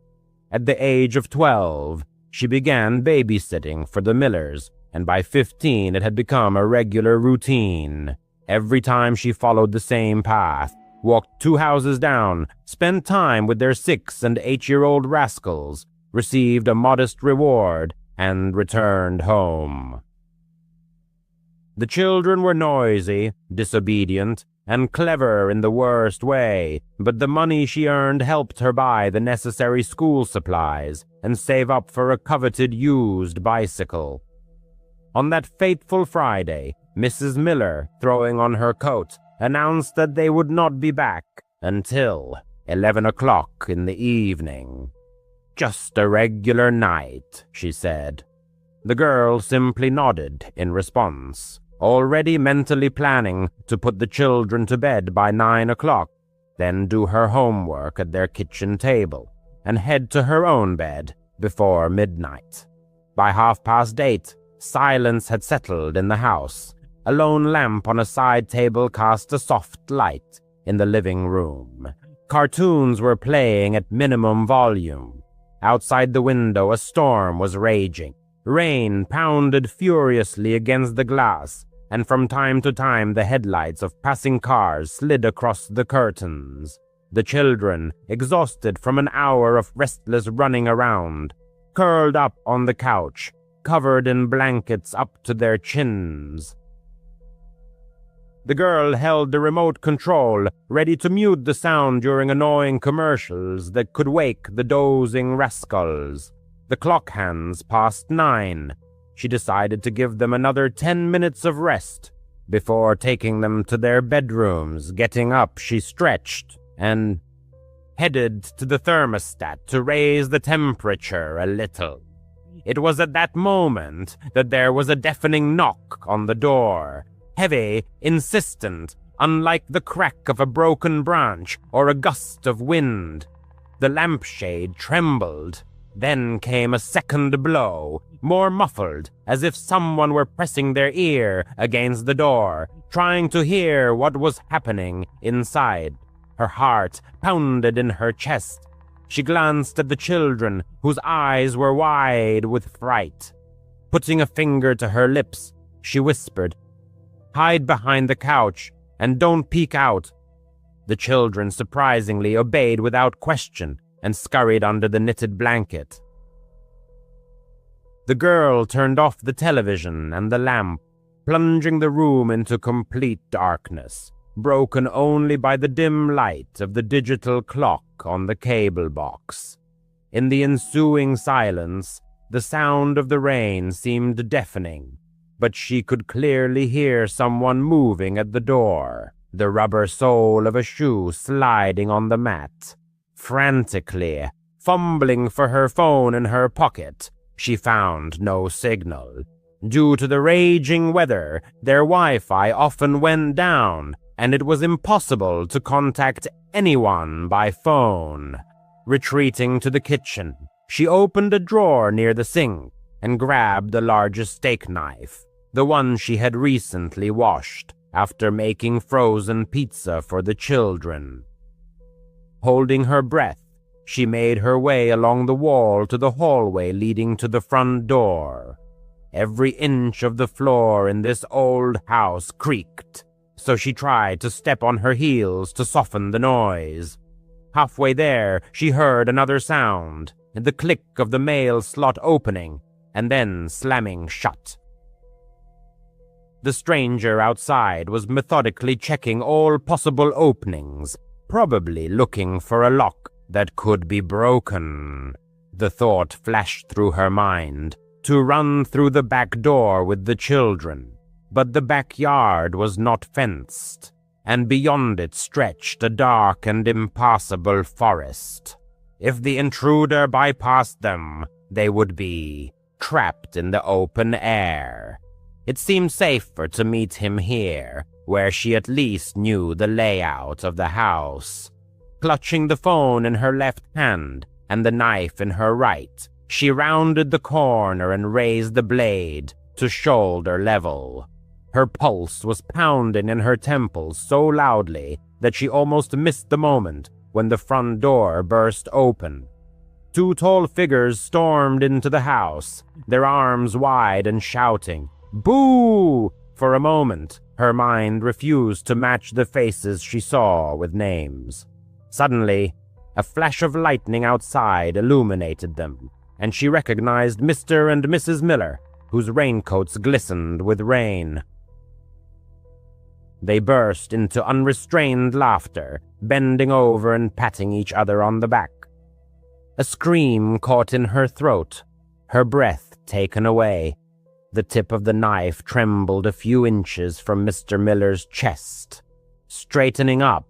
[SPEAKER 2] At the age of 12, she began babysitting for the Millers, and by 15 it had become a regular routine. Every time she followed the same path, walked 2 houses down, spent time with their 6- and 8-year-old rascals, received a modest reward, and returned home. The children were noisy, disobedient, and clever in the worst way, but the money she earned helped her buy the necessary school supplies and save up for a coveted used bicycle. On that fateful Friday, Mrs. Miller, throwing on her coat, announced that they would not be back until 11 o'clock in the evening. "Just a regular night," she said. The girl simply nodded in response, already mentally planning to put the children to bed by 9 o'clock, then do her homework at their kitchen table, and head to her own bed before midnight. By 8:30, silence had settled in the house. A lone lamp on a side table cast a soft light in the living room. Cartoons were playing at minimum volume. Outside the window, a storm was raging. Rain pounded furiously against the glass, and from time to time the headlights of passing cars slid across the curtains. The children, exhausted from an hour of restless running around, curled up on the couch, covered in blankets up to their chins. The girl held the remote control, ready to mute the sound during annoying commercials that could wake the dozing rascals. The clock hands passed 9. She decided to give them another 10 minutes of rest. Before taking them to their bedrooms, getting up, she stretched and headed to the thermostat to raise the temperature a little. It was at that moment that there was a deafening knock on the door. Heavy, insistent, unlike the crack of a broken branch or a gust of wind. The lampshade trembled. Then came a second blow, more muffled, as if someone were pressing their ear against the door, trying to hear what was happening inside. Her heart pounded in her chest. She glanced at the children, whose eyes were wide with fright. Putting a finger to her lips, she whispered, "Hide behind the couch, and don't peek out." The children surprisingly obeyed without question and scurried under the knitted blanket. The girl turned off the television and the lamp, plunging the room into complete darkness, broken only by the dim light of the digital clock on the cable box. In the ensuing silence, the sound of the rain seemed deafening, but she could clearly hear someone moving at the door, the rubber sole of a shoe sliding on the mat. Frantically, fumbling for her phone in her pocket, She found no signal. Due to the raging weather, their Wi-Fi often went down, and it was impossible to contact anyone by phone. Retreating to the kitchen, she opened a drawer near the sink and grabbed the largest steak knife, the one she had recently washed after making frozen pizza for the children. Holding her breath, she made her way along the wall to the hallway leading to the front door. Every inch of the floor in this old house creaked, so she tried to step on her heels to soften the noise. Halfway there, she heard another sound, the click of the mail slot opening and then slamming shut. The stranger outside was methodically checking all possible openings, probably looking for a lock that could be broken. The thought flashed through her mind to run through the back door with the children, but the backyard was not fenced, and beyond it stretched a dark and impassable forest. If the intruder bypassed them, they would be trapped in the open air. It seemed safer to meet him here, where she at least knew the layout of the house. Clutching the phone in her left hand and the knife in her right, she rounded the corner and raised the blade to shoulder level. Her pulse was pounding in her temples so loudly that she almost missed the moment when the front door burst open. Two tall figures stormed into the house, their arms wide and shouting, "Boo!" For a moment, her mind refused to match the faces she saw with names. Suddenly, a flash of lightning outside illuminated them, and she recognized Mr. and Mrs. Miller, whose raincoats glistened with rain. They burst into unrestrained laughter, bending over and patting each other on the back. A scream caught in her throat, her breath taken away. The tip of the knife trembled a few inches from Mr. Miller's chest. Straightening up,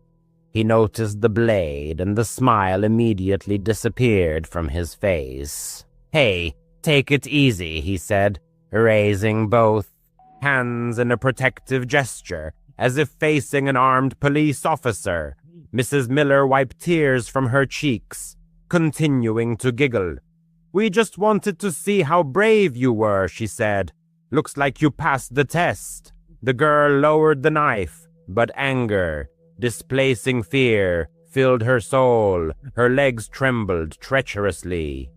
[SPEAKER 2] he noticed the blade, and the smile immediately disappeared from his face. "Hey, take it easy," he said, raising both hands in a protective gesture, as if facing an armed police officer. Mrs. Miller wiped tears from her cheeks, continuing to giggle. "We just wanted to see how brave you were," she said. "Looks like you passed the test." The girl lowered the knife, but anger, displacing fear, filled her soul. Her legs trembled treacherously.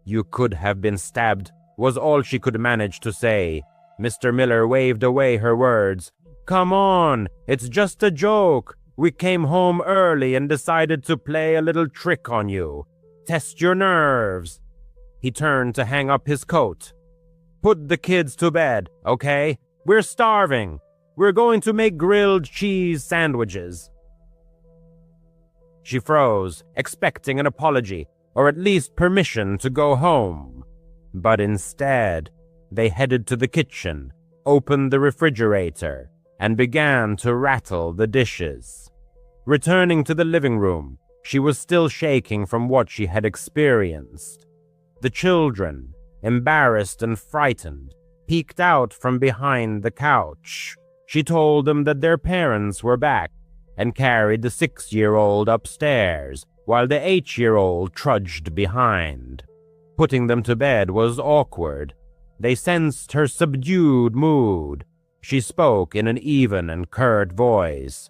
[SPEAKER 2] "You could have been stabbed," was all she could manage to say. Mr. Miller waved away her words. "Come on, it's just a joke. We came home early and decided to play a little trick on you. Test your nerves." He turned to hang up his coat. "Put the kids to bed, okay? We're starving. We're going to make grilled cheese sandwiches." She froze, expecting an apology, or at least permission to go home. But instead, they headed to the kitchen, opened the refrigerator, and began to rattle the dishes. Returning to the living room, she was still shaking from what she had experienced. The children, embarrassed and frightened, peeked out from behind the couch. She told them that their parents were back and carried the 6-year-old upstairs, while the 8-year-old trudged behind. Putting them to bed was awkward. They sensed her subdued mood. She spoke in an even and curt voice.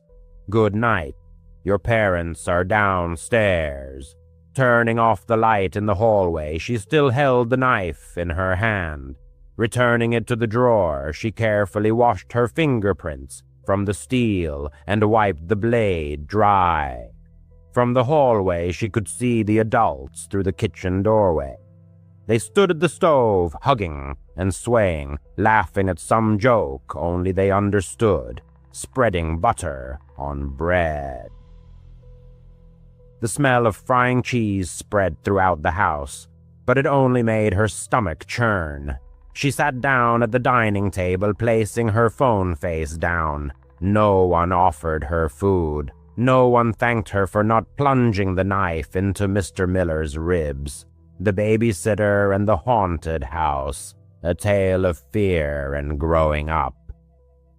[SPEAKER 2] "Good night. Your parents are downstairs." Turning off the light in the hallway, she still held the knife in her hand. Returning it to the drawer, she carefully washed her fingerprints from the steel and wiped the blade dry. From the hallway, she could see the adults through the kitchen doorway. They stood at the stove, hugging and swaying, laughing at some joke only they understood, spreading butter on bread. The smell of frying cheese spread throughout the house, but it only made her stomach churn. She sat down at the dining table, placing her phone face down. No one offered her food. No one thanked her for not plunging the knife into Mr. Miller's ribs. The Babysitter and the Haunted House, a tale of fear and growing up.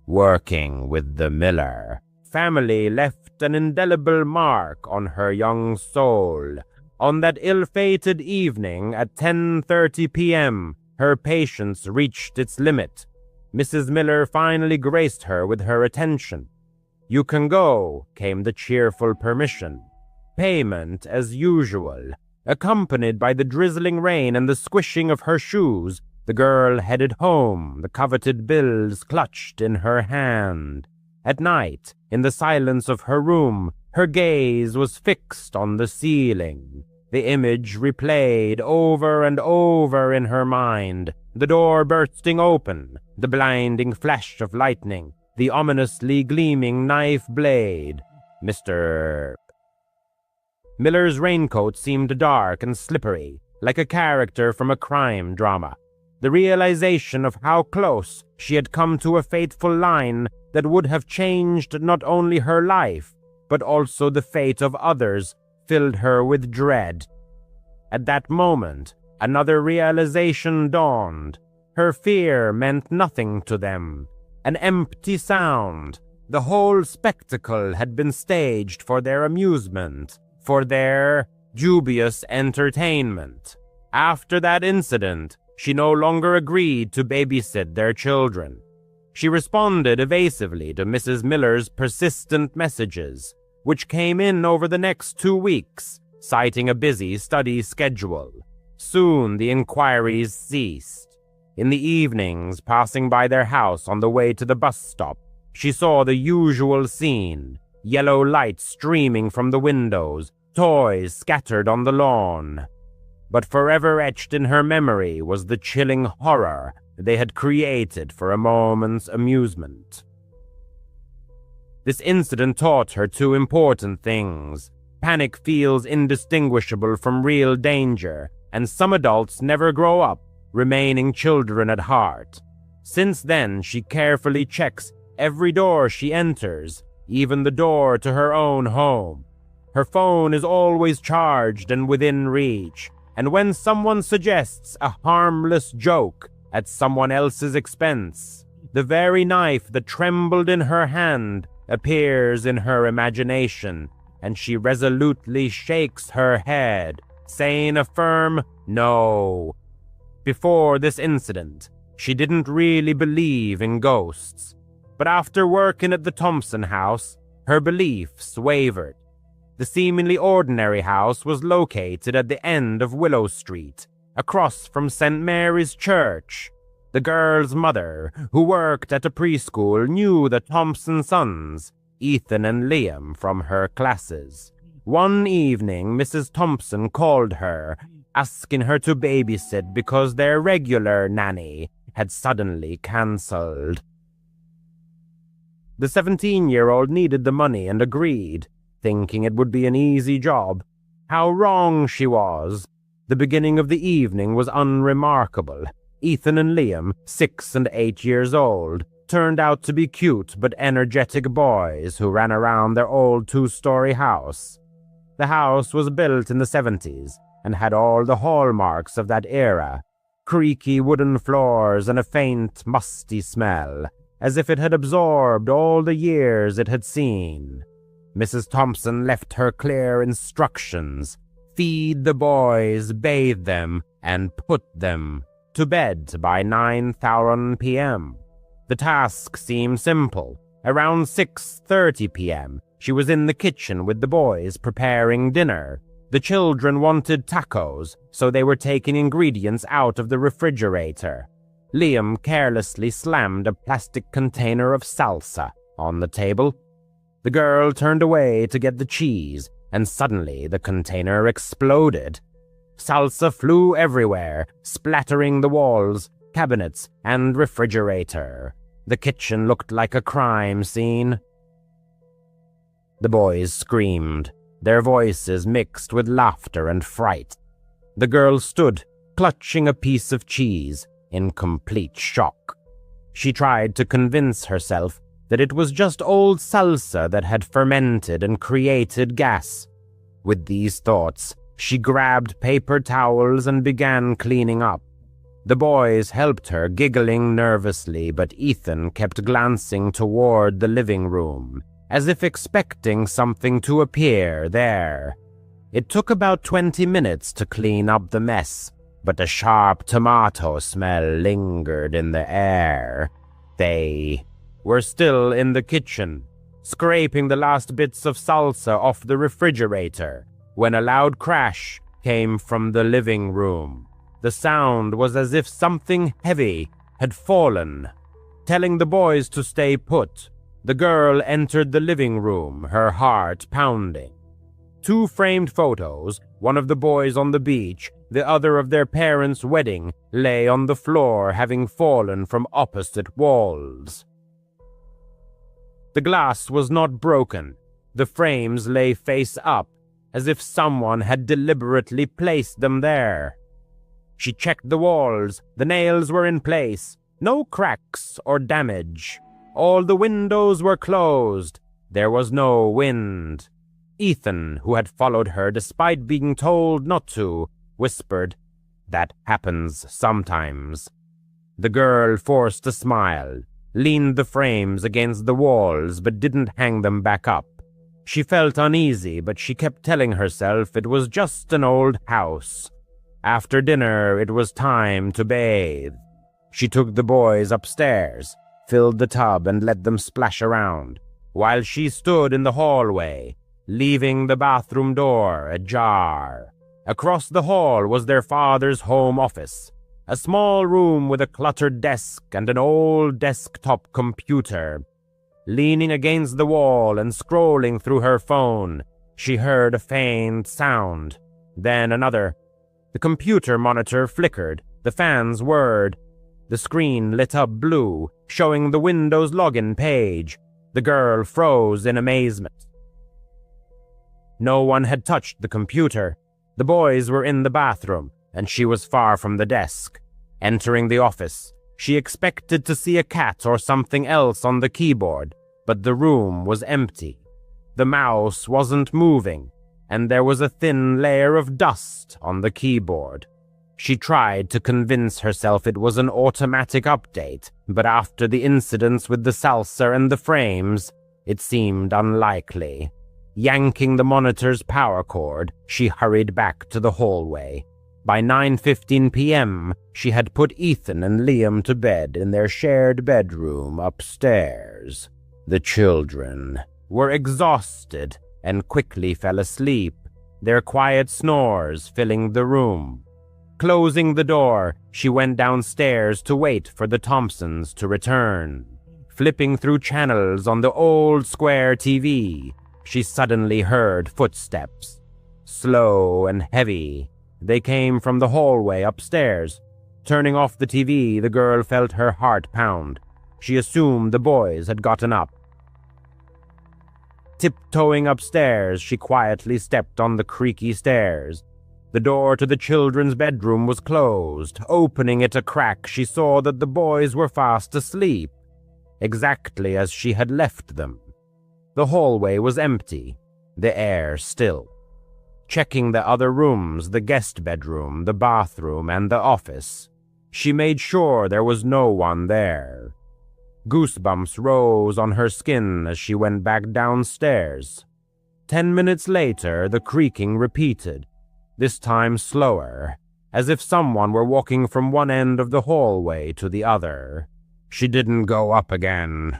[SPEAKER 2] Working with the Miller family left an indelible mark on her young soul. On that ill-fated evening at 10:30 p.m., her patience reached its limit. Mrs. Miller finally graced her with her attention. "You can go," came the cheerful permission. Payment as usual. Accompanied by the drizzling rain and the squishing of her shoes, the girl headed home, the coveted bills clutched in her hand. At night, in the silence of her room, her gaze was fixed on the ceiling. The image replayed over and over in her mind, the door bursting open, the blinding flash of lightning, the ominously gleaming knife blade. Mr. Miller's raincoat seemed dark and slippery, like a character from a crime drama. The realization of how close she had come to a fateful line that would have changed not only her life, but also the fate of others, filled her with dread. At that moment, another realization dawned. Her fear meant nothing to them. An empty sound. The whole spectacle had been staged for their amusement, for their dubious entertainment. After that incident, she no longer agreed to babysit their children. She responded evasively to Mrs. Miller's persistent messages, which came in over the next 2 weeks, citing a busy study schedule. Soon the inquiries ceased. In the evenings, passing by their house on the way to the bus stop, she saw the usual scene: yellow light streaming from the windows, toys scattered on the lawn. But forever etched in her memory was the chilling horror they had created for a moment's amusement. This incident taught her 2 important things. Panic feels indistinguishable from real danger, and some adults never grow up, remaining children at heart. Since then, she carefully checks every door she enters, even the door to her own home. Her phone is always charged and within reach, and when someone suggests a harmless joke at someone else's expense, the very knife that trembled in her hand appears in her imagination, and she resolutely shakes her head, saying a firm no. Before this incident, she didn't really believe in ghosts, but after working at the Thompson house, her beliefs wavered. The seemingly ordinary house was located at the end of Willow Street, across from St. Mary's Church. The girl's mother, who worked at a preschool, knew the Thompson sons, Ethan and Liam, from her classes. One evening, Mrs. Thompson called her, asking her to babysit because their regular nanny had suddenly cancelled. The 17-year-old needed the money and agreed, thinking it would be an easy job. How wrong she was. The beginning of the evening was unremarkable. Ethan and Liam, 6 and 8 years old, turned out to be cute but energetic boys who ran around their old 2-story house. The house was built in the 70s and had all the hallmarks of that era: creaky wooden floors and a faint, musty smell, as if it had absorbed all the years it had seen. Mrs. Thompson left her clear instructions: feed the boys, bathe them, and put them to bed by 9:00 p.m. The task seemed simple. Around 6:30 p.m., she was in the kitchen with the boys preparing dinner. The children wanted tacos, so they were taking ingredients out of the refrigerator. Liam carelessly slammed a plastic container of salsa on the table. The girl turned away to get the cheese, and suddenly the container exploded. Salsa flew everywhere, splattering the walls, cabinets, and refrigerator. The kitchen looked like a crime scene. The boys screamed, their voices mixed with laughter and fright. The girl stood, clutching a piece of cheese, in complete shock. She tried to convince herself that it was just old salsa that had fermented and created gas. With these thoughts, She grabbed paper towels and began cleaning up. The boys helped her, giggling nervously, but Ethan kept glancing toward the living room, as if expecting something to appear there. It took about 20 minutes to clean up the mess, but a sharp tomato smell lingered in the air. They were still in the kitchen, scraping the last bits of salsa off the refrigerator, when a loud crash came from the living room. The sound was as if something heavy had fallen. Telling the boys to stay put, the girl entered the living room, her heart pounding. 2 framed photos, one of the boys on the beach, the other of their parents' wedding, lay on the floor, having fallen from opposite walls. The glass was not broken. The frames lay face up, as if someone had deliberately placed them there. She checked the walls. The nails were in place. No cracks or damage. All the windows were closed. There was no wind. Ethan, who had followed her despite being told not to, whispered, "That happens sometimes." The girl forced a smile, leaned the frames against the walls but didn't hang them back up. She felt uneasy, but she kept telling herself it was just an old house. After dinner, it was time to bathe. She took the boys upstairs, filled the tub and let them splash around, while she stood in the hallway, leaving the bathroom door ajar. Across the hall was their father's home office, a small room with a cluttered desk and an old desktop computer. Leaning against the wall and scrolling through her phone, she heard a faint sound, then another. The computer monitor flickered, the fans whirred. The screen lit up blue, showing the Windows login page. The girl froze in amazement. No one had touched the computer. The boys were in the bathroom, and she was far from the desk. Entering the office, she expected to see a cat or something else on the keyboard, but the room was empty. The mouse wasn't moving, and there was a thin layer of dust on the keyboard. She tried to convince herself it was an automatic update, but after the incidents with the salsa and the frames, it seemed unlikely. Yanking the monitor's power cord, she hurried back to the hallway. By 9:15 p.m., she had put Ethan and Liam to bed in their shared bedroom upstairs. The children were exhausted and quickly fell asleep, their quiet snores filling the room. Closing the door, she went downstairs to wait for the Thompsons to return. Flipping through channels on the old square TV, she suddenly heard footsteps. Slow and heavy, they came from the hallway upstairs. Turning off the TV, the girl felt her heart pound. She assumed the boys had gotten up. Tiptoeing upstairs, she quietly stepped on the creaky stairs. The door to the children's bedroom was closed. Opening it a crack, she saw that the boys were fast asleep, exactly as she had left them. The hallway was empty, the air still. Checking the other rooms, the guest bedroom, the bathroom, and the office, she made sure there was no one there. Goosebumps rose on her skin as she went back downstairs. 10 minutes later, the creaking repeated, this time slower, as if someone were walking from one end of the hallway to the other. She didn't go up again.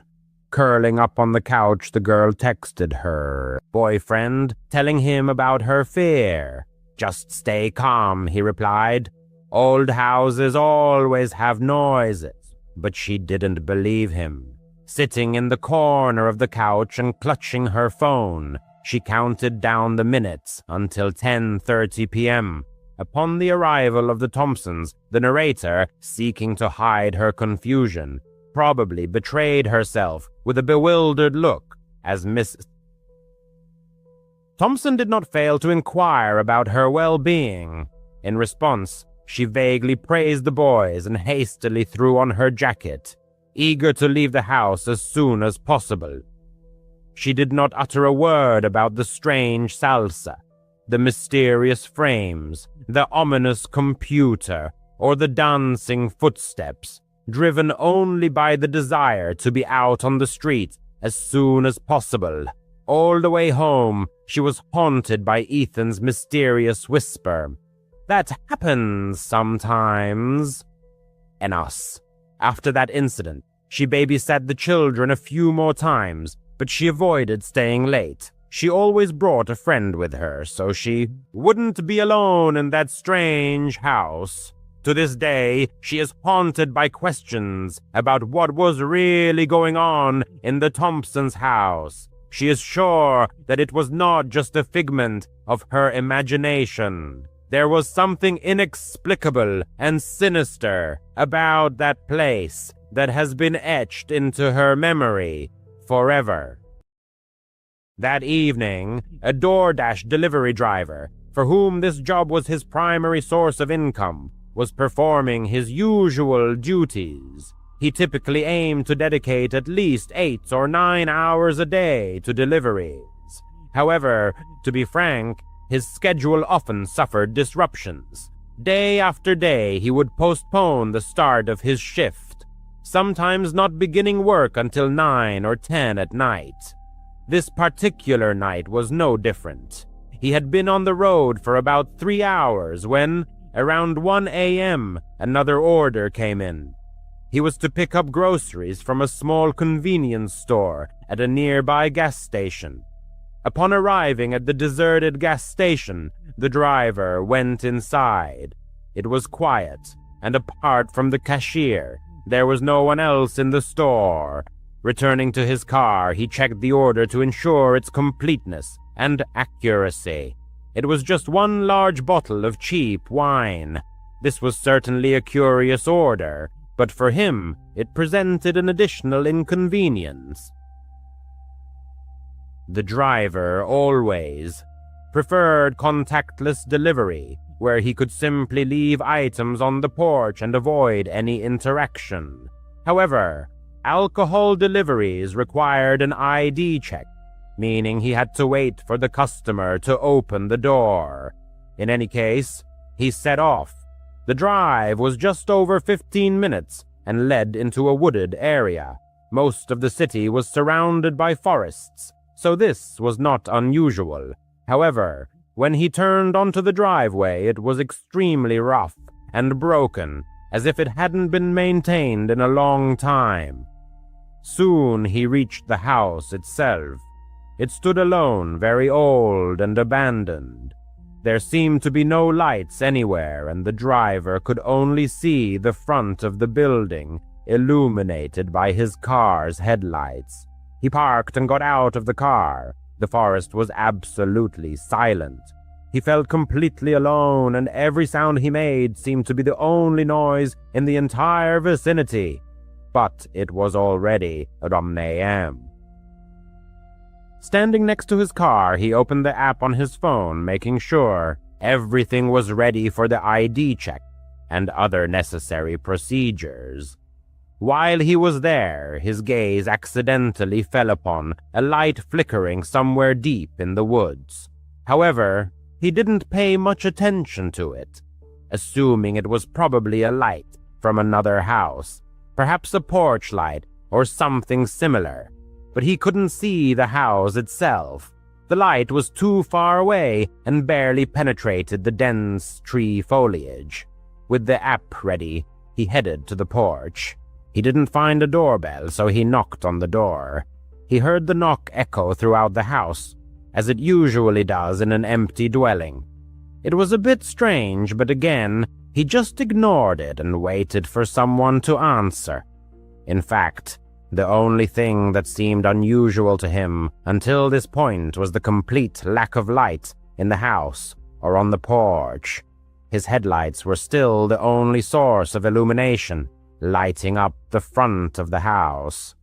[SPEAKER 2] Curling up on the couch, the girl texted her boyfriend, telling him about her fear. Just stay calm, he replied. Old houses always have noises. But she didn't believe him. Sitting in the corner of the couch and clutching her phone, she counted down the minutes until 10:30 p.m. Upon the arrival of the Thompsons, the narrator, seeking to hide her confusion, probably betrayed herself with a bewildered look as Miss Thompson did not fail to inquire about her well-being. In response, she vaguely praised the boys and hastily threw on her jacket, eager to leave the house as soon as possible. She did not utter a word about the strange salsa, the mysterious frames, the ominous computer, or the dancing footsteps, driven only by the desire to be out on the street as soon as possible. All the way home, she was haunted by Ethan's mysterious whisper. "That happens sometimes." Enos. After that incident, she babysat the children a few more times, but she avoided staying late. She always brought a friend with her, so she wouldn't be alone in that strange house. To this day, she is haunted by questions about what was really going on in the Thompsons' house. She is sure that it was not just a figment of her imagination. There was something inexplicable and sinister about that place that has been etched into her memory forever. That evening, a DoorDash delivery driver, for whom this job was his primary source of income, was performing his usual duties. He typically aimed to dedicate at least 8 or 9 hours a day to deliveries. However, to be frank, his schedule often suffered disruptions. Day after day, he would postpone the start of his shift, sometimes not beginning work until 9 or 10 at night. This particular night was no different. He had been on the road for about 3 hours when, around 1 a.m., another order came in. He was to pick up groceries from a small convenience store at a nearby gas station. Upon arriving at the deserted gas station, the driver went inside. It was quiet, and apart from the cashier, there was no one else in the store. Returning to his car, he checked the order to ensure its completeness and accuracy. It was just one large bottle of cheap wine. This was certainly a curious order, but for him, it presented an additional inconvenience. The driver always preferred contactless delivery, where he could simply leave items on the porch and avoid any interaction. However, alcohol deliveries required an ID check, meaning he had to wait for the customer to open the door. In any case, he set off. The drive was just over 15 minutes and led into a wooded area. Most of the city was surrounded by forests, so this was not unusual. However, when he turned onto the driveway, it was extremely rough and broken, as if it hadn't been maintained in a long time. Soon he reached the house itself. It stood alone, very old and abandoned. There seemed to be no lights anywhere, and the driver could only see the front of the building, illuminated by his car's headlights. He parked and got out of the car. The forest was absolutely silent. He felt completely alone, and every sound he made seemed to be the only noise in the entire vicinity. But it was already 1 a.m. Standing next to his car, he opened the app on his phone, making sure everything was ready for the ID check and other necessary procedures. While he was there, his gaze accidentally fell upon a light flickering somewhere deep in the woods. However, he didn't pay much attention to it, assuming it was probably a light from another house, perhaps a porch light or something similar. But he couldn't see the house itself. The light was too far away and barely penetrated the dense tree foliage. With the app ready, he headed to the porch. He didn't find a doorbell, so he knocked on the door. He heard the knock echo throughout the house, as it usually does in an empty dwelling. It was a bit strange, but again, he just ignored it and waited for someone to answer. In fact, the only thing that seemed unusual to him until this point was the complete lack of light in the house or on the porch. His headlights were still the only source of illumination, lighting up the front of the house.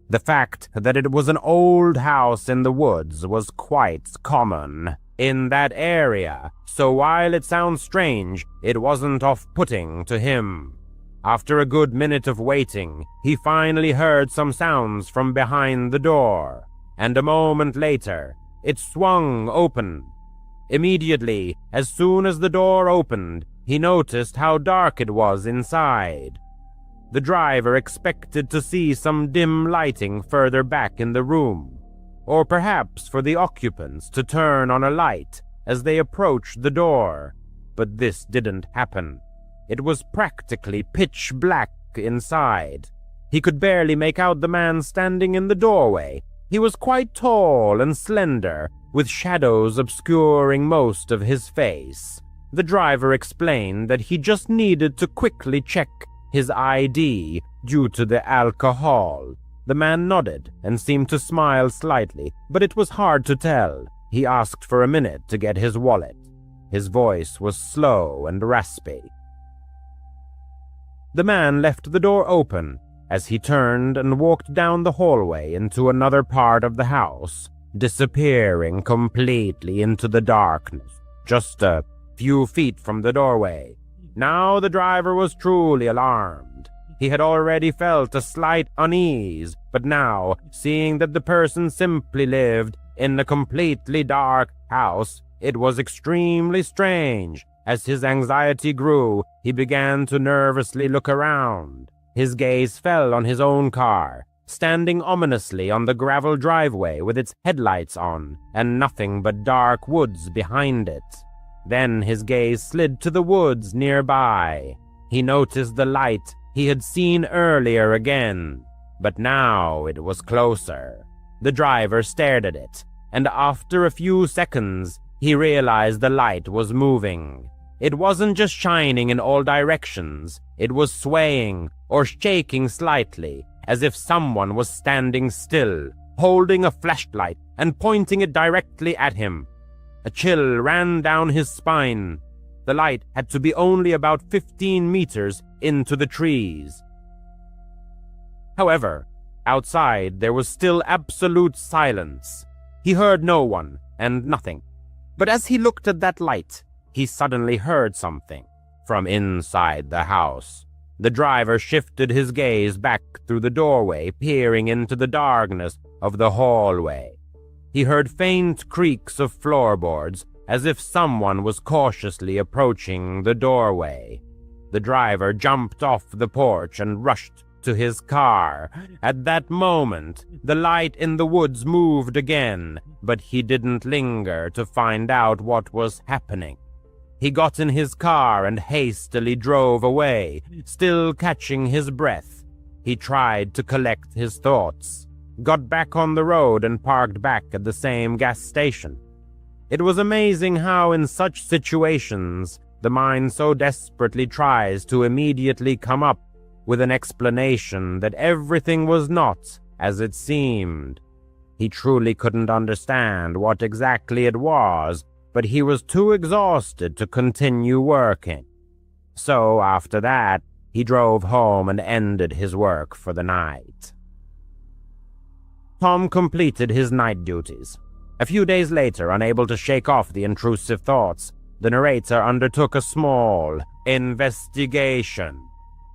[SPEAKER 2] The fact that it was an old house in the woods was quite common in that area, so while it sounds strange, it wasn't off-putting to him. After a good minute of waiting, he finally heard some sounds from behind the door, and a moment later, It swung open. Immediately, as soon as the door opened, he noticed how dark it was inside. The driver expected to see some dim lighting further back in the room, or perhaps for the occupants to turn on a light as they approached the door, but this didn't happen. It was practically pitch black inside. He could barely make out the man standing in the doorway. He was quite tall and slender, with shadows obscuring most of his face. The driver explained that he just needed to quickly check his ID due to the alcohol. The man nodded and seemed to smile slightly, but it was hard to tell. He asked for a minute to get his wallet. His voice was slow and raspy. The man left the door open as he turned and walked down the hallway into another part of the house, disappearing completely into the darkness, just a few feet from the doorway. Now the driver was truly alarmed. He had already felt a slight unease, but now, seeing that the person simply lived in a completely dark house, it was extremely strange. As his anxiety grew, he began to nervously look around. His gaze fell on his own car, standing ominously on the gravel driveway with its headlights on, and nothing but dark woods behind it. Then his gaze slid to the woods nearby. He noticed the light he had seen earlier again, but now it was closer. The driver stared at it, and after a few seconds, he realized the light was moving. It wasn't just shining in all directions, it was swaying or shaking slightly, as if someone was standing still, holding a flashlight and pointing it directly at him. A chill ran down his spine. The light had to be only about 15 meters into the trees. However, outside there was still absolute silence. He heard no one and nothing. But as he looked at that light, he suddenly heard something from inside the house. The driver shifted his gaze back through the doorway, peering into the darkness of the hallway. He heard faint creaks of floorboards, as if someone was cautiously approaching the doorway. The driver jumped off the porch and rushed to his car. At that moment, the light in the woods moved again, but he didn't linger to find out what was happening. He got in his car and hastily drove away, still catching his breath. He tried to collect his thoughts, got back on the road and parked back at the same gas station. It was amazing how in such situations, the mind so desperately tries to immediately come up with an explanation that everything was not as it seemed. He truly couldn't understand what exactly it was, but he was too exhausted to continue working. So after that, he drove home and ended his work for the night. Tom completed his night duties. A few days later, unable to shake off the intrusive thoughts, the narrator undertook a small investigation.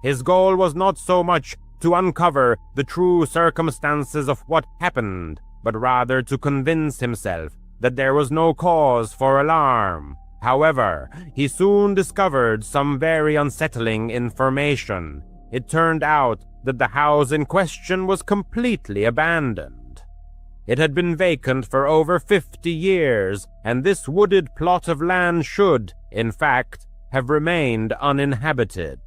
[SPEAKER 2] His goal was not so much to uncover the true circumstances of what happened, but rather to convince himself that there was no cause for alarm. However, he soon discovered some very unsettling information. It turned out that the house in question was completely abandoned. It had been vacant for over 50 years, and this wooded plot of land should, in fact, have remained uninhabited.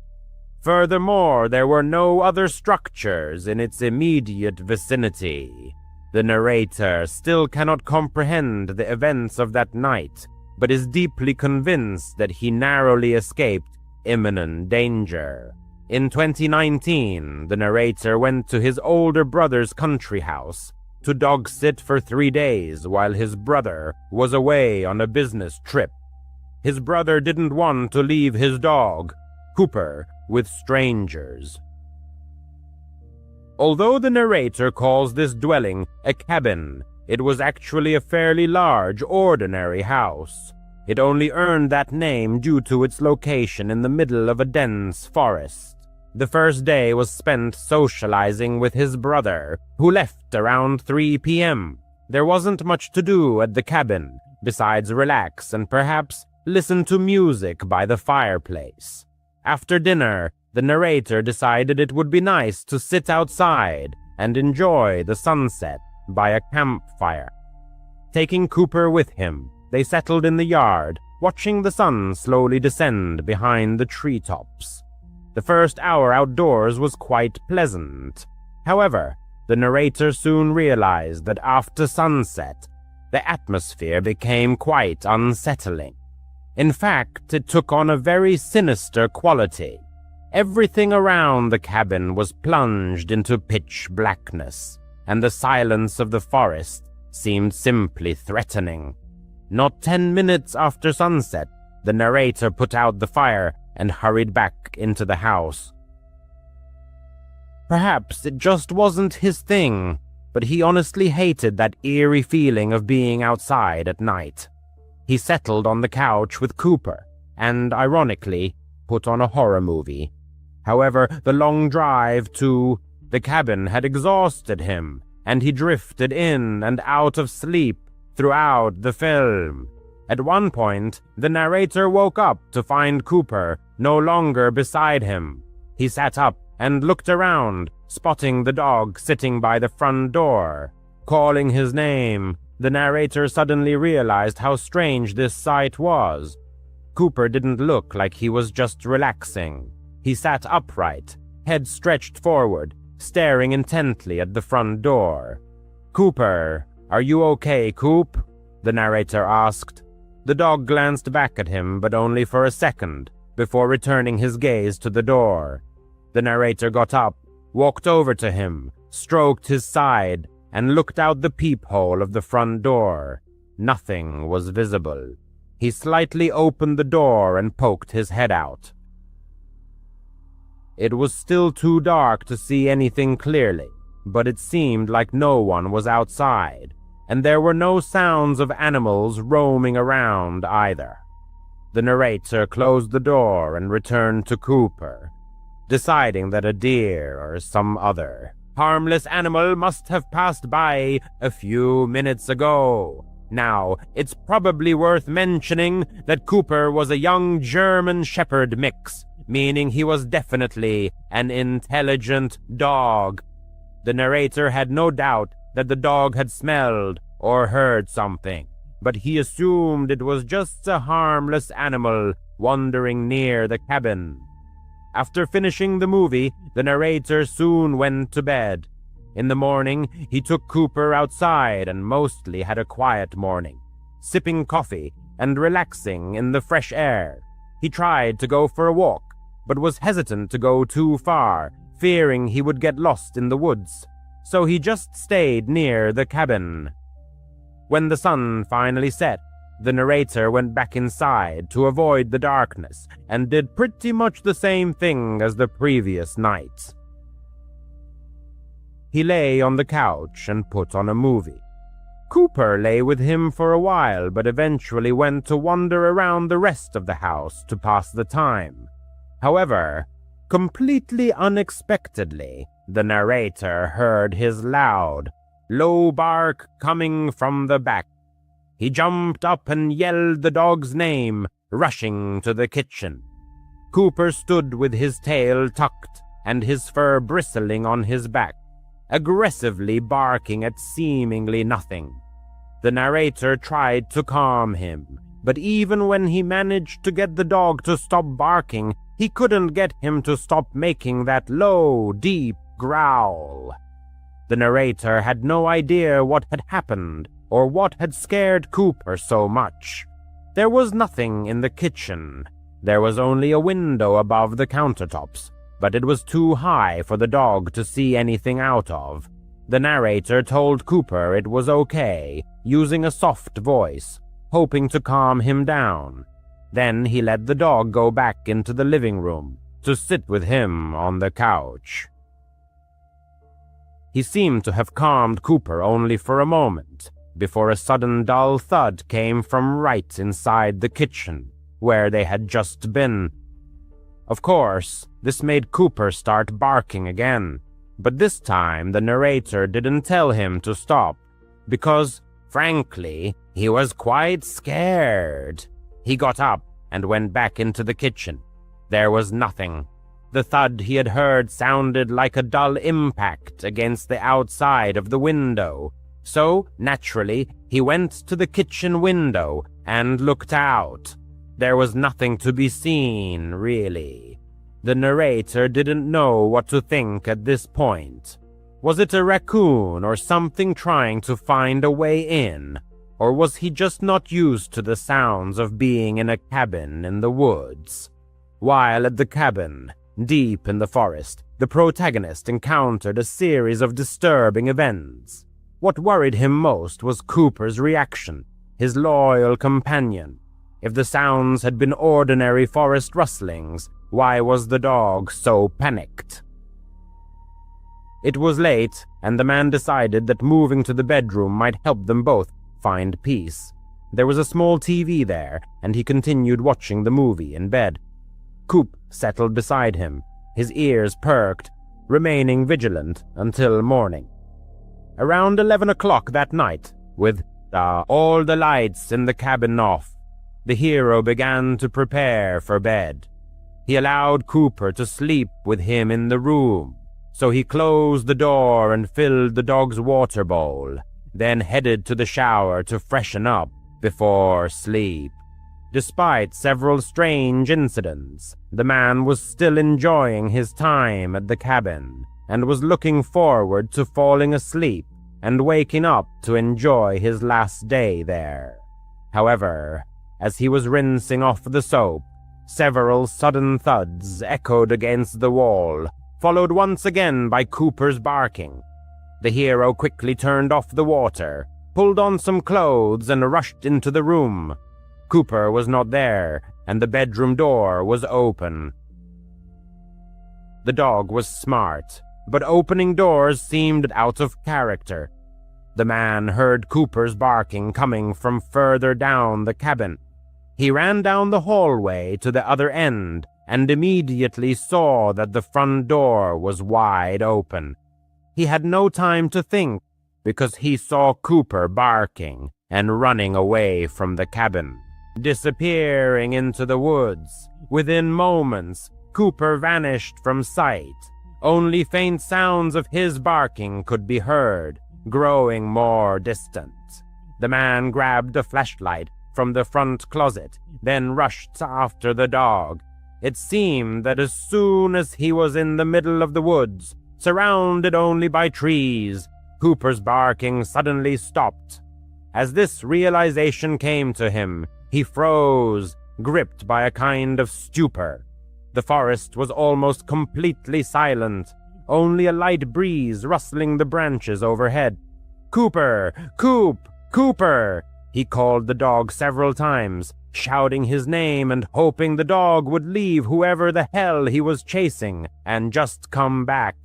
[SPEAKER 2] Furthermore, there were no other structures in its immediate vicinity. The narrator still cannot comprehend the events of that night, but is deeply convinced that he narrowly escaped imminent danger. In 2019, the narrator went to his older brother's country house to dog-sit for 3 days while his brother was away on a business trip. His brother didn't want to leave his dog, Cooper, with strangers. Although the narrator calls this dwelling a cabin, it was actually a fairly large, ordinary house. It only earned that name due to its location in the middle of a dense forest. The first day was spent socializing with his brother, who left around 3 p.m. There wasn't much to do at the cabin, besides relax and perhaps listen to music by the fireplace. After dinner, the narrator decided it would be nice to sit outside and enjoy the sunset by a campfire. Taking Cooper with him, they settled in the yard, watching the sun slowly descend behind the treetops. The first hour outdoors was quite pleasant. However, the narrator soon realized that after sunset, the atmosphere became quite unsettling. In fact, it took on a very sinister quality. Everything around the cabin was plunged into pitch blackness, and the silence of the forest seemed simply threatening. Not 10 minutes after sunset, the narrator put out the fire and hurried back into the house. Perhaps it just wasn't his thing, but he honestly hated that eerie feeling of being outside at night. He settled on the couch with Cooper and, ironically, put on a horror movie. However, the long drive to the cabin had exhausted him, and he drifted in and out of sleep throughout the film. At one point, the narrator woke up to find Cooper no longer beside him. He sat up and looked around, spotting the dog sitting by the front door. Calling his name, the narrator suddenly realized how strange this sight was. Cooper didn't look like he was just relaxing. He sat upright, head stretched forward, staring intently at the front door. "Cooper, are you okay, Coop?" the narrator asked. The dog glanced back at him, but only for a second, before returning his gaze to the door. The narrator got up, walked over to him, stroked his side, and looked out the peephole of the front door. Nothing was visible. He slightly opened the door and poked his head out. It was still too dark to see anything clearly, but it seemed like no one was outside, and there were no sounds of animals roaming around either. The narrator closed the door and returned to Cooper, deciding that a deer or some other harmless animal must have passed by a few minutes ago. Now, it's probably worth mentioning that Cooper was a young German Shepherd mix, meaning he was definitely an intelligent dog. The narrator had no doubt that the dog had smelled or heard something, but he assumed it was just a harmless animal wandering near the cabin. After finishing the movie, the narrator soon went to bed. In the morning, he took Cooper outside and mostly had a quiet morning, sipping coffee and relaxing in the fresh air. He tried to go for a walk, but was hesitant to go too far, fearing he would get lost in the woods, so he just stayed near the cabin. When the sun finally set, the narrator went back inside to avoid the darkness and did pretty much the same thing as the previous night. He lay on the couch and put on a movie. Cooper lay with him for a while, but eventually went to wander around the rest of the house to pass the time. However, completely unexpectedly, the narrator heard his loud, low bark coming from the back. He jumped up and yelled the dog's name, rushing to the kitchen. Cooper stood with his tail tucked and his fur bristling on his back, aggressively barking at seemingly nothing. The narrator tried to calm him, but even when he managed to get the dog to stop barking, he couldn't get him to stop making that low, deep growl. The narrator had no idea what had happened or what had scared Cooper so much. There was nothing in the kitchen. There was only a window above the countertops, but it was too high for the dog to see anything out of. The narrator told Cooper it was okay, using a soft voice, hoping to calm him down. Then he let the dog go back into the living room to sit with him on the couch. He seemed to have calmed Cooper only for a moment, before a sudden dull thud came from right inside the kitchen, where they had just been. Of course, this made Cooper start barking again, but this time the narrator didn't tell him to stop. because, frankly, he was quite scared. He got up and went back into the kitchen. There was nothing. The thud he had heard sounded like a dull impact against the outside of the window. So, naturally, he went to the kitchen window and looked out. There was nothing to be seen, really. The narrator didn't know what to think at this point. Was it a raccoon or something trying to find a way in? Or was he just not used to the sounds of being in a cabin in the woods? While at the cabin, deep in the forest, the protagonist encountered a series of disturbing events. What worried him most was Cooper's reaction, his loyal companion. If the sounds had been ordinary forest rustlings, why was the dog so panicked? It was late, and the man decided that moving to the bedroom might help them both find peace. There was a small TV there, and he continued watching the movie in bed. Coop settled beside him, his ears perked, remaining vigilant until morning. Around 11 o'clock that night, with all the lights in the cabin off, the hero began to prepare for bed. He allowed Cooper to sleep with him in the room, so he closed the door and filled the dog's water bowl, then headed to the shower to freshen up before sleep. Despite several strange incidents, the man was still enjoying his time at the cabin and was looking forward to falling asleep and waking up to enjoy his last day there. However, as he was rinsing off the soap, several sudden thuds echoed against the wall, followed once again by Cooper's barking. The hero quickly turned off the water, pulled on some clothes, and rushed into the room. Cooper was not there, and the bedroom door was open. The dog was smart, but opening doors seemed out of character. The man heard Cooper's barking coming from further down the cabin. He ran down the hallway to the other end and immediately saw that the front door was wide open. He had no time to think because he saw Cooper barking and running away from the cabin, disappearing into the woods. Within moments, Cooper vanished from sight. Only faint sounds of his barking could be heard, growing more distant. The man grabbed a flashlight from the front closet, then rushed after the dog. It seemed that as soon as he was in the middle of the woods, surrounded only by trees, Cooper's barking suddenly stopped. As this realization came to him, he froze, gripped by a kind of stupor. The forest was almost completely silent, only a light breeze rustling the branches overhead. "Cooper! Coop! Cooper!" He called the dog several times, shouting his name and hoping the dog would leave whoever the hell he was chasing and just come back.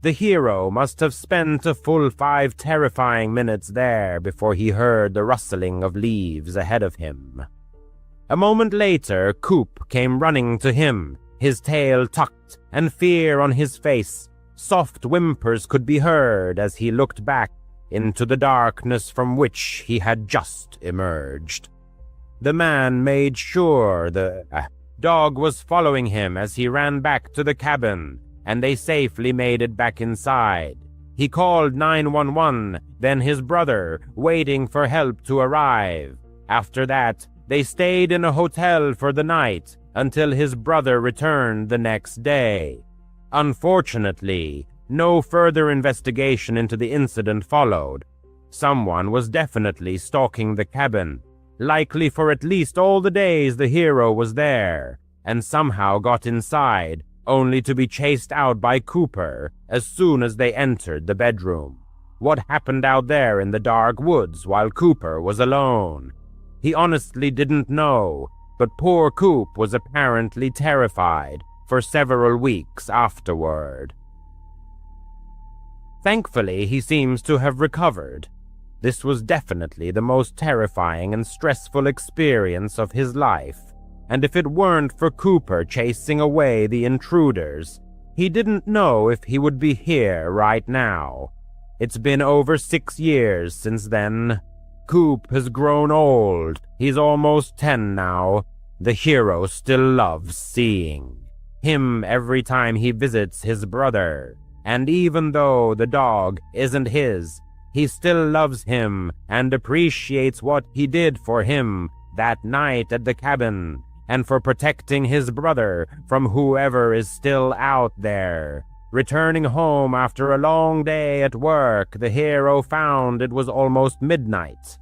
[SPEAKER 2] The hero must have spent a full 5 terrifying minutes there before he heard the rustling of leaves ahead of him. A moment later, Coop came running to him, his tail tucked and fear on his face. Soft whimpers could be heard as he looked back into the darkness from which he had just emerged. The man made sure the dog was following him as he ran back to the cabin, and they safely made it back inside. He called 911, then his brother, waiting for help to arrive. After that, they stayed in a hotel for the night until his brother returned the next day. Unfortunately, no further investigation into the incident followed. Someone was definitely stalking the cabin, likely for at least all the days the hero was there, and somehow got inside, only to be chased out by Cooper as soon as they entered the bedroom. What happened out there in the dark woods while Cooper was alone? He honestly didn't know, but poor Coop was apparently terrified for several weeks afterward. Thankfully, he seems to have recovered. This was definitely the most terrifying and stressful experience of his life, and if it weren't for Cooper chasing away the intruders, he didn't know if he would be here right now. It's been over 6 years since then. Coop has grown old. He's almost 10 now. The hero still loves seeing him every time he visits his brother. And even though the dog isn't his, he still loves him and appreciates what he did for him that night at the cabin and for protecting his brother from whoever is still out there. Returning home after a long day at work, the hero found it was almost midnight.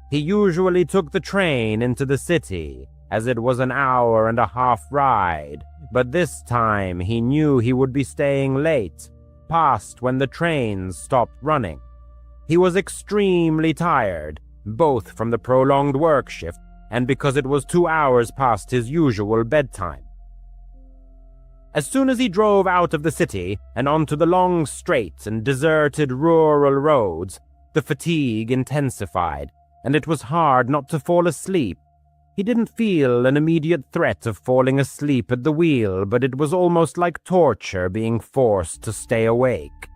[SPEAKER 2] He usually took the train into the city, as it was an hour-and-a-half ride, but this time he knew he would be staying late, past when the trains stopped running. He was extremely tired, both from the prolonged work shift and because it was 2 hours past his usual bedtime. As soon as he drove out of the city and onto the long straight and deserted rural roads, the fatigue intensified, and it was hard not to fall asleep. He didn't feel an immediate threat of falling asleep at the wheel, but it was almost like torture being forced to stay awake.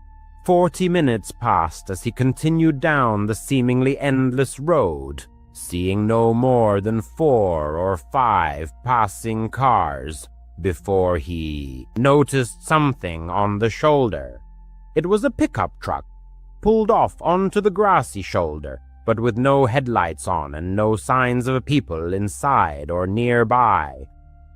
[SPEAKER 2] 40 minutes passed as he continued down the seemingly endless road, seeing no more than 4 or 5 passing cars, before he noticed something on the shoulder. It was a pickup truck, pulled off onto the grassy shoulder, but with no headlights on and no signs of people inside or nearby.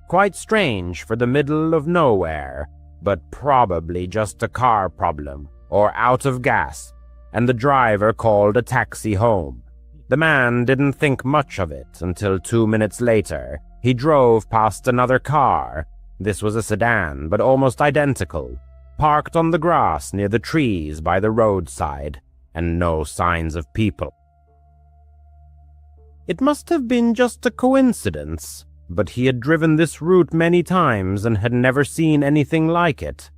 [SPEAKER 2] Quite strange for the middle of nowhere, but probably just a car problem or out of gas, and the driver called a taxi home. The man didn't think much of it until 2 minutes later. He drove past another car. This was a sedan, but almost identical, parked on the grass near the trees by the roadside, and no signs of people. It must have been just a coincidence, but he had driven this route many times and had never seen anything like it.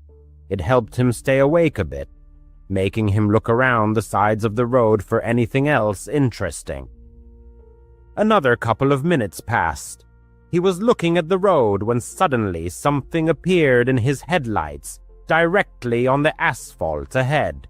[SPEAKER 2] It helped him stay awake a bit, making him look around the sides of the road for anything else interesting. Another couple of minutes passed. He was looking at the road when suddenly something appeared in his headlights, directly on the asphalt ahead.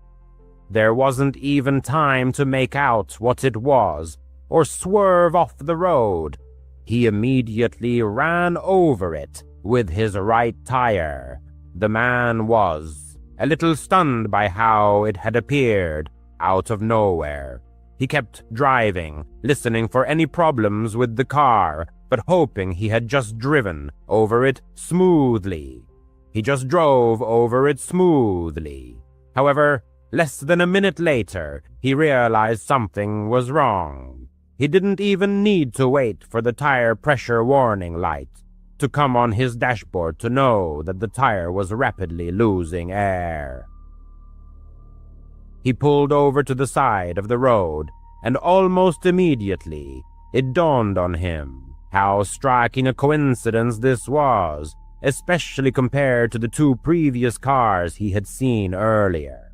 [SPEAKER 2] There wasn't even time to make out what it was, or swerve off the road. He immediately ran over it with his right tire. The man was a little stunned by how it had appeared out of nowhere. He kept driving, listening for any problems with the car, but hoping he had just driven over it smoothly. He just drove over it smoothly. However, less than a minute later, he realized something was wrong. He didn't even need to wait for the tire pressure warning light to come on his dashboard to know that the tire was rapidly losing air. He pulled over to the side of the road, and almost immediately it dawned on him how striking a coincidence this was, especially compared to the 2 previous cars he had seen earlier.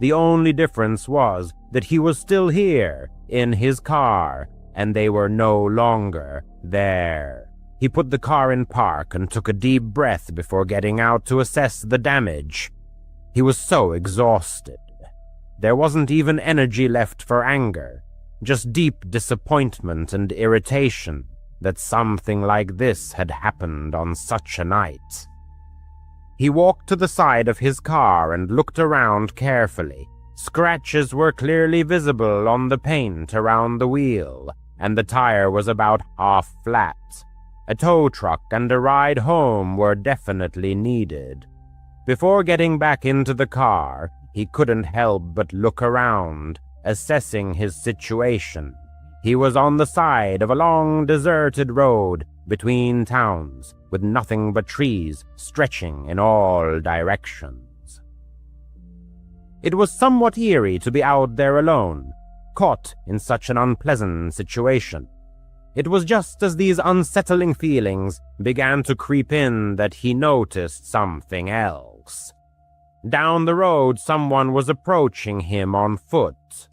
[SPEAKER 2] The only difference was that he was still here, in his car, and they were no longer there. He put the car in park and took a deep breath before getting out to assess the damage. He was so exhausted. There wasn't even energy left for anger, just deep disappointment and irritation that something like this had happened on such a night. He walked to the side of his car and looked around carefully. Scratches were clearly visible on the paint around the wheel, and the tire was about half flat. A tow truck and a ride home were definitely needed. Before getting back into the car, he couldn't help but look around, assessing his situation. He was on the side of a long deserted road between towns, with nothing but trees stretching in all directions. It was somewhat eerie to be out there alone, caught in such an unpleasant situation. It was just as these unsettling feelings began to creep in that he noticed something else. Down the road, someone was approaching him on foot.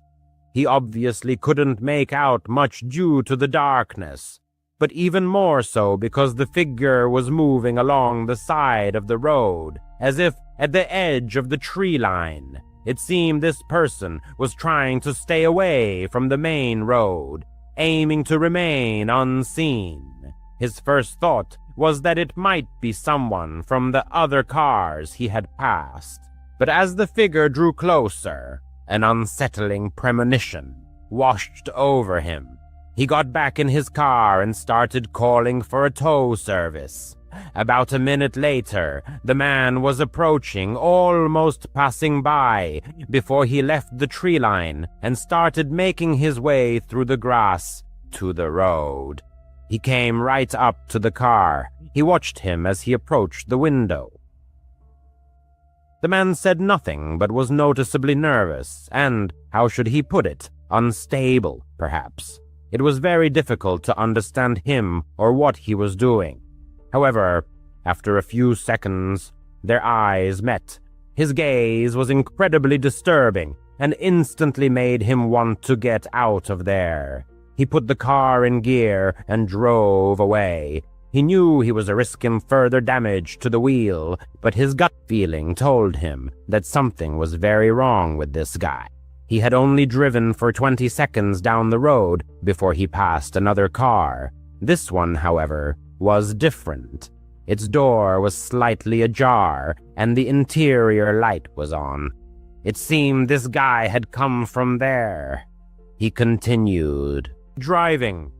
[SPEAKER 2] He obviously couldn't make out much due to the darkness, but even more so because the figure was moving along the side of the road, as if at the edge of the tree line. It seemed this person was trying to stay away from the main road, aiming to remain unseen. His first thought was that it might be someone from the other cars he had passed. But as the figure drew closer, an unsettling premonition washed over him. He got back in his car and started calling for a tow service. About a minute later, the man was approaching, almost passing by, before he left the tree line and started making his way through the grass to the road. He came right up to the car. He watched him as he approached the window. The man said nothing, but was noticeably nervous and, how should he put it, unstable, perhaps. It was very difficult to understand him or what he was doing. However, after a few seconds, their eyes met. His gaze was incredibly disturbing and instantly made him want to get out of there. He put the car in gear and drove away. He knew he was risking further damage to the wheel, but his gut feeling told him that something was very wrong with this guy. He had only driven for 20 seconds down the road before he passed another car. This one, however, was different. Its door was slightly ajar, and the interior light was on. It seemed this guy had come from there. He continued driving.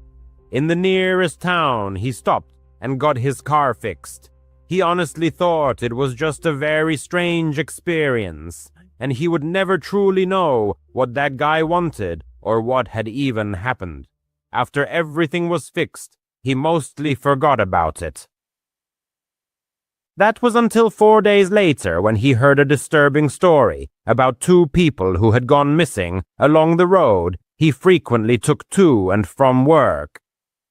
[SPEAKER 2] In the nearest town, he stopped and got his car fixed. He honestly thought it was just a very strange experience, and he would never truly know what that guy wanted or what had even happened. After everything was fixed, he mostly forgot about it. That was until 4 days later when he heard a disturbing story about two people who had gone missing along the road he frequently took to and from work.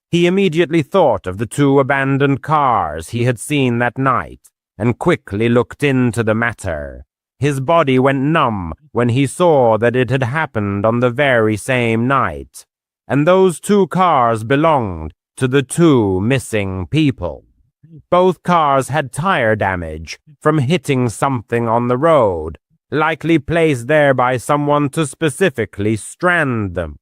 [SPEAKER 2] He immediately thought of the two abandoned cars he had seen that night and quickly looked into the matter. His body went numb when he saw that it had happened on the very same night, and those two cars belonged to the two missing people. Both cars had tire damage from hitting something on the road, likely placed there by someone to specifically strand them.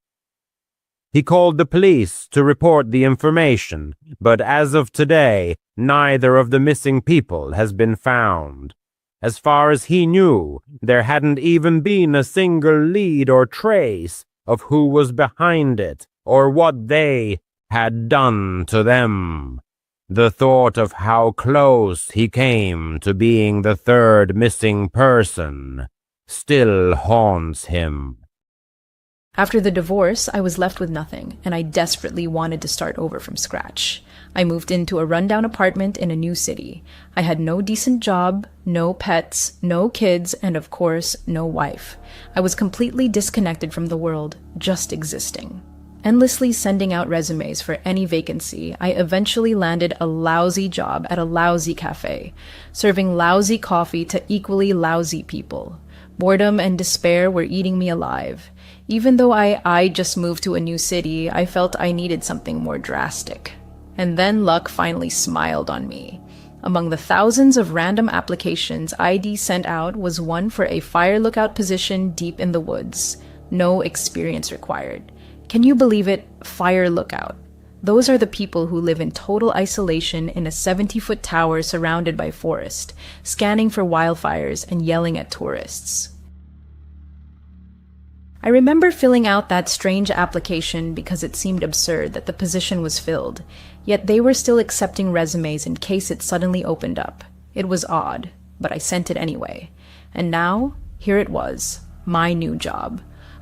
[SPEAKER 2] He called the police to report the information, but as of today, neither of the missing people has been found. As far as he knew, there hadn't even been a single lead or trace of who was behind it or what they had done to them. The thought of how close he came to being the third missing person still haunts him.
[SPEAKER 3] After the divorce, I was left with nothing, and I desperately wanted to start over from scratch. I moved into a rundown apartment in a new city. I had no decent job, no pets, no kids, and of course, no wife. I was completely disconnected from the world, just existing. Endlessly sending out resumes for any vacancy, I eventually landed a lousy job at a lousy cafe, serving lousy coffee to equally lousy people. Boredom and despair were eating me alive. Even though I just moved to a new city, I felt I needed something more drastic. And then luck finally smiled on me. Among the thousands of random applications ID sent out was one for a fire lookout position deep in the woods. No experience required. Can you believe it? Fire lookout. Those are the people who live in total isolation in a 70-foot tower surrounded by forest, scanning for wildfires and yelling at tourists. I remember filling out that strange application because it seemed absurd that the position was filled, yet they were still accepting resumes in case it suddenly opened up. It was odd, but I sent it anyway. And now, here it was, my new job.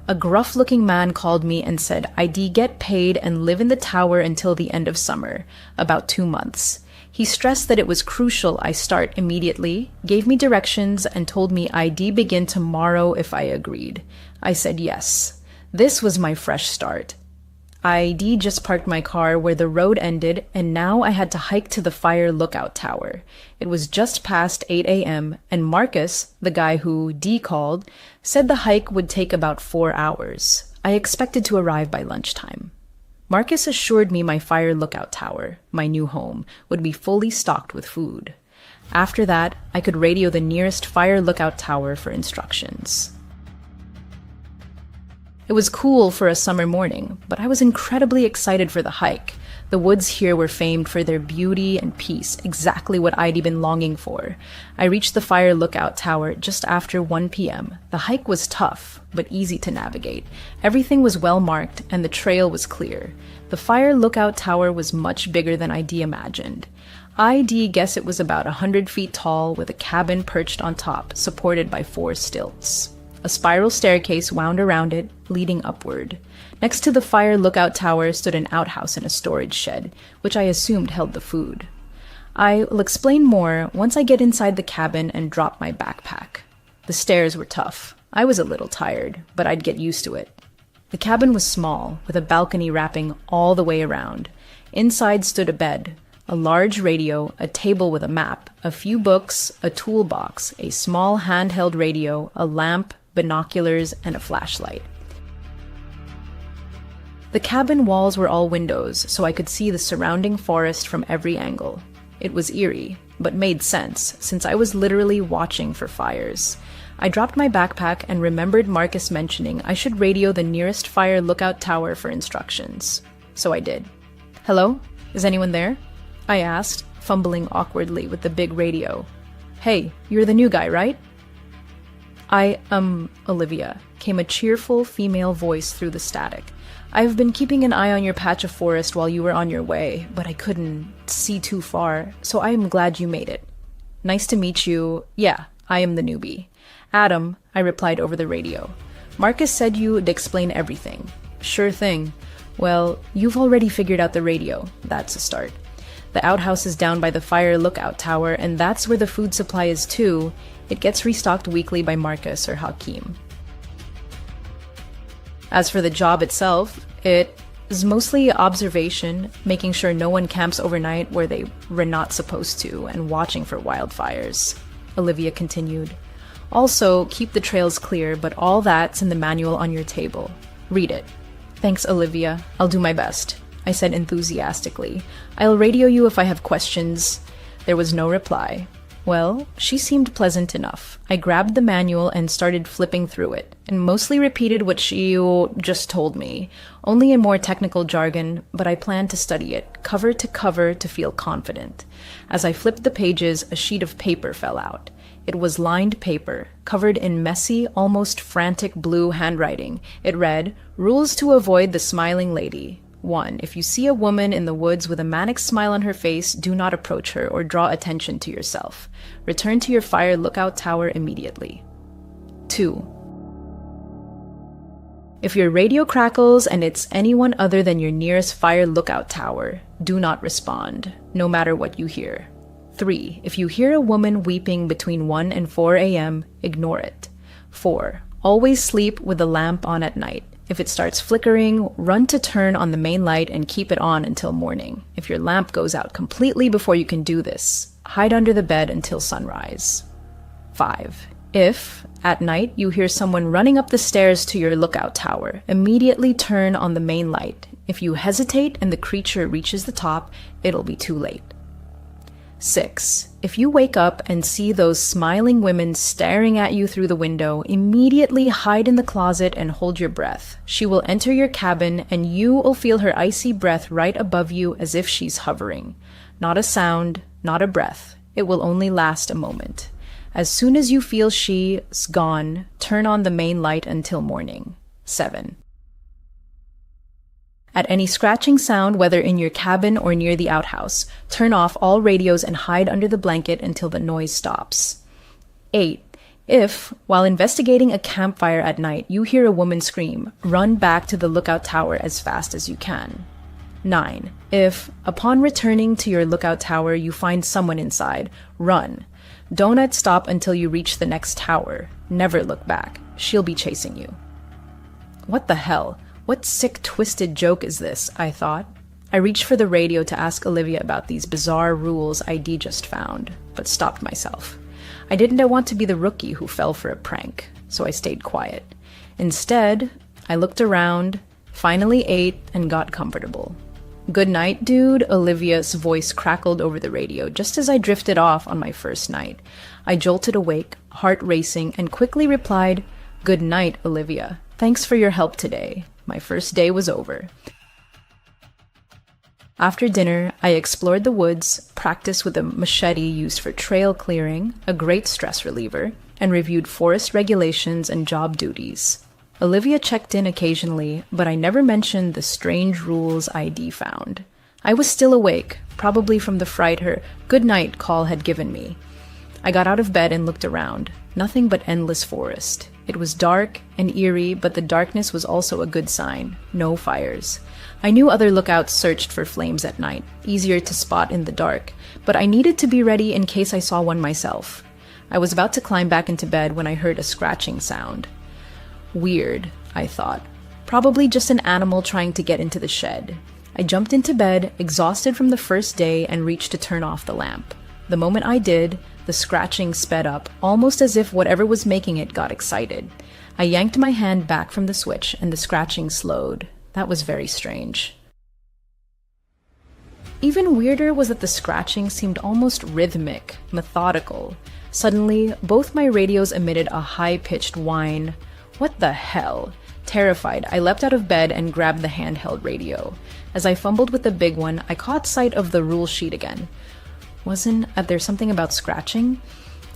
[SPEAKER 3] A gruff-looking man called me and said I'd get paid and live in the tower until the end of summer, about 2 months. He stressed that it was crucial I start immediately, gave me directions, and told me I'd begin tomorrow if I agreed. I said yes. This was my fresh start. I'd just parked my car where the road ended, and now I had to hike to the fire lookout tower. It was just past 8 a.m., and Marcus, the guy who D called, said the hike would take about 4 hours. I expected to arrive by lunchtime. Marcus assured me my fire lookout tower, my new home, would be fully stocked with food. After that, I could radio the nearest fire lookout tower for instructions. It was cool for a summer morning, but I was incredibly excited for the hike. The woods here were famed for their beauty and peace, exactly what I'd been longing for. I reached the fire lookout tower just after 1 p.m. The hike was tough, but easy to navigate. Everything was well marked, and the trail was clear. The fire lookout tower was much bigger than I'd imagined. I'd guess it was about 100 feet tall, with a cabin perched on top, supported by 4 stilts. A spiral staircase wound around it, leading upward. Next to the fire lookout tower stood an outhouse and a storage shed, which I assumed held the food. I will explain more once I get inside the cabin and drop my backpack. The stairs were tough. I was a little tired, but I'd get used to it. The cabin was small, with a balcony wrapping all the way around. Inside stood a bed, a large radio, a table with a map, a few books, a toolbox, a small handheld radio, a lamp, binoculars, and a flashlight. The cabin walls were all windows, so I could see the surrounding forest from every angle. It was eerie, but made sense, since I was literally watching for fires. I dropped my backpack and remembered Marcus mentioning I should radio the nearest fire lookout tower for instructions. So I did. "Hello? Is anyone there?" I asked, fumbling awkwardly with the big radio. "Hey, you're the new guy, right?" Olivia," came a cheerful female voice through the static. "I've been keeping an eye on your patch of forest while you were on your way, but I couldn't see too far, so I am glad you made it." "Nice to meet you. Yeah, I am the newbie." "Adam," I replied over the radio. "Marcus said you'd explain everything." "Sure thing." "Well, you've already figured out the radio. That's a start. The outhouse is down by the fire lookout tower, and that's where the food supply is too. It gets restocked weekly by Marcus or Hakeem. As for the job itself, it is mostly observation, making sure no one camps overnight where they were not supposed to, and watching for wildfires," Olivia continued. "Also, keep the trails clear, but all that's in the manual on your table. Read it." "Thanks, Olivia. I'll do my best," I said enthusiastically. "I'll radio you if I have questions." There was no reply. Well, she seemed pleasant enough. I grabbed the manual and started flipping through it, and mostly repeated what she just told me, only in more technical jargon, but I planned to study it, cover to feel confident. As I flipped the pages, a sheet of paper fell out. It was lined paper, covered in messy, almost frantic blue handwriting. It read, "Rules to avoid the smiling lady. 1. If you see a woman in the woods with a manic smile on her face, do not approach her or draw attention to yourself. Return to your fire lookout tower immediately. 2. If your radio crackles and it's anyone other than your nearest fire lookout tower, do not respond, no matter what you hear. 3. If you hear a woman weeping between 1 and 4 a.m., ignore it. 4. Always sleep with the lamp on at night. If it starts flickering, run to turn on the main light and keep it on until morning. If your lamp goes out completely before you can do this, hide under the bed until sunrise. 5. If, at night, you hear someone running up the stairs to your lookout tower, immediately turn on the main light. If you hesitate and the creature reaches the top, it'll be too late. 6. If you wake up and see those smiling women staring at you through the window, immediately hide in the closet and hold your breath. She will enter your cabin and you will feel her icy breath right above you as if she's hovering. Not a sound, not a breath. It will only last a moment. As soon as you feel she's gone, turn on the main light until morning. 7. At any scratching sound, whether in your cabin or near the outhouse, turn off all radios and hide under the blanket until the noise stops. 8. If, while investigating a campfire at night, you hear a woman scream, run back to the lookout tower as fast as you can. 9. If, upon returning to your lookout tower, you find someone inside, run. Don't stop until you reach the next tower. Never look back. She'll be chasing you. What the hell? What sick, twisted joke is this? I thought. I reached for the radio to ask Olivia about these bizarre rules ID just found, but stopped myself. I didn't want to be the rookie who fell for a prank, so I stayed quiet. Instead, I looked around, finally ate, and got comfortable. "Good night, dude," Olivia's voice crackled over the radio just as I drifted off on my first night. I jolted awake, heart racing, and quickly replied, "Good night, Olivia," Thanks for your help today. My first day was over. After dinner, I explored the woods, practiced with a machete used for trail clearing, a great stress reliever, and reviewed forest regulations and job duties. Olivia checked in occasionally, but I never mentioned the strange rules ID found. I was still awake, probably from the fright her good night call had given me. I got out of bed and looked around. Nothing but endless forest. It was dark and eerie, but the darkness was also a good sign. No fires. I knew other lookouts searched for flames at night, easier to spot in the dark, but I needed to be ready in case I saw one myself. I was about to climb back into bed when I heard a scratching sound. Weird, I thought. Probably just an animal trying to get into the shed. I jumped into bed, exhausted from the first day, and reached to turn off the lamp. The moment I did, the scratching sped up, almost as if whatever was making it got excited. I yanked my hand back from the switch, and the scratching slowed. That was very strange. Even weirder was that the scratching seemed almost rhythmic, methodical. Suddenly, both my radios emitted a high-pitched whine. What the hell? Terrified, I leapt out of bed and grabbed the handheld radio. As I fumbled with the big one, I caught sight of the rule sheet again. Wasn't there something about scratching?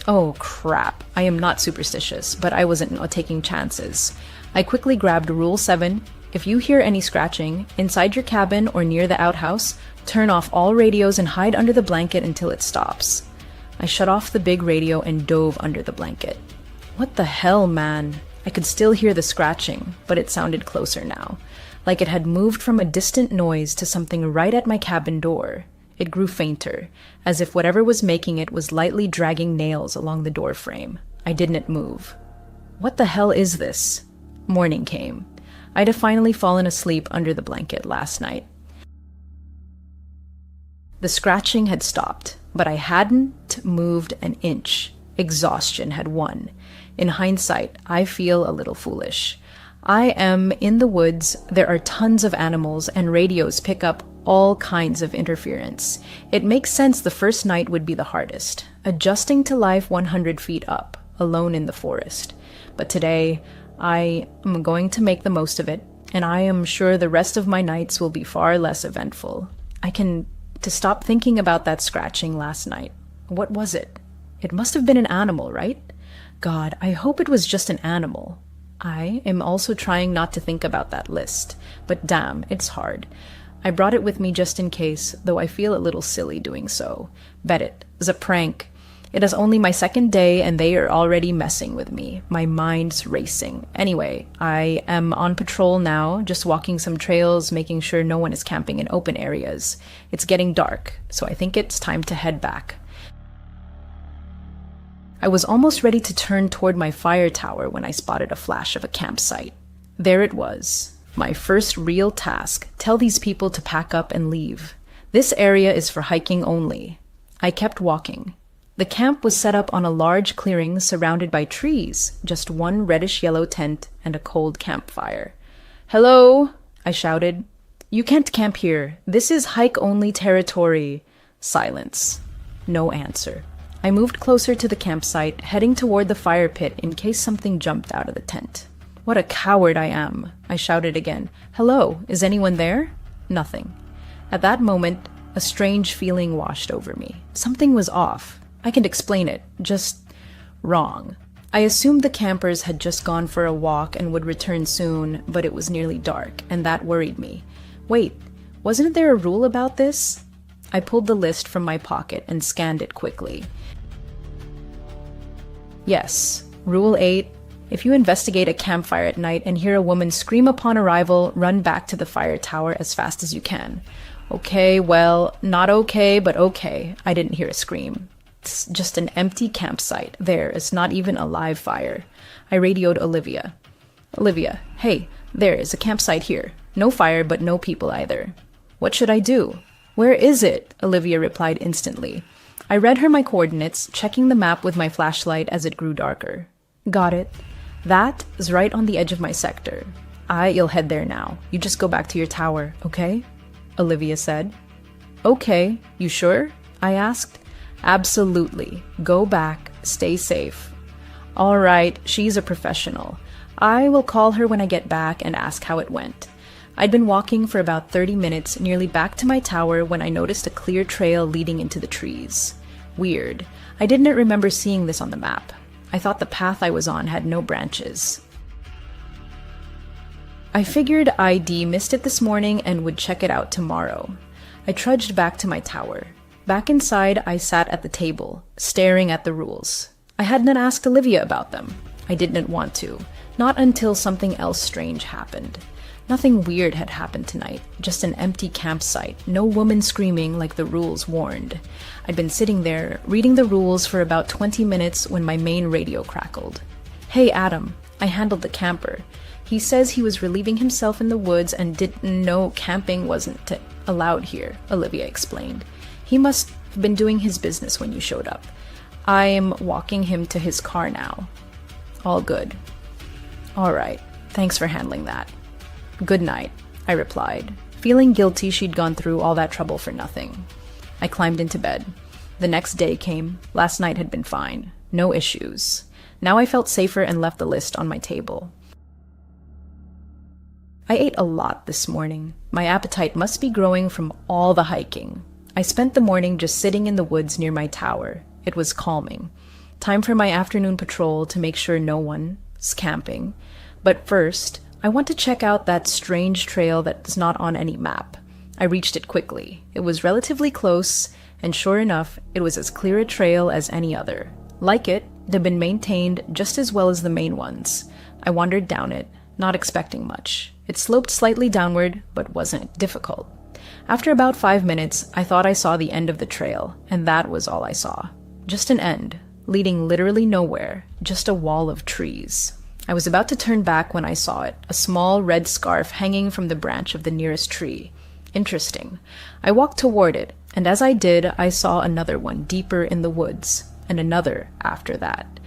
[SPEAKER 3] Oh, crap. I am not superstitious, but I wasn't taking chances. I quickly grabbed Rule 7. If you hear any scratching, inside your cabin or near the outhouse, turn off all radios and hide under the blanket until it stops. I shut off the big radio and dove under the blanket. What the hell, man? I could still hear the scratching, but it sounded closer now, like it had moved from a distant noise to something right at my cabin door. It grew fainter, as if whatever was making it was lightly dragging nails along the door frame. I didn't move. What the hell is this? Morning came. I'd have finally fallen asleep under the blanket last night. The scratching had stopped, but I hadn't moved an inch. Exhaustion had won. In hindsight, I feel a little foolish. I am in the woods, there are tons of animals, and radios pick up all kinds of interference. It makes sense the first night would be the hardest, adjusting to life 100 feet up, alone in the forest. But today, I am going to make the most of it, and I am sure the rest of my nights will be far less eventful. To stop thinking about that scratching last night. What was it? It must have been an animal, right? God, I hope it was just an animal. I am also trying not to think about that list, but damn, it's hard. I brought it with me just in case, though I feel a little silly doing so. Bet it. It's a prank. It is only my second day and they are already messing with me. My mind's racing. Anyway, I am on patrol now, just walking some trails, making sure no one is camping in open areas. It's getting dark, so I think it's time to head back. I was almost ready to turn toward my fire tower when I spotted a flash of a campsite. There it was. My first real task. Tell these people to pack up and leave. This area is for hiking only. I kept walking. The camp was set up on a large clearing surrounded by trees, just one reddish-yellow tent and a cold campfire. "Hello," I shouted. "You can't camp here. This is hike-only territory." Silence. No answer. I moved closer to the campsite, heading toward the fire pit in case something jumped out of the tent. What a coward I am, I shouted again. "Hello, is anyone there?" Nothing. At that moment, a strange feeling washed over me. Something was off. I can explain it. Just wrong. I assumed the campers had just gone for a walk and would return soon, but it was nearly dark, and that worried me. Wait, wasn't there a rule about this? I pulled the list from my pocket and scanned it quickly. Yes, Rule 8. If you investigate a campfire at night and hear a woman scream upon arrival, run back to the fire tower as fast as you can. Okay, well, not okay, but okay. I didn't hear a scream. It's just an empty campsite. There is not even a live fire. I radioed Olivia. "Olivia, hey, there is a campsite here. No fire, but no people either." "What should I do?" "Where is it?" Olivia replied instantly. I read her my coordinates, checking the map with my flashlight as it grew darker. "Got it. That is right on the edge of my sector. You'll head there now. You just go back to your tower, okay?" Olivia said. "Okay, you sure?" I asked. "Absolutely. Go back. Stay safe." "All right, she's a professional. I will call her when I get back and ask how it went. I'd been walking for about 30 minutes, nearly back to my tower, when I noticed a clear trail leading into the trees. Weird. I didn't remember seeing this on the map. I thought the path I was on had no branches. I figured ID missed it this morning and would check it out tomorrow. I trudged back to my tower. Back inside, I sat at the table, staring at the rules. I hadn't asked Olivia about them. I didn't want to. Not until something else strange happened. Nothing weird had happened tonight, just an empty campsite, no woman screaming like the rules warned. I'd been sitting there, reading the rules for about 20 minutes when my main radio crackled. "Hey, Adam," I handled the camper. "He says he was relieving himself in the woods and didn't know camping wasn't allowed here," Olivia explained. "He must have been doing his business when you showed up. I am walking him to his car now." "All good." "All right, thanks for handling that." "Good night," I replied, feeling guilty she'd gone through all that trouble for nothing. I climbed into bed. The next day came. Last night had been fine. No issues. Now I felt safer and left the list on my table. I ate a lot this morning. My appetite must be growing from all the hiking. I spent the morning just sitting in the woods near my tower. It was calming. Time for my afternoon patrol to make sure no one's camping. But first, I want to check out that strange trail that's not on any map. I reached it quickly. It was relatively close, and sure enough, it was as clear a trail as any other. Like it had been maintained just as well as the main ones. I wandered down it, not expecting much. It sloped slightly downward, but wasn't difficult. After about 5 minutes, I thought I saw the end of the trail, and that was all I saw. Just an end, leading literally nowhere, just a wall of trees. I was about to turn back when I saw it, a small red scarf hanging from the branch of the nearest tree. Interesting. I walked toward it, and as I did, I saw another one deeper in the woods, and another after that.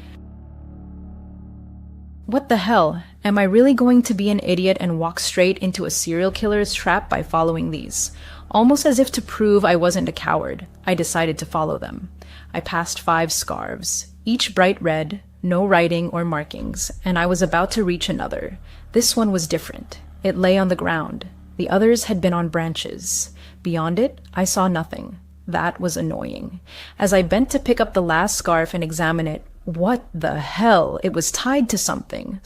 [SPEAKER 3] What the hell? Am I really going to be an idiot and walk straight into a serial killer's trap by following these? Almost as if to prove I wasn't a coward, I decided to follow them. I passed 5 scarves, each bright red, no writing or markings, and I was about to reach another. This one was different. It lay on the ground. The others had been on branches. Beyond it, I saw nothing. That was annoying. As I bent to pick up the last scarf and examine it, what the hell? It was tied to something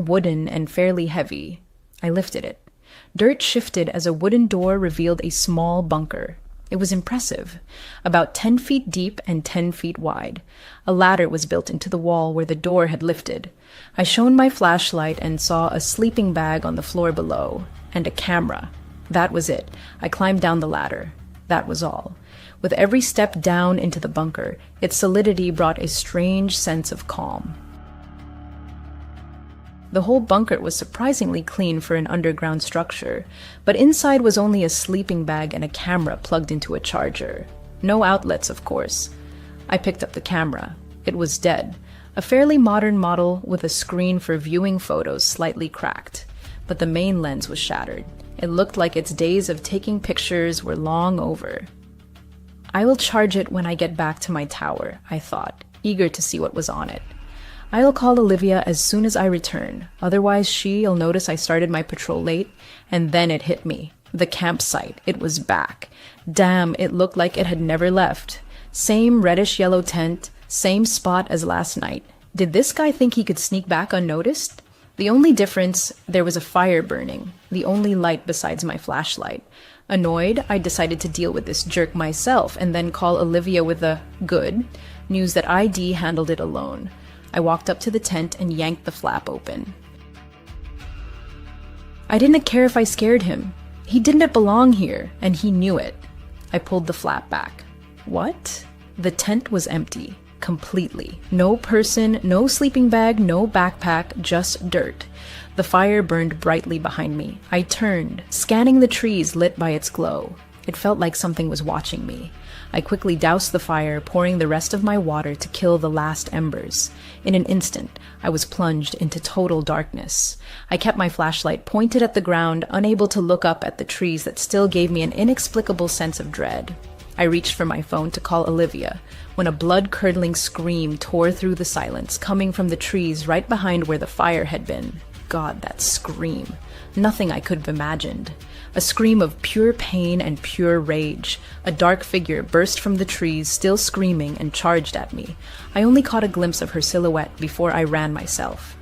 [SPEAKER 3] wooden and fairly heavy. I lifted it. Dirt shifted as a wooden door revealed a small bunker. It was impressive, about 10 feet deep and 10 feet wide. A ladder was built into the wall where the door had lifted. I shone my flashlight and saw a sleeping bag on the floor below, and a camera. That was it. I climbed down the ladder. That was all. With every step down into the bunker, its solidity brought a strange sense of calm. The whole bunker was surprisingly clean for an underground structure, but inside was only a sleeping bag and a camera plugged into a charger. No outlets, of course. I picked up the camera. It was dead, a fairly modern model with a screen for viewing photos slightly cracked, but the main lens was shattered. It looked like its days of taking pictures were long over. I will charge it when I get back to my tower, I thought, eager to see what was on it. I'll call Olivia as soon as I return, otherwise she'll notice I started my patrol late, and then it hit me. The campsite, it was back. Damn, it looked like it had never left. Same reddish-yellow tent, same spot as last night. Did this guy think he could sneak back unnoticed? The only difference, there was a fire burning, the only light besides my flashlight. Annoyed, I decided to deal with this jerk myself and then call Olivia with the good news that ID handled it alone. I walked up to the tent and yanked the flap open. I didn't care if I scared him. He didn't belong here, and he knew it. I pulled the flap back. What? The tent was empty. Completely. No person, no sleeping bag, no backpack, just dirt. The fire burned brightly behind me. I turned, scanning the trees lit by its glow. It felt like something was watching me. I quickly doused the fire, pouring the rest of my water to kill the last embers. In an instant, I was plunged into total darkness. I kept my flashlight pointed at the ground, unable to look up at the trees that still gave me an inexplicable sense of dread. I reached for my phone to call Olivia, when a blood-curdling scream tore through the silence, coming from the trees right behind where the fire had been. God, that scream. Nothing I could have imagined. A scream of pure pain and pure rage. A dark figure burst from the trees, still screaming, and charged at me. I only caught a glimpse of her silhouette before I ran myself.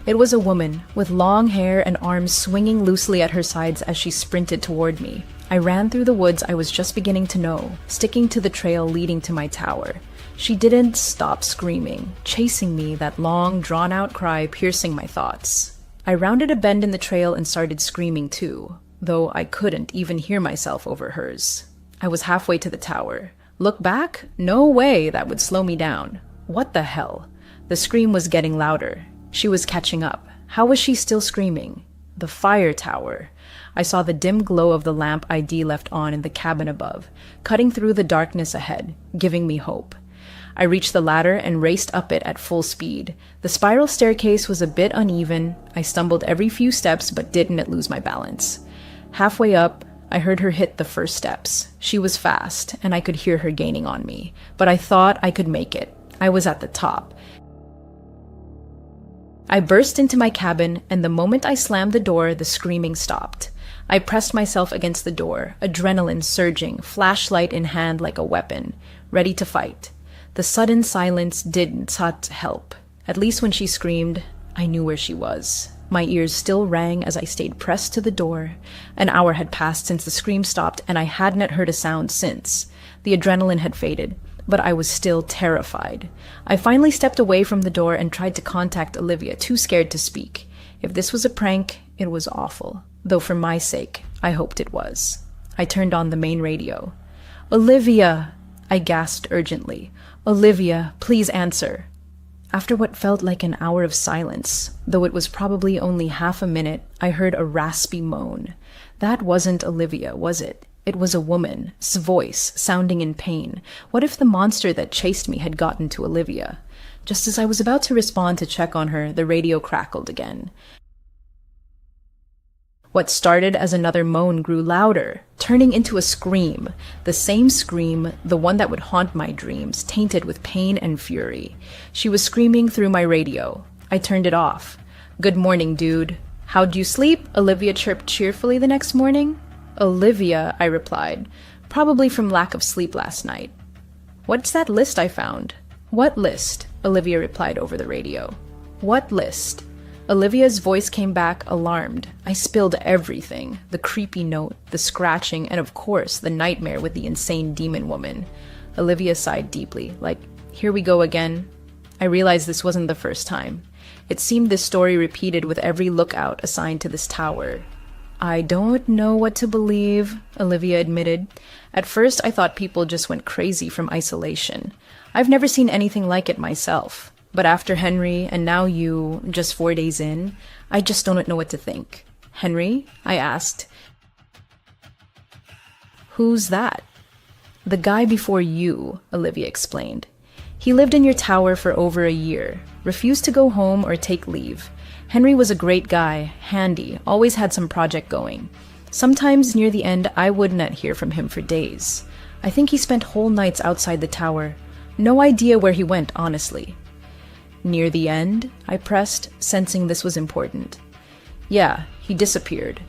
[SPEAKER 3] It was a woman, with long hair and arms swinging loosely at her sides as she sprinted toward me. I ran through the woods I was just beginning to know, sticking to the trail leading to my tower. She didn't stop screaming, chasing me, that long, drawn-out cry piercing my thoughts. I rounded a bend in the trail and started screaming too, though I couldn't even hear myself over hers. I was halfway to the tower. Look back? No way that would slow me down. What the hell? The scream was getting louder. She was catching up. How was she still screaming? The fire tower. I saw the dim glow of the lamp ID left on in the cabin above, cutting through the darkness ahead, giving me hope. I reached the ladder and raced up it at full speed. The spiral staircase was a bit uneven. I stumbled every few steps but didn't lose my balance. Halfway up, I heard her hit the first steps. She was fast, and I could hear her gaining on me, but I thought I could make it. I was at the top. I burst into my cabin, and the moment I slammed the door, the screaming stopped. I pressed myself against the door, adrenaline surging, flashlight in hand like a weapon, ready to fight. The sudden silence didn't help. At least when she screamed, I knew where she was. My ears still rang as I stayed pressed to the door. An hour had passed since the scream stopped, and I hadn't heard a sound since. The adrenaline had faded, but I was still terrified. I finally stepped away from the door and tried to contact Olivia, too scared to speak. If this was a prank, it was awful, though for my sake, I hoped it was. I turned on the main radio. "Olivia!" I gasped urgently. "Olivia, please answer." After what felt like an hour of silence, though it was probably only half a minute, I heard a raspy moan. That wasn't Olivia, was it? It was a woman's voice, sounding in pain. What if the monster that chased me had gotten to Olivia? Just as I was about to respond to check on her, the radio crackled again. What started as another moan grew louder, turning into a scream. The same scream, the one that would haunt my dreams, tainted with pain and fury. She was screaming through my radio. I turned it off. "Good morning, dude. How'd you sleep?" Olivia chirped cheerfully the next morning. "Olivia," I replied, "probably from lack of sleep last night." "What's that list I found?" "What list?" Olivia replied over the radio. "What list?" Olivia's voice came back, alarmed. I spilled everything. The creepy note, the scratching, and of course, the nightmare with the insane demon woman. Olivia sighed deeply, like, "Here we go again." I realized this wasn't the first time. It seemed this story repeated with every lookout assigned to this tower. "I don't know what to believe," Olivia admitted. "At first, I thought people just went crazy from isolation. I've never seen anything like it myself. But after Henry, and now you, just 4 days in, I just don't know what to think." "Henry?" I asked. "Who's that?" "The guy before you," Olivia explained. "He lived in your tower for over a year, refused to go home or take leave. Henry was a great guy, handy, always had some project going. Sometimes near the end, I wouldn't hear from him for days. I think he spent whole nights outside the tower. No idea where he went, honestly." "Near the end?" I pressed, sensing this was important. "Yeah, he disappeared.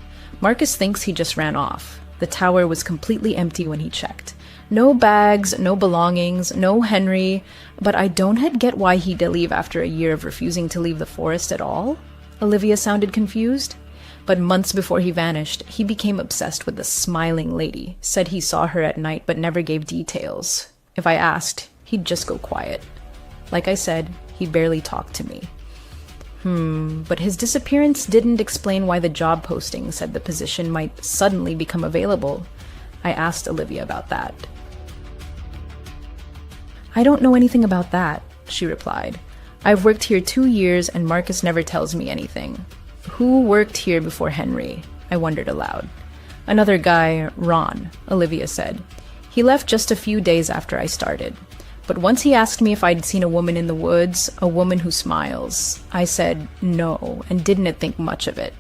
[SPEAKER 3] Marcus thinks he just ran off. The tower was completely empty when he checked. No bags, no belongings, no Henry, but I don't get why he'd leave after a year of refusing to leave the forest at all?" Olivia sounded confused. "But months before he vanished, he became obsessed with the smiling lady, said he saw her at night but never gave details. If I asked, he'd just go quiet. Like I said, he barely talked to me." But his disappearance didn't explain why the job posting said the position might suddenly become available. I asked Olivia about that. "I don't know anything about that," she replied. "I've worked here 2 years and Marcus never tells me anything." "Who worked here before Henry?" I wondered aloud. "Another guy, Ron," Olivia said. "He left just a few days after I started. But once he asked me if I'd seen a woman in the woods, a woman who smiles. I said no, and didn't think much of it.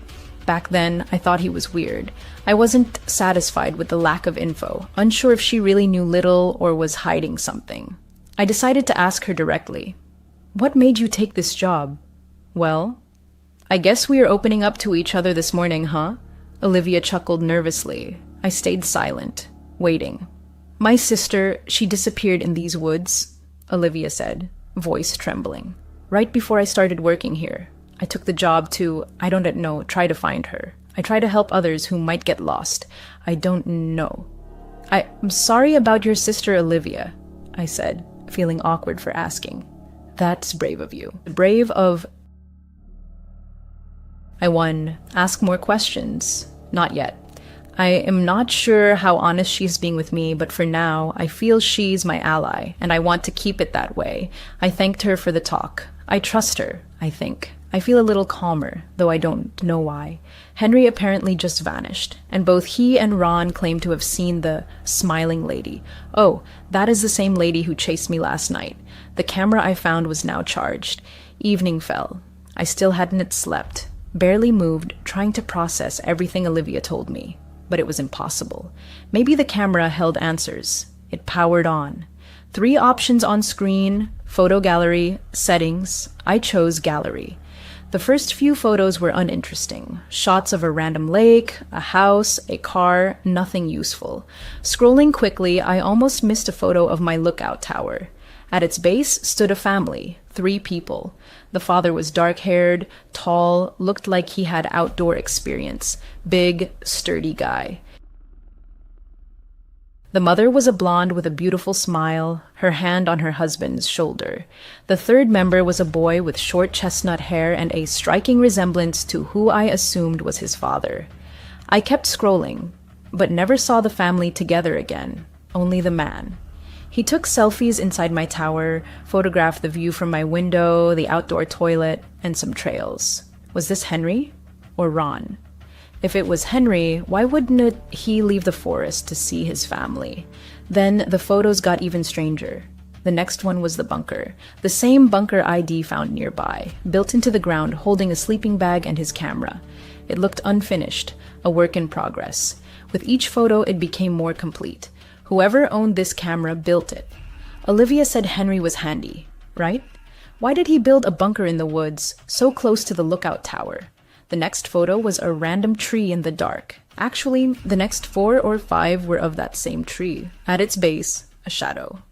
[SPEAKER 3] Back then, I thought he was weird. I wasn't satisfied with the lack of info, unsure if she really knew little or was hiding something. I decided to ask her directly, "What made you take this job?" Well, I guess we are opening up to each other this morning, huh? Olivia chuckled nervously. I stayed silent, waiting. My sister, she disappeared in these woods, Olivia said, voice trembling. Right before I started working here, I took the job to, try to find her. I try to help others who might get lost. I don't know. I'm sorry about your sister Olivia, I said, feeling awkward for asking. That's brave of you. Brave of... I won. Ask more questions. Not yet. I am not sure how honest she's being with me, but for now, I feel she's my ally, and I want to keep it that way. I thanked her for the talk. I trust her, I think. I feel a little calmer, though I don't know why. Henry apparently just vanished, and both he and Ron claim to have seen the smiling lady. Oh, that is the same lady who chased me last night. The camera I found was now charged. Evening fell. I still hadn't slept, barely moved, trying to process everything Olivia told me. But it was impossible. Maybe the camera held answers. It powered on. 3 options on screen: photo gallery, settings. I chose gallery. The first few photos were uninteresting. Shots of a random lake, a house, a car, nothing useful. Scrolling quickly, I almost missed a photo of my lookout tower. At its base stood a family, 3 people. The father was dark-haired, tall, looked like he had outdoor experience. Big, sturdy guy. The mother was a blonde with a beautiful smile, her hand on her husband's shoulder. The third member was a boy with short chestnut hair and a striking resemblance to who I assumed was his father. I kept scrolling, but never saw the family together again, only the man. He took selfies inside my tower, photographed the view from my window, the outdoor toilet, and some trails. Was this Henry or Ron? If it was Henry, why wouldn't he leave the forest to see his family? Then the photos got even stranger. The next one was the bunker. The same bunker ID found nearby, built into the ground, holding a sleeping bag and his camera. It looked unfinished, a work in progress. With each photo, it became more complete. Whoever owned this camera built it. Olivia said Henry was handy, right? Why did he build a bunker in the woods, so close to the lookout tower? The next photo was a random tree in the dark. Actually, the next 4 or 5 were of that same tree. At its base, a shadow.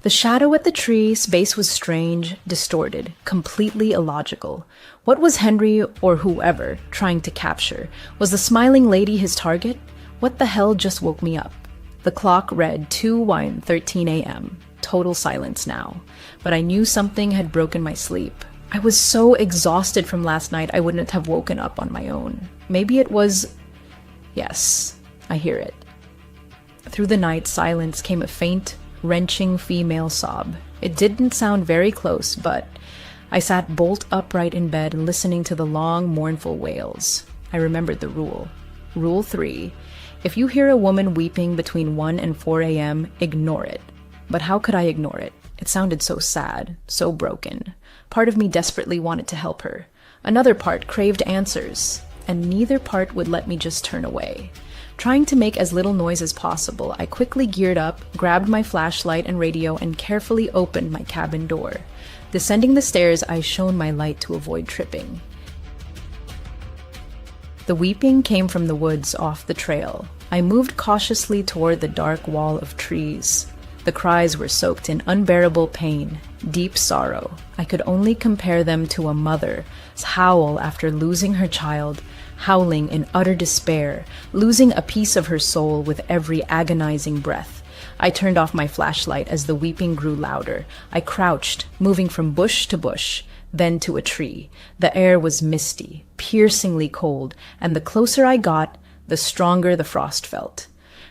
[SPEAKER 3] The shadow at the tree's base was strange, distorted, completely illogical. What was Henry, or whoever, trying to capture? Was the smiling lady his target? What the hell just woke me up? The clock read 2:13 a.m. Total silence now. But I knew something had broken my sleep. I was so exhausted from last night I wouldn't have woken up on my own. Maybe it was... Yes, I hear it. Through the night silence came a faint, wrenching female sob. It didn't sound very close, but I sat bolt upright in bed listening to the long, mournful wails. I remembered the rule. Rule 3. If you hear a woman weeping between 1 and 4 a.m., ignore it. But how could I ignore it? It sounded so sad, so broken. Part of me desperately wanted to help her. Another part craved answers, and neither part would let me just turn away. Trying to make as little noise as possible, I quickly geared up, grabbed my flashlight and radio, and carefully opened my cabin door. Descending the stairs, I shone my light to avoid tripping. The weeping came from the woods off the trail. I moved cautiously toward the dark wall of trees. The cries were soaked in unbearable pain, deep sorrow. I could only compare them to a mother's howl after losing her child, howling in utter despair, losing a piece of her soul with every agonizing breath. I turned off my flashlight as the weeping grew louder. I crouched, moving from bush to bush, then to a tree. The air was misty, piercingly cold, and the closer I got, the stronger the frost felt.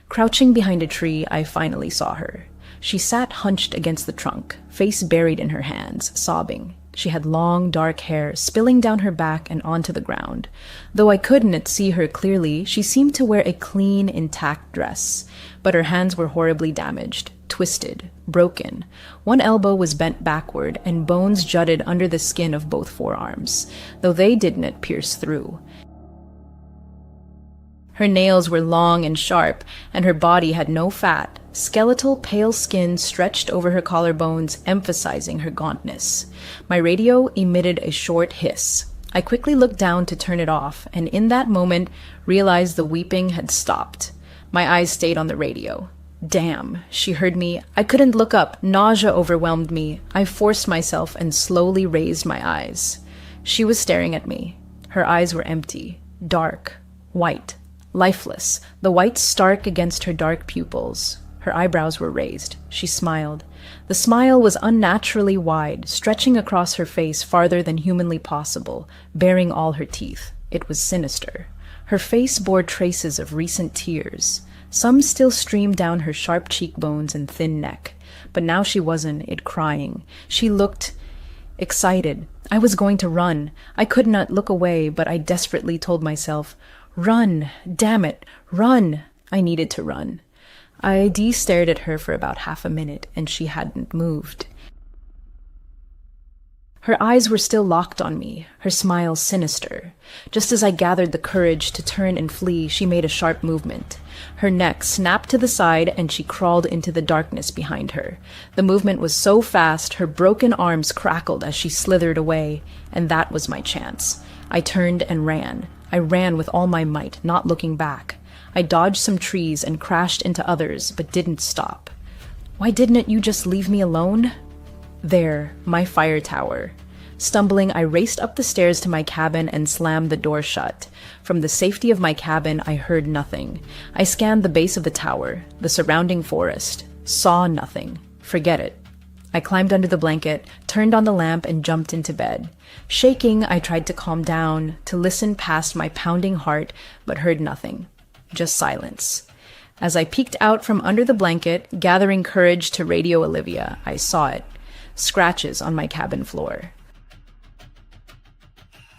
[SPEAKER 3] Crouching behind a tree, I finally saw her. She sat hunched against the trunk, face buried in her hands, sobbing. She had long, dark hair spilling down her back and onto the ground. Though I couldn't see her clearly, she seemed to wear a clean, intact dress. But her hands were horribly damaged, twisted, broken. One elbow was bent backward, and bones jutted under the skin of both forearms, though they didn't pierce through. Her nails were long and sharp, and her body had no fat. Skeletal, pale skin stretched over her collarbones, emphasizing her gauntness. My radio emitted a short hiss. I quickly looked down to turn it off, and in that moment realized the weeping had stopped. My eyes stayed on the radio. Damn, she heard me. I couldn't look up. Nausea overwhelmed me. I forced myself and slowly raised my eyes. She was staring at me. Her eyes were empty, dark, white, lifeless, the white stark against her dark pupils. Her eyebrows were raised. She smiled. The smile was unnaturally wide, stretching across her face farther than humanly possible, baring all her teeth. It was sinister. Her face bore traces of recent tears. Some still streamed down her sharp cheekbones and thin neck. But now she wasn't crying. She looked excited. I was going to run. I could not look away, but I desperately told myself, "Run! Damn it! Run!" I needed to run. I stared at her for about half a minute, and she hadn't moved. Her eyes were still locked on me, her smile sinister. Just as I gathered the courage to turn and flee, she made a sharp movement. Her neck snapped to the side, and she crawled into the darkness behind her. The movement was so fast, her broken arms crackled as she slithered away, and that was my chance. I turned and ran. I ran with all my might, not looking back. I dodged some trees and crashed into others, but didn't stop. Why didn't you just leave me alone? There, my fire tower. Stumbling, I raced up the stairs to my cabin and slammed the door shut. From the safety of my cabin, I heard nothing. I scanned the base of the tower, the surrounding forest, saw nothing. Forget it. I climbed under the blanket, turned on the lamp, and jumped into bed. Shaking, I tried to calm down, to listen past my pounding heart, but heard nothing. Just silence. As I peeked out from under the blanket, gathering courage to radio Olivia, I saw it. Scratches on my cabin floor.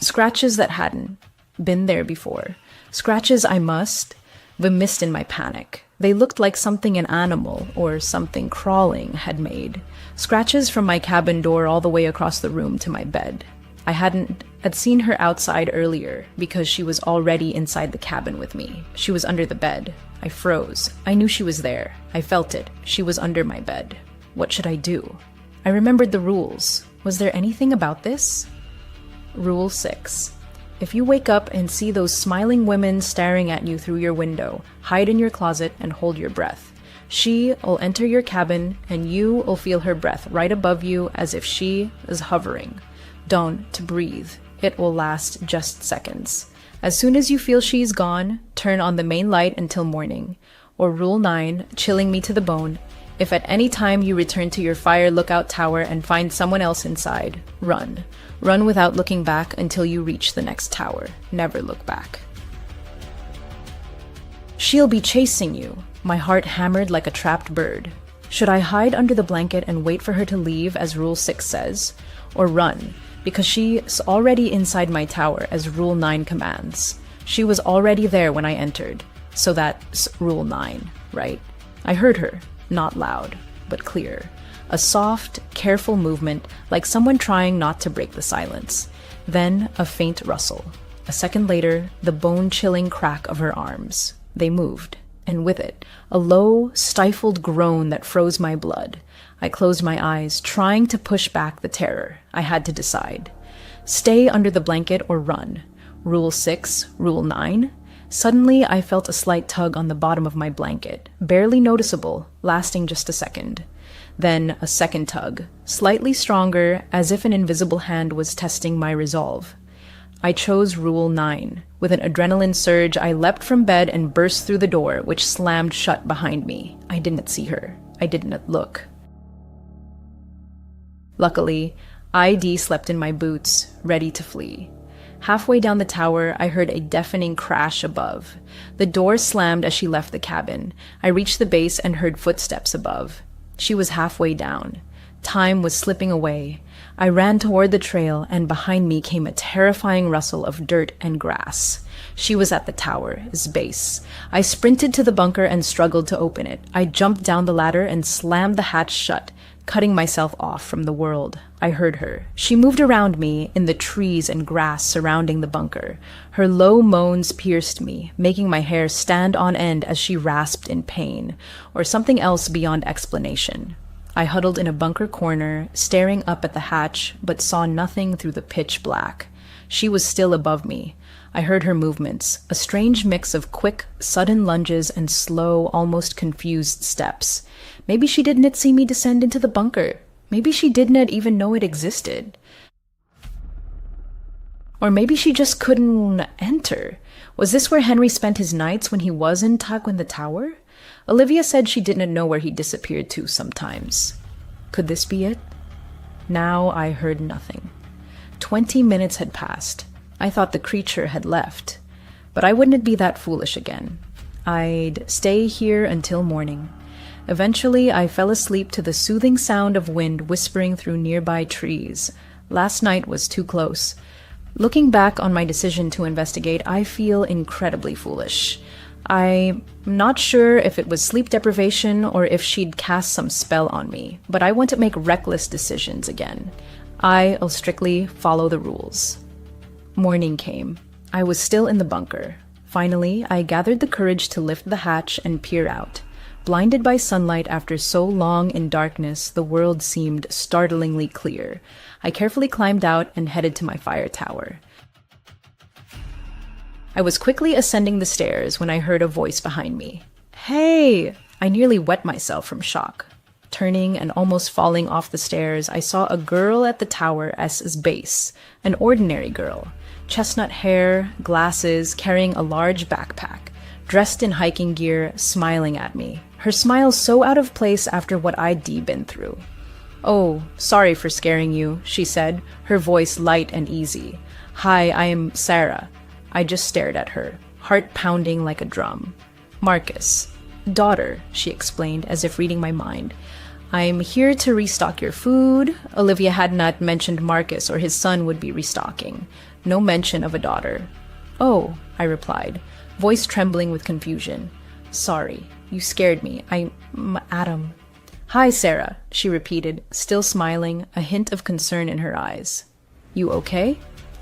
[SPEAKER 3] Scratches that hadn't been there before. Scratches I must have missed in my panic. They looked like something an animal or something crawling had made. Scratches from my cabin door all the way across the room to my bed. I had seen her outside earlier because she was already inside the cabin with me. She was under the bed. I froze. I knew she was there. I felt it. She was under my bed. What should I do? I remembered the rules. Was there anything about this? Rule 6. If you wake up and see those smiling women staring at you through your window, hide in your closet and hold your breath. She will enter your cabin and you will feel her breath right above you as if she is hovering. Don't breathe. It will last just seconds. As soon as you feel she's gone, turn on the main light until morning. Or Rule 9, chilling me to the bone. If at any time you return to your fire lookout tower and find someone else inside, run. Run without looking back until you reach the next tower. Never look back. She'll be chasing you. My heart hammered like a trapped bird. Should I hide under the blanket and wait for her to leave, as Rule 6 says? Or run, because she's already inside my tower, as Rule 9 commands. She was already there when I entered, so that's Rule 9, right? I heard her, not loud, but clear. A soft, careful movement, like someone trying not to break the silence. Then a faint rustle. A second later, the bone-chilling crack of her arms. They moved, and with it, a low, stifled groan that froze my blood. I closed my eyes, trying to push back the terror. I had to decide. Stay under the blanket or run. Rule 6, Rule 9. Suddenly, I felt a slight tug on the bottom of my blanket, barely noticeable, lasting just a second. Then a second tug, slightly stronger, as if an invisible hand was testing my resolve. I chose Rule 9. With an adrenaline surge, I leapt from bed and burst through the door, which slammed shut behind me. I didn't see her. I didn't look. Luckily, I slept in my boots, ready to flee. Halfway down the tower, I heard a deafening crash above. The door slammed as she left the cabin. I reached the base and heard footsteps above. She was halfway down. Time was slipping away. I ran toward the trail, and behind me came a terrifying rustle of dirt and grass. She was at the tower's base. I sprinted to the bunker and struggled to open it. I jumped down the ladder and slammed the hatch shut. cutting myself off from the world. I heard her. She moved around me in the trees and grass surrounding the bunker. Her low moans pierced me, making my hair stand on end as she rasped in pain, or something else beyond explanation. I huddled in a bunker corner, staring up at the hatch, but saw nothing through the pitch black. She was still above me. I heard her movements, a strange mix of quick, sudden lunges and slow, almost confused steps. Maybe she didn't see me descend into the bunker. Maybe she didn't even know it existed. Or maybe she just couldn't enter. Was this where Henry spent his nights when he was in the tower? Olivia said she didn't know where he disappeared to sometimes. Could this be it? Now I heard nothing. 20 minutes had passed. I thought the creature had left. But I wouldn't be that foolish again. I'd stay here until morning. Eventually, I fell asleep to the soothing sound of wind whispering through nearby trees. Last night was too close. Looking back on my decision to investigate, I feel incredibly foolish. I'm not sure if it was sleep deprivation or if she'd cast some spell on me, but I want to make reckless decisions again. I'll strictly follow the rules. Morning came. I was still in the bunker. Finally, I gathered the courage to lift the hatch and peer out. Blinded by sunlight after so long in darkness, the world seemed startlingly clear. I carefully climbed out and headed to my fire tower. I was quickly ascending the stairs when I heard a voice behind me. "Hey!" I nearly wet myself from shock. Turning and almost falling off the stairs, I saw a girl at the tower's base. An ordinary girl. Chestnut hair, glasses, carrying a large backpack. Dressed in hiking gear, smiling at me. Her smile so out of place after what I'd been through. "Oh, sorry for scaring you," she said, her voice light and easy. "Hi, I am Sarah." I just stared at her, heart pounding like a drum. "Marcus. Daughter," she explained, as if reading my mind. "I'm here to restock your food." Olivia had not mentioned Marcus or his son would be restocking. No mention of a daughter. "Oh," I replied, voice trembling with confusion. "Sorry, you scared me. I'm Adam." "Hi, Sarah," she repeated, still smiling, a hint of concern in her eyes. "You okay?"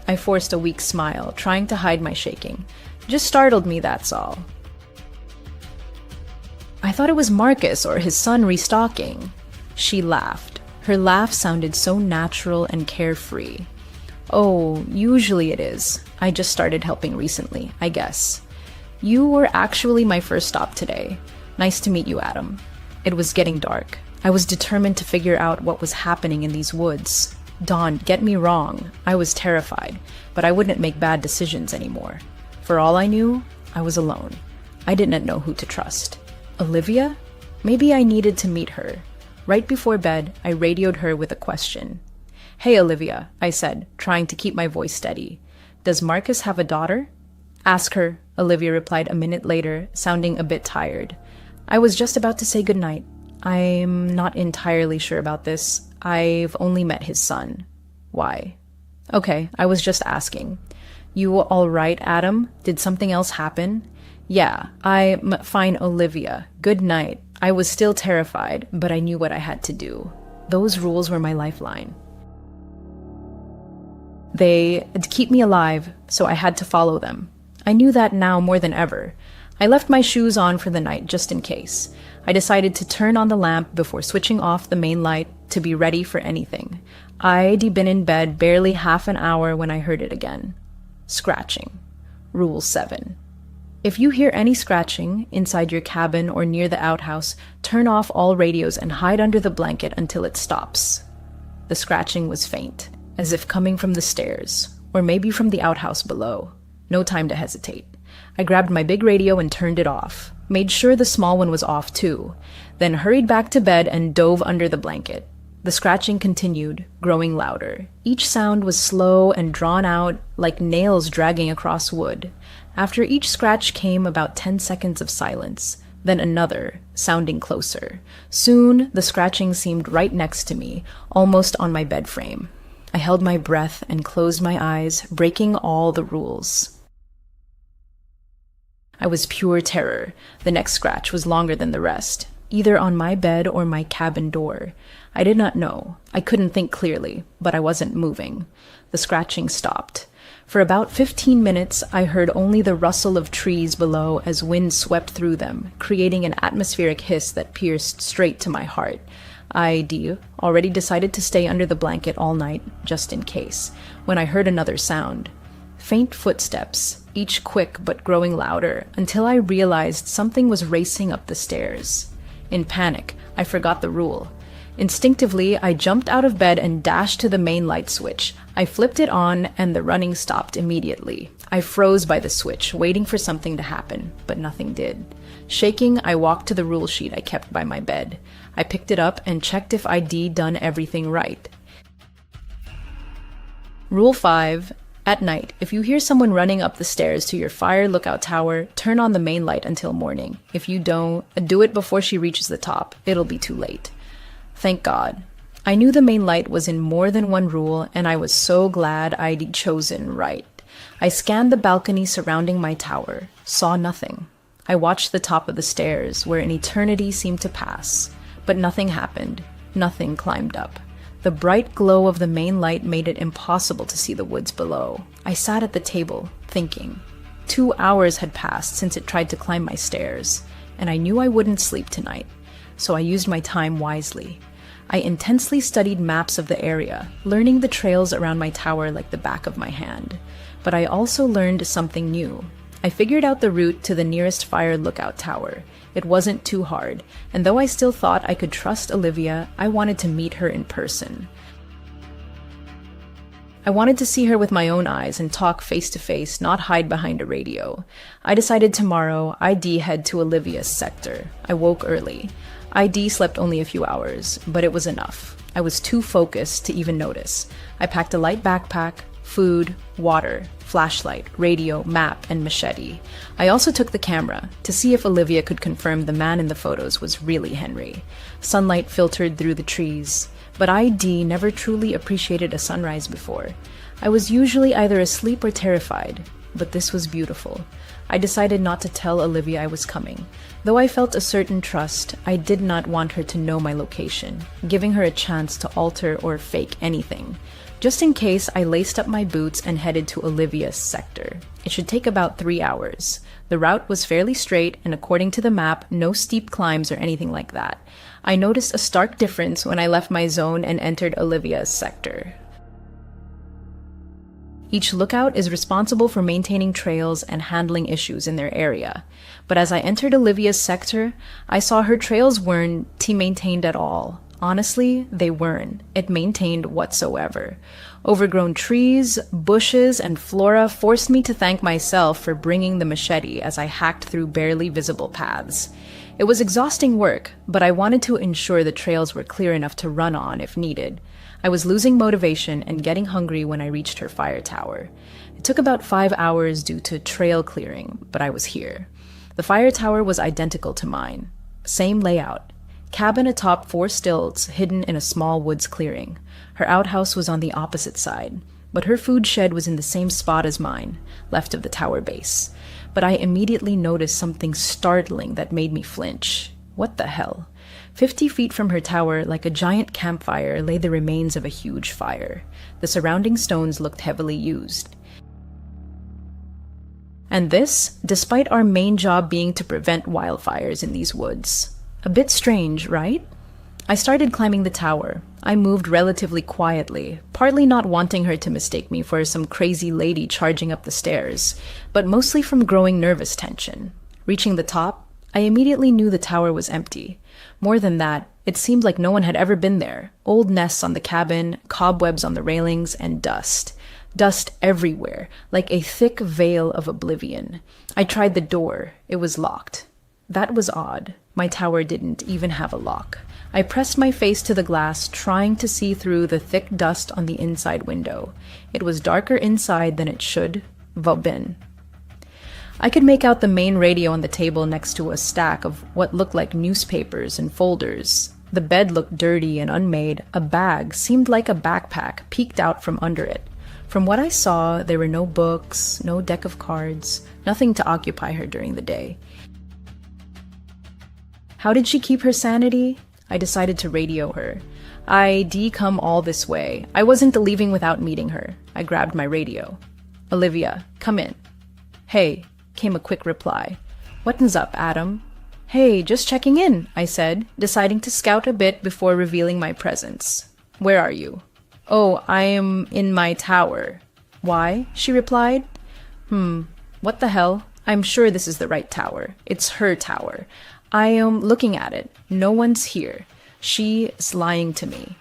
[SPEAKER 3] I forced a weak smile, trying to hide my shaking. "Just startled me, that's all." "I thought it was Marcus or his son restocking." She laughed. Her laugh sounded so natural and carefree. "Oh, usually it is. I just started helping recently, I guess. You were actually my first stop today. Nice to meet you, Adam." It was getting dark. I was determined to figure out what was happening in these woods. Don't get me wrong, I was terrified, but I wouldn't make bad decisions anymore. For all I knew, I was alone. I didn't know who to trust. Olivia? Maybe I needed to meet her. Right before bed, I radioed her with a question. "Hey, Olivia," I said, trying to keep my voice steady. "Does Marcus have a daughter?" "Ask her," Olivia replied a minute later, sounding a bit tired. I was just about to say goodnight. "I'm not entirely sure about this. I've only met his son." "Why?" "Okay, I was just asking." "You all right, Adam? Did something else happen?" "Yeah, I'm fine, Olivia. Good night." I was still terrified, but I knew what I had to do. Those rules were my lifeline. They'd keep me alive, so I had to follow them. I knew that now more than ever. I left my shoes on for the night, just in case. I decided to turn on the lamp before switching off the main light to be ready for anything. I'd been in bed barely half an hour when I heard it again. Scratching. Rule 7. If you hear any scratching inside your cabin or near the outhouse, turn off all radios and hide under the blanket until it stops. The scratching was faint, as if coming from the stairs, or maybe from the outhouse below. No time to hesitate. I grabbed my big radio and turned it off, made sure the small one was off too, then hurried back to bed and dove under the blanket. The scratching continued, growing louder. Each sound was slow and drawn out, like nails dragging across wood. After each scratch came about 10 seconds of silence, then another, sounding closer. Soon, the scratching seemed right next to me, almost on my bed frame. I held my breath and closed my eyes, breaking all the rules. I was pure terror. The next scratch was longer than the rest. either on my bed or my cabin door. I did not know. I couldn't think clearly, but I wasn't moving. The scratching stopped. For about 15 minutes, I heard only the rustle of trees below as wind swept through them, creating an atmospheric hiss that pierced straight to my heart. I already decided to stay under the blanket all night, just in case, when I heard another sound. Faint footsteps, each quick but growing louder, until I realized something was racing up the stairs. In panic, I forgot the rule. Instinctively, I jumped out of bed and dashed to the main light switch. I flipped it on, and the running stopped immediately. I froze by the switch, waiting for something to happen, but nothing did. Shaking, I walked to the rule sheet I kept by my bed. I picked it up and checked if I'd done everything right. Rule 5. At night, if you hear someone running up the stairs to your fire lookout tower, turn on the main light until morning. If you don't, do it before she reaches the top. It'll be too late. Thank God. I knew the main light was in more than one rule, and I was so glad I'd chosen right. I scanned the balcony surrounding my tower, saw nothing. I watched the top of the stairs, where an eternity seemed to pass. But nothing happened. Nothing climbed up. The bright glow of the main light made it impossible to see the woods below. I sat at the table, thinking. 2 hours had passed since it tried to climb my stairs, and I knew I wouldn't sleep tonight, so I used my time wisely. I intensely studied maps of the area, learning the trails around my tower like the back of my hand. But I also learned something new. I figured out the route to the nearest fire lookout tower. It wasn't too hard, and though I still thought I could trust Olivia, I wanted to meet her in person. I wanted to see her with my own eyes and talk face to face, not hide behind a radio. I decided tomorrow I'd head to Olivia's sector. I woke early. I'd slept only a few hours, but it was enough. I was too focused to even notice. I packed a light backpack, food, water, flashlight, radio, map, and machete. I also took the camera to see if Olivia could confirm the man in the photos was really Henry. Sunlight filtered through the trees, but I'd never truly appreciated a sunrise before. I was usually either asleep or terrified, but this was beautiful. I decided not to tell Olivia I was coming. Though I felt a certain trust, I did not want her to know my location, giving her a chance to alter or fake anything. Just in case, I laced up my boots and headed to Olivia's sector. It should take about 3 hours. The route was fairly straight, and according to the map, no steep climbs or anything like that. I noticed a stark difference when I left my zone and entered Olivia's sector. Each lookout is responsible for maintaining trails and handling issues in their area. But as I entered Olivia's sector, I saw her trails weren't maintained at all. Honestly, they weren't. It maintained whatsoever. Overgrown trees, bushes, and flora forced me to thank myself for bringing the machete as I hacked through barely visible paths. It was exhausting work, but I wanted to ensure the trails were clear enough to run on if needed. I was losing motivation and getting hungry when I reached her fire tower. It took about 5 hours due to trail clearing, but I was here. The fire tower was identical to mine. Same layout. Cabin atop 4 stilts hidden in a small woods clearing. Her outhouse was on the opposite side, but her food shed was in the same spot as mine, left of the tower base. But I immediately noticed something startling that made me flinch. What the hell? 50 feet from her tower, like a giant campfire, lay the remains of a huge fire. The surrounding stones looked heavily used. And this, despite our main job being to prevent wildfires in these woods. A bit strange, right? I started climbing the tower. I moved relatively quietly, partly not wanting her to mistake me for some crazy lady charging up the stairs, but mostly from growing nervous tension. Reaching the top, I immediately knew the tower was empty. More than that, it seemed like no one had ever been there. Old nests on the cabin, cobwebs on the railings, and dust. Dust everywhere, like a thick veil of oblivion. I tried the door. It was locked. That was odd. My tower didn't even have a lock. I pressed my face to the glass, trying to see through the thick dust on the inside window. It was darker inside than it should have been. I could make out the main radio on the table next to a stack of what looked like newspapers and folders. The bed looked dirty and unmade. A bag seemed like a backpack peeked out from under it. From what I saw, there were no books, no deck of cards, nothing to occupy her during the day. How did she keep her sanity? I decided to radio her. I'd come all this way. I wasn't leaving without meeting her. I grabbed my radio. Olivia, come in. Hey, came a quick reply. What's up, Adam? Hey, just checking in, I said, deciding to scout a bit before revealing my presence. Where are you? Oh, I am in my tower. Why? She replied. What the hell? I'm sure this is the right tower. It's her tower. I am looking at it. No one's here. She is lying to me.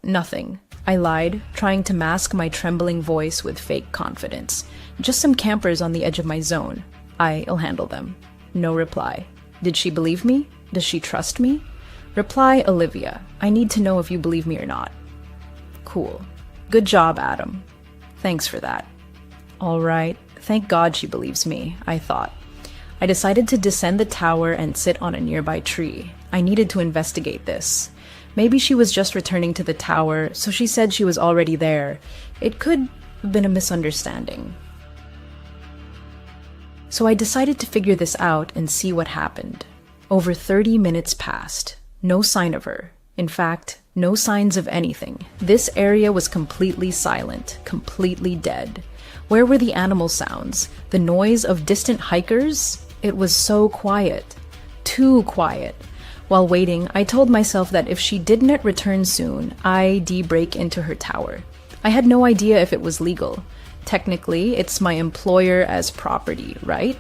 [SPEAKER 3] Nothing. I lied, trying to mask my trembling voice with fake confidence. Just some campers on the edge of my zone. I'll handle them. No reply. Did she believe me? Does she trust me? Reply, Olivia. I need to know if you believe me or not. Cool. Good job, Adam. Thanks for that. All right. Thank God she believes me, I thought. I decided to descend the tower and sit on a nearby tree. I needed to investigate this. Maybe she was just returning to the tower, so she said she was already there. It could have been a misunderstanding. So I decided to figure this out and see what happened. Over 30 minutes passed. No sign of her. In fact, no signs of anything. This area was completely silent, completely dead. Where were the animal sounds? The noise of distant hikers? It was so quiet. Too quiet. While waiting, I told myself that if she didn't return soon, I'd break into her tower. I had no idea if it was legal. Technically, it's my employer as property, right?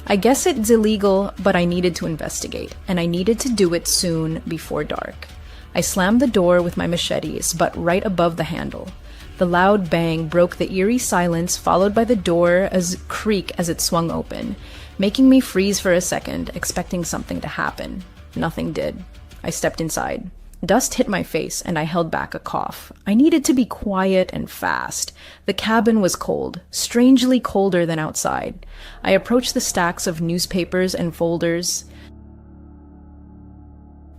[SPEAKER 3] I guess it's illegal, but I needed to investigate, and I needed to do it soon before dark. I slammed the door with my machetes, but right above the handle. The loud bang broke the eerie silence, followed by the door creak as it swung open, making me freeze for a second, expecting something to happen. Nothing did. I stepped inside. Dust hit my face, and I held back a cough. I needed to be quiet and fast. The cabin was cold, strangely colder than outside. I approached the stacks of newspapers and folders.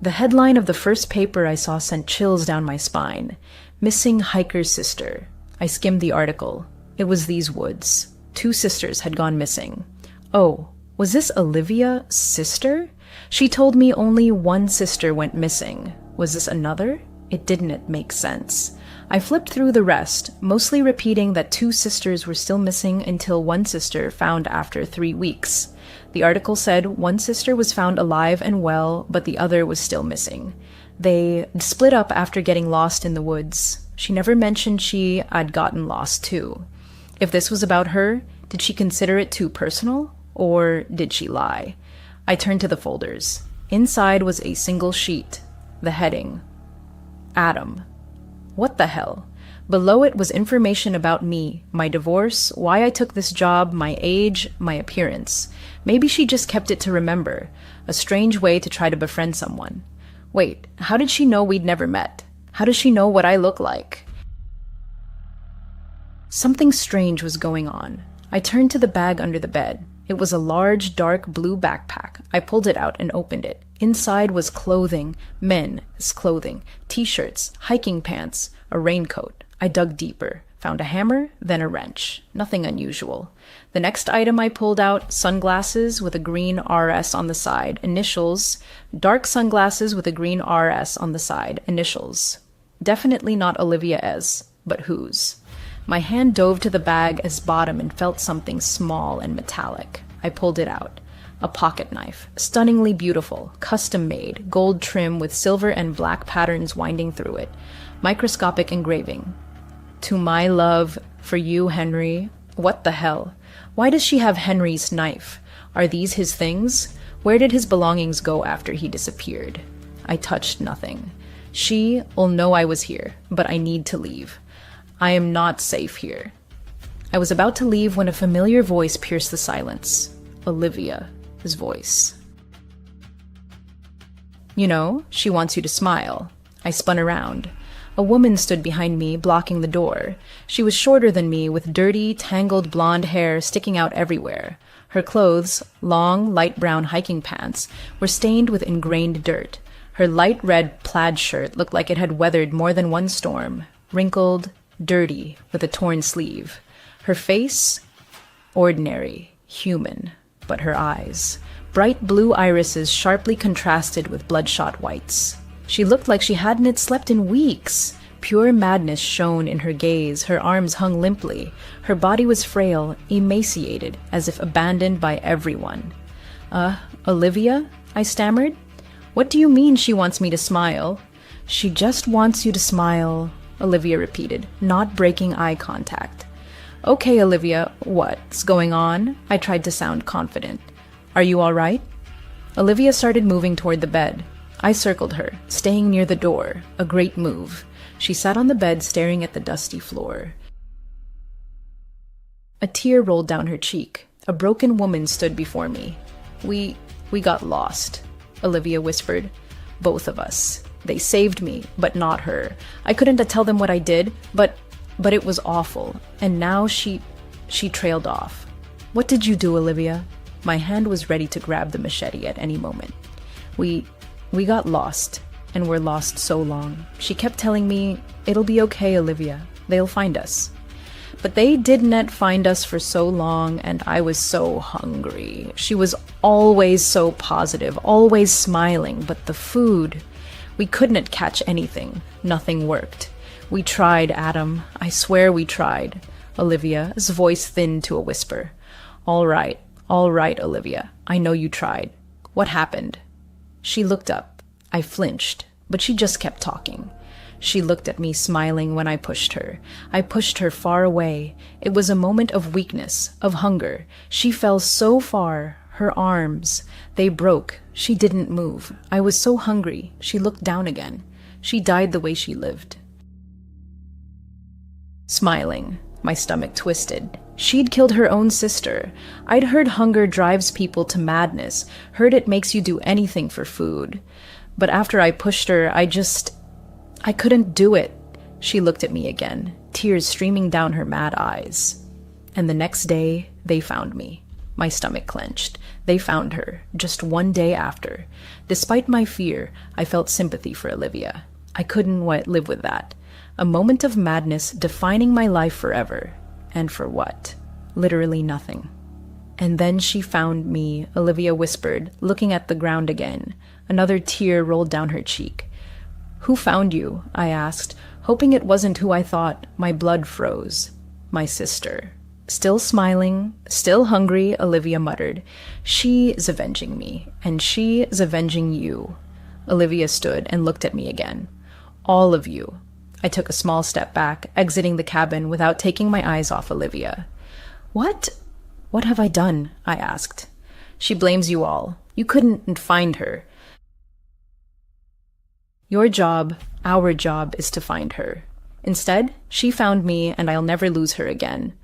[SPEAKER 3] The headline of the first paper I saw sent chills down my spine. Missing hiker's sister. I skimmed the article. It was these woods. 2 sisters had gone missing. Oh, was this Olivia's sister? She told me only one sister went missing. Was this another? It didn't make sense. I flipped through the rest, mostly repeating that 2 sisters were still missing until one sister found after 3 weeks. The article said one sister was found alive and well, but the other was still missing. They split up after getting lost in the woods. She never mentioned she had gotten lost too. If this was about her, did she consider it too personal? Or did she lie? I turned to the folders. Inside was a single sheet. The heading. Adam. What the hell? Below it was information about me, my divorce, why I took this job, my age, my appearance. Maybe she just kept it to remember. A strange way to try to befriend someone. Wait, how did she know we'd never met? How does she know what I look like? Something strange was going on. I turned to the bag under the bed. It was a large, dark blue backpack. I pulled it out and opened it. Inside was clothing, men's clothing, t-shirts, hiking pants, a raincoat. I dug deeper, found a hammer, then a wrench. Nothing unusual. The next item I pulled out, sunglasses with a green RS on the side, initials, dark sunglasses with a green RS on the side, initials. Definitely not Olivia's, but whose? My hand dove to the bag's bottom and felt something small and metallic. I pulled it out. A pocket knife, stunningly beautiful, custom-made, gold trim with silver and black patterns winding through it. Microscopic engraving. To my love, for you, Henry. What the hell? Why does she have Henry's knife? Are these his things? Where did his belongings go after he disappeared? I touched nothing. She will know I was here, but I need to leave. I am not safe here. I was about to leave when a familiar voice pierced the silence. Olivia's voice. You know, she wants you to smile. I spun around. A woman stood behind me, blocking the door. She was shorter than me, with dirty, tangled blonde hair sticking out everywhere. Her clothes, long, light brown hiking pants, were stained with ingrained dirt. Her light red plaid shirt looked like it had weathered more than one storm, wrinkled, dirty, with a torn sleeve. Her face, ordinary, human, but her eyes, Bright blue irises sharply contrasted with bloodshot whites. She looked like she hadn't slept in weeks. Pure madness shone in her gaze, her arms hung limply. Her body was frail, emaciated, as if abandoned by everyone. Olivia? I stammered. What do you mean she wants me to smile? She just wants you to smile, Olivia repeated, not breaking eye contact. Okay, Olivia, what's going on? I tried to sound confident. Are you all right? Olivia started moving toward the bed. I circled her, staying near the door, a great move. She sat on the bed staring at the dusty floor. A tear rolled down her cheek. A broken woman stood before me. We got lost, Olivia whispered. Both of us. They saved me, but not her. I couldn't tell them what I did, but it was awful. And now she trailed off. What did you do, Olivia? My hand was ready to grab the machete at any moment. We got lost, and we're lost so long. She kept telling me, it'll be okay, Olivia. They'll find us. But they didn't find us for so long, and I was so hungry. She was always so positive, always smiling, but the food... We couldn't catch anything. Nothing worked. We tried, Adam. I swear we tried. Olivia's voice thinned to a whisper. All right, Olivia. I know you tried. What happened? She looked up. I flinched, but she just kept talking. She looked at me, smiling when I pushed her. I pushed her far away. It was a moment of weakness, of hunger. She fell so far. Her arms, they broke. She didn't move. I was so hungry. She looked down again. She died the way she lived. Smiling, my stomach twisted. She'd killed her own sister. I'd heard hunger drives people to madness, heard it makes you do anything for food. But after I pushed her, I couldn't do it. She looked at me again, tears streaming down her mad eyes. And the next day, they found me. My stomach clenched. They found her, just one day after. Despite my fear, I felt sympathy for Olivia. I couldn't live with that. A moment of madness defining my life forever. And for what? Literally nothing. And then she found me, Olivia whispered, looking at the ground again. Another tear rolled down her cheek. Who found you? I asked, hoping it wasn't who I thought. My blood froze. My sister. Still smiling, still hungry, Olivia muttered. She's avenging me, and she's avenging you. Olivia stood and looked at me again. All of you. I took a small step back, exiting the cabin without taking my eyes off Olivia. What have I done? I asked. She blames you all. You couldn't find her. Your job, our job, is to find her. Instead, she found me, and I'll never lose her again.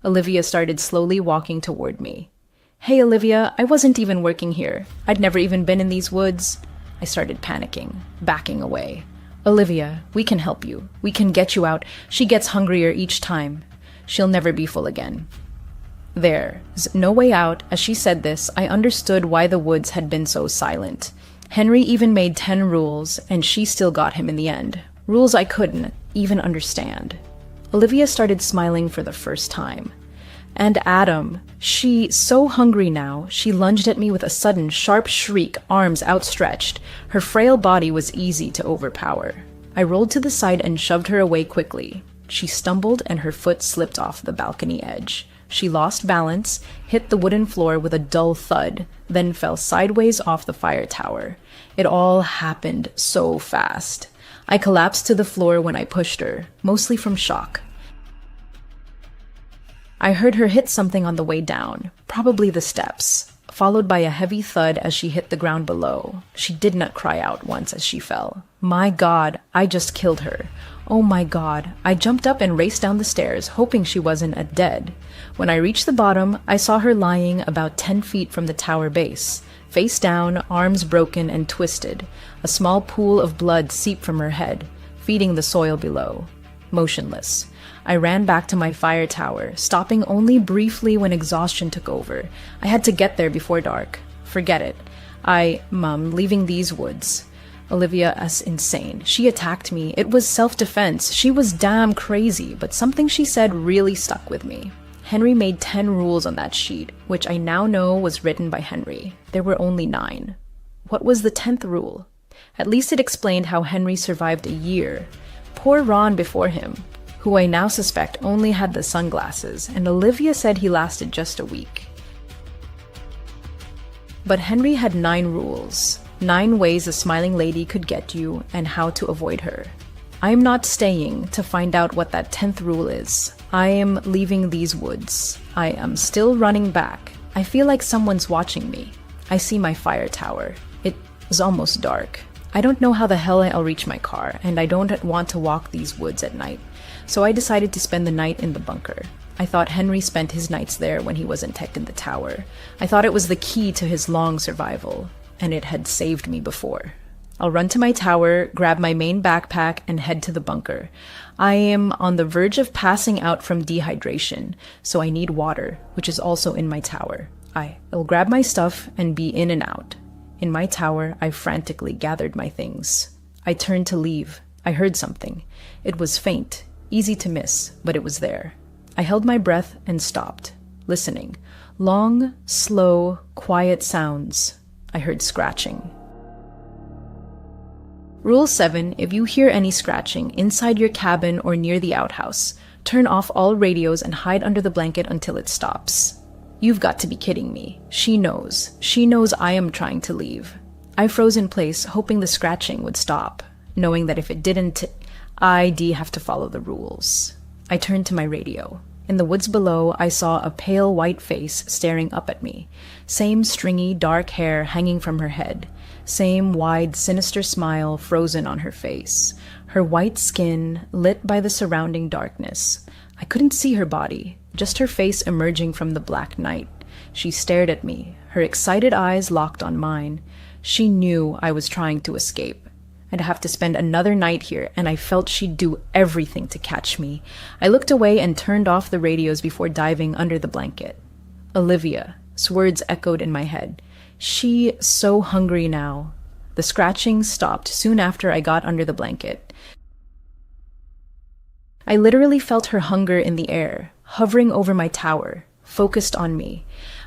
[SPEAKER 3] Olivia started slowly walking toward me. Hey, Olivia, I wasn't even working here. I'd never even been in these woods. I started panicking, backing away. Olivia, we can help you. We can get you out. She gets hungrier each time. She'll never be full again. There's no way out. As she said this, I understood why the woods had been so silent. Henry even made 10 rules, and she still got him in the end. Rules I couldn't even understand. Olivia started smiling for the first time. And Adam, she, so hungry now, she lunged at me with a sudden, sharp shriek, arms outstretched. Her frail body was easy to overpower. I rolled to the side and shoved her away quickly. She stumbled and her foot slipped off the balcony edge. She lost balance, hit the wooden floor with a dull thud, then fell sideways off the fire tower. It all happened so fast. I collapsed to the floor when I pushed her, mostly from shock. I heard her hit something on the way down, probably the steps, followed by a heavy thud as she hit the ground below. She did not cry out once as she fell. My God, I just killed her. Oh my God. I jumped up and raced down the stairs, hoping she wasn't dead. When I reached the bottom, I saw her lying about 10 feet from the tower base. Face down, arms broken and twisted. A small pool of blood seeped from her head, feeding the soil below. Motionless. I ran back to my fire tower, stopping only briefly when exhaustion took over. I had to get there before dark. Forget it. Mom, leaving these woods. Olivia is insane. She attacked me. It was self-defense. She was damn crazy, but something she said really stuck with me. Henry made 10 rules on that sheet, which I now know was written by Henry. There were only 9. What was the 10th rule? At least it explained how Henry survived a year. Poor Ron before him, who I now suspect only had the sunglasses, and Olivia said he lasted just a week. But Henry had 9 rules, 9 ways a smiling lady could get you and how to avoid her. I'm not staying to find out what that 10th rule is. I am leaving these woods. I am still running back. I feel like someone's watching me. I see my fire tower. It is almost dark. I don't know how the hell I'll reach my car, and I don't want to walk these woods at night. So I decided to spend the night in the bunker. I thought Henry spent his nights there when he wasn't tech in the tower. I thought it was the key to his long survival, and it had saved me before. I'll run to my tower, grab my main backpack, and head to the bunker. I am on the verge of passing out from dehydration, so I need water, which is also in my tower. I'll grab my stuff and be in and out. In my tower, I frantically gathered my things. I turned to leave. I heard something. It was faint, easy to miss, but it was there. I held my breath and stopped, listening. Long, slow, quiet sounds. I heard scratching. Rule 7, if you hear any scratching inside your cabin or near the outhouse, turn off all radios and hide under the blanket until it stops. You've got to be kidding me. She knows. She knows I am trying to leave. I froze in place, hoping the scratching would stop, knowing that if it didn't, I'd have to follow the rules. I turned to my radio. In the woods below, I saw a pale white face staring up at me. Same stringy, dark hair hanging from her head. Same wide, sinister smile frozen on her face. Her white skin lit by the surrounding darkness. I couldn't see her body, just her face emerging from the black night. She stared at me, her excited eyes locked on mine. She knew I was trying to escape. I'd have to spend another night here, and I felt she'd do everything to catch me. I looked away and turned off the radios before diving under the blanket. Olivia, words echoed in my head. She so hungry now. The scratching stopped soon after I got under the blanket. I literally felt her hunger in the air, hovering over my tower, focused on me.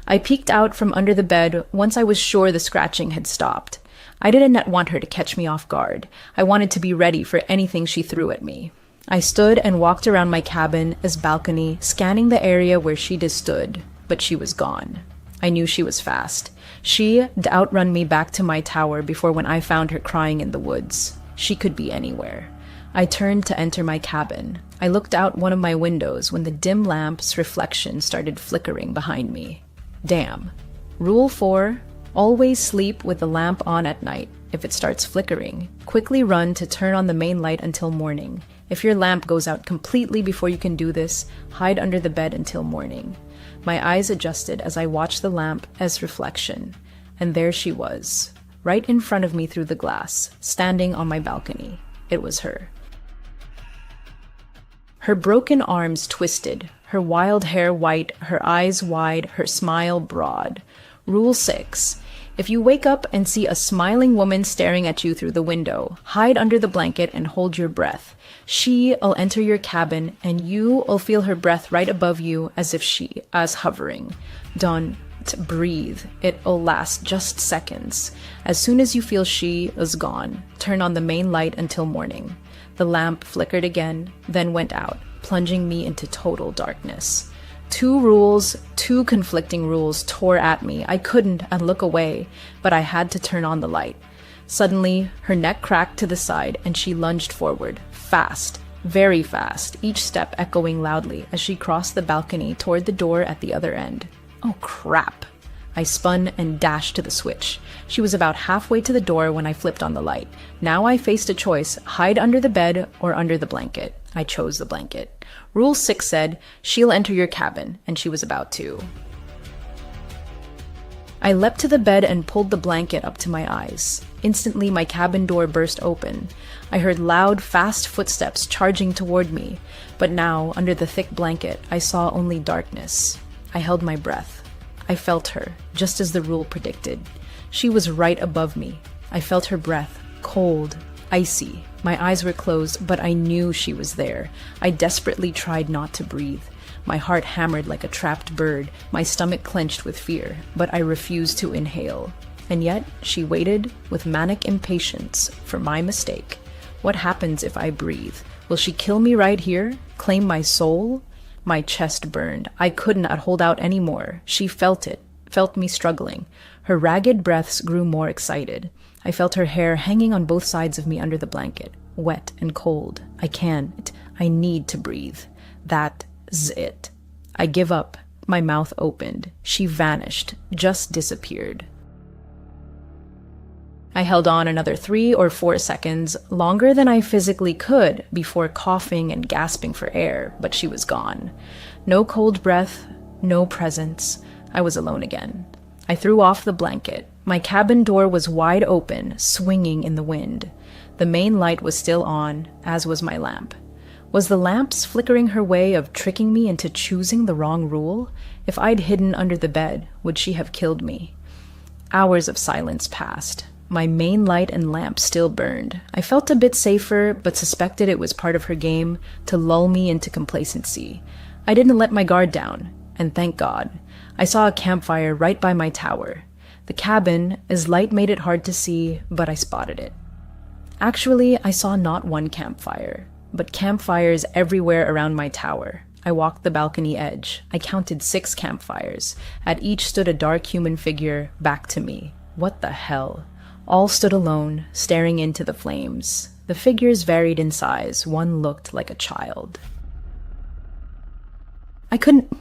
[SPEAKER 3] I peeked out from under the bed once I was sure the scratching had stopped. I didn't want her to catch me off guard. I wanted to be ready for anything she threw at me. I stood and walked around my cabin's balcony, scanning the area where she'd stood, but she was gone. I knew she was fast. She'd outrun me back to my tower before when I found her crying in the woods. She could be anywhere. I turned to enter my cabin. I looked out one of my windows when the dim lamp's reflection started flickering behind me. Damn. Rule 4, always sleep with the lamp on at night. If it starts flickering, quickly run to turn on the main light until morning. If your lamp goes out completely before you can do this, hide under the bed until morning. My eyes adjusted as I watched the lamp's reflection, and there she was, right in front of me through the glass, standing on my balcony. It was her. Her broken arms twisted, her wild hair white, her eyes wide, her smile broad. Rule 6. If you wake up and see a smiling woman staring at you through the window, hide under the blanket and hold your breath. She'll enter your cabin, and you'll feel her breath right above you as if she is hovering. Don't breathe. It'll last just seconds. As soon as you feel she is gone, turn on the main light until morning. The lamp flickered again, then went out, plunging me into total darkness. 2 rules, 2 conflicting rules tore at me. I couldn't look away, but I had to turn on the light. Suddenly, her neck cracked to the side and she lunged forward, fast, very fast, each step echoing loudly as she crossed the balcony toward the door at the other end. Oh crap! I spun and dashed to the switch. She was about halfway to the door when I flipped on the light. Now I faced a choice, hide under the bed or under the blanket. I chose the blanket. Rule 6 said, she'll enter your cabin, and she was about to. I leapt to the bed and pulled the blanket up to my eyes. Instantly, my cabin door burst open. I heard loud, fast footsteps charging toward me, but now, under the thick blanket, I saw only darkness. I held my breath. I felt her, just as the rule predicted. She was right above me. I felt her breath, cold, icy. My eyes were closed, but I knew she was there. I desperately tried not to breathe. My heart hammered like a trapped bird, my stomach clenched with fear, but I refused to inhale. And yet, she waited with manic impatience for my mistake. What happens if I breathe? Will she kill me right here? Claim my soul? My chest burned. I could not hold out anymore. She felt it, felt me struggling. Her ragged breaths grew more excited. I felt her hair hanging on both sides of me under the blanket, wet and cold. I can't. I need to breathe. That's it. I give up. My mouth opened. She vanished, just disappeared. I held on another 3 or 4 seconds, longer than I physically could, before coughing and gasping for air, but she was gone. No cold breath, no presence. I was alone again. I threw off the blanket. My cabin door was wide open, swinging in the wind. The main light was still on, as was my lamp. Was the lamp's flickering her way of tricking me into choosing the wrong rule? If I'd hidden under the bed, would she have killed me? Hours of silence passed. My main light and lamp still burned. I felt a bit safer, but suspected it was part of her game to lull me into complacency. I didn't let my guard down, and thank God. I saw a campfire right by my tower. The cabin, as light made it hard to see, but I spotted it. Actually, I saw not one campfire, but campfires everywhere around my tower. I walked the balcony edge. I counted 6 campfires. At each stood a dark human figure back to me. What the hell? All stood alone, staring into the flames. The figures varied in size. One looked like a child. I couldn't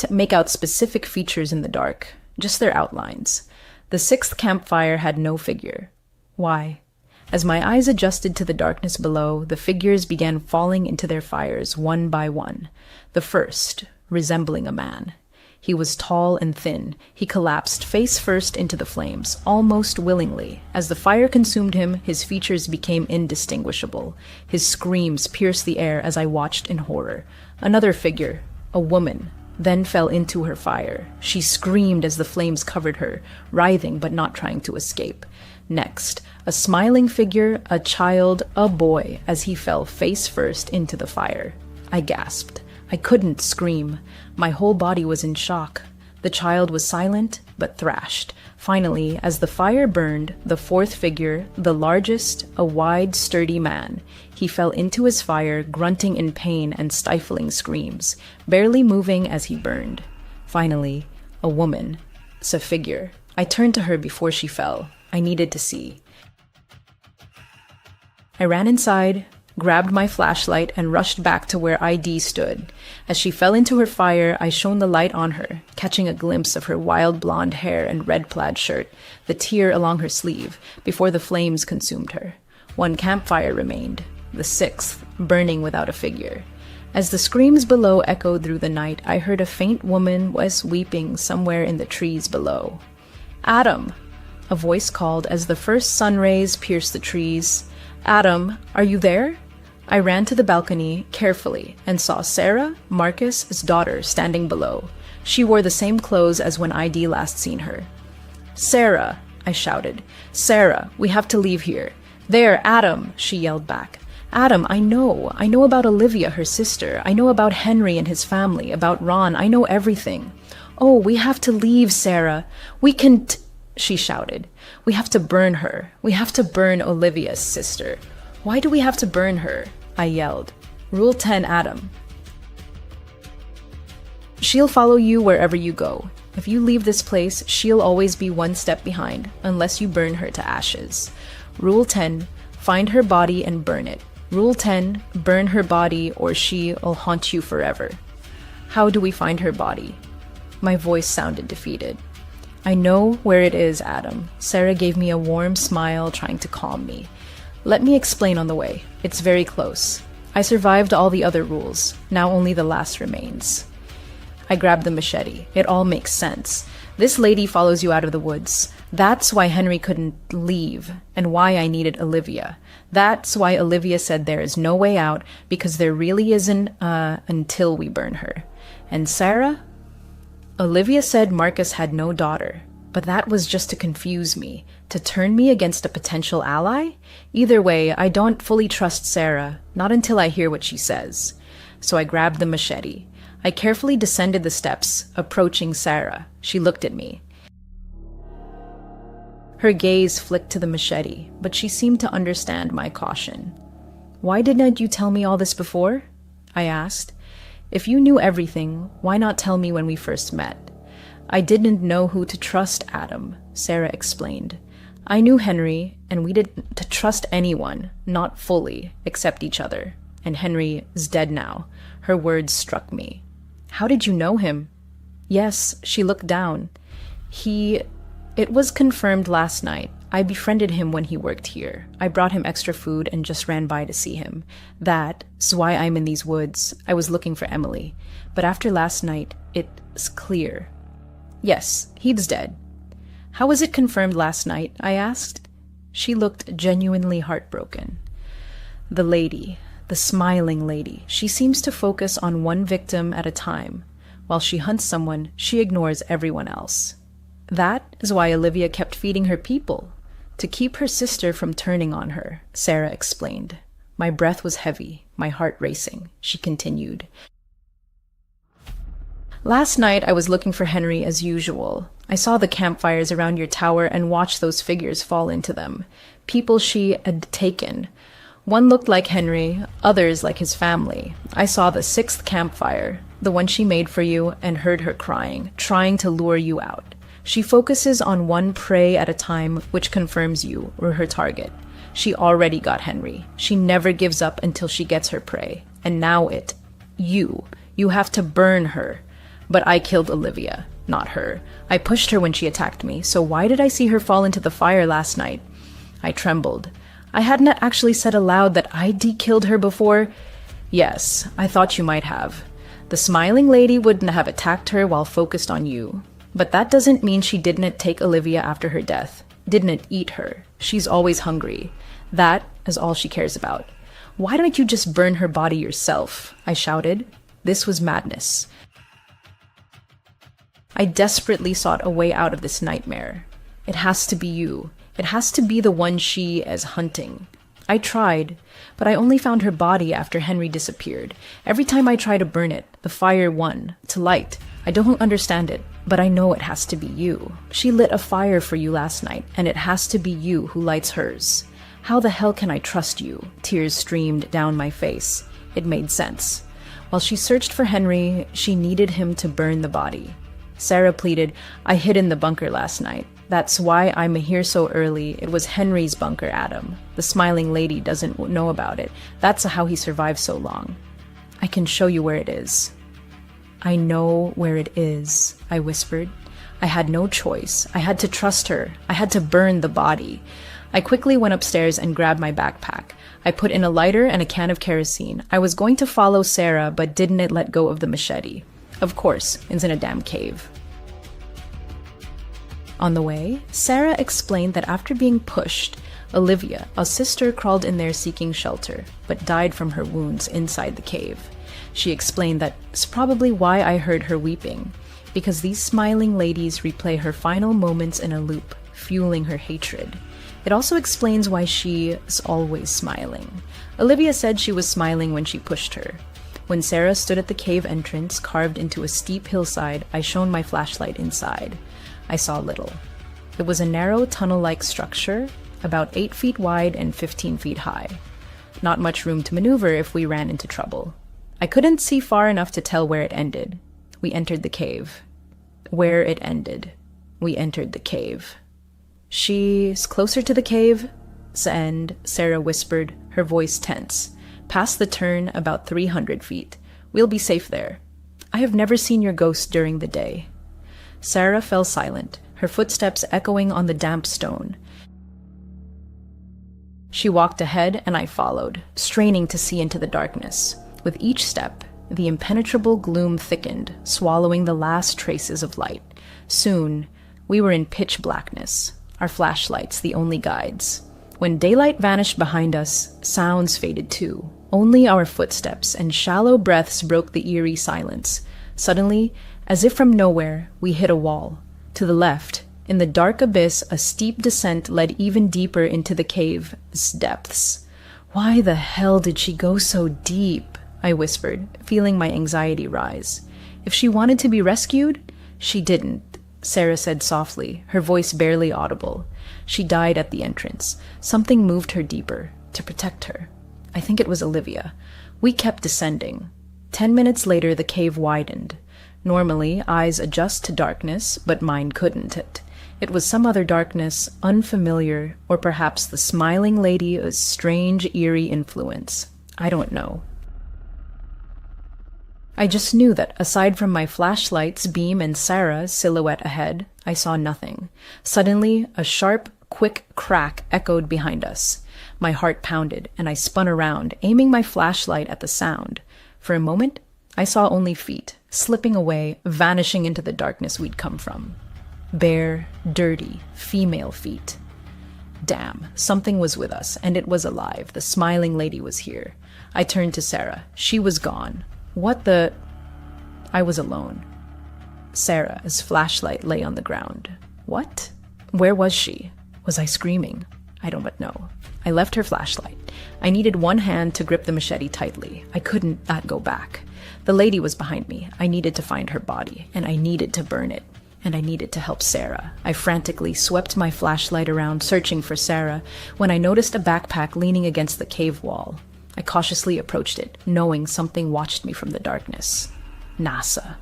[SPEAKER 3] make out specific features in the dark, just their outlines. The 6th campfire had no figure. Why? As my eyes adjusted to the darkness below, the figures began falling into their fires one by one. The first, resembling a man. He was tall and thin. He collapsed face first into the flames, almost willingly. As the fire consumed him, his features became indistinguishable. His screams pierced the air as I watched in horror. Another figure, a woman, then fell into her fire. She screamed as the flames covered her, writhing but not trying to escape. Next, a smiling figure, a child, a boy, as he fell face first into the fire. I gasped. I couldn't scream. My whole body was in shock. The child was silent, but thrashed. Finally, as the fire burned, the 4th figure, the largest, a wide, sturdy man. He fell into his fire, grunting in pain and stifling screams, barely moving as he burned. Finally, a woman, a figure. I turned to her before she fell. I needed to see. I ran inside, grabbed my flashlight, and rushed back to where ID stood. As she fell into her fire, I shone the light on her, catching a glimpse of her wild blonde hair and red plaid shirt, the tear along her sleeve, before the flames consumed her. 1 campfire remained, the 6th, burning without a figure. As the screams below echoed through the night, I heard a faint woman was weeping somewhere in the trees below. "Adam!" A voice called as the first sun rays pierced the trees. "Adam, are you there?" I ran to the balcony carefully and saw Sarah, Marcus's daughter, standing below. She wore the same clothes as when ID last seen her. "Sarah," I shouted. "Sarah, we have to leave here." "There, Adam," she yelled back. "Adam, I know. I know about Olivia, her sister. I know about Henry and his family, about Ron. I know everything." "Oh, we have to leave, Sarah. We can she shouted. "We have to burn her. We have to burn Olivia's sister." "Why do we have to burn her?" I yelled. "Rule 10, Adam. She'll follow you wherever you go. If you leave this place, she'll always be 1 step behind, unless you burn her to ashes. Rule 10, find her body and burn it. Rule 10, burn her body or she'll haunt you forever." "How do we find her body?" My voice sounded defeated. "I know where it is, Adam." Sarah gave me a warm smile, trying to calm me. "Let me explain on the way. It's very close. I survived all the other rules. Now only the last remains." I grabbed the machete. It all makes sense. This lady follows you out of the woods. That's why Henry couldn't leave, and why I needed Olivia. That's why Olivia said there is no way out, because there really isn't, until we burn her. And Sarah? Olivia said Marcus had no daughter, but that was just to confuse me, to turn me against a potential ally? Either way, I don't fully trust Sarah, not until I hear what she says. So I grabbed the machete. I carefully descended the steps, approaching Sarah. She looked at me. Her gaze flicked to the machete, but she seemed to understand my caution. "Why didn't you tell me all this before?" I asked. "If you knew everything, why not tell me when we first met?" "I didn't know who to trust, Adam," Sarah explained. "I knew Henry, and we didn't trust anyone, not fully, except each other. And Henry is dead now." Her words struck me. "How did you know him?" "Yes," she looked down. It was confirmed last night. I befriended him when he worked here. I brought him extra food and just ran by to see him. That's why I'm in these woods. I was looking for Emily. But after last night, it's clear. Yes, he's dead." "How was it confirmed last night?" I asked. She looked genuinely heartbroken. The smiling lady, she seems to focus on one victim at a time. While she hunts someone, she ignores everyone else. That is why Olivia kept feeding her people, to keep her sister from turning on her, Sarah explained. My breath was heavy, my heart racing. She continued. "Last night I was looking for Henry as usual. I saw the campfires around your tower and watched those figures fall into them. People she had taken. One looked like Henry, others like his family. I saw the 6th campfire, the one she made for you, and heard her crying, trying to lure you out. She focuses on one prey at a time, which confirms you were her target. She already got Henry. She never gives up until she gets her prey. And now you have to burn her. But I killed Olivia, not her. I pushed her when she attacked me, so why did I see her fall into the fire last night?" I trembled. I hadn't actually said aloud that I'd killed her before. "Yes, I thought you might have. The smiling lady wouldn't have attacked her while focused on you. But that doesn't mean she didn't take Olivia after her death, didn't eat her. She's always hungry. That is all she cares about. Why don't you just burn her body yourself?" I shouted. This was madness. I desperately sought a way out of this nightmare. It has to be you. It has to be the one she is hunting. I tried, but I only found her body after Henry disappeared. Every time I try to burn it, the fire won, to light. I don't understand it, but I know it has to be you. She lit a fire for you last night, and it has to be you who lights hers. How the hell can I trust you? Tears streamed down my face. It made sense. While she searched for Henry, she needed him to burn the body. Sarah pleaded, "I hid in the bunker last night. That's why I'm here so early. It was Henry's bunker, Adam. The smiling lady doesn't know about it. That's how he survived so long. I can show you where it is." "I know where it is," I whispered. I had no choice. I had to trust her. I had to burn the body. I quickly went upstairs and grabbed my backpack. I put in a lighter and a can of kerosene. I was going to follow Sarah, but didn't let go of the machete. Of course, it's in a damn cave. On the way, Sarah explained that after being pushed, Olivia, a sister, crawled in there seeking shelter, but died from her wounds inside the cave. She explained that it's probably why I heard her weeping, because these smiling ladies replay her final moments in a loop, fueling her hatred. It also explains why she is always smiling. Olivia said she was smiling when she pushed her. When Sarah stood at the cave entrance, carved into a steep hillside, I shone my flashlight inside. I saw little. It was a narrow tunnel-like structure, about 8 feet wide and 15 feet high. Not much room to maneuver if we ran into trouble. I couldn't see far enough to tell where it ended. We entered the cave. Where it ended. We entered the cave. "She's closer to the cave's end," Sarah whispered, her voice tense. "Past the turn, about 300 feet. We'll be safe there. I have never seen your ghost during the day." Sarah fell silent, her footsteps echoing on the damp stone. She walked ahead and I followed, straining to see into the darkness. With each step, the impenetrable gloom thickened, swallowing the last traces of light. Soon, we were in pitch blackness, our flashlights the only guides. When daylight vanished behind us, sounds faded too. Only our footsteps and shallow breaths broke the eerie silence. Suddenly, as if from nowhere, we hit a wall. To the left, in the dark abyss, a steep descent led even deeper into the cave's depths. "Why the hell did she go so deep?" I whispered, feeling my anxiety rise. If she wanted to be rescued, she didn't, Sarah said softly, her voice barely audible. She died at the entrance. Something moved her deeper, to protect her. I think it was Olivia. We kept descending. 10 minutes later, the cave widened. Normally, eyes adjust to darkness, but mine couldn't. It was some other darkness, unfamiliar, or perhaps the smiling lady's strange, eerie influence. I don't know. I just knew that, aside from my flashlight's beam and Sarah's silhouette ahead, I saw nothing. Suddenly, a sharp, quick crack echoed behind us. My heart pounded, and I spun around, aiming my flashlight at the sound. For a moment, I saw only feet, slipping away, vanishing into the darkness we'd come from. Bare, dirty, female feet. Damn, something was with us, and it was alive. The smiling lady was here. I turned to Sarah. She was gone. What the... I was alone. Sarah's flashlight lay on the ground. What? Where was she? Was I screaming? I don't know. I left her flashlight. I needed one hand to grip the machete tightly. I couldn't go back. The lady was behind me. I needed to find her body, and I needed to burn it. And I needed to help Sarah. I frantically swept my flashlight around, searching for Sarah, when I noticed a backpack leaning against the cave wall. I cautiously approached it, knowing something watched me from the darkness. NASA.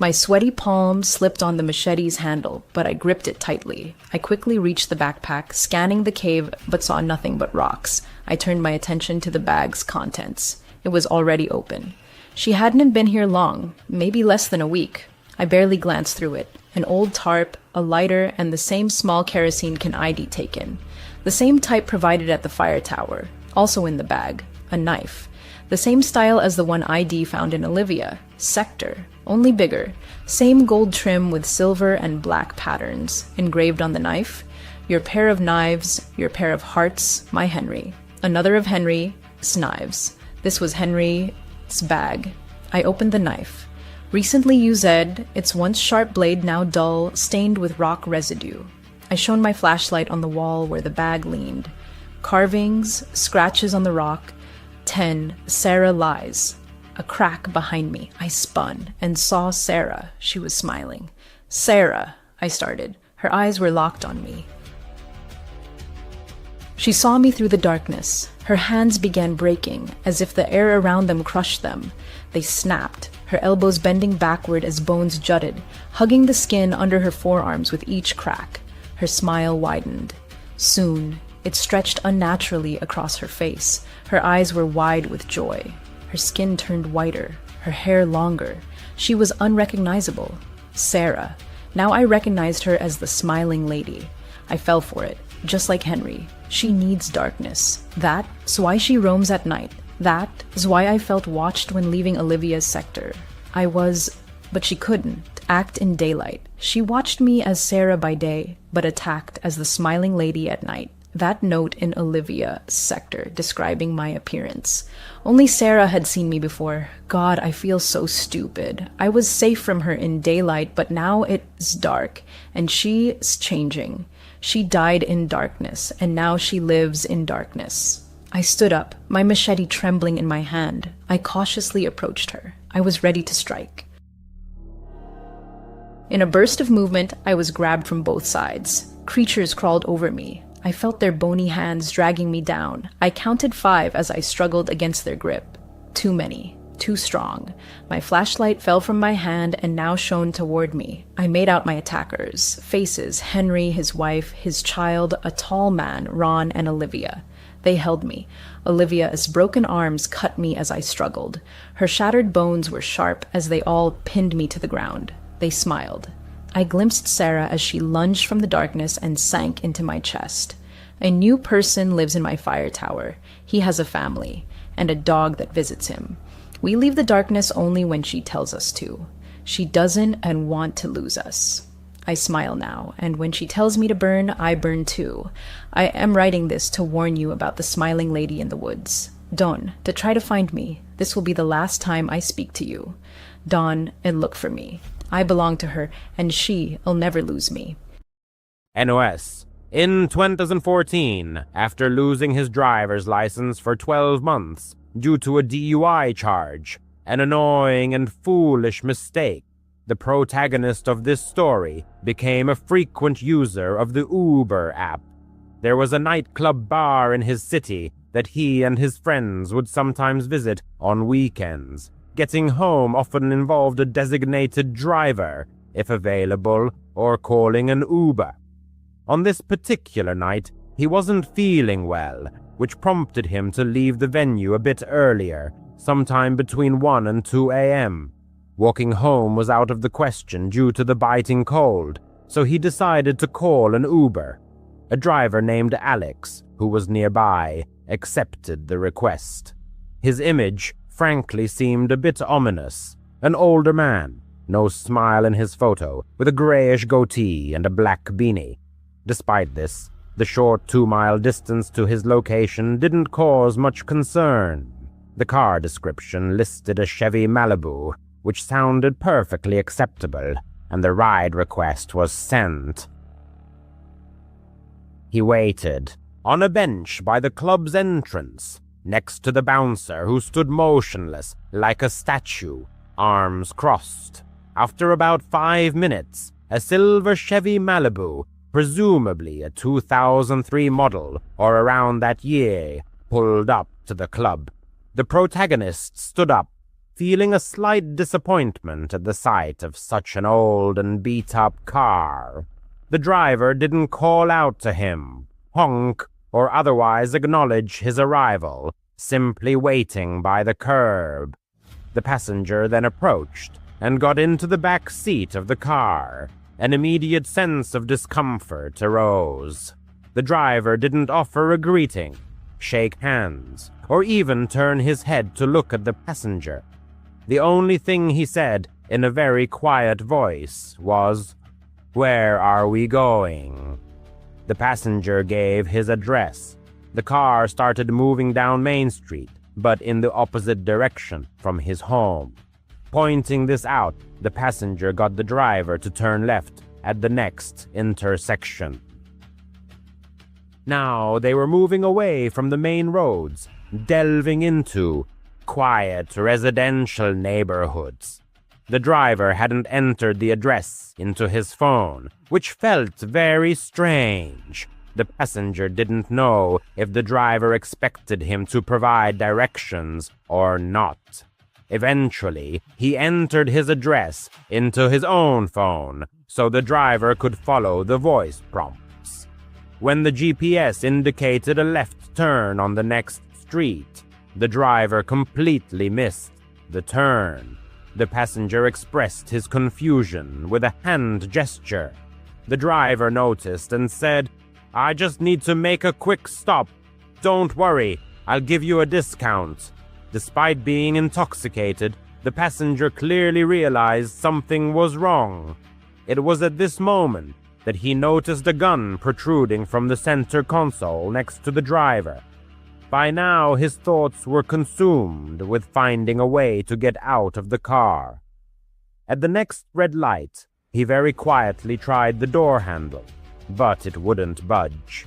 [SPEAKER 3] My sweaty palm slipped on the machete's handle, but I gripped it tightly. I quickly reached the backpack, scanning the cave, but saw nothing but rocks. I turned my attention to the bag's contents. It was already open. She hadn't been here long, maybe less than a week. I barely glanced through it. An old tarp, a lighter, and the same small kerosene can ID taken. The same type provided at the fire tower. Also in the bag, a knife. The same style as the one ID found in Olivia. Sector, only bigger. Same gold trim with silver and black patterns. Engraved on the knife, your pair of knives, your pair of hearts, my Henry. Another of Henry's knives. This was Henry's bag. I opened the knife. Recently used, its once sharp blade now dull, stained with rock residue. I shone my flashlight on the wall where the bag leaned. Carvings, scratches on the rock. 10. Sarah lies. A crack behind me. I spun and saw Sarah. She was smiling. Sarah, I started. Her eyes were locked on me. She saw me through the darkness. Her hands began breaking, as if the air around them crushed them. They snapped, her elbows bending backward as bones jutted, hugging the skin under her forearms with each crack. Her smile widened. Soon, it stretched unnaturally across her face. Her eyes were wide with joy. Her skin turned whiter, her hair longer. She was unrecognizable. Sarah. Now I recognized her as the smiling lady. I fell for it, just like Henry. She needs darkness. That's why she roams at night. That is why I felt watched when leaving Olivia's sector. But she couldn't act in daylight. She watched me as Sarah by day, but attacked as the smiling lady at night. That note in Olivia's sector describing my appearance. Only Sarah had seen me before. God, I feel so stupid. I was safe from her in daylight, but now it's dark, and she's changing. She died in darkness, and now she lives in darkness. I stood up, my machete trembling in my hand. I cautiously approached her. I was ready to strike. In a burst of movement, I was grabbed from both sides. Creatures crawled over me. I felt their bony hands dragging me down. I counted 5 as I struggled against their grip. Too many. Too strong. My flashlight fell from my hand and now shone toward me. I made out my attackers. Faces, Henry, his wife, his child, a tall man, Ron, and Olivia. They held me. Olivia's broken arms cut me as I struggled. Her shattered bones were sharp as they all pinned me to the ground. They smiled. I glimpsed Sarah as she lunged from the darkness and sank into my chest. A new person lives in my fire tower. He has a family, and a dog that visits him. We leave the darkness only when she tells us to. She doesn't and want to lose us. I smile now, and when she tells me to burn, I burn too. I am writing this to warn you about the smiling lady in the woods. Dawn, to try to find me. This will be the last time I speak to you. Dawn, and look for me. I belong to her, and she'll never lose me.
[SPEAKER 2] NOS. In 2014, after losing his driver's license for 12 months due to a DUI charge, an annoying and foolish mistake. The protagonist of this story became a frequent user of the Uber app. There was a nightclub bar in his city that he and his friends would sometimes visit on weekends. Getting home often involved a designated driver, if available, or calling an Uber. On this particular night, he wasn't feeling well, which prompted him to leave the venue a bit earlier, sometime between 1 and 2 a.m. Walking home was out of the question due to the biting cold, so he decided to call an Uber. A driver named Alex, who was nearby, accepted the request. His image, frankly, seemed a bit ominous. An older man, no smile in his photo, with a grayish goatee and a black beanie. Despite this, the short 2-mile distance to his location didn't cause much concern. The car description listed a Chevy Malibu, which sounded perfectly acceptable, and the ride request was sent. He waited, on a bench by the club's entrance, next to the bouncer who stood motionless, like a statue, arms crossed. After about 5 minutes, a silver Chevy Malibu, presumably a 2003 model or around that year, pulled up to the club. The protagonist stood up, feeling a slight disappointment at the sight of such an old and beat-up car. The driver didn't call out to him, honk, or otherwise acknowledge his arrival, simply waiting by the curb. The passenger then approached and got into the back seat of the car. An immediate sense of discomfort arose. The driver didn't offer a greeting, shake hands, or even turn his head to look at the passenger. The only thing he said, in a very quiet voice, was, "Where are we going?" The passenger gave his address. The car started moving down Main Street, but in the opposite direction from his home. Pointing this out, the passenger got the driver to turn left at the next intersection. Now they were moving away from the main roads, delving into quiet residential neighborhoods. The driver hadn't entered the address into his phone, which felt very strange. The passenger didn't know if the driver expected him to provide directions or not. Eventually, he entered his address into his own phone, so the driver could follow the voice prompts. When the GPS indicated a left turn on the next street, the driver completely missed the turn. The passenger expressed his confusion with a hand gesture. The driver noticed and said, "I just need to make a quick stop. Don't worry, I'll give you a discount." Despite being intoxicated, the passenger clearly realized something was wrong. It was at this moment that he noticed a gun protruding from the center console next to the driver. By now, his thoughts were consumed with finding a way to get out of the car. At the next red light, he very quietly tried the door handle, but it wouldn't budge.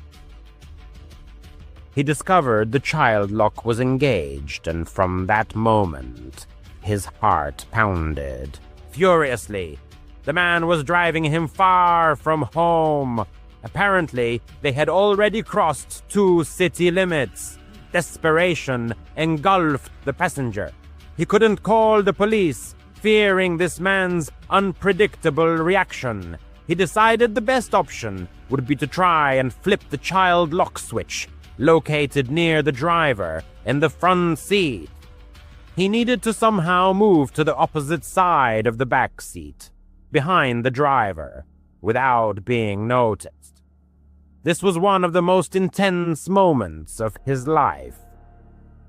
[SPEAKER 2] He discovered the child lock was engaged, and from that moment, his heart pounded furiously. The man was driving him far from home. Apparently, they had already crossed 2 city limits. Desperation engulfed the passenger. He couldn't call the police, fearing this man's unpredictable reaction. He decided the best option would be to try and flip the child lock switch, located near the driver in the front seat. He needed to somehow move to the opposite side of the back seat, behind the driver, without being noticed. This was one of the most intense moments of his life.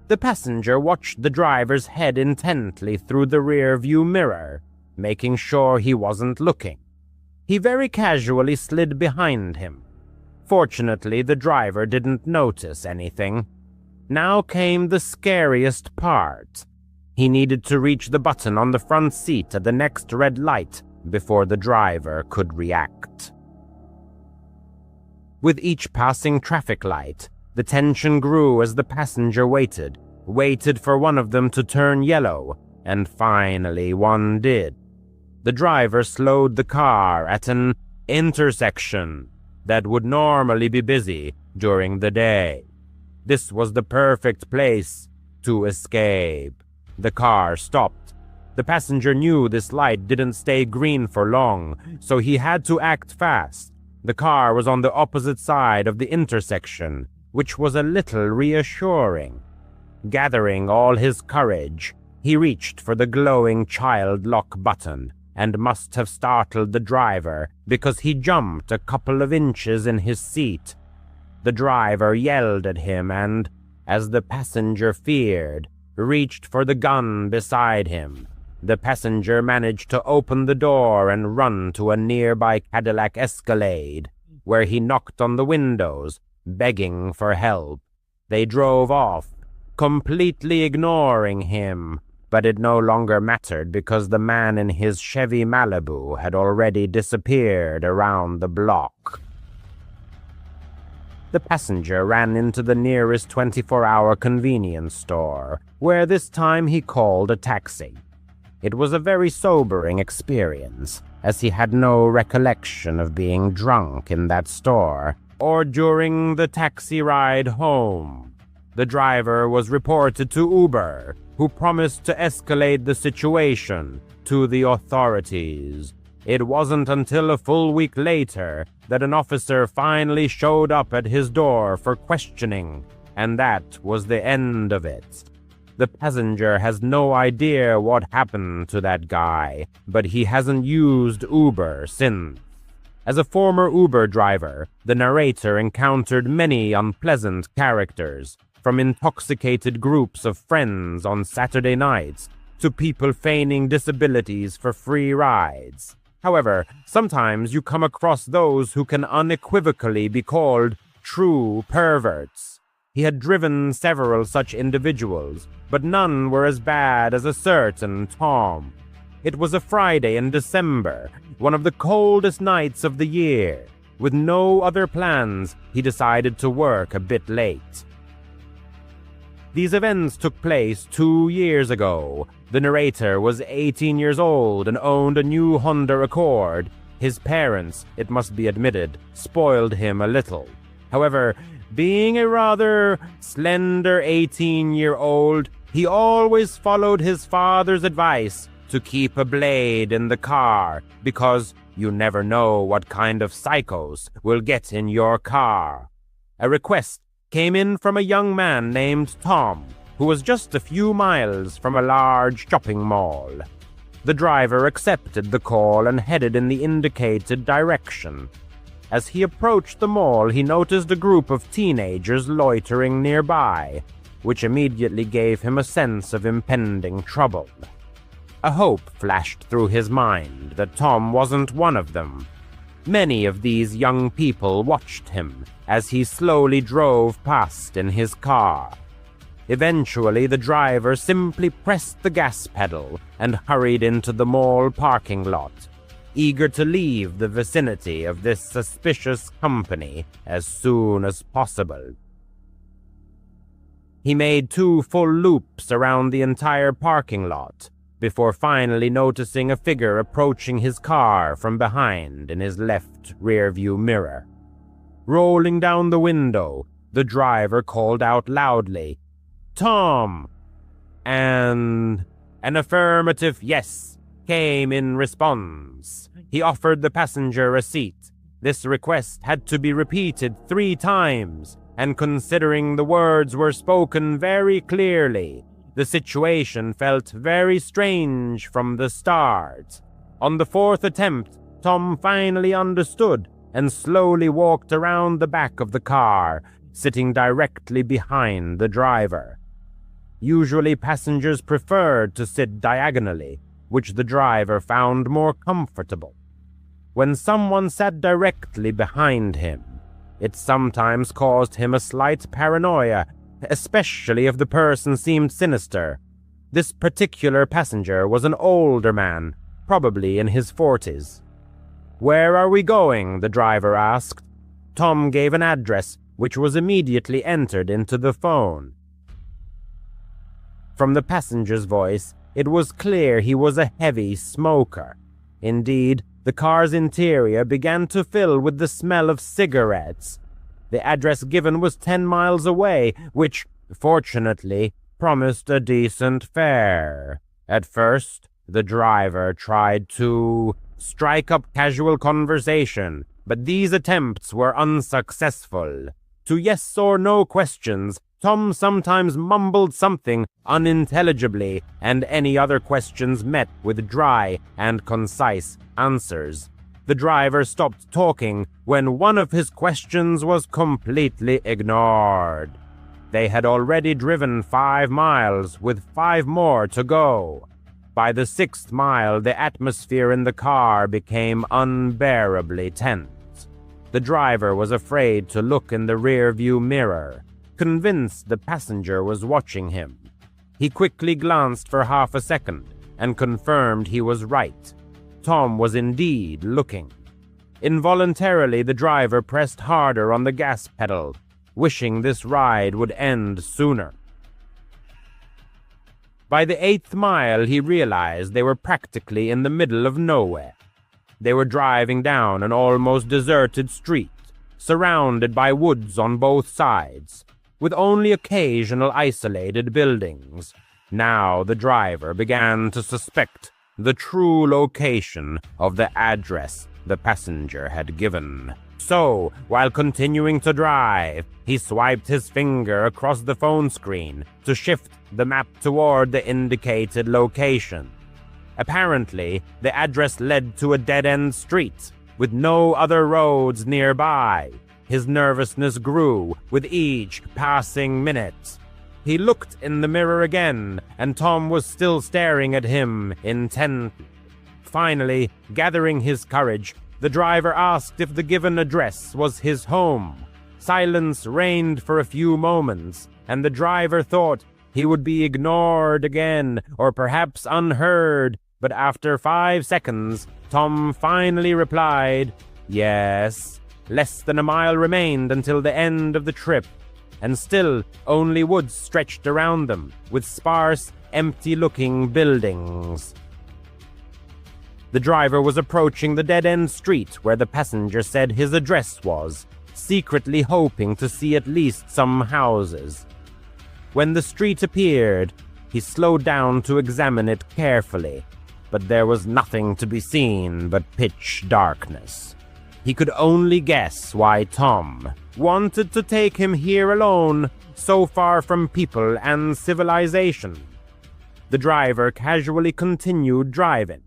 [SPEAKER 2] The passenger watched the driver's head intently through the rear-view mirror, making sure he wasn't looking. He very casually slid behind him. Fortunately, the driver didn't notice anything. Now came the scariest part. He needed to reach the button on the front seat at the next red light before the driver could react. With each passing traffic light, the tension grew as the passenger waited for one of them to turn yellow, and finally one did. The driver slowed the car at an intersection that would normally be busy during the day. This was the perfect place to escape. The car stopped. The passenger knew this light didn't stay green for long, so he had to act fast. The car was on the opposite side of the intersection, which was a little reassuring. Gathering all his courage, he reached for the glowing child lock button and must have startled the driver because he jumped a couple of inches in his seat. The driver yelled at him and, as the passenger feared, reached for the gun beside him. The passenger managed to open the door and run to a nearby Cadillac Escalade, where he knocked on the windows, begging for help. They drove off, completely ignoring him, but it no longer mattered because the man in his Chevy Malibu had already disappeared around the block. The passenger ran into the nearest 24-hour convenience store, where this time he called a taxi. It was a very sobering experience, as he had no recollection of being drunk in that store or during the taxi ride home. The driver was reported to Uber, who promised to escalate the situation to the authorities. It wasn't until a full week later that an officer finally showed up at his door for questioning, and that was the end of it. The passenger has no idea what happened to that guy, but he hasn't used Uber since. As a former Uber driver, the narrator encountered many unpleasant characters, from intoxicated groups of friends on Saturday nights to people feigning disabilities for free rides. However, sometimes you come across those who can unequivocally be called true perverts. He had driven several such individuals, but none were as bad as a certain Tom. It was a Friday in December, one of the coldest nights of the year. With no other plans, he decided to work a bit late. These events took place 2 years ago. The narrator was 18 years old and owned a new Honda Accord. His parents, it must be admitted, spoiled him a little. However, being a rather slender 18-year-old, he always followed his father's advice to keep a blade in the car because you never know what kind of psychos will get in your car. A request came in from a young man named Tom, who was just a few miles from a large shopping mall. The driver accepted the call and headed in the indicated direction. As he approached the mall, he noticed a group of teenagers loitering nearby, which immediately gave him a sense of impending trouble. A hope flashed through his mind that Tom wasn't one of them. Many of these young people watched him as he slowly drove past in his car. Eventually, the driver simply pressed the gas pedal and hurried into the mall parking lot, eager to leave the vicinity of this suspicious company as soon as possible. He made 2 full loops around the entire parking lot before finally noticing a figure approaching his car from behind in his left rearview mirror. Rolling down the window, the driver called out loudly, "Tom!" And an affirmative yes came in response. He offered the passenger a seat. This request had to be repeated 3 times, and considering the words were spoken very clearly, the situation felt very strange from the start. On the 4th attempt, Tom finally understood and slowly walked around the back of the car, sitting directly behind the driver. Usually passengers preferred to sit diagonally, which the driver found more comfortable. When someone sat directly behind him, it sometimes caused him a slight paranoia, especially if the person seemed sinister. This particular passenger was an older man, probably in his 40s. "Where are we going?" the driver asked. Tom gave an address, which was immediately entered into the phone. From the passenger's voice, It was clear he was a heavy smoker. Indeed, the car's interior began to fill with the smell of cigarettes. The address given was 10 miles away, which, fortunately, promised a decent fare. At first, the driver tried to strike up casual conversation, but these attempts were unsuccessful. To yes or no questions, Tom sometimes mumbled something unintelligibly, and any other questions met with dry and concise answers. The driver stopped talking when one of his questions was completely ignored. They had already driven 5 miles, with 5 more to go. By the 6th mile, the atmosphere in the car became unbearably tense. The driver was afraid to look in the rearview mirror, convinced the passenger was watching him. He quickly glanced for half a second and confirmed he was right. Tom was indeed looking. Involuntarily, the driver pressed harder on the gas pedal, wishing this ride would end sooner. By the 8th mile, he realized they were practically in the middle of nowhere. They were driving down an almost deserted street, surrounded by woods on both sides, with only occasional isolated buildings. Now the driver began to suspect the true location of the address the passenger had given. So, while continuing to drive, he swiped his finger across the phone screen to shift the map toward the indicated location. Apparently, the address led to a dead-end street, with no other roads nearby. His nervousness grew with each passing minute. He looked in the mirror again, and Tom was still staring at him intently. Finally, gathering his courage, the driver asked if the given address was his home. Silence reigned for a few moments, and the driver thought he would be ignored again, or perhaps unheard, but after 5 seconds, Tom finally replied, "Yes." Less than a mile remained until the end of the trip, and still only woods stretched around them, with sparse, empty-looking buildings. The driver was approaching the dead-end street where the passenger said his address was, secretly hoping to see at least some houses. When the street appeared, he slowed down to examine it carefully, but there was nothing to be seen but pitch darkness. He could only guess why Tom wanted to take him here alone, so far from people and civilization. The driver casually continued driving,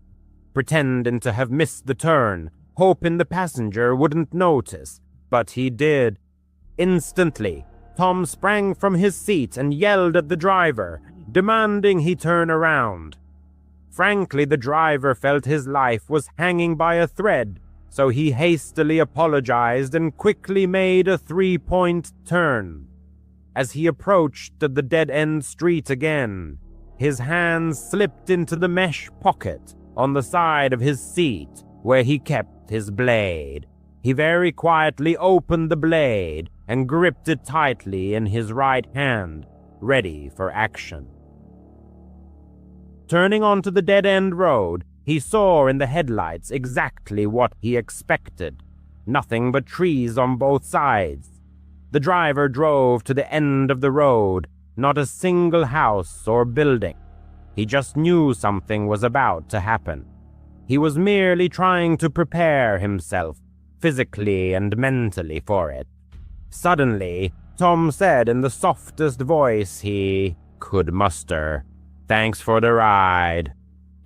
[SPEAKER 2] pretending to have missed the turn, hoping the passenger wouldn't notice, but he did. Instantly, Tom sprang from his seat and yelled at the driver, demanding he turn around. Frankly, the driver felt his life was hanging by a thread, so he hastily apologized and quickly made a 3-point turn. As he approached the dead-end street again, his hands slipped into the mesh pocket on the side of his seat where he kept his blade. He very quietly opened the blade and gripped it tightly in his right hand, ready for action. Turning onto the dead-end road, he saw in the headlights exactly what he expected. Nothing but trees on both sides. The driver drove to the end of the road, not a single house or building. He just knew something was about to happen. He was merely trying to prepare himself, physically and mentally, for it. Suddenly, Tom said in the softest voice he could muster, "Thanks for the ride."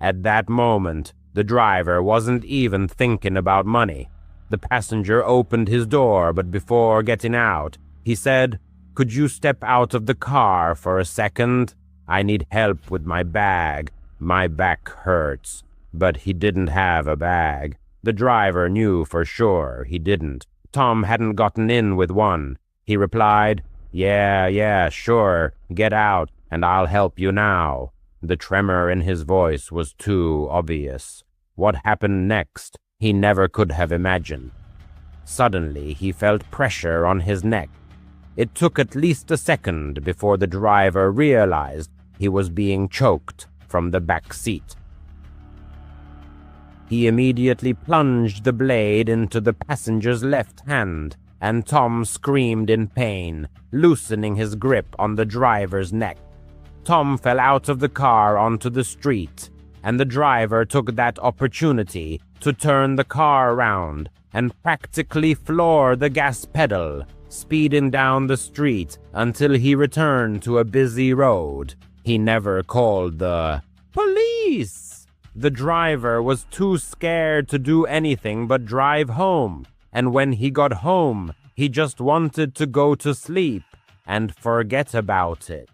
[SPEAKER 2] At that moment, the driver wasn't even thinking about money. The passenger opened his door, but before getting out, he said, "Could you step out of the car for a second? I need help with my bag. My back hurts." But he didn't have a bag. The driver knew for sure he didn't. Tom hadn't gotten in with one. He replied, Yeah, sure. Get out, and I'll help you now." The tremor in his voice was too obvious. What happened next, he never could have imagined. Suddenly, he felt pressure on his neck. It took at least a second before the driver realized he was being choked from the back seat. He immediately plunged the blade into the passenger's left hand, and Tom screamed in pain, loosening his grip on the driver's neck. Tom fell out of the car onto the street, and the driver took that opportunity to turn the car around and practically floor the gas pedal, speeding down the street until he returned to a busy road. He never called the police. The driver was too scared to do anything but drive home, and when he got home, he just wanted to go to sleep and forget about it.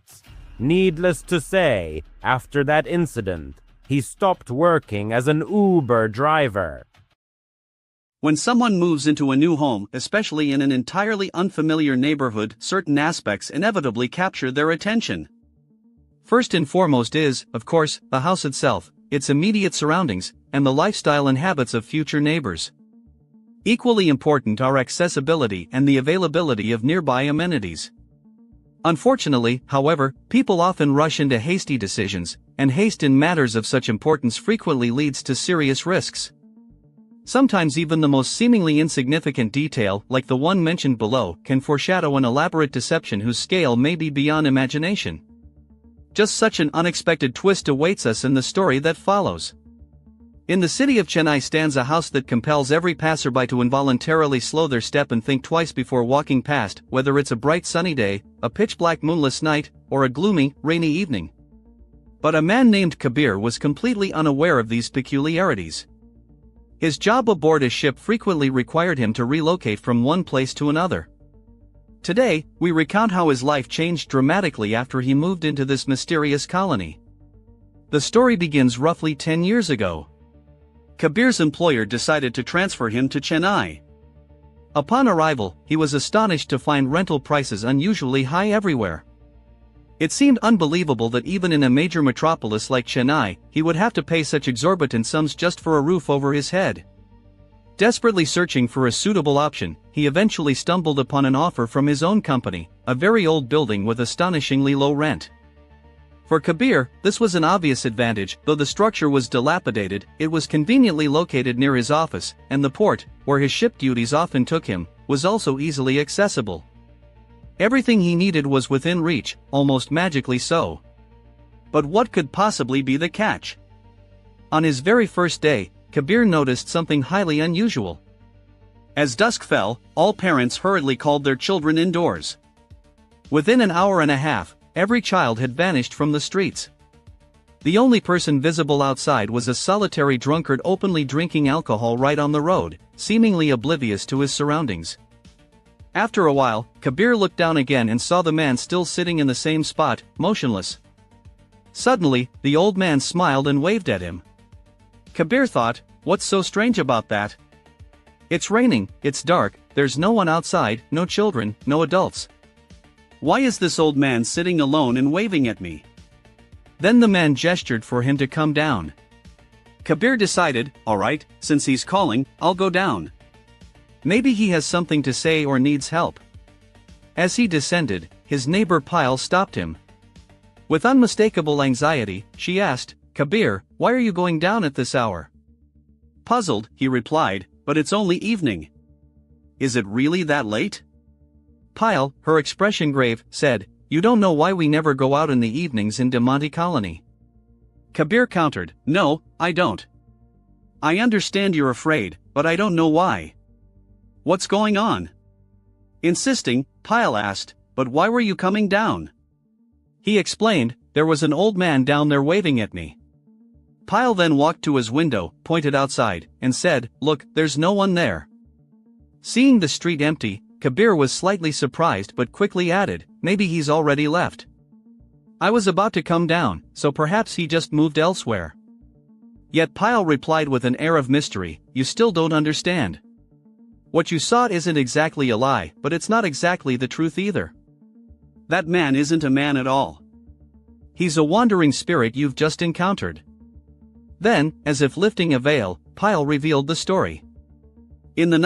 [SPEAKER 2] Needless to say, after that incident, he stopped working as an Uber driver.
[SPEAKER 1] When someone moves into a new home, especially in an entirely unfamiliar neighborhood, certain aspects inevitably capture their attention. First and foremost is, of course, the house itself, its immediate surroundings, and the lifestyle and habits of future neighbors. Equally important are accessibility and the availability of nearby amenities. Unfortunately, however, people often rush into hasty decisions, and haste in matters of such importance frequently leads to serious risks. Sometimes even the most seemingly insignificant detail, like the one mentioned below, can foreshadow an elaborate deception whose scale may be beyond imagination. Just such an unexpected twist awaits us in the story that follows. In the city of Chennai stands a house that compels every passerby to involuntarily slow their step and think twice before walking past, whether it's a bright sunny day, a pitch-black moonless night, or a gloomy, rainy evening. But a man named Kabir was completely unaware of these peculiarities. His job aboard a ship frequently required him to relocate from one place to another. Today, we recount how his life changed dramatically after he moved into this mysterious colony. The story begins roughly 10 years ago. Kabir's employer decided to transfer him to Chennai. Upon arrival, he was astonished to find rental prices unusually high everywhere. It seemed unbelievable that even in a major metropolis like Chennai, he would have to pay such exorbitant sums just for a roof over his head. Desperately searching for a suitable option, he eventually stumbled upon an offer from his own company, a very old building with astonishingly low rent. For Kabir, this was an obvious advantage. Though the structure was dilapidated, it was conveniently located near his office, and the port, where his ship duties often took him, was also easily accessible. Everything he needed was within reach, almost magically so. But what could possibly be the catch? On his very first day, Kabir noticed something highly unusual. As dusk fell, all parents hurriedly called their children indoors. Within an hour and a half, every child had vanished from the streets. The only person visible outside was a solitary drunkard openly drinking alcohol right on the road, seemingly oblivious to his surroundings. After a while, Kabir looked down again and saw the man still sitting in the same spot, motionless. Suddenly, the old man smiled and waved at him. Kabir thought, what's so strange about that? It's raining, it's dark, there's no one outside, no children, no adults. Why is this old man sitting alone and waving at me? Then the man gestured for him to come down. Kabir decided, alright, since he's calling, I'll go down. Maybe he has something to say or needs help. As he descended, his neighbor Pyle stopped him. With unmistakable anxiety, she asked, Kabir, why are you going down at this hour? Puzzled, he replied, but it's only evening. Is it really that late? Pyle, her expression grave, said, you don't know why we never go out in the evenings in Demonte Colony. Kabir countered, no, I don't. I understand you're afraid, but I don't know why. What's going on? Insisting, Pyle asked, but why were you coming down? He explained, there was an old man down there waving at me. Pyle then walked to his window, pointed outside, and said, look, there's no one there. Seeing the street empty, Kabir was slightly surprised but quickly added, maybe he's already left. I was about to come down, so perhaps he just moved elsewhere. Yet Pyle replied with an air of mystery, you still don't understand. What you saw isn't exactly a lie, but it's not exactly the truth either. That man isn't a man at all. He's a wandering spirit you've just encountered. Then, as if lifting a veil, Pyle revealed the story. In the